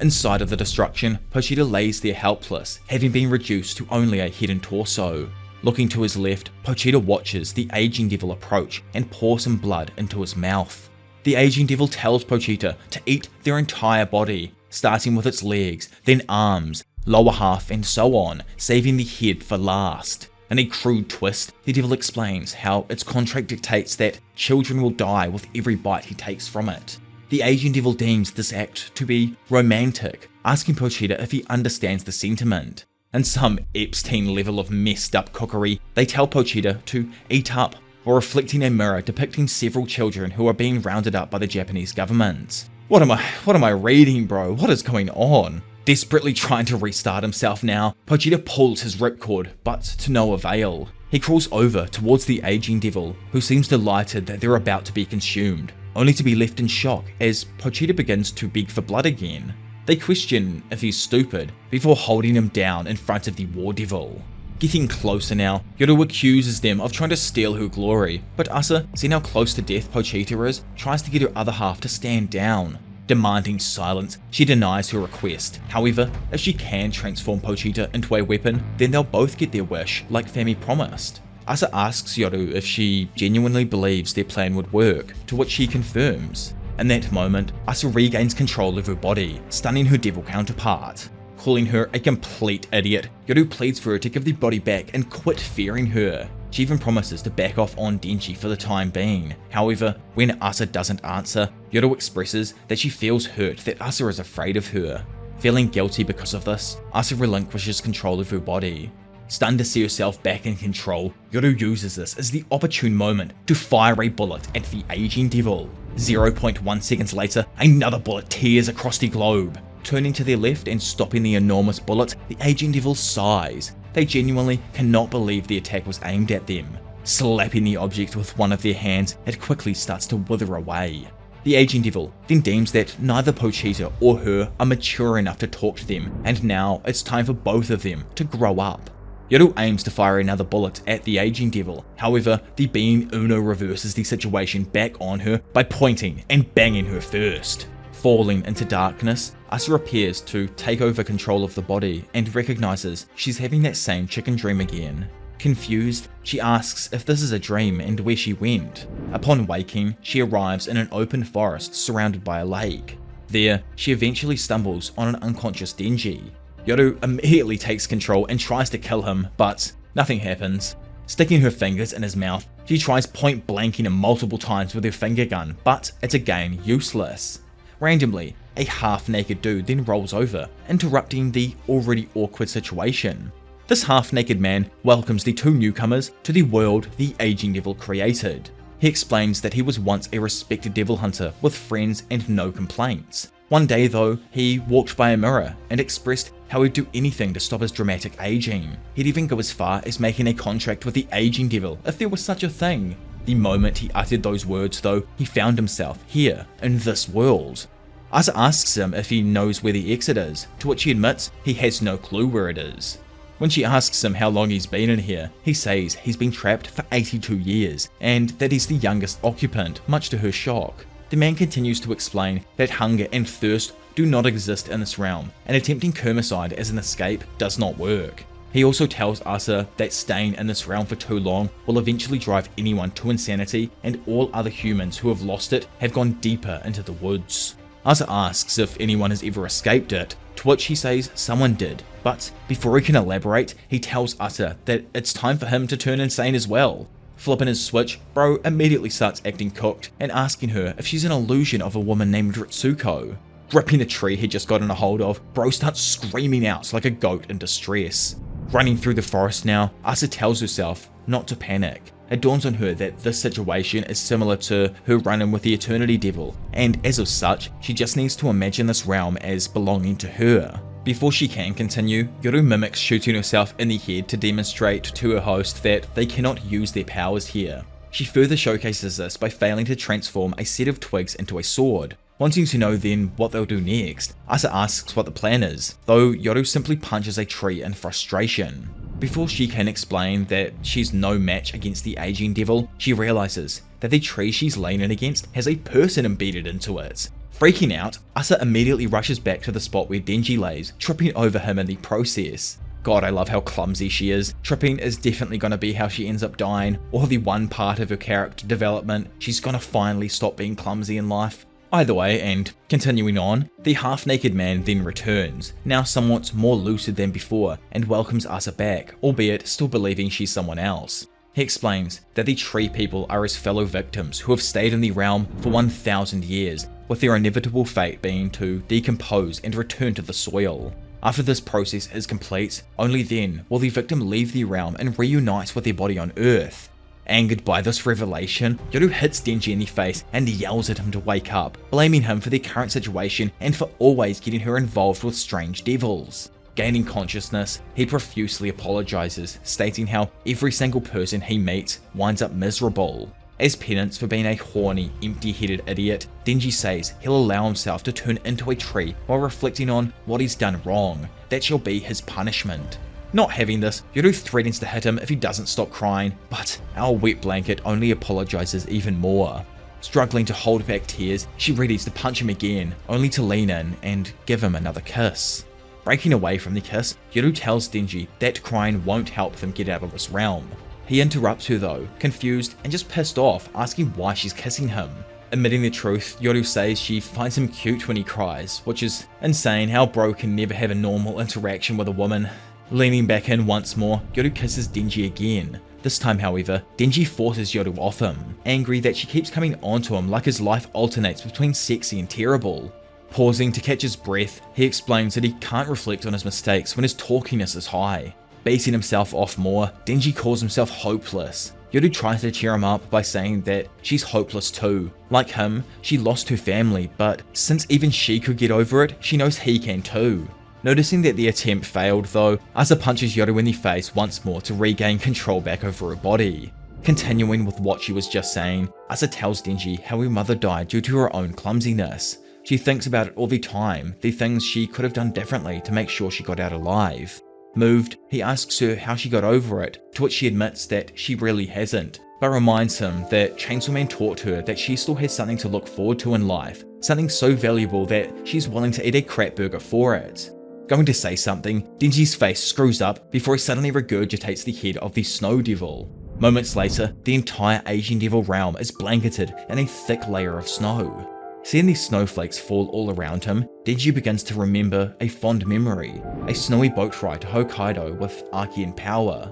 A: Inside of the destruction, Pochita lays there helpless, having been reduced to only a head and torso. Looking to his left, Pochita watches the aging devil approach and pour some blood into his mouth. The aging devil tells Pochita to eat their entire body, starting with its legs, then arms, lower half and so on, saving the head for last. In a crude twist, the devil explains how its contract dictates that children will die with every bite he takes from it. The aging devil deems this act to be romantic, asking Pochita if he understands the sentiment. In some Epstein level of messed up cookery, they tell Pochita to eat up, while reflecting a mirror depicting several children who are being rounded up by the Japanese government. What am I reading, bro? What is going on? Desperately trying to restart himself now, Pochita pulls his ripcord, but to no avail. He crawls over towards the aging devil, who seems delighted that they're about to be consumed, only to be left in shock as Pochita begins to beg for blood again. They question if he's stupid before holding him down in front of the war devil. Getting closer now, Yoru accuses them of trying to steal her glory, but Asa, seeing how close to death Pochita is, tries to get her other half to stand down. Demanding silence, she denies her request. However, if she can transform Pochita into a weapon, then they'll both get their wish, like Fami promised. Asa asks Yoru if she genuinely believes their plan would work, to which she confirms. In that moment, Asa regains control of her body, stunning her devil counterpart. Calling her a complete idiot, Yoru pleads for her to give the body back and quit fearing her. She even promises to back off on Denji for the time being. However, when Asa doesn't answer, Yoru expresses that she feels hurt that Asa is afraid of her. Feeling guilty because of this, Asa relinquishes control of her body. Stunned to see herself back in control, Yoru uses this as the opportune moment to fire a bullet at the aging devil. 0.1 seconds later, another bullet tears across the globe. Turning to their left and stopping the enormous bullet, the aging devil sighs. They genuinely cannot believe the attack was aimed at them. Slapping the object with one of their hands, it quickly starts to wither away. The aging devil then deems that neither Pochita or her are mature enough to talk to them, and now it's time for both of them to grow up. Yoru aims to fire another bullet at the aging devil, however, the being Uno reverses the situation back on her by pointing and banging her first. Falling into darkness, Asa appears to take over control of the body and recognizes she's having that same chicken dream again. Confused, she asks if this is a dream and where she went. Upon waking, she arrives in an open forest surrounded by a lake. There, she eventually stumbles on an unconscious Denji. Yoru immediately takes control and tries to kill him, but nothing happens. Sticking her fingers in his mouth, she tries point blanking him multiple times with her finger gun, but it's again useless. Randomly, a half-naked dude then rolls over, interrupting the already awkward situation. This half-naked man welcomes the two newcomers to the world the aging devil created. He explains that he was once a respected devil hunter with friends and no complaints. One day though, he walked by a mirror and expressed how he'd do anything to stop his dramatic aging. He'd even go as far as making a contract with the aging devil if there was such a thing. The moment he uttered those words though, he found himself here, in this world. Asa asks him if he knows where the exit is, to which he admits he has no clue where it is. When she asks him how long he's been in here, he says he's been trapped for 82 years, and that he's the youngest occupant, much to her shock. The man continues to explain that hunger and thirst do not exist in this realm, and attempting Kermicide as an escape does not work. He also tells Asa that staying in this realm for too long will eventually drive anyone to insanity, and all other humans who have lost it have gone deeper into the woods. Asa asks if anyone has ever escaped it, to which he says someone did, but before he can elaborate, he tells Asa that it's time for him to turn insane as well. Flipping his switch, bro immediately starts acting cooked and asking her if she's an illusion of a woman named Ritsuko. Gripping the tree he'd just gotten a hold of, bro starts screaming out like a goat in distress. Running through the forest now, Asa tells herself not to panic. It dawns on her that this situation is similar to her run-in with the Eternity Devil, and as of such, she just needs to imagine this realm as belonging to her. Before she can continue, Yoru mimics shooting herself in the head to demonstrate to her host that they cannot use their powers here. She further showcases this by failing to transform a set of twigs into a sword. Wanting to know then what they'll do next, Asa asks what the plan is, though Yoru simply punches a tree in frustration. Before she can explain that she's no match against the aging devil, she realizes that the tree she's leaning against has a person embedded into it. Freaking out, Asa immediately rushes back to the spot where Denji lays, tripping over him in the process. God, I love how clumsy she is. Tripping is definitely going to be how she ends up dying, or the one part of her character development she's going to finally stop being clumsy in life. Either way, and continuing on, the half-naked man then returns, now somewhat more lucid than before, and welcomes Asa back, albeit still believing she's someone else. He explains that the tree people are his fellow victims who have stayed in the realm for 1,000 years, with their inevitable fate being to decompose and return to the soil. After this process is complete, only then will the victim leave the realm and reunite with their body on Earth. Angered by this revelation, Yoru hits Denji in the face and yells at him to wake up, blaming him for their current situation and for always getting her involved with strange devils. Gaining consciousness, he profusely apologizes, stating how every single person he meets winds up miserable. As penance for being a horny, empty-headed idiot, Denji says he'll allow himself to turn into a tree while reflecting on what he's done wrong. That shall be his punishment. Not having this, Yoru threatens to hit him if he doesn't stop crying, but our wet blanket only apologizes even more. Struggling to hold back tears, she readies to punch him again, only to lean in and give him another kiss. Breaking away from the kiss, Yoru tells Denji that crying won't help them get out of this realm. He interrupts her though, confused and just pissed off, asking why she's kissing him. Admitting the truth, Yoru says she finds him cute when he cries, which is insane how bro can never have a normal interaction with a woman. Leaning back in once more, Yoru kisses Denji again. This time however, Denji forces Yoru off him, angry that she keeps coming onto him like his life alternates between sexy and terrible. Pausing to catch his breath, he explains that he can't reflect on his mistakes when his talkiness is high. Beating himself off more, Denji calls himself hopeless. Yoru tries to cheer him up by saying that she's hopeless too. Like him, she lost her family, but since even she could get over it, she knows he can too. Noticing that the attempt failed though, Asa punches Yoru in the face once more to regain control back over her body. Continuing with what she was just saying, Asa tells Denji how her mother died due to her own clumsiness. She thinks about it all the time, the things she could have done differently to make sure she got out alive. Moved, he asks her how she got over it, to which she admits that she really hasn't, but reminds him that Chainsaw Man taught her that she still has something to look forward to in life, something so valuable that she's willing to eat a crap burger for it. Going to say something, Denji's face screws up before he suddenly regurgitates the head of the Snow Devil. Moments later, the entire aging devil realm is blanketed in a thick layer of snow.
B: Seeing these snowflakes fall all around him, Denji begins to remember a fond memory, a snowy boat ride to Hokkaido with Archean power.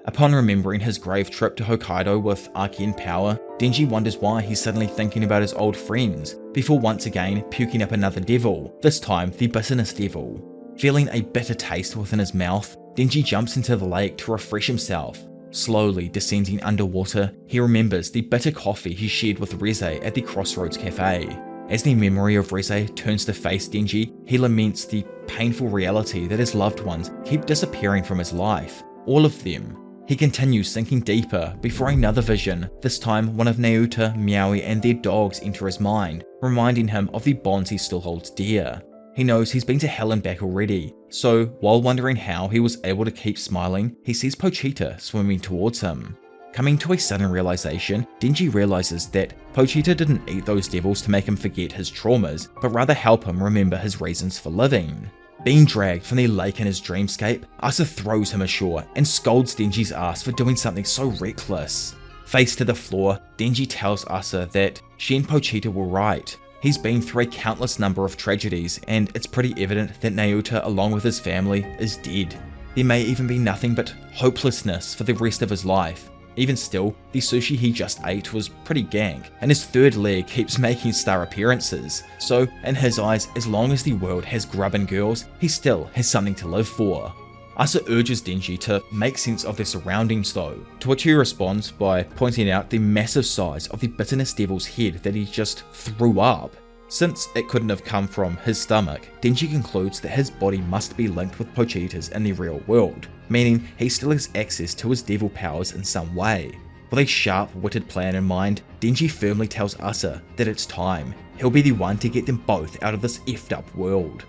B: Upon remembering his grave trip to Hokkaido with Archean power, Denji wonders why he's suddenly thinking about his old friends, before once again puking up another devil, this time the bitterness devil. Feeling a bitter taste within his mouth, Denji jumps into the lake to refresh himself. Slowly descending underwater, he remembers the bitter coffee he shared with Reze at the Crossroads Cafe. As the memory of Reze turns to face Denji, he laments the painful reality that his loved ones keep disappearing from his life. All of them. He continues sinking deeper before another vision, this time one of Naota, Miaoi and their dogs enter his mind, reminding him of the bonds he still holds dear. He knows he's been to hell and back already, so while wondering how he was able to keep smiling, he sees Pochita swimming towards him. Coming to a sudden realization, Denji realizes that Pochita didn't eat those devils to make him forget his traumas, but rather help him remember his reasons for living. Being dragged from the lake in his dreamscape, Asa throws him ashore and scolds Denji's ass for doing something so reckless. Face to the floor, Denji tells Asa that she and Pochita were right. He's been through a countless number of tragedies, and it's pretty evident that Naota, along with his family, is dead. There may even be nothing but hopelessness for the rest of his life. Even still, the sushi he just ate was pretty gank, and his third leg keeps making star appearances, so in his eyes, as long as the world has grub and girls, he still has something to live for. Asa urges Denji to make sense of their surroundings though, to which he responds by pointing out the massive size of the bitterness devil's head that he just threw up. Since it couldn't have come from his stomach, Denji concludes that his body must be linked with Pochita's in the real world, meaning he still has access to his devil powers in some way. With a sharp-witted plan in mind, Denji firmly tells Asa that it's time. He'll be the one to get them both out of this effed up world.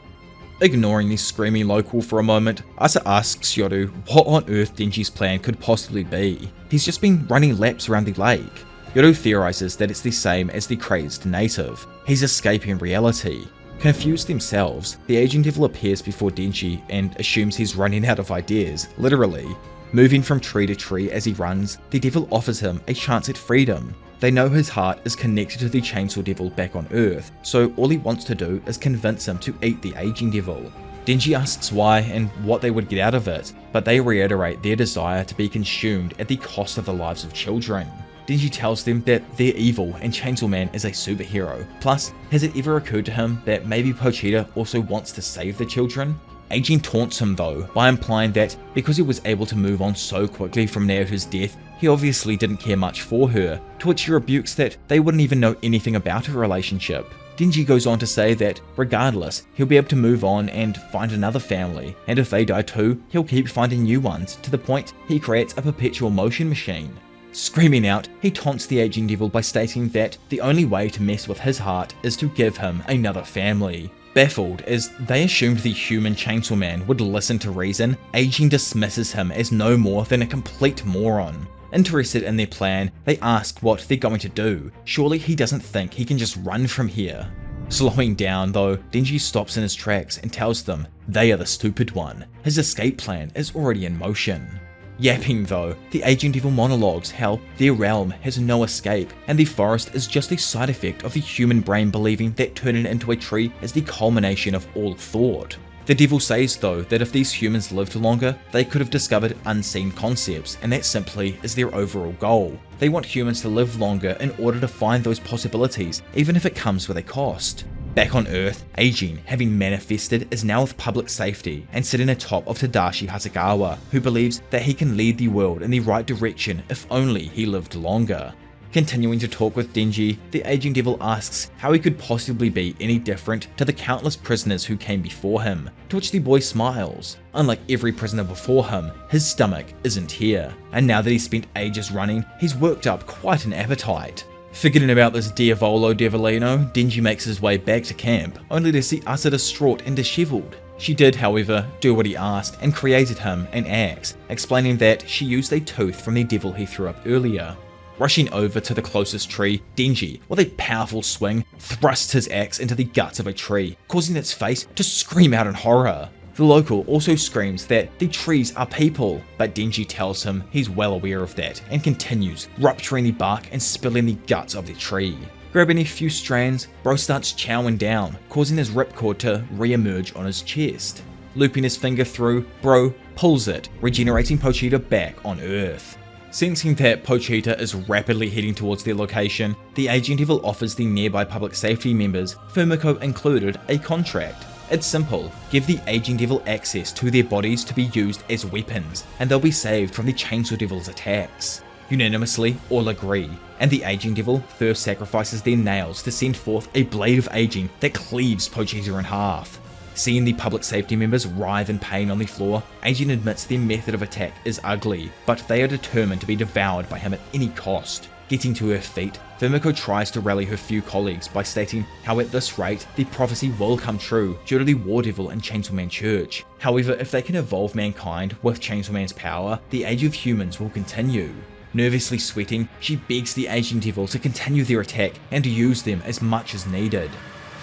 B: Ignoring the screaming local for a moment, Asa asks Yoru what on earth Denji's plan could possibly be. He's just been running laps around the lake. Yoru theorizes that it's the same as the crazed native. He's escaping reality. Confused themselves, the aging devil appears before Denji and assumes he's running out of ideas, literally. Moving from tree to tree as he runs, the devil offers him a chance at freedom. They know his heart is connected to the chainsaw devil back on Earth, so all he wants to do is convince him to eat the aging devil. Denji asks why and what they would get out of it, but they reiterate their desire to be consumed at the cost of the lives of children. Denji tells them that they're evil and Chainsaw Man is a superhero. Plus, has it ever occurred to him that maybe Pochita also wants to save the children? Aging taunts him though, by implying that because he was able to move on so quickly from Naoto's death, he obviously didn't care much for her, to which he rebukes that they wouldn't even know anything about her relationship. Denji goes on to say that, regardless, he'll be able to move on and find another family, and if they die too, he'll keep finding new ones, to the point he creates a perpetual motion machine. Screaming out, he taunts the aging devil by stating that the only way to mess with his heart is to give him another family. Baffled as they assumed the human Chainsaw Man would listen to reason, Aging dismisses him as no more than a complete moron. Interested in their plan, they ask what they're going to do. Surely he doesn't think he can just run from here. Slowing down though, Denji stops in his tracks and tells them they are the stupid one. His escape plan is already in motion. Yapping though, the aging devil monologues how their realm has no escape and the forest is just a side effect of the human brain believing that turning into a tree is the culmination of all thought. The devil says though that if these humans lived longer, they could have discovered unseen concepts, and that simply is their overall goal. They want humans to live longer in order to find those possibilities, even if it comes with a cost. Back on Earth, Aging, having manifested, is now with public safety and sitting atop of Tadashi Hasegawa, who believes that he can lead the world in the right direction if only he lived longer. Continuing to talk with Denji, the aging devil asks how he could possibly be any different to the countless prisoners who came before him, to which the boy smiles. Unlike every prisoner before him, his stomach isn't here, and now that he's spent ages running, he's worked up quite an appetite. Forgetting about this Diavolo Devilino, Denji makes his way back to camp, only to see Asa distraught and disheveled. She did, however, do what he asked and created him an axe, explaining that she used a tooth from the devil he threw up earlier. Rushing over to the closest tree, Denji, with a powerful swing, thrusts his axe into the guts of a tree, causing its face to scream out in horror. The local also screams that the trees are people, but Denji tells him he's well aware of that and continues, rupturing the bark and spilling the guts of the tree.
A: Grabbing a few strands, bro starts chowing down, causing his ripcord to re-emerge on his chest. Looping his finger through, bro pulls it, regenerating Pochita back on Earth. Sensing that Pochita is rapidly heading towards their location, the Aging Devil offers the nearby public safety members, Fumiko included, a contract. It's simple, give the Aging Devil access to their bodies to be used as weapons, and they'll be saved from the Chainsaw Devil's attacks. Unanimously, all agree, and the Aging Devil first sacrifices their nails to send forth a blade of aging that cleaves Pochita in half. Seeing the public safety members writhe in pain on the floor, Aging admits their method of attack is ugly, but they are determined to be devoured by him at any cost. Getting to her feet, Fumiko tries to rally her few colleagues by stating how at this rate, the prophecy will come true due to the War Devil and Chainsaw Man Church. However, if they can evolve mankind with Chainsaw Man's power, the age of humans will continue. Nervously sweating, she begs the Aging Devil to continue their attack and to use them as much as needed.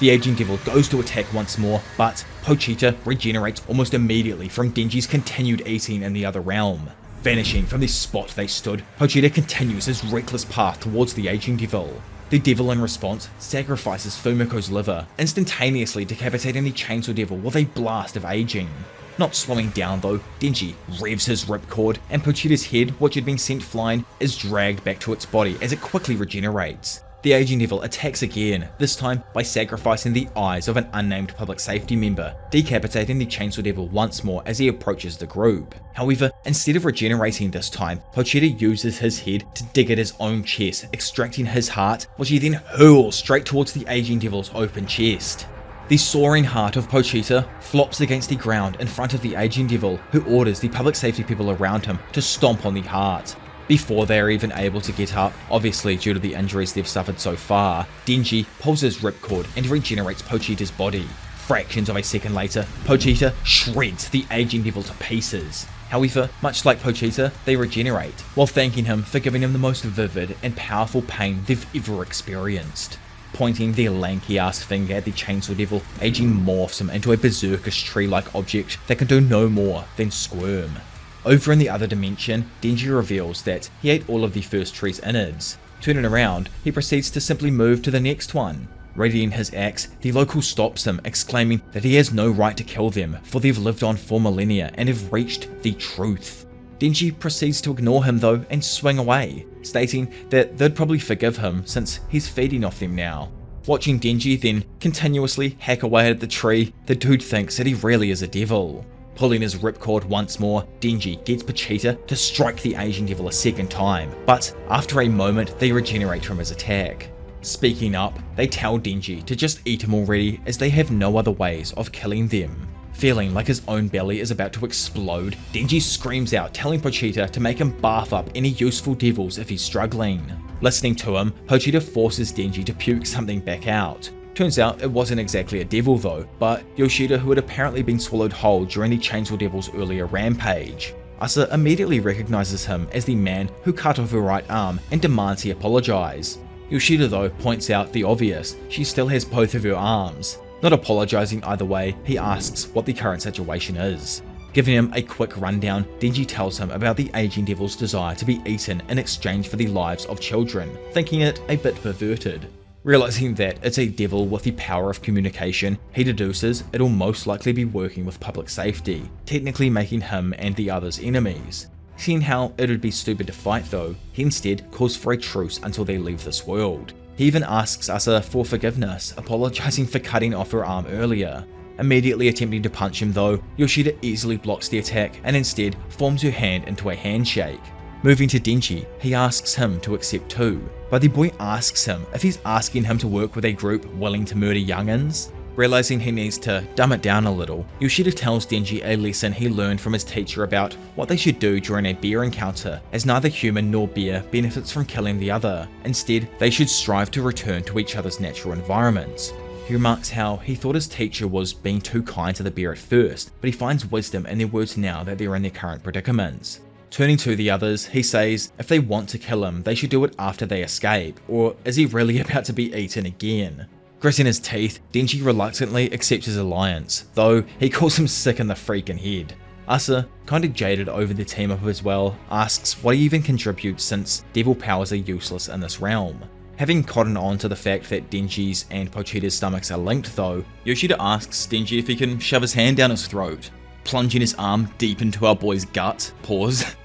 A: The Aging Devil goes to attack once more, but Pochita regenerates almost immediately from Denji's continued eating in the other realm. Vanishing from the spot they stood, Pochita continues his reckless path towards the Aging Devil. The Devil in response sacrifices Fumiko's liver, instantaneously decapitating the Chainsaw Devil with a blast of aging. Not slowing down though, Denji revs his ripcord, and Pochita's head, which had been sent flying, is dragged back to its body as it quickly regenerates. The Aging Devil attacks again, this time by sacrificing the eyes of an unnamed public safety member, decapitating the Chainsaw Devil once more as he approaches the group. However, instead of regenerating this time, Pochita uses his head to dig at his own chest, extracting his heart, which he then hurls straight towards the Aging Devil's open chest. The soaring heart of Pochita flops against the ground in front of the Aging Devil, who orders the public safety people around him to stomp on the heart. Before they are even able to get up, obviously due to the injuries they've suffered so far, Denji pulls his ripcord and regenerates Pochita's body. Fractions of a second later, Pochita shreds the Aging Devil to pieces. However, much like Pochita, they regenerate, while thanking him for giving them the most vivid and powerful pain they've ever experienced. Pointing their lanky-ass finger at the Chainsaw Devil, Aging morphs him into a berserkish tree-like object that can do no more than squirm. Over in the other dimension, Denji reveals that he ate all of the first tree's innards. Turning around, he proceeds to simply move to the next one. Readying his axe, the local stops him, exclaiming that he has no right to kill them, for they've lived on for millennia and have reached the truth. Denji proceeds to ignore him though and swing away, stating that they'd probably forgive him since he's feeding off them now. Watching Denji then continuously hack away at the tree, the dude thinks that he really is a devil. Pulling his ripcord once more, Denji gets Pochita to strike the Aging Devil a second time, but after a moment they regenerate from his attack. Speaking up, they tell Denji to just eat him already as they have no other ways of killing them. Feeling like his own belly is about to explode, Denji screams out telling Pochita to make him barf up any useful devils if he's struggling. Listening to him, Pochita forces Denji to puke something back out. Turns out it wasn't exactly a devil though, but Yoshida, who had apparently been swallowed whole during the Chainsaw Devil's earlier rampage. Asa immediately recognizes him as the man who cut off her right arm and demands he apologize. Yoshida though points out the obvious, she still has both of her arms. Not apologizing either way, he asks what the current situation is. Giving him a quick rundown, Denji tells him about the Aging Devil's desire to be eaten in exchange for the lives of children, thinking it a bit perverted. Realizing that it's a devil with the power of communication, he deduces it'll most likely be working with public safety, technically making him and the others enemies. Seeing how it'd be stupid to fight though, he instead calls for a truce until they leave this world. He even asks Asa for forgiveness, apologizing for cutting off her arm earlier. Immediately attempting to punch him though, Yoshida easily blocks the attack and instead forms her hand into a handshake. Moving to Denji, he asks him to accept too, but the boy asks him if he's asking him to work with a group willing to murder youngins. Realizing he needs to dumb it down a little, Yoshida tells Denji a lesson he learned from his teacher about what they should do during a bear encounter, as neither human nor bear benefits from killing the other. Instead, they should strive to return to each other's natural environments. He remarks how he thought his teacher was being too kind to the bear at first, but he finds wisdom in their words now that they're in their current predicaments. Turning to the others, he says if they want to kill him, they should do it after they escape, or is he really about to be eaten again? Gritting his teeth, Denji reluctantly accepts his alliance, though he calls him sick in the freaking head. Asa, kinda jaded over the team up as well, asks what he even contributes since devil powers are useless in this realm. Having cottoned on to the fact that Denji's and Pochita's stomachs are linked though, Yoshida asks Denji if he can shove his hand down his throat. Plunging his arm deep into our boy's gut,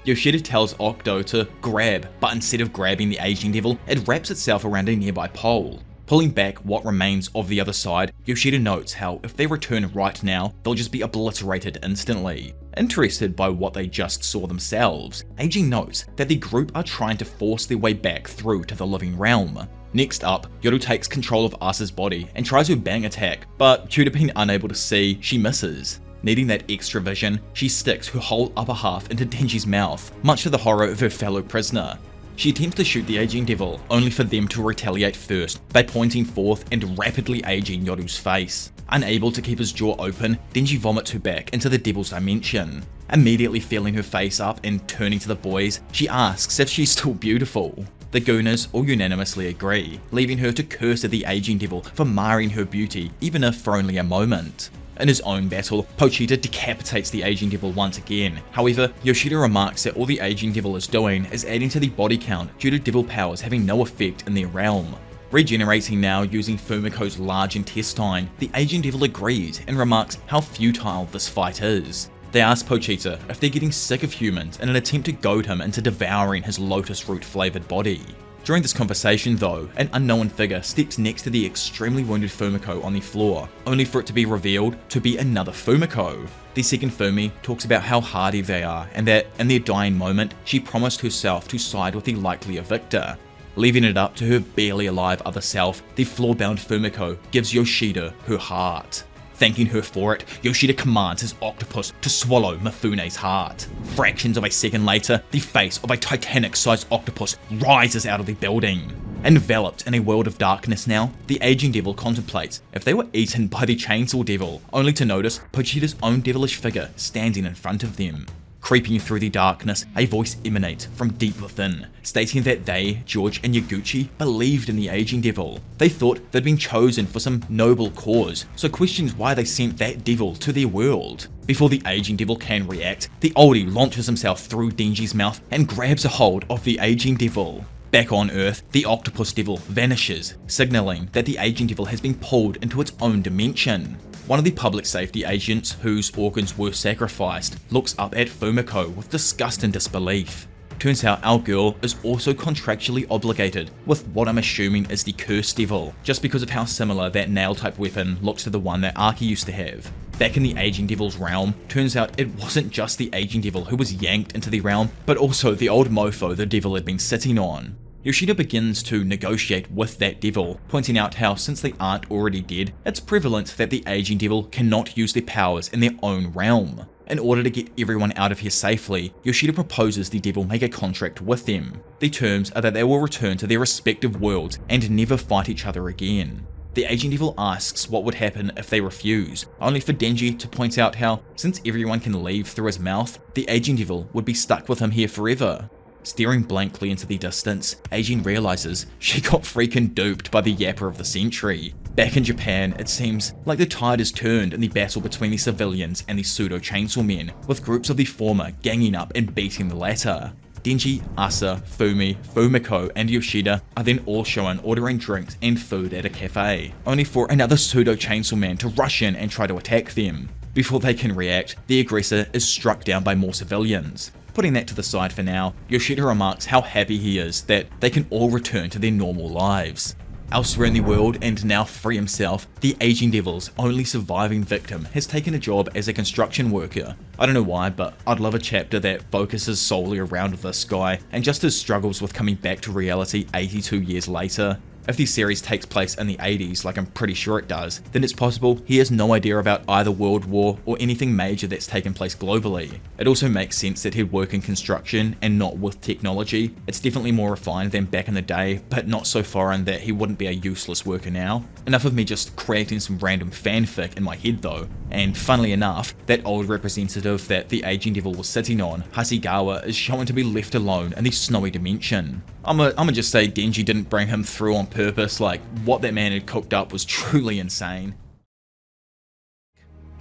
A: Yoshida tells Octo to grab, but instead of grabbing the aging devil, it wraps itself around a nearby pole. Pulling back what remains of the other side, Yoshida notes how if they return right now, they'll just be obliterated instantly. Interested by what they just saw themselves, Aging notes that the group are trying to force their way back through to the living realm. Next up, Yoru takes control of Asa's body and tries her bang attack, but due to being unable to see, she misses. Needing that extra vision, she sticks her whole upper half into Denji's mouth, much to the horror of her fellow prisoner. She attempts to shoot the aging devil, only for them to retaliate first by pointing forth and rapidly aging Yoru's face. Unable to keep his jaw open, Denji vomits her back into the devil's dimension. Immediately feeling her face up and turning to the boys, she asks if she's still beautiful. The Gooners all unanimously agree, leaving her to curse at the aging devil for marring her beauty, even if for only a moment. In his own battle, Pochita decapitates the aging devil once again. However, Yoshida remarks that all the aging devil is doing is adding to the body count due to devil powers having no effect in their realm. Regenerating now using Fumiko's large intestine, the aging devil agrees and remarks how futile this fight is. They ask Pochita if they're getting sick of humans in an attempt to goad him into devouring his lotus root flavoured body. During this conversation though, an unknown figure steps next to the extremely wounded Fumiko on the floor, only for it to be revealed to be another Fumiko. The second Fumi talks about how hardy they are and that in their dying moment, she promised herself to side with the likelier victor. Leaving it up to her barely alive other self, the floor-bound Fumiko gives Yoshida her heart. Thanking her for it, Yoshida commands his octopus to swallow Mifune's heart. Fractions of a second later, the face of a Titanic-sized octopus rises out of the building. Enveloped in a world of darkness now, the aging devil contemplates if they were eaten by the chainsaw devil, only to notice Pochita's own devilish figure standing in front of them. Creeping through the darkness, a voice emanates from deep within, stating that they, George and Yaguchi, believed in the aging devil. They thought they'd been chosen for some noble cause, so questions why they sent that devil to their world. Before the aging devil can react, the oldie launches himself through Denji's mouth and grabs a hold of the aging devil. Back on Earth, the octopus devil vanishes, signaling that the aging devil has been pulled into its own dimension. One of the public safety agents, whose organs were sacrificed, looks up at Fumiko with disgust and disbelief. Turns out our girl is also contractually obligated with what I'm assuming is the cursed devil, just because of how similar that nail-type weapon looks to the one that Arki used to have. Back in the aging devil's realm, turns out it wasn't just the aging devil who was yanked into the realm, but also the old mofo the devil had been sitting on. Yoshida begins to negotiate with that devil, pointing out how since they aren't already dead, it's prevalent that the aging devil cannot use their powers in their own realm. In order to get everyone out of here safely, Yoshida proposes the devil make a contract with them. The terms are that they will return to their respective worlds and never fight each other again. The aging devil asks what would happen if they refuse, only for Denji to point out how, since everyone can leave through his mouth, the aging devil would be stuck with him here forever. Staring blankly into the distance, Aging realizes she got freaking duped by the yapper of the century. Back in Japan, it seems like the tide has turned in the battle between the civilians and the pseudo-chainsaw men, with groups of the former ganging up and beating the latter. Denji, Asa, Fumi, Fumiko, and Yoshida are then all shown ordering drinks and food at a cafe, only for another pseudo-chainsaw man to rush in and try to attack them. Before they can react, the aggressor is struck down by more civilians. Putting that to the side for now, Yoshida remarks how happy he is that they can all return to their normal lives. Elsewhere in the world, and now free himself, the aging devil's only surviving victim has taken a job as a construction worker. I don't know why, but I'd love a chapter that focuses solely around this guy, and just his struggles with coming back to reality 82 years later. If the series takes place in the 80s, like I'm pretty sure it does, then it's possible he has no idea about either World War or anything major that's taken place globally. It also makes sense that he'd work in construction and not with technology. It's definitely more refined than back in the day, but not so foreign that he wouldn't be a useless worker now. Enough of me just creating some random fanfic in my head though, and funnily enough, that old representative that the aging devil was sitting on, Hasegawa, is shown to be left alone in the snowy dimension. I'ma just say Denji didn't bring him through on purpose, like what that man had cooked up was truly insane.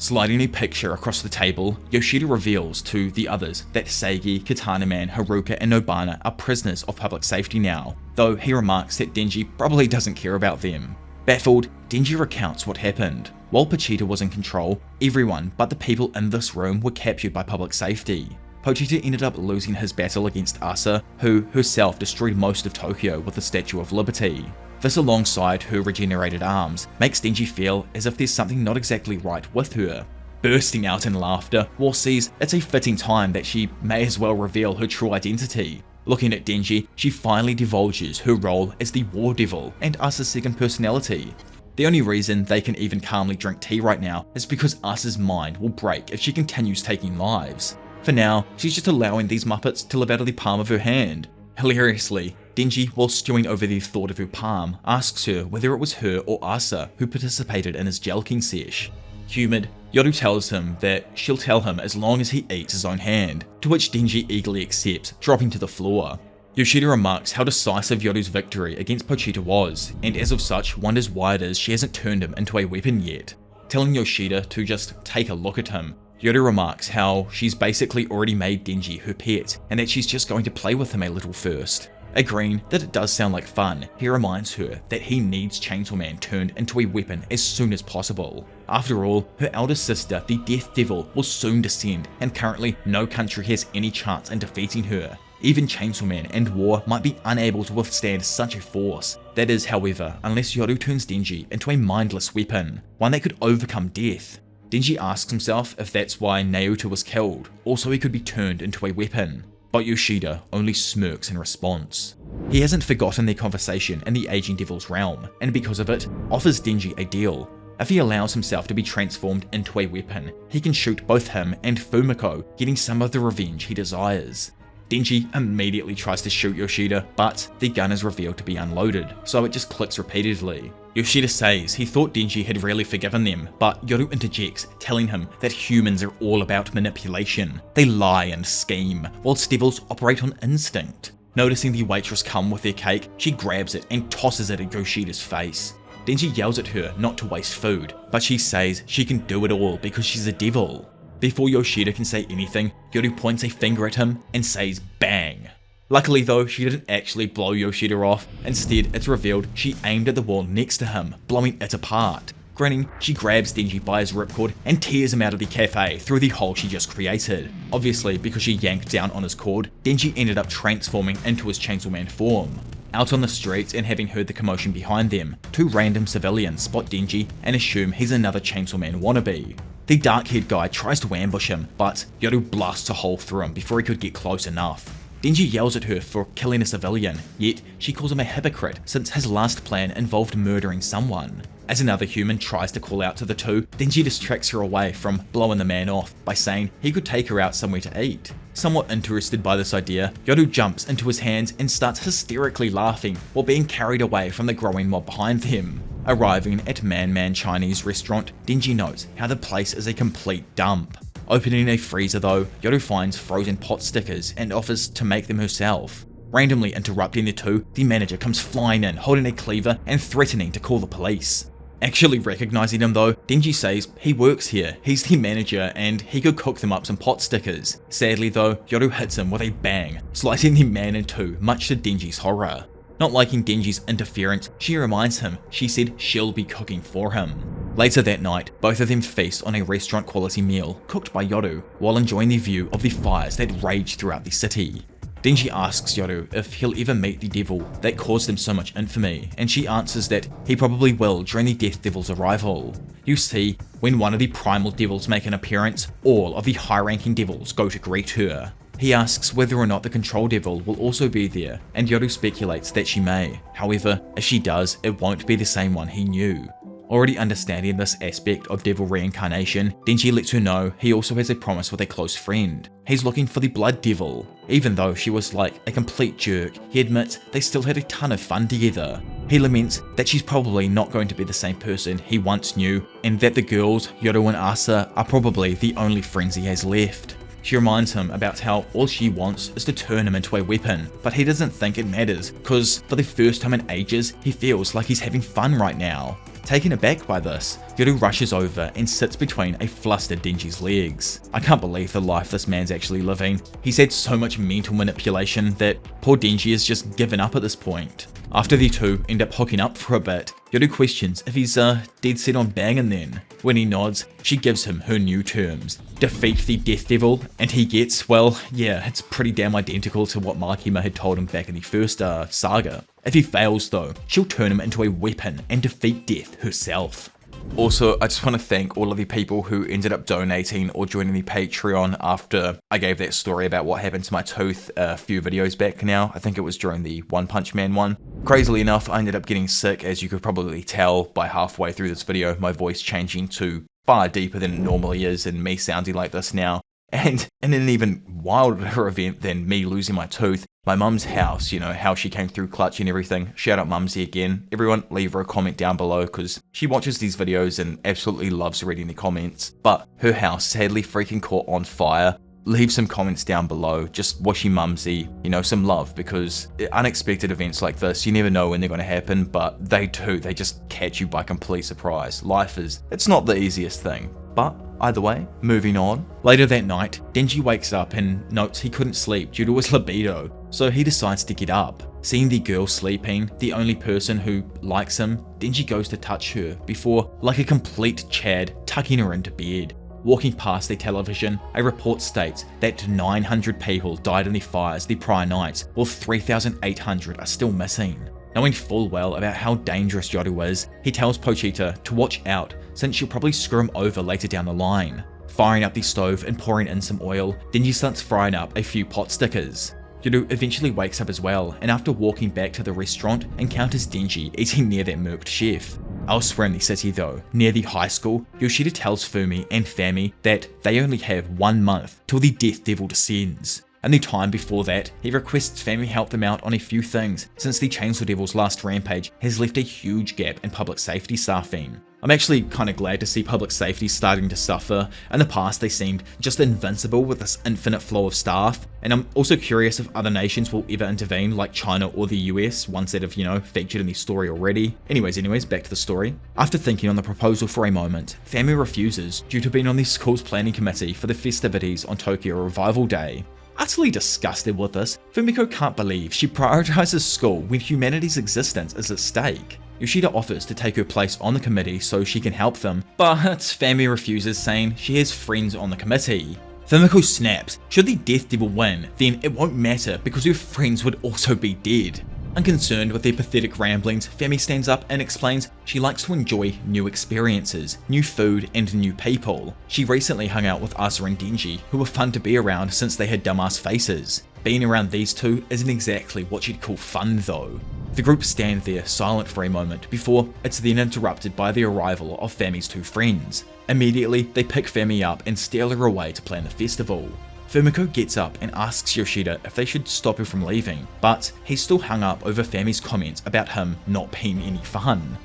A: Sliding a picture across the table, Yoshida reveals to the others that Sagi, Katana Man, Haruka, and Nobana are prisoners of public safety now, though he remarks that Denji probably doesn't care about them. Baffled, Denji recounts what happened. While Pochita was in control, everyone but the people in this room were captured by public safety. Pochita ended up losing his battle against Asa, who herself destroyed most of Tokyo with the Statue of Liberty. This, alongside her regenerated arms, makes Denji feel as if there's something not exactly right with her. Bursting out in laughter, War sees it's a fitting time that she may as well reveal her true identity. Looking at Denji, she finally divulges her role as the War Devil and Asa's second personality. The only reason they can even calmly drink tea right now is because Asa's mind will break if she continues taking lives. For now, she's just allowing these Muppets to live out of the palm of her hand. Hilariously, Denji, while stewing over the thought of her palm, asks her whether it was her or Asa who participated in his jelking sesh. Humoured, Yoru tells him that she'll tell him as long as he eats his own hand, to which Denji eagerly accepts, dropping to the floor. Yoshida remarks how decisive Yoru's victory against Pochita was, and as of such wonders why it is she hasn't turned him into a weapon yet. Telling Yoshida to just take a look at him, Yoru remarks how she's basically already made Denji her pet, and that she's just going to play with him a little first. Agreeing that it does sound like fun, he reminds her that he needs Chainsaw Man turned into a weapon as soon as possible. After all, her elder sister, the Death Devil, will soon descend, and currently no country has any chance in defeating her. Even Chainsaw Man and War might be unable to withstand such a force. That is, however, unless Yoru turns Denji into a mindless weapon, one that could overcome death. Denji asks himself if that's why Naota was killed, or so he could be turned into a weapon. But Yoshida only smirks in response. He hasn't forgotten their conversation in the Aging Devil's realm, and because of it, offers Denji a deal. If he allows himself to be transformed into a weapon, he can shoot both him and Fumiko, getting some of the revenge he desires. Denji immediately tries to shoot Yoshida, but the gun is revealed to be unloaded, so it just clicks repeatedly. Yoshida says he thought Denji had really forgiven them, but Yoru interjects, telling him that humans are all about manipulation. They lie and scheme, whilst devils operate on instinct. Noticing the waitress come with their cake, she grabs it and tosses it at Yoshida's face. Denji yells at her not to waste food, but she says she can do it all because she's a devil. Before Yoshida can say anything, Yoru points a finger at him and says bang. Luckily though, she didn't actually blow Yoshida off. Instead, it's revealed she aimed at the wall next to him, blowing it apart. Grinning, she grabs Denji by his ripcord and tears him out of the cafe through the hole she just created. Obviously, because she yanked down on his cord, Denji ended up transforming into his Chainsaw Man form. Out on the streets and having heard the commotion behind them, two random civilians spot Denji and assume he's another Chainsaw Man wannabe. The dark-haired guy tries to ambush him, but Yoru blasts a hole through him before he could get close enough. Denji yells at her for killing a civilian, yet she calls him a hypocrite since his last plan involved murdering someone. As another human tries to call out to the two, Denji distracts her away from blowing the man off by saying he could take her out somewhere to eat. Somewhat interested by this idea, Yoru jumps into his hands and starts hysterically laughing while being carried away from the growing mob behind them. Arriving at Man Chinese restaurant, Denji notes how the place is a complete dump. Opening a freezer though, Yoru finds frozen pot stickers and offers to make them herself. Randomly interrupting the two, the manager comes flying in holding a cleaver and threatening to call the police. Actually recognizing him though, Denji says he works here, he's the manager and he could cook them up some pot stickers. Sadly though, Yoru hits him with a bang, slicing the man in two, much to Denji's horror. Not liking Denji's interference, she reminds him she said she'll be cooking for him. Later that night, both of them feast on a restaurant quality meal cooked by Yoru while enjoying the view of the fires that rage throughout the city. Denji asks Yoru if he'll ever meet the devil that caused them so much infamy, and she answers that he probably will during the Death Devil's arrival. You see, when one of the primal devils make an appearance, all of the high-ranking devils go to greet her. He asks whether or not the Control Devil will also be there, and Yoru speculates that she may. However, if she does, it won't be the same one he knew. Already understanding this aspect of devil reincarnation, Denji lets her know he also has a promise with a close friend. He's looking for the Blood Devil. Even though she was like a complete jerk, he admits they still had a ton of fun together. He laments that she's probably not going to be the same person he once knew, and that the girls, Yoru and Asa, are probably the only friends he has left. She reminds him about how all she wants is to turn him into a weapon, but he doesn't think it matters, cause for the first time in ages, he feels like he's having fun right now. Taken aback by this, Yoru rushes over and sits between a flustered Denji's legs. I can't believe the life this man's actually living. He's had so much mental manipulation that poor Denji has just given up at this point. After the two end up hooking up for a bit, Yoru questions if he's dead set on banging then. When he nods, she gives him her new terms. Defeat the Death Devil, and he gets, well, yeah, it's pretty damn identical to what Makima had told him back in the first Saga. If he fails though, she'll turn him into a weapon and defeat death herself. Also, I just want to thank all of the people who ended up donating or joining the Patreon after I gave that story about what happened to my tooth a few videos back now. I think it was during the One Punch Man one. Crazily enough, I ended up getting sick, as you could probably tell by halfway through this video, my voice changing to far deeper than it normally is and me sounding like this now. And in an even wilder event than me losing my tooth, my mum's house, you know, how she came through clutch and everything. Shout out Mumsy again. Everyone leave her a comment down below because she watches these videos and absolutely loves reading the comments. But her house sadly freaking caught on fire. Leave some comments down below, just wishing Mumsy, you know, some love, because unexpected events like this, you never know when they're going to happen, but they do, they just catch you by complete surprise. Life is, it's not the easiest thing. But either way, moving on. Later that night, Denji wakes up and notes he couldn't sleep due to his libido, so he decides to get up. Seeing the girl sleeping, the only person who likes him, Denji goes to touch her before, like a complete Chad, tucking her into bed. Walking past the television, a report states that 900 people died in the fires the prior nights, while 3,800 are still missing. Knowing full well about how dangerous Yoru is, he tells Pochita to watch out since she'll probably screw him over later down the line. Firing up the stove and pouring in some oil, Denji starts frying up a few pot stickers. Yoru eventually wakes up as well, and after walking back to the restaurant, encounters Denji eating near that murked chef. Elsewhere in the city though, near the high school, Yoshida tells Fumi and Fami that they only have 1 month till the Death Devil descends. And the time before that, he requests Fami help them out on a few things, since the Chainsaw Devil's last rampage has left a huge gap in public safety staffing. I'm actually kind of glad to see public safety starting to suffer. In the past they seemed just invincible with this infinite flow of staff, and I'm also curious if other nations will ever intervene like China or the US, ones that have, you know, featured in the story already. Anyways, back to the story. After thinking on the proposal for a moment, Fami refuses due to being on the school's planning committee for the festivities on Tokyo Revival Day. Utterly disgusted with this, Fumiko can't believe she prioritizes school when humanity's existence is at stake. Yoshida offers to take her place on the committee so she can help them, but Fami refuses, saying she has friends on the committee. Fumiko snaps, should the Death Devil win, then it won't matter because her friends would also be dead. Unconcerned with their pathetic ramblings, Fami stands up and explains she likes to enjoy new experiences, new food, and new people. She recently hung out with Asa and Denji, who were fun to be around since they had dumbass faces. Being around these two isn't exactly what you'd call fun though. The group stand there silent for a moment before it's then interrupted by the arrival of Fami's two friends. Immediately, they pick Fami up and steal her away to plan the festival. Fumiko gets up and asks Yoshida if they should stop her from leaving, but he's still hung up over Fami's comments about him not being any fun.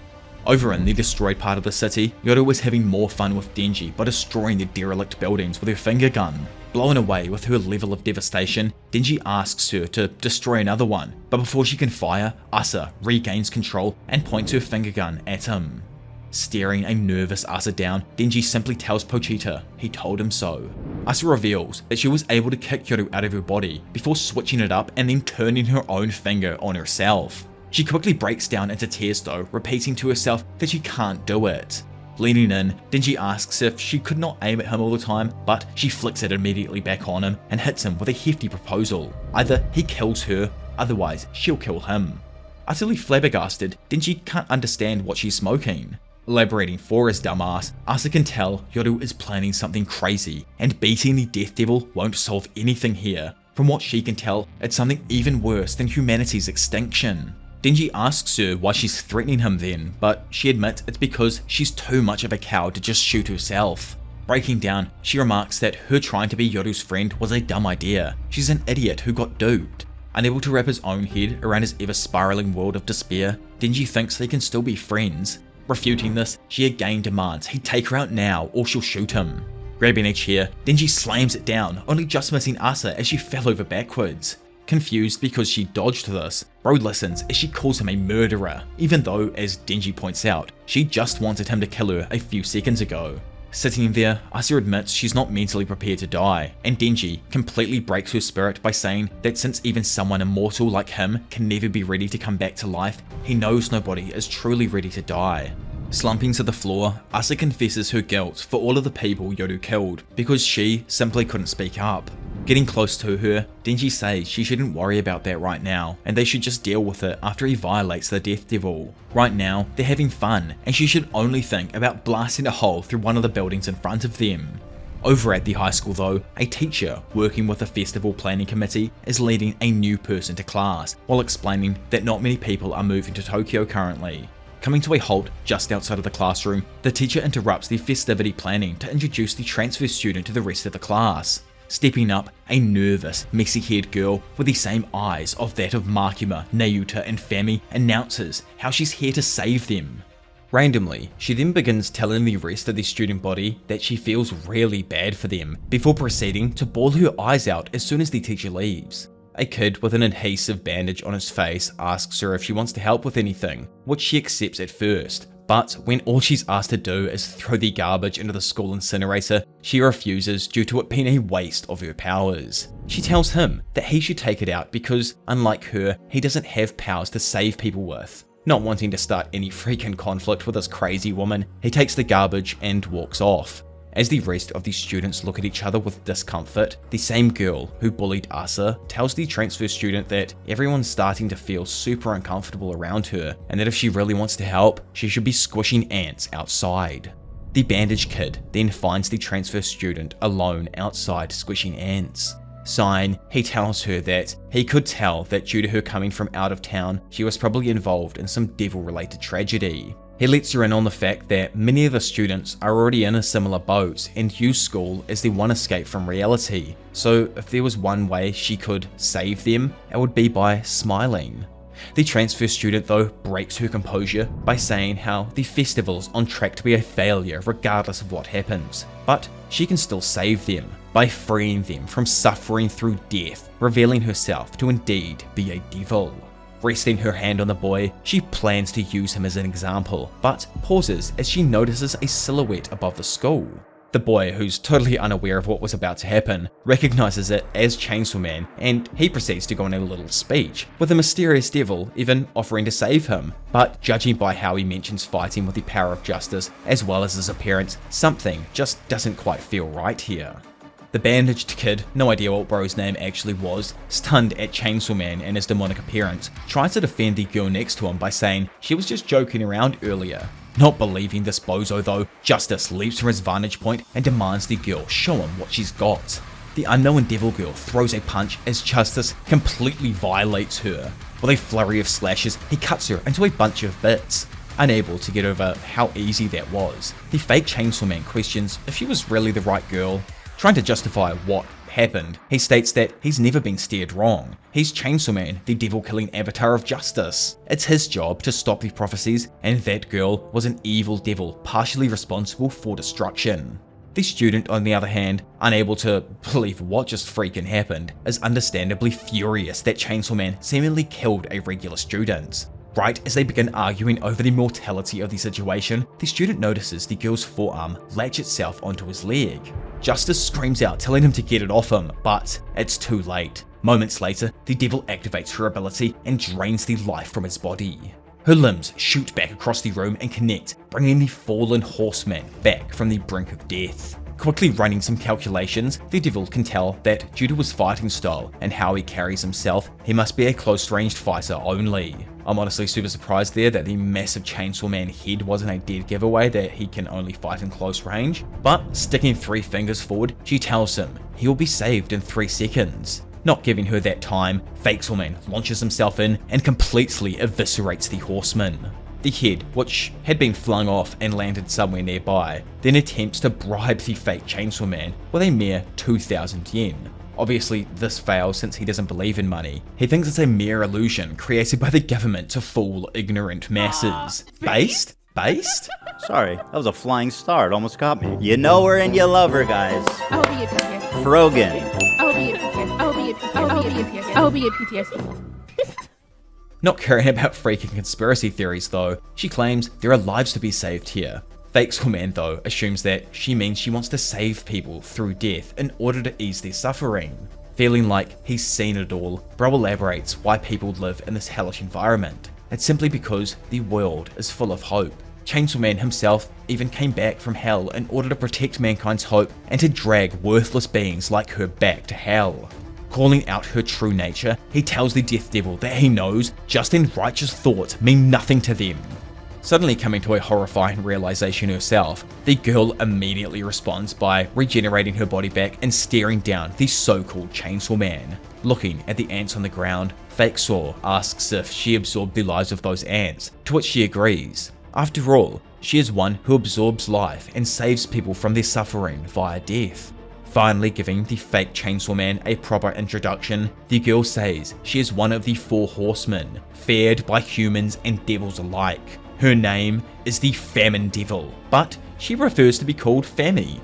A: Over in the destroyed part of the city, Yoru was having more fun with Denji by destroying the derelict buildings with her finger gun. Blown away with her level of devastation, Denji asks her to destroy another one, but before she can fire, Asa regains control and points her finger gun at him. Staring a nervous Asa down, Denji simply tells Pochita he told him so. Asa reveals that she was able to kick Yoru out of her body before switching it up and then turning her own finger on herself. She quickly breaks down into tears though, repeating to herself that she can't do it. Leaning in, Denji asks if she could not aim at him all the time, but she flicks it immediately back on him and hits him with a hefty proposal. Either he kills her, otherwise she'll kill him. Utterly flabbergasted, Denji can't understand what she's smoking. Elaborating for his dumbass, Asa can tell Yoru is planning something crazy, and beating the Death Devil won't solve anything here. From what she can tell, it's something even worse than humanity's extinction. Denji asks her why she's threatening him then, but she admits it's because she's too much of a coward to just shoot herself. Breaking down, she remarks that her trying to be Yoru's friend was a dumb idea. She's an idiot who got duped. Unable to wrap his own head around his ever-spiraling world of despair, Denji thinks they can still be friends. Refuting this, she again demands he take her out now or she'll shoot him. Grabbing a chair, Denji slams it down, only just missing Asa as she fell over backwards. Confused because she dodged this, Bro listens as she calls him a murderer, even though, as Denji points out, she just wanted him to kill her a few seconds ago. Sitting there, Asa admits she's not mentally prepared to die, and Denji completely breaks her spirit by saying that since even someone immortal like him can never be ready to come back to life, he knows nobody is truly ready to die. Slumping to the floor, Asa confesses her guilt for all of the people Yoru killed, because she simply couldn't speak up. Getting close to her, Denji says she shouldn't worry about that right now, and they should just deal with it after he violates the Death Devil. Right now, they're having fun, and she should only think about blasting a hole through one of the buildings in front of them. Over at the high school though, a teacher working with the festival planning committee is leading a new person to class, while explaining that not many people are moving to Tokyo currently. Coming to a halt just outside of the classroom, the teacher interrupts the festivity planning to introduce the transfer student to the rest of the class. Stepping up, a nervous, messy-haired girl with the same eyes of that of Makima, Nayuta and Fami announces how she's here to save them. Randomly, she then begins telling the rest of the student body that she feels really bad for them, before proceeding to bawl her eyes out as soon as the teacher leaves. A kid with an adhesive bandage on his face asks her if she wants to help with anything, which she accepts at first. But when all she's asked to do is throw the garbage into the school incinerator, she refuses due to it being a waste of her powers. She tells him that he should take it out because, unlike her, he doesn't have powers to save people with. Not wanting to start any freaking conflict with this crazy woman, he takes the garbage and walks off. As the rest of the students look at each other with discomfort, the same girl who bullied Asa tells the transfer student that everyone's starting to feel super uncomfortable around her, and that if she really wants to help, she should be squishing ants outside. The bandaged kid then finds the transfer student alone outside squishing ants. Sighing, he tells her that he could tell that due to her coming from out of town, she was probably involved in some devil-related tragedy. He lets her in on the fact that many of the students are already in a similar boat and use school as their one escape from reality, so if there was one way she could save them, it would be by smiling. The transfer student though breaks her composure by saying how the festival's on track to be a failure regardless of what happens, but she can still save them by freeing them from suffering through death, revealing herself to indeed be a devil. Resting her hand on the boy, she plans to use him as an example, but pauses as she notices a silhouette above the school. The boy, who's totally unaware of what was about to happen, recognizes it as Chainsaw Man, and he proceeds to go on a little speech, with the mysterious devil even offering to save him. But judging by how he mentions fighting with the power of justice, as well as his appearance, something just doesn't quite feel right here. The bandaged kid, no idea what bro's name actually was, stunned at Chainsaw Man and his demonic appearance, tries to defend the girl next to him by saying she was just joking around earlier. Not believing this bozo though, Justice leaps from his vantage point and demands the girl show him what she's got. The unknown devil girl throws a punch as Justice completely violates her. With a flurry of slashes, he cuts her into a bunch of bits. Unable to get over how easy that was, the fake Chainsaw Man questions if she was really the right girl. Trying to justify what happened, he states that he's never been steered wrong. He's Chainsaw Man, the devil-killing avatar of justice. It's his job to stop the prophecies, and that girl was an evil devil partially responsible for destruction. The student, on the other hand, unable to believe what just freaking happened, is understandably furious that Chainsaw Man seemingly killed a regular student. Right as they begin arguing over the mortality of the situation, the student notices the girl's forearm latch itself onto his leg. Justice screams out telling him to get it off him, but it's too late. Moments later, the devil activates her ability and drains the life from his body. Her limbs shoot back across the room and connect, bringing the fallen horseman back from the brink of death. Quickly running some calculations, the devil can tell that due to his fighting style and how he carries himself, he must be a close-ranged fighter only. I'm honestly super surprised there that the massive Chainsaw Man head wasn't a dead giveaway that he can only fight in close range, but sticking 3 fingers forward, she tells him he will be saved in 3 seconds. Not giving her that time, Fake Saw Man launches himself in and completely eviscerates the horseman. The head, which had been flung off and landed somewhere nearby, then attempts to bribe the fake Chainsaw Man with a mere 2,000 yen. Obviously, this fails since he doesn't believe in money. He thinks it's a mere illusion created by the government to fool ignorant masses. Based? Based?
D: Sorry, that was a flying star. It almost got me. You know her and you love her, guys.
E: I'll be a PTSD.
D: Frogan.
E: I'll be a PTSD. I'll be a PTSD. I'll be a PTSD.
B: Not caring about freaking conspiracy theories though, she claims there are lives to be saved here. Fake Swordman though assumes that she means she wants to save people through death in order to ease their suffering. Feeling like he's seen it all, Bro elaborates why people live in this hellish environment. It's simply because the world is full of hope. Chainsaw Man himself even came back from hell in order to protect mankind's hope and to drag worthless beings like her back to hell. Calling out her true nature, he tells the Death Devil that he knows just and righteous thoughts mean nothing to them. Suddenly coming to a horrifying realization herself, the girl immediately responds by regenerating her body back and staring down the so-called Chainsaw Man. Looking at the ants on the ground, Fake Saw asks if she absorbed the lives of those ants, to which she agrees. After all, she is one who absorbs life and saves people from their suffering via death. Finally giving the fake Chainsaw Man a proper introduction, the girl says she is one of the 4 horsemen, feared by humans and devils alike. Her name is the Famine Devil, but she prefers to be called Fammy.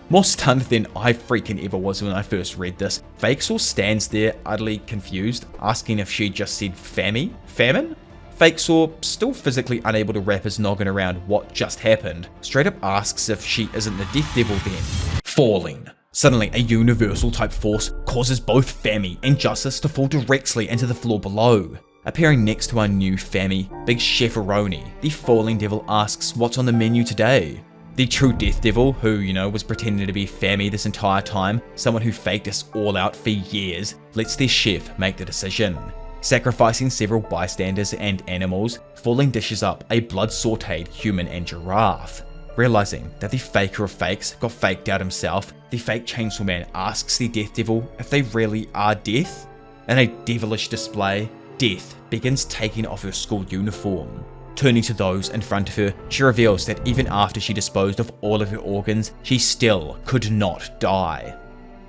B: More stunned than I freaking ever was when I first read this, Fake Saw stands there utterly confused, asking if she just said Fammy? Famine? Fake Saw, still physically unable to wrap his noggin around what just happened, straight up asks if she isn't the Death Devil then. Falling. Suddenly, a universal type force causes both Fammy and Justice to fall directly into the floor below. Appearing next to our new Fammy, Big Chefferoni, the Falling Devil asks what's on the menu today. The true Death Devil, who, was pretending to be Fammy this entire time, someone who faked us all out for years, lets their chef make the decision. Sacrificing several bystanders and animals, Falling dishes up a blood-sauteed human and giraffe. Realizing that the faker of fakes got faked out himself, the fake Chainsaw Man asks the Death Devil if they really are Death. In a devilish display, Death begins taking off her school uniform. Turning to those in front of her, she reveals that even after she disposed of all of her organs, she still could not die.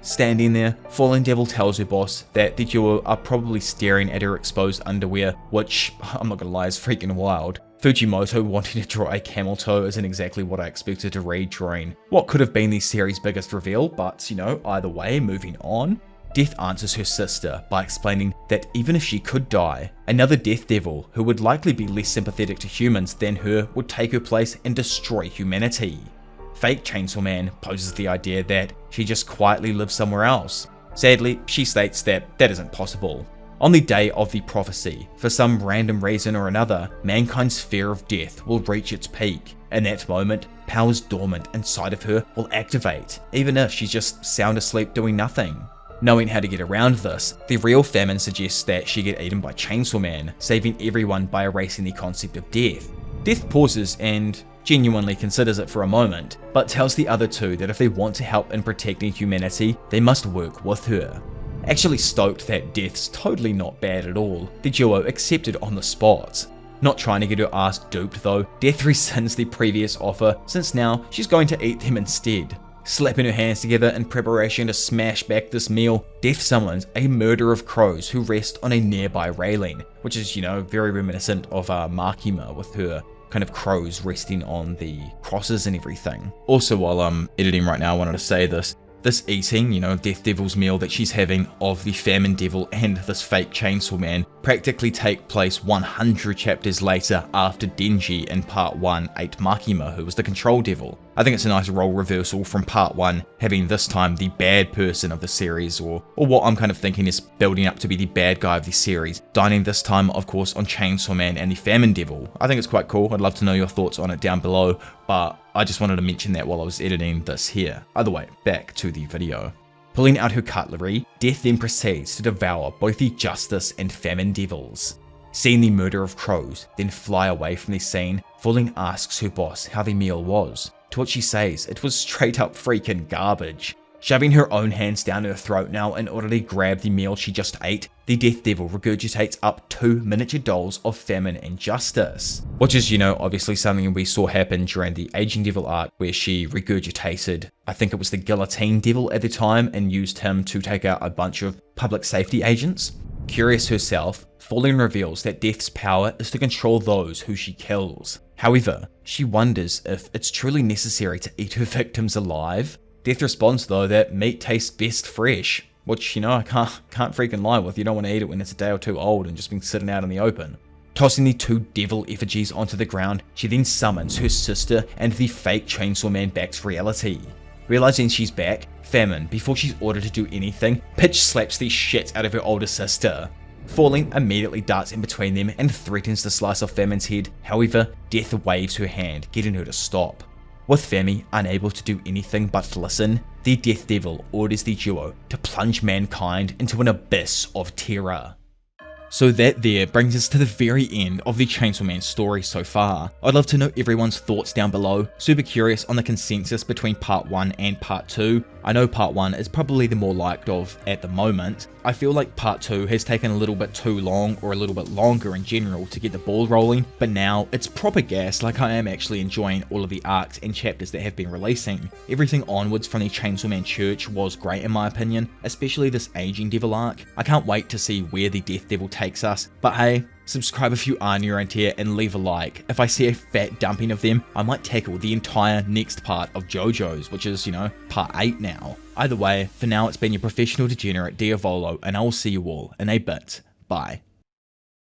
B: Standing there, Fallen Devil tells her boss that the duo are probably staring at her exposed underwear, which, I'm not gonna lie, is freaking wild. Fujimoto wanting to draw a camel toe isn't exactly what I expected to read during what could have been the series' biggest reveal, but either way, moving on. Death answers her sister by explaining that even if she could die, another Death Devil who would likely be less sympathetic to humans than her would take her place and destroy humanity. Fake Chainsaw Man poses the idea that she just quietly lives somewhere else. Sadly, she states that that isn't possible. On the day of the prophecy, for some random reason or another, mankind's fear of death will reach its peak. In that moment, powers dormant inside of her will activate, even if she's just sound asleep doing nothing. Knowing how to get around this, the real Famine suggests that she get eaten by Chainsaw Man, saving everyone by erasing the concept of death. Death pauses and genuinely considers it for a moment, but tells the other two that if they want to help in protecting humanity, they must work with her. Actually stoked that Death's totally not bad at all, the duo accepted on the spot. Not trying to get her ass duped though, Death rescinds the previous offer since now she's going to eat them instead. Slapping her hands together in preparation to smash back this meal, Death summons a murder of crows who rest on a nearby railing, which is, very reminiscent of Makima with her kind of crows resting on the crosses and everything. Also, while I'm editing right now, I wanted to say this eating, Death Devil's meal that she's having of the Famine Devil and this fake Chainsaw Man practically take place 100 chapters later after Denji in part 1 ate Makima, who was the Control Devil. I think it's a nice role reversal from part 1, having this time the bad person of the series, or what I'm kind of thinking is building up to be the bad guy of the series, dining this time, of course, on Chainsaw Man and the Famine Devil. I think it's quite cool. I'd love to know your thoughts on it down below, but I just wanted to mention that while I was editing this here. Either way, back to the video. Pulling out her cutlery, Death then proceeds to devour both the Justice and Famine Devils. Seeing the murder of crows then fly away from the scene, Falling asks her boss how the meal was, to which she says it was straight up freaking garbage. Shoving her own hands down her throat now in order to grab the meal she just ate, the Death Devil regurgitates up 2 miniature dolls of Famine and Justice. Which is, obviously something we saw happen during the Aging Devil arc, where she regurgitated, I think it was the Guillotine Devil at the time, and used him to take out a bunch of public safety agents. Curious herself, Falling reveals that Death's power is to control those who she kills. However, she wonders if it's truly necessary to eat her victims alive. Death responds though that meat tastes best fresh, which, you know, I can't freaking lie with. You don't want to eat it when it's a day or two old and just been sitting out in the open. Tossing the 2 devil effigies onto the ground, she then summons her sister and the fake Chainsaw Man back to reality. Realizing she's back, Famine, before she's ordered to do anything, pitch slaps the shit out of her older sister. Falling immediately darts in between them and threatens to slice off Famine's head. However, Death waves her hand, getting her to stop. With Fami unable to do anything but listen, the Death Devil orders the duo to plunge mankind into an abyss of terror. So that there brings us to the very end of the Chainsaw Man story so far. I'd love to know everyone's thoughts down below. Super curious on the consensus between part 1 and part 2. I know part 1 is probably the more liked of at the moment. I feel like part 2 has taken a little bit too long, or a little bit longer in general, to get the ball rolling, but now it's proper gas. Like, I am actually enjoying all of the arcs and chapters that have been releasing. Everything onwards from the Chainsaw Man Church was great in my opinion, especially this aging devil arc. I can't wait to see where the Death Devil takes us, but hey, subscribe if you are new around here and leave a like. If I see a fat dumping of them, I might tackle the entire next part of JoJo's, which is, you know, part 8 now. Either way, for now it's been your professional degenerate Diavolo, and I will see you all in a bit. Bye.